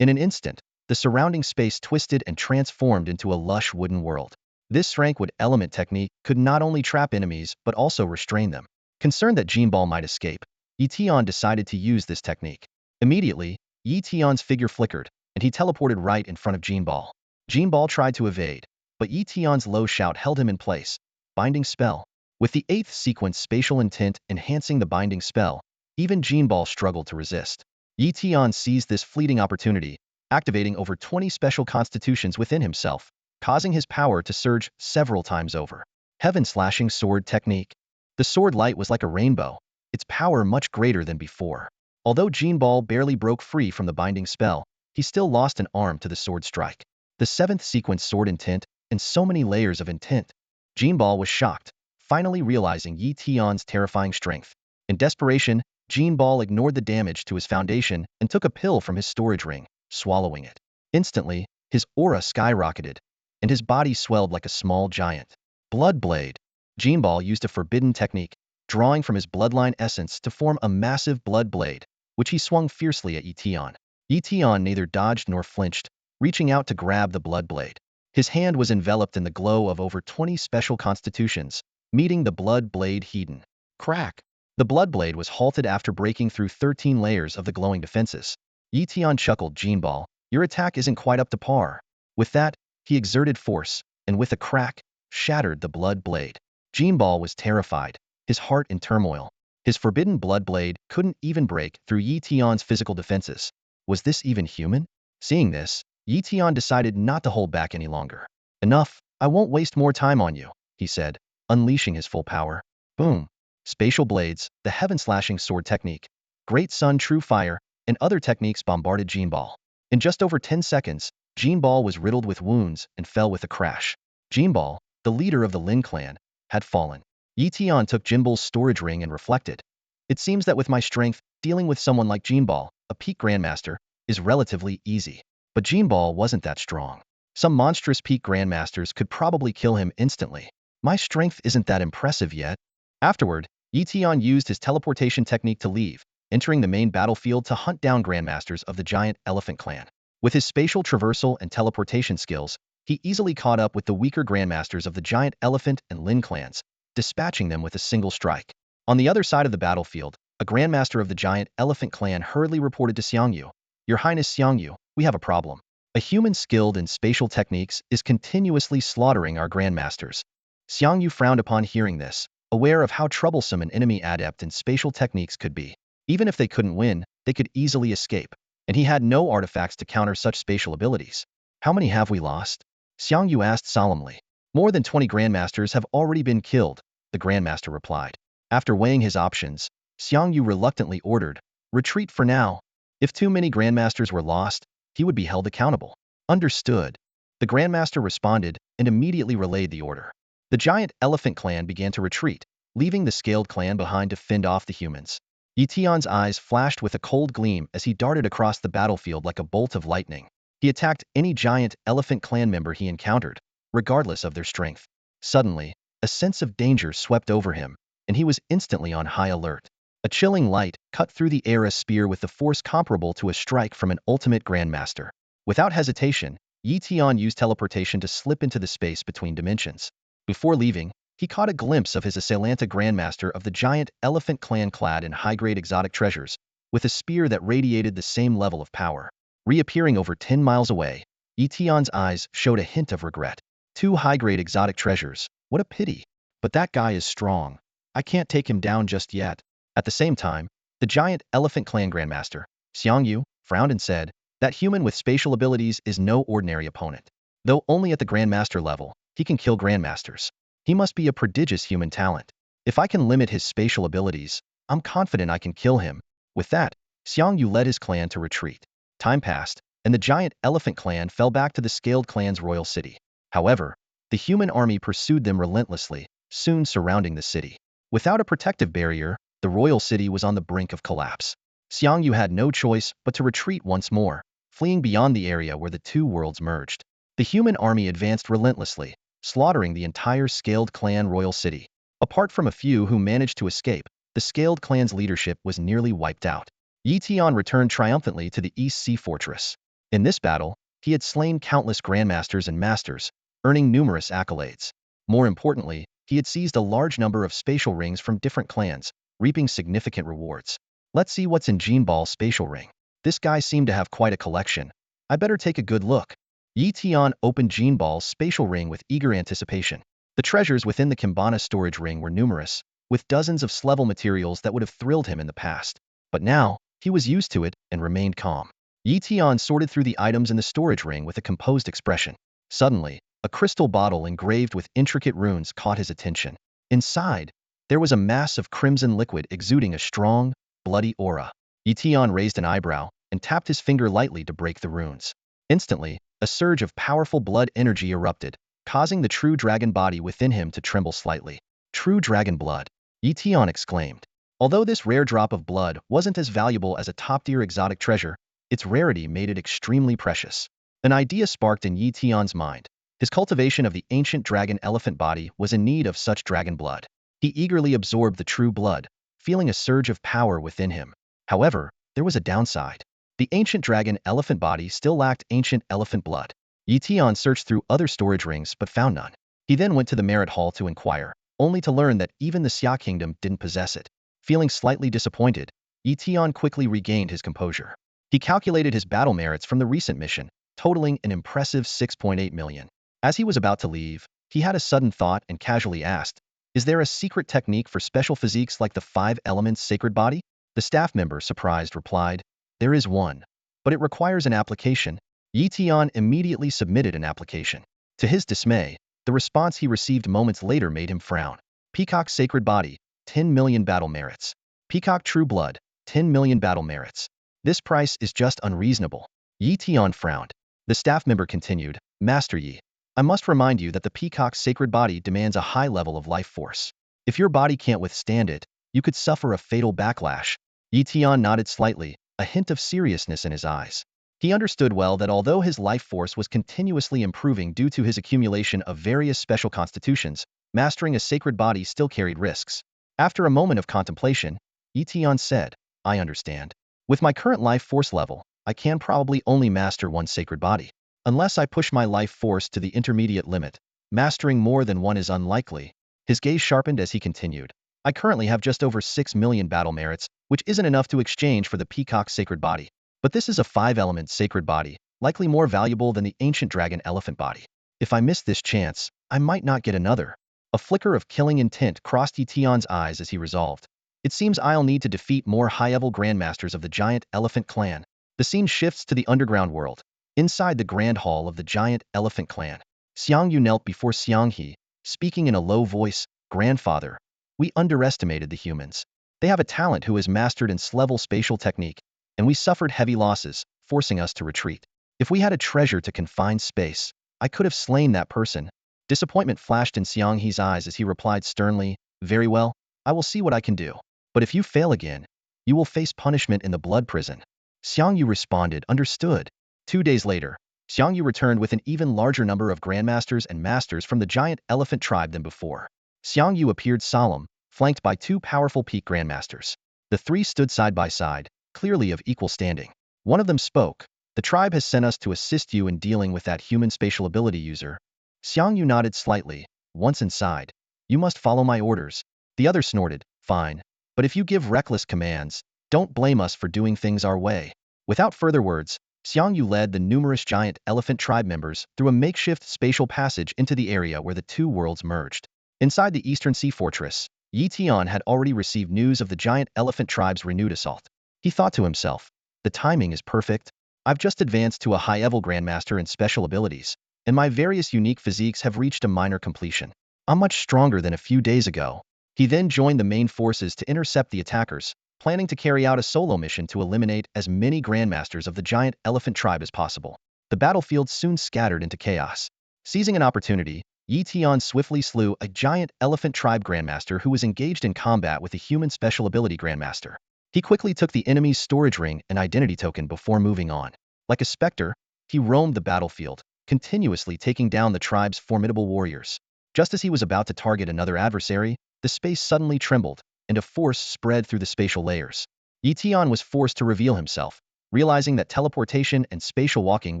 In an instant, the surrounding space twisted and transformed into a lush wooden world. This rank wood element technique could not only trap enemies but also restrain them. Concerned that Jinbal might escape, Yi Tian decided to use this technique. Immediately, Yi Tian's figure flickered, and he teleported right in front of Jinbal. Jinbal tried to evade, but Yi Tian's low shout held him in place. Binding spell. With the 8th sequence spatial intent enhancing the binding spell, even Jinbal struggled to resist. Yi Tian seized this fleeting opportunity, activating over 20 special constitutions within himself, causing his power to surge several times over. Heaven Slashing Sword Technique. The sword light was like a rainbow, its power much greater than before. Although Jinbal barely broke free from the binding spell, he still lost an arm to the sword strike. The 7th sequence sword intent, and so many layers of intent. Jinbal was shocked, finally realizing Yi Tian's terrifying strength. In desperation, Jinbal ignored the damage to his foundation and took a pill from his storage ring, swallowing it. Instantly, his aura skyrocketed, and his body swelled like a small giant. Blood Blade. Jinbal used a forbidden technique, drawing from his bloodline essence to form a massive blood blade, which he swung fiercely at Yi Tian. Yi Tian neither dodged nor flinched, reaching out to grab the blood blade. His hand was enveloped in the glow of over 20 special constitutions, meeting the blood blade Hedon. Crack! The blood blade was halted after breaking through 13 layers of the glowing defenses. Yi Tian chuckled, Jinbal, your attack isn't quite up to par. With that, he exerted force, and with a crack, shattered the blood blade. Jinbal was terrified, his heart in turmoil. His forbidden blood blade couldn't even break through Yi Tian's physical defenses. Was this even human? Seeing this, Yi Tian decided not to hold back any longer. Enough, I won't waste more time on you, he said, unleashing his full power. Boom! Spatial blades, the heaven-slashing sword technique, Great Sun True Fire, and other techniques bombarded Jinbal. In just over 10 seconds, Jinbal was riddled with wounds and fell with a crash. Jinbal, the leader of the Lin clan, had fallen. Yi Tian took Jinbal's storage ring and reflected. It seems that with my strength, dealing with someone like Jinbal, a peak Grandmaster, is relatively easy. But Jinbal wasn't that strong. Some monstrous peak Grandmasters could probably kill him instantly. My strength isn't that impressive yet. Afterward, Yi Tian used his teleportation technique to leave, entering the main battlefield to hunt down Grandmasters of the giant Elephant clan. With his spatial traversal and teleportation skills, he easily caught up with the weaker Grandmasters of the giant Elephant and Lin clans, dispatching them with a single strike. On the other side of the battlefield, a Grandmaster of the giant Elephant clan hurriedly reported to Xiangyu, "Your Highness Xiangyu, we have a problem. A human skilled in spatial techniques is continuously slaughtering our Grandmasters." Xiangyu frowned upon hearing this, aware of how troublesome an enemy adept in spatial techniques could be. Even if they couldn't win, they could easily escape, and he had no artifacts to counter such spatial abilities. "How many have we lost?" Xiangyu asked solemnly. "More than 20 Grandmasters have already been killed," the Grandmaster replied. After weighing his options, Xiangyu reluctantly ordered, "Retreat for now. If too many Grandmasters were lost, he would be held accountable." "Understood." The Grandmaster responded and immediately relayed the order. The giant Elephant clan began to retreat, leaving the Scaled clan behind to fend off the humans. Yi Tian's eyes flashed with a cold gleam as he darted across the battlefield like a bolt of lightning. He attacked any giant Elephant clan member he encountered, regardless of their strength. Suddenly, a sense of danger swept over him, and he was instantly on high alert. A chilling light cut through the air, a spear with the force comparable to a strike from an ultimate Grandmaster. Without hesitation, Yi Tian used teleportation to slip into the space between dimensions. Before leaving, he caught a glimpse of his assailant, a Grandmaster of the giant Elephant clan clad in high-grade exotic treasures, with a spear that radiated the same level of power. Reappearing over 10 miles away, Yi Tian's eyes showed a hint of regret. 2 high-grade exotic treasures, what a pity. But that guy is strong. I can't take him down just yet. At the same time, the giant Elephant clan Grandmaster, Xiangyu, frowned and said, "That human with spatial abilities is no ordinary opponent. Though only at the Grandmaster level, he can kill Grandmasters. He must be a prodigious human talent. If I can limit his spatial abilities, I'm confident I can kill him." With that, Xiangyu led his clan to retreat. Time passed, and the giant Elephant clan fell back to the Scaled clan's royal city. However, the human army pursued them relentlessly, soon surrounding the city. Without a protective barrier, the royal city was on the brink of collapse. Xiangyu had no choice but to retreat once more, fleeing beyond the area where the two worlds merged. The human army advanced relentlessly, slaughtering the entire Scaled clan royal city. Apart from a few who managed to escape, the Scaled clan's leadership was nearly wiped out. Yi Tian returned triumphantly to the East Sea Fortress. In this battle, he had slain countless Grandmasters and Masters, earning numerous accolades. More importantly, he had seized a large number of spatial rings from different clans, reaping significant rewards. "Let's see what's in Jinbal's spatial ring. This guy seemed to have quite a collection. I better take a good look." Yi Tian opened Jinbal's spatial ring with eager anticipation. The treasures within the Kimbana storage ring were numerous, with dozens of slevel materials that would have thrilled him in the past. But now, he was used to it and remained calm. Yi Tian sorted through the items in the storage ring with a composed expression. Suddenly, a crystal bottle engraved with intricate runes caught his attention. Inside, there was a mass of crimson liquid exuding a strong, bloody aura. Yi Tian raised an eyebrow and tapped his finger lightly to break the runes. Instantly, a surge of powerful blood energy erupted, causing the true dragon body within him to tremble slightly. "True dragon blood," Yi Tian exclaimed. Although this rare drop of blood wasn't as valuable as a top-tier exotic treasure, its rarity made it extremely precious. An idea sparked in Yi Tian's mind. His cultivation of the ancient dragon elephant body was in need of such dragon blood. He eagerly absorbed the true blood, feeling a surge of power within him. However, there was a downside. The ancient dragon elephant body still lacked ancient elephant blood. Yi Tian searched through other storage rings but found none. He then went to the Merit Hall to inquire, only to learn that even the Xia Kingdom didn't possess it. Feeling slightly disappointed, Yi Tian quickly regained his composure. He calculated his battle merits from the recent mission, totaling an impressive 6.8 million. As he was about to leave, he had a sudden thought and casually asked, "Is there a secret technique for special physiques like the 5 elements sacred body?" The staff member, surprised, replied, "There is one. but it requires an application. Yi Tian immediately submitted an application. To his dismay, the response he received moments later made him frown. Peacock Sacred Body, 10 million battle merits. Peacock True Blood, 10 million battle merits. This price is just unreasonable. Yi Tian frowned. The staff member continued, Master Yi, I must remind you that the Peacock's sacred body demands a high level of life force. If your body can't withstand it, you could suffer a fatal backlash. Yi Tian nodded slightly, a hint of seriousness in his eyes. He understood well that although his life force was continuously improving due to his accumulation of various special constitutions, mastering a sacred body still carried risks. After a moment of contemplation, Yi Tian said, I understand. With my current life force level, I can probably only master one sacred body. Unless I push my life force to the intermediate limit, mastering more than one is unlikely. His gaze sharpened as he continued. I currently have just over 6 million battle merits, which isn't enough to exchange for the Peacock's sacred body. But this is a 5-element sacred body, likely more valuable than the ancient dragon elephant body. If I miss this chance, I might not get another. A flicker of killing intent crossed Yi Tian's eyes as he resolved. It seems I'll need to defeat more high-level grandmasters of the giant elephant clan. The scene shifts to the underground world. Inside the grand hall of the giant elephant clan, Xiang Yu knelt before Xiang He, speaking in a low voice, Grandfather, we underestimated the humans. They have a talent who has mastered level spatial technique, and we suffered heavy losses, forcing us to retreat. If we had a treasure to confine space, I could have slain that person. Disappointment flashed in Xiang He's eyes as he replied sternly, Very well, I will see what I can do. But if you fail again, you will face punishment in the blood prison. Xiang Yu responded, Understood. 2 days later, Xiang Yu returned with an even larger number of grandmasters and masters from the giant elephant tribe than before. Xiang Yu appeared solemn, flanked by 2 powerful peak grandmasters. The 3 stood side by side, clearly of equal standing. One of them spoke, The tribe has sent us to assist you in dealing with that human spatial ability user. Xiang Yu nodded slightly. Once inside, you must follow my orders. The other snorted, Fine. But if you give reckless commands, don't blame us for doing things our way. Without further words, Xiang Yu led the numerous giant elephant tribe members through a makeshift spatial passage into the area where the 2 worlds merged. Inside the Eastern Sea Fortress, Yi Tian had already received news of the giant elephant tribe's renewed assault. He thought to himself, the timing is perfect. I've just advanced to a high-level grandmaster in special abilities, and my various unique physiques have reached a minor completion. I'm much stronger than a few days ago. He then joined the main forces to intercept the attackers, planning to carry out a solo mission to eliminate as many grandmasters of the giant elephant tribe as possible. The battlefield soon scattered into chaos. Seizing an opportunity, Yi Tian swiftly slew a giant elephant tribe grandmaster who was engaged in combat with a human special ability grandmaster. He quickly took the enemy's storage ring and identity token before moving on. Like a specter, he roamed the battlefield, continuously taking down the tribe's formidable warriors. Just as he was about to target another adversary, the space suddenly trembled, and a force spread through the spatial layers. Yi Tian was forced to reveal himself, realizing that teleportation and spatial walking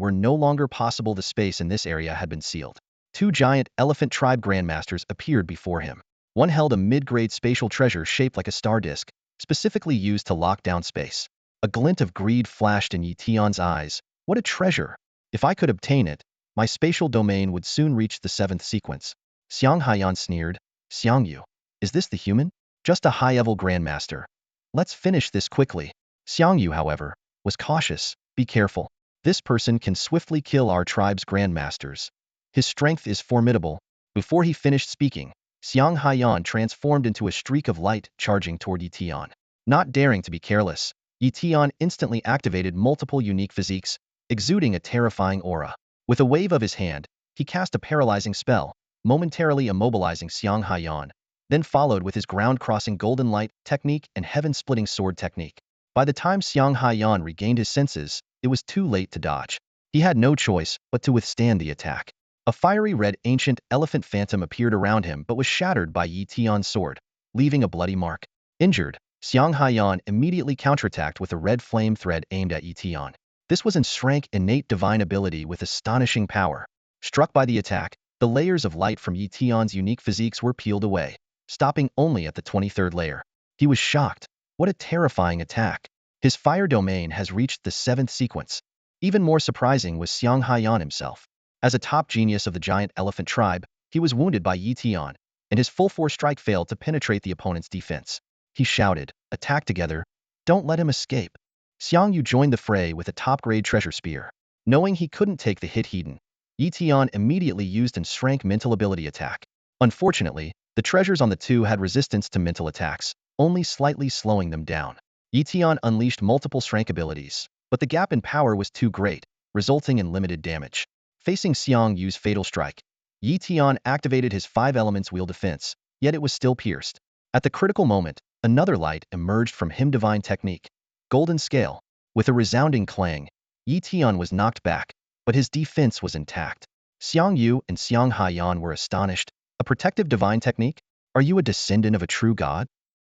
were no longer possible. The space in this area had been sealed. 2 giant elephant tribe grandmasters appeared before him. One held a mid-grade spatial treasure shaped like a star disk, specifically used to lock down space. A glint of greed flashed in Yi Tian's eyes. What a treasure! If I could obtain it, my spatial domain would soon reach the 7th sequence. Xiang Haiyan sneered, Xiang Yu, is this the human? Just a high-level grandmaster. Let's finish this quickly. Xiang Yu, however, was cautious. Be careful. This person can swiftly kill our tribe's grandmasters. His strength is formidable. Before he finished speaking, Xiang Haiyan transformed into a streak of light charging toward Yi Tian. Not daring to be careless, Yi Tian instantly activated multiple unique physiques, exuding a terrifying aura. With a wave of his hand, he cast a paralyzing spell, momentarily immobilizing Xiang Haiyan, then followed with his ground-crossing golden light technique and heaven-splitting sword technique. By the time Xiang Haiyan regained his senses, it was too late to dodge. He had no choice but to withstand the attack. A fiery red ancient elephant phantom appeared around him but was shattered by Yi Tian's sword, leaving a bloody mark. Injured, Xiang Haiyan immediately counterattacked with a red flame thread aimed at Yi Tian. This was Shrank innate divine ability with astonishing power. Struck by the attack, the layers of light from Yi Tian's unique physiques were peeled away, stopping only at the 23rd layer. He was shocked. What a terrifying attack. His fire domain has reached the 7th sequence. Even more surprising was Xiang Haiyan himself. As a top genius of the giant elephant tribe, he was wounded by Yi Tian, and his full-force strike failed to penetrate the opponent's defense. He shouted, Attack together. Don't let him escape. Xiang Yu joined the fray with a top-grade treasure spear. Knowing he couldn't take the hit Hedon, Yi Tian immediately used an shrank mental ability attack. Unfortunately, the treasures on the two had resistance to mental attacks, only slightly slowing them down. Yi Tian unleashed multiple shrank abilities, but the gap in power was too great, resulting in limited damage. Facing Xiang Yu's fatal strike, Yi Tian activated his 5 elements wheel defense, yet it was still pierced. At the critical moment, another light emerged from him divine technique. Golden Scale. With a resounding clang, Yi Tian was knocked back, but his defense was intact. Xiang Yu and Xiang Haiyan were astonished. A protective divine technique? Are you a descendant of a true god?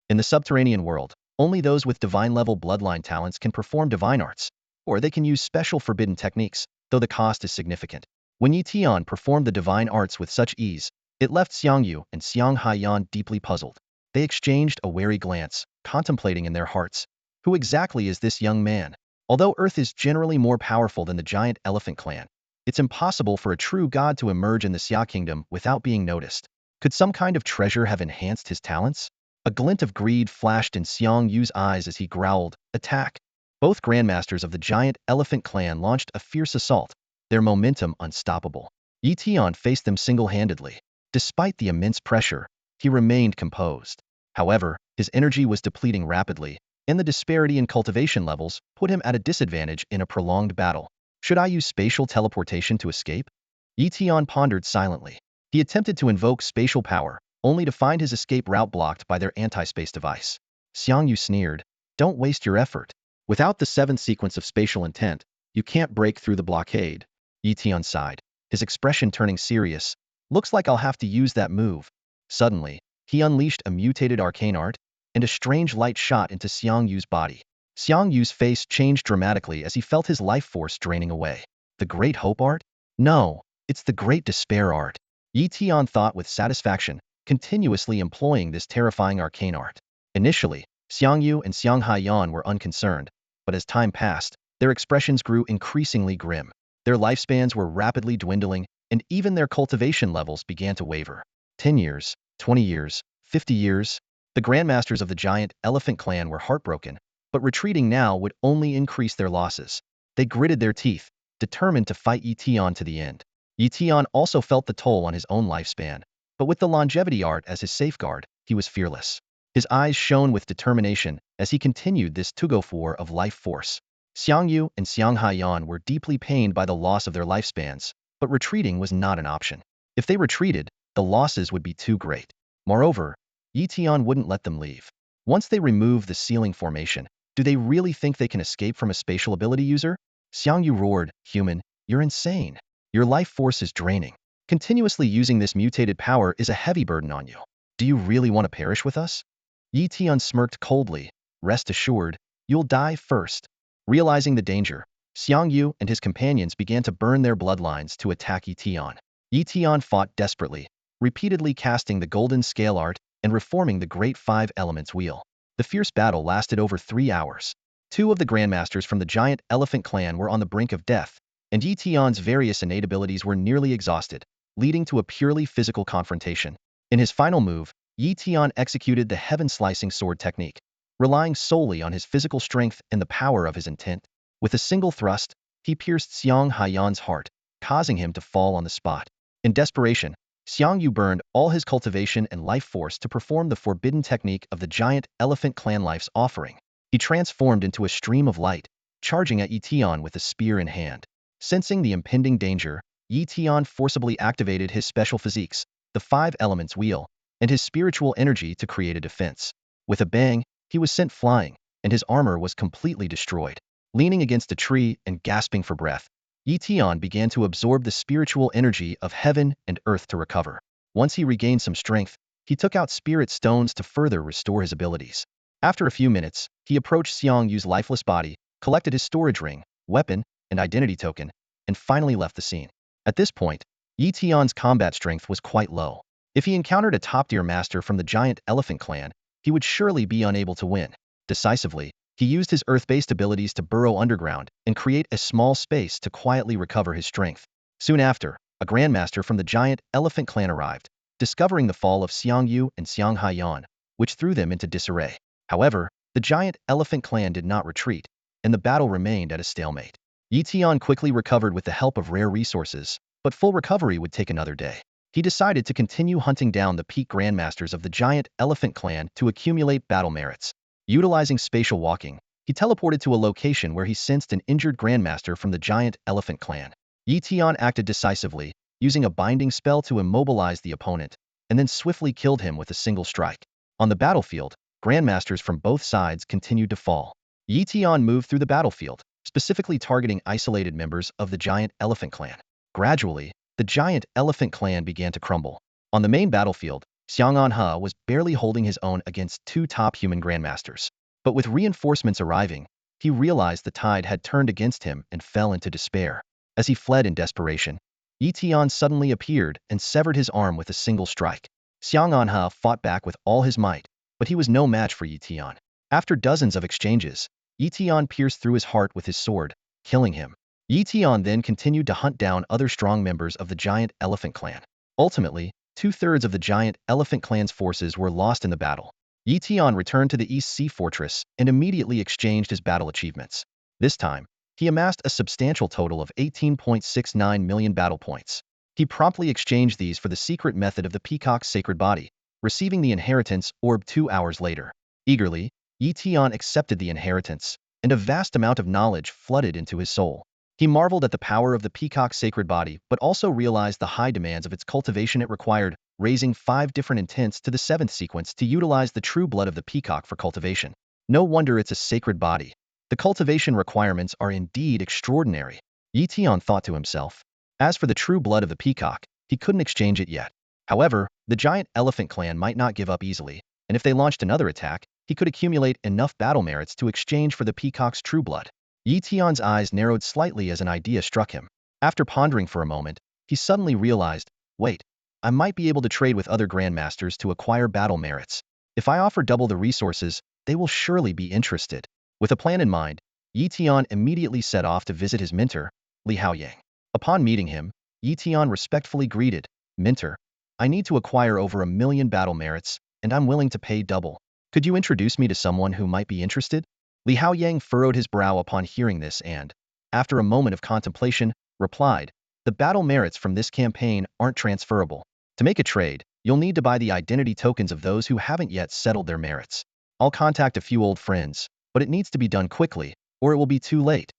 In the subterranean world, only those with divine-level bloodline talents can perform divine arts, or they can use special forbidden techniques, though the cost is significant. When Yi Tian performed the divine arts with such ease, it left Xiang Yu and Xiang Haiyan deeply puzzled. They exchanged a wary glance, contemplating in their hearts, who exactly is this young man? Although Earth is generally more powerful than the giant elephant clan, it's impossible for a true god to emerge in the Xia kingdom without being noticed. Could some kind of treasure have enhanced his talents? A glint of greed flashed in Xiang Yu's eyes as he growled, "Attack!" Both grandmasters of the giant elephant clan launched a fierce assault, their momentum unstoppable. Yi Tian faced them single-handedly. Despite the immense pressure, he remained composed. However, his energy was depleting rapidly, and the disparity in cultivation levels put him at a disadvantage in a prolonged battle. Should I use spatial teleportation to escape? Yi Tian pondered silently. He attempted to invoke spatial power, only to find his escape route blocked by their anti-space device. Xiang Yu sneered, "Don't waste your effort. Without the 7th sequence of spatial intent, you can't break through the blockade." Yi Tian sighed, his expression turning serious. "Looks like I'll have to use that move." Suddenly, he unleashed a mutated arcane art, and a strange light shot into Xiang Yu's body. Xiang Yu's face changed dramatically as he felt his life force draining away. The Great Hope art? No, it's the Great Despair art. Yi Tian thought with satisfaction, continuously employing this terrifying arcane art. Initially, Xiang Yu and Xiang Haiyan were unconcerned, but as time passed, their expressions grew increasingly grim. Their lifespans were rapidly dwindling, and even their cultivation levels began to waver. 10 years, 20 years, 50 years. The grandmasters of the giant elephant clan were heartbroken, but retreating now would only increase their losses. They gritted their teeth, determined to fight Yi Tian to the end. Yi Tian also felt the toll on his own lifespan, but with the longevity art as his safeguard, he was fearless. His eyes shone with determination as he continued this tug-of-war of life force. Xiang Yu and Xiang Haiyan were deeply pained by the loss of their lifespans, but retreating was not an option. If they retreated, the losses would be too great. Moreover, Yi Tian wouldn't let them leave. Once they remove the ceiling formation, do they really think they can escape from a spatial ability user? Xiang Yu roared, "Human, you're insane. Your life force is draining. Continuously using this mutated power is a heavy burden on you. Do you really want to perish with us?" Yi Tian smirked coldly, "Rest assured, you'll die first." Realizing the danger, Xiang Yu and his companions began to burn their bloodlines to attack Yi Tian. Yi Tian fought desperately, repeatedly casting the golden scale art and reforming the great 5 elements wheel. The fierce battle lasted over 3 hours. 2 of the grandmasters from the giant elephant clan were on the brink of death, and Yi Tian's various innate abilities were nearly exhausted, leading to a purely physical confrontation. In his final move, Yi Tian executed the heaven-slicing sword technique, relying solely on his physical strength and the power of his intent. With a single thrust, he pierced Xiang Haiyan's heart, causing him to fall on the spot. In desperation, Xiang Yu burned all his cultivation and life force to perform the forbidden technique of the giant elephant clan life's offering. He transformed into a stream of light, charging at Yi Tian with a spear in hand. Sensing the impending danger, Yi Tian forcibly activated his special physiques, the 5 elements wheel, and his spiritual energy to create a defense. With a bang, he was sent flying, and his armor was completely destroyed. Leaning against a tree and gasping for breath, Yi Tian began to absorb the spiritual energy of heaven and earth to recover. Once he regained some strength, he took out spirit stones to further restore his abilities. After a few minutes, he approached Xiang Yu's lifeless body, collected his storage ring, weapon, and identity token, and finally left the scene. At this point, Yi Tian's combat strength was quite low. If he encountered a top-tier master from the giant elephant clan, he would surely be unable to win. Decisively, he used his earth-based abilities to burrow underground and create a small space to quietly recover his strength. Soon after, a grandmaster from the giant elephant clan arrived, discovering the fall of Xiang Yu and Xiang Haiyan, which threw them into disarray. However, the giant elephant clan did not retreat. and the battle remained at a stalemate. Tian quickly recovered with the help of rare resources, but full recovery would take another day. He decided to continue hunting down the peak grandmasters of the giant elephant clan to accumulate battle merits. Utilizing spatial walking, he teleported to a location where he sensed an injured grandmaster from the giant elephant clan. Tian acted decisively, using a binding spell to immobilize the opponent, and then swiftly killed him with a single strike. On the battlefield, grandmasters from both sides continued to fall. Tian moved through the battlefield, specifically targeting isolated members of the giant elephant clan. Gradually, the giant elephant clan began to crumble. On the main battlefield, Xiang Anhe was barely holding his own against two top human grandmasters. But with reinforcements arriving, he realized the tide had turned against him and fell into despair. As he fled in desperation, Tian suddenly appeared and severed his arm with a single strike. Xiang Anhe fought back with all his might, but he was no match for Tian. After dozens of exchanges, Tian pierced through his heart with his sword, killing him. Tian then continued to hunt down other strong members of the giant elephant clan. Ultimately, 2/3 of the giant elephant clan's forces were lost in the battle. Tian returned to the East Sea Fortress and immediately exchanged his battle achievements. This time, he amassed a substantial total of 18.69 million battle points. He promptly exchanged these for the secret method of the peacock's sacred body, receiving the inheritance orb 2 hours later. Eagerly, Tian accepted the inheritance, and a vast amount of knowledge flooded into his soul. He marveled at the power of the peacock's sacred body, but also realized the high demands of its cultivation it required, raising 5 different intents to the 7th sequence to utilize the true blood of the peacock for cultivation. No wonder it's a sacred body. The cultivation requirements are indeed extraordinary, Tian thought to himself. As for the true blood of the peacock, he couldn't exchange it yet. However, the giant elephant clan might not give up easily, and if they launched another attack, he could accumulate enough battle merits to exchange for the peacock's true blood. Tian's eyes narrowed slightly as an idea struck him. After pondering for a moment, he suddenly realized, wait, I might be able to trade with other grandmasters to acquire battle merits. If I offer double the resources, they will surely be interested. With a plan in mind, Tian immediately set off to visit his mentor, Li Haoyang. Upon meeting him, Tian respectfully greeted, "Mentor, I need to acquire over 1 million battle merits, and I'm willing to pay double. Could you introduce me to someone who might be interested?" Li Haoyang furrowed his brow upon hearing this and, after a moment of contemplation, replied, "The battle merits from this campaign aren't transferable. To make a trade, you'll need to buy the identity tokens of those who haven't yet settled their merits. I'll contact a few old friends, but it needs to be done quickly, or it will be too late."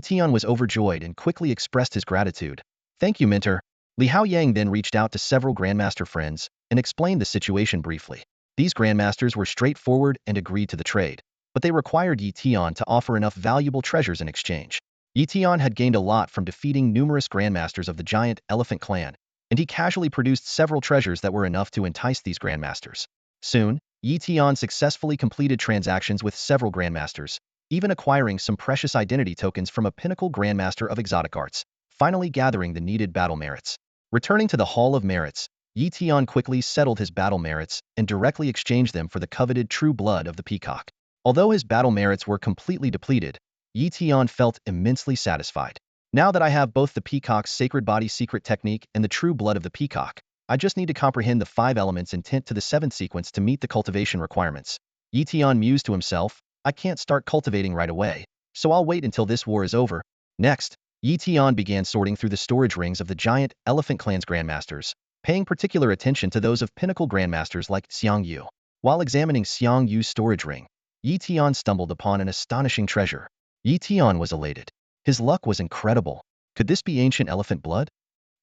Tian was overjoyed and quickly expressed his gratitude. "Thank you, mentor." Li Haoyang then reached out to several grandmaster friends and explained the situation briefly. These grandmasters were straightforward and agreed to the trade, but they required Tian to offer enough valuable treasures in exchange. Tian had gained a lot from defeating numerous grandmasters of the giant elephant clan, and he casually produced several treasures that were enough to entice these grandmasters. Soon, Tian successfully completed transactions with several grandmasters, even acquiring some precious identity tokens from a pinnacle grandmaster of exotic arts, finally gathering the needed battle merits. Returning to the Hall of Merits, Tian quickly settled his battle merits and directly exchanged them for the coveted true blood of the peacock. Although his battle merits were completely depleted, Tian felt immensely satisfied. Now that I have both the peacock's sacred body secret technique and the true blood of the peacock, I just need to comprehend the 5 elements intent to the 7th sequence to meet the cultivation requirements. Tian mused to himself, I can't start cultivating right away, so I'll wait until this war is over. Next, Tian began sorting through the storage rings of the giant elephant clan's grandmasters, paying particular attention to those of pinnacle grandmasters like Xiang Yu. While examining Xiang Yu's storage ring, Tian stumbled upon an astonishing treasure. Tian was elated. His luck was incredible. Could this be ancient elephant blood?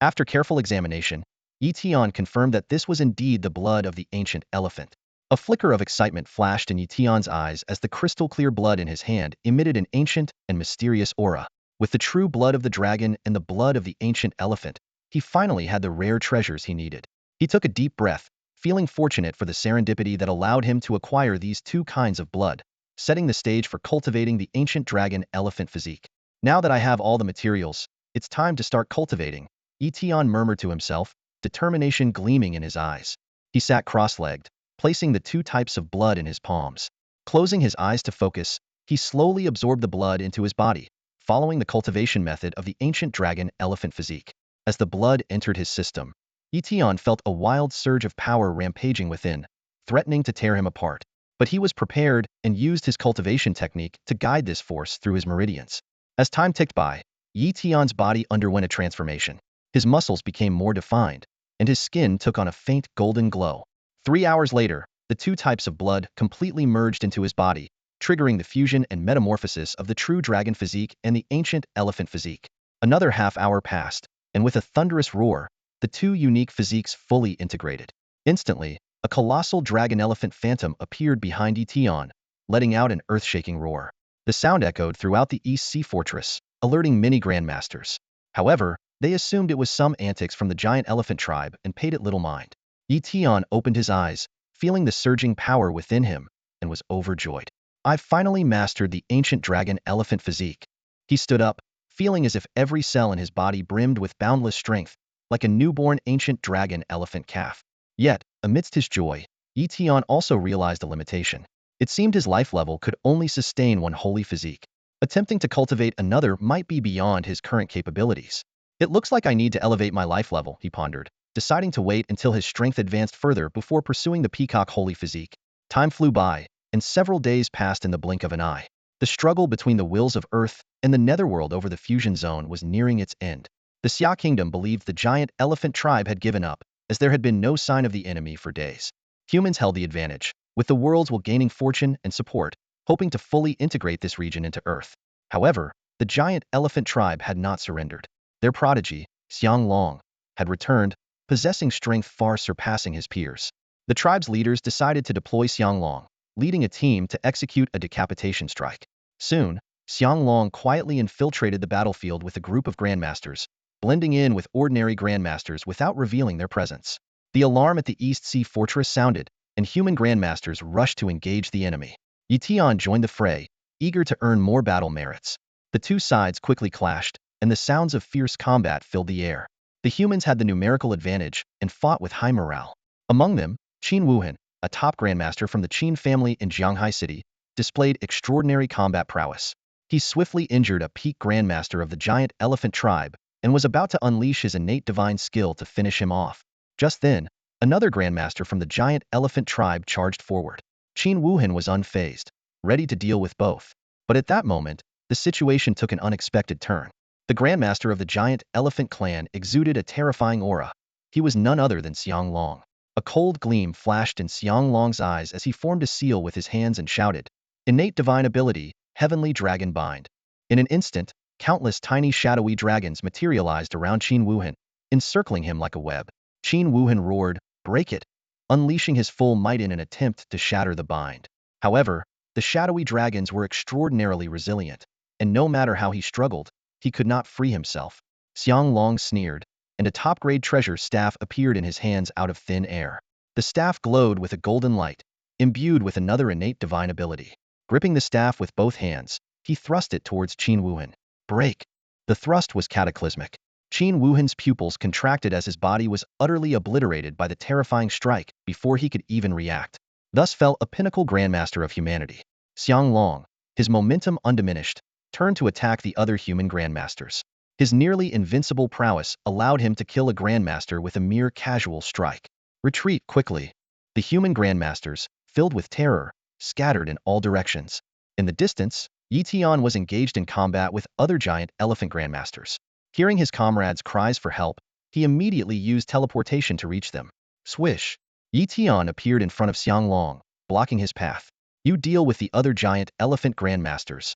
After careful examination, Tian confirmed that this was indeed the blood of the ancient elephant. A flicker of excitement flashed in Tian's eyes as the crystal-clear blood in his hand emitted an ancient and mysterious aura. With the true blood of the dragon and the blood of the ancient elephant, he finally had the rare treasures he needed. He took a deep breath, feeling fortunate for the serendipity that allowed him to acquire these 2 kinds of blood, setting the stage for cultivating the ancient dragon elephant physique. Now that I have all the materials, it's time to start cultivating, Tian murmured to himself, determination gleaming in his eyes. He sat cross-legged, placing the 2 types of blood in his palms. Closing his eyes to focus, he slowly absorbed the blood into his body, following the cultivation method of the ancient dragon elephant physique. As the blood entered his system, Tian felt a wild surge of power rampaging within, threatening to tear him apart. But he was prepared and used his cultivation technique to guide this force through his meridians. As time ticked by, Yi Tian's body underwent a transformation. His muscles became more defined, and his skin took on a faint golden glow. 3 hours later, the two types of blood completely merged into his body, triggering the fusion and metamorphosis of the true dragon physique and the ancient elephant physique. Another half-hour passed, and with a thunderous roar, the two unique physiques fully integrated. Instantly, a colossal dragon-elephant phantom appeared behind Yi Tian, letting out an earth-shaking roar. The sound echoed throughout the East Sea Fortress, alerting many Grandmasters. However, they assumed it was some antics from the giant elephant tribe and paid it little mind. Yi Tian opened his eyes, feeling the surging power within him, and was overjoyed. "I've finally mastered the ancient dragon-elephant physique." He stood up, feeling as if every cell in his body brimmed with boundless strength, like a newborn ancient dragon-elephant calf. Yet, amidst his joy, Yi Tian also realized a limitation. It seemed his life level could only sustain one holy physique. Attempting to cultivate another might be beyond his current capabilities. "It looks like I need to elevate my life level," he pondered, deciding to wait until his strength advanced further before pursuing the peacock holy physique. Time flew by, and several days passed in the blink of an eye. The struggle between the wills of Earth and the Netherworld over the fusion zone was nearing its end. The Xia Kingdom believed the giant elephant tribe had given up, as there had been no sign of the enemy for days. Humans held the advantage, with the worlds while gaining fortune and support, hoping to fully integrate this region into Earth. However, the giant elephant tribe had not surrendered. Their prodigy, Xianglong, had returned, possessing strength far surpassing his peers. The tribe's leaders decided to deploy Xianglong, leading a team to execute a decapitation strike. Soon, Xianglong quietly infiltrated the battlefield with a group of Grandmasters, blending in with ordinary Grandmasters without revealing their presence. The alarm at the East Sea Fortress sounded, and human Grandmasters rushed to engage the enemy. Yi Tian joined the fray, eager to earn more battle merits. The two sides quickly clashed, and the sounds of fierce combat filled the air. The humans had the numerical advantage and fought with high morale. Among them, Qin Wuhan, a top Grandmaster from the Qin family in Jianghai City, displayed extraordinary combat prowess. He swiftly injured a peak Grandmaster of the giant elephant tribe and was about to unleash his innate divine skill to finish him off. Just then, another Grandmaster from the giant elephant tribe charged forward. Qin Wuhan was unfazed, ready to deal with both. But at that moment, the situation took an unexpected turn. The Grandmaster of the giant elephant clan exuded a terrifying aura. He was none other than Xianglong. A cold gleam flashed in Xianglong's eyes as he formed a seal with his hands and shouted, "Innate divine ability, heavenly dragon bind." In an instant, countless tiny shadowy dragons materialized around Qin Wuhan, encircling him like a web. Qin Wuhan roared, "Break it," unleashing his full might in an attempt to shatter the bind. However, the shadowy dragons were extraordinarily resilient, and no matter how he struggled, he could not free himself. Xianglong sneered, and a top-grade treasure staff appeared in his hands out of thin air. The staff glowed with a golden light, imbued with another innate divine ability. Gripping the staff with both hands, he thrust it towards Qin Wuhan. "Break!" The thrust was cataclysmic. Qin Wuhan's pupils contracted as his body was utterly obliterated by the terrifying strike before he could even react. Thus fell a pinnacle Grandmaster of humanity. Xianglong, his momentum undiminished, turned to attack the other human Grandmasters. His nearly invincible prowess allowed him to kill a Grandmaster with a mere casual strike. "Retreat quickly!" The human Grandmasters, filled with terror, scattered in all directions. In the distance, Yi Tian was engaged in combat with other giant elephant Grandmasters. Hearing his comrades' cries for help, he immediately used teleportation to reach them. Swish! Yi Tian appeared in front of Xianglong, blocking his path. "You deal with the other giant elephant Grandmasters.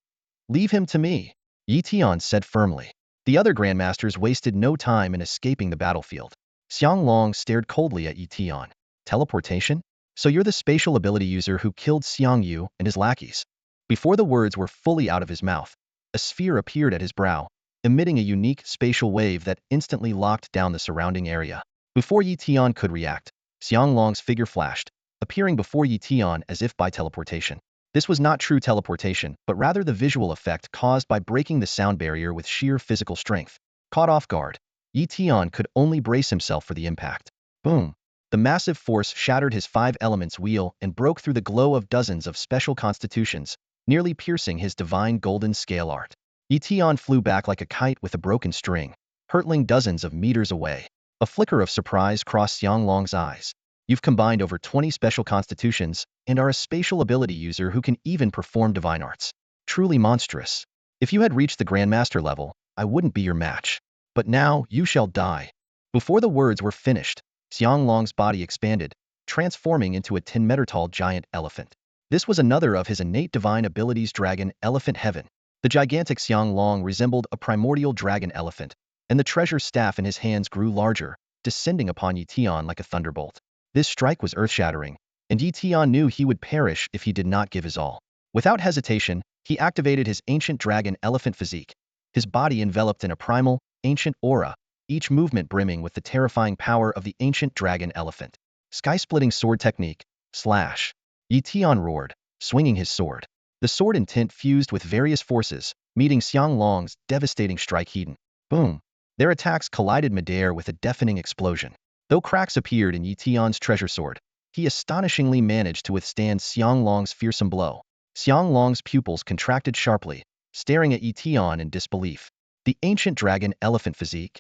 Leave him to me," Yi Tian said firmly. The other Grandmasters wasted no time in escaping the battlefield. Xianglong stared coldly at Yi Tian. "Teleportation? So you're the spatial ability user who killed Xiang Yu and his lackeys?" Before the words were fully out of his mouth, a sphere appeared at his brow, emitting a unique spatial wave that instantly locked down the surrounding area. Before Yi Tian could react, Xianglong's figure flashed, appearing before Yi Tian as if by teleportation. This was not true teleportation, but rather the visual effect caused by breaking the sound barrier with sheer physical strength. Caught off guard, Yi Tian could only brace himself for the impact. Boom! The massive force shattered his 5 elements wheel and broke through the glow of dozens of special constitutions, nearly piercing his divine golden scale art. Yi Tian flew back like a kite with a broken string, hurtling dozens of meters away. A flicker of surprise crossed Xianglong's eyes. You've combined over 20 special constitutions and are a spatial ability user who can even perform divine arts. Truly monstrous. If you had reached the Grandmaster level, I wouldn't be your match. But now, you shall die. Before the words were finished, Xianglong's body expanded, transforming into a 10-meter-tall giant elephant. This was another of his innate divine abilities, Dragon Elephant Heaven. The gigantic Xianglong resembled a primordial dragon elephant, and the treasure staff in his hands grew larger, descending upon Yi Tian like a thunderbolt. This strike was earth-shattering, and Yi Tian knew he would perish if he did not give his all. Without hesitation, he activated his ancient dragon elephant physique, his body enveloped in a primal, ancient aura, each movement brimming with the terrifying power of the ancient dragon elephant. Sky-splitting sword technique, slash. Yi Tian roared, swinging his sword. The sword intent fused with various forces, meeting Xianglong's devastating strike heat. Boom! Their attacks collided midair with a deafening explosion. Though cracks appeared in Yi Tian's treasure sword, he astonishingly managed to withstand Xianglong's fearsome blow. Xianglong's pupils contracted sharply, staring at Yi Tian in disbelief. The ancient dragon elephant physique.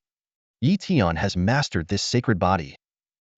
Yi Tian has mastered this sacred body.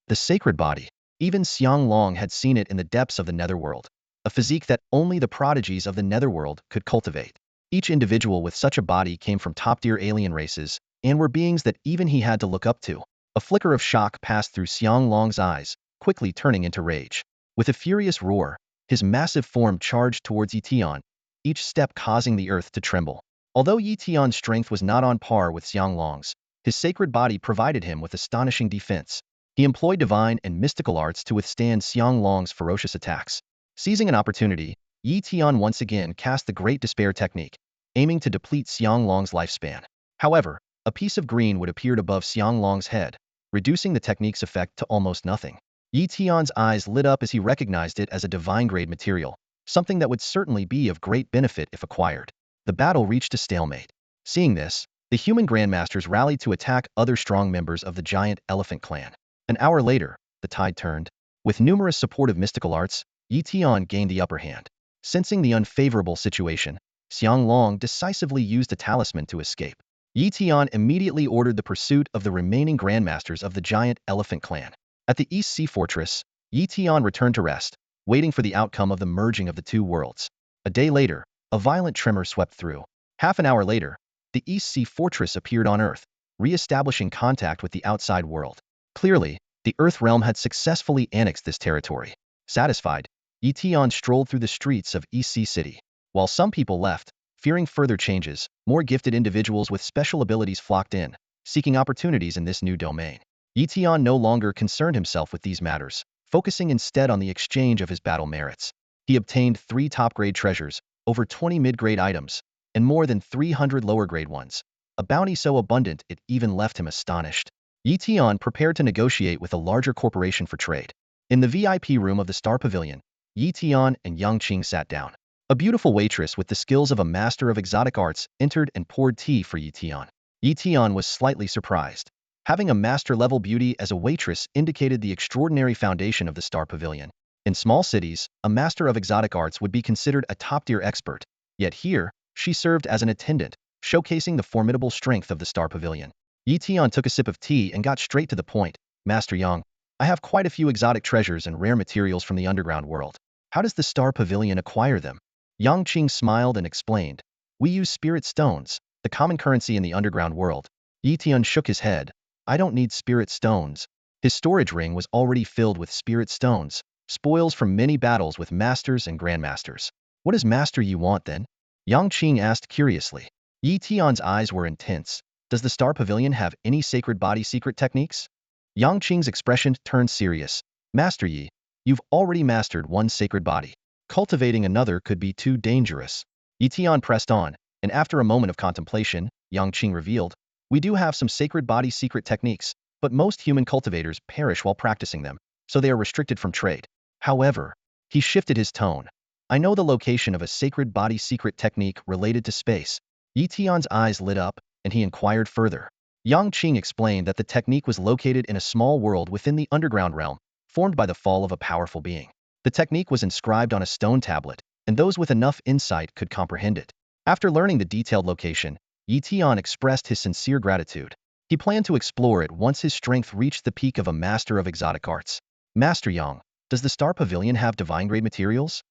The sacred body. Even Xianglong had seen it in the depths of the netherworld, a physique that only the prodigies of the netherworld could cultivate. Each individual with such a body came from top-tier alien races, and were beings that even he had to look up to. A flicker of shock passed through Xianglong's eyes, quickly turning into rage. With a furious roar, his massive form charged towards Yi Tian, each step causing the earth to tremble. Although Yi Tian's strength was not on par with Xianglong's, his sacred body provided him with astonishing defense. He employed divine and mystical arts to withstand Xianglong's ferocious attacks. Seizing an opportunity, Yi Tian once again cast the Great Despair technique, aiming to deplete Xianglong's lifespan. However, a piece of green wood appeared above Xianglong's head, reducing the technique's effect to almost nothing. Yi Tian's eyes lit up as he recognized it as a divine-grade material, something that would certainly be of great benefit if acquired. The battle reached a stalemate. Seeing this, the human grandmasters rallied to attack other strong members of the giant elephant clan. An hour later, the tide turned. With numerous supportive mystical arts, Yi Tian gained the upper hand. Sensing the unfavorable situation, Xianglong decisively used a talisman to escape. Yi Tian immediately ordered the pursuit of the remaining grandmasters of the giant elephant clan. At the East Sea Fortress, Yi Tian returned to rest, waiting for the outcome of the merging of the two worlds. A day later, a violent tremor swept through. Half an hour later, the East Sea Fortress appeared on Earth, re-establishing contact with the outside world. Clearly, the Earth realm had successfully annexed this territory. Satisfied, Yi Tian strolled through the streets of East Sea City. While some people left, fearing further changes, more gifted individuals with special abilities flocked in, seeking opportunities in this new domain. Yi Tian no longer concerned himself with these matters, focusing instead on the exchange of his battle merits. He obtained 3 top-grade treasures, over 20 mid-grade items, and more than 300 lower-grade ones, a bounty so abundant it even left him astonished. Yi Tian prepared to negotiate with a larger corporation for trade. In the VIP room of the Star Pavilion, Yi Tian and Yang Qing sat down. A beautiful waitress with the skills of a master of exotic arts entered and poured tea for Yi Tian. Yi Tian was slightly surprised. Having a master-level beauty as a waitress indicated the extraordinary foundation of the Star Pavilion. In small cities, a master of exotic arts would be considered a top-tier expert, yet here, she served as an attendant, showcasing the formidable strength of the Star Pavilion. Yi Tian took a sip of tea and got straight to the point. Master Yang, I have quite a few exotic treasures and rare materials from the underground world. How does the Star Pavilion acquire them? Yang Qing smiled and explained. We use spirit stones, the common currency in the underground world. Yi Tian shook his head. I don't need spirit stones. His storage ring was already filled with spirit stones, spoils from many battles with masters and grandmasters. What does Master Yi want then? Yang Qing asked curiously. Yi Tian's eyes were intense. Does the Star Pavilion have any sacred body secret techniques? Yang Qing's expression turned serious. Master Yi, you've already mastered one sacred body. Cultivating another could be too dangerous. Yi Tian pressed on, and after a moment of contemplation, Yang Qing revealed, we do have some sacred body secret techniques, but most human cultivators perish while practicing them, so they are restricted from trade. However, he shifted his tone. I know the location of a sacred body secret technique related to space. Yi Tian's eyes lit up, and he inquired further. Yang Qing explained that the technique was located in a small world within the underground realm, formed by the fall of a powerful being. The technique was inscribed on a stone tablet, and those with enough insight could comprehend it. After learning the detailed location, Yi Tian expressed his sincere gratitude. He planned to explore it once his strength reached the peak of a master of exotic arts. Master Yang, does the Star Pavilion have divine-grade materials?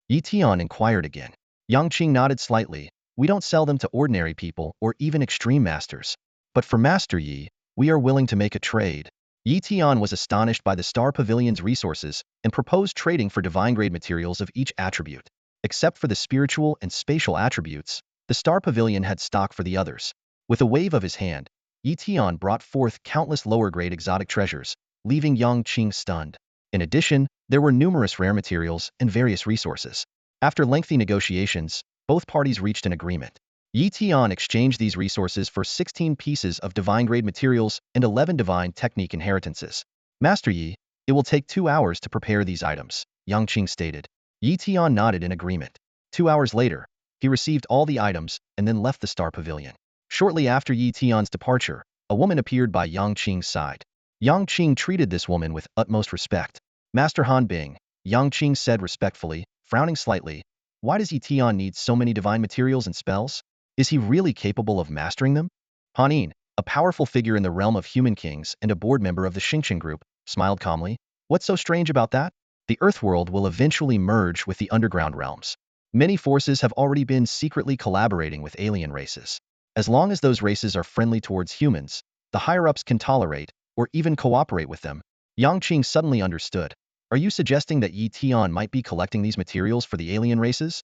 Yi Tian inquired again. Yang Qing nodded slightly. We don't sell them to ordinary people or even extreme masters. But for Master Yi, we are willing to make a trade. Yi Tian was astonished by the Star Pavilion's resources and proposed trading for divine-grade materials of each attribute. Except for the spiritual and spatial attributes, the Star Pavilion had stock for the others. With a wave of his hand, Yi Tian brought forth countless lower-grade exotic treasures, leaving Yang Qing stunned. In addition, there were numerous rare materials and various resources. After lengthy negotiations, both parties reached an agreement. Yi Tian exchanged these resources for 16 pieces of divine-grade materials and 11 divine technique inheritances. Master Yi, it will take 2 hours to prepare these items, Yang Qing stated. Yi Tian nodded in agreement. 2 hours later, he received all the items and then left the Star Pavilion. Shortly after Yi Tian's departure, a woman appeared by Yang Qing's side. Yang Qing treated this woman with utmost respect. Master Han Bing, Yang Qing said respectfully, frowning slightly. Why does Yi Tian need so many divine materials and spells? Is he really capable of mastering them? Han Yin, a powerful figure in the realm of human kings and a board member of the Xingqiang group, smiled calmly. What's so strange about that? The Earthworld will eventually merge with the underground realms. Many forces have already been secretly collaborating with alien races. As long as those races are friendly towards humans, the higher-ups can tolerate or even cooperate with them. Yang Qing suddenly understood. Are you suggesting that Yi Tian might be collecting these materials for the alien races?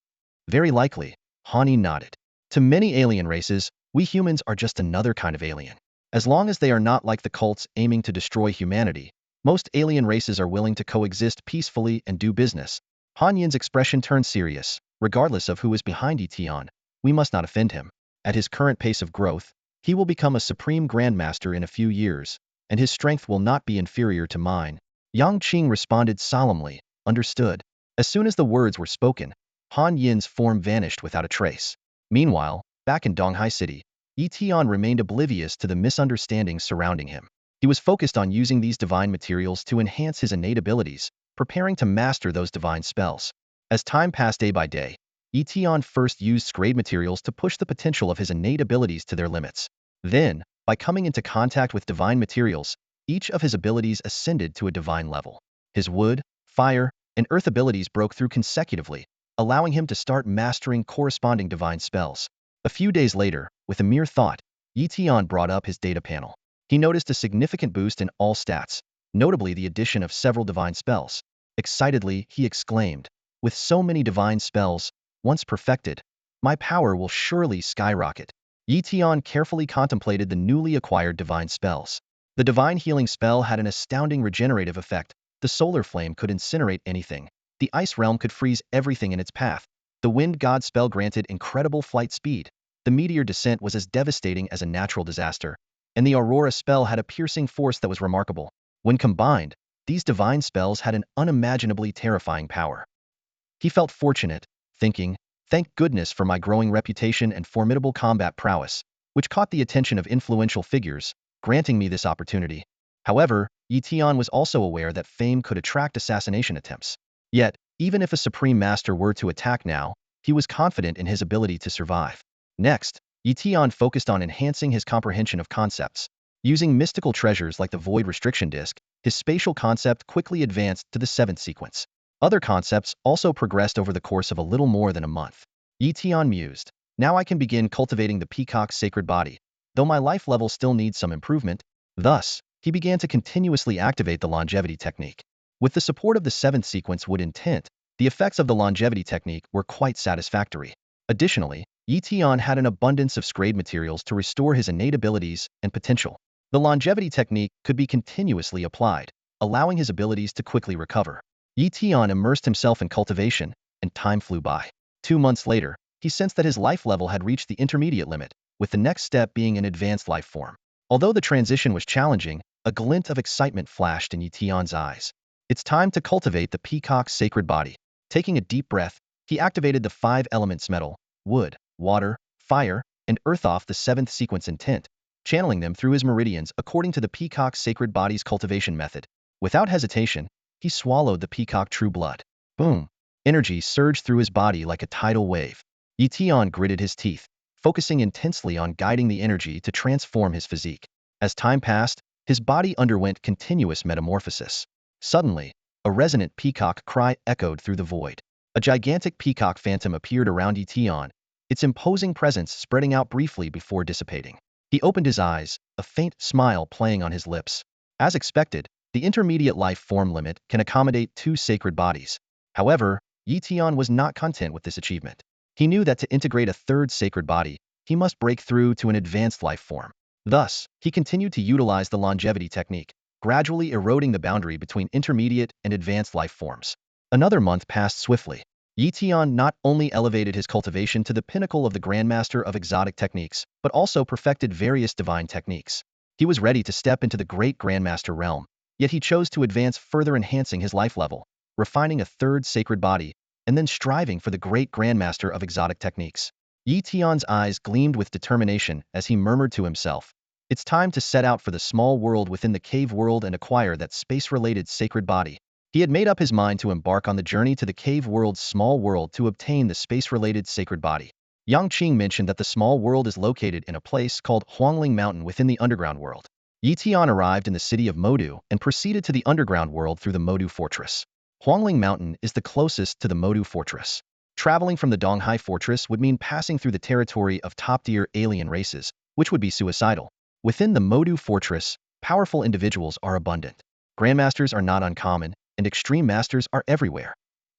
Very likely, Han Yin nodded. To many alien races, we humans are just another kind of alien. As long as they are not like the cults aiming to destroy humanity, most alien races are willing to coexist peacefully and do business. Han Yin's expression turned serious. Regardless of who is behind Yi Tian, we must not offend him. At his current pace of growth, he will become a supreme Grandmaster in a few years, and his strength will not be inferior to mine. Yang Qing responded solemnly, understood. As soon as the words were spoken, Han Yin's form vanished without a trace. Meanwhile, back in Donghai City, Yi Tian remained oblivious to the misunderstandings surrounding him. He was focused on using these divine materials to enhance his innate abilities, preparing to master those divine spells. As time passed day by day, Yi Tian first used grade materials to push the potential of his innate abilities to their limits. Then, by coming into contact with divine materials, each of his abilities ascended to a divine level. His wood, fire, and earth abilities broke through consecutively, allowing him to start mastering corresponding divine spells. A few days later, with a mere thought, Yi Tian brought up his data panel. He noticed a significant boost in all stats, notably the addition of several divine spells. Excitedly, he exclaimed, with so many divine spells, once perfected, my power will surely skyrocket. Yi Tian carefully contemplated the newly acquired divine spells. The divine healing spell had an astounding regenerative effect. The solar flame could incinerate anything. The ice realm could freeze everything in its path. The wind god spell granted incredible flight speed. The meteor descent was as devastating as a natural disaster. And the aurora spell had a piercing force that was remarkable. When combined, these divine spells had an unimaginably terrifying power. He felt fortunate, thinking, thank goodness for my growing reputation and formidable combat prowess, which caught the attention of influential figures, granting me this opportunity. However, Yi Tian was also aware that fame could attract assassination attempts. Yet, even if a supreme master were to attack now, he was confident in his ability to survive. Next, Yi Tian focused on enhancing his comprehension of concepts. Using mystical treasures like the Void Restriction Disc, his spatial concept quickly advanced to the 7th sequence. Other concepts also progressed over the course of a little more than a month. Yi Tian mused, now I can begin cultivating the peacock's sacred body, though my life level still needs some improvement. Thus, he began to continuously activate the longevity technique. With the support of the 7th sequence Wood Intent, the effects of the longevity technique were quite satisfactory. Additionally, Yi Tian had an abundance of scrade materials to restore his innate abilities and potential. The longevity technique could be continuously applied, allowing his abilities to quickly recover. Yi Tian immersed himself in cultivation, and time flew by. 2 months later, he sensed that his life level had reached the intermediate limit, with the next step being an advanced life form. Although the transition was challenging, a glint of excitement flashed in Yi Tian's eyes. It's time to cultivate the peacock's sacred body. Taking a deep breath, he activated the 5 elements metal, wood, water, fire, and earth off the 7th sequence intent, channeling them through his meridians according to the peacock's sacred body's cultivation method. Without hesitation, he swallowed the peacock true blood. Boom! Energy surged through his body like a tidal wave. Yi Tian gritted his teeth, focusing intensely on guiding the energy to transform his physique. As time passed, his body underwent continuous metamorphosis. Suddenly, a resonant peacock cry echoed through the void. A gigantic peacock phantom appeared around Tian, its imposing presence spreading out briefly before dissipating. He opened his eyes, a faint smile playing on his lips. As expected, the intermediate life form limit can accommodate 2 sacred bodies. However, Tian was not content with this achievement. He knew that to integrate a 3rd sacred body, he must break through to an advanced life form. Thus, he continued to utilize the longevity technique, gradually eroding the boundary between intermediate and advanced life forms. Another month passed swiftly. Tian not only elevated his cultivation to the pinnacle of the Grandmaster of exotic techniques, but also perfected various divine techniques. He was ready to step into the great Grandmaster realm, yet he chose to advance further, enhancing his life level, refining a 3rd sacred body, and then striving for the great Grandmaster of exotic techniques. Tian's eyes gleamed with determination as he murmured to himself, "It's time to set out for the small world within the cave world and acquire that space-related sacred body." He had made up his mind to embark on the journey to the cave world's small world to obtain the space-related sacred body. Yang Qing mentioned that the small world is located in a place called Huangling Mountain within the underground world. Tian arrived in the city of Modu and proceeded to the underground world through the Modu fortress. Huangling Mountain is the closest to the Modu fortress. Traveling from the Donghai fortress would mean passing through the territory of top-tier alien races, which would be suicidal. Within the Modu fortress, powerful individuals are abundant. Grandmasters are not uncommon, and extreme masters are everywhere.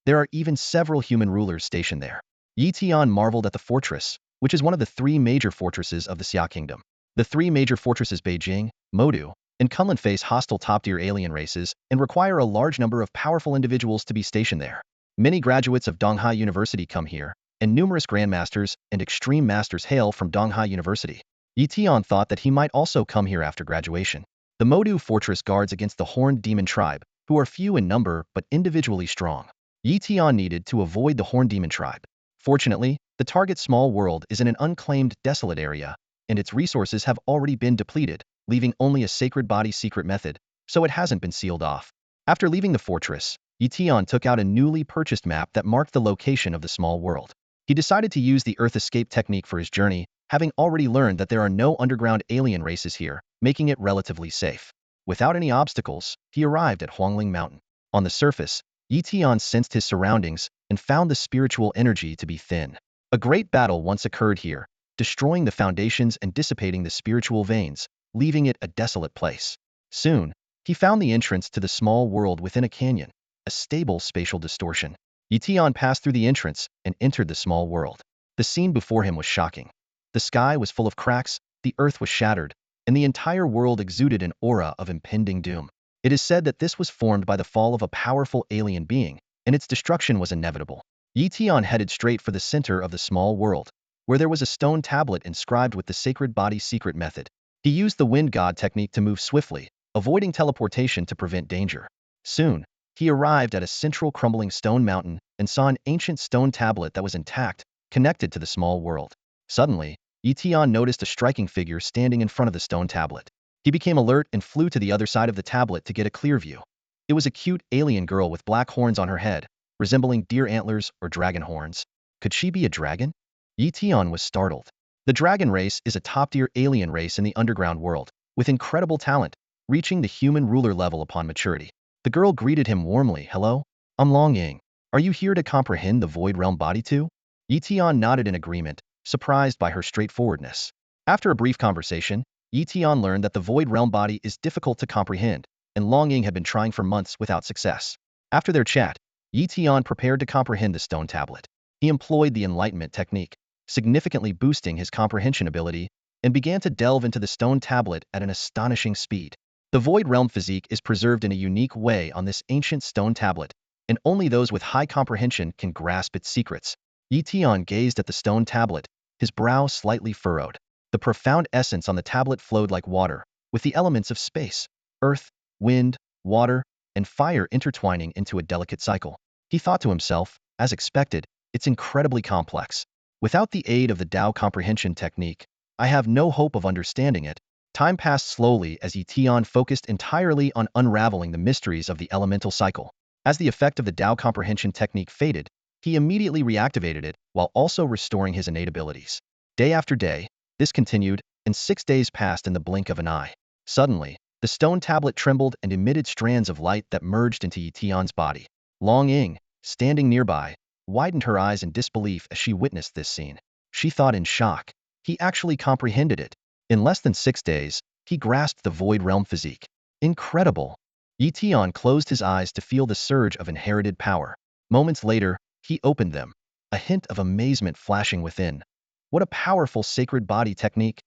There are even several human rulers stationed there. Tian marveled at the fortress, which is one of the 3 major fortresses of the Xia Kingdom. The 3 major fortresses Beijing, Modu, and Kunlun face hostile top-tier alien races and require a large number of powerful individuals to be stationed there. Many graduates of Donghai University come here, and numerous grandmasters and extreme masters hail from Donghai University. Tian thought that he might also come here after graduation. The Modu fortress guards against the Horned Demon tribe, who are few in number but individually strong. Tian needed to avoid the Horned Demon tribe. Fortunately, the target small world is in an unclaimed, desolate area, and its resources have already been depleted, leaving only a sacred body secret method, so it hasn't been sealed off. After leaving the fortress, Tian took out a newly purchased map that marked the location of the small world. He decided to use the Earth escape technique for his journey, having already learned that there are no underground alien races here, making it relatively safe. Without any obstacles, he arrived at Huangling Mountain. On the surface, Tian sensed his surroundings and found the spiritual energy to be thin. A great battle once occurred here, destroying the foundations and dissipating the spiritual veins, leaving it a desolate place. Soon, he found the entrance to the small world within a canyon, a stable spatial distortion. Tian passed through the entrance and entered the small world. The scene before him was shocking. The sky was full of cracks, the earth was shattered, and the entire world exuded an aura of impending doom. It is said that this was formed by the fall of a powerful alien being, and its destruction was inevitable. Tian headed straight for the center of the small world, where there was a stone tablet inscribed with the sacred body secret method. He used the wind god technique to move swiftly, avoiding teleportation to prevent danger. Soon, he arrived at a central crumbling stone mountain and saw an ancient stone tablet that was intact, connected to the small world. Suddenly, Tian noticed a striking figure standing in front of the stone tablet. He became alert and flew to the other side of the tablet to get a clear view. It was a cute alien girl with black horns on her head, resembling deer antlers or dragon horns. Could she be a dragon? Tian was startled. The dragon race is a top-tier alien race in the underground world, with incredible talent, reaching the human ruler level upon maturity. The girl greeted him warmly. "Hello, I'm Long Ying. Are you here to comprehend the Void Realm body too?" Tian nodded in agreement, surprised by her straightforwardness. After a brief conversation, Tian learned that the Void Realm body is difficult to comprehend, and Long Ying had been trying for months without success. After their chat, Tian prepared to comprehend the stone tablet. He employed the enlightenment technique, significantly boosting his comprehension ability, and began to delve into the stone tablet at an astonishing speed. The Void Realm physique is preserved in a unique way on this ancient stone tablet, and only those with high comprehension can grasp its secrets. Tian gazed at the stone tablet, his brow slightly furrowed. The profound essence on the tablet flowed like water, with the elements of space, earth, wind, water, and fire intertwining into a delicate cycle. He thought to himself, as expected, it's incredibly complex. Without the aid of the Tao comprehension technique, I have no hope of understanding it. Time passed slowly as Tian focused entirely on unraveling the mysteries of the elemental cycle. As the effect of the Tao comprehension technique faded, he immediately reactivated it while also restoring his innate abilities. Day after day, this continued, and 6 days passed in the blink of an eye. Suddenly, The stone tablet trembled and emitted strands of light that merged into Yi Tian's body. Long Ying, standing nearby, widened her eyes in disbelief as she witnessed this scene. She thought in shock. He actually comprehended it. In less than 6 days, he grasped the Void Realm physique. Incredible! Yi Tian closed his eyes to feel the surge of inherited power. Moments later, he opened them, a hint of amazement flashing within. What a powerful sacred body technique!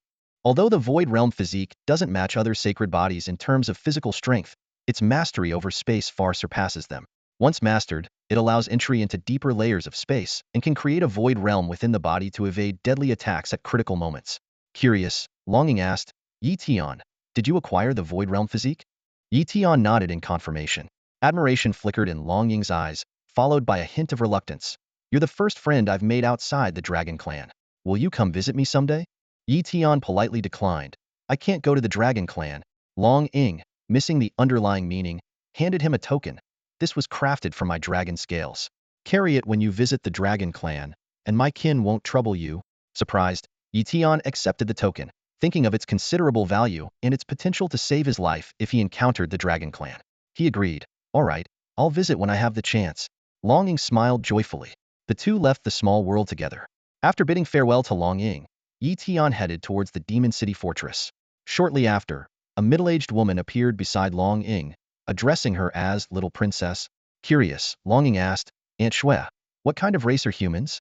Although the Void Realm physique doesn't match other sacred bodies in terms of physical strength, its mastery over space far surpasses them. Once mastered, it allows entry into deeper layers of space and can create a void realm within the body to evade deadly attacks at critical moments. Curious, Longing asked, Yi Tian, did you acquire the Void Realm physique? Yi Tian nodded in confirmation. Admiration flickered in Longing's eyes, followed by a hint of reluctance. You're the first friend I've made outside the Dragon Clan. Will you come visit me someday? Yi Tian politely declined. I can't go to the Dragon Clan. Long Ying, missing the underlying meaning, handed him a token. This was crafted from my dragon scales. Carry it when you visit the Dragon Clan, and my kin won't trouble you. Surprised, Yi Tian accepted the token, thinking of its considerable value and its potential to save his life if he encountered the Dragon Clan. He agreed. All right, I'll visit when I have the chance. Longing smiled joyfully. The two left the small world together. After bidding farewell to Longing, Yi Tian headed towards the Demon City fortress. Shortly after, a middle-aged woman appeared beside Longing, addressing her as Little Princess. Curious, Longing asked, Aunt Shui, what kind of race are humans?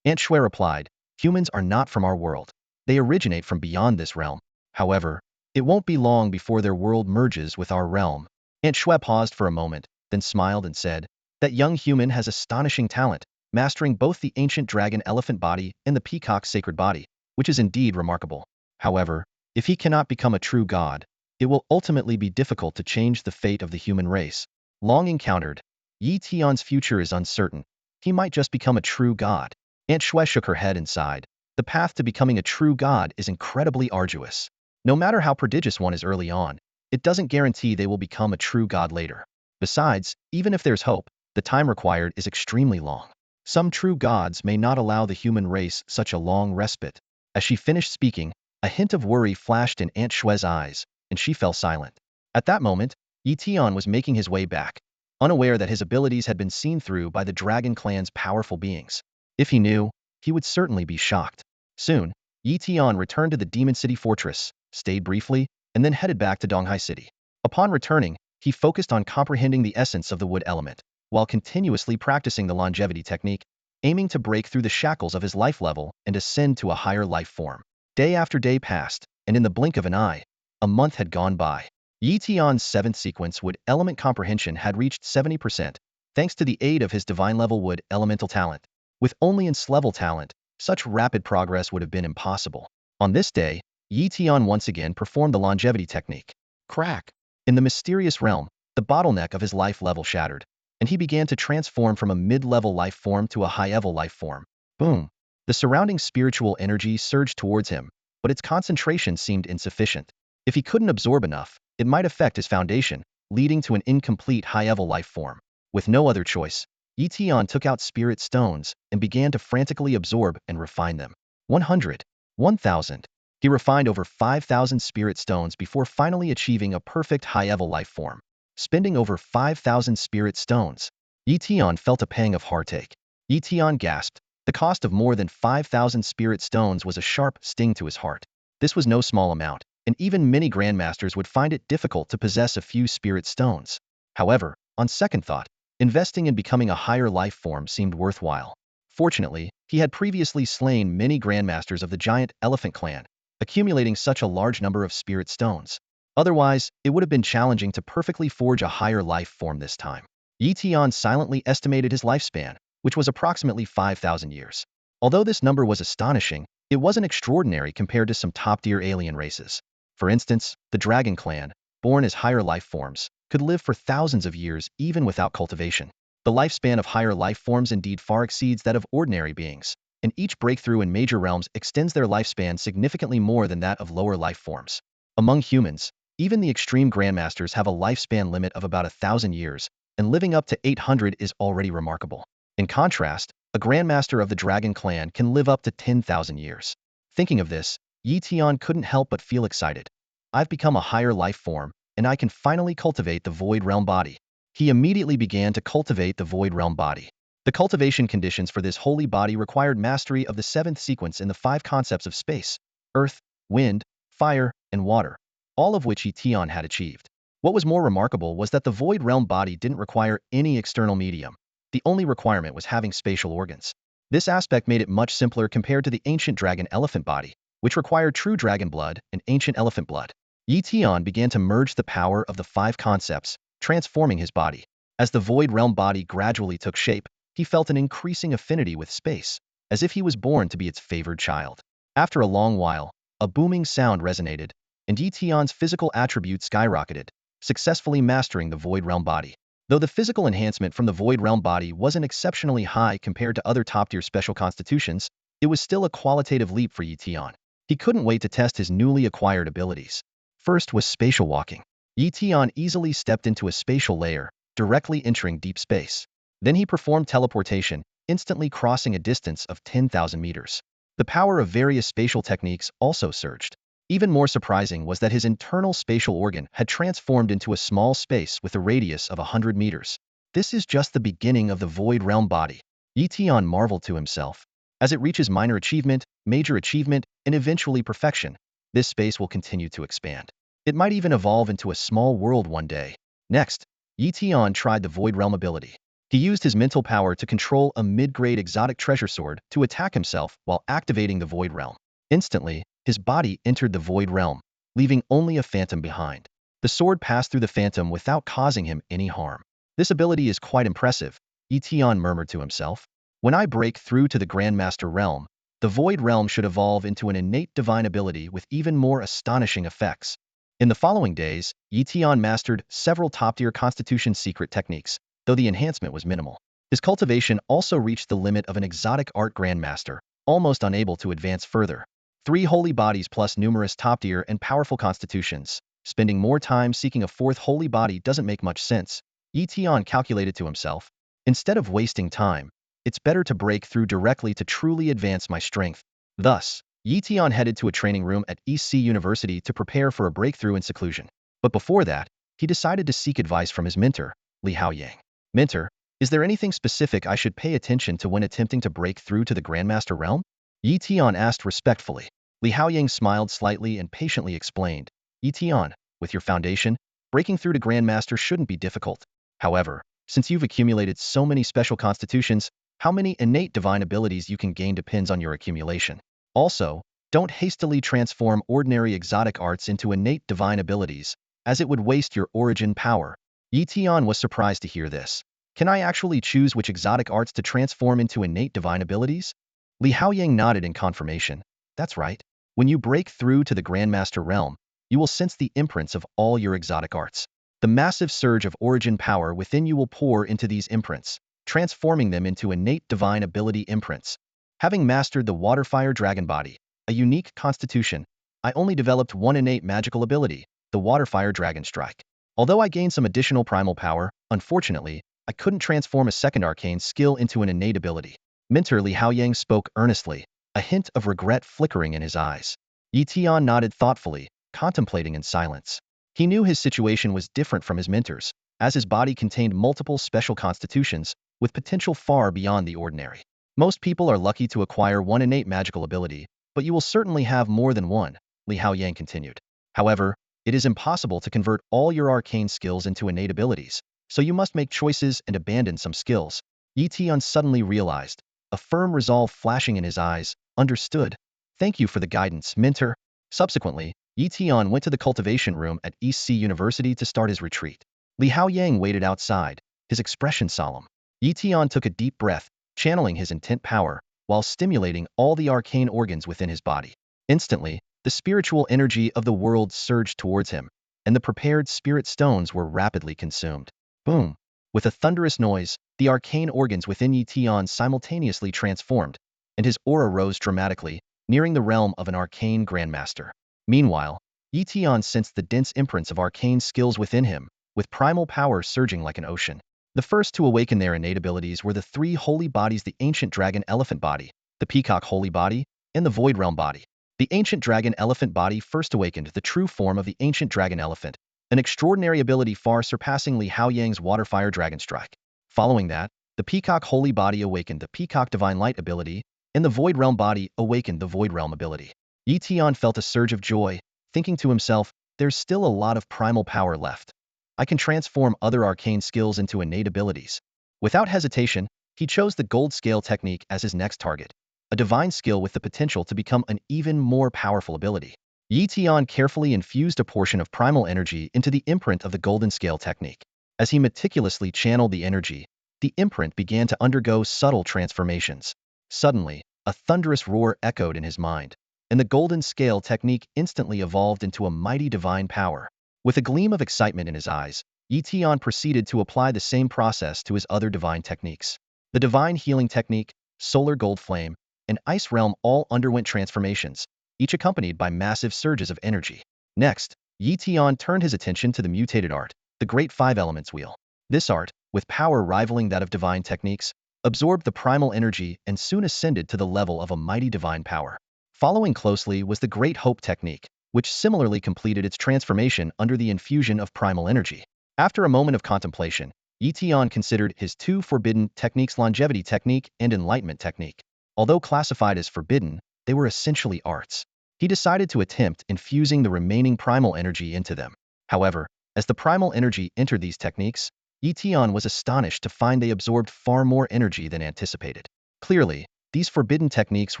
Aunt Shui replied, humans are not from our world. They originate from beyond this realm. However, it won't be long before their world merges with our realm. Aunt Shui paused for a moment, then smiled and said, that young human has astonishing talent, mastering both the ancient dragon elephant body and the peacock sacred body, which is indeed remarkable. However, if he cannot become a true god, it will ultimately be difficult to change the fate of the human race. Longing countered, Yi Tian's future is uncertain. He might just become a true god. Aunt Shui shook her head and sighed. The path to becoming a true god is incredibly arduous. No matter how prodigious one is early on, it doesn't guarantee they will become a true god later. Besides, even if there's hope, the time required is extremely long. Some true gods may not allow the human race such a long respite. As she finished speaking, a hint of worry flashed in Aunt Shui's eyes, and she fell silent. At that moment, Yi Tian was making his way back, unaware that his abilities had been seen through by the Dragon Clan's powerful beings. If he knew, he would certainly be shocked. Soon, Yi Tian returned to the Demon City fortress, stayed briefly, and then headed back to Donghai City. Upon returning, he focused on comprehending the essence of the wood element, while continuously practicing the longevity technique, aiming to break through the shackles of his life level and ascend to a higher life form. Day after day passed, and in the blink of an eye, a month had gone by. Yi Tian's 7th sequence wood element comprehension had reached 70%, thanks to the aid of his divine level wood elemental talent. With only its level talent, such rapid progress would have been impossible. On this day, Yi Tian once again performed the longevity technique. Crack! In the mysterious realm, the bottleneck of his life level shattered, and he began to transform from a mid-level life form to a high-level life form. Boom! The surrounding spiritual energy surged towards him, but its concentration seemed insufficient. If he couldn't absorb enough, it might affect his foundation, leading to an incomplete high-level life form. With no other choice, Yi Tian took out spirit stones and began to frantically absorb and refine them. 100. 1,000. He refined over 5,000 spirit stones before finally achieving a perfect high-level life form. Spending over 5,000 spirit stones, Yi Tian felt a pang of heartache. Yi Tian gasped. The cost of more than 5,000 spirit stones was a sharp sting to his heart. This was no small amount, and even many grandmasters would find it difficult to possess a few spirit stones. However, on second thought, investing in becoming a higher life form seemed worthwhile. Fortunately, he had previously slain many grandmasters of the giant elephant clan, accumulating such a large number of spirit stones. Otherwise, it would have been challenging to perfectly forge a higher life form this time. Yi Tian silently estimated his lifespan, which was approximately 5,000 years. Although this number was astonishing, it wasn't extraordinary compared to some top-tier alien races. For instance, the Dragon Clan, born as higher life forms, could live for thousands of years even without cultivation. The lifespan of higher life forms indeed far exceeds that of ordinary beings, and each breakthrough in major realms extends their lifespan significantly more than that of lower life forms. Among humans, even the extreme grandmasters have a lifespan limit of about 1,000 years, and living up to 800 is already remarkable. In contrast, a grandmaster of the Dragon Clan can live up to 10,000 years. Thinking of this, Yi Tian couldn't help but feel excited. I've become a higher life form, and I can finally cultivate the Void Realm body. He immediately began to cultivate the Void Realm body. The cultivation conditions for this holy body required mastery of the seventh sequence in the five concepts of space, earth, wind, fire, and water, all of which Tian had achieved. What was more remarkable was that the Void Realm body didn't require any external medium. The only requirement was having spatial organs. This aspect made it much simpler compared to the ancient dragon elephant body, which required true dragon blood and ancient elephant blood. Tian began to merge the power of the five concepts, transforming his body. As the Void Realm body gradually took shape, he felt an increasing affinity with space, as if he was born to be its favored child. After a long while, a booming sound resonated, and Tian's physical attributes skyrocketed, successfully mastering the Void Realm body. Though the physical enhancement from the Void Realm body wasn't exceptionally high compared to other top-tier special constitutions, it was still a qualitative leap for Tian. He couldn't wait to test his newly acquired abilities. First was spatial walking. Tian easily stepped into a spatial layer, directly entering deep space. Then he performed teleportation, instantly crossing a distance of 10,000 meters. The power of various spatial techniques also surged. Even more surprising was that his internal spatial organ had transformed into a small space with a radius of 100 meters. This is just the beginning of the Void Realm body. Tian marveled to himself. As it reaches minor achievement, major achievement, and eventually perfection, this space will continue to expand. It might even evolve into a small world one day. Next, Tian tried the Void Realm ability. He used his mental power to control a mid-grade exotic treasure sword to attack himself while activating the Void Realm. Instantly, his body entered the Void Realm, leaving only a phantom behind. The sword passed through the phantom without causing him any harm. This ability is quite impressive, Tian murmured to himself. When I break through to the Grandmaster realm, the Void Realm should evolve into an innate divine ability with even more astonishing effects. In the following days, Tian mastered several top-tier Constitution secret techniques, though the enhancement was minimal. His cultivation also reached the limit of an exotic art Grandmaster, almost unable to advance further. 3 holy bodies plus numerous top-tier and powerful constitutions. Spending more time seeking a 4th holy body doesn't make much sense, Tian calculated to himself. Instead of wasting time, it's better to break through directly to truly advance my strength. Thus, Tian headed to a training room at East Sea University to prepare for a breakthrough in seclusion. But before that, he decided to seek advice from his mentor, Li Haoyang. Mentor, is there anything specific I should pay attention to when attempting to break through to the Grandmaster realm? Tian asked respectfully. Li Haoyang smiled slightly and patiently explained. Tian, with your foundation, breaking through to Grandmaster shouldn't be difficult. However, since you've accumulated so many special constitutions, how many innate divine abilities you can gain depends on your accumulation. Also, don't hastily transform ordinary exotic arts into innate divine abilities, as it would waste your origin power. Tian was surprised to hear this. Can I actually choose which exotic arts to transform into innate divine abilities? Li Haoyang nodded in confirmation. That's right. When you break through to the Grandmaster realm, you will sense the imprints of all your exotic arts. The massive surge of origin power within you will pour into these imprints, transforming them into innate divine ability imprints. Having mastered the Water-Fire Dragon body, a unique constitution, I only developed one innate magical ability, the Water-Fire Dragon Strike. Although I gained some additional primal power, unfortunately, I couldn't transform a second arcane skill into an innate ability. Mentor Li Haoyang spoke earnestly, a hint of regret flickering in his eyes. Tian nodded thoughtfully, contemplating in silence. He knew his situation was different from his mentor's, as his body contained multiple special constitutions, with potential far beyond the ordinary. Most people are lucky to acquire one innate magical ability, but you will certainly have more than one, Li Haoyang continued. However, it is impossible to convert all your arcane skills into innate abilities, so you must make choices and abandon some skills. Tian suddenly realized, a firm resolve flashing in his eyes. Understood. Thank you for the guidance, mentor. Subsequently, Tian went to the cultivation room at East Sea University to start his retreat. Li Haoyang waited outside, his expression solemn. Tian took a deep breath, channeling his intent power, while stimulating all the arcane organs within his body. Instantly, the spiritual energy of the world surged towards him, and the prepared spirit stones were rapidly consumed. Boom! With a thunderous noise, the arcane organs within Tian simultaneously transformed, and his aura rose dramatically, nearing the realm of an arcane grandmaster. Meanwhile, Tian sensed the dense imprints of arcane skills within him, with primal power surging like an ocean. The first to awaken their innate abilities were the 3 holy bodies: the ancient dragon elephant body, the peacock holy body, and the void realm body. The ancient dragon elephant body first awakened the true form of the ancient dragon elephant, an extraordinary ability far surpassing Li Haoyang's Water Fire Dragon Strike. Following that, the Peacock Holy Body awakened the Peacock Divine Light ability, and the Void Realm Body awakened the Void Realm ability. Yi Tian felt a surge of joy, thinking to himself, there's still a lot of primal power left. I can transform other arcane skills into innate abilities. Without hesitation, he chose the Gold Scale technique as his next target, a divine skill with the potential to become an even more powerful ability. Yi Tian carefully infused a portion of primal energy into the imprint of the Golden Scale technique. As he meticulously channeled the energy, the imprint began to undergo subtle transformations. Suddenly, a thunderous roar echoed in his mind, and the Golden Scale technique instantly evolved into a mighty divine power. With a gleam of excitement in his eyes, Yi Tian proceeded to apply the same process to his other divine techniques. The Divine Healing Technique, Solar Gold Flame, and Ice Realm all underwent transformations, each accompanied by massive surges of energy. Next, Yi Tian turned his attention to the mutated art, the Great Five Elements Wheel. This art, with power rivaling that of divine techniques, absorbed the primal energy and soon ascended to the level of a mighty divine power. Following closely was the Great Hope Technique, which similarly completed its transformation under the infusion of primal energy. After a moment of contemplation, Yi Tian considered his two forbidden techniques, Longevity Technique and Enlightenment Technique. Although classified as forbidden, they were essentially arts. He decided to attempt infusing the remaining primal energy into them. However, as the primal energy entered these techniques, Yi Tian was astonished to find they absorbed far more energy than anticipated. Clearly, these forbidden techniques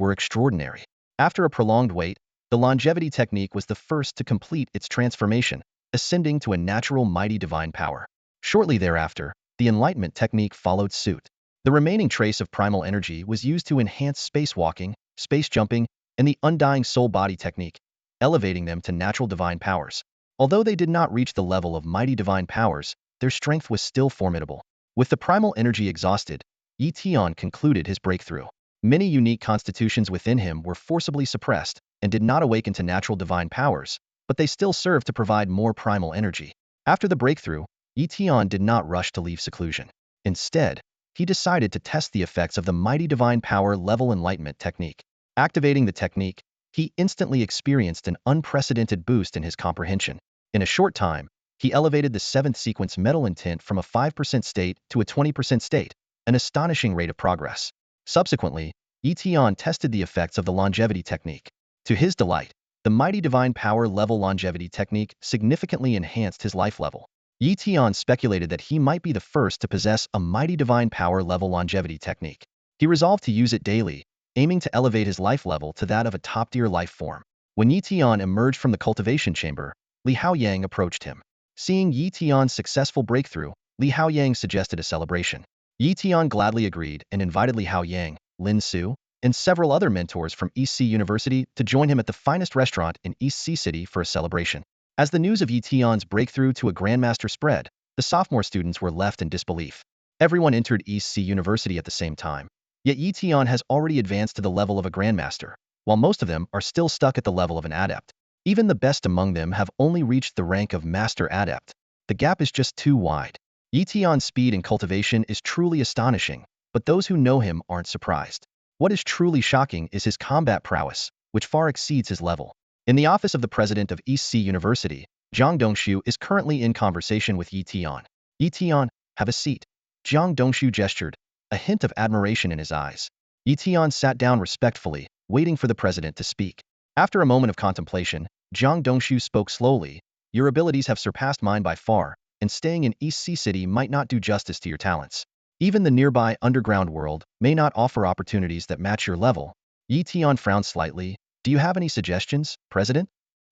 were extraordinary. After a prolonged wait, the Longevity Technique was the first to complete its transformation, ascending to a natural mighty divine power. Shortly thereafter, the Enlightenment Technique followed suit. The remaining trace of primal energy was used to enhance spacewalking, space jumping, and the Undying Soul Body Technique, elevating them to natural divine powers. Although they did not reach the level of mighty divine powers, their strength was still formidable. With the primal energy exhausted, Yi Tian concluded his breakthrough. Many unique constitutions within him were forcibly suppressed and did not awaken to natural divine powers, but they still served to provide more primal energy. After the breakthrough, Yi Tian did not rush to leave seclusion. Instead, he decided to test the effects of the mighty divine power level Enlightenment Technique. Activating the technique, he instantly experienced an unprecedented boost in his comprehension. In a short time, he elevated the 7th sequence mental intent from a 5% state to a 20% state, an astonishing rate of progress. Subsequently, Yi Tian tested the effects of the Longevity Technique. To his delight, the mighty divine power level Longevity Technique significantly enhanced his life level. Yi Tian speculated that he might be the first to possess a mighty divine power level Longevity Technique. He resolved to use it daily, aiming to elevate his life level to that of a top-tier life form. When Yi Tian emerged from the cultivation chamber, Li Haoyang approached him. Seeing Yi Tian's successful breakthrough, Li Haoyang suggested a celebration. Yi Tian gladly agreed and invited Li Haoyang, Lin Su, and several other mentors from East Sea University to join him at the finest restaurant in East Sea City for a celebration. As the news of Yi Tian's breakthrough to a Grandmaster spread, the sophomore students were left in disbelief. Everyone entered East Sea University at the same time. Yet Yi Tian has already advanced to the level of a Grandmaster, while most of them are still stuck at the level of an Adept. Even the best among them have only reached the rank of Master Adept. The gap is just too wide. Yi Tian's speed and cultivation is truly astonishing, but those who know him aren't surprised. What is truly shocking is his combat prowess, which far exceeds his level. In the office of the president of East Sea University, Zhang Dongshu is currently in conversation with Yi Tian. Yi Tian, have a seat. Zhang Dongshu gestured, a hint of admiration in his eyes. Yi Tian sat down respectfully, waiting for the president to speak. After a moment of contemplation, Zhang Dongshu spoke slowly. Your abilities have surpassed mine by far, and staying in East Sea City might not do justice to your talents. Even the nearby underground world may not offer opportunities that match your level. Yi Tian frowned slightly. Do you have any suggestions, President?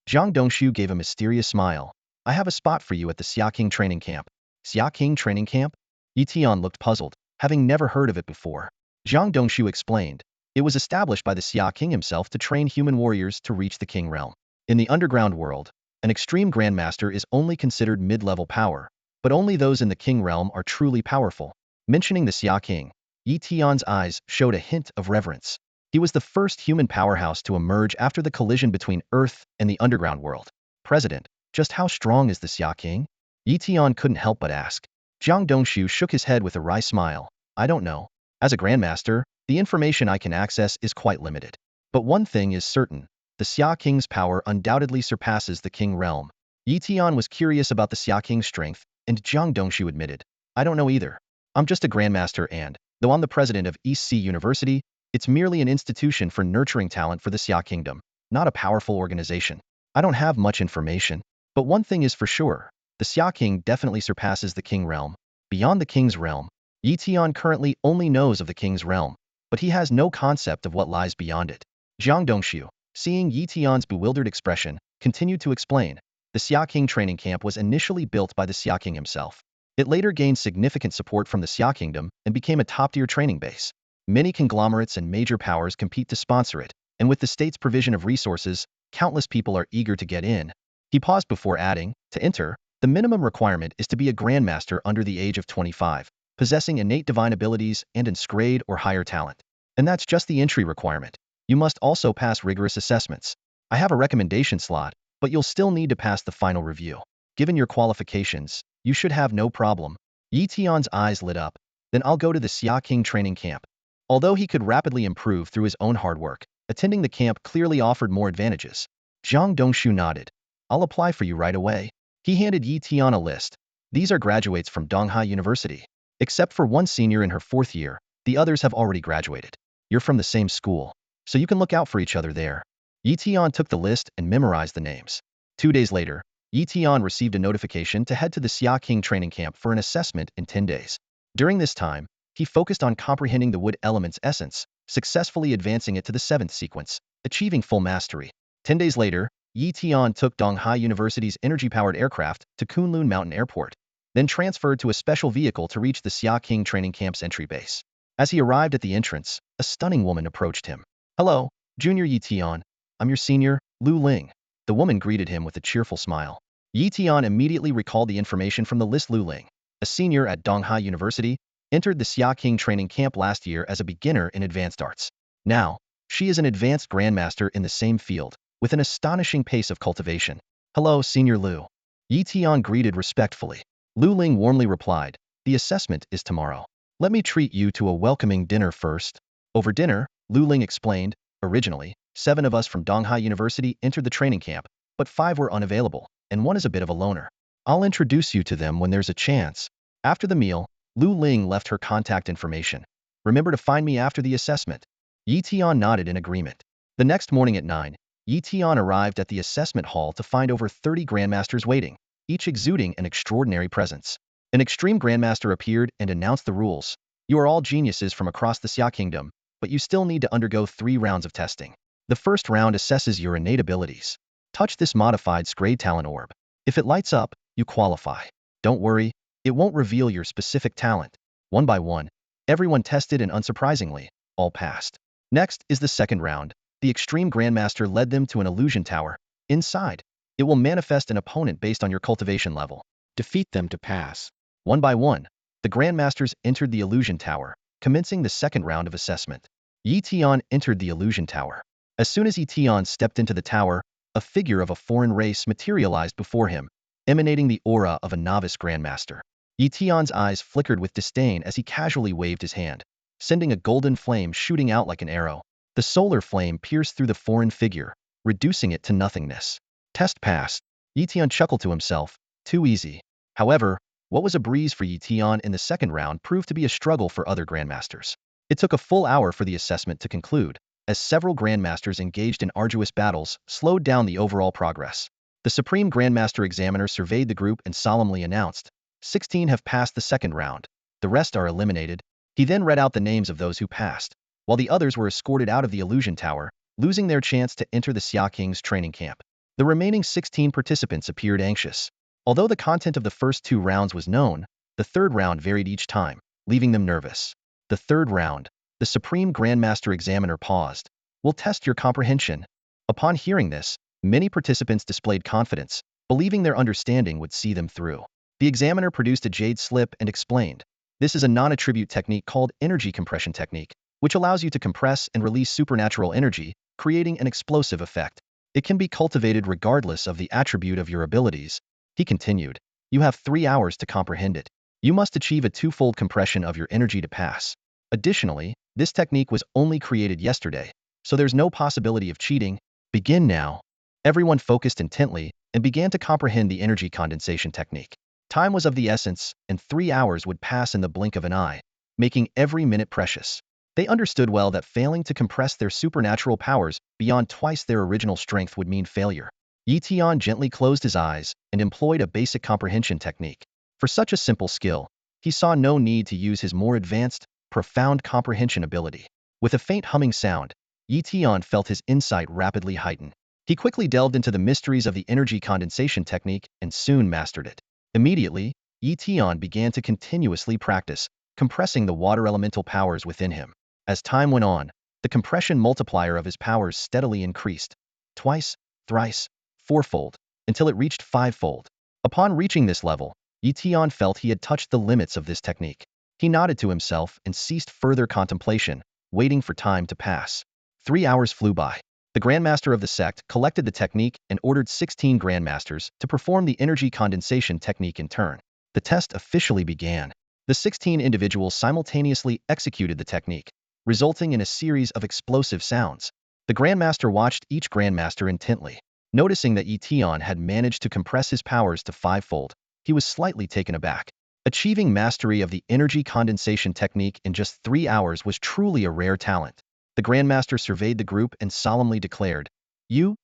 Zhang Dongshu gave a mysterious smile. I have a spot for you at the Xiaoqing training camp. Xiaoqing training camp? Yi Tian looked puzzled, having never heard of it before. Zhang Dongshu explained. It was established by the Xiaoqing himself to train human warriors to reach the King realm. In the underground world, an extreme Grandmaster is only considered mid-level power, but only those in the King realm are truly powerful. Mentioning the Xiaoqing, Yi Tian's eyes showed a hint of reverence. He was the first human powerhouse to emerge after the collision between Earth and the underground world. President, just how strong is the Xiaoqing? Yi Tian couldn't help but ask. Zhang Dongshu shook his head with a wry smile. I don't know. As a Grandmaster, the information I can access is quite limited. But one thing is certain. The Xiaoqing's power undoubtedly surpasses the King realm. Yi Tian was curious about the Xia King's strength, and Jiang Dongshu admitted, I don't know either. I'm just a Grandmaster and, though I'm the president of East Sea University, it's merely an institution for nurturing talent for the Xia Kingdom, not a powerful organization. I don't have much information, but one thing is for sure, the Xia King definitely surpasses the King realm. Beyond the King's realm, Yi Tian currently only knows of the King's realm, but he has no concept of what lies beyond it. Jiang Dongshu, seeing Yi Tian's bewildered expression, continued to explain. The Xia King training camp was initially built by the Xia King himself. It later gained significant support from the Xia Kingdom and became a top-tier training base. Many conglomerates and major powers compete to sponsor it, and with the state's provision of resources, countless people are eager to get in. He paused before adding, to enter, the minimum requirement is to be a Grandmaster under the age of 25, possessing innate divine abilities and its grade or higher talent. And that's just the entry requirement. You must also pass rigorous assessments. I have a recommendation slot, but you'll still need to pass the final review. Given your qualifications, you should have no problem. Yi Tian's eyes lit up. Then I'll go to the Xia King training camp. Although he could rapidly improve through his own hard work, attending the camp clearly offered more advantages. Jiang Dongshu nodded. I'll apply for you right away. He handed Yi Tian a list. These are graduates from Donghai University. Except for one senior in her 4th year, the others have already graduated. You're from the same school, so you can look out for each other there. Yi Tian took the list and memorized the names. 2 days later, Yi Tian received a notification to head to the Xia King training camp for an assessment in 10 days. During this time, he focused on comprehending the wood element's essence, successfully advancing it to the 7th sequence, achieving full mastery. 10 days later, Yi Tian took Donghai University's energy-powered aircraft to Kunlun Mountain Airport, then transferred to a special vehicle to reach the Xia King training camp's entry base. As he arrived at the entrance, a stunning woman approached him. Hello, Junior Yi Tian. I'm your senior, Lu Ling. The woman greeted him with a cheerful smile. Yi Tian immediately recalled the information from the list. Lu Ling, a senior at Donghai University, entered the Xia King training camp last year as a beginner in advanced arts. Now, she is an advanced Grandmaster in the same field, with an astonishing pace of cultivation. Hello, Senior Lu. Yi Tian greeted respectfully. Lu Ling warmly replied, the assessment is tomorrow. Let me treat you to a welcoming dinner first. Over dinner, Lu Ling explained, originally, 7 of us from Donghai University entered the training camp, but 5 were unavailable, and 1 is a bit of a loner. I'll introduce you to them when there's a chance. After the meal, Lu Ling left her contact information. Remember to find me after the assessment. Yi Tian nodded in agreement. The next morning at 9, Yi Tian arrived at the assessment hall to find over 30 Grandmasters waiting, each exuding an extraordinary presence. An extreme Grandmaster appeared and announced the rules. You are all geniuses from across the Xia Kingdom, but you still need to undergo 3 rounds of testing. The first round assesses your innate abilities. Touch this modified grade talent orb. If it lights up, you qualify. Don't worry, it won't reveal your specific talent. One by one, everyone tested and unsurprisingly, all passed. Next is the second round. The extreme Grandmaster led them to an illusion tower. Inside, it will manifest an opponent based on your cultivation level. Defeat them to pass. One by one, the Grandmasters entered the illusion tower, commencing the second round of assessment. Yi Tian entered the illusion tower. As soon as Yi Tian stepped into the tower, a figure of a foreign race materialized before him, emanating the aura of a novice Grandmaster. Yi Tian's eyes flickered with disdain as he casually waved his hand, sending a golden flame shooting out like an arrow. The solar flame pierced through the foreign figure, reducing it to nothingness. Test passed. Yi Tian chuckled to himself. Too easy. However, what was a breeze for Yi Tian in the second round proved to be a struggle for other Grandmasters. It took a full hour for the assessment to conclude, as several Grandmasters engaged in arduous battles slowed down the overall progress. The Supreme Grandmaster Examiner surveyed the group and solemnly announced, 16 have passed the second round. The rest are eliminated. He then read out the names of those who passed, while the others were escorted out of the illusion tower, losing their chance to enter the Xia King's training camp. The remaining 16 participants appeared anxious. Although the content of the first 2 rounds was known, the third round varied each time, leaving them nervous. The third round, the Supreme Grandmaster Examiner paused. We'll test your comprehension. Upon hearing this, many participants displayed confidence, believing their understanding would see them through. The examiner produced a jade slip and explained, this is a non-attribute technique called energy compression technique, which allows you to compress and release supernatural energy, creating an explosive effect. It can be cultivated regardless of the attribute of your abilities. He continued, you have 3 hours to comprehend it. You must achieve a 2-fold compression of your energy to pass. Additionally, this technique was only created yesterday, so there's no possibility of cheating. Begin now. Everyone focused intently, and began to comprehend the energy condensation technique. Time was of the essence, and 3 hours would pass in the blink of an eye, making every minute precious. They understood well that failing to compress their supernatural powers beyond twice their original strength would mean failure. Tian gently closed his eyes and employed a basic comprehension technique. For such a simple skill, he saw no need to use his more advanced, profound comprehension ability. With a faint humming sound, Tian felt his insight rapidly heighten. He quickly delved into the mysteries of the energy condensation technique and soon mastered it. Immediately, Tian began to continuously practice, compressing the water elemental powers within him. As time went on, the compression multiplier of his powers steadily increased, twice, thrice, fourfold, until it reached fivefold. Upon reaching this level, Tian felt he had touched the limits of this technique. He nodded to himself and ceased further contemplation, waiting for time to pass. 3 hours flew by. The Grandmaster of the sect collected the technique and ordered 16 Grandmasters to perform the energy condensation technique in turn. The test officially began. The 16 individuals simultaneously executed the technique, resulting in a series of explosive sounds. The Grandmaster watched each Grandmaster intently. Noticing that Tian had managed to compress his powers to fivefold, he was slightly taken aback. Achieving mastery of the energy condensation technique in just 3 hours was truly a rare talent. The Grandmaster surveyed the group and solemnly declared, You,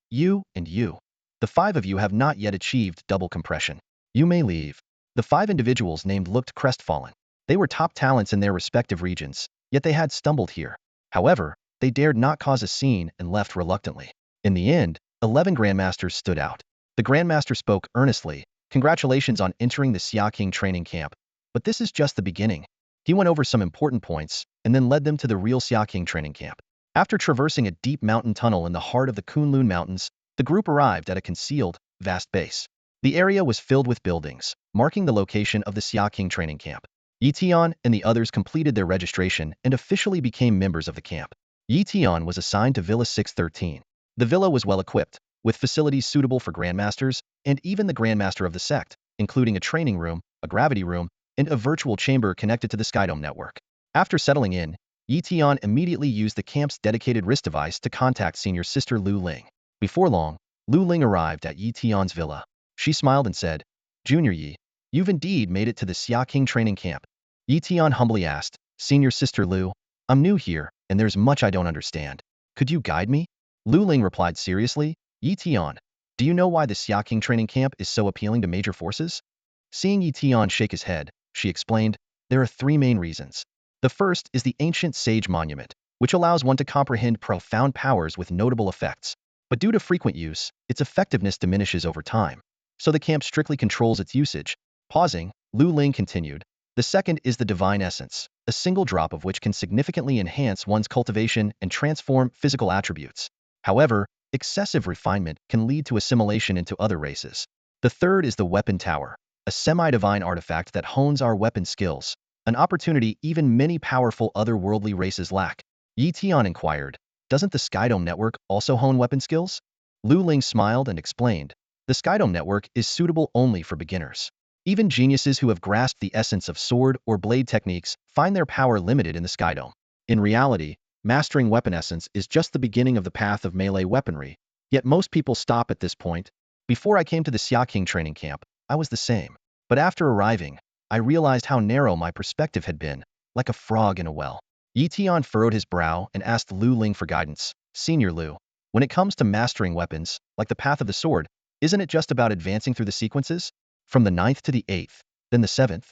and you. The 5 of you have not yet achieved double compression. You may leave. The 5 individuals named looked crestfallen. They were top talents in their respective regions, yet they had stumbled here. However, they dared not cause a scene and left reluctantly. In the end, 11 Grandmasters stood out. The Grandmaster spoke earnestly, Congratulations on entering the Xia King training camp, but this is just the beginning. He went over some important points, and then led them to the real Xia King training camp. After traversing a deep mountain tunnel in the heart of the Kunlun Mountains, the group arrived at a concealed, vast base. The area was filled with buildings, marking the location of the Xia King training camp. Tian and the others completed their registration and officially became members of the camp. Tian was assigned to Villa 613. The villa was well equipped, with facilities suitable for Grandmasters, and even the Grandmaster of the sect, including a training room, a gravity room, and a virtual chamber connected to the Skydome network. After settling in, Tian immediately used the camp's dedicated wrist device to contact senior sister Lu Ling. Before long, Lu Ling arrived at Tian's villa. She smiled and said, Junior Yi, you've indeed made it to the Xia King training camp. Tian humbly asked, Senior sister Lu, I'm new here, and there's much I don't understand. Could you guide me? Lu Ling replied seriously, Tian, do you know why the Xia King training camp is so appealing to major forces? Seeing Tian shake his head, she explained, there are 3 main reasons. The first is the ancient sage monument, which allows one to comprehend profound powers with notable effects. But due to frequent use, its effectiveness diminishes over time. So the camp strictly controls its usage. Pausing, Lu Ling continued, the second is the divine essence, a single drop of which can significantly enhance one's cultivation and transform physical attributes. However, excessive refinement can lead to assimilation into other races. The third is the weapon tower, a semi-divine artifact that hones our weapon skills, an opportunity even many powerful otherworldly races lack. Tian inquired, doesn't the Skydome network also hone weapon skills? Lu Ling smiled and explained, the Skydome network is suitable only for beginners. Even geniuses who have grasped the essence of sword or blade techniques find their power limited in the Skydome. In reality, mastering weapon essence is just the beginning of the path of melee weaponry, yet most people stop at this point. Before I came to the Xia King training camp, I was the same. But after arriving, I realized how narrow my perspective had been, like a frog in a well. Tian furrowed his brow and asked Lu Ling for guidance. Senior Lu, when it comes to mastering weapons, like the path of the sword, isn't it just about advancing through the sequences? From the 9th to the 8th, then the 7th?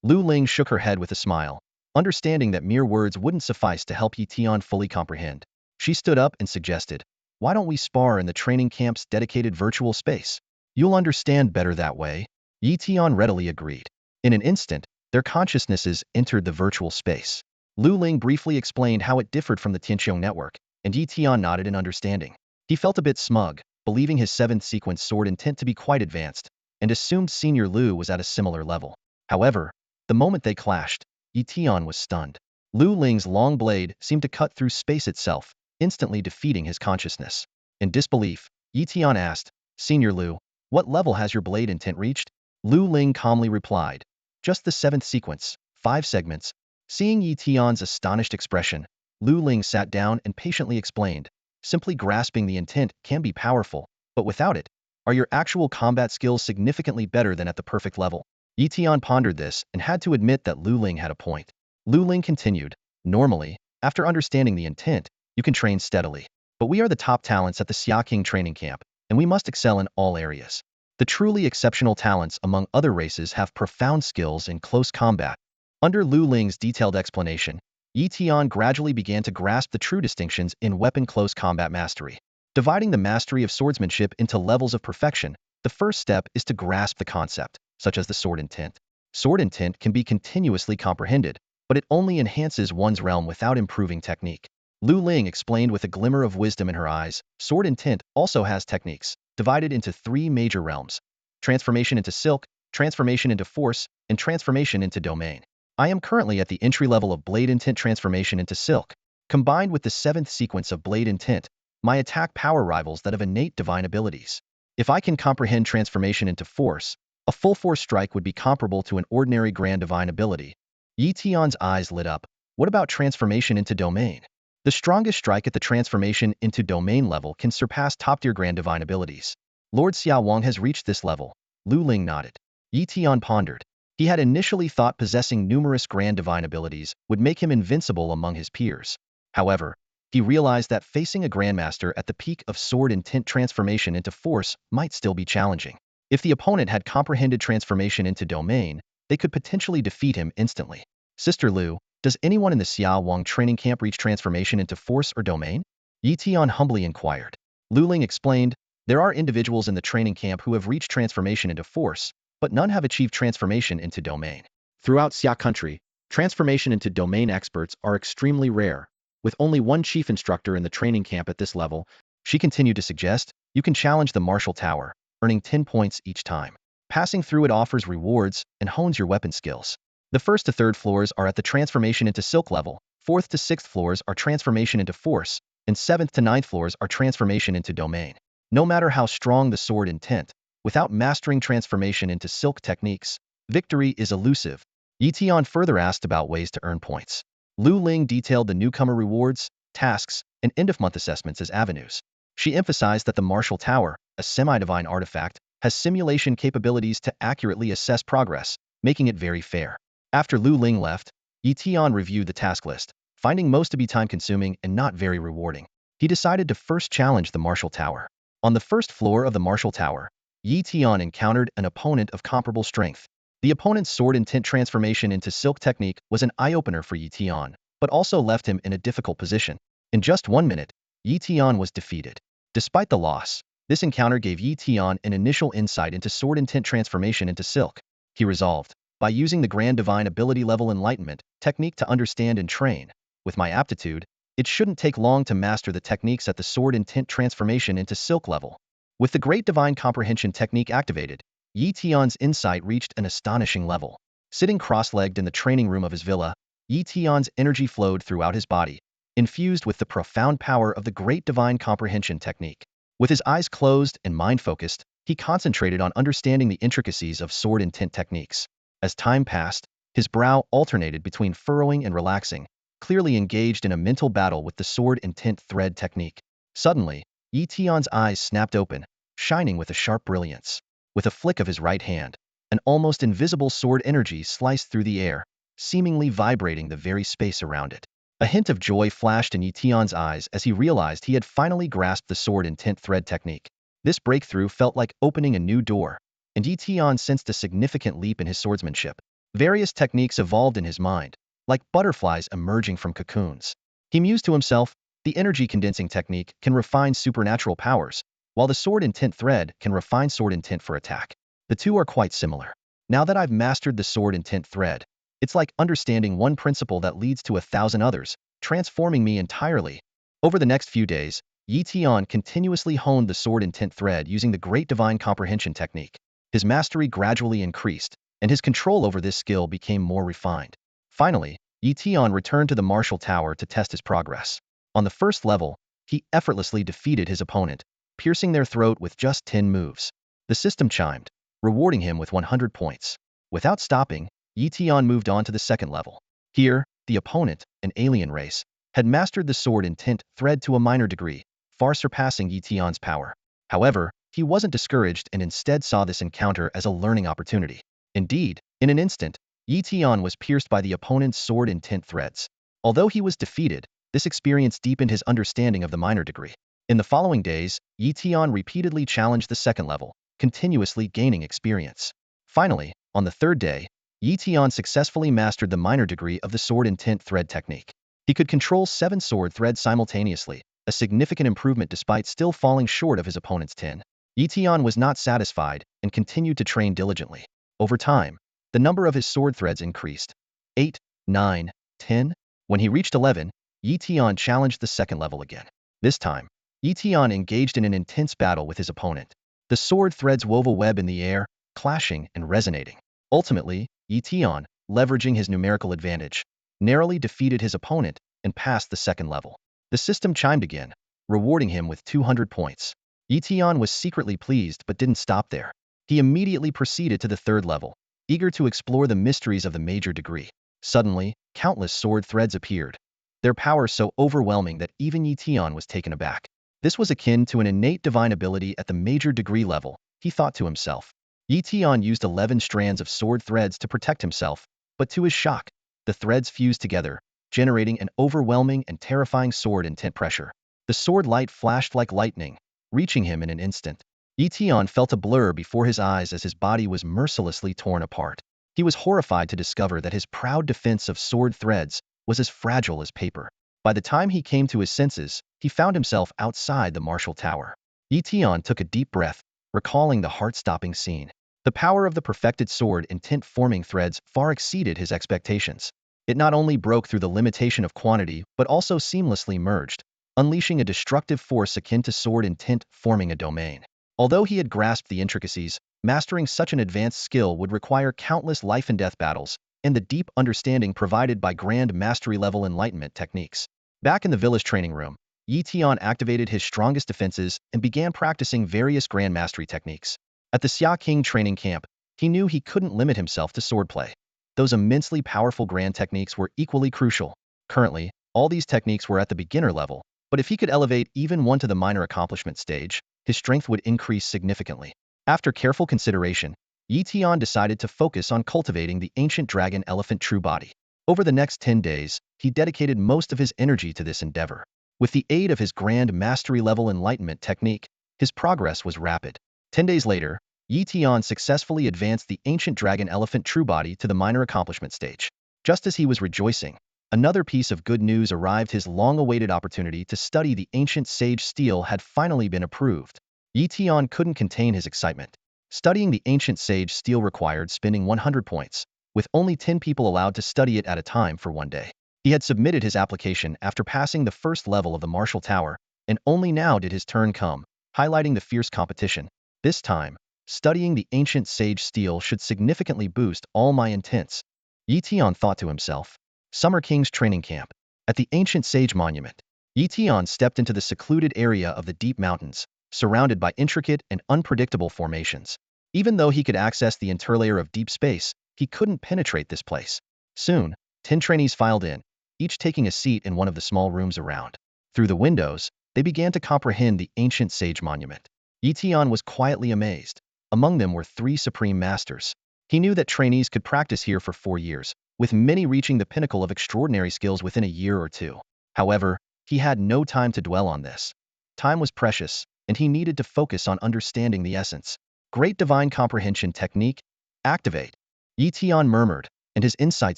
Lu Ling shook her head with a smile, understanding that mere words wouldn't suffice to help Tian fully comprehend. She stood up and suggested, why don't we spar in the training camp's dedicated virtual space? You'll understand better that way. Tian readily agreed. In an instant, their consciousnesses entered the virtual space. Lu Ling briefly explained how it differed from the Tianqiong network, and Tian nodded in understanding. He felt a bit smug, believing his 7th sequence sword intent to be quite advanced, and assumed Senior Lu was at a similar level. However, the moment they clashed, Tian was stunned. Lu Ling's long blade seemed to cut through space itself, instantly defeating his consciousness. In disbelief, Tian asked, Senior Lu, what level has your blade intent reached? Lu Ling calmly replied, just the 7th sequence, 5 segments. Seeing Tian's astonished expression, Lu Ling sat down and patiently explained, simply grasping the intent can be powerful, but without it, Are your actual combat skills significantly better than at the perfect level? Yi Tian pondered this and had to admit that Lu Ling had a point. Lu Ling continued, normally, after understanding the intent, you can train steadily. But we are the top talents at the Xia King training camp, and we must excel in all areas. The truly exceptional talents among other races have profound skills in close combat. Under Lu Ling's detailed explanation, Yi Tian gradually began to grasp the true distinctions in weapon close combat mastery. Dividing the mastery of swordsmanship into levels of perfection, the first step is to grasp the concept, such as the sword intent. Sword intent can be continuously comprehended, but it only enhances one's realm without improving technique. Lu Ling explained with a glimmer of wisdom in her eyes, sword intent also has techniques, divided into three major realms: transformation into silk, transformation into force, and transformation into domain. I am currently at the entry level of blade intent transformation into silk. Combined with the seventh sequence of blade intent, my attack power rivals that of innate divine abilities. If I can comprehend transformation into force, a full force strike would be comparable to an ordinary grand divine ability. Yi Tian's eyes lit up. What about transformation into domain? The strongest strike at the transformation into domain level can surpass top-tier grand divine abilities. Lord Xiao Wang has reached this level. Lu Ling nodded. Yi Tian pondered. He had initially thought possessing numerous grand divine abilities would make him invincible among his peers. However, he realized that facing a Grandmaster at the peak of sword intent transformation into force might still be challenging. If the opponent had comprehended transformation into domain, they could potentially defeat him instantly. Sister Lu, does anyone in the Xiao Wang training camp reach transformation into force or domain? Yi Tian humbly inquired. Lu Ling explained, there are individuals in the training camp who have reached transformation into force, but none have achieved transformation into domain. Throughout Xia country, transformation into domain experts are extremely rare. With only one chief instructor in the training camp at this level, she continued to suggest, you can challenge the martial tower, earning 10 points each time. Passing through it offers rewards and hones your weapon skills. The first to third floors are at the transformation into silk level, fourth to sixth floors are transformation into force, and seventh to ninth floors are transformation into domain. No matter how strong the sword intent, without mastering transformation into silk techniques, victory is elusive. Yi Tian further asked about ways to earn points. Lu Ling detailed the newcomer rewards, tasks, and end-of-month assessments as avenues. She emphasized that the martial tower, a semi-divine artifact, has simulation capabilities to accurately assess progress, making it very fair. After Lu Ling left, Yi Tian reviewed the task list, finding most to be time-consuming and not very rewarding. He decided to first challenge the martial tower. On the first floor of the martial tower, Yi Tian encountered an opponent of comparable strength. The opponent's sword intent transformation into silk technique was an eye-opener for Yi Tian, but also left him in a difficult position. In just 1 minute, Yi Tian was defeated. Despite the loss, this encounter gave Yi Tian an initial insight into sword intent transformation into silk. He resolved, by using the grand divine ability level enlightenment technique to understand and train, with my aptitude, it shouldn't take long to master the techniques at the sword intent transformation into silk level. With the great divine comprehension technique activated, Yi Tian's insight reached an astonishing level. Sitting cross-legged in the training room of his villa, Yi Tian's energy flowed throughout his body, infused with the profound power of the great divine comprehension technique. With his eyes closed and mind focused, he concentrated on understanding the intricacies of sword intent techniques. As time passed, his brow alternated between furrowing and relaxing, clearly engaged in a mental battle with the sword intent thread technique. Suddenly, Yi Tian's eyes snapped open, shining with a sharp brilliance. With a flick of his right hand, an almost invisible sword energy sliced through the air, seemingly vibrating the very space around it. A hint of joy flashed in Yi Tian's eyes as he realized he had finally grasped the sword intent thread technique. This breakthrough felt like opening a new door, and Yi Tian sensed a significant leap in his swordsmanship. Various techniques evolved in his mind, like butterflies emerging from cocoons. He mused to himself, the energy condensing technique can refine supernatural powers, while the sword intent thread can refine sword intent for attack. The two are quite similar. Now that I've mastered the sword intent thread, it's like understanding one principle that leads to 1,000 others, transforming me entirely. Over the next few days, Yi Tian continuously honed the sword intent thread using the great divine comprehension technique. His mastery gradually increased, and his control over this skill became more refined. Finally, Yi Tian returned to the martial tower to test his progress. On the first level, he effortlessly defeated his opponent, piercing their throat with just 10 moves. The system chimed, rewarding him with 100 points. Without stopping, Yi Tian moved on to the second level. Here, the opponent, an alien race, had mastered the sword intent thread to a minor degree, far surpassing Yi Tian's power. However, he wasn't discouraged and instead saw this encounter as a learning opportunity. Indeed, in an instant, Tian was pierced by the opponent's sword intent threads. Although he was defeated, this experience deepened his understanding of the minor degree. In the following days, Tian repeatedly challenged the second level, continuously gaining experience. Finally, on the third day, Tian successfully mastered the minor degree of the sword intent thread technique. He could control 7 sword threads simultaneously, a significant improvement despite still falling short of his opponent's 10. Tian was not satisfied and continued to train diligently. Over time, the number of his sword threads increased. 8, 9, 10. When he reached 11, Tian challenged the second level again. This time, Tian engaged in an intense battle with his opponent. The sword threads wove a web in the air, clashing and resonating. Ultimately, Tian, leveraging his numerical advantage, narrowly defeated his opponent and passed the second level. The system chimed again, rewarding him with 200 points. Tian was secretly pleased but didn't stop there. He immediately proceeded to the third level, eager to explore the mysteries of the major degree. Suddenly, countless sword threads appeared, their power so overwhelming that even Tian was taken aback. This was akin to an innate divine ability at the major degree level, he thought to himself. Tian used 11 strands of sword threads to protect himself, but to his shock, the threads fused together, generating an overwhelming and terrifying sword intent pressure. The sword light flashed like lightning, reaching him in an instant. Tian felt a blur before his eyes as his body was mercilessly torn apart. He was horrified to discover that his proud defense of sword threads was as fragile as paper. By the time he came to his senses, he found himself outside the martial tower. Tian took a deep breath, recalling the heart-stopping scene. The power of the perfected sword intent-forming threads far exceeded his expectations. It not only broke through the limitation of quantity but also seamlessly merged, unleashing a destructive force akin to sword intent forming a domain. Although he had grasped the intricacies, mastering such an advanced skill would require countless life-and-death battles and the deep understanding provided by Grand Mastery-level enlightenment techniques. Back in the village training room, Tian activated his strongest defenses and began practicing various Grand Mastery techniques. At the Xia King training camp, he knew he couldn't limit himself to swordplay. Those immensely powerful grand techniques were equally crucial. Currently, all these techniques were at the beginner level, but if he could elevate even one to the minor accomplishment stage, his strength would increase significantly. After careful consideration, Tian decided to focus on cultivating the ancient dragon elephant true body. Over the next 10 days, he dedicated most of his energy to this endeavor. With the aid of his Grand Mastery level enlightenment technique, his progress was rapid. 10 days later, Tian successfully advanced the ancient dragon elephant true body to the minor accomplishment stage. Just as he was rejoicing, another piece of good news arrived. His long-awaited opportunity to study the ancient sage steel had finally been approved. Tian couldn't contain his excitement. Studying the ancient sage steel required spending 100 points, with only 10 people allowed to study it at a time for one day. He had submitted his application after passing the first level of the martial tower, and only now did his turn come, highlighting the fierce competition. This time, studying the ancient sage steel should significantly boost all my intents, Tian thought to himself. Summer King's training camp. At the ancient sage monument, Tian stepped into the secluded area of the deep mountains, surrounded by intricate and unpredictable formations. Even though he could access the interlayer of deep space, he couldn't penetrate this place. Soon, 10 trainees filed in, each taking a seat in one of the small rooms around. Through the windows, they began to comprehend the ancient sage monument. Tian was quietly amazed. Among them were 3 supreme masters. He knew that trainees could practice here for 4 years, with many reaching the pinnacle of extraordinary skills within a year or two. However, he had no time to dwell on this. Time was precious, and he needed to focus on understanding the essence. Great divine comprehension technique, activate. Tian murmured, and his insight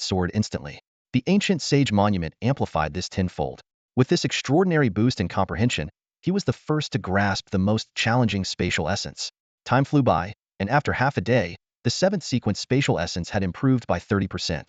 soared instantly. The ancient sage monument amplified this tenfold. With this extraordinary boost in comprehension, he was the first to grasp the most challenging spatial essence. Time flew by, and after half a day, the 7th sequence spatial essence had improved by 30%.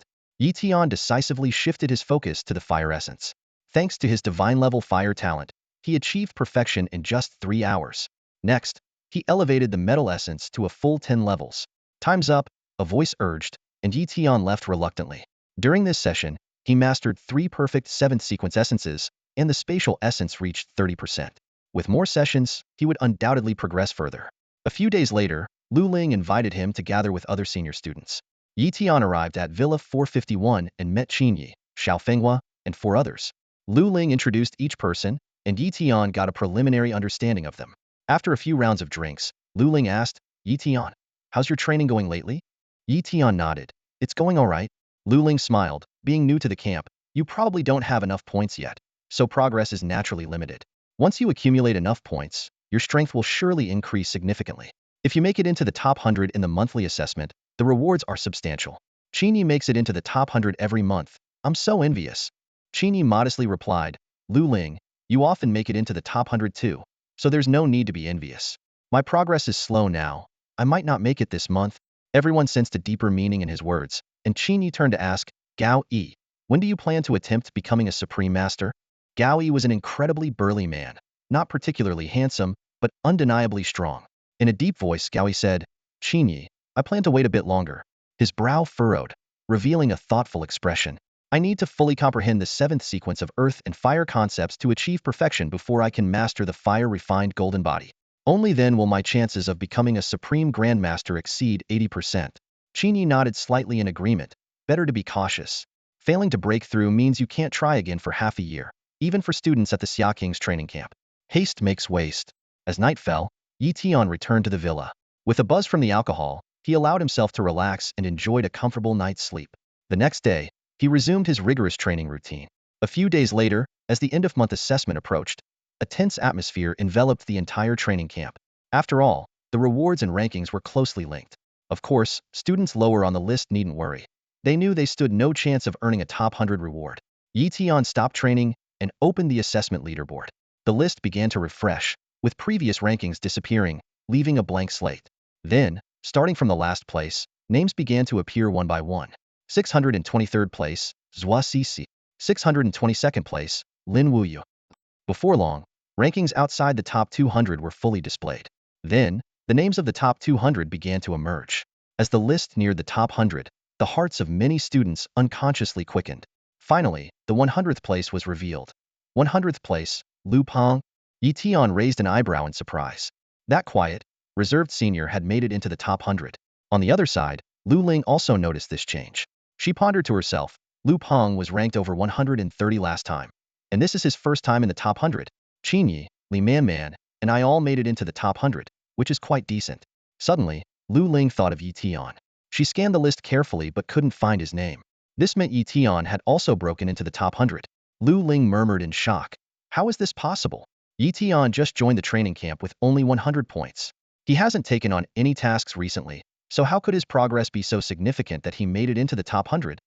Tian decisively shifted his focus to the fire essence. Thanks to his divine-level fire talent, he achieved perfection in just 3 hours. Next, he elevated the metal essence to a full 10 levels. Time's up, a voice urged, and Tian left reluctantly. During this session, he mastered 3 perfect 7th sequence essences, and the spatial essence reached 30%. With more sessions, he would undoubtedly progress further. A few days later, Lu Ling invited him to gather with other senior students. Tian arrived at Villa 451 and met Qinyi, Xiao Fenghua, and 4 others. Lu Ling introduced each person, and Tian got a preliminary understanding of them. After a few rounds of drinks, Lu Ling asked. Yi Tian, how's your training going lately? Yi Tian nodded. It's going all right. Lu Ling smiled. Being new to the camp, you probably don't have enough points yet, so progress is naturally limited. Once you accumulate enough points, your strength will surely increase significantly. If you make it into the top 100 in the monthly assessment, the rewards are substantial. Qingyi makes it into the top 100 every month. I'm so envious. Qingyi modestly replied, Lu Ling, you often make it into the top 100 too, so there's no need to be envious. My progress is slow now. I might not make it this month. Everyone sensed a deeper meaning in his words, and Qingyi turned to ask, Gao Yi, when do you plan to attempt becoming a supreme master? Gao Yi was an incredibly burly man, not particularly handsome, but undeniably strong. In a deep voice, Gao Yi said, Qingyi, I plan to wait a bit longer. His brow furrowed, revealing a thoughtful expression. I need to fully comprehend the seventh sequence of earth and fire concepts to achieve perfection before I can master the fire-refined golden body. Only then will my chances of becoming a supreme grandmaster exceed 80%. Qingyi nodded slightly in agreement. Better to be cautious. Failing to break through means you can't try again for half a year, even for students at the Xia King's training camp. Haste makes waste. As night fell, Yi Tian returned to the villa. With a buzz from the alcohol, he allowed himself to relax and enjoyed a comfortable night's sleep. The next day, he resumed his rigorous training routine. A few days later, as the end-of-month assessment approached, a tense atmosphere enveloped the entire training camp. After all, the rewards and rankings were closely linked. Of course, students lower on the list needn't worry. They knew they stood no chance of earning a top 100 reward. Yi Tian stopped training and opened the assessment leaderboard. The list began to refresh, with previous rankings disappearing, leaving a blank slate. Then, starting from the last place, names began to appear one by one. 623rd place, Zhua Cixi. 622nd place, Lin Wu. Before long, rankings outside the top 200 were fully displayed. Then, the names of the top 200 began to emerge. As the list neared the top 100, the hearts of many students unconsciously quickened. Finally, the 100th place was revealed. 100th place, Lu Peng. Yi Tian raised an eyebrow in surprise. That quiet, reserved senior had made it into the top 100. On the other side, Lu Ling also noticed this change. She pondered to herself, Lu Peng was ranked over 130 last time, and this is his first time in the top 100. Qingyi, Li Man, and I all made it into the top 100, which is quite decent. Suddenly, Lu Ling thought of Yi Tian. She scanned the list carefully but couldn't find his name. This meant Yi Tian had also broken into the top 100. Lu Ling murmured in shock. How is this possible? Yi Tian just joined the training camp with only 100 points. He hasn't taken on any tasks recently, so how could his progress be so significant that he made it into the top 100?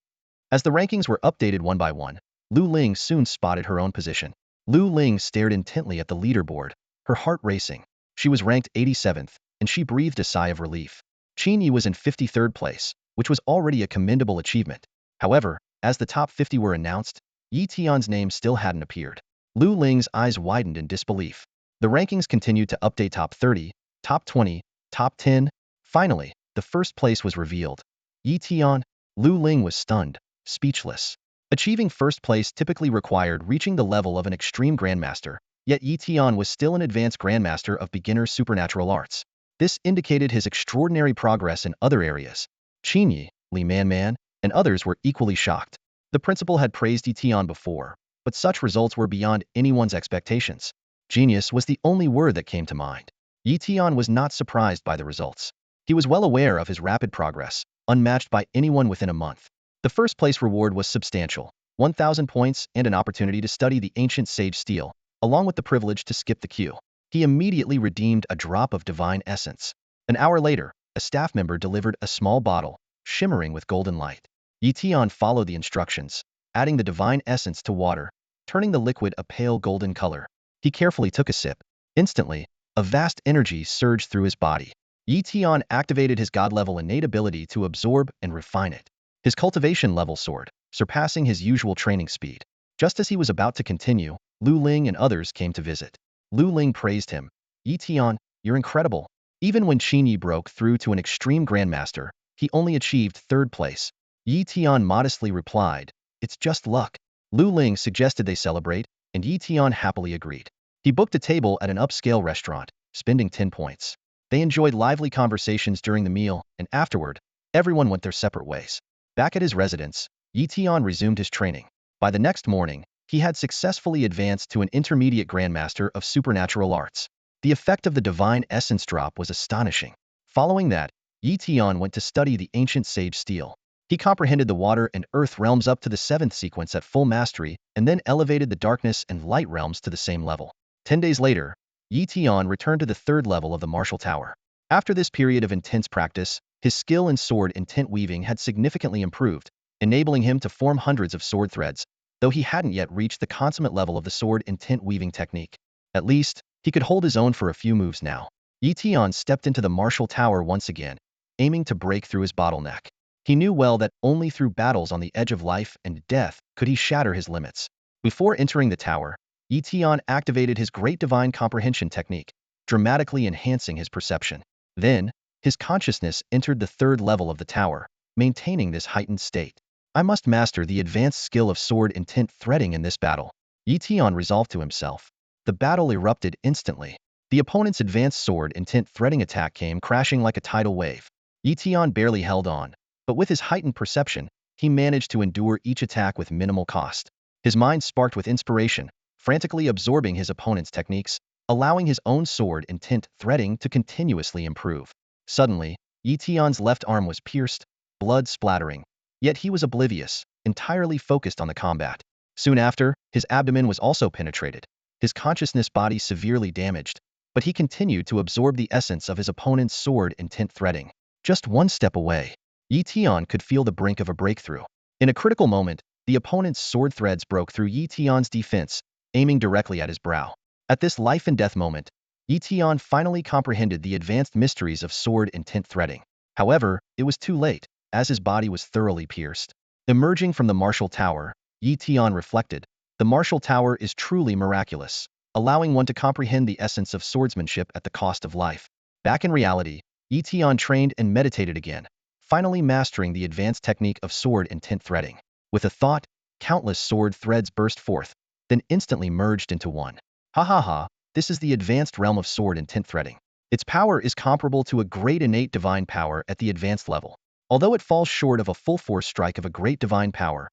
As the rankings were updated one by one, Lu Ling soon spotted her own position. Lu Ling stared intently at the leaderboard, her heart racing. She was ranked 87th, and she breathed a sigh of relief. Qingyi was in 53rd place, which was already a commendable achievement. However, as the top 50 were announced, Yi Tian's name still hadn't appeared. Lu Ling's eyes widened in disbelief. The rankings continued to update top 30, top 20, top 10. Finally, the first place was revealed. Yi Tian. Lu Ling was stunned, speechless. Achieving first place typically required reaching the level of an extreme grandmaster, yet Yi Tian was still an advanced grandmaster of beginner supernatural arts. This indicated his extraordinary progress in other areas. Qingyi, Li Man, and others were equally shocked. The principal had praised Yi Tian before, but such results were beyond anyone's expectations. Genius was the only word that came to mind. Yi Tian was not surprised by the results. He was well aware of his rapid progress, unmatched by anyone within a month. The first place reward was substantial, 1,000 points and an opportunity to study the ancient sage steel, along with the privilege to skip the queue. He immediately redeemed a drop of divine essence. An hour later, a staff member delivered a small bottle, shimmering with golden light. Yi Tian followed the instructions, adding the divine essence to water, turning the liquid a pale golden color. He carefully took a sip. Instantly, a vast energy surged through his body. Yi Tian activated his god-level innate ability to absorb and refine it. His cultivation level soared, surpassing his usual training speed. Just as he was about to continue, Lu Ling and others came to visit. Lu Ling praised him. Yi Tian, you're incredible. Even when Qingyi broke through to an extreme grandmaster, he only achieved third place. Yi Tian modestly replied, it's just luck. Lu Ling suggested they celebrate, and Yi Tian happily agreed. He booked a table at an upscale restaurant, spending 10 points. They enjoyed lively conversations during the meal, and afterward, everyone went their separate ways. Back at his residence, Yi Tian resumed his training. By the next morning, he had successfully advanced to an intermediate grandmaster of supernatural arts. The effect of the divine essence drop was astonishing. Following that, Tian went to study the ancient sage steel. He comprehended the water and earth realms up to the 7th sequence at full mastery and then elevated the darkness and light realms to the same level. 10 days later, Tian returned to the 3rd level of the martial tower. After this period of intense practice, his skill in sword and tent weaving had significantly improved, enabling him to form hundreds of sword threads, though he hadn't yet reached the consummate level of the sword and tent weaving technique. At least, he could hold his own for a few moves now. Tian stepped into the martial tower once again, aiming to break through his bottleneck. He knew well that only through battles on the edge of life and death could he shatter his limits. Before entering the tower, Tian activated his great divine comprehension technique, dramatically enhancing his perception. Then, his consciousness entered the 3rd level of the tower, maintaining this heightened state. I must master the advanced skill of sword and tent threading in this battle, Tian resolved to himself. The battle erupted instantly. The opponent's advanced sword and tent threading attack came crashing like a tidal wave. Tian barely held on, but with his heightened perception, he managed to endure each attack with minimal cost. His mind sparked with inspiration, frantically absorbing his opponent's techniques, allowing his own sword and tent threading to continuously improve. Suddenly, Tian's left arm was pierced, blood splattering. Yet he was oblivious, entirely focused on the combat. Soon after, his abdomen was also penetrated, his consciousness body severely damaged, but he continued to absorb the essence of his opponent's sword and tent threading. Just one step away, Tian could feel the brink of a breakthrough. In a critical moment, the opponent's sword threads broke through Tian's defense, aiming directly at his brow. At this life-and-death moment, Tian finally comprehended the advanced mysteries of sword and tent threading. However, it was too late, as his body was thoroughly pierced. Emerging from the martial tower, Tian reflected, the martial tower is truly miraculous, allowing one to comprehend the essence of swordsmanship at the cost of life. Back in reality, Tian trained and meditated again, finally mastering the advanced technique of sword and tent threading. With a thought, countless sword threads burst forth, then instantly merged into one. Ha ha ha, this is the advanced realm of sword and tent threading. Its power is comparable to a great innate divine power at the advanced level. Although it falls short of a full force strike of a great divine power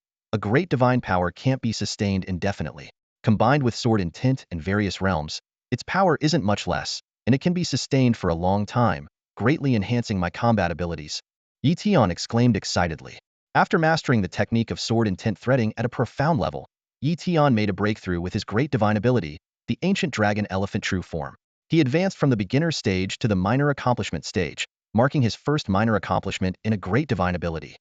can't be sustained indefinitely. Combined with sword and tent and various realms, its power isn't much less, and it can be sustained for a long time, greatly enhancing my combat abilities. Tian exclaimed excitedly. After mastering the technique of sword and tent threading at a profound level, Tian made a breakthrough with his great divine ability, the ancient dragon elephant true form. He advanced from the beginner stage to the minor accomplishment stage, marking his first minor accomplishment in a great divine ability.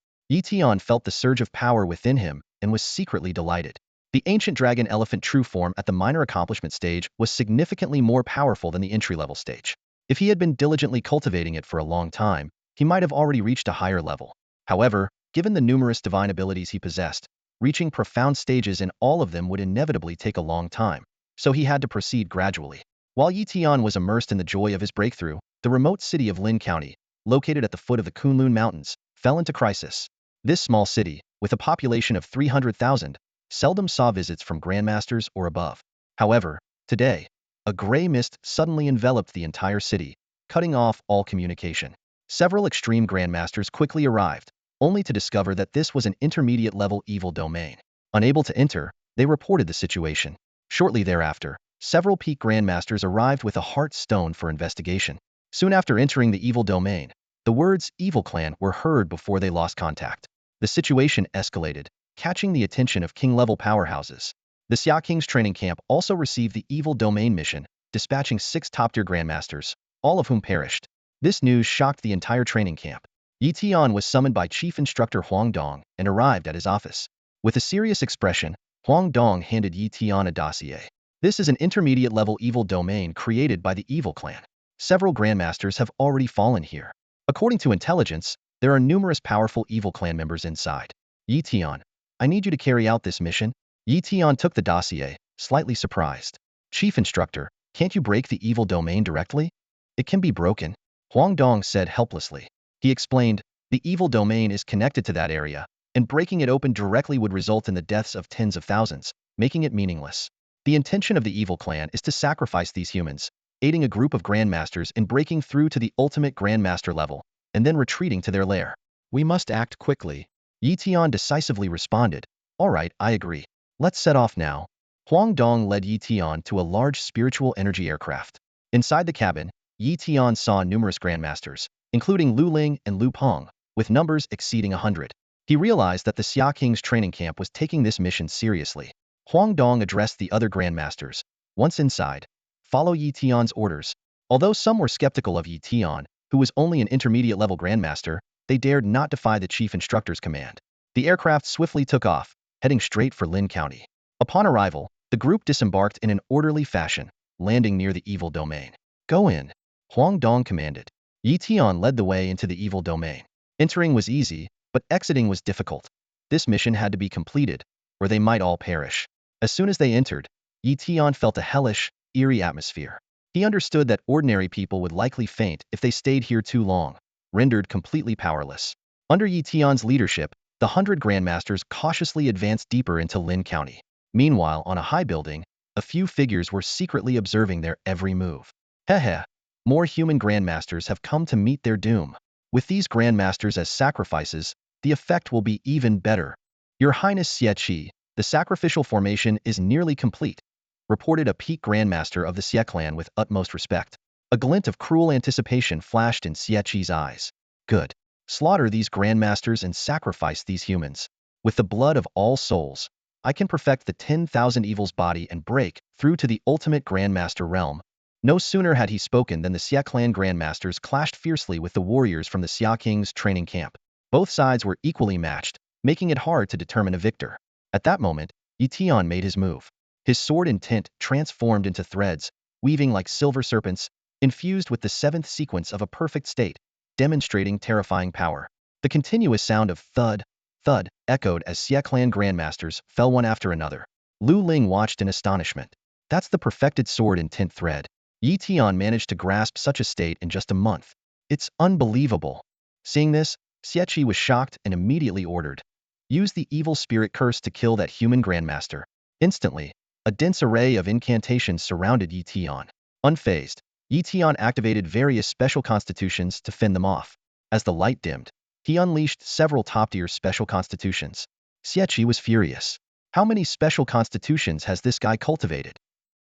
Tian felt the surge of power within him and was secretly delighted. The ancient dragon elephant true form at the minor accomplishment stage was significantly more powerful than the entry-level stage. If he had been diligently cultivating it for a long time, he might have already reached a higher level. However, given the numerous divine abilities he possessed, reaching profound stages in all of them would inevitably take a long time, so he had to proceed gradually. While Tian was immersed in the joy of his breakthrough, the remote city of Lin County, located at the foot of the Kunlun Mountains, fell into crisis. This small city, with a population of 300,000, seldom saw visits from Grandmasters or above. However, today, a gray mist suddenly enveloped the entire city, cutting off all communication. Several extreme Grandmasters quickly arrived, only to discover that this was an intermediate-level evil domain. Unable to enter, they reported the situation. Shortly thereafter, several peak Grandmasters arrived with a heart stone for investigation. Soon after entering the evil domain, the words "Evil Clan" were heard before they lost contact. The situation escalated, catching the attention of king-level powerhouses. The Xia King's training camp also received the evil domain mission, dispatching 6 top-tier Grandmasters, all of whom perished. This news shocked the entire training camp. Tian was summoned by Chief Instructor Huang Dong and arrived at his office. With a serious expression, Huang Dong handed Tian a dossier. This is an intermediate-level evil domain created by the Evil Clan. Several Grandmasters have already fallen here. According to intelligence, there are numerous powerful Evil Clan members inside. Tian, I need you to carry out this mission. Tian took the dossier, slightly surprised. Chief Instructor, can't you break the evil domain directly? It can be broken, Huang Dong said helplessly. He explained, the evil domain is connected to that area, and breaking it open directly would result in the deaths of tens of thousands, making it meaningless. The intention of the Evil Clan is to sacrifice these humans, aiding a group of Grandmasters in breaking through to the ultimate Grandmaster level, and then retreating to their lair. We must act quickly. Tian decisively responded, all right, I agree. Let's set off now. Huang Dong led Tian to a large spiritual energy aircraft. Inside the cabin, Yi Tian saw numerous grandmasters, including Lu Ling and Lu Peng, with numbers exceeding 100. He realized that the Xia King's training camp was taking this mission seriously. Huang Dong addressed the other grandmasters. Once inside, follow Yi Tian's orders. Although some were skeptical of Yi Tian, who was only an intermediate-level grandmaster, they dared not defy the chief instructor's command. The aircraft swiftly took off, heading straight for Lin County. Upon arrival, the group disembarked in an orderly fashion, landing near the evil domain. Go in, Huang Dong commanded. Yi Tian led the way into the evil domain. Entering was easy, but exiting was difficult. This mission had to be completed, or they might all perish. As soon as they entered, Yi Tian felt a hellish, eerie atmosphere. He understood that ordinary people would likely faint if they stayed here too long, rendered completely powerless. Under Yi Tian's leadership, the 100 grandmasters cautiously advanced deeper into Lin County. Meanwhile, on a high building, a few figures were secretly observing their every move. Heh, more human grandmasters have come to meet their doom. With these grandmasters as sacrifices, the effect will be even better. Your Highness Xie Qi, the sacrificial formation is nearly complete, reported a peak grandmaster of the Xie clan with utmost respect. A glint of cruel anticipation flashed in Xie Qi's eyes. Good. Slaughter these grandmasters and sacrifice these humans. With the blood of all souls, I can perfect the 10,000 evils body and break through to the ultimate grandmaster realm. No sooner had he spoken than the Xia clan grandmasters clashed fiercely with the warriors from the Xia King's training camp. Both sides were equally matched, making it hard to determine a victor. At that moment, Yi Tian made his move. His sword and tint transformed into threads, weaving like silver serpents, infused with the 7th sequence of a perfect state, demonstrating terrifying power. The continuous sound of thud, thud, echoed as Xia clan grandmasters fell one after another. Lu Ling watched in astonishment. That's the perfected sword and tint thread. Yi Tian managed to grasp such a state in just a month. It's unbelievable. Seeing this, Xie Qi was shocked and immediately ordered, use the evil spirit curse to kill that human grandmaster. Instantly, a dense array of incantations surrounded Yi Tian. Unfazed, Yi Tian activated various special constitutions to fend them off. As the light dimmed, he unleashed several top-tier special constitutions. Xie Qi was furious. How many special constitutions has this guy cultivated?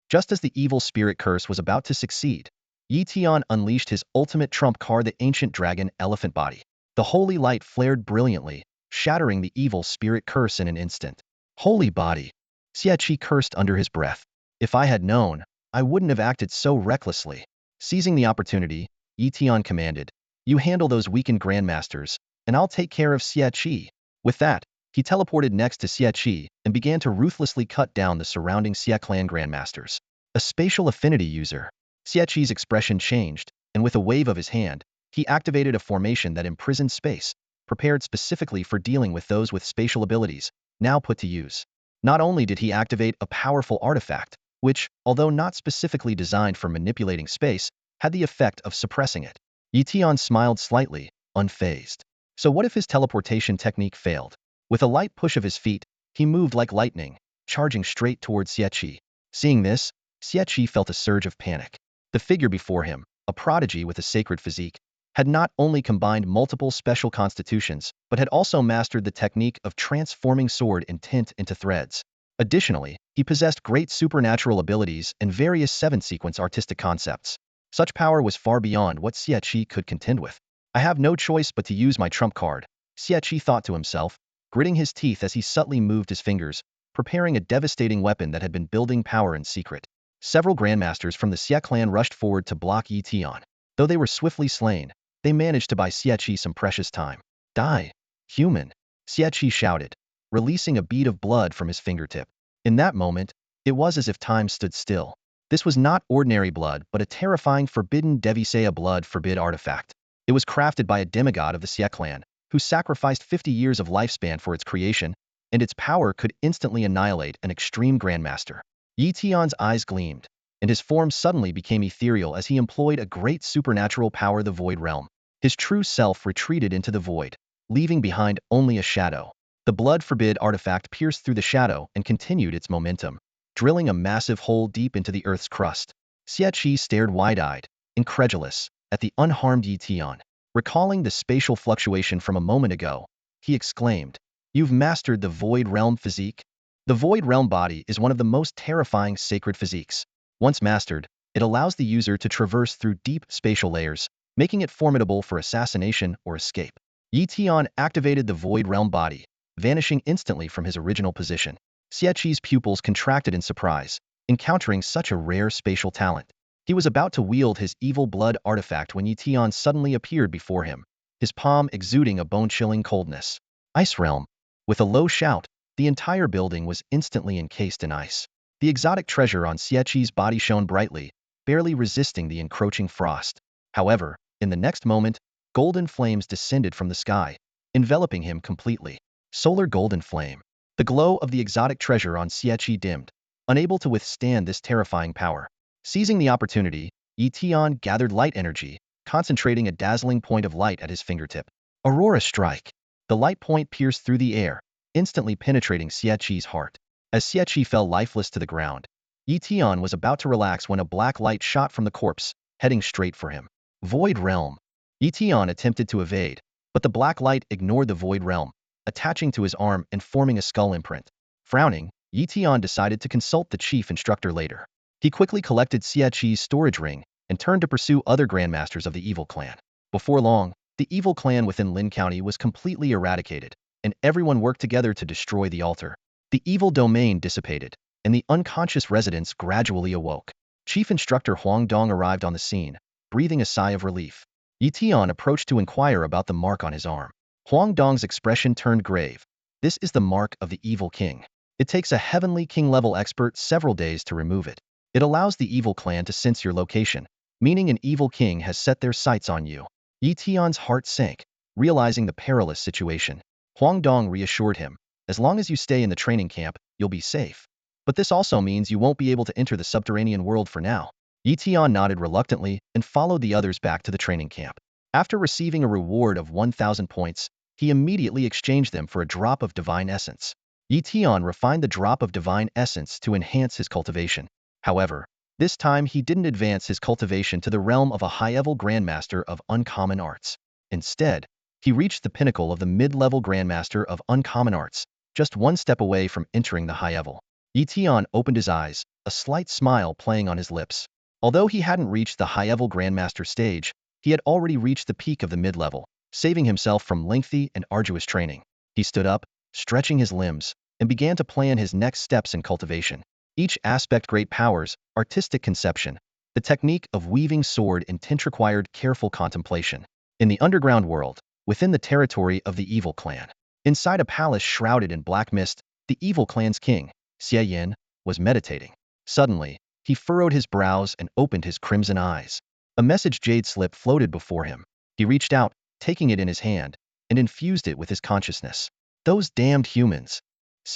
Just as the evil spirit curse was about to succeed, Yi Tian unleashed his ultimate trump card, the ancient dragon elephant body. The holy light flared brilliantly, shattering the evil spirit curse in an instant. Holy body! Xie Qi cursed under his breath. If I had known, I wouldn't have acted so recklessly. Seizing the opportunity, Yi Tian commanded, you handle those weakened grandmasters, and I'll take care of Xie Qi. With that, he teleported next to Xie Qi and began to ruthlessly cut down the surrounding Xie clan grandmasters. A spatial affinity user. Xie Qi's expression changed, and with a wave of his hand, he activated a formation that imprisoned space, prepared specifically for dealing with those with spatial abilities, now put to use. Not only did he activate a powerful artifact, which, although not specifically designed for manipulating space, had the effect of suppressing it. Yi Tian smiled slightly, unfazed. So what if his teleportation technique failed? With a light push of his feet, he moved like lightning, charging straight towards Xie Qi. Seeing this, Xie Qi felt a surge of panic. The figure before him, a prodigy with a sacred physique, had not only combined multiple special constitutions, but had also mastered the technique of transforming sword and tint into threads. Additionally, he possessed great supernatural abilities and various 7-sequence artistic concepts. Such power was far beyond what Xie Qi could contend with. I have no choice but to use my trump card, Xie Qi thought to himself, gritting his teeth as he subtly moved his fingers, preparing a devastating weapon that had been building power in secret. Several grandmasters from the Xie clan rushed forward to block Yi Tian. Though they were swiftly slain, they managed to buy Xie Qi some precious time. Die, human, Xie Qi shouted, releasing a bead of blood from his fingertip. In that moment, it was as if time stood still. This was not ordinary blood, but a terrifying forbidden Devisaya blood forbid artifact. It was crafted by a demigod of the Xie clan, who sacrificed 50 years of lifespan for its creation, and its power could instantly annihilate an extreme grandmaster. Yi Tian's eyes gleamed, and his form suddenly became ethereal as he employed a great supernatural power, the Void Realm. His true self retreated into the void, leaving behind only a shadow. The blood forbid artifact pierced through the shadow and continued its momentum, drilling a massive hole deep into the earth's crust. Xie Qi stared wide-eyed, incredulous, at the unharmed Yi Tian. Recalling the spatial fluctuation from a moment ago, he exclaimed, "You've mastered the Void Realm physique?" The Void Realm body is one of the most terrifying sacred physiques. Once mastered, It allows the user to traverse through deep spatial layers, making it formidable for assassination or escape. Tian activated the Void Realm body, vanishing instantly from his original position. Xieqi's pupils contracted in surprise, encountering such a rare spatial talent. He was about to wield his evil blood artifact when Tian suddenly appeared before him, his palm exuding a bone-chilling coldness. Ice Realm. With a low shout, the entire building was instantly encased in ice. The exotic treasure on Xieqi's body shone brightly, barely resisting the encroaching frost. However, in the next moment, golden flames descended from the sky, enveloping him completely. Solar golden flame. The glow of the exotic treasure on Xieqi dimmed, unable to withstand this terrifying power. Seizing the opportunity, Tian gathered light energy, concentrating a dazzling point of light at his fingertip. Aurora Strike. The light point pierced through the air, instantly penetrating Xieqi's heart. As Xieqi fell lifeless to the ground, Tian was about to relax when a black light shot from the corpse, heading straight for him. Void Realm. Tian attempted to evade, but the black light ignored the Void Realm, attaching to his arm and forming a skull imprint. Frowning, Tian decided to consult the chief instructor later. He quickly collected Xieqi's storage ring and turned to pursue other Grandmasters of the evil clan. Before long, the evil clan within Lin County was completely eradicated, and everyone worked together to destroy the altar. The evil domain dissipated, and the unconscious residents gradually awoke. Chief Instructor Huang Dong arrived on the scene, breathing a sigh of relief. Tian approached to inquire about the mark on his arm. Huang Dong's expression turned grave. This is the mark of the evil king. It takes a heavenly king-level expert several days to remove it. It allows the evil clan to sense your location, meaning an evil king has set their sights on you. Tian's heart sank, realizing the perilous situation. Huang Dong reassured him, as long as you stay in the training camp, you'll be safe. But this also means you won't be able to enter the subterranean world for now. Tian nodded reluctantly and followed the others back to the training camp. After receiving a reward of 1,000 points, he immediately exchanged them for a drop of divine essence. Tian refined the drop of divine essence to enhance his cultivation. However, this time he didn't advance his cultivation to the realm of a high-level Grandmaster of Uncommon Arts. Instead, he reached the pinnacle of the mid-level Grandmaster of Uncommon Arts, just one step away from entering the high-level. Tian opened his eyes, a slight smile playing on his lips. Although he hadn't reached the high-level Grandmaster stage, he had already reached the peak of the mid-level, saving himself from lengthy and arduous training. He stood up, stretching his limbs, and began to plan his next steps in cultivation. Each aspect great powers, artistic conception. The technique of weaving sword intent required careful contemplation. In the underground world, within the territory of the evil clan, inside a palace shrouded in black mist, the evil clan's king, Yin, was meditating. Suddenly, he furrowed his brows and opened his crimson eyes. A message jade slip floated before him. He reached out, taking it in his hand, and infused it with his consciousness. Those damned humans!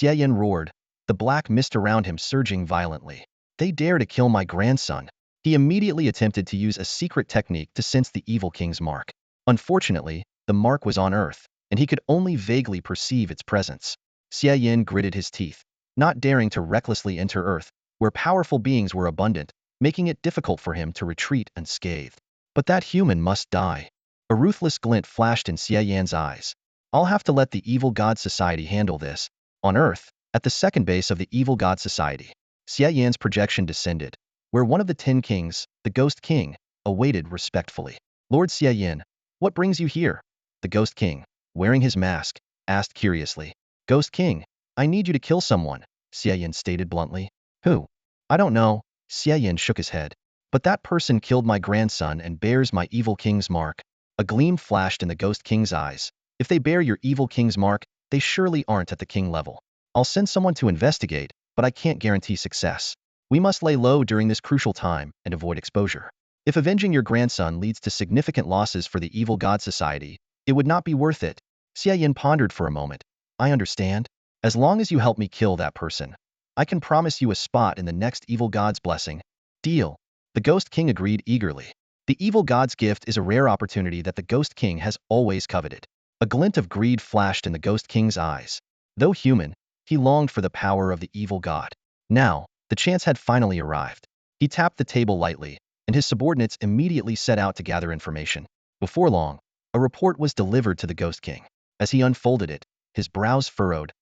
Yin roared, the black mist around him surging violently. They dare to kill my grandson. He immediately attempted to use a secret technique to sense the evil king's mark. Unfortunately, the mark was on Earth, and he could only vaguely perceive its presence. Yin gritted his teeth, not daring to recklessly enter Earth, where powerful beings were abundant, making it difficult for him to retreat unscathed. But that human must die. A ruthless glint flashed in Yan's eyes. I'll have to let the Evil God Society handle this. On Earth, at the second base of the Evil God Society, Yan's projection descended, where one of the 10 kings, the Ghost King, awaited respectfully. Lord Yin, what brings you here? The Ghost King, wearing his mask, asked curiously. Ghost King, I need you to kill someone, Yin stated bluntly. Who? I don't know, Yin shook his head. But that person killed my grandson and bears my evil king's mark. A gleam flashed in the Ghost King's eyes. If they bear your evil king's mark, they surely aren't at the king level. I'll send someone to investigate, but I can't guarantee success. We must lay low during this crucial time and avoid exposure. If avenging your grandson leads to significant losses for the Evil God Society, it would not be worth it. Yin pondered for a moment. I understand. As long as you help me kill that person, I can promise you a spot in the next Evil God's blessing. Deal. The Ghost King agreed eagerly. The Evil God's gift is a rare opportunity that the Ghost King has always coveted. A glint of greed flashed in the Ghost King's eyes. Though human, he longed for the power of the evil god. Now, the chance had finally arrived. He tapped the table lightly, and his subordinates immediately set out to gather information. Before long, a report was delivered to the Ghost King. As he unfolded it, his brows furrowed.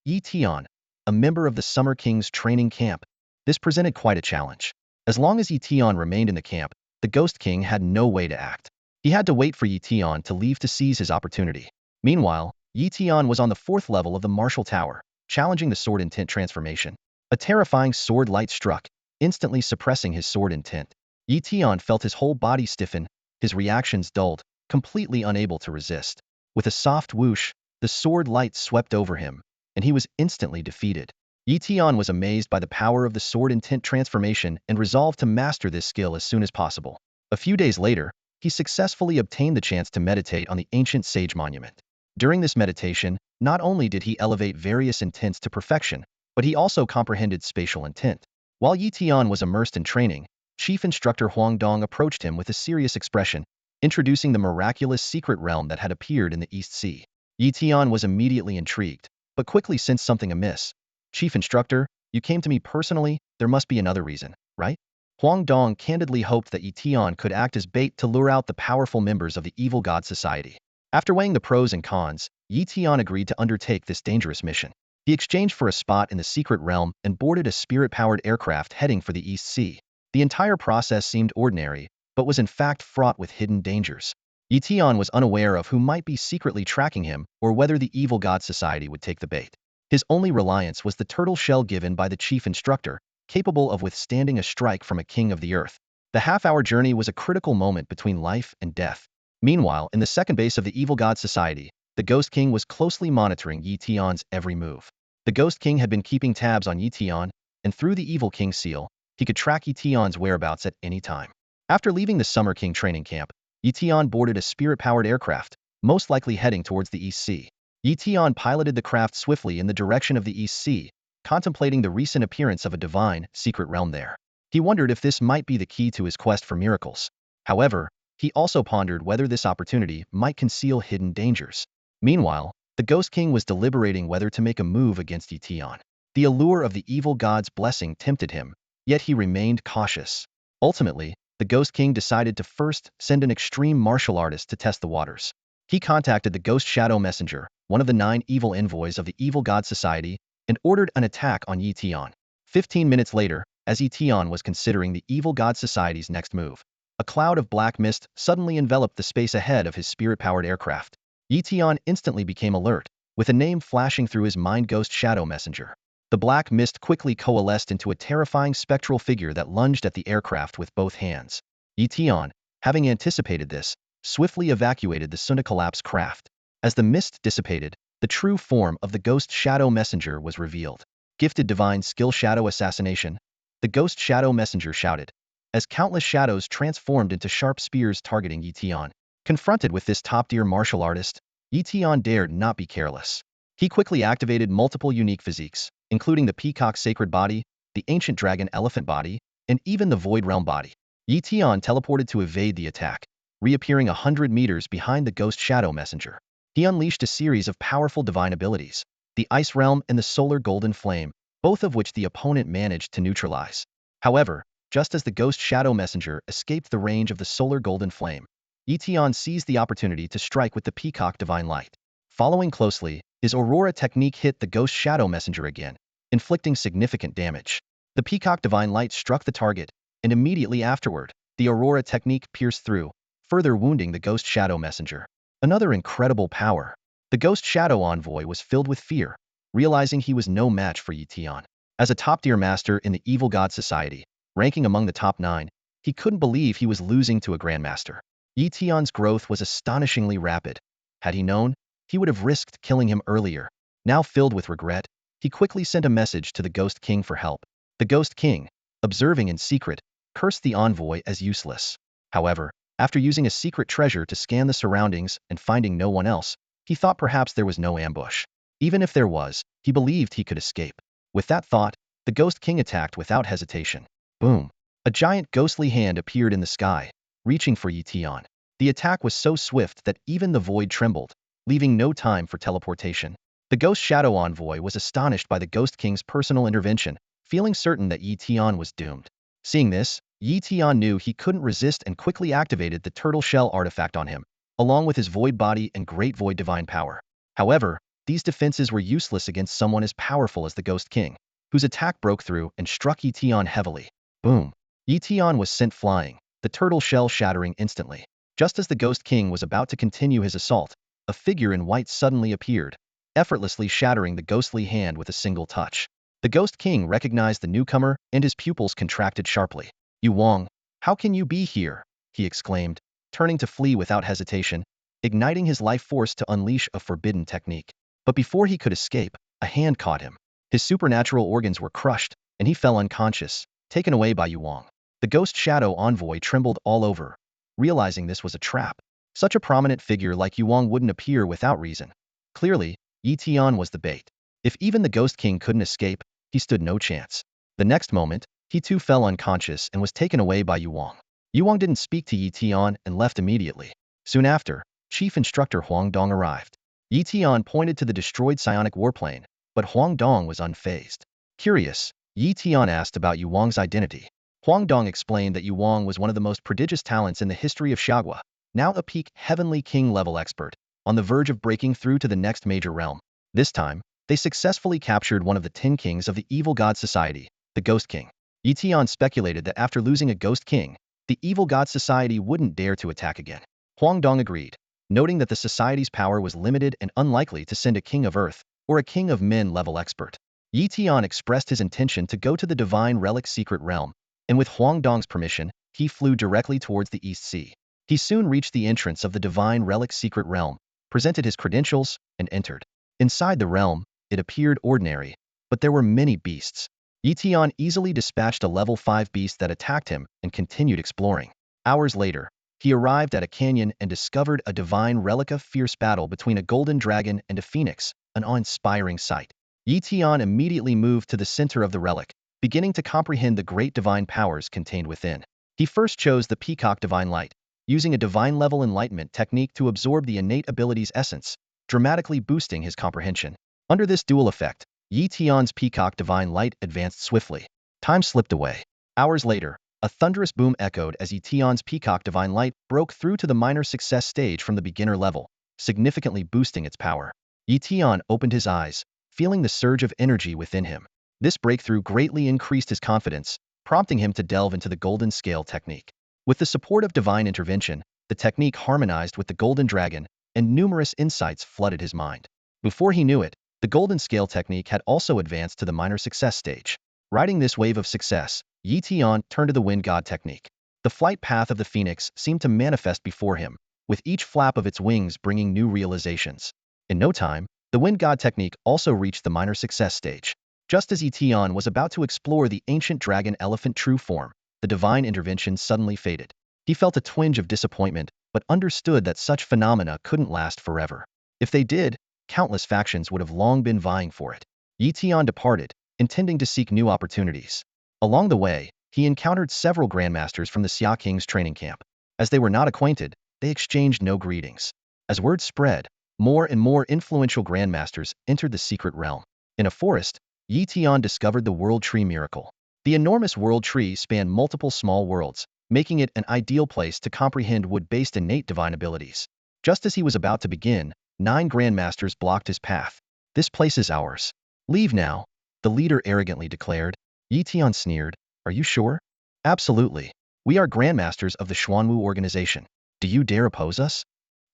Tian, a member of the Summer King's training camp. This presented quite a challenge. As long as Yi Tian remained in the camp, the Ghost King had no way to act. He had to wait for Yi Tian to leave to seize his opportunity. Meanwhile, Yi Tian was on the 4th level of the martial tower, challenging the sword intent transformation. A terrifying sword light struck, instantly suppressing his sword intent. Yi Tian felt his whole body stiffen, his reactions dulled, completely unable to resist. With a soft whoosh, the sword light swept over him, and he was instantly defeated. Yi Tian was amazed by the power of the sword intent transformation and resolved to master this skill as soon as possible. A few days later, he successfully obtained the chance to meditate on the ancient sage monument. During this meditation, not only did he elevate various intents to perfection, but he also comprehended spatial intent. While Yi Tian was immersed in training, Chief Instructor Huang Dong approached him with a serious expression, introducing the miraculous secret realm that had appeared in the East Sea. Yi Tian was immediately intrigued, but quickly sensed something amiss. Chief Instructor, you came to me personally, there must be another reason, right? Huang Dong candidly hoped that Yi Tian could act as bait to lure out the powerful members of the Evil God Society. After weighing the pros and cons, Yi Tian agreed to undertake this dangerous mission. He exchanged for a spot in the secret realm and boarded a spirit-powered aircraft heading for the East Sea. The entire process seemed ordinary, but was in fact fraught with hidden dangers. Yi Tian was unaware of who might be secretly tracking him or whether the Evil God Society would take the bait. His only reliance was the turtle shell given by the chief instructor, capable of withstanding a strike from a king of the earth. The half-hour journey was a critical moment between life and death. Meanwhile, in the second base of the Evil God Society, the Ghost King was closely monitoring Yi Tian's every move. The Ghost King had been keeping tabs on Yi Tian, and through the Evil King's seal, he could track Yi Tian's whereabouts at any time. After leaving the Summer King training camp, Yi Tian boarded a spirit-powered aircraft, most likely heading towards the East Sea. Yi Tian piloted the craft swiftly in the direction of the East Sea, contemplating the recent appearance of a divine, secret realm there. He wondered if this might be the key to his quest for miracles. However, he also pondered whether this opportunity might conceal hidden dangers. Meanwhile, the Ghost King was deliberating whether to make a move against Yi Tian. The allure of the evil god's blessing tempted him, yet he remained cautious. Ultimately, the Ghost King decided to first send an extreme martial artist to test the waters. He contacted the Ghost Shadow Messenger, one of the 9 evil envoys of the Evil God Society, and ordered an attack on Yi Tian. 15 minutes later, as Yi Tian was considering the Evil God Society's next move, a cloud of black mist suddenly enveloped the space ahead of his spirit-powered aircraft. Yi Tian instantly became alert, with a name flashing through his mind Ghost Shadow Messenger. The black mist quickly coalesced into a terrifying spectral figure that lunged at the aircraft with both hands. Yi Tian, having anticipated this, swiftly evacuated the soon-to-collapse craft. As the mist dissipated, the true form of the Ghost Shadow Messenger was revealed. Gifted divine skill shadow assassination, the Ghost Shadow Messenger shouted, as countless shadows transformed into sharp spears targeting Yi Tian. Confronted with this top-tier martial artist, Yi Tian dared not be careless. He quickly activated multiple unique physiques, including the Peacock Sacred Body, the Ancient Dragon Elephant Body, and even the Void Realm Body. Yi Tian teleported to evade the attack, reappearing 100 meters behind the Ghost Shadow Messenger. He unleashed a series of powerful divine abilities, the Ice Realm and the Solar Golden Flame, both of which the opponent managed to neutralize. However, just as the Ghost Shadow Messenger escaped the range of the Solar Golden Flame, Yi Tian seized the opportunity to strike with the Peacock Divine Light. Following closely, his Aurora technique hit the Ghost Shadow Messenger again, inflicting significant damage. The Peacock Divine Light struck the target, and immediately afterward, the Aurora technique pierced through, further wounding the Ghost Shadow Messenger. Another incredible power. The Ghost Shadow Envoy was filled with fear, realizing he was no match for Yi Tian. As a top-tier master in the Evil God Society, ranking among the top 9, he couldn't believe he was losing to a Grandmaster. Yi Tian's growth was astonishingly rapid. Had he known, he would have risked killing him earlier. Now filled with regret, he quickly sent a message to the Ghost King for help. The Ghost King, observing in secret, cursed the envoy as useless. However, after using a secret treasure to scan the surroundings and finding no one else, he thought perhaps there was no ambush. Even if there was, he believed he could escape. With that thought, the Ghost King attacked without hesitation. Boom! A giant ghostly hand appeared in the sky, reaching for Yi Tian. The attack was so swift that even the void trembled, leaving no time for teleportation. The Ghost Shadow Envoy was astonished by the Ghost King's personal intervention, feeling certain that Yi Tian was doomed. Seeing this, Yi Tian knew he couldn't resist and quickly activated the Turtle Shell artifact on him, along with his Void Body and Great Void Divine Power. However, these defenses were useless against someone as powerful as the Ghost King, whose attack broke through and struck Yi Tian heavily. Boom! Tian was sent flying, the turtle shell shattering instantly. Just as the Ghost King was about to continue his assault, a figure in white suddenly appeared, effortlessly shattering the ghostly hand with a single touch. The Ghost King recognized the newcomer, and his pupils contracted sharply. "Yu Wang, how can you be here?" he exclaimed, turning to flee without hesitation, igniting his life force to unleash a forbidden technique. But before he could escape, a hand caught him. His supernatural organs were crushed, and he fell unconscious, taken away by Yu Wang. The ghost shadow envoy trembled all over, realizing this was a trap. Such a prominent figure like Yu Wang wouldn't appear without reason. Clearly, Yi Tian was the bait. If even the Ghost King couldn't escape, he stood no chance. The next moment, he too fell unconscious and was taken away by Yu Wang. Yu Wang didn't speak to Yi Tian and left immediately. Soon after, Chief Instructor Huang Dong arrived. Yi Tian pointed to the destroyed psionic warplane, but Huang Dong was unfazed. Curious, Yi Tian asked about Yu Wang's identity. Huang Dong explained that Yu Wang was one of the most prodigious talents in the history of Xiagua, now a peak Heavenly King level expert, on the verge of breaking through to the next major realm. This time, they successfully captured one of the 10 kings of the Evil God Society, the Ghost King. Yi Tian speculated that after losing a Ghost King, the Evil God Society wouldn't dare to attack again. Huang Dong agreed, noting that the society's power was limited and unlikely to send a King of Earth or a King of Men level expert. Yi Tian expressed his intention to go to the Divine Relic Secret Realm, and with Huang Dong's permission, he flew directly towards the East Sea. He soon reached the entrance of the Divine Relic Secret Realm, presented his credentials, and entered. Inside the realm, it appeared ordinary, but there were many beasts. Yi Tian easily dispatched a level 5 beast that attacked him and continued exploring. Hours later, he arrived at a canyon and discovered a divine relic of fierce battle between a golden dragon and a phoenix, an awe-inspiring sight. Yi Tian immediately moved to the center of the relic, beginning to comprehend the great divine powers contained within. He first chose the Peacock Divine Light, using a divine-level enlightenment technique to absorb the innate ability's essence, dramatically boosting his comprehension. Under this dual effect, Yi Tian's Peacock Divine Light advanced swiftly. Time slipped away. Hours later, a thunderous boom echoed as Yi Tian's Peacock Divine Light broke through to the minor success stage from the beginner level, significantly boosting its power. Yi Tian opened his eyes, feeling the surge of energy within him. This breakthrough greatly increased his confidence, prompting him to delve into the Golden Scale technique. With the support of divine intervention, the technique harmonized with the Golden Dragon, and numerous insights flooded his mind. Before he knew it, the Golden Scale technique had also advanced to the minor success stage. Riding this wave of success, Yi Tian turned to the Wind God technique. The flight path of the phoenix seemed to manifest before him, with each flap of its wings bringing new realizations. In no time, the Wind God technique also reached the minor success stage. Just as Yi Tian was about to explore the ancient dragon elephant true form, the divine intervention suddenly faded. He felt a twinge of disappointment, but understood that such phenomena couldn't last forever. If they did, countless factions would have long been vying for it. Yi Tian departed, intending to seek new opportunities. Along the way, he encountered several grandmasters from the Xia King's training camp. As they were not acquainted, they exchanged no greetings. As word spread, more and more influential grandmasters entered the secret realm. In a forest, Yi Tian discovered the World Tree Miracle. The enormous World Tree spanned multiple small worlds, making it an ideal place to comprehend wood-based innate divine abilities. Just as he was about to begin, 9 grandmasters blocked his path. "This place is ours. Leave now," the leader arrogantly declared. Yi Tian sneered. "Are you sure?" "Absolutely. We are grandmasters of the Xuanwu organization. Do you dare oppose us?"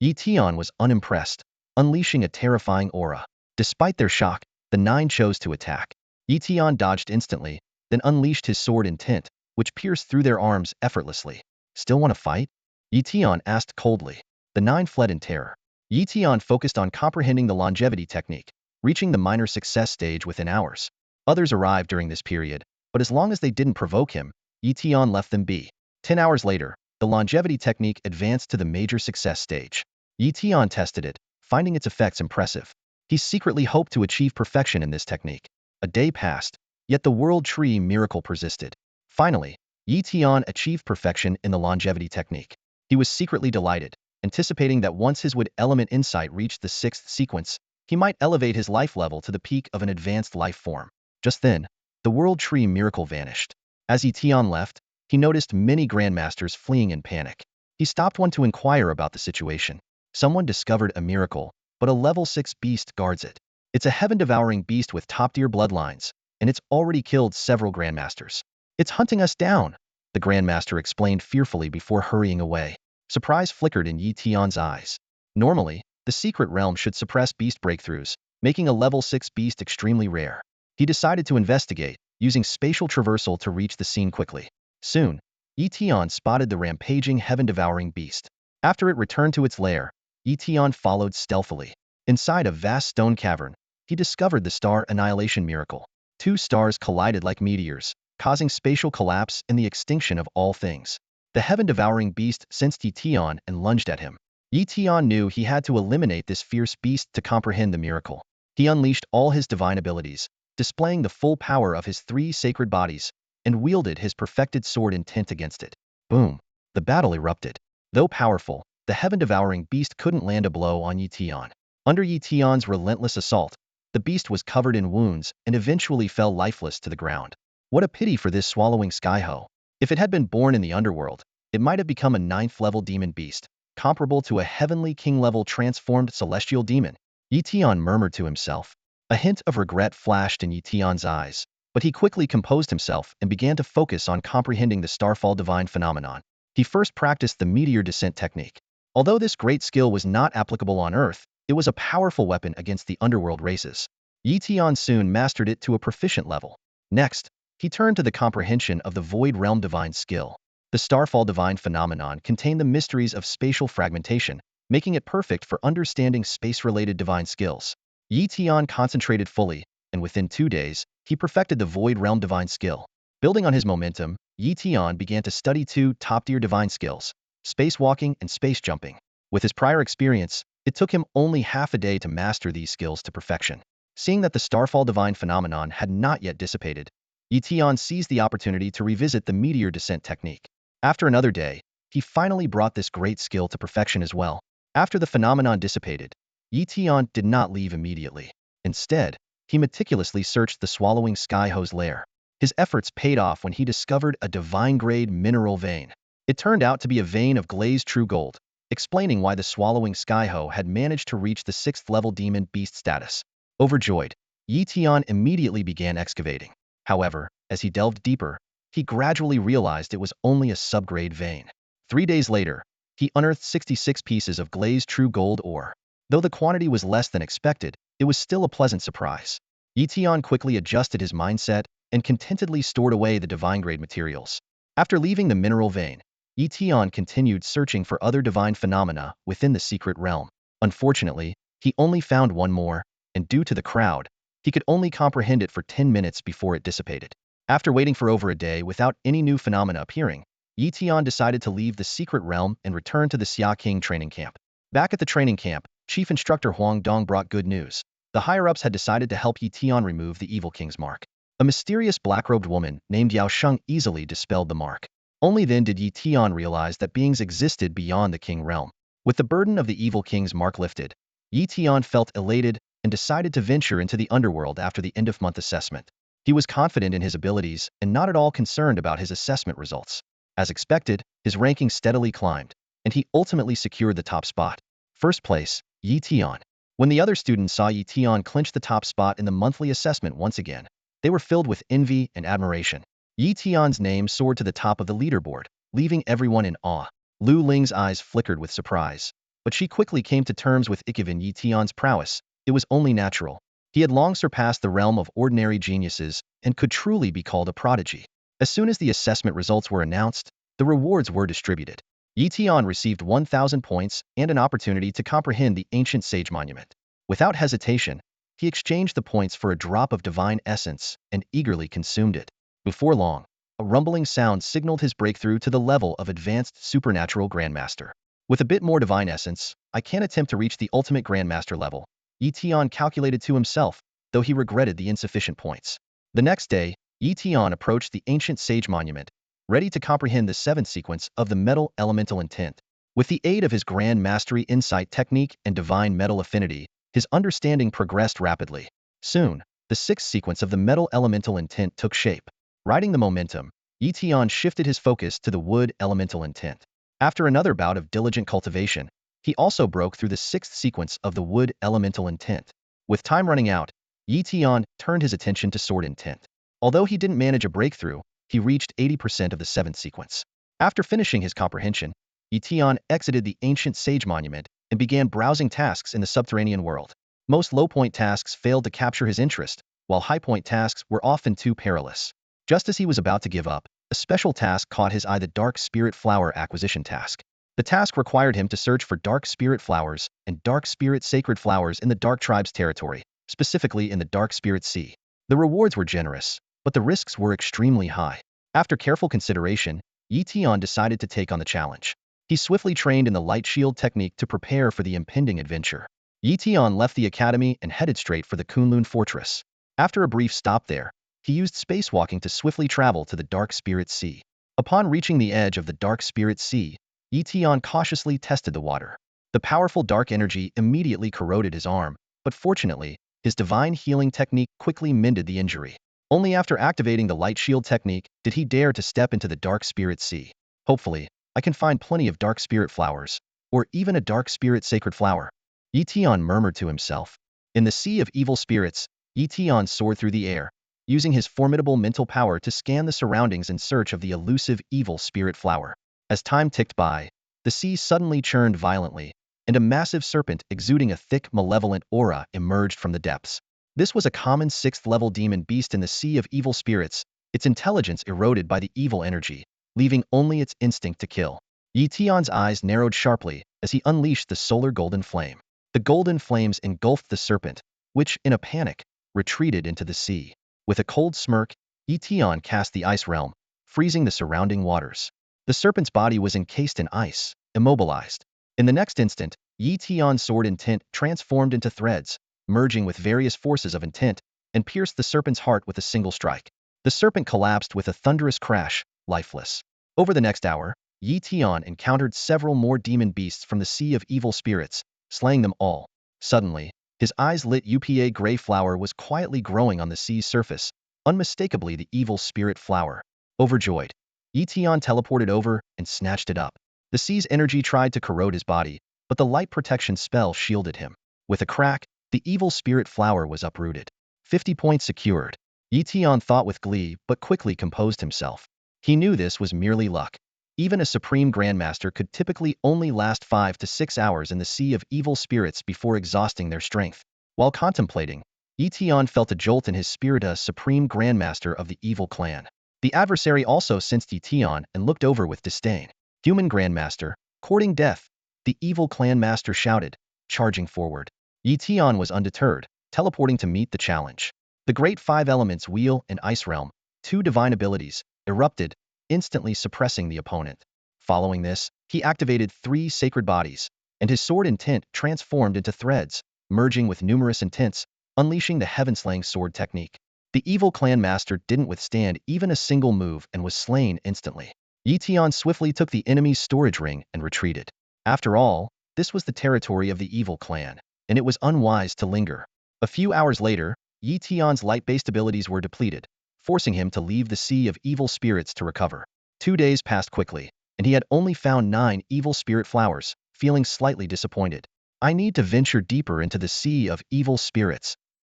Yi Tian was unimpressed, unleashing a terrifying aura. Despite their shock, the 9 chose to attack. Yi Tian dodged instantly, then unleashed his sword intent, which pierced through their arms effortlessly. "Still want to fight?" Yi Tian asked coldly. The 9 fled in terror. Yi Tian focused on comprehending the longevity technique, reaching the minor success stage within hours. Others arrived during this period, but as long as they didn't provoke him, Yi Tian left them be. 10 hours later, the longevity technique advanced to the major success stage. Yi Tian tested it, finding its effects impressive. He secretly hoped to achieve perfection in this technique. A day passed, yet the World Tree Miracle persisted. Finally, Yi Tian achieved perfection in the longevity technique. He was secretly delighted, anticipating that once his wood element insight reached the 6th sequence, he might elevate his life level to the peak of an advanced life form. Just then, the World Tree Miracle vanished. As Yi Tian left, he noticed many grandmasters fleeing in panic. He stopped one to inquire about the situation. Someone discovered a miracle, but a level 6 beast guards it. It's a heaven-devouring beast with top-tier bloodlines, and it's already killed several grandmasters. "It's hunting us down," the Grandmaster explained fearfully before hurrying away. Surprise flickered in Yi Tian's eyes. Normally, the secret realm should suppress beast breakthroughs, making a level 6 beast extremely rare. He decided to investigate, using spatial traversal to reach the scene quickly. Soon, Yi Tian spotted the rampaging heaven-devouring beast. After it returned to its lair, Yi Tian followed stealthily. Inside a vast stone cavern, he discovered the star annihilation miracle. Two stars collided like meteors, causing spatial collapse and the extinction of all things. The heaven-devouring beast sensed Yi Tian and lunged at him. Yi Tian knew he had to eliminate this fierce beast to comprehend the miracle. He unleashed all his divine abilities, displaying the full power of his 3 sacred bodies, and wielded his perfected sword intent against it. Boom! The battle erupted. Though powerful, the heaven-devouring beast couldn't land a blow on Yi Tian. Under Yi Tian's relentless assault, the beast was covered in wounds and eventually fell lifeless to the ground. What a pity for this swallowing skyho. If it had been born in the underworld, it might have become a 9th-level demon beast, comparable to a heavenly king-level transformed celestial demon. Yi Tian murmured to himself. A hint of regret flashed in Yi Tian's eyes, but he quickly composed himself and began to focus on comprehending the starfall divine phenomenon. He first practiced the meteor descent technique. Although this great skill was not applicable on Earth, it was a powerful weapon against the underworld races. Yi Tian soon mastered it to a proficient level. Next, he turned to the comprehension of the Void Realm divine skill. The starfall divine phenomenon contained the mysteries of spatial fragmentation, making it perfect for understanding space-related divine skills. Yi Tian concentrated fully, and within 2 days, he perfected the Void Realm divine skill. Building on his momentum, Yi Tian began to study 2 top-tier divine skills, spacewalking and space jumping. With his prior experience, it took him only half a day to master these skills to perfection. Seeing that the starfall divine phenomenon had not yet dissipated, Yi Tian seized the opportunity to revisit the meteor descent technique. After another day, he finally brought this great skill to perfection as well. After the phenomenon dissipated, Yi Tian did not leave immediately. Instead, he meticulously searched the swallowing skyho's lair. His efforts paid off when he discovered a divine-grade mineral vein. It turned out to be a vein of glazed true gold, explaining why the swallowing skyho had managed to reach the 6th-level demon beast status. Overjoyed, Yi Tian immediately began excavating. However, as he delved deeper, he gradually realized it was only a subgrade vein. 3 days later, he unearthed 66 pieces of glazed true gold ore. Though the quantity was less than expected, it was still a pleasant surprise. Yi Tian quickly adjusted his mindset and contentedly stored away the divine-grade materials. After leaving the mineral vein, Yi Tian continued searching for other divine phenomena within the secret realm. Unfortunately, he only found one more, and due to the crowd, he could only comprehend it for 10 minutes before it dissipated. After waiting for over a day without any new phenomena appearing, Yi Tian decided to leave the secret realm and return to the Xia King training camp. Back at the training camp, Chief Instructor Huang Dong brought good news. The higher-ups had decided to help Yi Tian remove the Evil King's mark. A mysterious black-robed woman named Yao Sheng easily dispelled the mark. Only then did Yi Tian realize that beings existed beyond the King realm. With the burden of the Evil King's mark lifted, Yi Tian felt elated and decided to venture into the underworld after the end-of-month assessment. He was confident in his abilities and not at all concerned about his assessment results. As expected, his ranking steadily climbed, and he ultimately secured the top spot. First place, Yi Tian. When the other students saw Yi Tian clinch the top spot in the monthly assessment once again, they were filled with envy and admiration. Yi Tian's name soared to the top of the leaderboard, leaving everyone in awe. Lu Ling's eyes flickered with surprise, but she quickly came to terms with given Yi Tian's prowess. It was only natural. He had long surpassed the realm of ordinary geniuses and could truly be called a prodigy. As soon as the assessment results were announced, the rewards were distributed. Yi Tian received 1,000 points and an opportunity to comprehend the ancient sage monument. Without hesitation, he exchanged the points for a drop of divine essence and eagerly consumed it. Before long, a rumbling sound signaled his breakthrough to the level of advanced supernatural Grandmaster. With a bit more divine essence, I can attempt to reach the ultimate Grandmaster level, Yi Tian calculated to himself, though he regretted the insufficient points. The next day, Yi Tian approached the ancient sage monument, ready to comprehend the 7th sequence of the metal elemental intent. With the aid of his Grand Mastery insight technique and divine metal affinity, his understanding progressed rapidly. Soon, the 6th sequence of the metal elemental intent took shape. Riding the momentum, Yi Tian shifted his focus to the wood elemental intent. After another bout of diligent cultivation, he also broke through the 6th sequence of the wood elemental intent. With time running out, Yi Tian turned his attention to sword intent. Although he didn't manage a breakthrough, he reached 80% of the 7th sequence. After finishing his comprehension, Tian exited the ancient sage monument and began browsing tasks in the subterranean world. Most low-point tasks failed to capture his interest, while high-point tasks were often too perilous. Just as he was about to give up, a special task caught his eye: the Dark Spirit Flower Acquisition task. The task required him to search for Dark Spirit Flowers and Dark Spirit Sacred Flowers in the Dark Tribe's territory, specifically in the Dark Spirit Sea. The rewards were generous, but the risks were extremely high. After careful consideration, Tian decided to take on the challenge. He swiftly trained in the light shield technique to prepare for the impending adventure. Tian left the academy and headed straight for the Kunlun fortress. After a brief stop there, he used spacewalking to swiftly travel to the Dark Spirit Sea. Upon reaching the edge of the Dark Spirit Sea, Tian cautiously tested the water. The powerful dark energy immediately corroded his arm, but fortunately, his divine healing technique quickly mended the injury. Only after activating the light shield technique did he dare to step into the Dark Spirit Sea. Hopefully, I can find plenty of Dark Spirit Flowers, or even a Dark Spirit Sacred Flower, Tian murmured to himself. In the sea of evil spirits, Tian soared through the air, using his formidable mental power to scan the surroundings in search of the elusive evil spirit flower. As time ticked by, the sea suddenly churned violently, and a massive serpent exuding a thick, malevolent aura emerged from the depths. This was a common 6th-level demon beast in the sea of evil spirits, its intelligence eroded by the evil energy, leaving only its instinct to kill. Tian's eyes narrowed sharply as he unleashed the solar golden flame. The golden flames engulfed the serpent, which, in a panic, retreated into the sea. With a cold smirk, Tian cast the ice realm, freezing the surrounding waters. The serpent's body was encased in ice, immobilized. In the next instant, Tian's sword intent transformed into threads, merging with various forces of intent, and pierced the serpent's heart with a single strike. The serpent collapsed with a thunderous crash, lifeless. Over the next hour, Tian encountered several more demon beasts from the sea of evil spirits, slaying them all. Suddenly, his eyes lit. A gray flower was quietly growing on the sea's surface, unmistakably the evil spirit flower. Overjoyed, Tian teleported over and snatched it up. The sea's energy tried to corrode his body, but the light protection spell shielded him. With a crack, the evil spirit flower was uprooted. 50 points secured. Tian thought with glee but quickly composed himself. He knew this was merely luck. Even a supreme Grandmaster could typically only last 5 to 6 hours in the sea of evil spirits before exhausting their strength. While contemplating, Tian felt a jolt in his spirit. A supreme Grandmaster of the evil clan. The adversary also sensed Tian and looked over with disdain. Human Grandmaster, courting death, the evil clan master shouted, charging forward. Tian was undeterred, teleporting to meet the challenge. The great 5 elements wheel and ice realm, 2 divine abilities, erupted, instantly suppressing the opponent. Following this, he activated 3 sacred bodies, and his sword intent transformed into threads, merging with numerous intents, unleashing the heaven-slaying sword technique. The evil clan master didn't withstand even a single move and was slain instantly. Tian swiftly took the enemy's storage ring and retreated. After all, this was the territory of the evil clan, and it was unwise to linger. A few hours later, Tian's light-based abilities were depleted, forcing him to leave the sea of evil spirits to recover. 2 days passed quickly, and he had only found 9 evil spirit flowers, feeling slightly disappointed. I need to venture deeper into the sea of evil spirits,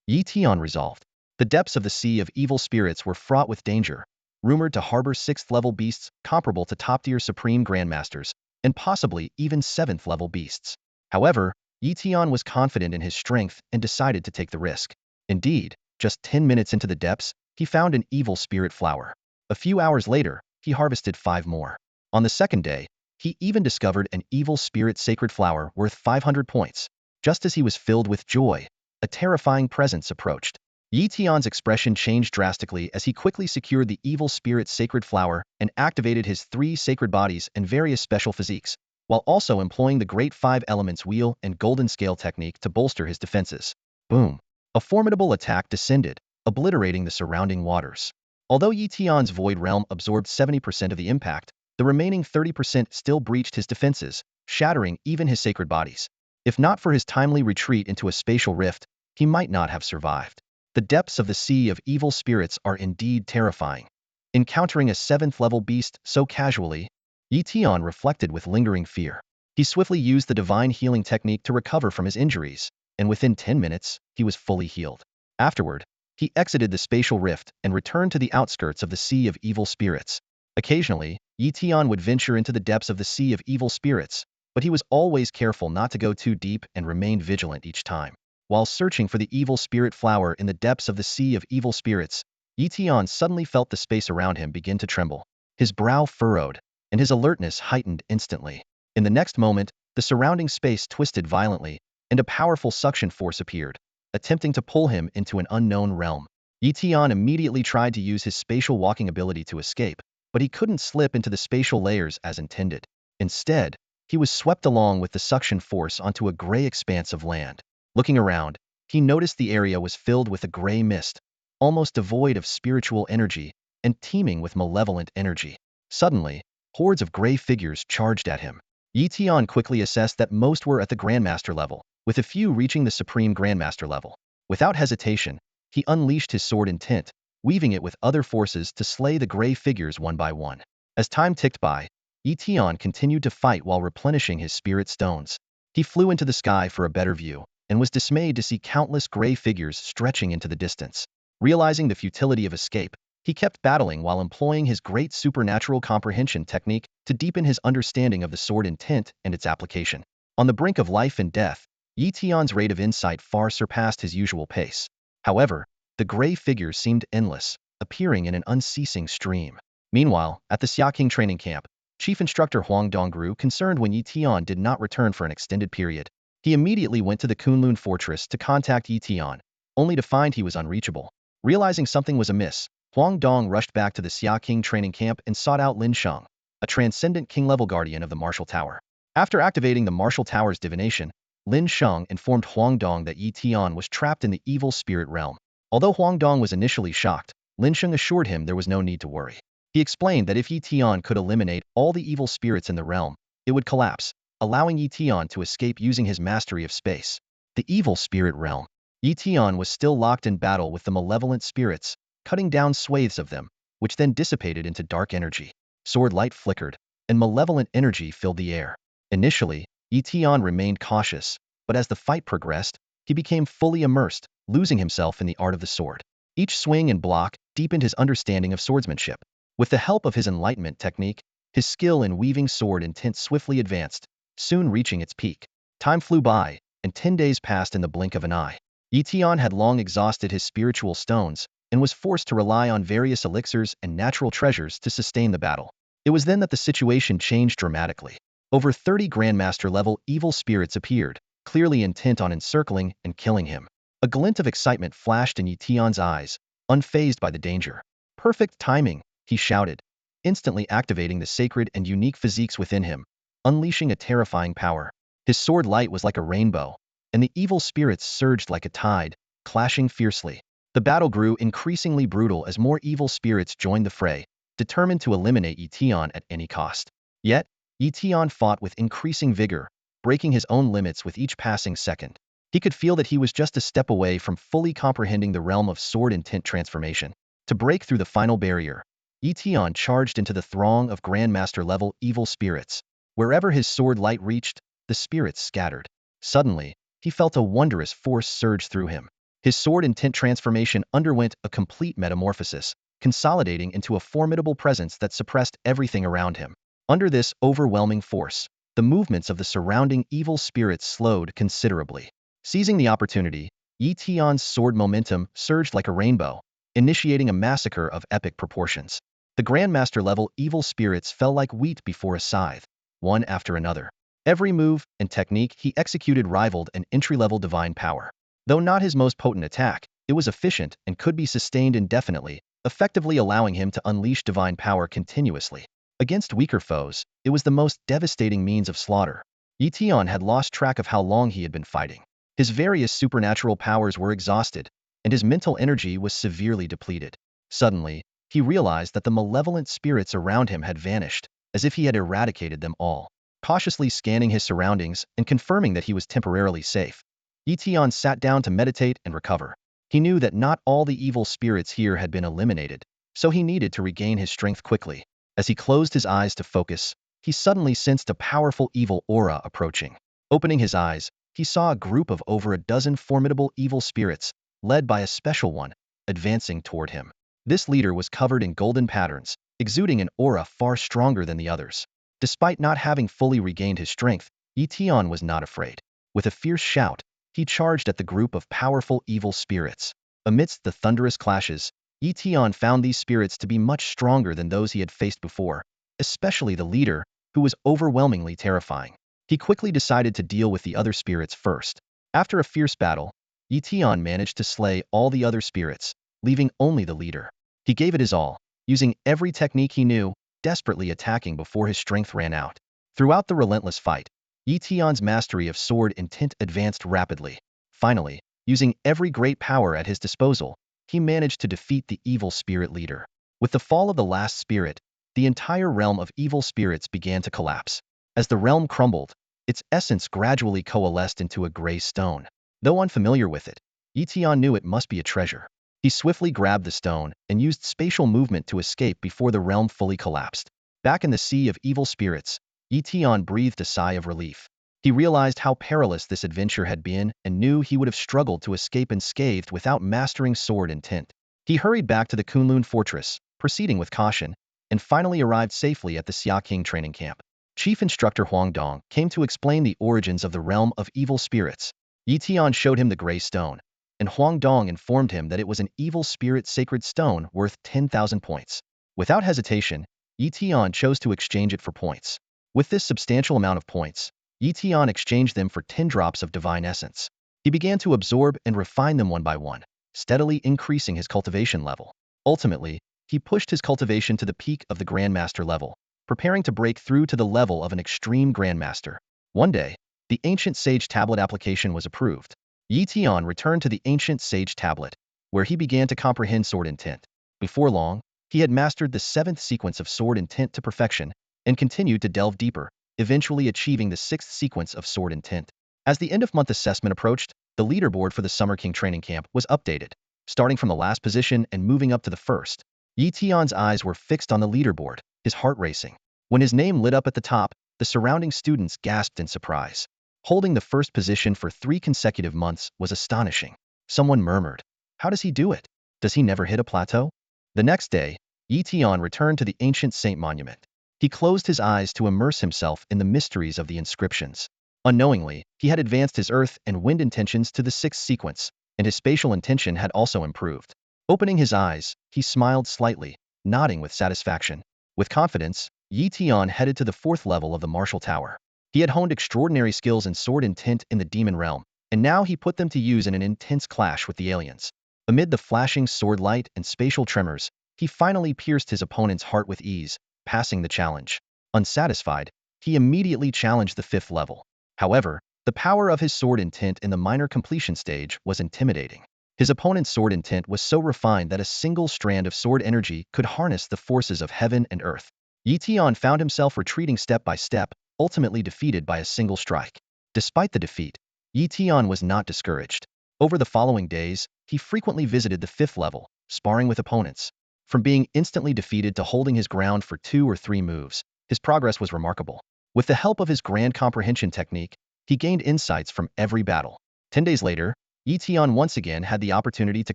Tian resolved. The depths of the sea of evil spirits were fraught with danger, rumored to harbor 6th-level beasts comparable to top-tier supreme grandmasters, and possibly even 7th-level beasts. However, Tian was confident in his strength and decided to take the risk. Indeed, just 10 minutes into the depths, he found an evil spirit flower. A few hours later, he harvested 5 more. On the second day, he even discovered an evil spirit sacred flower worth 500 points. Just as he was filled with joy, a terrifying presence approached. Tian's expression changed drastically as he quickly secured the evil spirit sacred flower and activated his 3 sacred bodies and various special physiques, while also employing the great 5 elements wheel and golden scale technique to bolster his defenses. Boom! A formidable attack descended, obliterating the surrounding waters. Although Tian's void realm absorbed 70% of the impact, the remaining 30% still breached his defenses, shattering even his sacred bodies. If not for his timely retreat into a spatial rift, he might not have survived. The depths of the sea of evil spirits are indeed terrifying. Encountering a 7th-level beast so casually, Tian reflected with lingering fear. He swiftly used the divine healing technique to recover from his injuries, and within 10 minutes, he was fully healed. Afterward, He exited the spatial rift and returned to the outskirts of the Sea of Evil Spirits. Occasionally, Tian would venture into the depths of the Sea of Evil Spirits, but he was always careful not to go too deep and remained vigilant each time. While searching for the evil spirit flower in the depths of the Sea of Evil Spirits, Tian suddenly felt the space around him begin to tremble. His brow furrowed, and his alertness heightened instantly. In the next moment, the surrounding space twisted violently, and a powerful suction force appeared, attempting to pull him into an unknown realm. Tian immediately tried to use his spatial walking ability to escape, but he couldn't slip into the spatial layers as intended. Instead, he was swept along with the suction force onto a gray expanse of land. Looking around, he noticed the area was filled with a gray mist, almost devoid of spiritual energy and teeming with malevolent energy. Suddenly, hordes of gray figures charged at him. Tian quickly assessed that most were at the Grandmaster level, with a few reaching the Supreme Grandmaster level. Without hesitation, he unleashed his sword intent, weaving it with other forces to slay the gray figures one by one. As time ticked by, Tian continued to fight while replenishing his spirit stones. He flew into the sky for a better view, and was dismayed to see countless gray figures stretching into the distance. Realizing the futility of escape, he kept battling while employing his great supernatural comprehension technique to deepen his understanding of the sword intent and its application. On the brink of life and death, Tian's rate of insight far surpassed his usual pace. However, the gray figures seemed endless, appearing in an unceasing stream. Meanwhile, at the Xiaoqing training camp, Chief Instructor Huang Dong grew concerned when Tian did not return for an extended period. He immediately went to the Kunlun fortress to contact Tian, only to find he was unreachable. Realizing something was amiss, Huang Dong rushed back to the Xiaoqing training camp and sought out Lin Su, a transcendent king-level guardian of the Martial Tower. After activating the Martial Tower's divination, Lin Su informed Huang Dong that Tian was trapped in the evil spirit realm. Although Huang Dong was initially shocked, Lin Su assured him there was no need to worry. He explained that if Tian could eliminate all the evil spirits in the realm, it would collapse, allowing Tian to escape using his mastery of space. The evil spirit realm. Tian was still locked in battle with the malevolent spirits, cutting down swathes of them, which then dissipated into dark energy. Sword light flickered, and malevolent energy filled the air. Initially, Tian remained cautious, but as the fight progressed, he became fully immersed, losing himself in the art of the sword. Each swing and block deepened his understanding of swordsmanship. With the help of his enlightenment technique, his skill in weaving sword intent swiftly advanced, soon reaching its peak. Time flew by, and 10 days passed in the blink of an eye. Tian had long exhausted his spiritual stones, and was forced to rely on various elixirs and natural treasures to sustain the battle. It was then that the situation changed dramatically. Over 30 Grandmaster-level evil spirits appeared, clearly intent on encircling and killing him. A glint of excitement flashed in Tian's eyes, unfazed by the danger. Perfect timing, he shouted, instantly activating the sacred and unique physiques within him, unleashing a terrifying power. His sword light was like a rainbow, and the evil spirits surged like a tide, clashing fiercely. The battle grew increasingly brutal as more evil spirits joined the fray, determined to eliminate Tian at any cost. Yet, Tian fought with increasing vigor, breaking his own limits with each passing second. He could feel that he was just a step away from fully comprehending the realm of sword intent transformation. To break through the final barrier, Tian charged into the throng of Grandmaster-level evil spirits. Wherever his sword light reached, the spirits scattered. Suddenly, he felt a wondrous force surge through him. His sword intent transformation underwent a complete metamorphosis, consolidating into a formidable presence that suppressed everything around him. Under this overwhelming force, the movements of the surrounding evil spirits slowed considerably. Seizing the opportunity, Tian's sword momentum surged like a rainbow, initiating a massacre of epic proportions. The Grandmaster-level evil spirits fell like wheat before a scythe, one after another. Every move and technique he executed rivaled an entry-level divine power. Though not his most potent attack, it was efficient and could be sustained indefinitely, effectively allowing him to unleash divine power continuously. Against weaker foes, it was the most devastating means of slaughter. Tian had lost track of how long he had been fighting. His various supernatural powers were exhausted, and his mental energy was severely depleted. Suddenly, he realized that the malevolent spirits around him had vanished, as if he had eradicated them all. Cautiously scanning his surroundings and confirming that he was temporarily safe, Tian sat down to meditate and recover. He knew that not all the evil spirits here had been eliminated, so he needed to regain his strength quickly. As he closed his eyes to focus, he suddenly sensed a powerful evil aura approaching. Opening his eyes, he saw a group of over a dozen formidable evil spirits, led by a special one, advancing toward him. This leader was covered in golden patterns, exuding an aura far stronger than the others. Despite not having fully regained his strength, Tian was not afraid. With a fierce shout, he charged at the group of powerful evil spirits. Amidst the thunderous clashes, Tian found these spirits to be much stronger than those he had faced before, especially the leader, who was overwhelmingly terrifying. He quickly decided to deal with the other spirits first. After a fierce battle, Tian managed to slay all the other spirits, leaving only the leader. He gave it his all, using every technique he knew, desperately attacking before his strength ran out. Throughout the relentless fight, Tian's mastery of sword intent advanced rapidly. Finally, using every great power at his disposal, he managed to defeat the evil spirit leader. With the fall of the last spirit, the entire realm of evil spirits began to collapse. As the realm crumbled, its essence gradually coalesced into a gray stone. Though unfamiliar with it, Tian knew it must be a treasure. He swiftly grabbed the stone and used spatial movement to escape before the realm fully collapsed. Back in the sea of evil spirits, Tian breathed a sigh of relief. He realized how perilous this adventure had been and knew he would have struggled to escape unscathed without mastering sword intent. He hurried back to the Kunlun fortress, proceeding with caution, and finally arrived safely at the Xia King training camp. Chief Instructor Huang Dong came to explain the origins of the realm of evil spirits. Tian showed him the gray stone, and Huang Dong informed him that it was an evil spirit sacred stone worth 10,000 points. Without hesitation, Tian chose to exchange it for points. With this substantial amount of points, Tian exchanged them for 10 drops of divine essence. He began to absorb and refine them one by one, steadily increasing his cultivation level. Ultimately, he pushed his cultivation to the peak of the Grandmaster level, preparing to break through to the level of an extreme Grandmaster. One day, the Ancient Sage Tablet application was approved. Tian returned to the Ancient Sage Tablet, where he began to comprehend sword intent. Before long, he had mastered the 7th sequence of sword intent to perfection and continued to delve deeper, eventually achieving the 6th sequence of sword intent. As the end-of-month assessment approached, the leaderboard for the Summer King training camp was updated, starting from the last position and moving up to the first. Tian's eyes were fixed on the leaderboard, his heart racing. When his name lit up at the top, the surrounding students gasped in surprise. Holding the first position for 3 consecutive months was astonishing. Someone murmured, "How does he do it? Does he never hit a plateau?" The next day, Tian returned to the ancient saint monument. He closed his eyes to immerse himself in the mysteries of the inscriptions. Unknowingly, he had advanced his earth and wind intentions to the 6th sequence, and his spatial intention had also improved. Opening his eyes, he smiled slightly, nodding with satisfaction. With confidence, Tian headed to the 4th level of the martial tower. He had honed extraordinary skills in sword intent in the demon realm, and now he put them to use in an intense clash with the aliens. Amid the flashing sword light and spatial tremors, he finally pierced his opponent's heart with ease, passing the challenge. Unsatisfied, he immediately challenged the 5th level. However, the power of his sword intent in the minor completion stage was intimidating. His opponent's sword intent was so refined that a single strand of sword energy could harness the forces of heaven and earth. Tian found himself retreating step by step, ultimately defeated by a single strike. Despite the defeat, Tian was not discouraged. Over the following days, he frequently visited the 5th level, sparring with opponents. From being instantly defeated to holding his ground for 2 or 3 moves, his progress was remarkable. With the help of his grand comprehension technique, he gained insights from every battle. 10 days later, Tian once again had the opportunity to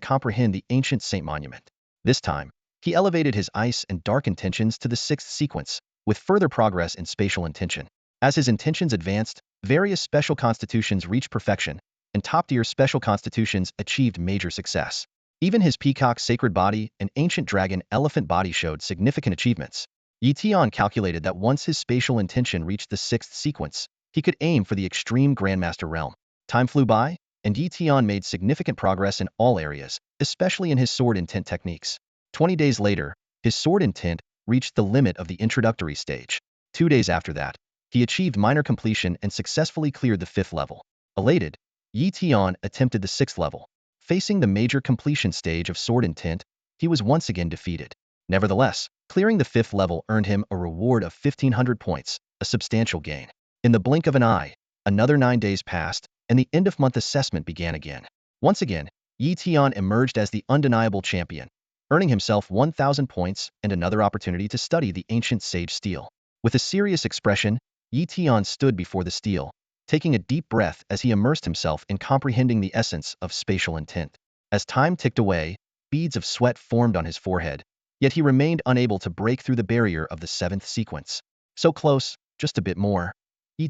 comprehend the ancient saint monument. This time, he elevated his ice and dark intentions to the 6th sequence, with further progress in spatial intention. As his intentions advanced, various special constitutions reached perfection, and top-tier special constitutions achieved major success. Even his peacock sacred body and ancient dragon elephant body showed significant achievements. Tian calculated that once his spatial intention reached the 6th sequence, he could aim for the extreme Grandmaster realm. Time flew by, and Tian made significant progress in all areas, especially in his sword intent techniques. 20 days later, his sword intent reached the limit of the introductory stage. 2 days after that, he achieved minor completion and successfully cleared the 5th level. Elated, Tian attempted the 6th level. Facing the major completion stage of sword intent, he was once again defeated. Nevertheless, clearing the 5th level earned him a reward of 1,500 points, a substantial gain. In the blink of an eye, another 9 days passed, and the end-of-month assessment began again. Once again, Tian emerged as the undeniable champion, earning himself 1,000 points and another opportunity to study the ancient sage steel. With a serious expression, Tian stood before the steel, taking a deep breath as he immersed himself in comprehending the essence of spatial intent. As time ticked away, beads of sweat formed on his forehead, yet he remained unable to break through the barrier of the seventh sequence. So close, just a bit more.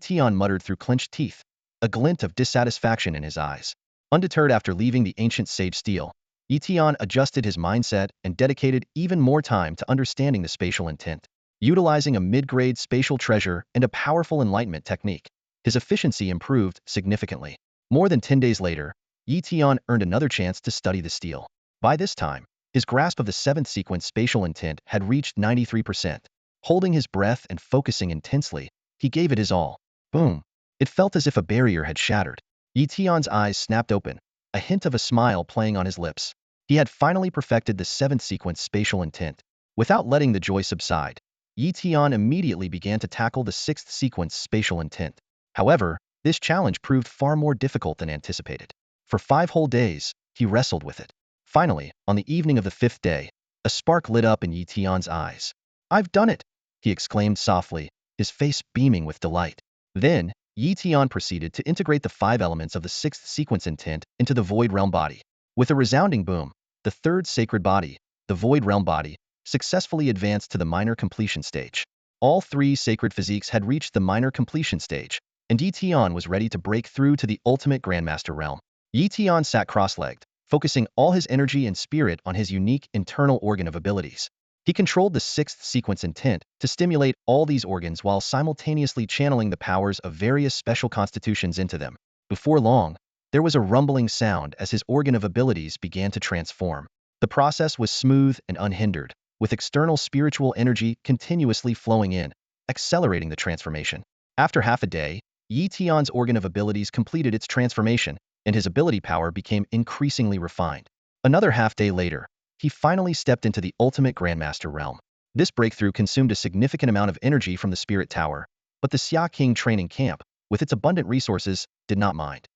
Tian muttered through clenched teeth, a glint of dissatisfaction in his eyes. Undeterred after leaving the ancient sage steel, Tian adjusted his mindset and dedicated even more time to understanding the spatial intent. Utilizing a mid-grade spatial treasure and a powerful enlightenment technique, his efficiency improved significantly. More than 10 days later, Tian earned another chance to study the steel. By this time, his grasp of the seventh sequence spatial intent had reached 93%. Holding his breath and focusing intensely, he gave it his all. Boom! It felt as if a barrier had shattered. Tian's eyes snapped open, a hint of a smile playing on his lips. He had finally perfected the seventh sequence spatial intent. Without letting the joy subside, Tian immediately began to tackle the sixth sequence spatial intent. However, this challenge proved far more difficult than anticipated. For 5 whole days, he wrestled with it. Finally, on the evening of the 5th day, a spark lit up in Tian's eyes. "I've done it!" he exclaimed softly, his face beaming with delight. Then, Tian proceeded to integrate the 5 elements of the sixth sequence intent into the Void Realm body. With a resounding boom, the third sacred body, the Void Realm body, successfully advanced to the minor completion stage. All 3 sacred physiques had reached the minor completion stage, and Tian was ready to break through to the ultimate Grandmaster realm. Tian sat cross-legged, focusing all his energy and spirit on his unique internal organ of abilities. He controlled the sixth sequence intent to stimulate all these organs while simultaneously channeling the powers of various special constitutions into them. Before long, there was a rumbling sound as his organ of abilities began to transform. The process was smooth and unhindered, with external spiritual energy continuously flowing in, accelerating the transformation. After half a day, Tian's organ of abilities completed its transformation, and his ability power became increasingly refined. Another half-day later, he finally stepped into the ultimate Grandmaster realm. This breakthrough consumed a significant amount of energy from the Spirit Tower, but the Xia King training camp, with its abundant resources, did not mind.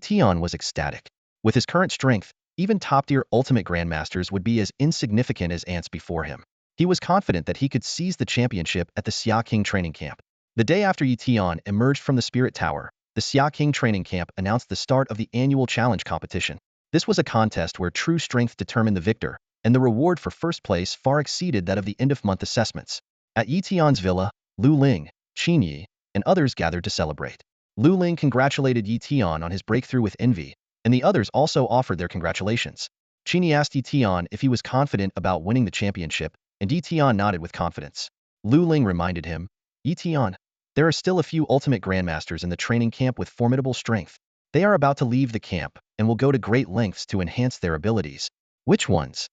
Tian was ecstatic. With his current strength, even top-tier ultimate Grandmasters would be as insignificant as ants before him. He was confident that he could seize the championship at the Xia King training camp. The day after Tian emerged from the Spirit Tower, the Xia King training camp announced the start of the annual challenge competition. This was a contest where true strength determined the victor, and the reward for first place far exceeded that of the end-of-month assessments. At Tian's villa, Lu Ling, Qin Yi, and others gathered to celebrate. Lu Ling congratulated Tian on his breakthrough with envy, and the others also offered their congratulations. Qin Yi asked Tian if he was confident about winning the championship, and Tian nodded with confidence. Lu Ling reminded him, "Tian, there are still a few ultimate grandmasters in the training camp with formidable strength. They are about to leave the camp and will go to great lengths to enhance their abilities." "Which ones?"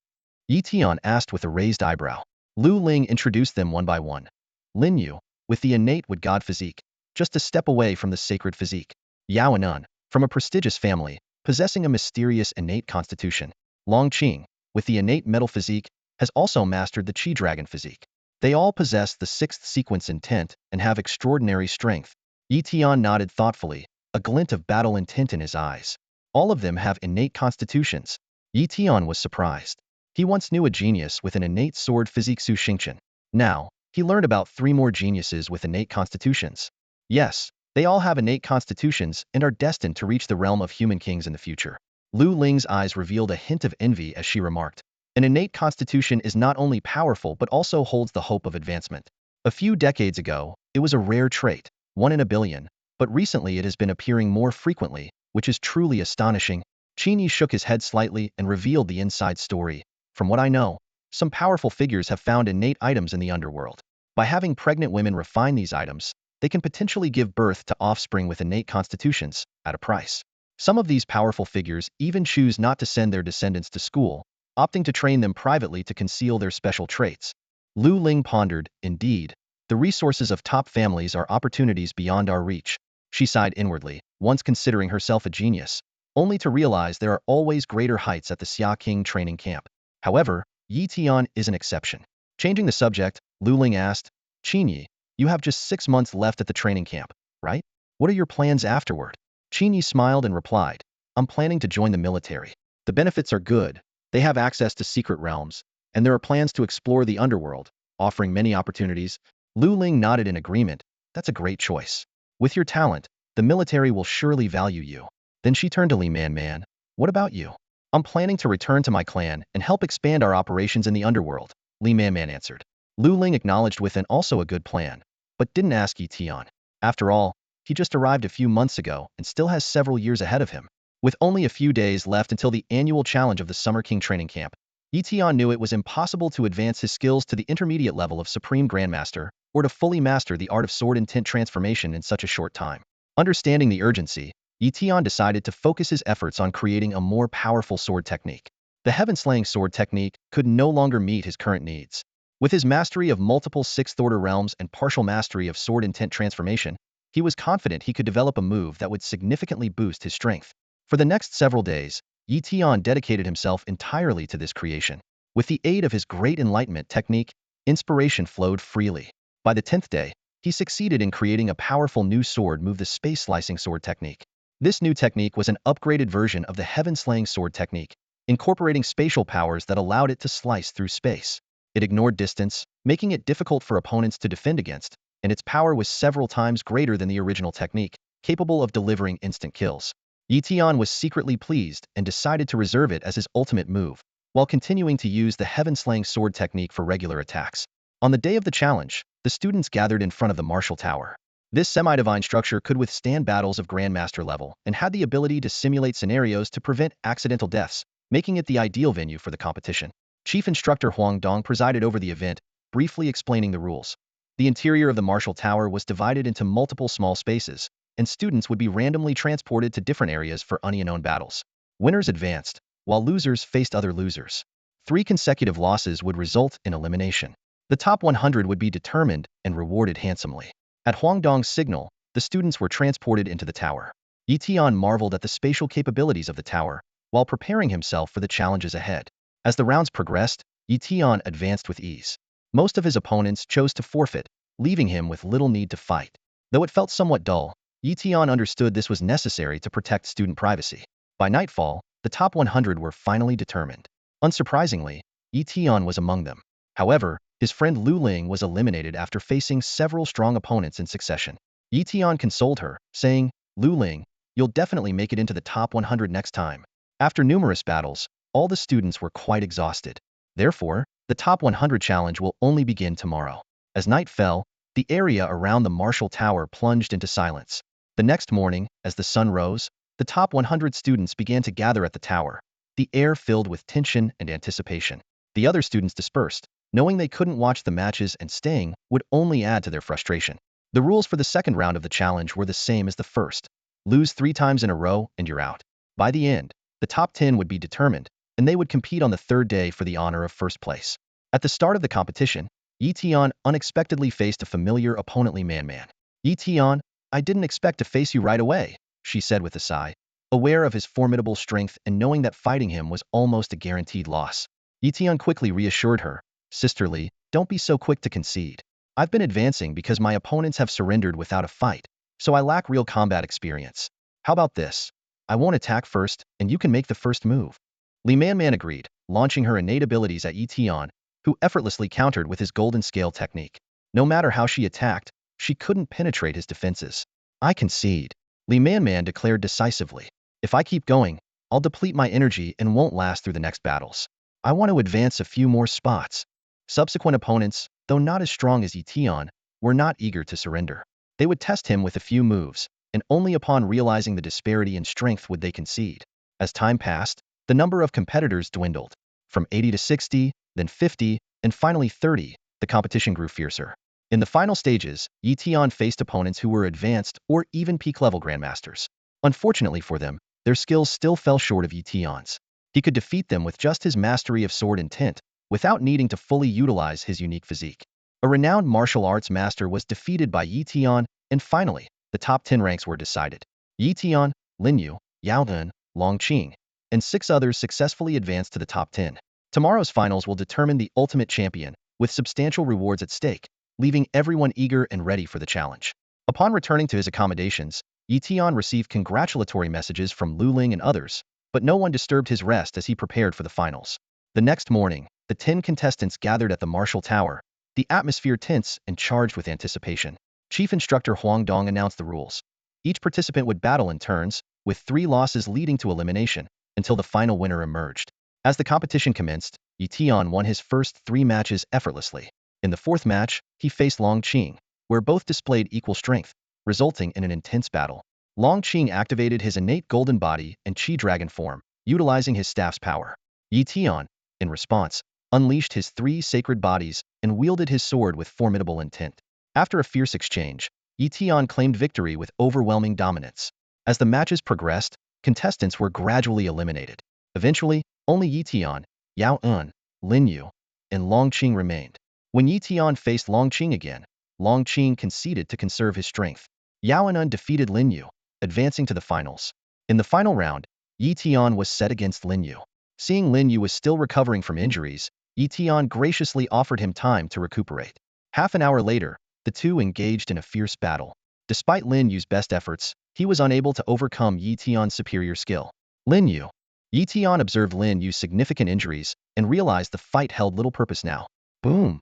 Tian asked with a raised eyebrow. Lu Ling introduced them one by one. Lin Yu, with the innate wood god physique, just a step away from the sacred physique. Yao Anan, from a prestigious family, possessing a mysterious innate constitution. Long Qing, with the innate metal physique, has also mastered the Qi dragon physique. They all possess the sixth sequence intent and have extraordinary strength. Tian nodded thoughtfully, a glint of battle intent in his eyes. All of them have innate constitutions. Tian was surprised. He once knew a genius with an innate sword physique Su Xingqian. Now, he learned about 3 more geniuses with innate constitutions. Yes, they all have innate constitutions and are destined to reach the realm of human kings in the future. Lu Ling's eyes revealed a hint of envy as she remarked, "An innate constitution is not only powerful but also holds the hope of advancement. A few decades ago, it was a rare trait, 1 in a billion, but recently it has been appearing more frequently, which is truly astonishing." Qin Yi shook his head slightly and revealed the inside story. "From what I know, some powerful figures have found innate items in the underworld. By having pregnant women refine these items, they can potentially give birth to offspring with innate constitutions, at a price. Some of these powerful figures even choose not to send their descendants to school, opting to train them privately to conceal their special traits." Lu Ling pondered, "Indeed, the resources of top families are opportunities beyond our reach." She sighed inwardly, once considering herself a genius, only to realize there are always greater heights at the Xia King training camp. However, Tian is an exception. Changing the subject, Lu Ling asked, "Qin Yi, you have just 6 months left at the training camp, right? What are your plans afterward?" Qin Yi smiled and replied, "I'm planning to join the military. The benefits are good, they have access to secret realms, and there are plans to explore the underworld, offering many opportunities." Lu Ling nodded in agreement. "That's a great choice. With your talent, the military will surely value you." Then she turned to Li Man, "What about you? I'm planning to return to my clan and help expand our operations in the underworld, Li Man answered. Lu Ling acknowledged with an also a good plan, but didn't ask Yi Tian. After all, he just arrived a few months ago and still has several years ahead of him. With only a few days left until the annual challenge of the Summer King training camp, Yi Tian knew it was impossible to advance his skills to the intermediate level of Supreme Grandmaster or to fully master the art of sword intent transformation in such a short time. Understanding the urgency, Yi Tian decided to focus his efforts on creating a more powerful sword technique. The heaven-slaying sword technique could no longer meet his current needs. With his mastery of multiple sixth-order realms and partial mastery of sword intent transformation, he was confident he could develop a move that would significantly boost his strength. For the next several days, Yi Tian dedicated himself entirely to this creation. With the aid of his great enlightenment technique, inspiration flowed freely. By the 10th day, he succeeded in creating a powerful new sword move, the space-slicing sword technique. This new technique was an upgraded version of the heaven-slaying sword technique, incorporating spatial powers that allowed it to slice through space. It ignored distance, making it difficult for opponents to defend against, and its power was several times greater than the original technique, capable of delivering instant kills. Yi Tian was secretly pleased and decided to reserve it as his ultimate move, while continuing to use the heaven-slaying sword technique for regular attacks. On the day of the challenge, the students gathered in front of the martial tower. This semi-divine structure could withstand battles of Grandmaster level and had the ability to simulate scenarios to prevent accidental deaths, making it the ideal venue for the competition. Chief Instructor Huang Dong presided over the event, briefly explaining the rules. The interior of the martial tower was divided into multiple small spaces, and students would be randomly transported to different areas for unknown battles. Winners advanced, while losers faced other losers. 3 consecutive losses would result in elimination. The top 100 would be determined and rewarded handsomely. At Huang Dong's signal, the students were transported into the tower. Yi Tian marveled at the spatial capabilities of the tower, while preparing himself for the challenges ahead. As the rounds progressed, Yi Tian advanced with ease. Most of his opponents chose to forfeit, leaving him with little need to fight. Though it felt somewhat dull, Yi Tian understood this was necessary to protect student privacy. By nightfall, the top 100 were finally determined. Unsurprisingly, Yi Tian was among them. However, his friend Lu Ling was eliminated after facing several strong opponents in succession. Yi Tian consoled her, saying, "Lu Ling, you'll definitely make it into the top 100 next time." After numerous battles, all the students were quite exhausted. Therefore, the top 100 challenge will only begin tomorrow. As night fell, the area around the martial tower plunged into silence. The next morning, as the sun rose, the top 100 students began to gather at the tower, the air filled with tension and anticipation. The other students dispersed, knowing they couldn't watch the matches and staying would only add to their frustration. The rules for the second round of the challenge were the same as the first. Lose 3 times in a row and you're out. By the end, the top 10 would be determined, and they would compete on the 3rd day for the honor of first place. At the start of the competition, Yi Tian unexpectedly faced a familiar opponent, Li Man. "Yi Tian, I didn't expect to face you right away," she said with a sigh, aware of his formidable strength and knowing that fighting him was almost a guaranteed loss. Yi Tian quickly reassured her, "Sister Li, don't be so quick to concede. I've been advancing because my opponents have surrendered without a fight, so I lack real combat experience. How about this? I won't attack first, and you can make the first move." Li Man agreed, launching her innate abilities at Yi Tian, who effortlessly countered with his golden scale technique. No matter how she attacked, she couldn't penetrate his defenses. "I concede," Li Man declared decisively. "If I keep going, I'll deplete my energy and won't last through the next battles. I want to advance a few more spots." Subsequent opponents, though not as strong as Yi Tian, were not eager to surrender. They would test him with a few moves, and only upon realizing the disparity in strength would they concede. As time passed, the number of competitors dwindled. From 80 to 60, then 50, and finally 30, the competition grew fiercer. In the final stages, Yi Tian faced opponents who were advanced or even peak-level grandmasters. Unfortunately for them, their skills still fell short of Yi Tian's. He could defeat them with just his mastery of sword intent, without needing to fully utilize his unique physique. A renowned martial arts master was defeated by Yi Tian, and finally, the top 10 ranks were decided. Yi Tian, Lin Yu, Yao Dun, Long Qing, and 6 others successfully advanced to the top 10. Tomorrow's finals will determine the ultimate champion, with substantial rewards at stake, leaving everyone eager and ready for the challenge. Upon returning to his accommodations, Yi Tian received congratulatory messages from Lu Ling and others, but no one disturbed his rest as he prepared for the finals. The next morning, the 10 contestants gathered at the martial tower, the atmosphere tense and charged with anticipation. Chief Instructor Huang Dong announced the rules. Each participant would battle in turns, with 3 losses leading to elimination. until the final winner emerged. As the competition commenced, Tian won his first 3 matches effortlessly. In the 4th match, he faced Long Qing, where both displayed equal strength, resulting in an intense battle. Long Qing activated his innate golden body and Qi dragon form, utilizing his staff's power. Tian, in response, unleashed his 3 sacred bodies and wielded his sword with formidable intent. After a fierce exchange, Tian claimed victory with overwhelming dominance. As the matches progressed, contestants were gradually eliminated. Eventually, only Tian, Yao En, Lin Yu, and Long Qing remained. When Tian faced Long Qing again, Long Qing conceded to conserve his strength. Yao En defeated Lin Yu, advancing to the finals. In the final round, Tian was set against Lin Yu. Seeing Lin Yu was still recovering from injuries, Tian graciously offered him time to recuperate. Half an hour later, the two engaged in a fierce battle. Despite Lin Yu's best efforts, he was unable to overcome Tian's superior skill. Tian observed Lin Yu's significant injuries and realized the fight held little purpose now. Boom!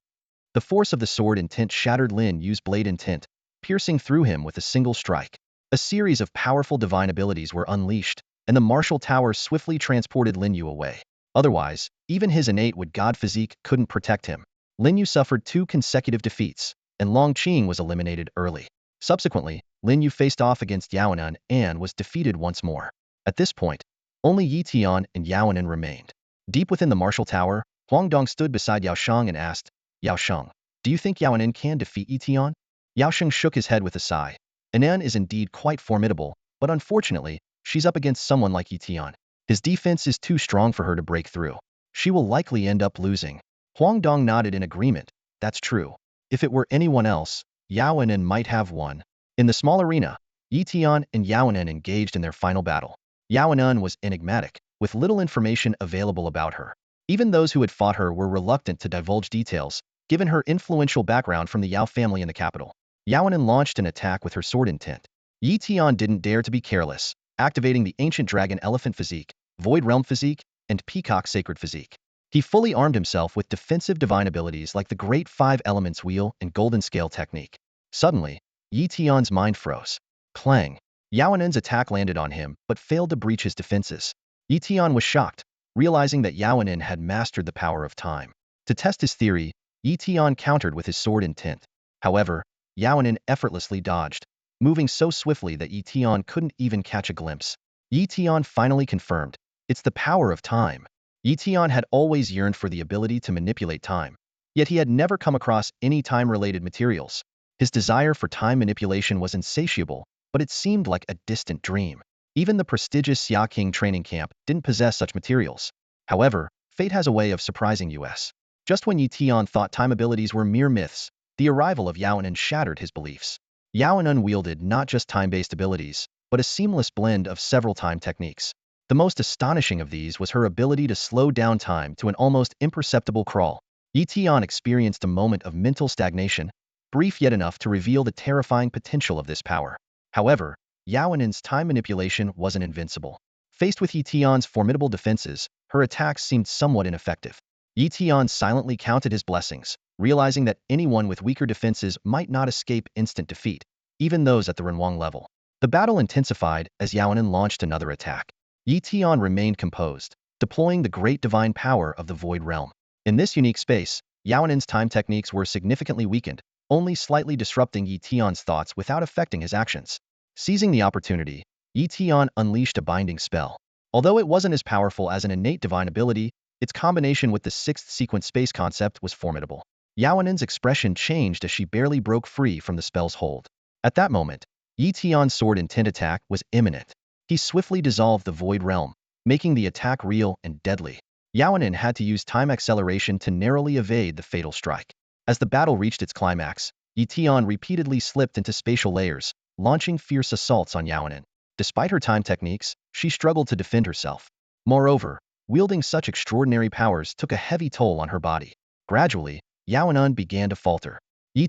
The force of the sword intent shattered Lin Yu's blade intent, piercing through him with a single strike. A series of powerful divine abilities were unleashed, and the martial tower swiftly transported Lin Yu away. Otherwise, even his innate wood god physique couldn't protect him. Lin Yu suffered 2 consecutive defeats, and Long Qing was eliminated early. Subsequently, Lin Yu faced off against Yao En and was defeated once more. At this point, only Tian and Yao En remained. Deep within the martial tower, Huangdong stood beside Yao Sheng and asked, "Yao Sheng, do you think Yao En can defeat Tian?" Yao Sheng shook his head with a sigh. Anan is indeed quite formidable, but unfortunately, she's up against someone like Tian. His defense is too strong for her to break through. She will likely end up losing. Huangdong nodded in agreement. That's true. If it were anyone else, Yao En might have won. In the small arena, Tian and Yao En engaged in their final battle. Yao En was enigmatic, with little information available about her. Even those who had fought her were reluctant to divulge details, given her influential background from the Yao family in the capital. Yao En launched an attack with her sword intent. Tian didn't dare to be careless, activating the ancient dragon elephant physique, void realm physique, and peacock sacred physique. He fully armed himself with defensive divine abilities like the great 5 elements wheel and golden scale technique. Suddenly, Tian's mind froze. Clang! Yao En's attack landed on him, but failed to breach his defenses. Tian was shocked, realizing that Yao En had mastered the power of time. To test his theory, Tian countered with his sword intent. However, Yao En effortlessly dodged, moving so swiftly that Tian couldn't even catch a glimpse. Tian finally confirmed, it's the power of time. Tian had always yearned for the ability to manipulate time, yet he had never come across any time-related materials. His desire for time manipulation was insatiable, but it seemed like a distant dream. Even the prestigious Xia King training camp didn't possess such materials. However, fate has a way of surprising us. Just when Tian thought time abilities were mere myths, the arrival of Yao En shattered his beliefs. Yao En wielded not just time-based abilities, but a seamless blend of several time techniques. The most astonishing of these was her ability to slow down time to an almost imperceptible crawl. Tian experienced a moment of mental stagnation, brief yet enough to reveal the terrifying potential of this power. However, Yao En's time manipulation wasn't invincible. Faced with Tian's formidable defenses, her attacks seemed somewhat ineffective. Tian silently counted his blessings, realizing that anyone with weaker defenses might not escape instant defeat, even those at the Renwang level. The battle intensified as Yao En launched another attack. Tian remained composed, deploying the great divine power of the Void Realm. In this unique space, Yao En's time techniques were significantly weakened, only slightly disrupting Tian's thoughts without affecting his actions. Seizing the opportunity, Tian unleashed a binding spell. Although it wasn't as powerful as an innate divine ability, its combination with the 6th sequence space concept was formidable. Yao En's expression changed as she barely broke free from the spell's hold. At that moment, Tian's sword intent attack was imminent. He swiftly dissolved the Void Realm, making the attack real and deadly. Yao En had to use time acceleration to narrowly evade the fatal strike. As the battle reached its climax, Tian repeatedly slipped into spatial layers, launching fierce assaults on Yao En. Despite her time techniques, she struggled to defend herself. Moreover, wielding such extraordinary powers took a heavy toll on her body. Gradually, Yao En began to falter.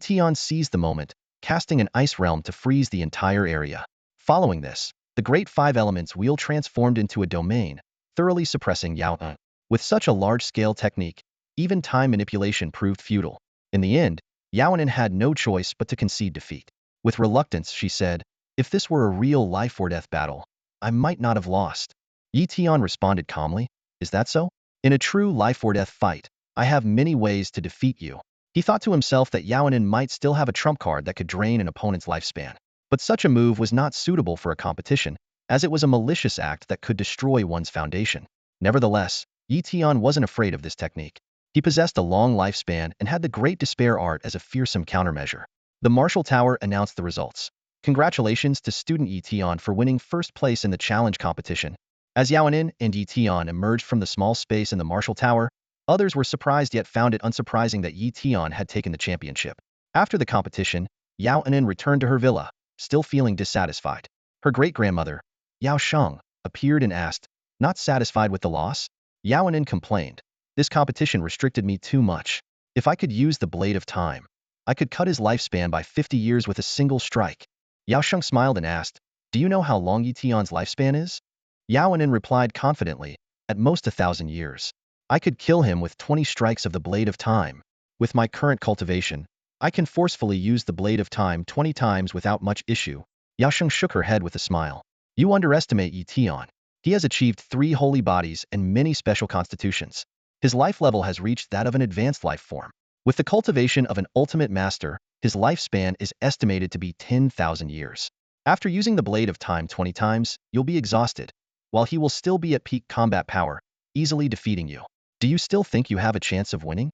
Tian seized the moment, casting an ice realm to freeze the entire area. Following this, the great 5 elements wheel transformed into a domain, thoroughly suppressing Yao En. With such a large-scale technique, even time manipulation proved futile. In the end, Yao En had no choice but to concede defeat. With reluctance, she said, "If this were a real life-or-death battle, I might not have lost." Yi Tian responded calmly. Is that so? In a true life-or-death fight, I have many ways to defeat you. He thought to himself that Yaonin might still have a trump card that could drain an opponent's lifespan. But such a move was not suitable for a competition, as it was a malicious act that could destroy one's foundation. Nevertheless, Yi Tian wasn't afraid of this technique. He possessed a long lifespan and had the Great Despair art as a fearsome countermeasure. The Martial Tower announced the results. Congratulations to student Yi Tian for winning first place in the challenge competition. As Yaonin and Yi Tian emerged from the small space in the Martial Tower, others were surprised yet found it unsurprising that Yi Tian had taken the championship. After the competition, Yaonin returned to her villa, still feeling dissatisfied. Her great-grandmother, Yao Sheng, appeared and asked, not satisfied with the loss? Yaonin complained. This competition restricted me too much. If I could use the blade of time, I could cut his lifespan by 50 years with a single strike. Yao Sheng smiled and asked, do you know how long Yi Tian's lifespan is? Yaonin replied confidently, at most 1,000 years. I could kill him with 20 strikes of the blade of time. With my current cultivation, I can forcefully use the blade of time 20 times without much issue. Yao Sheng shook her head with a smile. You underestimate Yi Tian. He has achieved 3 holy bodies and many special constitutions. His life level has reached that of an advanced life form. With the cultivation of an ultimate master, his lifespan is estimated to be 10,000 years. After using the blade of time 20 times, you'll be exhausted, while he will still be at peak combat power, easily defeating you. Do you still think you have a chance of winning?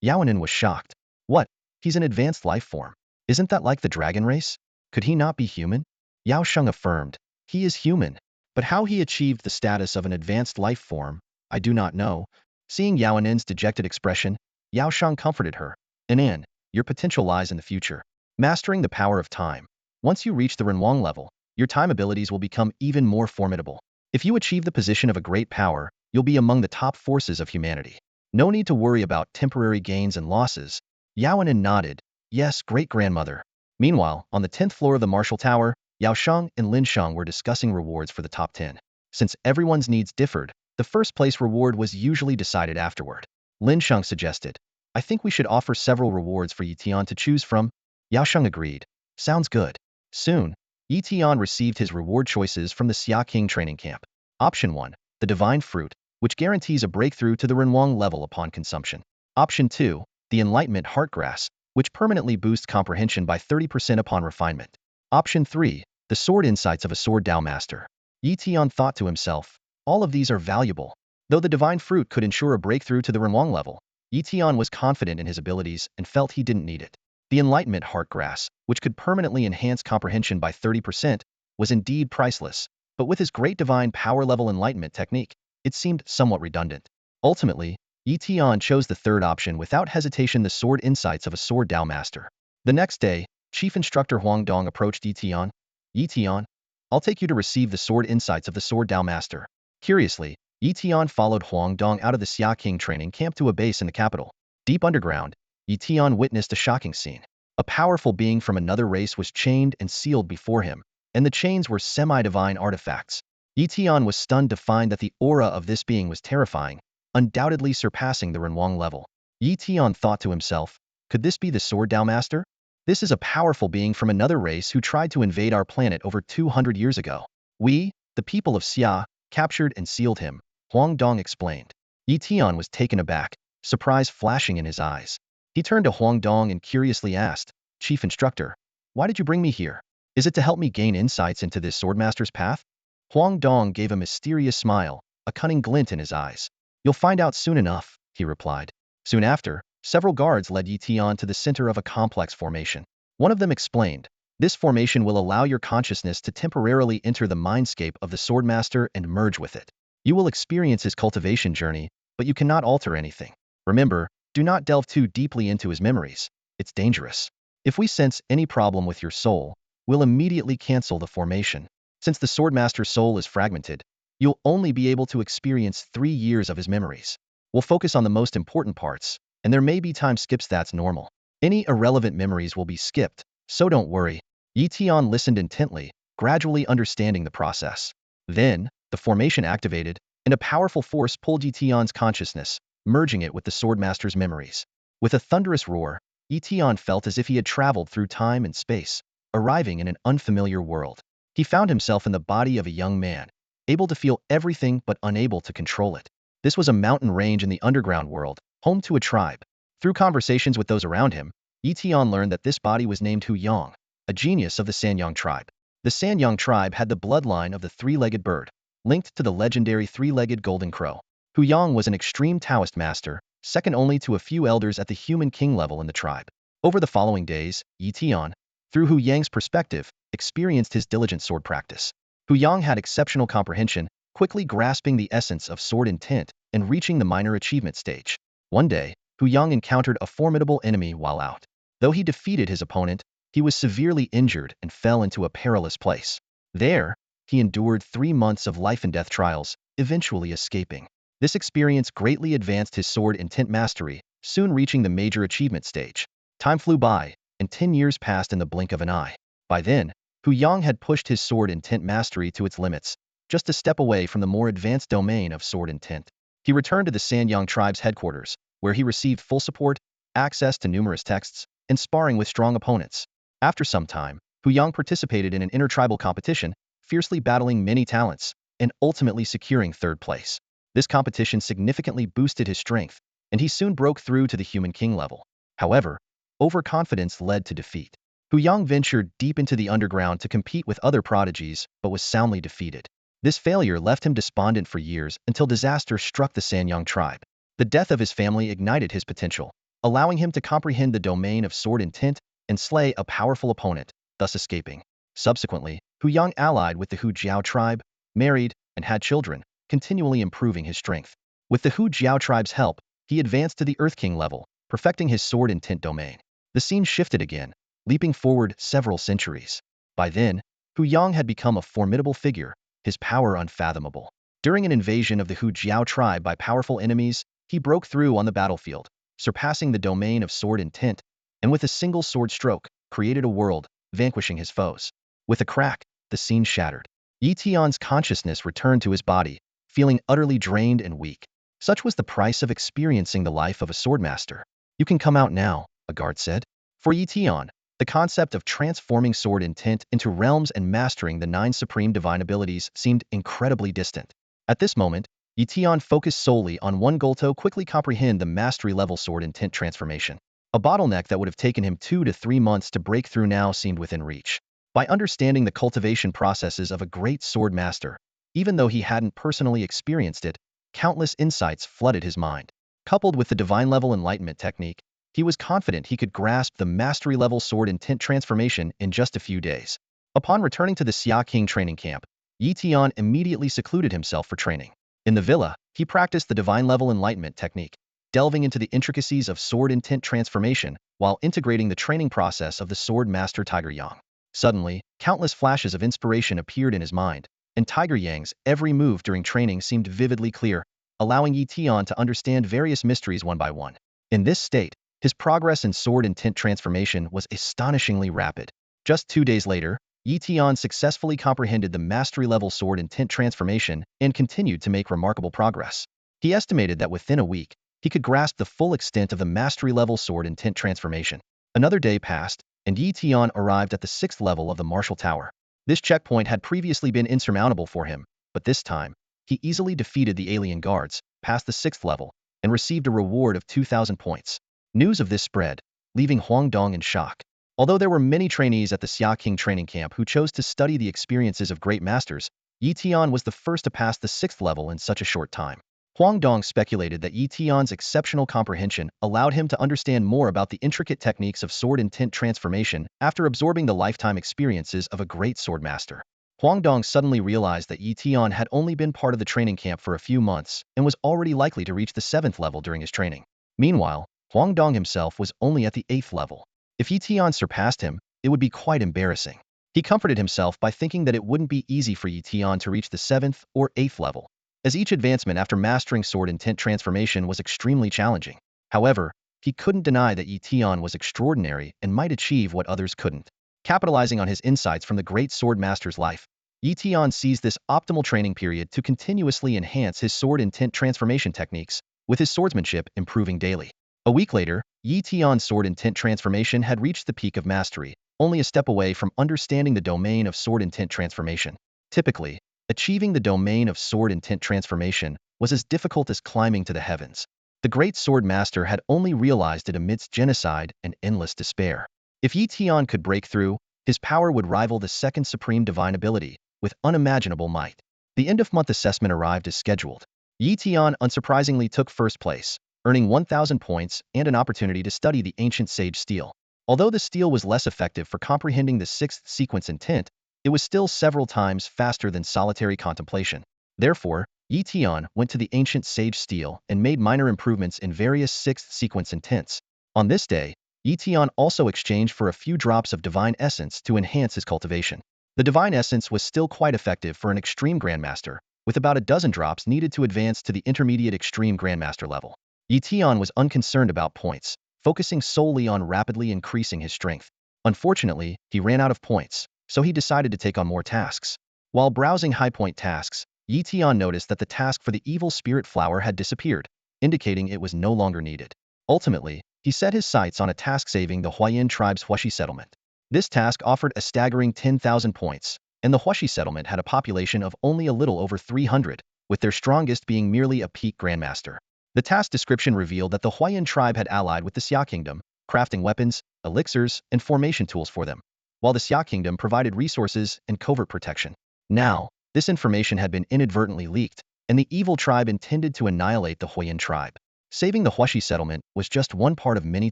Yaonin was shocked. What? He's an advanced life form. Isn't that like the dragon race? Could he not be human? Yao Sheng affirmed. He is human. But how he achieved the status of an advanced life form, I do not know. Seeing Yaonin's dejected expression, Yao Sheng comforted her. Anan, your potential lies in the future. Mastering the power of time. Once you reach the Renwang level, your time abilities will become even more formidable. If you achieve the position of a great power, you'll be among the top forces of humanity. No need to worry about temporary gains and losses. Yaonin nodded. Yes, great-grandmother. Meanwhile, on the 10th floor of the Martial Tower, Yao Sheng and Lin Su were discussing rewards for the top 10. Since everyone's needs differed, the first place reward was usually decided afterward. Lin Su suggested, I think we should offer several rewards for Yi Tian to choose from. Yao Sheng agreed. Sounds good. Soon, Yi Tian received his reward choices from the Xia King training camp. Option 1, the Divine Fruit, which guarantees a breakthrough to the Renwang level upon consumption. Option 2, the Enlightenment Heartgrass, which permanently boosts comprehension by 30% upon refinement. Option 3, the Sword Insights of a Sword Dao Master. Yi Tian thought to himself, all of these are valuable. Though the Divine Fruit could ensure a breakthrough to the Renwang level, Yi Tian was confident in his abilities and felt he didn't need it. The Enlightenment Heartgrass, which could permanently enhance comprehension by 30%, was indeed priceless, but with his great divine power level enlightenment technique, it seemed somewhat redundant. Ultimately, Yi Tian chose the third option without hesitation, the Sword Insights of a Sword Dao Master. The next day, Chief Instructor Huang Dong approached Yi Tian. Yi Tian, I'll take you to receive the Sword Insights of the Sword Dao Master. Curiously, Yi Tian followed Huang Dong out of the Xia King training camp to a base in the capital. Deep underground, Yi Tian witnessed a shocking scene. A powerful being from another race was chained and sealed before him, and the chains were semi-divine artifacts. Yi Tian was stunned to find that the aura of this being was terrifying, undoubtedly surpassing the Renwang level. Yi Tian thought to himself, could this be the Sword Dao Master? This is a powerful being from another race who tried to invade our planet over 200 years ago. We, the people of Xia, captured and sealed him, Huang Dong explained. Yi Tian was taken aback, surprise flashing in his eyes. He turned to Huang Dong and curiously asked, Chief Instructor, why did you bring me here? Is it to help me gain insights into this Swordmaster's path? Huang Dong gave a mysterious smile, a cunning glint in his eyes. You'll find out soon enough, he replied. Soon after, several guards led Yi Tian to the center of a complex formation. One of them explained, this formation will allow your consciousness to temporarily enter the mindscape of the Swordmaster and merge with it. You will experience his cultivation journey, but you cannot alter anything. Remember, do not delve too deeply into his memories. It's dangerous. If we sense any problem with your soul, we'll immediately cancel the formation. Since the Swordmaster's soul is fragmented, you'll only be able to experience 3 years of his memories. We'll focus on the most important parts, and there may be time skips. That's normal. Any irrelevant memories will be skipped, so don't worry. Yi Tian listened intently, gradually understanding the process. Then, the formation activated, and a powerful force pulled Yi Tian's consciousness, merging it with the Swordmaster's memories. With a thunderous roar, Yi Tian felt as if he had traveled through time and space, arriving in an unfamiliar world. He found himself in the body of a young man, able to feel everything but unable to control it. This was a mountain range in the underground world, home to a tribe. Through conversations with those around him, Tian learned that this body was named Hu Yang, a genius of the Sanyang tribe. The Sanyang tribe had the bloodline of the three-legged bird, linked to the legendary three-legged golden crow. Hu Yang was an extreme Taoist master, second only to a few elders at the human king level in the tribe. Over the following days, Tian, through Hu Yang's perspective, experienced his diligent sword practice. Hu Yang had exceptional comprehension, quickly grasping the essence of sword intent and reaching the minor achievement stage. One day, Hu Yang encountered a formidable enemy while out. Though he defeated his opponent, he was severely injured and fell into a perilous place. There, he endured 3 months of life and death trials, eventually escaping. This experience greatly advanced his sword intent mastery, soon reaching the major achievement stage. Time flew by, and 10 years passed in the blink of an eye. By then, Hu Yang had pushed his sword intent mastery to its limits, just a step away from the more advanced domain of sword intent. He returned to the Sanyang tribe's headquarters, where he received full support, access to numerous texts, and sparring with strong opponents. After some time, Hu Yang participated in an intertribal competition, fiercely battling many talents, and ultimately securing third place. This competition significantly boosted his strength, and he soon broke through to the human king level. However, overconfidence led to defeat. Hu Yang ventured deep into the underground to compete with other prodigies, but was soundly defeated. This failure left him despondent for years until disaster struck the Sanyang tribe. The death of his family ignited his potential, allowing him to comprehend the domain of sword intent and slay a powerful opponent, thus escaping. Subsequently, Hu Yang allied with the Hu Jiao tribe, married, and had children, continually improving his strength. With the Hu Jiao tribe's help, he advanced to the Earth King level, perfecting his sword intent domain. The scene shifted again, leaping forward several centuries. By then, Hu Yang had become a formidable figure, his power unfathomable. During an invasion of the Hu Jiao tribe by powerful enemies, he broke through on the battlefield, surpassing the domain of sword intent, and with a single sword stroke, created a world, vanquishing his foes. With a crack, the scene shattered. Tian's consciousness returned to his body, feeling utterly drained and weak. Such was the price of experiencing the life of a swordmaster. "You can come out now," a guard said. For Tian, the concept of transforming sword intent into realms and mastering the 9 supreme divine abilities seemed incredibly distant. At this moment, Tian focused solely on one goal: to quickly comprehend the mastery-level sword intent transformation. A bottleneck that would have taken him 2 to 3 months to break through now seemed within reach. By understanding the cultivation processes of a great sword master, even though he hadn't personally experienced it, countless insights flooded his mind. Coupled with the divine-level enlightenment technique, he was confident he could grasp the mastery-level sword intent transformation in just a few days. Upon returning to the Xia King training camp, Tian immediately secluded himself for training. In the villa, he practiced the divine-level enlightenment technique, delving into the intricacies of sword intent transformation while integrating the training process of the sword master Tiger Yang. Suddenly, countless flashes of inspiration appeared in his mind, and Tiger Yang's every move during training seemed vividly clear, allowing Tian to understand various mysteries one by one. In this state, his progress in sword intent transformation was astonishingly rapid. Just 2 days later, Tian successfully comprehended the mastery-level sword intent transformation and continued to make remarkable progress. He estimated that within a week, he could grasp the full extent of the mastery-level sword intent transformation. Another day passed, and Tian arrived at the 6th level of the Martial Tower. This checkpoint had previously been insurmountable for him, but this time, he easily defeated the alien guards, passed the 6th level, and received a reward of 2,000 points. News of this spread, leaving Huang Dong in shock. Although there were many trainees at the Xia King training camp who chose to study the experiences of great masters, Tian was the first to pass the 6th level in such a short time. Huang Dong speculated that Tian's exceptional comprehension allowed him to understand more about the intricate techniques of sword intent transformation after absorbing the lifetime experiences of a great swordmaster. Huang Dong suddenly realized that Tian had only been part of the training camp for a few months and was already likely to reach the 7th level during his training. Meanwhile, Huang Dong himself was only at the 8th level. If Tian surpassed him, it would be quite embarrassing. He comforted himself by thinking that it wouldn't be easy for Tian to reach the 7th or 8th level, as each advancement after mastering sword intent transformation was extremely challenging. However, he couldn't deny that Tian was extraordinary and might achieve what others couldn't. Capitalizing on his insights from the great sword master's life, Tian seized this optimal training period to continuously enhance his sword intent transformation techniques, with his swordsmanship improving daily. A week later, Tian's sword intent transformation had reached the peak of mastery, only a step away from understanding the domain of sword intent transformation. Typically, Achieving the domain of sword intent transformation was as difficult as climbing to the heavens. The great sword master had only realized it amidst genocide and endless despair. If Yi Tian could break through, his power would rival the second supreme divine ability, with unimaginable might. The end-of-month assessment arrived as scheduled. Yi Tian unsurprisingly took first place, earning 1,000 points and an opportunity to study the ancient sage steel. Although the steel was less effective for comprehending the sixth sequence intent, it was still several times faster than solitary contemplation. Therefore, Yi Tian went to the ancient sage steel and made minor improvements in various sixth sequence intents. On this day, Yi Tian also exchanged for a few drops of divine essence to enhance his cultivation. The divine essence was still quite effective for an extreme grandmaster, with about a dozen drops needed to advance to the intermediate extreme grandmaster level. Yi Tian was unconcerned about points, focusing solely on rapidly increasing his strength. Unfortunately, he ran out of points, so he decided to take on more tasks. While browsing high-point tasks, Yi Tian noticed that the task for the evil spirit flower had disappeared, indicating it was no longer needed. Ultimately, he set his sights on a task saving the Huayan tribe's Huaxi settlement. This task offered a staggering 10,000 points, and the Huaxi settlement had a population of only a little over 300, with their strongest being merely a peak grandmaster. The task description revealed that the Huayan tribe had allied with the Xia kingdom, crafting weapons, elixirs, and formation tools for them, while the Xia kingdom provided resources and covert protection. Now, this information had been inadvertently leaked, and the evil tribe intended to annihilate the Huayan tribe. Saving the Huaxi settlement was just one part of many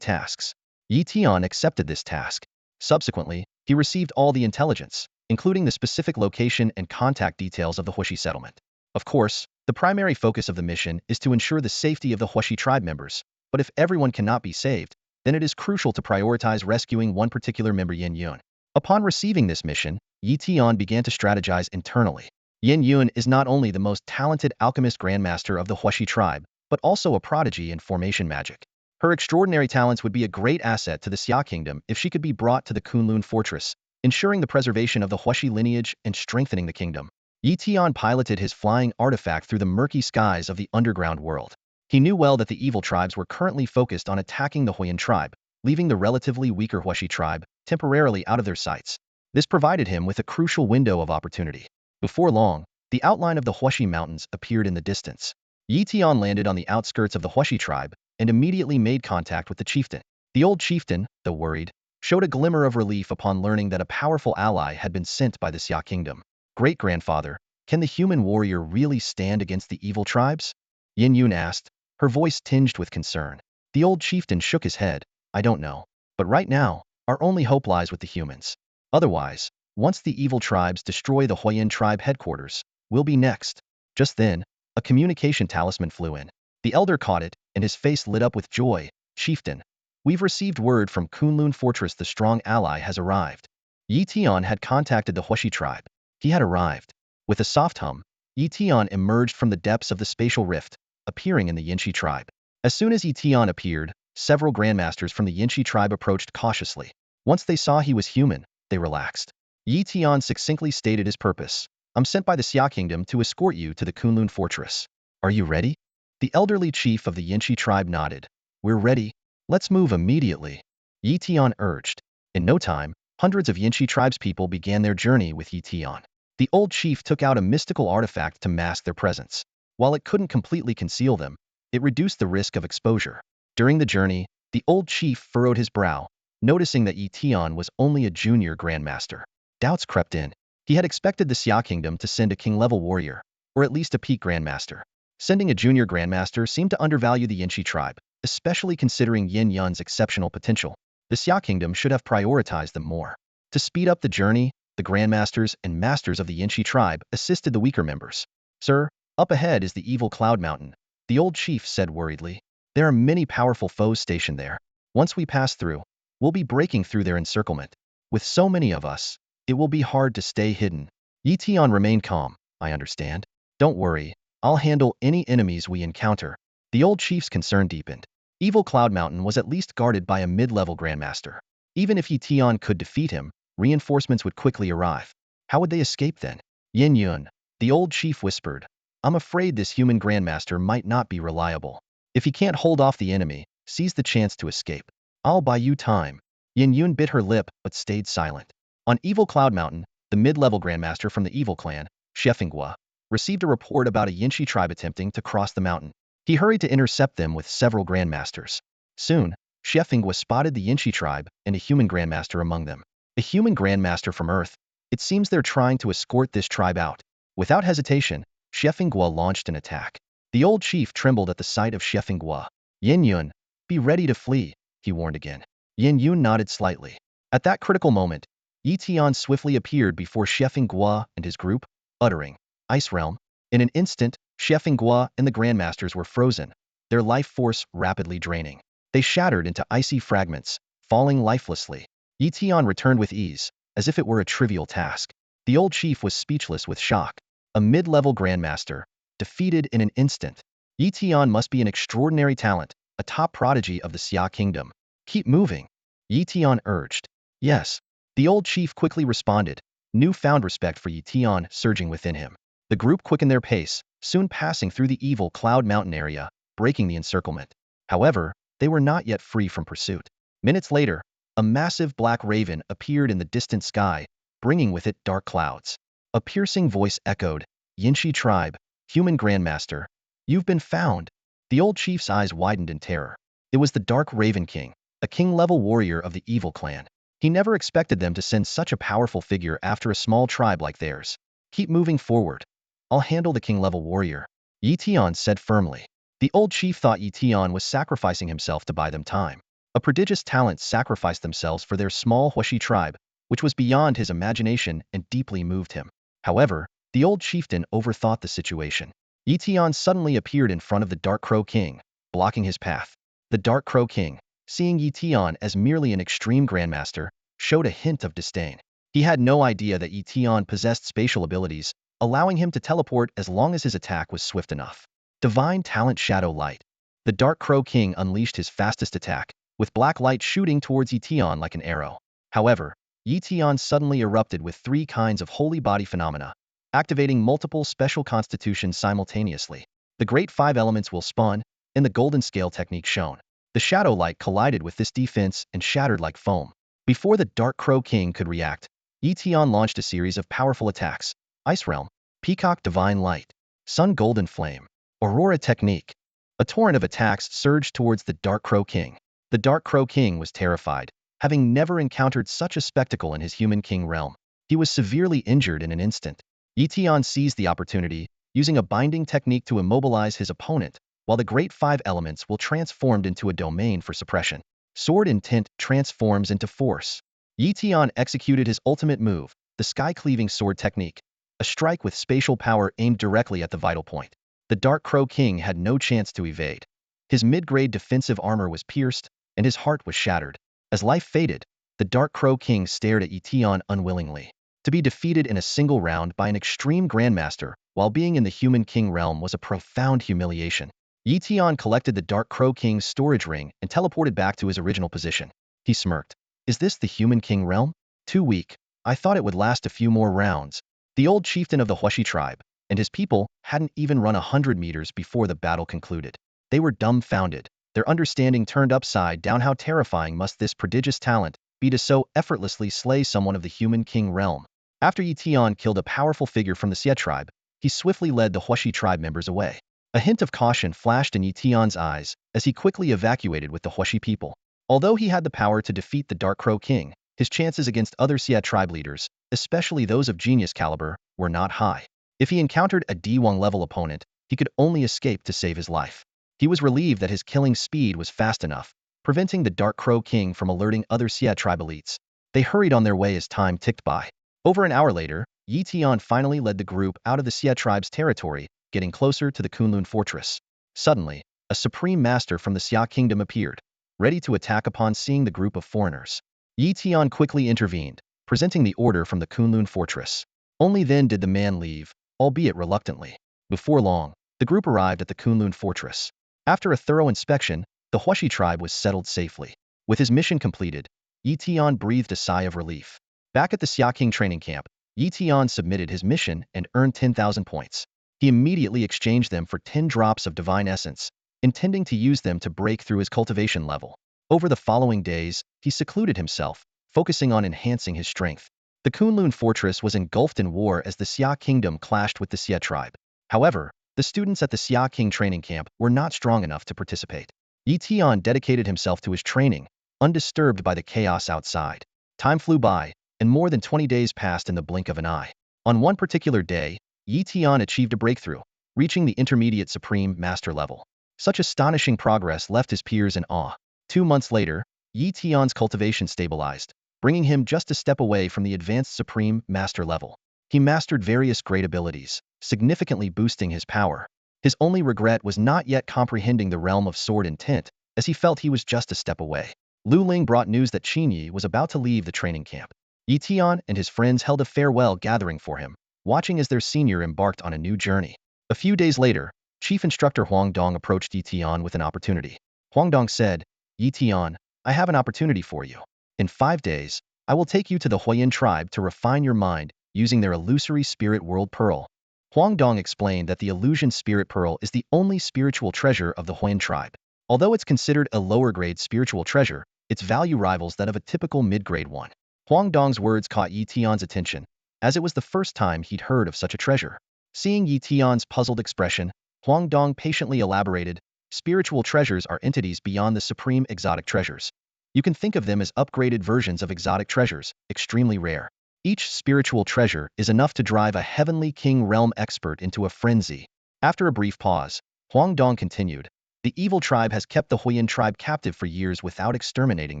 tasks. Yi Tian accepted this task. Subsequently, he received all the intelligence, including the specific location and contact details of the Huaxi settlement. Of course, the primary focus of the mission is to ensure the safety of the Huaxi tribe members, but if everyone cannot be saved, then it is crucial to prioritize rescuing one particular member, Yin Yun. Upon receiving this mission, Yi Tian began to strategize internally. Yin Yun is not only the most talented alchemist grandmaster of the Huaxi tribe, but also a prodigy in formation magic. Her extraordinary talents would be a great asset to the Xia kingdom if she could be brought to the Kunlun fortress, ensuring the preservation of the Huaxi lineage and strengthening the kingdom. Yi Tian piloted his flying artifact through the murky skies of the underground world. He knew well that the evil tribes were currently focused on attacking the Huayan tribe, leaving the relatively weaker Huaxi tribe temporarily out of their sights. This provided him with a crucial window of opportunity. Before long, the outline of the Huaxi mountains appeared in the distance. Yi Tian landed on the outskirts of the Huaxi tribe and immediately made contact with the chieftain. The old chieftain, though worried, showed a glimmer of relief upon learning that a powerful ally had been sent by the Xia kingdom. Great-grandfather, can the human warrior really stand against the evil tribes? Yin Yun asked, her voice tinged with concern. The old chieftain shook his head. I don't know. But right now, our only hope lies with the humans. Otherwise, once the evil tribes destroy the Huayan tribe headquarters, we'll be next. Just then, a communication talisman flew in. The elder caught it, and his face lit up with joy. Chieftain, we've received word from Kunlun Fortress the strong ally has arrived. Yi Tian had contacted the Huaxi tribe. He had arrived. With a soft hum, Yi Tian emerged from the depths of the spatial rift, appearing in the Yinshi tribe. As soon as Yi Tian appeared, several grandmasters from the Yinshi tribe approached cautiously. Once they saw he was human, they relaxed. Yi Tian succinctly stated his purpose. I'm sent by the Xia kingdom to escort you to the Kunlun fortress. Are you ready? The elderly chief of the Yinshi tribe nodded. We're ready. Let's move immediately. Yi Tian urged. In no time, hundreds of Yinshi tribespeople began their journey with Yi Tian. The old chief took out a mystical artifact to mask their presence. While it couldn't completely conceal them, it reduced the risk of exposure. During the journey, the old chief furrowed his brow, noticing that Yi Tian was only a junior grandmaster. Doubts crept in. He had expected the Xia kingdom to send a king-level warrior, or at least a peak grandmaster. Sending a junior grandmaster seemed to undervalue the Yinshi tribe, especially considering Yin Yun's exceptional potential. The Xia kingdom should have prioritized them more. To speed up the journey, the grandmasters and masters of the Yinshi tribe assisted the weaker members. Sir, up ahead is the evil Cloud Mountain, the old chief said worriedly. There are many powerful foes stationed there. Once we pass through, we'll be breaking through their encirclement. With so many of us, it will be hard to stay hidden. Yi Tian remained calm. I understand. Don't worry, I'll handle any enemies we encounter. The old chief's concern deepened. Evil Cloud Mountain was at least guarded by a mid-level grandmaster. Even if Yi Tian could defeat him, reinforcements would quickly arrive. How would they escape then? Yin Yun, the old chief whispered. I'm afraid this human grandmaster might not be reliable. If he can't hold off the enemy, seize the chance to escape. I'll buy you time. Yin Yun bit her lip but stayed silent. On Evil Cloud Mountain, the mid-level grandmaster from the evil clan, Shefengua, received a report about a Yinshi tribe attempting to cross the mountain. He hurried to intercept them with several Grandmasters. Soon, Shefengua spotted the Yinshi tribe and a human Grandmaster among them. A human Grandmaster from Earth. It seems they're trying to escort this tribe out. Without hesitation, Shefengua launched an attack. The old chief trembled at the sight of Shefengua. Yin Yun, be ready to flee, he warned again. Yin Yun nodded slightly. At that critical moment, Yi Tian swiftly appeared before Shefengua and his group, uttering, Ice Realm. In an instant, Shefengua and the Grandmasters were frozen, their life force rapidly draining. They shattered into icy fragments, falling lifelessly. Yi Tian returned with ease, as if it were a trivial task. The old chief was speechless with shock. A mid-level Grandmaster, defeated in an instant. Yi Tian must be an extraordinary talent, a top prodigy of the Xia Kingdom. Keep moving, Yi Tian urged. Yes. The old chief quickly responded, newfound respect for Yi Tian surging within him. The group quickened their pace, soon passing through the evil Cloud Mountain area, breaking the encirclement. However, they were not yet free from pursuit. Minutes later, a massive black raven appeared in the distant sky, bringing with it dark clouds. A piercing voice echoed, Yinshi tribe, human Grandmaster, you've been found. The old chief's eyes widened in terror. It was the Dark Raven King, a king-level warrior of the evil clan. He never expected them to send such a powerful figure after a small tribe like theirs. Keep moving forward. I'll handle the king-level warrior, Yi Tian said firmly. The old chief thought Yi Tian was sacrificing himself to buy them time. A prodigious talent sacrificed themselves for their small Huashi tribe, which was beyond his imagination and deeply moved him. However, the old chieftain overthought the situation. Yi Tian suddenly appeared in front of the Dark Crow King, blocking his path. The Dark Crow King, seeing Yi Tian as merely an extreme Grandmaster, showed a hint of disdain. He had no idea that Yi Tian possessed spatial abilities, allowing him to teleport as long as his attack was swift enough. Divine Talent Shadow Light. The Dark Crow King unleashed his fastest attack, with black light shooting towards Yi Tian like an arrow. However, Yi Tian suddenly erupted with 3 kinds of holy body phenomena, activating multiple special constitutions simultaneously. The Great 5 Elements will spawn, in the Golden Scale technique shown. The Shadow Light collided with this defense and shattered like foam. Before the Dark Crow King could react, Yi Tian launched a series of powerful attacks. Ice Realm, Peacock Divine Light, Sun Golden Flame, Aurora Technique. A torrent of attacks surged towards the Dark Crow King. The Dark Crow King was terrified, having never encountered such a spectacle in his human king realm. He was severely injured in an instant. Yi Tian seized the opportunity, using a binding technique to immobilize his opponent, while the Great 5 Elements will transformed into a domain for suppression. Sword Intent transforms into force. Yi Tian executed his ultimate move, the Sky-Cleaving Sword technique, a strike with spatial power aimed directly at the vital point. The Dark Crow King had no chance to evade. His mid-grade defensive armor was pierced, and his heart was shattered. As life faded, the Dark Crow King stared at Yi Tian unwillingly. To be defeated in a single round by an extreme Grandmaster while being in the human king realm was a profound humiliation. Yi Tian collected the Dark Crow King's storage ring and teleported back to his original position. He smirked. Is this the human king realm? Too weak. I thought it would last a few more rounds. The old chieftain of the Huashi tribe and his people hadn't even run 100 meters before the battle concluded. They were dumbfounded. Their understanding turned upside down. How terrifying must this prodigious talent be to so effortlessly slay someone of the human king realm? After Yi Tian killed a powerful figure from the Xia tribe, he swiftly led the Huashi tribe members away. A hint of caution flashed in Yi Tian's eyes as he quickly evacuated with the Huashi people. Although he had the power to defeat the Dark Crow King, his chances against other Xia tribe leaders, especially those of genius caliber, were not high. If he encountered a D1-level opponent, he could only escape to save his life. He was relieved that his killing speed was fast enough, preventing the Dark Crow King from alerting other Xia tribe elites. They hurried on their way as time ticked by. Over an hour later, Yi Tian finally led the group out of the Xia tribe's territory, getting closer to the Kunlun fortress. Suddenly, a supreme master from the Xia kingdom appeared, ready to attack upon seeing the group of foreigners. Yi Tian quickly intervened, presenting the order from the Kunlun fortress. Only then did the man leave, albeit reluctantly. Before long, the group arrived at the Kunlun fortress. After a thorough inspection, the Huashi tribe was settled safely. With his mission completed, Yi Tian breathed a sigh of relief. Back at the Xia King training camp, Yi Tian submitted his mission and earned 10,000 points. He immediately exchanged them for 10 drops of divine essence, intending to use them to break through his cultivation level. Over the following days, he secluded himself, focusing on enhancing his strength. The Kunlun fortress was engulfed in war as the Xia kingdom clashed with the Xia tribe. However, the students at the Xia King training camp were not strong enough to participate. Yi Tian dedicated himself to his training, undisturbed by the chaos outside. Time flew by, and more than 20 days passed in the blink of an eye. On one particular day, Yi Tian achieved a breakthrough, reaching the intermediate supreme master level. Such astonishing progress left his peers in awe. 2 months later, Yi Tian's cultivation stabilized, bringing him just a step away from the advanced supreme master level. He mastered various great abilities, significantly boosting his power. His only regret was not yet comprehending the realm of sword and tint, as he felt he was just a step away. Lu Ling brought news that Qinyi was about to leave the training camp. Yi Tian and his friends held a farewell gathering for him, watching as their senior embarked on a new journey. A few days later, Chief Instructor Huang Dong approached Yi Tian with an opportunity. Huang Dong said, "Yi Tian, I have an opportunity for you. In 5 days, I will take you to the Huayan tribe to refine your mind using their illusory spirit world pearl." Huang Dong explained that the illusion spirit pearl is the only spiritual treasure of the Huayan tribe. Although it's considered a lower-grade spiritual treasure, its value rivals that of a typical mid-grade one. Huang Dong's words caught Yi Tian's attention, as it was the first time he'd heard of such a treasure. Seeing Yi Tian's puzzled expression, Huang Dong patiently elaborated, "Spiritual treasures are entities beyond the supreme exotic treasures. You can think of them as upgraded versions of exotic treasures, extremely rare. Each spiritual treasure is enough to drive a heavenly king realm expert into a frenzy." After a brief pause, Huang Dong continued, "The evil tribe has kept the Huayan tribe captive for years without exterminating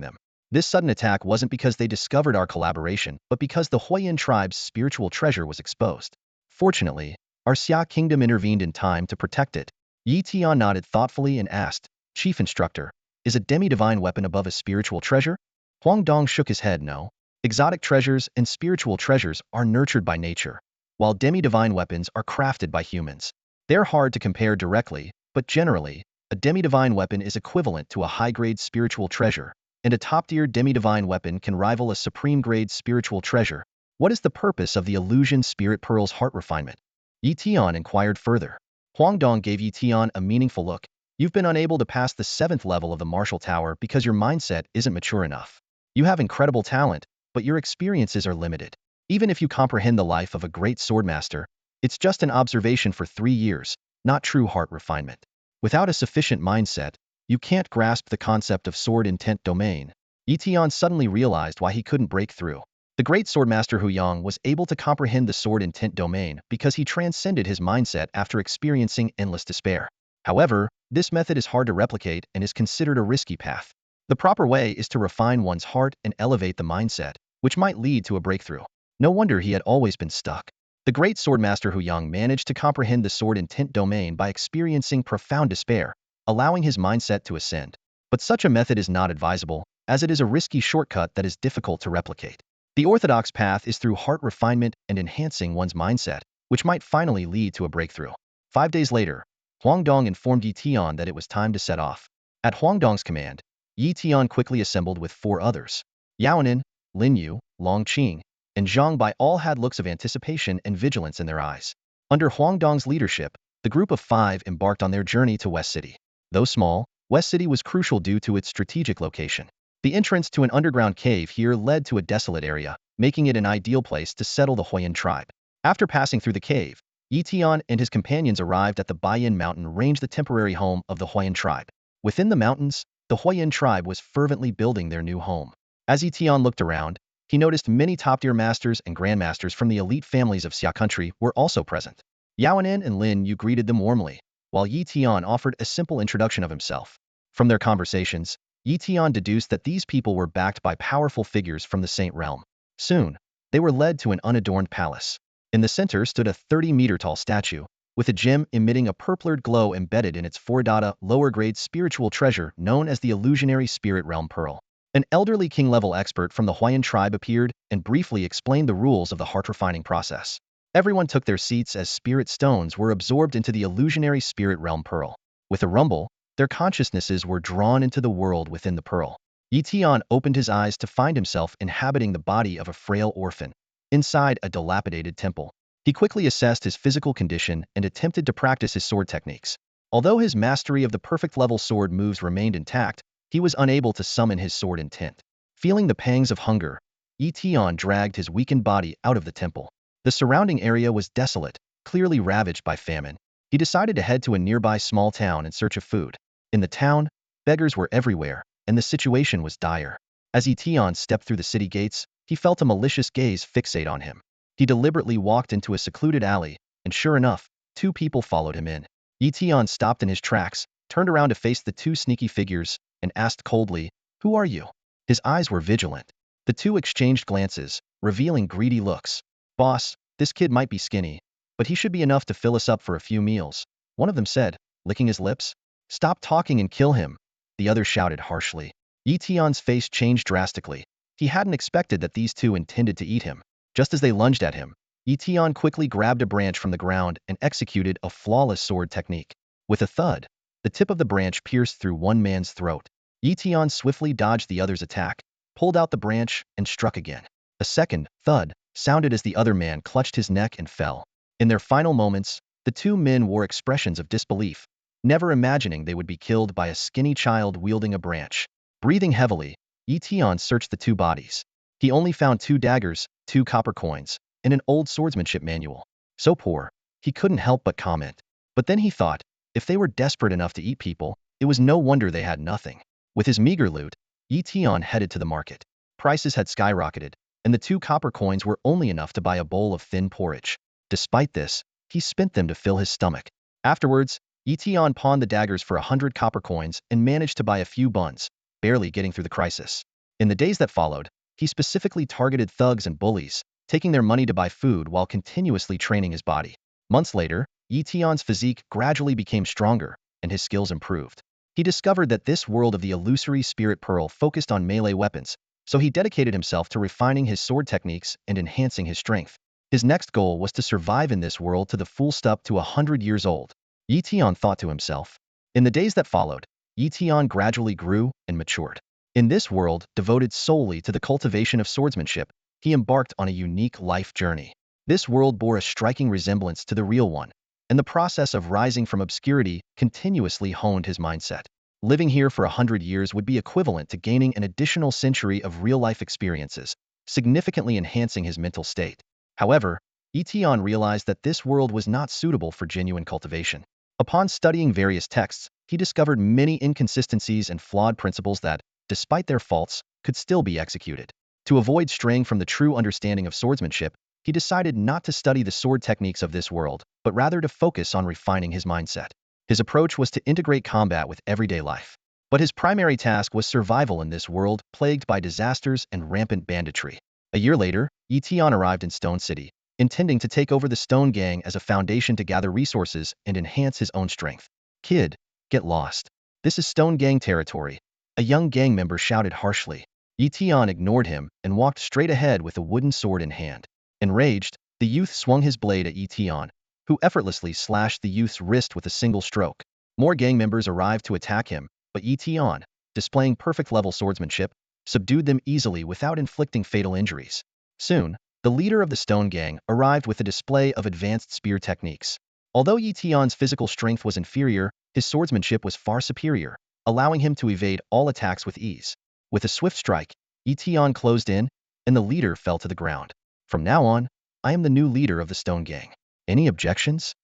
them. This sudden attack wasn't because they discovered our collaboration, but because the Huayan tribe's spiritual treasure was exposed. Fortunately, our Xia kingdom intervened in time to protect it." Yi Tian nodded thoughtfully and asked, "Chief Instructor, is a demi-divine weapon above a spiritual treasure?" Huang Dong shook his head. "No. Exotic treasures and spiritual treasures are nurtured by nature, while demi-divine weapons are crafted by humans. They're hard to compare directly, but generally, a demi-divine weapon is equivalent to a high-grade spiritual treasure, and a top-tier demi-divine weapon can rival a supreme-grade spiritual treasure. What is the purpose of the illusion spirit pearl's heart refinement?" Yi Tian inquired further. Huang Dong gave Yi Tian a meaningful look. "You've been unable to pass the 7th level of the martial tower because your mindset isn't mature enough. You have incredible talent, but your experiences are limited. Even if you comprehend the life of a great swordmaster, it's just an observation for 3 years, not true heart refinement. Without a sufficient mindset, you can't grasp the concept of sword intent domain." Yi Tian suddenly realized why he couldn't break through. The great swordmaster Hu Yang was able to comprehend the sword intent domain because he transcended his mindset after experiencing endless despair. However, this method is hard to replicate and is considered a risky path. The proper way is to refine one's heart and elevate the mindset, which might lead to a breakthrough. No wonder he had always been stuck. The great swordmaster Hu Yang managed to comprehend the sword intent domain by experiencing profound despair, allowing his mindset to ascend. But such a method is not advisable, as it is a risky shortcut that is difficult to replicate. The orthodox path is through heart refinement and enhancing one's mindset, which might finally lead to a breakthrough. 5 days later, Huang Dong informed Yi Tian that it was time to set off. At Huang Dong's command, Yi Tian quickly assembled with 4 others. Yaonin, Lin Yu, Long Qing, and Zhang Bai all had looks of anticipation and vigilance in their eyes. Under Huang Dong's leadership, the group of 5 embarked on their journey to West City. Though small, West City was crucial due to its strategic location. The entrance to an underground cave here led to a desolate area, making it an ideal place to settle the Huayan tribe. After passing through the cave, Yi Tian and his companions arrived at the Baiyin mountain range, the temporary home of the Huayan tribe. Within the mountains, the Huayan tribe was fervently building their new home. As Yi Tian looked around, he noticed many top-tier masters and grandmasters from the elite families of Xia country were also present. Yaonin and Lin Yu greeted them warmly, while Yi Tian offered a simple introduction of himself. From their conversations, Yi Tian deduced that these people were backed by powerful figures from the Saint Realm. Soon, they were led to an unadorned palace. In the center stood a 30-meter-tall statue, with a gem emitting a purplured glow embedded in its 4-data lower-grade spiritual treasure known as the illusionary spirit realm pearl. An elderly king-level expert from the Huayan tribe appeared and briefly explained the rules of the heart-refining process. Everyone took their seats as spirit stones were absorbed into the illusionary spirit realm pearl. With a rumble, their consciousnesses were drawn into the world within the pearl. Yi Tian opened his eyes to find himself inhabiting the body of a frail orphan, inside a dilapidated temple. He quickly assessed his physical condition and attempted to practice his sword techniques. Although his mastery of the perfect level sword moves remained intact, he was unable to summon his sword intent. Feeling the pangs of hunger, Tian dragged his weakened body out of the temple. The surrounding area was desolate, clearly ravaged by famine. He decided to head to a nearby small town in search of food. In the town, beggars were everywhere, and the situation was dire. As Tian stepped through the city gates, he felt a malicious gaze fixate on him. He deliberately walked into a secluded alley, and sure enough, two people followed him in. Tian stopped in his tracks, turned around to face the two sneaky figures, and asked coldly, "Who are you?" His eyes were vigilant. The two exchanged glances, revealing greedy looks. "Boss, this kid might be skinny, but he should be enough to fill us up for a few meals," one of them said, licking his lips. "Stop talking and kill him," the other shouted harshly. Tian's face changed drastically. He hadn't expected that these two intended to eat him. Just as they lunged at him, Tian quickly grabbed a branch from the ground and executed a flawless sword technique. With a thud, the tip of the branch pierced through one man's throat. Tian swiftly dodged the other's attack, pulled out the branch, and struck again. A second thud sounded as the other man clutched his neck and fell. In their final moments, the two men wore expressions of disbelief, never imagining they would be killed by a skinny child wielding a branch. Breathing heavily, Tian searched the two bodies. He only found 2 daggers, 2 copper coins, and an old swordsmanship manual. So poor, he couldn't help but comment. But then he thought, if they were desperate enough to eat people, it was no wonder they had nothing. With his meager loot, Tian headed to the market. Prices had skyrocketed, and the 2 copper coins were only enough to buy a bowl of thin porridge. Despite this, he spent them to fill his stomach. Afterwards, Tian pawned the daggers for 100 copper coins and managed to buy a few buns, barely getting through the crisis. In the days that followed, he specifically targeted thugs and bullies, taking their money to buy food while continuously training his body. Months later, Tian's physique gradually became stronger, and his skills improved. He discovered that this world of the illusory spirit pearl focused on melee weapons, so he dedicated himself to refining his sword techniques and enhancing his strength. His next goal was to survive in this world to the full stop to 100 years old. Tian thought to himself. In the days that followed, Tian gradually grew and matured. In this world, devoted solely to the cultivation of swordsmanship, he embarked on a unique life journey. This world bore a striking resemblance to the real one, and the process of rising from obscurity continuously honed his mindset. Living here for 100 years would be equivalent to gaining an additional century of real-life experiences, significantly enhancing his mental state. However, Tian realized that this world was not suitable for genuine cultivation. Upon studying various texts, he discovered many inconsistencies and flawed principles that, despite their faults, could still be executed. To avoid straying from the true understanding of swordsmanship, he decided not to study the sword techniques of this world, but rather to focus on refining his mindset. His approach was to integrate combat with everyday life. But his primary task was survival in this world plagued by disasters and rampant banditry. A year later, Tian arrived in Stone City, intending to take over the Stone Gang as a foundation to gather resources and enhance his own strength. "Kid, get lost. This is Stone Gang territory," a young gang member shouted harshly. Tian ignored him and walked straight ahead with a wooden sword in hand. Enraged, the youth swung his blade at Tian, who effortlessly slashed the youth's wrist with a single stroke. More gang members arrived to attack him, but Tian, displaying perfect-level swordsmanship, subdued them easily without inflicting fatal injuries. Soon, the leader of the Stone Gang arrived with a display of advanced spear techniques. Although Tian's physical strength was inferior, his swordsmanship was far superior, allowing him to evade all attacks with ease. With a swift strike, Tian closed in, and the leader fell to the ground. "From now on, I am the new leader of the Stone Gang. Any objections?"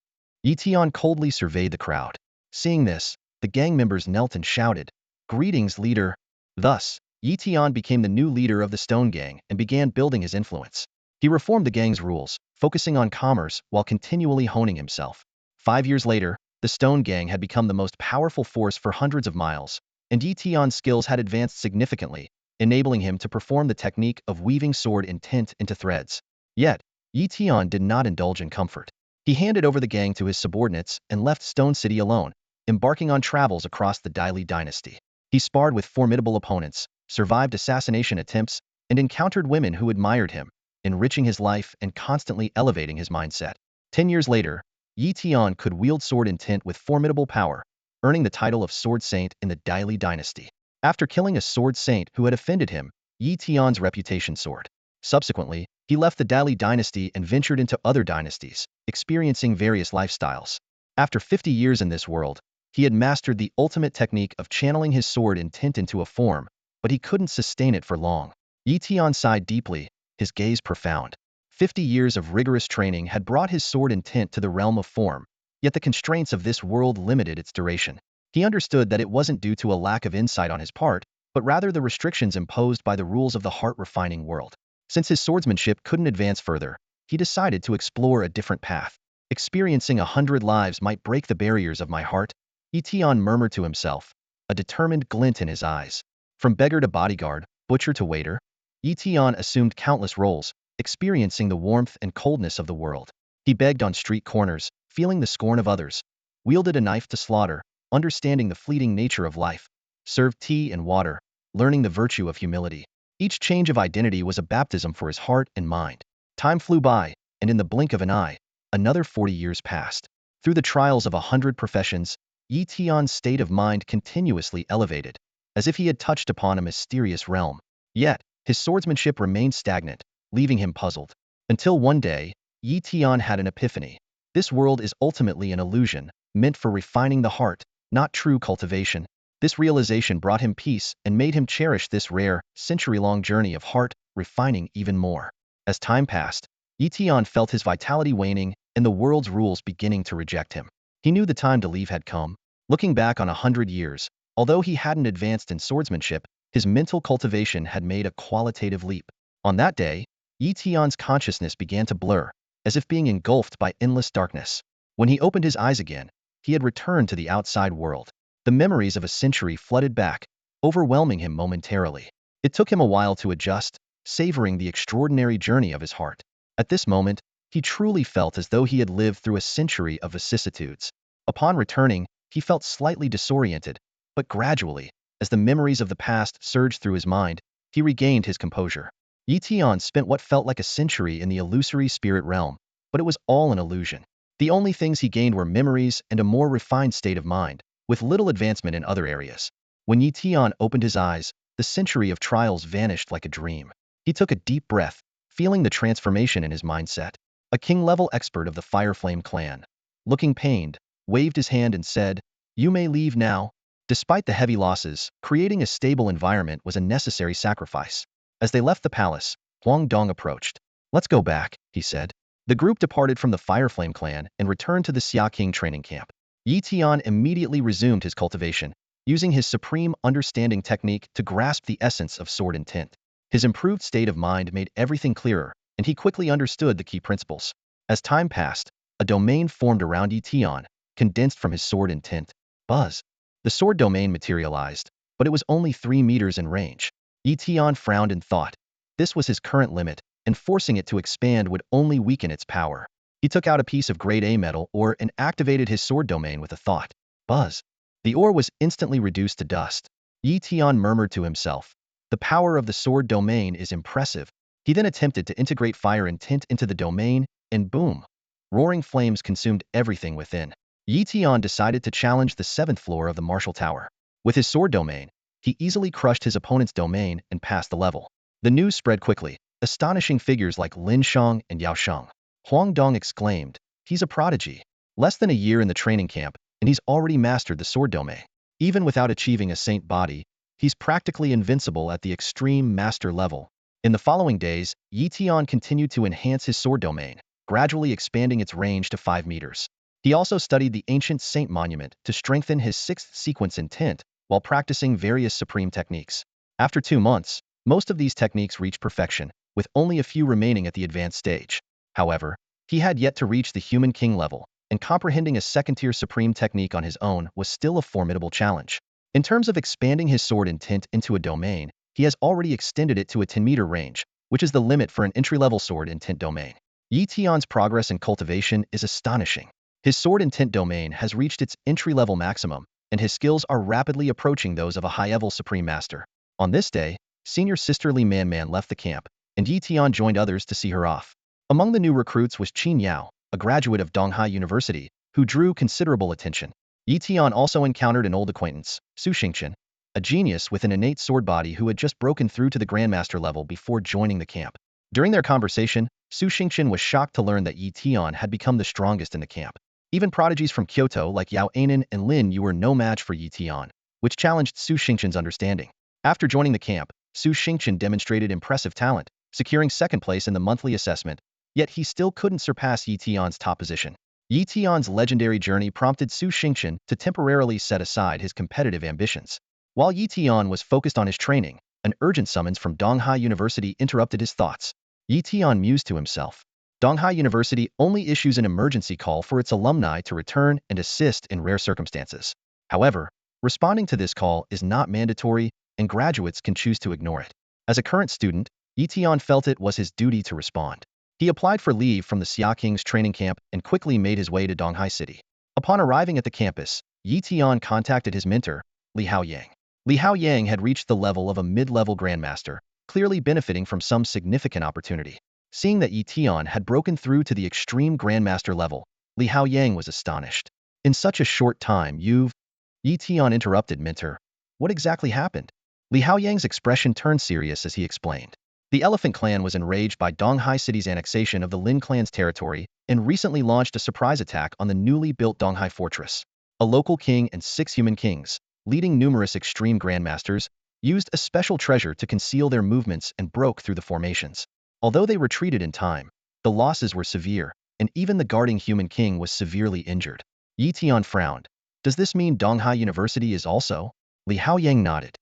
Tian coldly surveyed the crowd. Seeing this, the gang members knelt and shouted, "Greetings, leader." Thus, Tian became the new leader of the Stone Gang and began building his influence. He reformed the gang's rules, focusing on commerce while continually honing himself. 5 years later, the Stone Gang had become the most powerful force for hundreds of miles, and Tian's skills had advanced significantly, enabling him to perform the technique of weaving sword intent into threads. Yet, Tian did not indulge in comfort. He handed over the gang to his subordinates and left Stone City alone, embarking on travels across the Dai dynasty. He sparred with formidable opponents, survived assassination attempts, and encountered women who admired him, enriching his life and constantly elevating his mindset. 10 years later, Tian could wield sword intent with formidable power, earning the title of Sword Saint in the Dai dynasty. After killing a sword saint who had offended him, Tian's reputation soared. Subsequently, he left the Dai dynasty and ventured into other dynasties, experiencing various lifestyles. After 50 years in this world, he had mastered the ultimate technique of channeling his sword intent into a form, but he couldn't sustain it for long. Yi Tian sighed deeply, his gaze profound. 50 years of rigorous training had brought his sword intent to the realm of form, yet the constraints of this world limited its duration. He understood that it wasn't due to a lack of insight on his part, but rather the restrictions imposed by the rules of the heart-refining world. Since his swordsmanship couldn't advance further, he decided to explore a different path. Experiencing 100 lives might break the barriers of my heart, Yi Tian murmured to himself, a determined glint in his eyes. From beggar to bodyguard, butcher to waiter, Yi Tian assumed countless roles, experiencing the warmth and coldness of the world. He begged on street corners, feeling the scorn of others, wielded a knife to slaughter, understanding the fleeting nature of life, served tea and water, learning the virtue of humility. Each change of identity was a baptism for his heart and mind. Time flew by, and in the blink of an eye, another 40 years passed. Through the trials of 100 professions, Yi Tian's state of mind continuously elevated, as if he had touched upon a mysterious realm. Yet, his swordsmanship remained stagnant, leaving him puzzled. Until one day, Yi Tian had an epiphany. This world is ultimately an illusion, meant for refining the heart, not true cultivation. This realization brought him peace and made him cherish this rare, century-long journey of heart refining even more. As time passed, Yi Tian felt his vitality waning and the world's rules beginning to reject him. He knew the time to leave had come. Looking back on 100 years, although he hadn't advanced in swordsmanship, his mental cultivation had made a qualitative leap. On that day, Yi Tian's consciousness began to blur, as if being engulfed by endless darkness. When he opened his eyes again, he had returned to the outside world. The memories of a century flooded back, overwhelming him momentarily. It took him a while to adjust, savoring the extraordinary journey of his heart. At this moment, he truly felt as though he had lived through a century of vicissitudes. Upon returning, he felt slightly disoriented, but gradually, as the memories of the past surged through his mind, he regained his composure. Yi Tian spent what felt like a century in the illusory spirit realm, but it was all an illusion. The only things he gained were memories and a more refined state of mind, with little advancement in other areas. When Yi Tian opened his eyes, the century of trials vanished like a dream. He took a deep breath, feeling the transformation in his mindset. A king-level expert of the Fireflame clan, looking pained, waved his hand and said, "You may leave now." Despite the heavy losses, creating a stable environment was a necessary sacrifice. As they left the palace, Huang Dong approached. "Let's go back," he said. The group departed from the Fireflame clan and returned to the Xia King training camp. Yi Tian immediately resumed his cultivation, using his supreme understanding technique to grasp the essence of sword intent. His improved state of mind made everything clearer, and he quickly understood the key principles. As time passed, a domain formed around Yi Tian, condensed from his sword intent. Buzz. The sword domain materialized, but it was only 3 meters in range. Yi Tian frowned and thought. This was his current limit, and forcing it to expand would only weaken its power. He took out a piece of grade A metal ore and activated his sword domain with a thought. Buzz. The ore was instantly reduced to dust. Yi Tian murmured to himself. The power of the sword domain is impressive. He then attempted to integrate fire intent into the domain, and boom! Roaring flames consumed everything within. Yi Tian decided to challenge the 7th floor of the Martial Tower. With his sword domain, he easily crushed his opponent's domain and passed the level. The news spread quickly, astonishing figures like Lin Su and Yao Sheng. Huang Dong exclaimed, "He's a prodigy. Less than a year in the training camp, and he's already mastered the sword domain. Even without achieving a saint body, he's practically invincible at the extreme master level." In the following days, Yi Tian continued to enhance his sword domain, gradually expanding its range to 5 meters. He also studied the ancient saint monument to strengthen his 6th sequence intent while practicing various supreme techniques. After 2 months, most of these techniques reached perfection, with only a few remaining at the advanced stage. However, he had yet to reach the human king level, and comprehending a second-tier supreme technique on his own was still a formidable challenge. In terms of expanding his sword intent into a domain, he has already extended it to a 10-meter range, which is the limit for an entry-level sword intent domain. Yi Tian's progress in cultivation is astonishing. His sword intent domain has reached its entry-level maximum, and his skills are rapidly approaching those of a high-level supreme master. On this day, senior sister Li Man left the camp, and Yi Tian joined others to see her off. Among the new recruits was Qin Yao, a graduate of Donghai University, who drew considerable attention. Yi Tian also encountered an old acquaintance, Su Xingqian, a genius with an innate sword body who had just broken through to the Grandmaster level before joining the camp. During their conversation, Su Xingqian was shocked to learn that Yi Tian had become the strongest in the camp. Even prodigies from Kyoto like Yao Anan and Lin Yu were no match for Yi Tian, which challenged Su Xingqian's understanding. After joining the camp, Su Xingqian demonstrated impressive talent, securing second place in the monthly assessment, yet he still couldn't surpass Yi Tian's top position. Yi Tian's legendary journey prompted Su Xingqian to temporarily set aside his competitive ambitions. While Yi Tian was focused on his training, an urgent summons from Donghai University interrupted his thoughts. Yi Tian mused to himself. Donghai University only issues an emergency call for its alumni to return and assist in rare circumstances. However, responding to this call is not mandatory, and graduates can choose to ignore it. As a current student, Yi Tian felt it was his duty to respond. He applied for leave from the Xia King's training camp and quickly made his way to Donghai City. Upon arriving at the campus, Yi Tian contacted his mentor, Li Haoyang. Li Haoyang had reached the level of a mid-level Grandmaster, clearly benefiting from some significant opportunity. Seeing that Yi Tian had broken through to the extreme Grandmaster level, Li Haoyang was astonished. In such a short time Yi Tian interrupted mentor. What exactly happened? Li Haoyang's expression turned serious as he explained. The Elephant Clan was enraged by Donghai City's annexation of the Lin clan's territory and recently launched a surprise attack on the newly built Donghai fortress. A local king and 6 human kings, leading numerous extreme grandmasters, used a special treasure to conceal their movements and broke through the formations. Although they retreated in time, the losses were severe, and even the guarding human king was severely injured. Yi Tian frowned. Does this mean Donghai University is also? Li Haoyang nodded.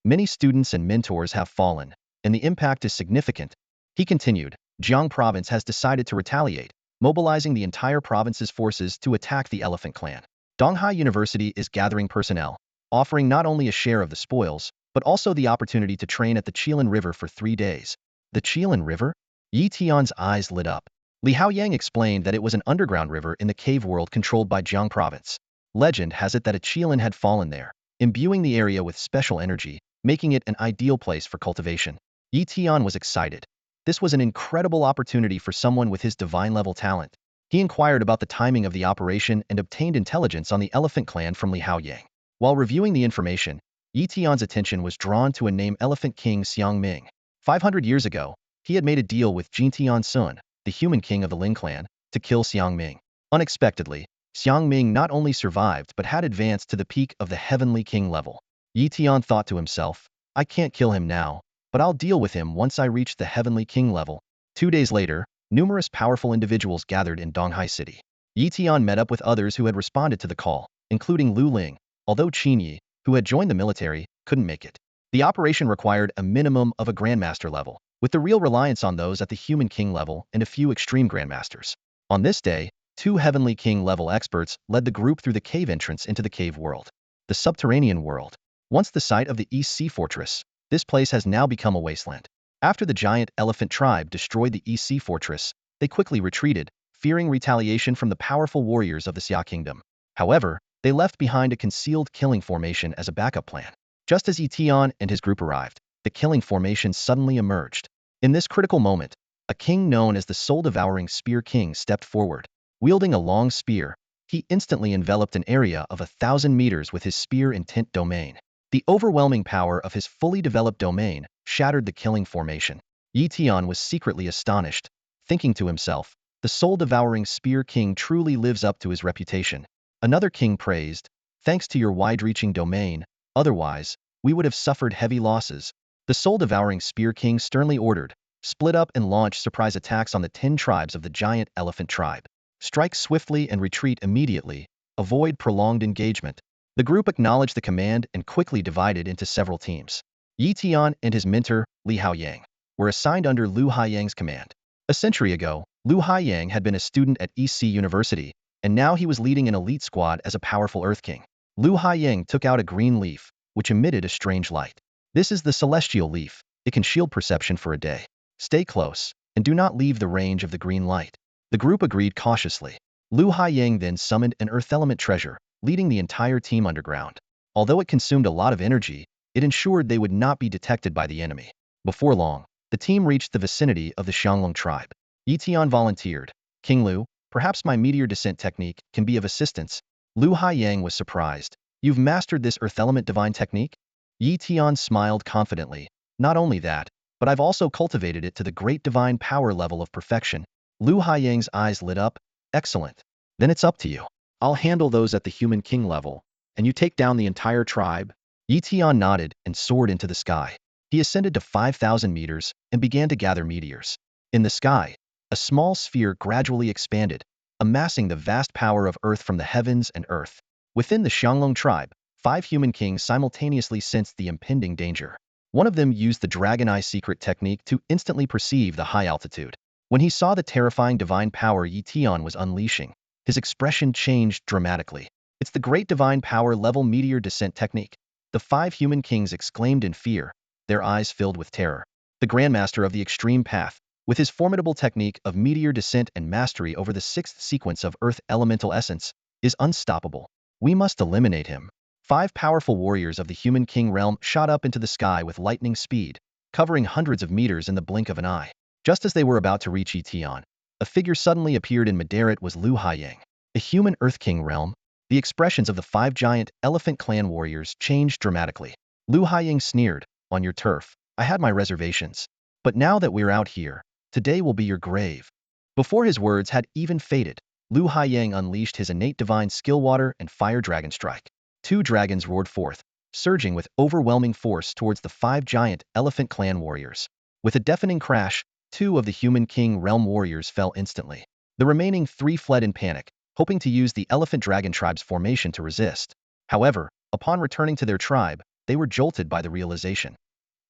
Many students and mentors have fallen, and the impact is significant. He continued, Jiang province has decided to retaliate, mobilizing the entire province's forces to attack the Elephant Clan. Donghai University is gathering personnel, offering not only a share of the spoils, but also the opportunity to train at the Qilin River for 3 days. The Qilin River? Yi Tian's eyes lit up. Li Haoyang explained that it was an underground river in the cave world controlled by Jiang province. Legend has it that a Qilin had fallen there, imbuing the area with special energy, making it an ideal place for cultivation. Yi Tian was excited. This was an incredible opportunity for someone with his divine-level talent. He inquired about the timing of the operation and obtained intelligence on the Elephant Clan from Li Haoyang. While reviewing the information, Yi Tian's attention was drawn to a name Elephant King Xiang Ming. 500 years ago, he had made a deal with Jin Tian Sun, the human king of the Lin clan, to kill Xiang Ming. Unexpectedly, Xiang Ming not only survived but had advanced to the peak of the Heavenly King level. Yi Tian thought to himself, I can't kill him now, but I'll deal with him once I reach the Heavenly King level. 2 days later, numerous powerful individuals gathered in Donghai City. Yi Tian met up with others who had responded to the call, including Lu Ling, although Qin Yi, who had joined the military, couldn't make it. The operation required a minimum of a Grandmaster level, with the real reliance on those at the Human King level and a few extreme Grandmasters. On this day, 2 Heavenly King level experts led the group through the cave entrance into the cave world. The subterranean world. Once the site of the East Sea Fortress, this place has now become a wasteland. After the giant elephant tribe destroyed the East Sea Fortress, they quickly retreated, fearing retaliation from the powerful warriors of the Xia Kingdom. However, they left behind a concealed killing formation as a backup plan. Just as Yi Tian and his group arrived, the killing formation suddenly emerged. In this critical moment, a king known as the Soul-Devouring Spear King stepped forward. Wielding a long spear, he instantly enveloped an area of 1,000 meters with his spear intent domain. The overwhelming power of his fully developed domain shattered the killing formation. Yi Tian was secretly astonished, thinking to himself, the Soul-Devouring Spear King truly lives up to his reputation. Another king praised, thanks to your wide-reaching domain, otherwise, we would have suffered heavy losses. The Soul-Devouring Spear King sternly ordered, split up and launch surprise attacks on the 10 tribes of the giant elephant tribe. Strike swiftly and retreat immediately. Avoid prolonged engagement. The group acknowledged the command and quickly divided into several teams. Yi Tian and his mentor, Li Haoyang, were assigned under Lu Haoyang's command. A century ago, Lu Haoyang had been a student at East Sea University, and now he was leading an elite squad as a powerful Earth King. Lu Haoyang took out a green leaf, which emitted a strange light. This is the celestial leaf. It can shield perception for a day. Stay close, and do not leave the range of the green light. The group agreed cautiously. Lu Haoyang then summoned an earth element treasure, leading the entire team underground. Although it consumed a lot of energy, it ensured they would not be detected by the enemy. Before long, the team reached the vicinity of the Xianglong tribe. Yi Tian volunteered. King Lu, perhaps my meteor descent technique can be of assistance. Lu Haoyang was surprised. You've mastered this earth element divine technique? Yi Tian smiled confidently. Not only that, but I've also cultivated it to the great divine power level of perfection. Lu Haoyang's eyes lit up. Excellent. Then it's up to you. I'll handle those at the human king level, and you take down the entire tribe. Yi Tian nodded and soared into the sky. He ascended to 5,000 meters and began to gather meteors. In the sky, a small sphere gradually expanded, amassing the vast power of Earth from the heavens and Earth. Within the Xianglong tribe, 5 human kings simultaneously sensed the impending danger. One of them used the Dragon Eye secret technique to instantly perceive the high altitude. When he saw the terrifying divine power Tian was unleashing, his expression changed dramatically. It's the great divine power level meteor descent technique. The 5 human kings exclaimed in fear, their eyes filled with terror. The Grandmaster of the Extreme Path, with his formidable technique of meteor descent and mastery over the 6th sequence of Earth elemental essence, is unstoppable. We must eliminate him. 5 powerful warriors of the human king realm shot up into the sky with lightning speed, covering hundreds of meters in the blink of an eye. Just as they were about to reach Tian, a figure suddenly appeared in midair. It was Lu Haiyang, a human Earth King realm. The expressions of the 5 giant elephant clan warriors changed dramatically. Lu Haiyang sneered, "On your turf, I had my reservations. But now that we're out here, today will be your grave." Before his words had even faded, Lu Haiyang unleashed his innate divine skill water and fire dragon strike. 2 dragons roared forth, surging with overwhelming force towards the 5 giant elephant clan warriors. With a deafening crash, 2 of the human king realm warriors fell instantly. The remaining 3 fled in panic, hoping to use the elephant dragon tribe's formation to resist. However, upon returning to their tribe, they were jolted by the realization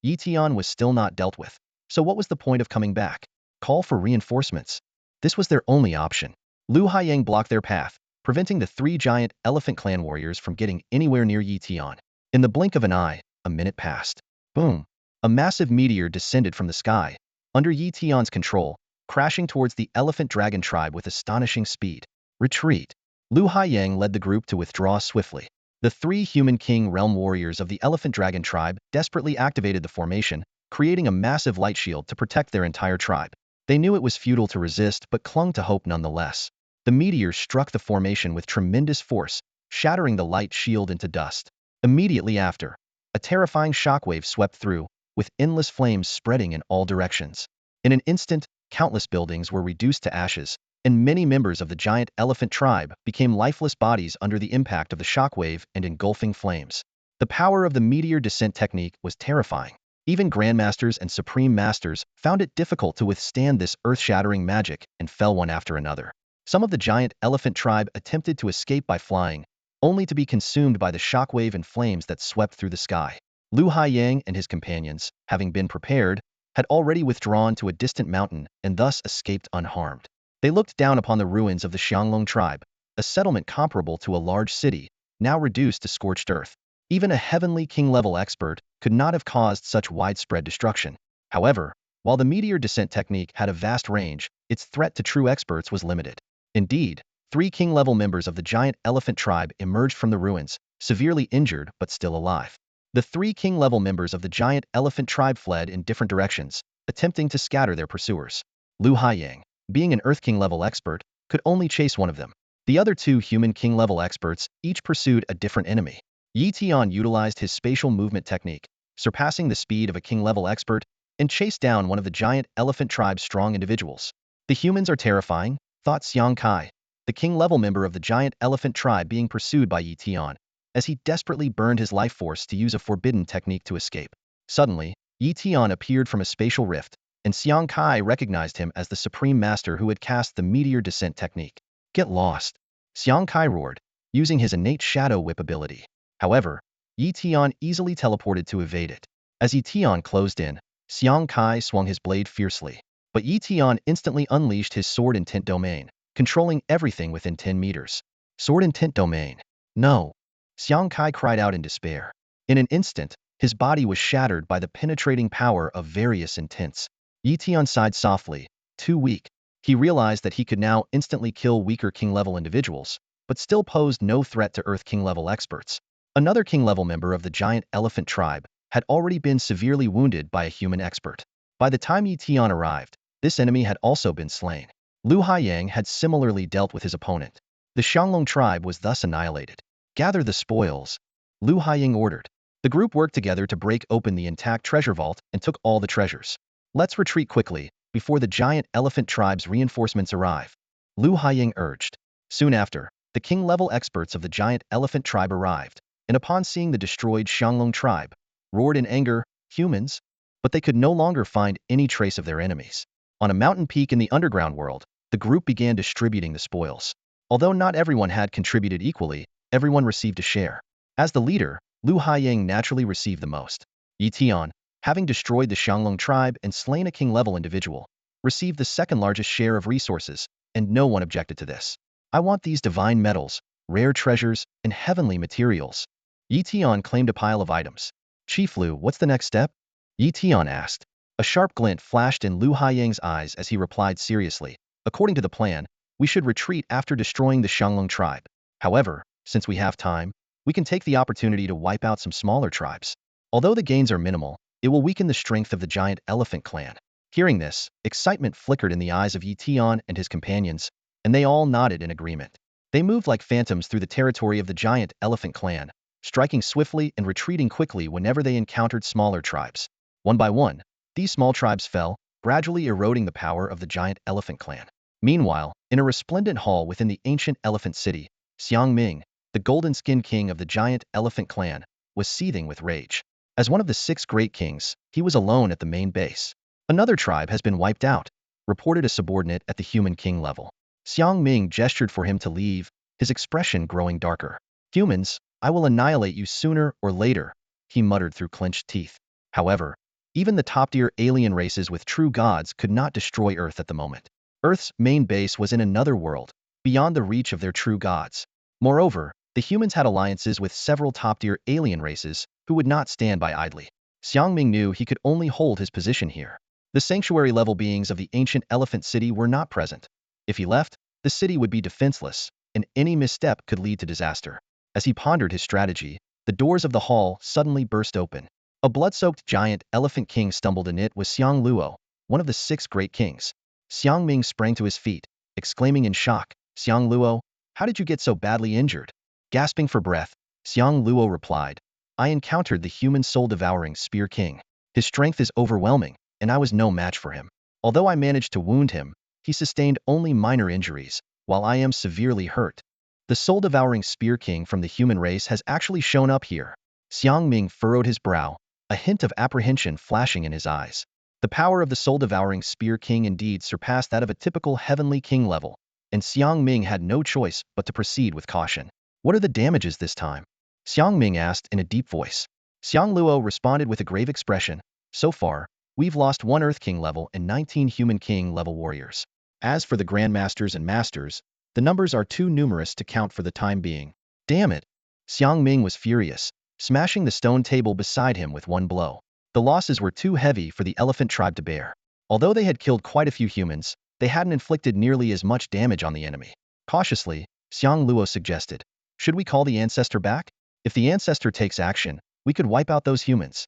Tian was still not dealt with. So what was the point of coming back? Call for reinforcements. This was their only option. Lu Haiyang blocked their path, preventing the 3 giant elephant clan warriors from getting anywhere near Tian. In the blink of an eye, a minute passed. Boom! A massive meteor descended from the sky, under Tian's control, crashing towards the elephant dragon tribe with astonishing speed. Retreat! Lu Haiyang led the group to withdraw swiftly. The 3 human king realm warriors of the elephant dragon tribe desperately activated the formation, creating a massive light shield to protect their entire tribe. They knew it was futile to resist but clung to hope nonetheless. The meteor struck the formation with tremendous force, shattering the light shield into dust. Immediately after, a terrifying shockwave swept through, with endless flames spreading in all directions. In an instant, countless buildings were reduced to ashes, and many members of the giant elephant tribe became lifeless bodies under the impact of the shockwave and engulfing flames. The power of the meteor descent technique was terrifying. Even Grandmasters and Supreme Masters found it difficult to withstand this earth-shattering magic and fell one after another. Some of the giant elephant tribe attempted to escape by flying, only to be consumed by the shockwave and flames that swept through the sky. Lu Haiyang and his companions, having been prepared, had already withdrawn to a distant mountain and thus escaped unharmed. They looked down upon the ruins of the Xianglong tribe, a settlement comparable to a large city, now reduced to scorched earth. Even a heavenly king-level expert could not have caused such widespread destruction. However, while the meteor descent technique had a vast range, its threat to true experts was limited. Indeed, 3 king-level members of the giant elephant tribe emerged from the ruins, severely injured but still alive. The 3 king-level members of the giant elephant tribe fled in different directions, attempting to scatter their pursuers. Lu Haiyang, being an Earth King-level expert, could only chase one of them. The other 2 human king-level experts each pursued a different enemy. Tian utilized his spatial movement technique, surpassing the speed of a king-level expert, and chased down one of the giant elephant tribe's strong individuals. The humans are terrifying, thought Xiang Kai, the king-level member of the giant elephant tribe being pursued by Tian, as he desperately burned his life force to use a forbidden technique to escape. Suddenly, Tian appeared from a spatial rift, and Xiang Kai recognized him as the Supreme Master who had cast the meteor descent technique. Get lost! Xiang Kai roared, using his innate shadow whip ability. However, Tian easily teleported to evade it. As Tian closed in, Xiang Kai swung his blade fiercely. But Tian instantly unleashed his sword intent domain, controlling everything within 10 meters. Sword intent domain. No! Xiang Kai cried out in despair. In an instant, his body was shattered by the penetrating power of various intents. Tian sighed softly, too weak. He realized that he could now instantly kill weaker king-level individuals, but still posed no threat to Earth King-level experts. Another king-level member of the giant elephant tribe had already been severely wounded by a human expert. By the time Tian arrived, this enemy had also been slain. Lu Haiyang had similarly dealt with his opponent. The Xianglong tribe was thus annihilated. Gather the spoils, Lu Haiyang ordered. The group worked together to break open the intact treasure vault and took all the treasures. Let's retreat quickly, before the giant elephant tribe's reinforcements arrive, Lu Haiyang urged. Soon after, the king-level experts of the giant elephant tribe arrived, and upon seeing the destroyed Xianglong tribe, roared in anger, "Humans, but they could no longer find any trace of their enemies. On a mountain peak in the underground world, the group began distributing the spoils. Although not everyone had contributed equally, everyone received a share. As the leader, Lu Haiyang naturally received the most. Yi Tian, having destroyed the Xianglong tribe and slain a king-level individual, received the second largest share of resources, and no one objected to this. I want these divine metals, rare treasures, and heavenly materials. Yi Tian claimed a pile of items. Chief Lu, what's the next step? Yi Tian asked. A sharp glint flashed in Lu Haiyang's eyes as he replied seriously. According to the plan, we should retreat after destroying the Xianglong tribe. However, since we have time, we can take the opportunity to wipe out some smaller tribes. Although the gains are minimal, it will weaken the strength of the giant elephant clan. Hearing this, excitement flickered in the eyes of Yi Tian and his companions, and they all nodded in agreement. They moved like phantoms through the territory of the giant elephant clan, striking swiftly and retreating quickly whenever they encountered smaller tribes. One by one, these small tribes fell, gradually eroding the power of the giant elephant clan. Meanwhile, in a resplendent hall within the ancient elephant city, Xiang Ming, the golden-skinned king of the giant elephant clan, was seething with rage. As one of the 6 great kings, he was alone at the main base. Another tribe has been wiped out, reported a subordinate at the human king level. Xiang Ming gestured for him to leave, his expression growing darker. Humans, I will annihilate you sooner or later, he muttered through clenched teeth. However, even the top-tier alien races with true gods could not destroy Earth at the moment. Earth's main base was in another world, beyond the reach of their true gods. Moreover, the humans had alliances with several top-tier alien races who would not stand by idly. Xiang Ming knew he could only hold his position here. The sanctuary-level beings of the ancient elephant city were not present. If he left, the city would be defenseless, and any misstep could lead to disaster. As he pondered his strategy, the doors of the hall suddenly burst open. A blood-soaked giant elephant king stumbled in. It was Xiang Luo, one of the 6 great kings. Xiang Ming sprang to his feet, exclaiming in shock, Xiang Luo, how did you get so badly injured? Gasping for breath, Xiang Luo replied, I encountered the human soul-devouring Spear King. His strength is overwhelming, and I was no match for him. Although I managed to wound him, he sustained only minor injuries, while I am severely hurt. The soul-devouring Spear King from the human race has actually shown up here. Xiang Ming furrowed his brow, a hint of apprehension flashing in his eyes. The power of the soul-devouring Spear King indeed surpassed that of a typical heavenly king level, and Xiang Ming had no choice but to proceed with caution. What are the damages this time? Xiang Ming asked in a deep voice. Xiang Luo responded with a grave expression, so far, we've lost 1 Earth King level and 19 Human King level warriors. As for the Grandmasters and Masters, the numbers are too numerous to count for the time being. Damn it! Xiang Ming was furious, smashing the stone table beside him with one blow. The losses were too heavy for the elephant tribe to bear. Although they had killed quite a few humans, they hadn't inflicted nearly as much damage on the enemy. Cautiously, Xiang Luo suggested, should we call the ancestor back? If the ancestor takes action, we could wipe out those humans.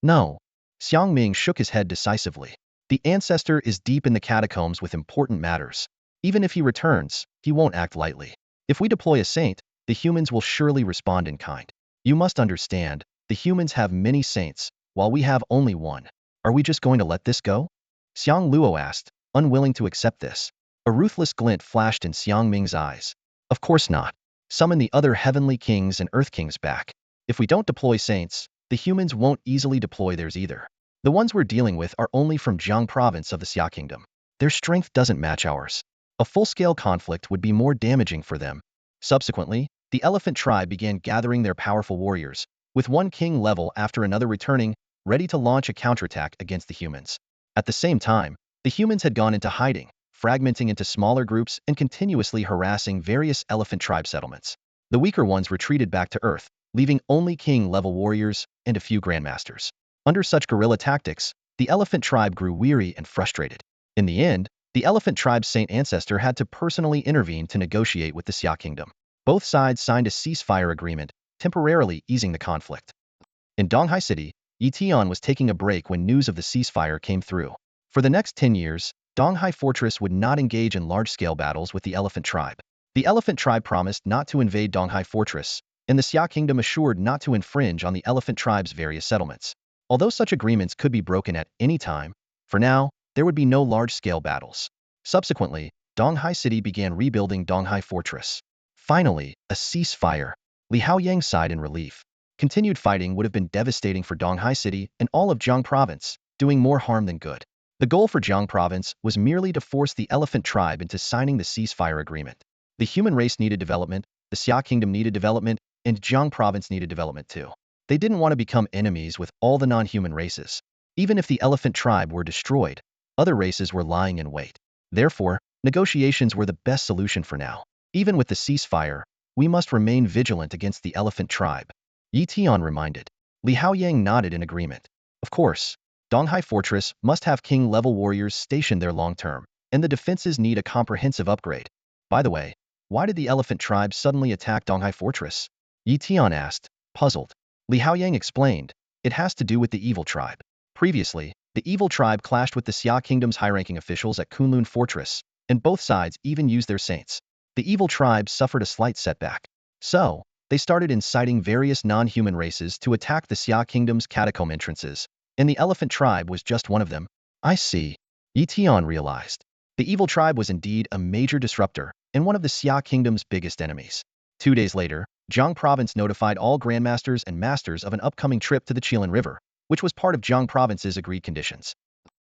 No. Xiang Ming shook his head decisively. The ancestor is deep in the catacombs with important matters. Even if he returns, he won't act lightly. If we deploy a saint, the humans will surely respond in kind. You must understand, the humans have many saints, while we have only one. Are we just going to let this go? Xiang Luo asked, unwilling to accept this. A ruthless glint flashed in Xiang Ming's eyes. Of course not. Summon the other heavenly kings and earth kings back. If we don't deploy saints, the humans won't easily deploy theirs either. The ones we're dealing with are only from Jiang province of the Xia kingdom. Their strength doesn't match ours. A full-scale conflict would be more damaging for them. Subsequently, the elephant tribe began gathering their powerful warriors, with one king level after another returning, ready to launch a counterattack against the humans. At the same time, the humans had gone into hiding, fragmenting into smaller groups and continuously harassing various elephant tribe settlements. The weaker ones retreated back to Earth, leaving only king-level warriors and a few grandmasters. Under such guerrilla tactics, the elephant tribe grew weary and frustrated. In the end, the elephant tribe's saint ancestor had to personally intervene to negotiate with the Xia kingdom. Both sides signed a ceasefire agreement, temporarily easing the conflict. In Donghai City, Yi Tian was taking a break when news of the ceasefire came through. For the next 10 years, Donghai Fortress would not engage in large-scale battles with the elephant tribe. The elephant tribe promised not to invade Donghai Fortress, and the Xia kingdom assured not to infringe on the elephant tribe's various settlements. Although such agreements could be broken at any time, for now, there would be no large-scale battles. Subsequently, Donghai City began rebuilding Donghai Fortress. Finally, a ceasefire. Li Haoyang sighed in relief. Continued fighting would have been devastating for Donghai City and all of Jiang province, doing more harm than good. The goal for Jiang province was merely to force the elephant tribe into signing the ceasefire agreement. The human race needed development, the Xia kingdom needed development, and Jiang province needed development too. They didn't want to become enemies with all the non-human races. Even if the elephant tribe were destroyed, other races were lying in wait. Therefore, negotiations were the best solution for now. Even with the ceasefire, we must remain vigilant against the elephant tribe. Yi Tian reminded. Li Haoyang nodded in agreement. Of course, Donghai Fortress must have king-level warriors stationed there long-term, and the defenses need a comprehensive upgrade. By the way, why did the elephant tribe suddenly attack Donghai Fortress? Yi Tian asked, puzzled. Li Haoyang explained, it has to do with the evil tribe. Previously, the evil tribe clashed with the Xia kingdom's high-ranking officials at Kunlun Fortress, and both sides even used their saints. The evil tribe suffered a slight setback. So, they started inciting various non-human races to attack the Xia kingdom's catacomb entrances, and the elephant tribe was just one of them. I see. Yi Tian realized. The evil tribe was indeed a major disruptor, and one of the Xia kingdom's biggest enemies. 2 days later, Jiang province notified all grandmasters and masters of an upcoming trip to the Qilin River, which was part of Jiang province's agreed conditions.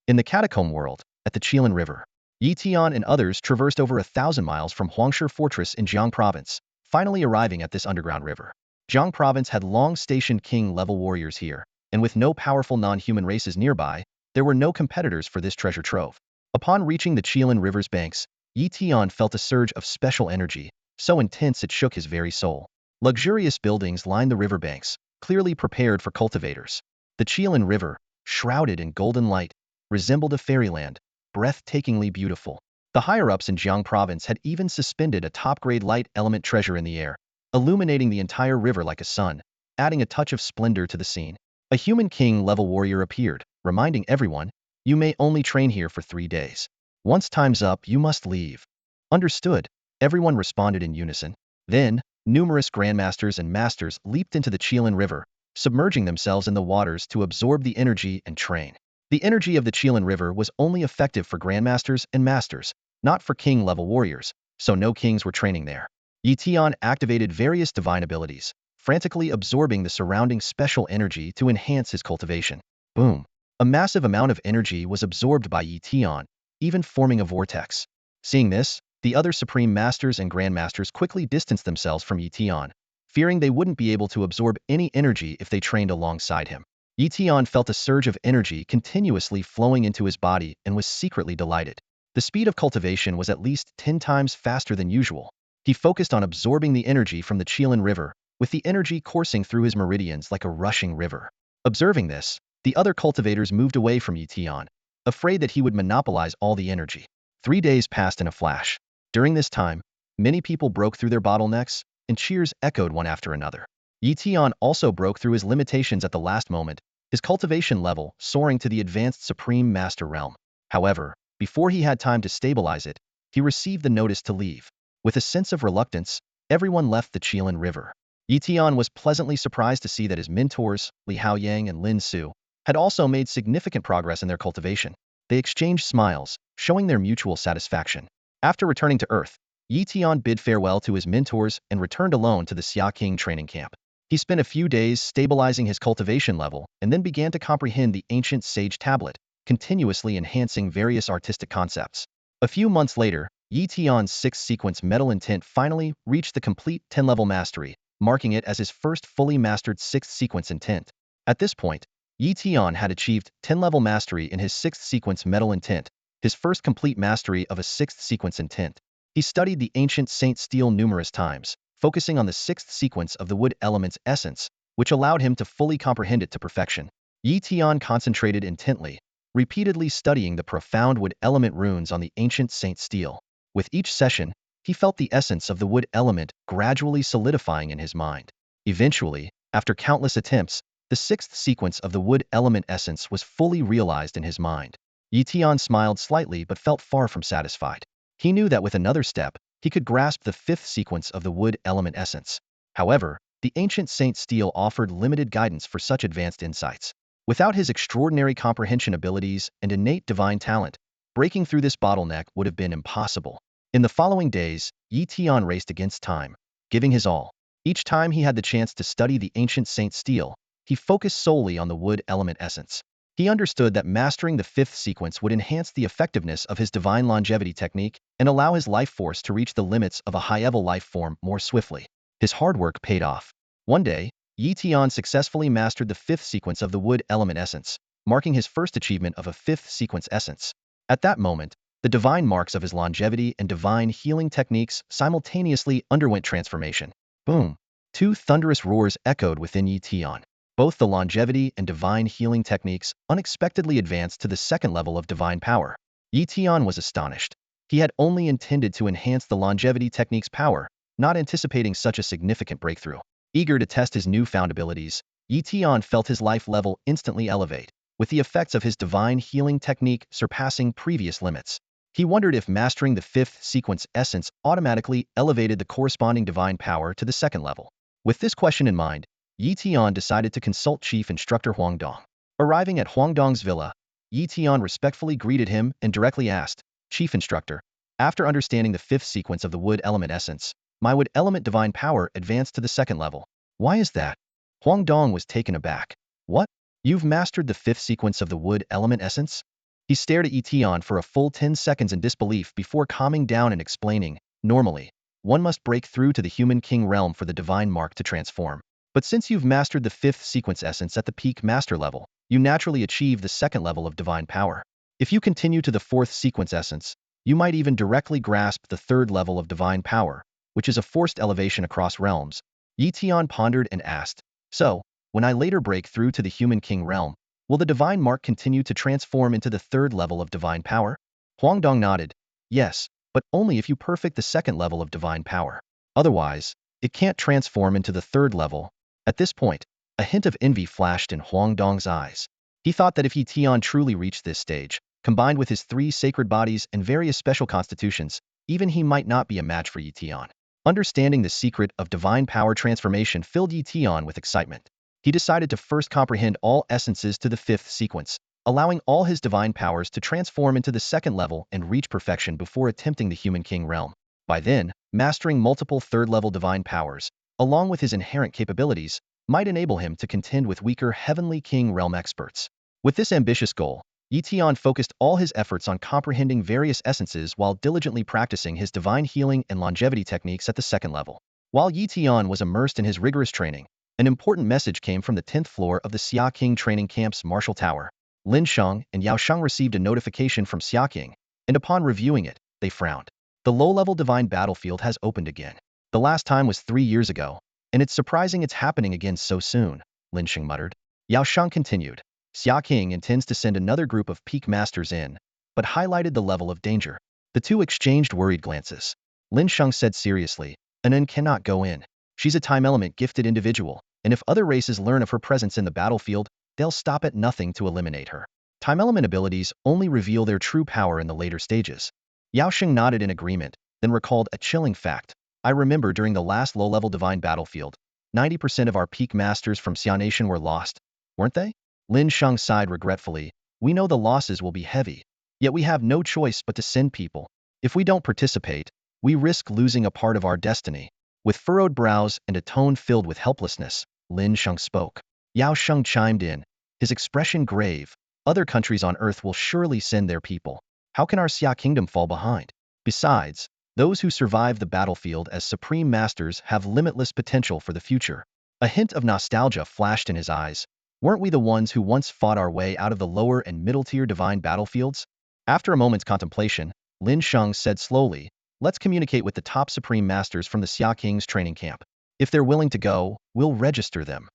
In the Catacomb world, at the Qilin River, Yi Tian and others traversed over 1,000 miles from Huangshi Fortress in Jiang province, finally arriving at this underground river. Jiang province had long stationed king-level warriors here, and with no powerful non-human races nearby, there were no competitors for this treasure trove. Upon reaching the Qilin River's banks, Yi Tian felt a surge of special energy, so intense it shook his very soul. Luxurious buildings lined the riverbanks, clearly prepared for cultivators. The Qilin River, shrouded in golden light, resembled a fairyland, breathtakingly beautiful. The higher-ups in Jiang province had even suspended a top-grade light element treasure in the air, illuminating the entire river like a sun, adding a touch of splendor to the scene. A human king-level warrior appeared, reminding everyone, you may only train here for 3 days. Once time's up, you must leave. Understood, everyone responded in unison. Then, numerous grandmasters and masters leaped into the Qilin River, submerging themselves in the waters to absorb the energy and train. The energy of the Qilin River was only effective for grandmasters and masters, not for king-level warriors, so no kings were training there. Yi Tian activated various divine abilities, frantically absorbing the surrounding special energy to enhance his cultivation. Boom! A massive amount of energy was absorbed by Yi Tian, even forming a vortex. Seeing this, the other supreme masters and grandmasters quickly distanced themselves from Yi Tian, fearing they wouldn't be able to absorb any energy if they trained alongside him. Yi Tian felt a surge of energy continuously flowing into his body and was secretly delighted. The speed of cultivation was at least 10 times faster than usual. He focused on absorbing the energy from the Qilin River, with the energy coursing through his meridians like a rushing river. Observing this, the other cultivators moved away from Yi Tian, afraid that he would monopolize all the energy. 3 days passed in a flash. During this time, many people broke through their bottlenecks, and cheers echoed one after another. Yi Tian also broke through his limitations at the last moment, his cultivation level soaring to the advanced Supreme Master realm. However, before he had time to stabilize it, he received the notice to leave. With a sense of reluctance, everyone left the Qilin River. Yi Tian was pleasantly surprised to see that his mentors, Li Haoyang and Lin Su, had also made significant progress in their cultivation. They exchanged smiles, showing their mutual satisfaction. After returning to Earth, Yi Tian bid farewell to his mentors and returned alone to the Xia King training camp. He spent a few days stabilizing his cultivation level and then began to comprehend the ancient sage tablet, continuously enhancing various artistic concepts. A few months later, Yi Tian's 6th sequence metal intent finally reached the complete 10-level mastery, marking it as his first fully mastered 6th sequence intent. At this point, Yi Tian had achieved 10-level mastery in his 6th sequence metal intent, his first complete mastery of a 6th sequence intent. He studied the ancient Saint Steel numerous times, focusing on the 6th sequence of the wood element's essence, which allowed him to fully comprehend it to perfection. Yi Tian concentrated intently, repeatedly studying the profound wood element runes on the ancient Saint Steel. With each session, he felt the essence of the wood element gradually solidifying in his mind. Eventually, after countless attempts, the 6th sequence of the wood element essence was fully realized in his mind. Yi Tian smiled slightly but felt far from satisfied. He knew that with another step, he could grasp the 5th sequence of the wood element essence. However, the ancient Saint Steel offered limited guidance for such advanced insights. Without his extraordinary comprehension abilities and innate divine talent, breaking through this bottleneck would have been impossible. In the following days, Yi Tian raced against time, giving his all. Each time he had the chance to study the ancient Saint Steel, he focused solely on the wood element essence. He understood that mastering the fifth sequence would enhance the effectiveness of his divine longevity technique and allow his life force to reach the limits of a high-level life form more swiftly. His hard work paid off. One day, Tian successfully mastered the fifth sequence of the wood element essence, marking his first achievement of a fifth sequence essence. At that moment, the divine marks of his longevity and divine healing techniques simultaneously underwent transformation. Boom! Two thunderous roars echoed within Tian. Both the longevity and divine healing techniques unexpectedly advanced to the second level of divine power. Tian was astonished. He had only intended to enhance the longevity technique's power, not anticipating such a significant breakthrough. Eager to test his newfound abilities, Tian felt his life level instantly elevate, with the effects of his divine healing technique surpassing previous limits. He wondered if mastering the fifth sequence essence automatically elevated the corresponding divine power to the second level. With this question in mind, Tian decided to consult Chief Instructor Huangdong. Arriving at Huangdong's villa, Tian respectfully greeted him and directly asked, "Chief Instructor, after understanding the fifth sequence of the wood element essence, my wood element divine power advanced to the second level. Why is that?" Huangdong was taken aback. "What? You've mastered the fifth sequence of the wood element essence?" He stared at Tian for a full 10 seconds in disbelief before calming down and explaining, "Normally, one must break through to the human king realm for the divine mark to transform. But since you've mastered the fifth sequence essence at the peak master level, you naturally achieve the second level of divine power. If you continue to the fourth sequence essence, you might even directly grasp the third level of divine power, which is a forced elevation across realms." Tian pondered and asked, "So, when I later break through to the human king realm, will the divine mark continue to transform into the third level of divine power?" Huangdong nodded. "Yes, but only if you perfect the second level of divine power. Otherwise, it can't transform into the third level." At this point, a hint of envy flashed in Huangdong's eyes. He thought that if Tian truly reached this stage, combined with his 3 sacred bodies and various special constitutions, even he might not be a match for Tian. Understanding the secret of divine power transformation filled Tian with excitement. He decided to first comprehend all essences to the fifth sequence, allowing all his divine powers to transform into the second level and reach perfection before attempting the human king realm. By then, mastering multiple third-level divine powers, along with his inherent capabilities, might enable him to contend with weaker heavenly king realm experts. With this ambitious goal, Tian focused all his efforts on comprehending various essences while diligently practicing his divine healing and longevity techniques at the second level. While Tian was immersed in his rigorous training, an important message came from the 10th floor of the Xia King training camp's martial tower. Lin Sheng and Yao Sheng received a notification from Xia King, and upon reviewing it, they frowned. "The low-level divine battlefield has opened again. The last time was 3 years ago, and it's surprising it's happening again so soon," Lin Sheng muttered. Yao Sheng continued, "Xia King intends to send another group of peak masters in, but highlighted the level of danger." The two exchanged worried glances. Lin Sheng said seriously, "Anan cannot go in. She's a time element gifted individual, and if other races learn of her presence in the battlefield, they'll stop at nothing to eliminate her. Time element abilities only reveal their true power in the later stages." Yao Sheng nodded in agreement, then recalled a chilling fact. "I remember during the last low-level divine battlefield, 90% of our peak masters from Xia Nation were lost, weren't they?" Lin Sheng sighed regretfully. "We know the losses will be heavy, yet we have no choice but to send people. If we don't participate, we risk losing a part of our destiny." With furrowed brows and a tone filled with helplessness, Lin Sheng spoke. Yao Sheng chimed in, his expression grave. "Other countries on Earth will surely send their people. How can our Xia Kingdom fall behind? Besides, those who survive the battlefield as supreme masters have limitless potential for the future." A hint of nostalgia flashed in his eyes. "Weren't we the ones who once fought our way out of the lower and middle-tier divine battlefields?" After a moment's contemplation, Lin Sheng said slowly, "Let's communicate with the top supreme masters from the Xia King's training camp. If they're willing to go, we'll register them.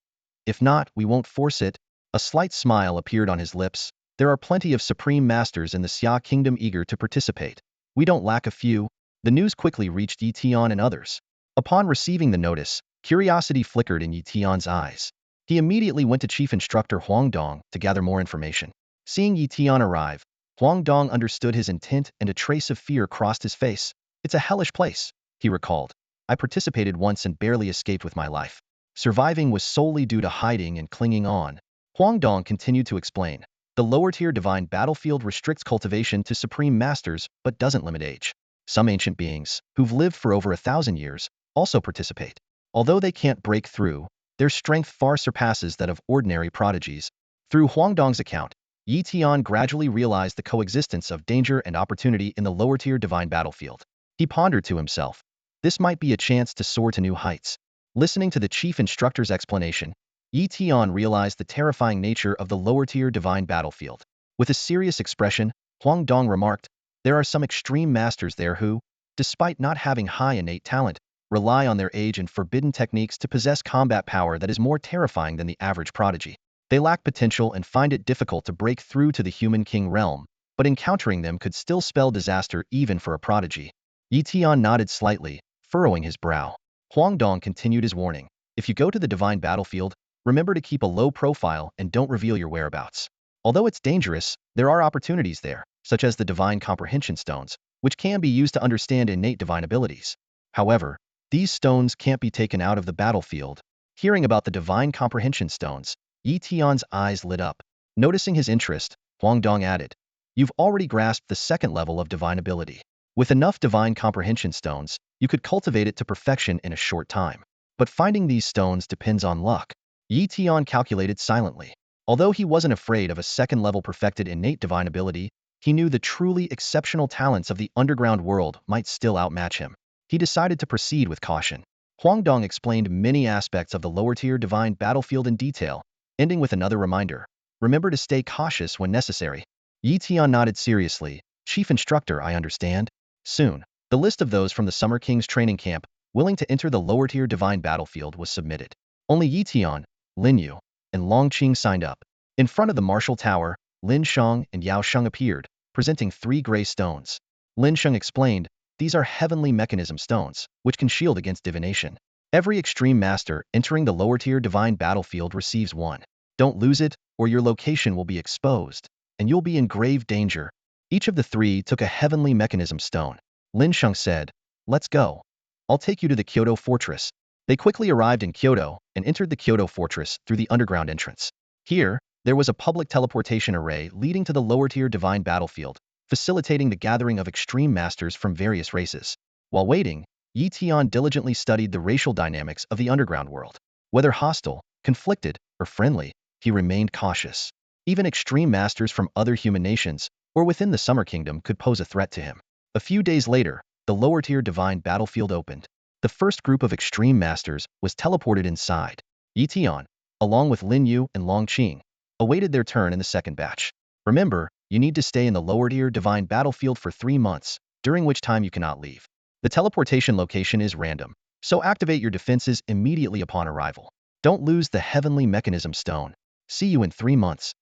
If not, we won't force it." A slight smile appeared on his lips. "There are plenty of supreme masters in the Xia Kingdom eager to participate. We don't lack a few." The news quickly reached Tian and others. Upon receiving the notice, curiosity flickered in Tian's eyes. He immediately went to Chief Instructor Huangdong to gather more information. Seeing Tian arrive, Huangdong understood his intent and a trace of fear crossed his face. "It's a hellish place," he recalled. "I participated once and barely escaped with my life. Surviving was solely due to hiding and clinging on." Huangdong continued to explain. "The lower-tier divine battlefield restricts cultivation to supreme masters but doesn't limit age. Some ancient beings, who've lived for over 1,000 years, also participate. Although they can't break through, their strength far surpasses that of ordinary prodigies." Through Huangdong's account, Yi Tian gradually realized the coexistence of danger and opportunity in the lower-tier divine battlefield. He pondered to himself, this might be a chance to soar to new heights. Listening to the chief instructor's explanation, Yi Tian realized the terrifying nature of the lower-tier divine battlefield. With a serious expression, Huang Dong remarked, there are some extreme masters there who, despite not having high innate talent, rely on their age and forbidden techniques to possess combat power that is more terrifying than the average prodigy. They lack potential and find it difficult to break through to the human king realm, but encountering them could still spell disaster even for a prodigy. Yi Tian nodded slightly, furrowing his brow. Huang Dong continued his warning. If you go to the divine battlefield, remember to keep a low profile and don't reveal your whereabouts. Although it's dangerous, there are opportunities there, such as the divine comprehension stones, which can be used to understand innate divine abilities. However, these stones can't be taken out of the battlefield. Hearing about the divine comprehension stones, Yi Tian's eyes lit up. Noticing his interest, Huang Dong added, you've already grasped the second level of divine ability. With enough divine comprehension stones, you could cultivate it to perfection in a short time. But finding these stones depends on luck. Yi Tian calculated silently. Although he wasn't afraid of a second-level perfected innate divine ability, he knew the truly exceptional talents of the underground world might still outmatch him. He decided to proceed with caution. Huang Dong explained many aspects of the lower-tier divine battlefield in detail, ending with another reminder. Remember to stay cautious when necessary. Yi Tian nodded seriously. Chief Instructor, I understand. Soon, the list of those from the Summer King's training camp willing to enter the lower-tier divine battlefield was submitted. Only Yi Tian, Lin Yu, and Long Qing signed up. In front of the martial tower, Lin Sheng and Yao Sheng appeared, presenting 3 gray stones. Lin Sheng explained, these are heavenly mechanism stones, which can shield against divination. Every extreme master entering the lower-tier divine battlefield receives one. Don't lose it, or your location will be exposed, and you'll be in grave danger. Each of the 3 took a heavenly mechanism stone. Lin Sheng said, let's go. I'll take you to the Kyoto fortress. They quickly arrived in Kyoto and entered the Kyoto fortress through the underground entrance. Here, there was a public teleportation array leading to the lower-tier divine battlefield, facilitating the gathering of extreme masters from various races. While waiting, Yi Tian diligently studied the racial dynamics of the underground world. Whether hostile, conflicted, or friendly, he remained cautious. Even extreme masters from other human nations, or within the Summer Kingdom, could pose a threat to him. A few days later, the lower-tier divine battlefield opened. The first group of extreme masters was teleported inside. Yi Tian, along with Lin Yu and Long Qing, awaited their turn in the second batch. Remember, you need to stay in the lower-tier divine battlefield for 3 months, during which time you cannot leave. The teleportation location is random, so activate your defenses immediately upon arrival. Don't lose the heavenly mechanism stone. See you in 3 months.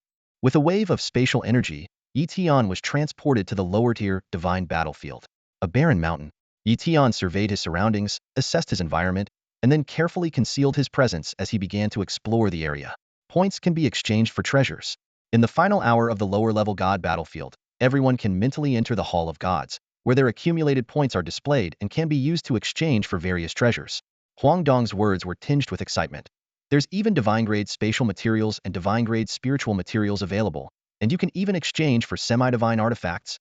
With a wave of spatial energy, Yi Tian was transported to the lower-tier divine battlefield. A barren mountain. Yi Tian surveyed his surroundings, assessed his environment, and then carefully concealed his presence as he began to explore the area. Points can be exchanged for treasures. In the final hour of the lower-level god battlefield, everyone can mentally enter the Hall of Gods, where their accumulated points are displayed and can be used to exchange for various treasures. Huang Dong's words were tinged with excitement. There's even divine-grade spatial materials and divine-grade spiritual materials available, and you can even exchange for semi-divine artifacts.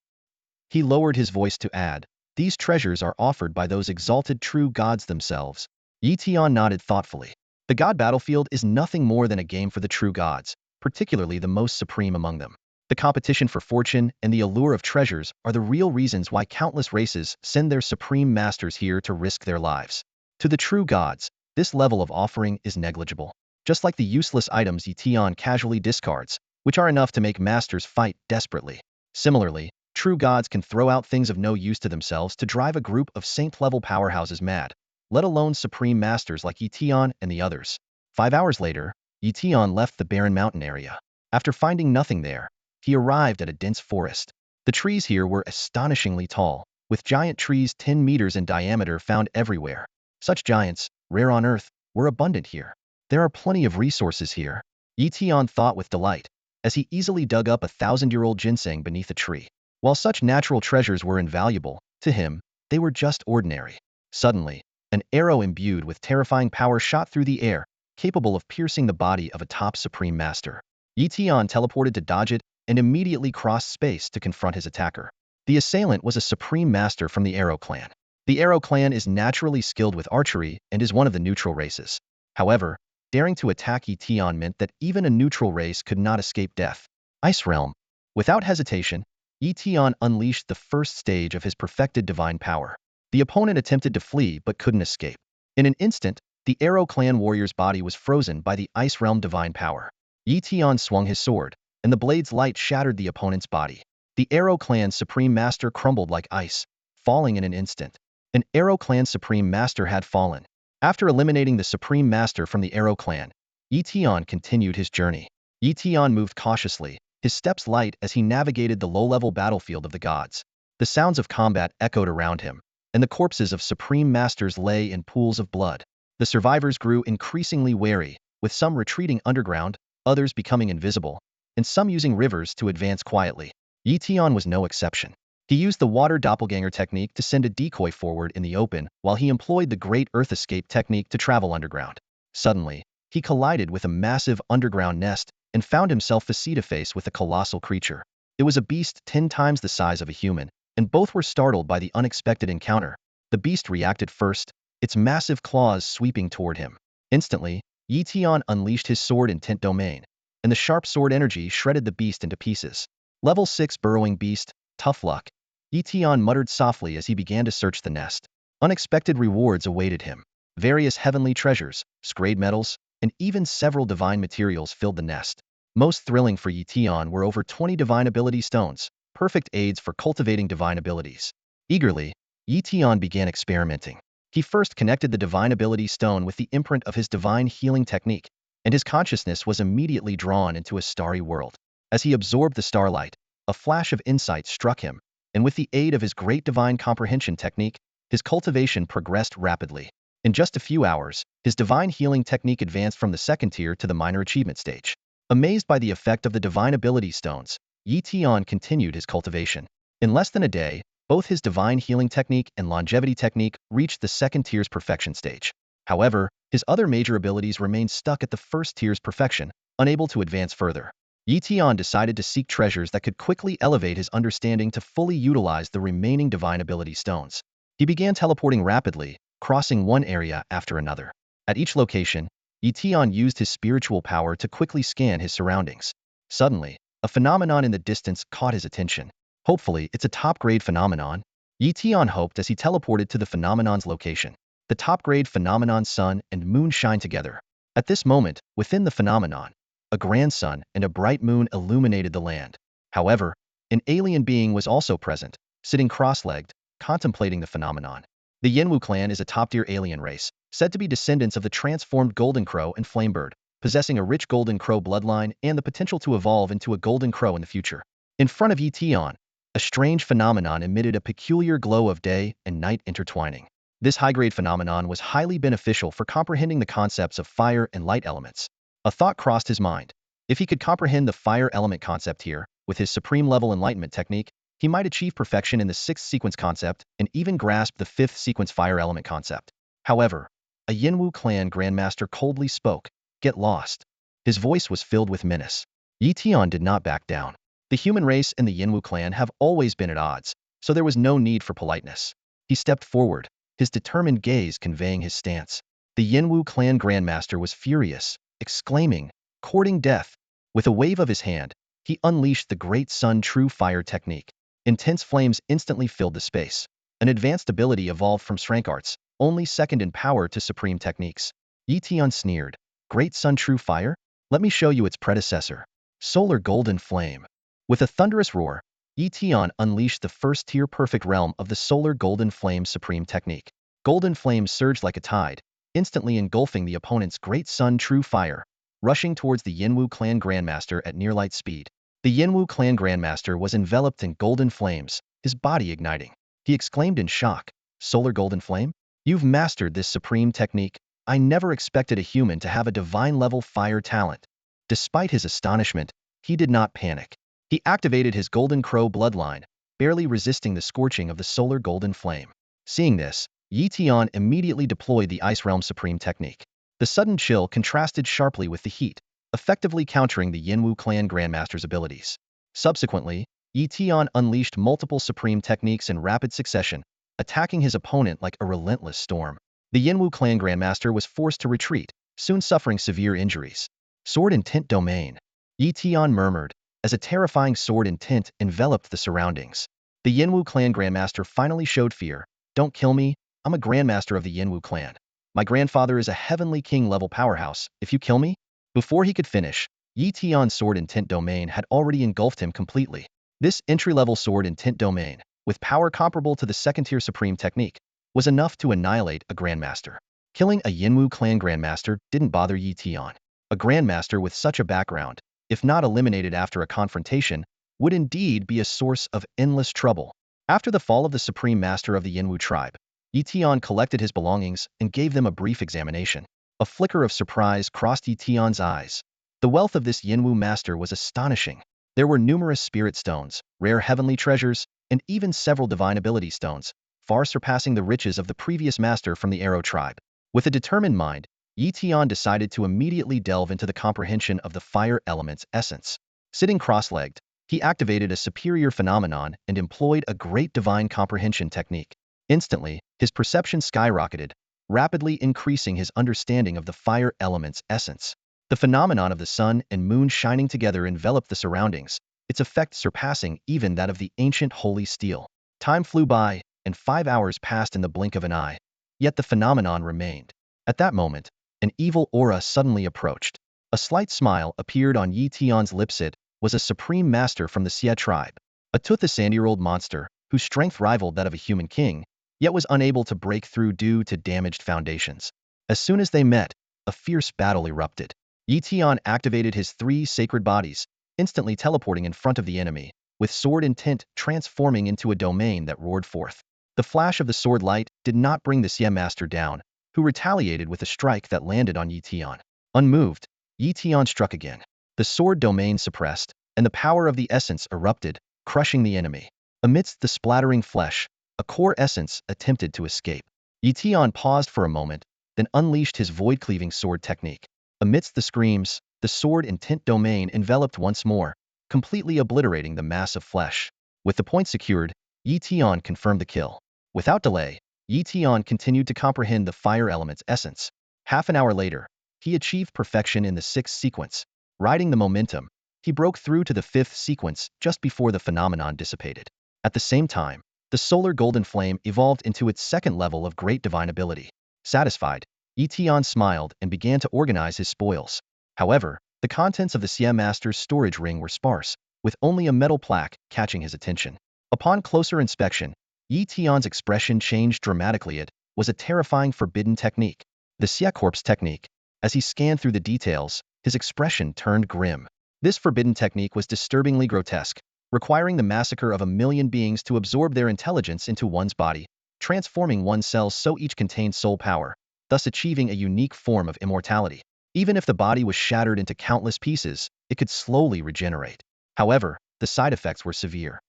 He lowered his voice to add, these treasures are offered by those exalted true gods themselves. Yi Tian nodded thoughtfully. The god battlefield is nothing more than a game for the true gods, particularly the most supreme among them. The competition for fortune and the allure of treasures are the real reasons why countless races send their supreme masters here to risk their lives. To the true gods, this level of offering is negligible. Just like the useless items Yi Tian casually discards, which are enough to make masters fight desperately. Similarly, true gods can throw out things of no use to themselves to drive a group of saint-level powerhouses mad, let alone supreme masters like Yi Tian and the others. 5 hours later, Yi Tian left the barren mountain area. After finding nothing there, he arrived at a dense forest. The trees here were astonishingly tall, with giant trees 10 meters in diameter found everywhere. Such giants, rare on Earth, were abundant here. There are plenty of resources here, Yi Tian thought with delight, as he easily dug up a 1,000-year-old ginseng beneath a tree. While such natural treasures were invaluable, to him, they were just ordinary. Suddenly, an arrow imbued with terrifying power shot through the air, capable of piercing the body of a top supreme master. Yi Tian teleported to dodge it and immediately crossed space to confront his attacker. The assailant was a supreme master from the Arrow clan. The Arrow clan is naturally skilled with archery and is one of the neutral races. However, daring to attack Yi Tian meant that even a neutral race could not escape death. Ice Realm. Without hesitation, Tian unleashed the first stage of his perfected divine power. The opponent attempted to flee but couldn't escape. In an instant, the Arrow Clan warrior's body was frozen by the Ice Realm divine power. Tian swung his sword, and the blade's light shattered the opponent's body. The Arrow Clan's Supreme Master crumbled like ice, falling in an instant. An Arrow Clan Supreme Master had fallen. After eliminating the Supreme Master from the Arrow Clan, Tian continued his journey. Tian moved cautiously, his steps light as he navigated the low-level battlefield of the gods. The sounds of combat echoed around him, and the corpses of Supreme Masters lay in pools of blood. The survivors grew increasingly wary, with some retreating underground, others becoming invisible, and some using rivers to advance quietly. Tian was no exception. He used the water doppelganger technique to send a decoy forward in the open, while he employed the Great Earth Escape technique to travel underground. Suddenly, he collided with a massive underground nest and found himself face-to-face with a colossal creature. It was a beast 10 times the size of a human, and both were startled by the unexpected encounter. The beast reacted first, its massive claws sweeping toward him. Instantly, Tian unleashed his sword intent domain, and the sharp sword energy shredded the beast into pieces. Level 6 burrowing beast, tough luck. Tian muttered softly as he began to search the nest. Unexpected rewards awaited him. Various heavenly treasures, scrayed metals, and even several divine materials filled the nest. Most thrilling for Tian were over 20 divine ability stones, perfect aids for cultivating divine abilities. Eagerly, Tian began experimenting. He first connected the divine ability stone with the imprint of his divine healing technique, and his consciousness was immediately drawn into a starry world. As he absorbed the starlight, a flash of insight struck him, and with the aid of his great divine comprehension technique, his cultivation progressed rapidly. In just a few hours, his divine healing technique advanced from the second tier to the minor achievement stage. Amazed by the effect of the divine ability stones, Tian continued his cultivation. In less than a day, both his divine healing technique and longevity technique reached the second tier's perfection stage. However, his other major abilities remained stuck at the first tier's perfection, unable to advance further. Tian decided to seek treasures that could quickly elevate his understanding to fully utilize the remaining divine ability stones. He began teleporting rapidly, crossing one area after another. At each location, Tian used his spiritual power to quickly scan his surroundings. Suddenly, a phenomenon in the distance caught his attention. Hopefully, it's a top-grade phenomenon. Tian hoped as he teleported to the phenomenon's location. The top-grade phenomenon's sun and moon shine together. At this moment, within the phenomenon, a grand sun and a bright moon illuminated the land. However, an alien being was also present, sitting cross-legged, contemplating the phenomenon. The Yenwu clan is a top-tier alien race, said to be descendants of the transformed golden crow and flamebird, possessing a rich golden crow bloodline and the potential to evolve into a golden crow in the future. In front of Tian, a strange phenomenon emitted a peculiar glow of day and night intertwining. This high-grade phenomenon was highly beneficial for comprehending the concepts of fire and light elements. A thought crossed his mind. If he could comprehend the fire element concept here, with his supreme level enlightenment technique, he might achieve perfection in the 6th sequence concept and even grasp the 5th sequence fire element concept. However, a Yenwu clan Grandmaster coldly spoke, "Get lost." His voice was filled with menace. Tian did not back down. The human race and the Yenwu clan have always been at odds, so there was no need for politeness. He stepped forward, his determined gaze conveying his stance. The Yenwu clan Grandmaster was furious, exclaiming, "Courting death." With a wave of his hand, he unleashed the Great Sun True Fire technique. Intense flames instantly filled the space. An advanced ability evolved from Shrank Arts, only second in power to supreme techniques. Tian sneered, "Great Sun True Fire? Let me show you its predecessor. Solar Golden Flame." With a thunderous roar, Tian unleashed the first-tier perfect realm of the Solar Golden Flame supreme technique. Golden Flame surged like a tide, instantly engulfing the opponent's Great Sun True Fire, rushing towards the Yenwu clan Grandmaster at near-light speed. The Yenwu clan Grandmaster was enveloped in golden flames, his body igniting. He exclaimed in shock, "Solar Golden Flame? You've mastered this supreme technique. I never expected a human to have a divine-level fire talent." Despite his astonishment, he did not panic. He activated his Golden Crow bloodline, barely resisting the scorching of the Solar Golden Flame. Seeing this, Tian immediately deployed the Ice Realm Supreme technique. The sudden chill contrasted sharply with the heat, effectively countering the Yenwu clan Grandmaster's abilities. Subsequently, Tian unleashed multiple supreme techniques in rapid succession, attacking his opponent like a relentless storm. The Yenwu clan Grandmaster was forced to retreat, soon suffering severe injuries. "Sword Intent Domain." Tian murmured, as a terrifying sword and tint enveloped the surroundings. The Yinwu clan Grandmaster finally showed fear. "Don't kill me. I'm a Grandmaster of the Yinwu clan. My grandfather is a Heavenly King-level powerhouse. If you kill me..." Before he could finish, Yi Tian's sword and tint domain had already engulfed him completely. This entry-level sword and tint domain, with power comparable to the second-tier supreme technique, was enough to annihilate a Grandmaster. Killing a Yinwu clan Grandmaster didn't bother Yi Tian. A Grandmaster with such a background, if not eliminated after a confrontation, would indeed be a source of endless trouble. After the fall of the supreme master of the Yinwu tribe, Yi Tian collected his belongings and gave them a brief examination. A flicker of surprise crossed Yi Tian's eyes. The wealth of this Yinwu master was astonishing. There were numerous spirit stones, rare heavenly treasures, and even several divine ability stones, far surpassing the riches of the previous master from the Arrow tribe. With a determined mind, Yi Tian decided to immediately delve into the comprehension of the fire element's essence. Sitting cross-legged, he activated a superior phenomenon and employed a great divine comprehension technique. Instantly, his perception skyrocketed, rapidly increasing his understanding of the fire element's essence. The phenomenon of the sun and moon shining together enveloped the surroundings, its effect surpassing even that of the ancient holy steel. Time flew by, and 5 hours passed in the blink of an eye, yet the phenomenon remained. At that moment, an evil aura suddenly approached. A slight smile appeared on Yi Tian's lips. It was a supreme master from the Xie tribe, a toothless 70-year-old monster whose strength rivaled that of a human king, yet was unable to break through due to damaged foundations. As soon as they met, a fierce battle erupted. Yi Tian activated his 3 sacred bodies, instantly teleporting in front of the enemy, with sword and tint transforming into a domain that roared forth. The flash of the sword light did not bring the Xie master down, who retaliated with a strike that landed on Yi Tian. Unmoved, Yi Tian struck again. The sword domain suppressed, and the power of the essence erupted, crushing the enemy. Amidst the splattering flesh, a core essence attempted to escape. Yi Tian paused for a moment, then unleashed his void-cleaving sword technique. Amidst the screams, the sword and tint domain enveloped once more, completely obliterating the mass of flesh. With the point secured, Yi Tian confirmed the kill. Without delay, Yi Tian continued to comprehend the fire element's essence. Half an hour later, he achieved perfection in the 6th sequence. Riding the momentum, he broke through to the 5th sequence just before the phenomenon dissipated. At the same time, the solar golden flame evolved into its 2nd level of great divine ability. Satisfied, Yi Tian smiled and began to organize his spoils. However, the contents of the Xie master's storage ring were sparse, with only a metal plaque catching his attention. Upon closer inspection, Yi Tian's expression changed dramatically. It was a terrifying forbidden technique, the Xie corpse technique. As he scanned through the details, his expression turned grim. This forbidden technique was disturbingly grotesque, requiring the massacre of 1,000,000 beings to absorb their intelligence into one's body, transforming one's cells so each contained soul power, thus achieving a unique form of immortality. Even if the body was shattered into countless pieces, it could slowly regenerate. However, the side effects were severe.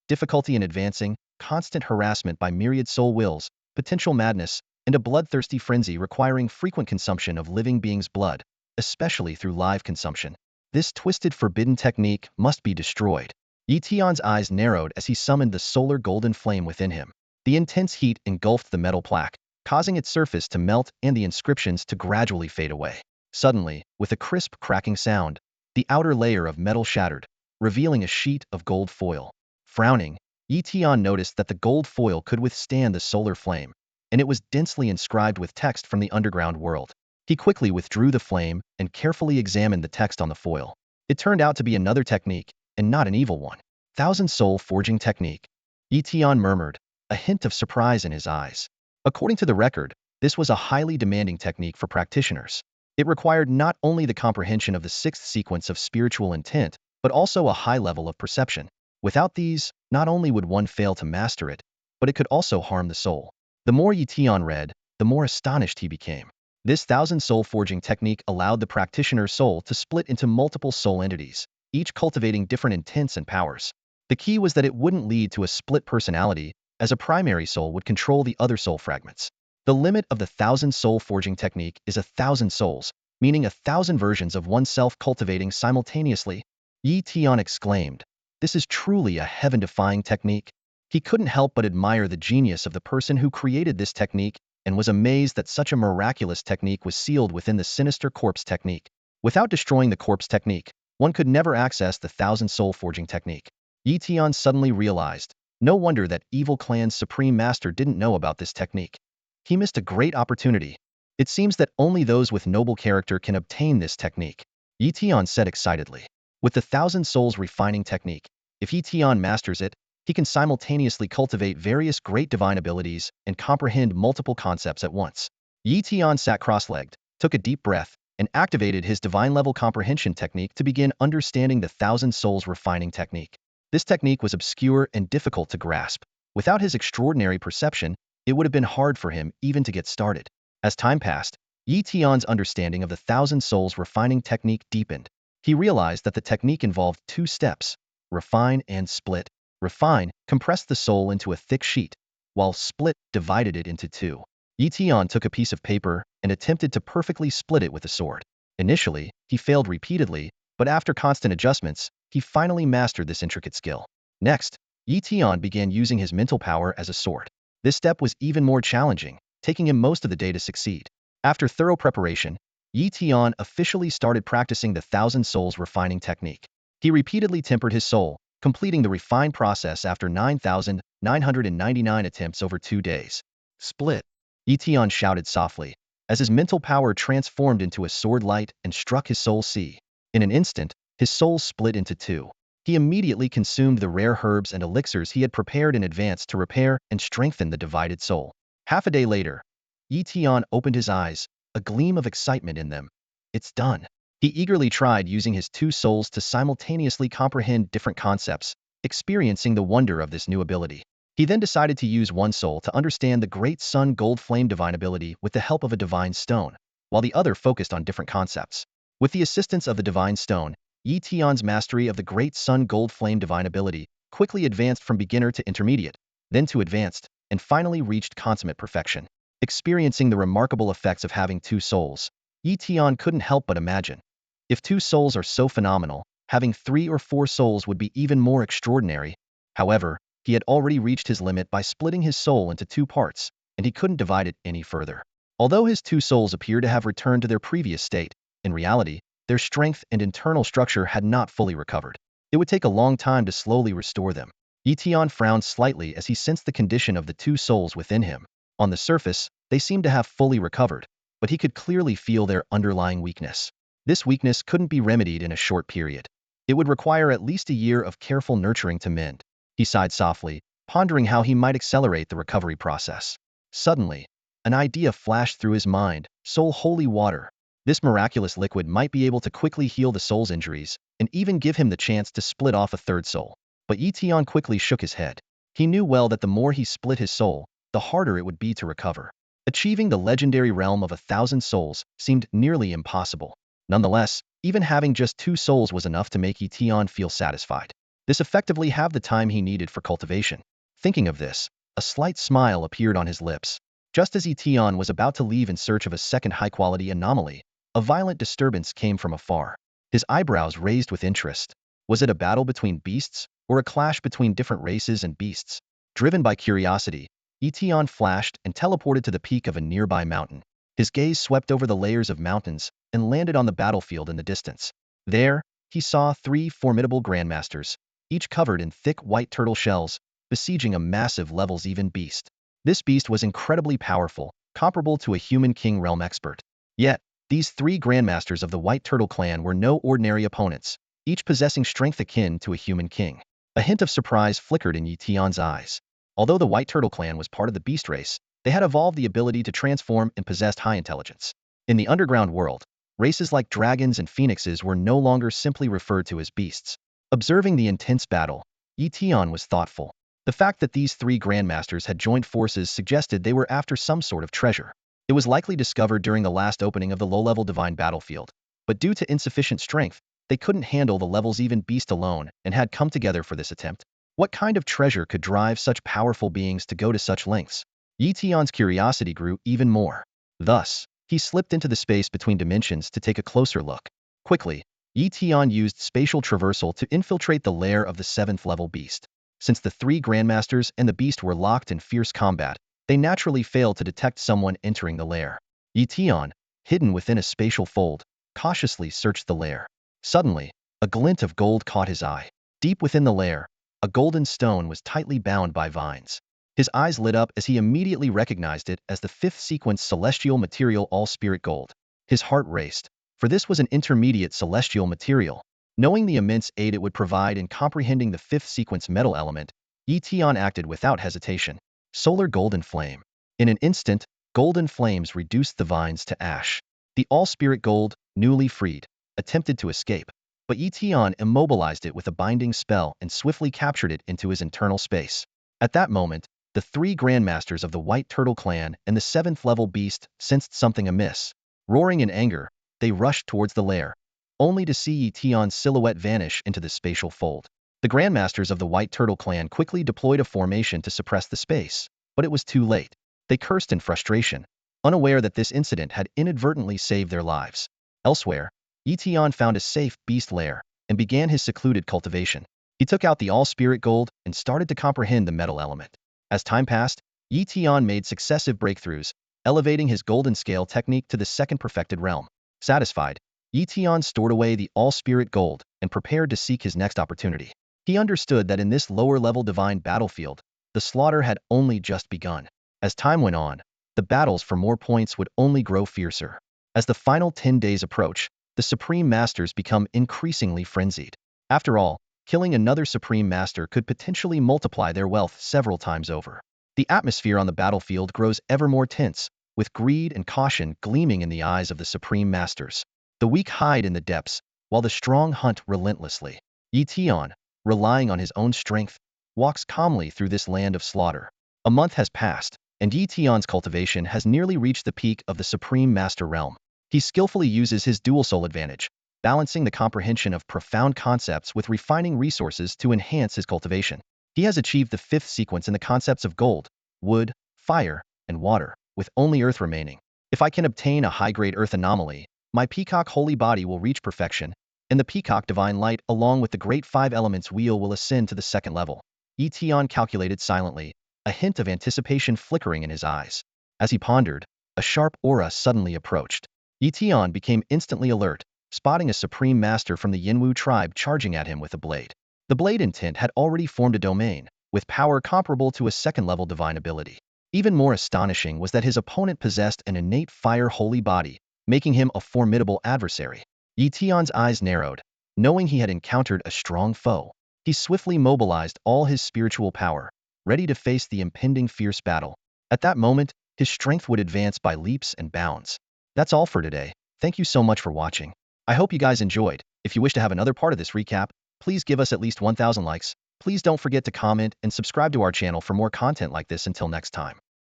Difficulty in advancing, constant harassment by myriad soul wills, potential madness, and a bloodthirsty frenzy requiring frequent consumption of living beings' blood, especially through live consumption. This twisted forbidden technique must be destroyed. Yi Tian's eyes narrowed as he summoned the solar golden flame within him. The intense heat engulfed the metal plaque, causing its surface to melt and the inscriptions to gradually fade away. Suddenly, with a crisp cracking sound, the outer layer of metal shattered, revealing a sheet of gold foil. Frowning, Yi Tian noticed that the gold foil could withstand the solar flame, and it was densely inscribed with text from the underground world. He quickly withdrew the flame and carefully examined the text on the foil. It turned out to be another technique, and not an evil one. Thousand soul forging technique. Yi Tian murmured, a hint of surprise in his eyes. According to the record, this was a highly demanding technique for practitioners. It required not only the comprehension of the 6th sequence of spiritual intent, but also a high level of perception. Without these, not only would one fail to master it, but it could also harm the soul. The more Yi Tian read, the more astonished he became. This thousand soul forging technique allowed the practitioner's soul to split into multiple soul entities, each cultivating different intents and powers. The key was that it wouldn't lead to a split personality, as a primary soul would control the other soul fragments. The limit of the thousand soul forging technique is 1,000 souls, meaning 1,000 versions of oneself cultivating simultaneously. Yi Tian exclaimed, "This is truly a heaven-defying technique." He couldn't help but admire the genius of the person who created this technique, and was amazed that such a miraculous technique was sealed within the sinister corpse technique. Without destroying the corpse technique, one could never access the thousand soul forging technique. Yi Tian suddenly realized, no wonder that evil clan's supreme master didn't know about this technique. He missed a great opportunity. It seems that only those with noble character can obtain this technique, Yi Tian said excitedly. With the thousand souls refining technique, if Yi Tian masters it, he can simultaneously cultivate various great divine abilities and comprehend multiple concepts at once. Yi Tian sat cross-legged, took a deep breath, and activated his divine-level comprehension technique to begin understanding the thousand souls refining technique. This technique was obscure and difficult to grasp. Without his extraordinary perception, it would have been hard for him even to get started. As time passed, Yi Tian's understanding of the thousand souls refining technique deepened. He realized that the technique involved two steps: refine and split. Refine compressed the soul into a thick sheet, while split divided it into two. Yi Tian took a piece of paper and attempted to perfectly split it with a sword. Initially, he failed repeatedly, but after constant adjustments, he finally mastered this intricate skill. Next, Yi Tian began using his mental power as a sword. This step was even more challenging, taking him most of the day to succeed. After thorough preparation, Yi Tian officially started practicing the thousand souls refining technique. He repeatedly tempered his soul, completing the refined process after 9,999 attempts over 2 days. Split, Yi Tian shouted softly, as his mental power transformed into a sword light and struck his soul sea. In an instant, his soul split into two. He immediately consumed the rare herbs and elixirs he had prepared in advance to repair and strengthen the divided soul. Half a day later, Yi Tian opened his eyes, a gleam of excitement in them. It's done. He eagerly tried using his two souls to simultaneously comprehend different concepts, experiencing the wonder of this new ability. He then decided to use one soul to understand the Great Sun Gold Flame divine ability with the help of a divine stone, while the other focused on different concepts. With the assistance of the divine stone, Yi Tian's mastery of the Great Sun Gold Flame divine ability quickly advanced from beginner to intermediate, then to advanced, and finally reached consummate perfection. Experiencing the remarkable effects of having two souls, Yi Tian couldn't help but imagine. If two souls are so phenomenal, having 3 or 4 souls would be even more extraordinary. However, he had already reached his limit by splitting his soul into 2 parts, and he couldn't divide it any further. Although his 2 souls appeared to have returned to their previous state, in reality, their strength and internal structure had not fully recovered. It would take a long time to slowly restore them. Yi Tian frowned slightly as he sensed the condition of the 2 souls within him. On the surface, they seemed to have fully recovered, but he could clearly feel their underlying weakness. This weakness couldn't be remedied in a short period. It would require at least a year of careful nurturing to mend. He sighed softly, pondering how he might accelerate the recovery process. Suddenly, an idea flashed through his mind: soul holy water. This miraculous liquid might be able to quickly heal the soul's injuries, and even give him the chance to split off a 3rd soul. But Yi Tian quickly shook his head. He knew well that the more he split his soul, the harder it would be to recover. Achieving the legendary realm of 1,000 souls seemed nearly impossible. Nonetheless, even having just 2 souls was enough to make Yi Tian feel satisfied. This effectively halved the time he needed for cultivation. Thinking of this, a slight smile appeared on his lips. Just as Yi Tian was about to leave in search of a second high-quality anomaly, a violent disturbance came from afar. His eyebrows raised with interest. Was it a battle between beasts, or a clash between different races and beasts? Driven by curiosity, Yi Tian flashed and teleported to the peak of a nearby mountain. His gaze swept over the layers of mountains and landed on the battlefield in the distance. There, he saw 3 formidable Grandmasters, each covered in thick white turtle shells, besieging a massive levels-even beast. This beast was incredibly powerful, comparable to a human king realm expert. Yet, these 3 Grandmasters of the White Turtle clan were no ordinary opponents, each possessing strength akin to a human king. A hint of surprise flickered in Yi Tian's eyes. Although the White Turtle clan was part of the beast race, they had evolved the ability to transform and possessed high intelligence. In the underground world, races like dragons and phoenixes were no longer simply referred to as beasts. Observing the intense battle, Yi Tian was thoughtful. The fact that these 3 Grandmasters had joined forces suggested they were after some sort of treasure. It was likely discovered during the last opening of the low-level divine battlefield, but due to insufficient strength, they couldn't handle the levels-even beast alone and had come together for this attempt. What kind of treasure could drive such powerful beings to go to such lengths? Yi Tian's curiosity grew even more. Thus, he slipped into the space between dimensions to take a closer look. Quickly, Yi Tian used spatial traversal to infiltrate the lair of the 7th level beast. Since the 3 Grandmasters and the beast were locked in fierce combat, they naturally failed to detect someone entering the lair. Yi Tian, hidden within a spatial fold, cautiously searched the lair. Suddenly, A glint of gold caught his eye. Deep within the lair, a golden stone was tightly bound by vines. His eyes lit up as he immediately recognized it as the fifth sequence celestial material all-spirit gold. His heart raced, for this was an intermediate celestial material. Knowing the immense aid it would provide in comprehending the fifth sequence metal element, Tian acted without hesitation. Solar golden flame. In an instant, golden flames reduced the vines to ash. The all-spirit gold, newly freed, attempted to escape, but Tian immobilized it with a binding spell and swiftly captured it into his internal space. At that moment, the three Grandmasters of the White Turtle clan and the seventh-level beast sensed something amiss. Roaring in anger, they rushed towards the lair, only to see Tian's silhouette vanish into the spatial fold. The Grandmasters of the White Turtle clan quickly deployed a formation to suppress the space, but it was too late. They cursed in frustration, unaware that this incident had inadvertently saved their lives. Elsewhere, Tian found a safe beast lair and began his secluded cultivation. He took out the all-spirit gold and started to comprehend the metal element. As time passed, Tian made successive breakthroughs, elevating his golden scale technique to the second perfected realm. Satisfied, Tian stored away the all-spirit gold and prepared to seek his next opportunity. He understood that in this lower-level divine battlefield, the slaughter had only just begun. As time went on, the battles for more points would only grow fiercer. As the final 10 days approach, the Supreme Masters become increasingly frenzied. After all, killing another Supreme Master could potentially multiply their wealth several times over. The atmosphere on the battlefield grows ever more tense, with greed and caution gleaming in the eyes of the Supreme Masters. The weak hide in the depths, while the strong hunt relentlessly. Tian, relying on his own strength, walks calmly through this land of slaughter. A month has passed, and Tian's cultivation has nearly reached the peak of the Supreme Master realm. He skillfully uses his dual soul advantage, balancing the comprehension of profound concepts with refining resources to enhance his cultivation. He has achieved the fifth sequence in the concepts of gold, wood, fire, and water, with only earth remaining. If I can obtain a high-grade earth anomaly, my peacock holy body will reach perfection, and the peacock divine light along with the great five elements wheel will ascend to the second level. Tian calculated silently, a hint of anticipation flickering in his eyes. As he pondered, a sharp aura suddenly approached. Tian became instantly alert, spotting a Supreme Master from the Yinwu tribe charging at him with a blade. The blade intent had already formed a domain, with power comparable to a second-level divine ability. Even more astonishing was that his opponent possessed an innate fire holy body, making him a formidable adversary. Tian's eyes narrowed, knowing he had encountered a strong foe. He swiftly mobilized all his spiritual power, ready to face the impending fierce battle. At that moment, his strength would advance by leaps and bounds. That's all for today. Thank you so much for watching. I hope you guys enjoyed. If you wish to have another part of this recap, please give us at least 1,000 likes. Please don't forget to comment and subscribe to our channel for more content like this. Until next time.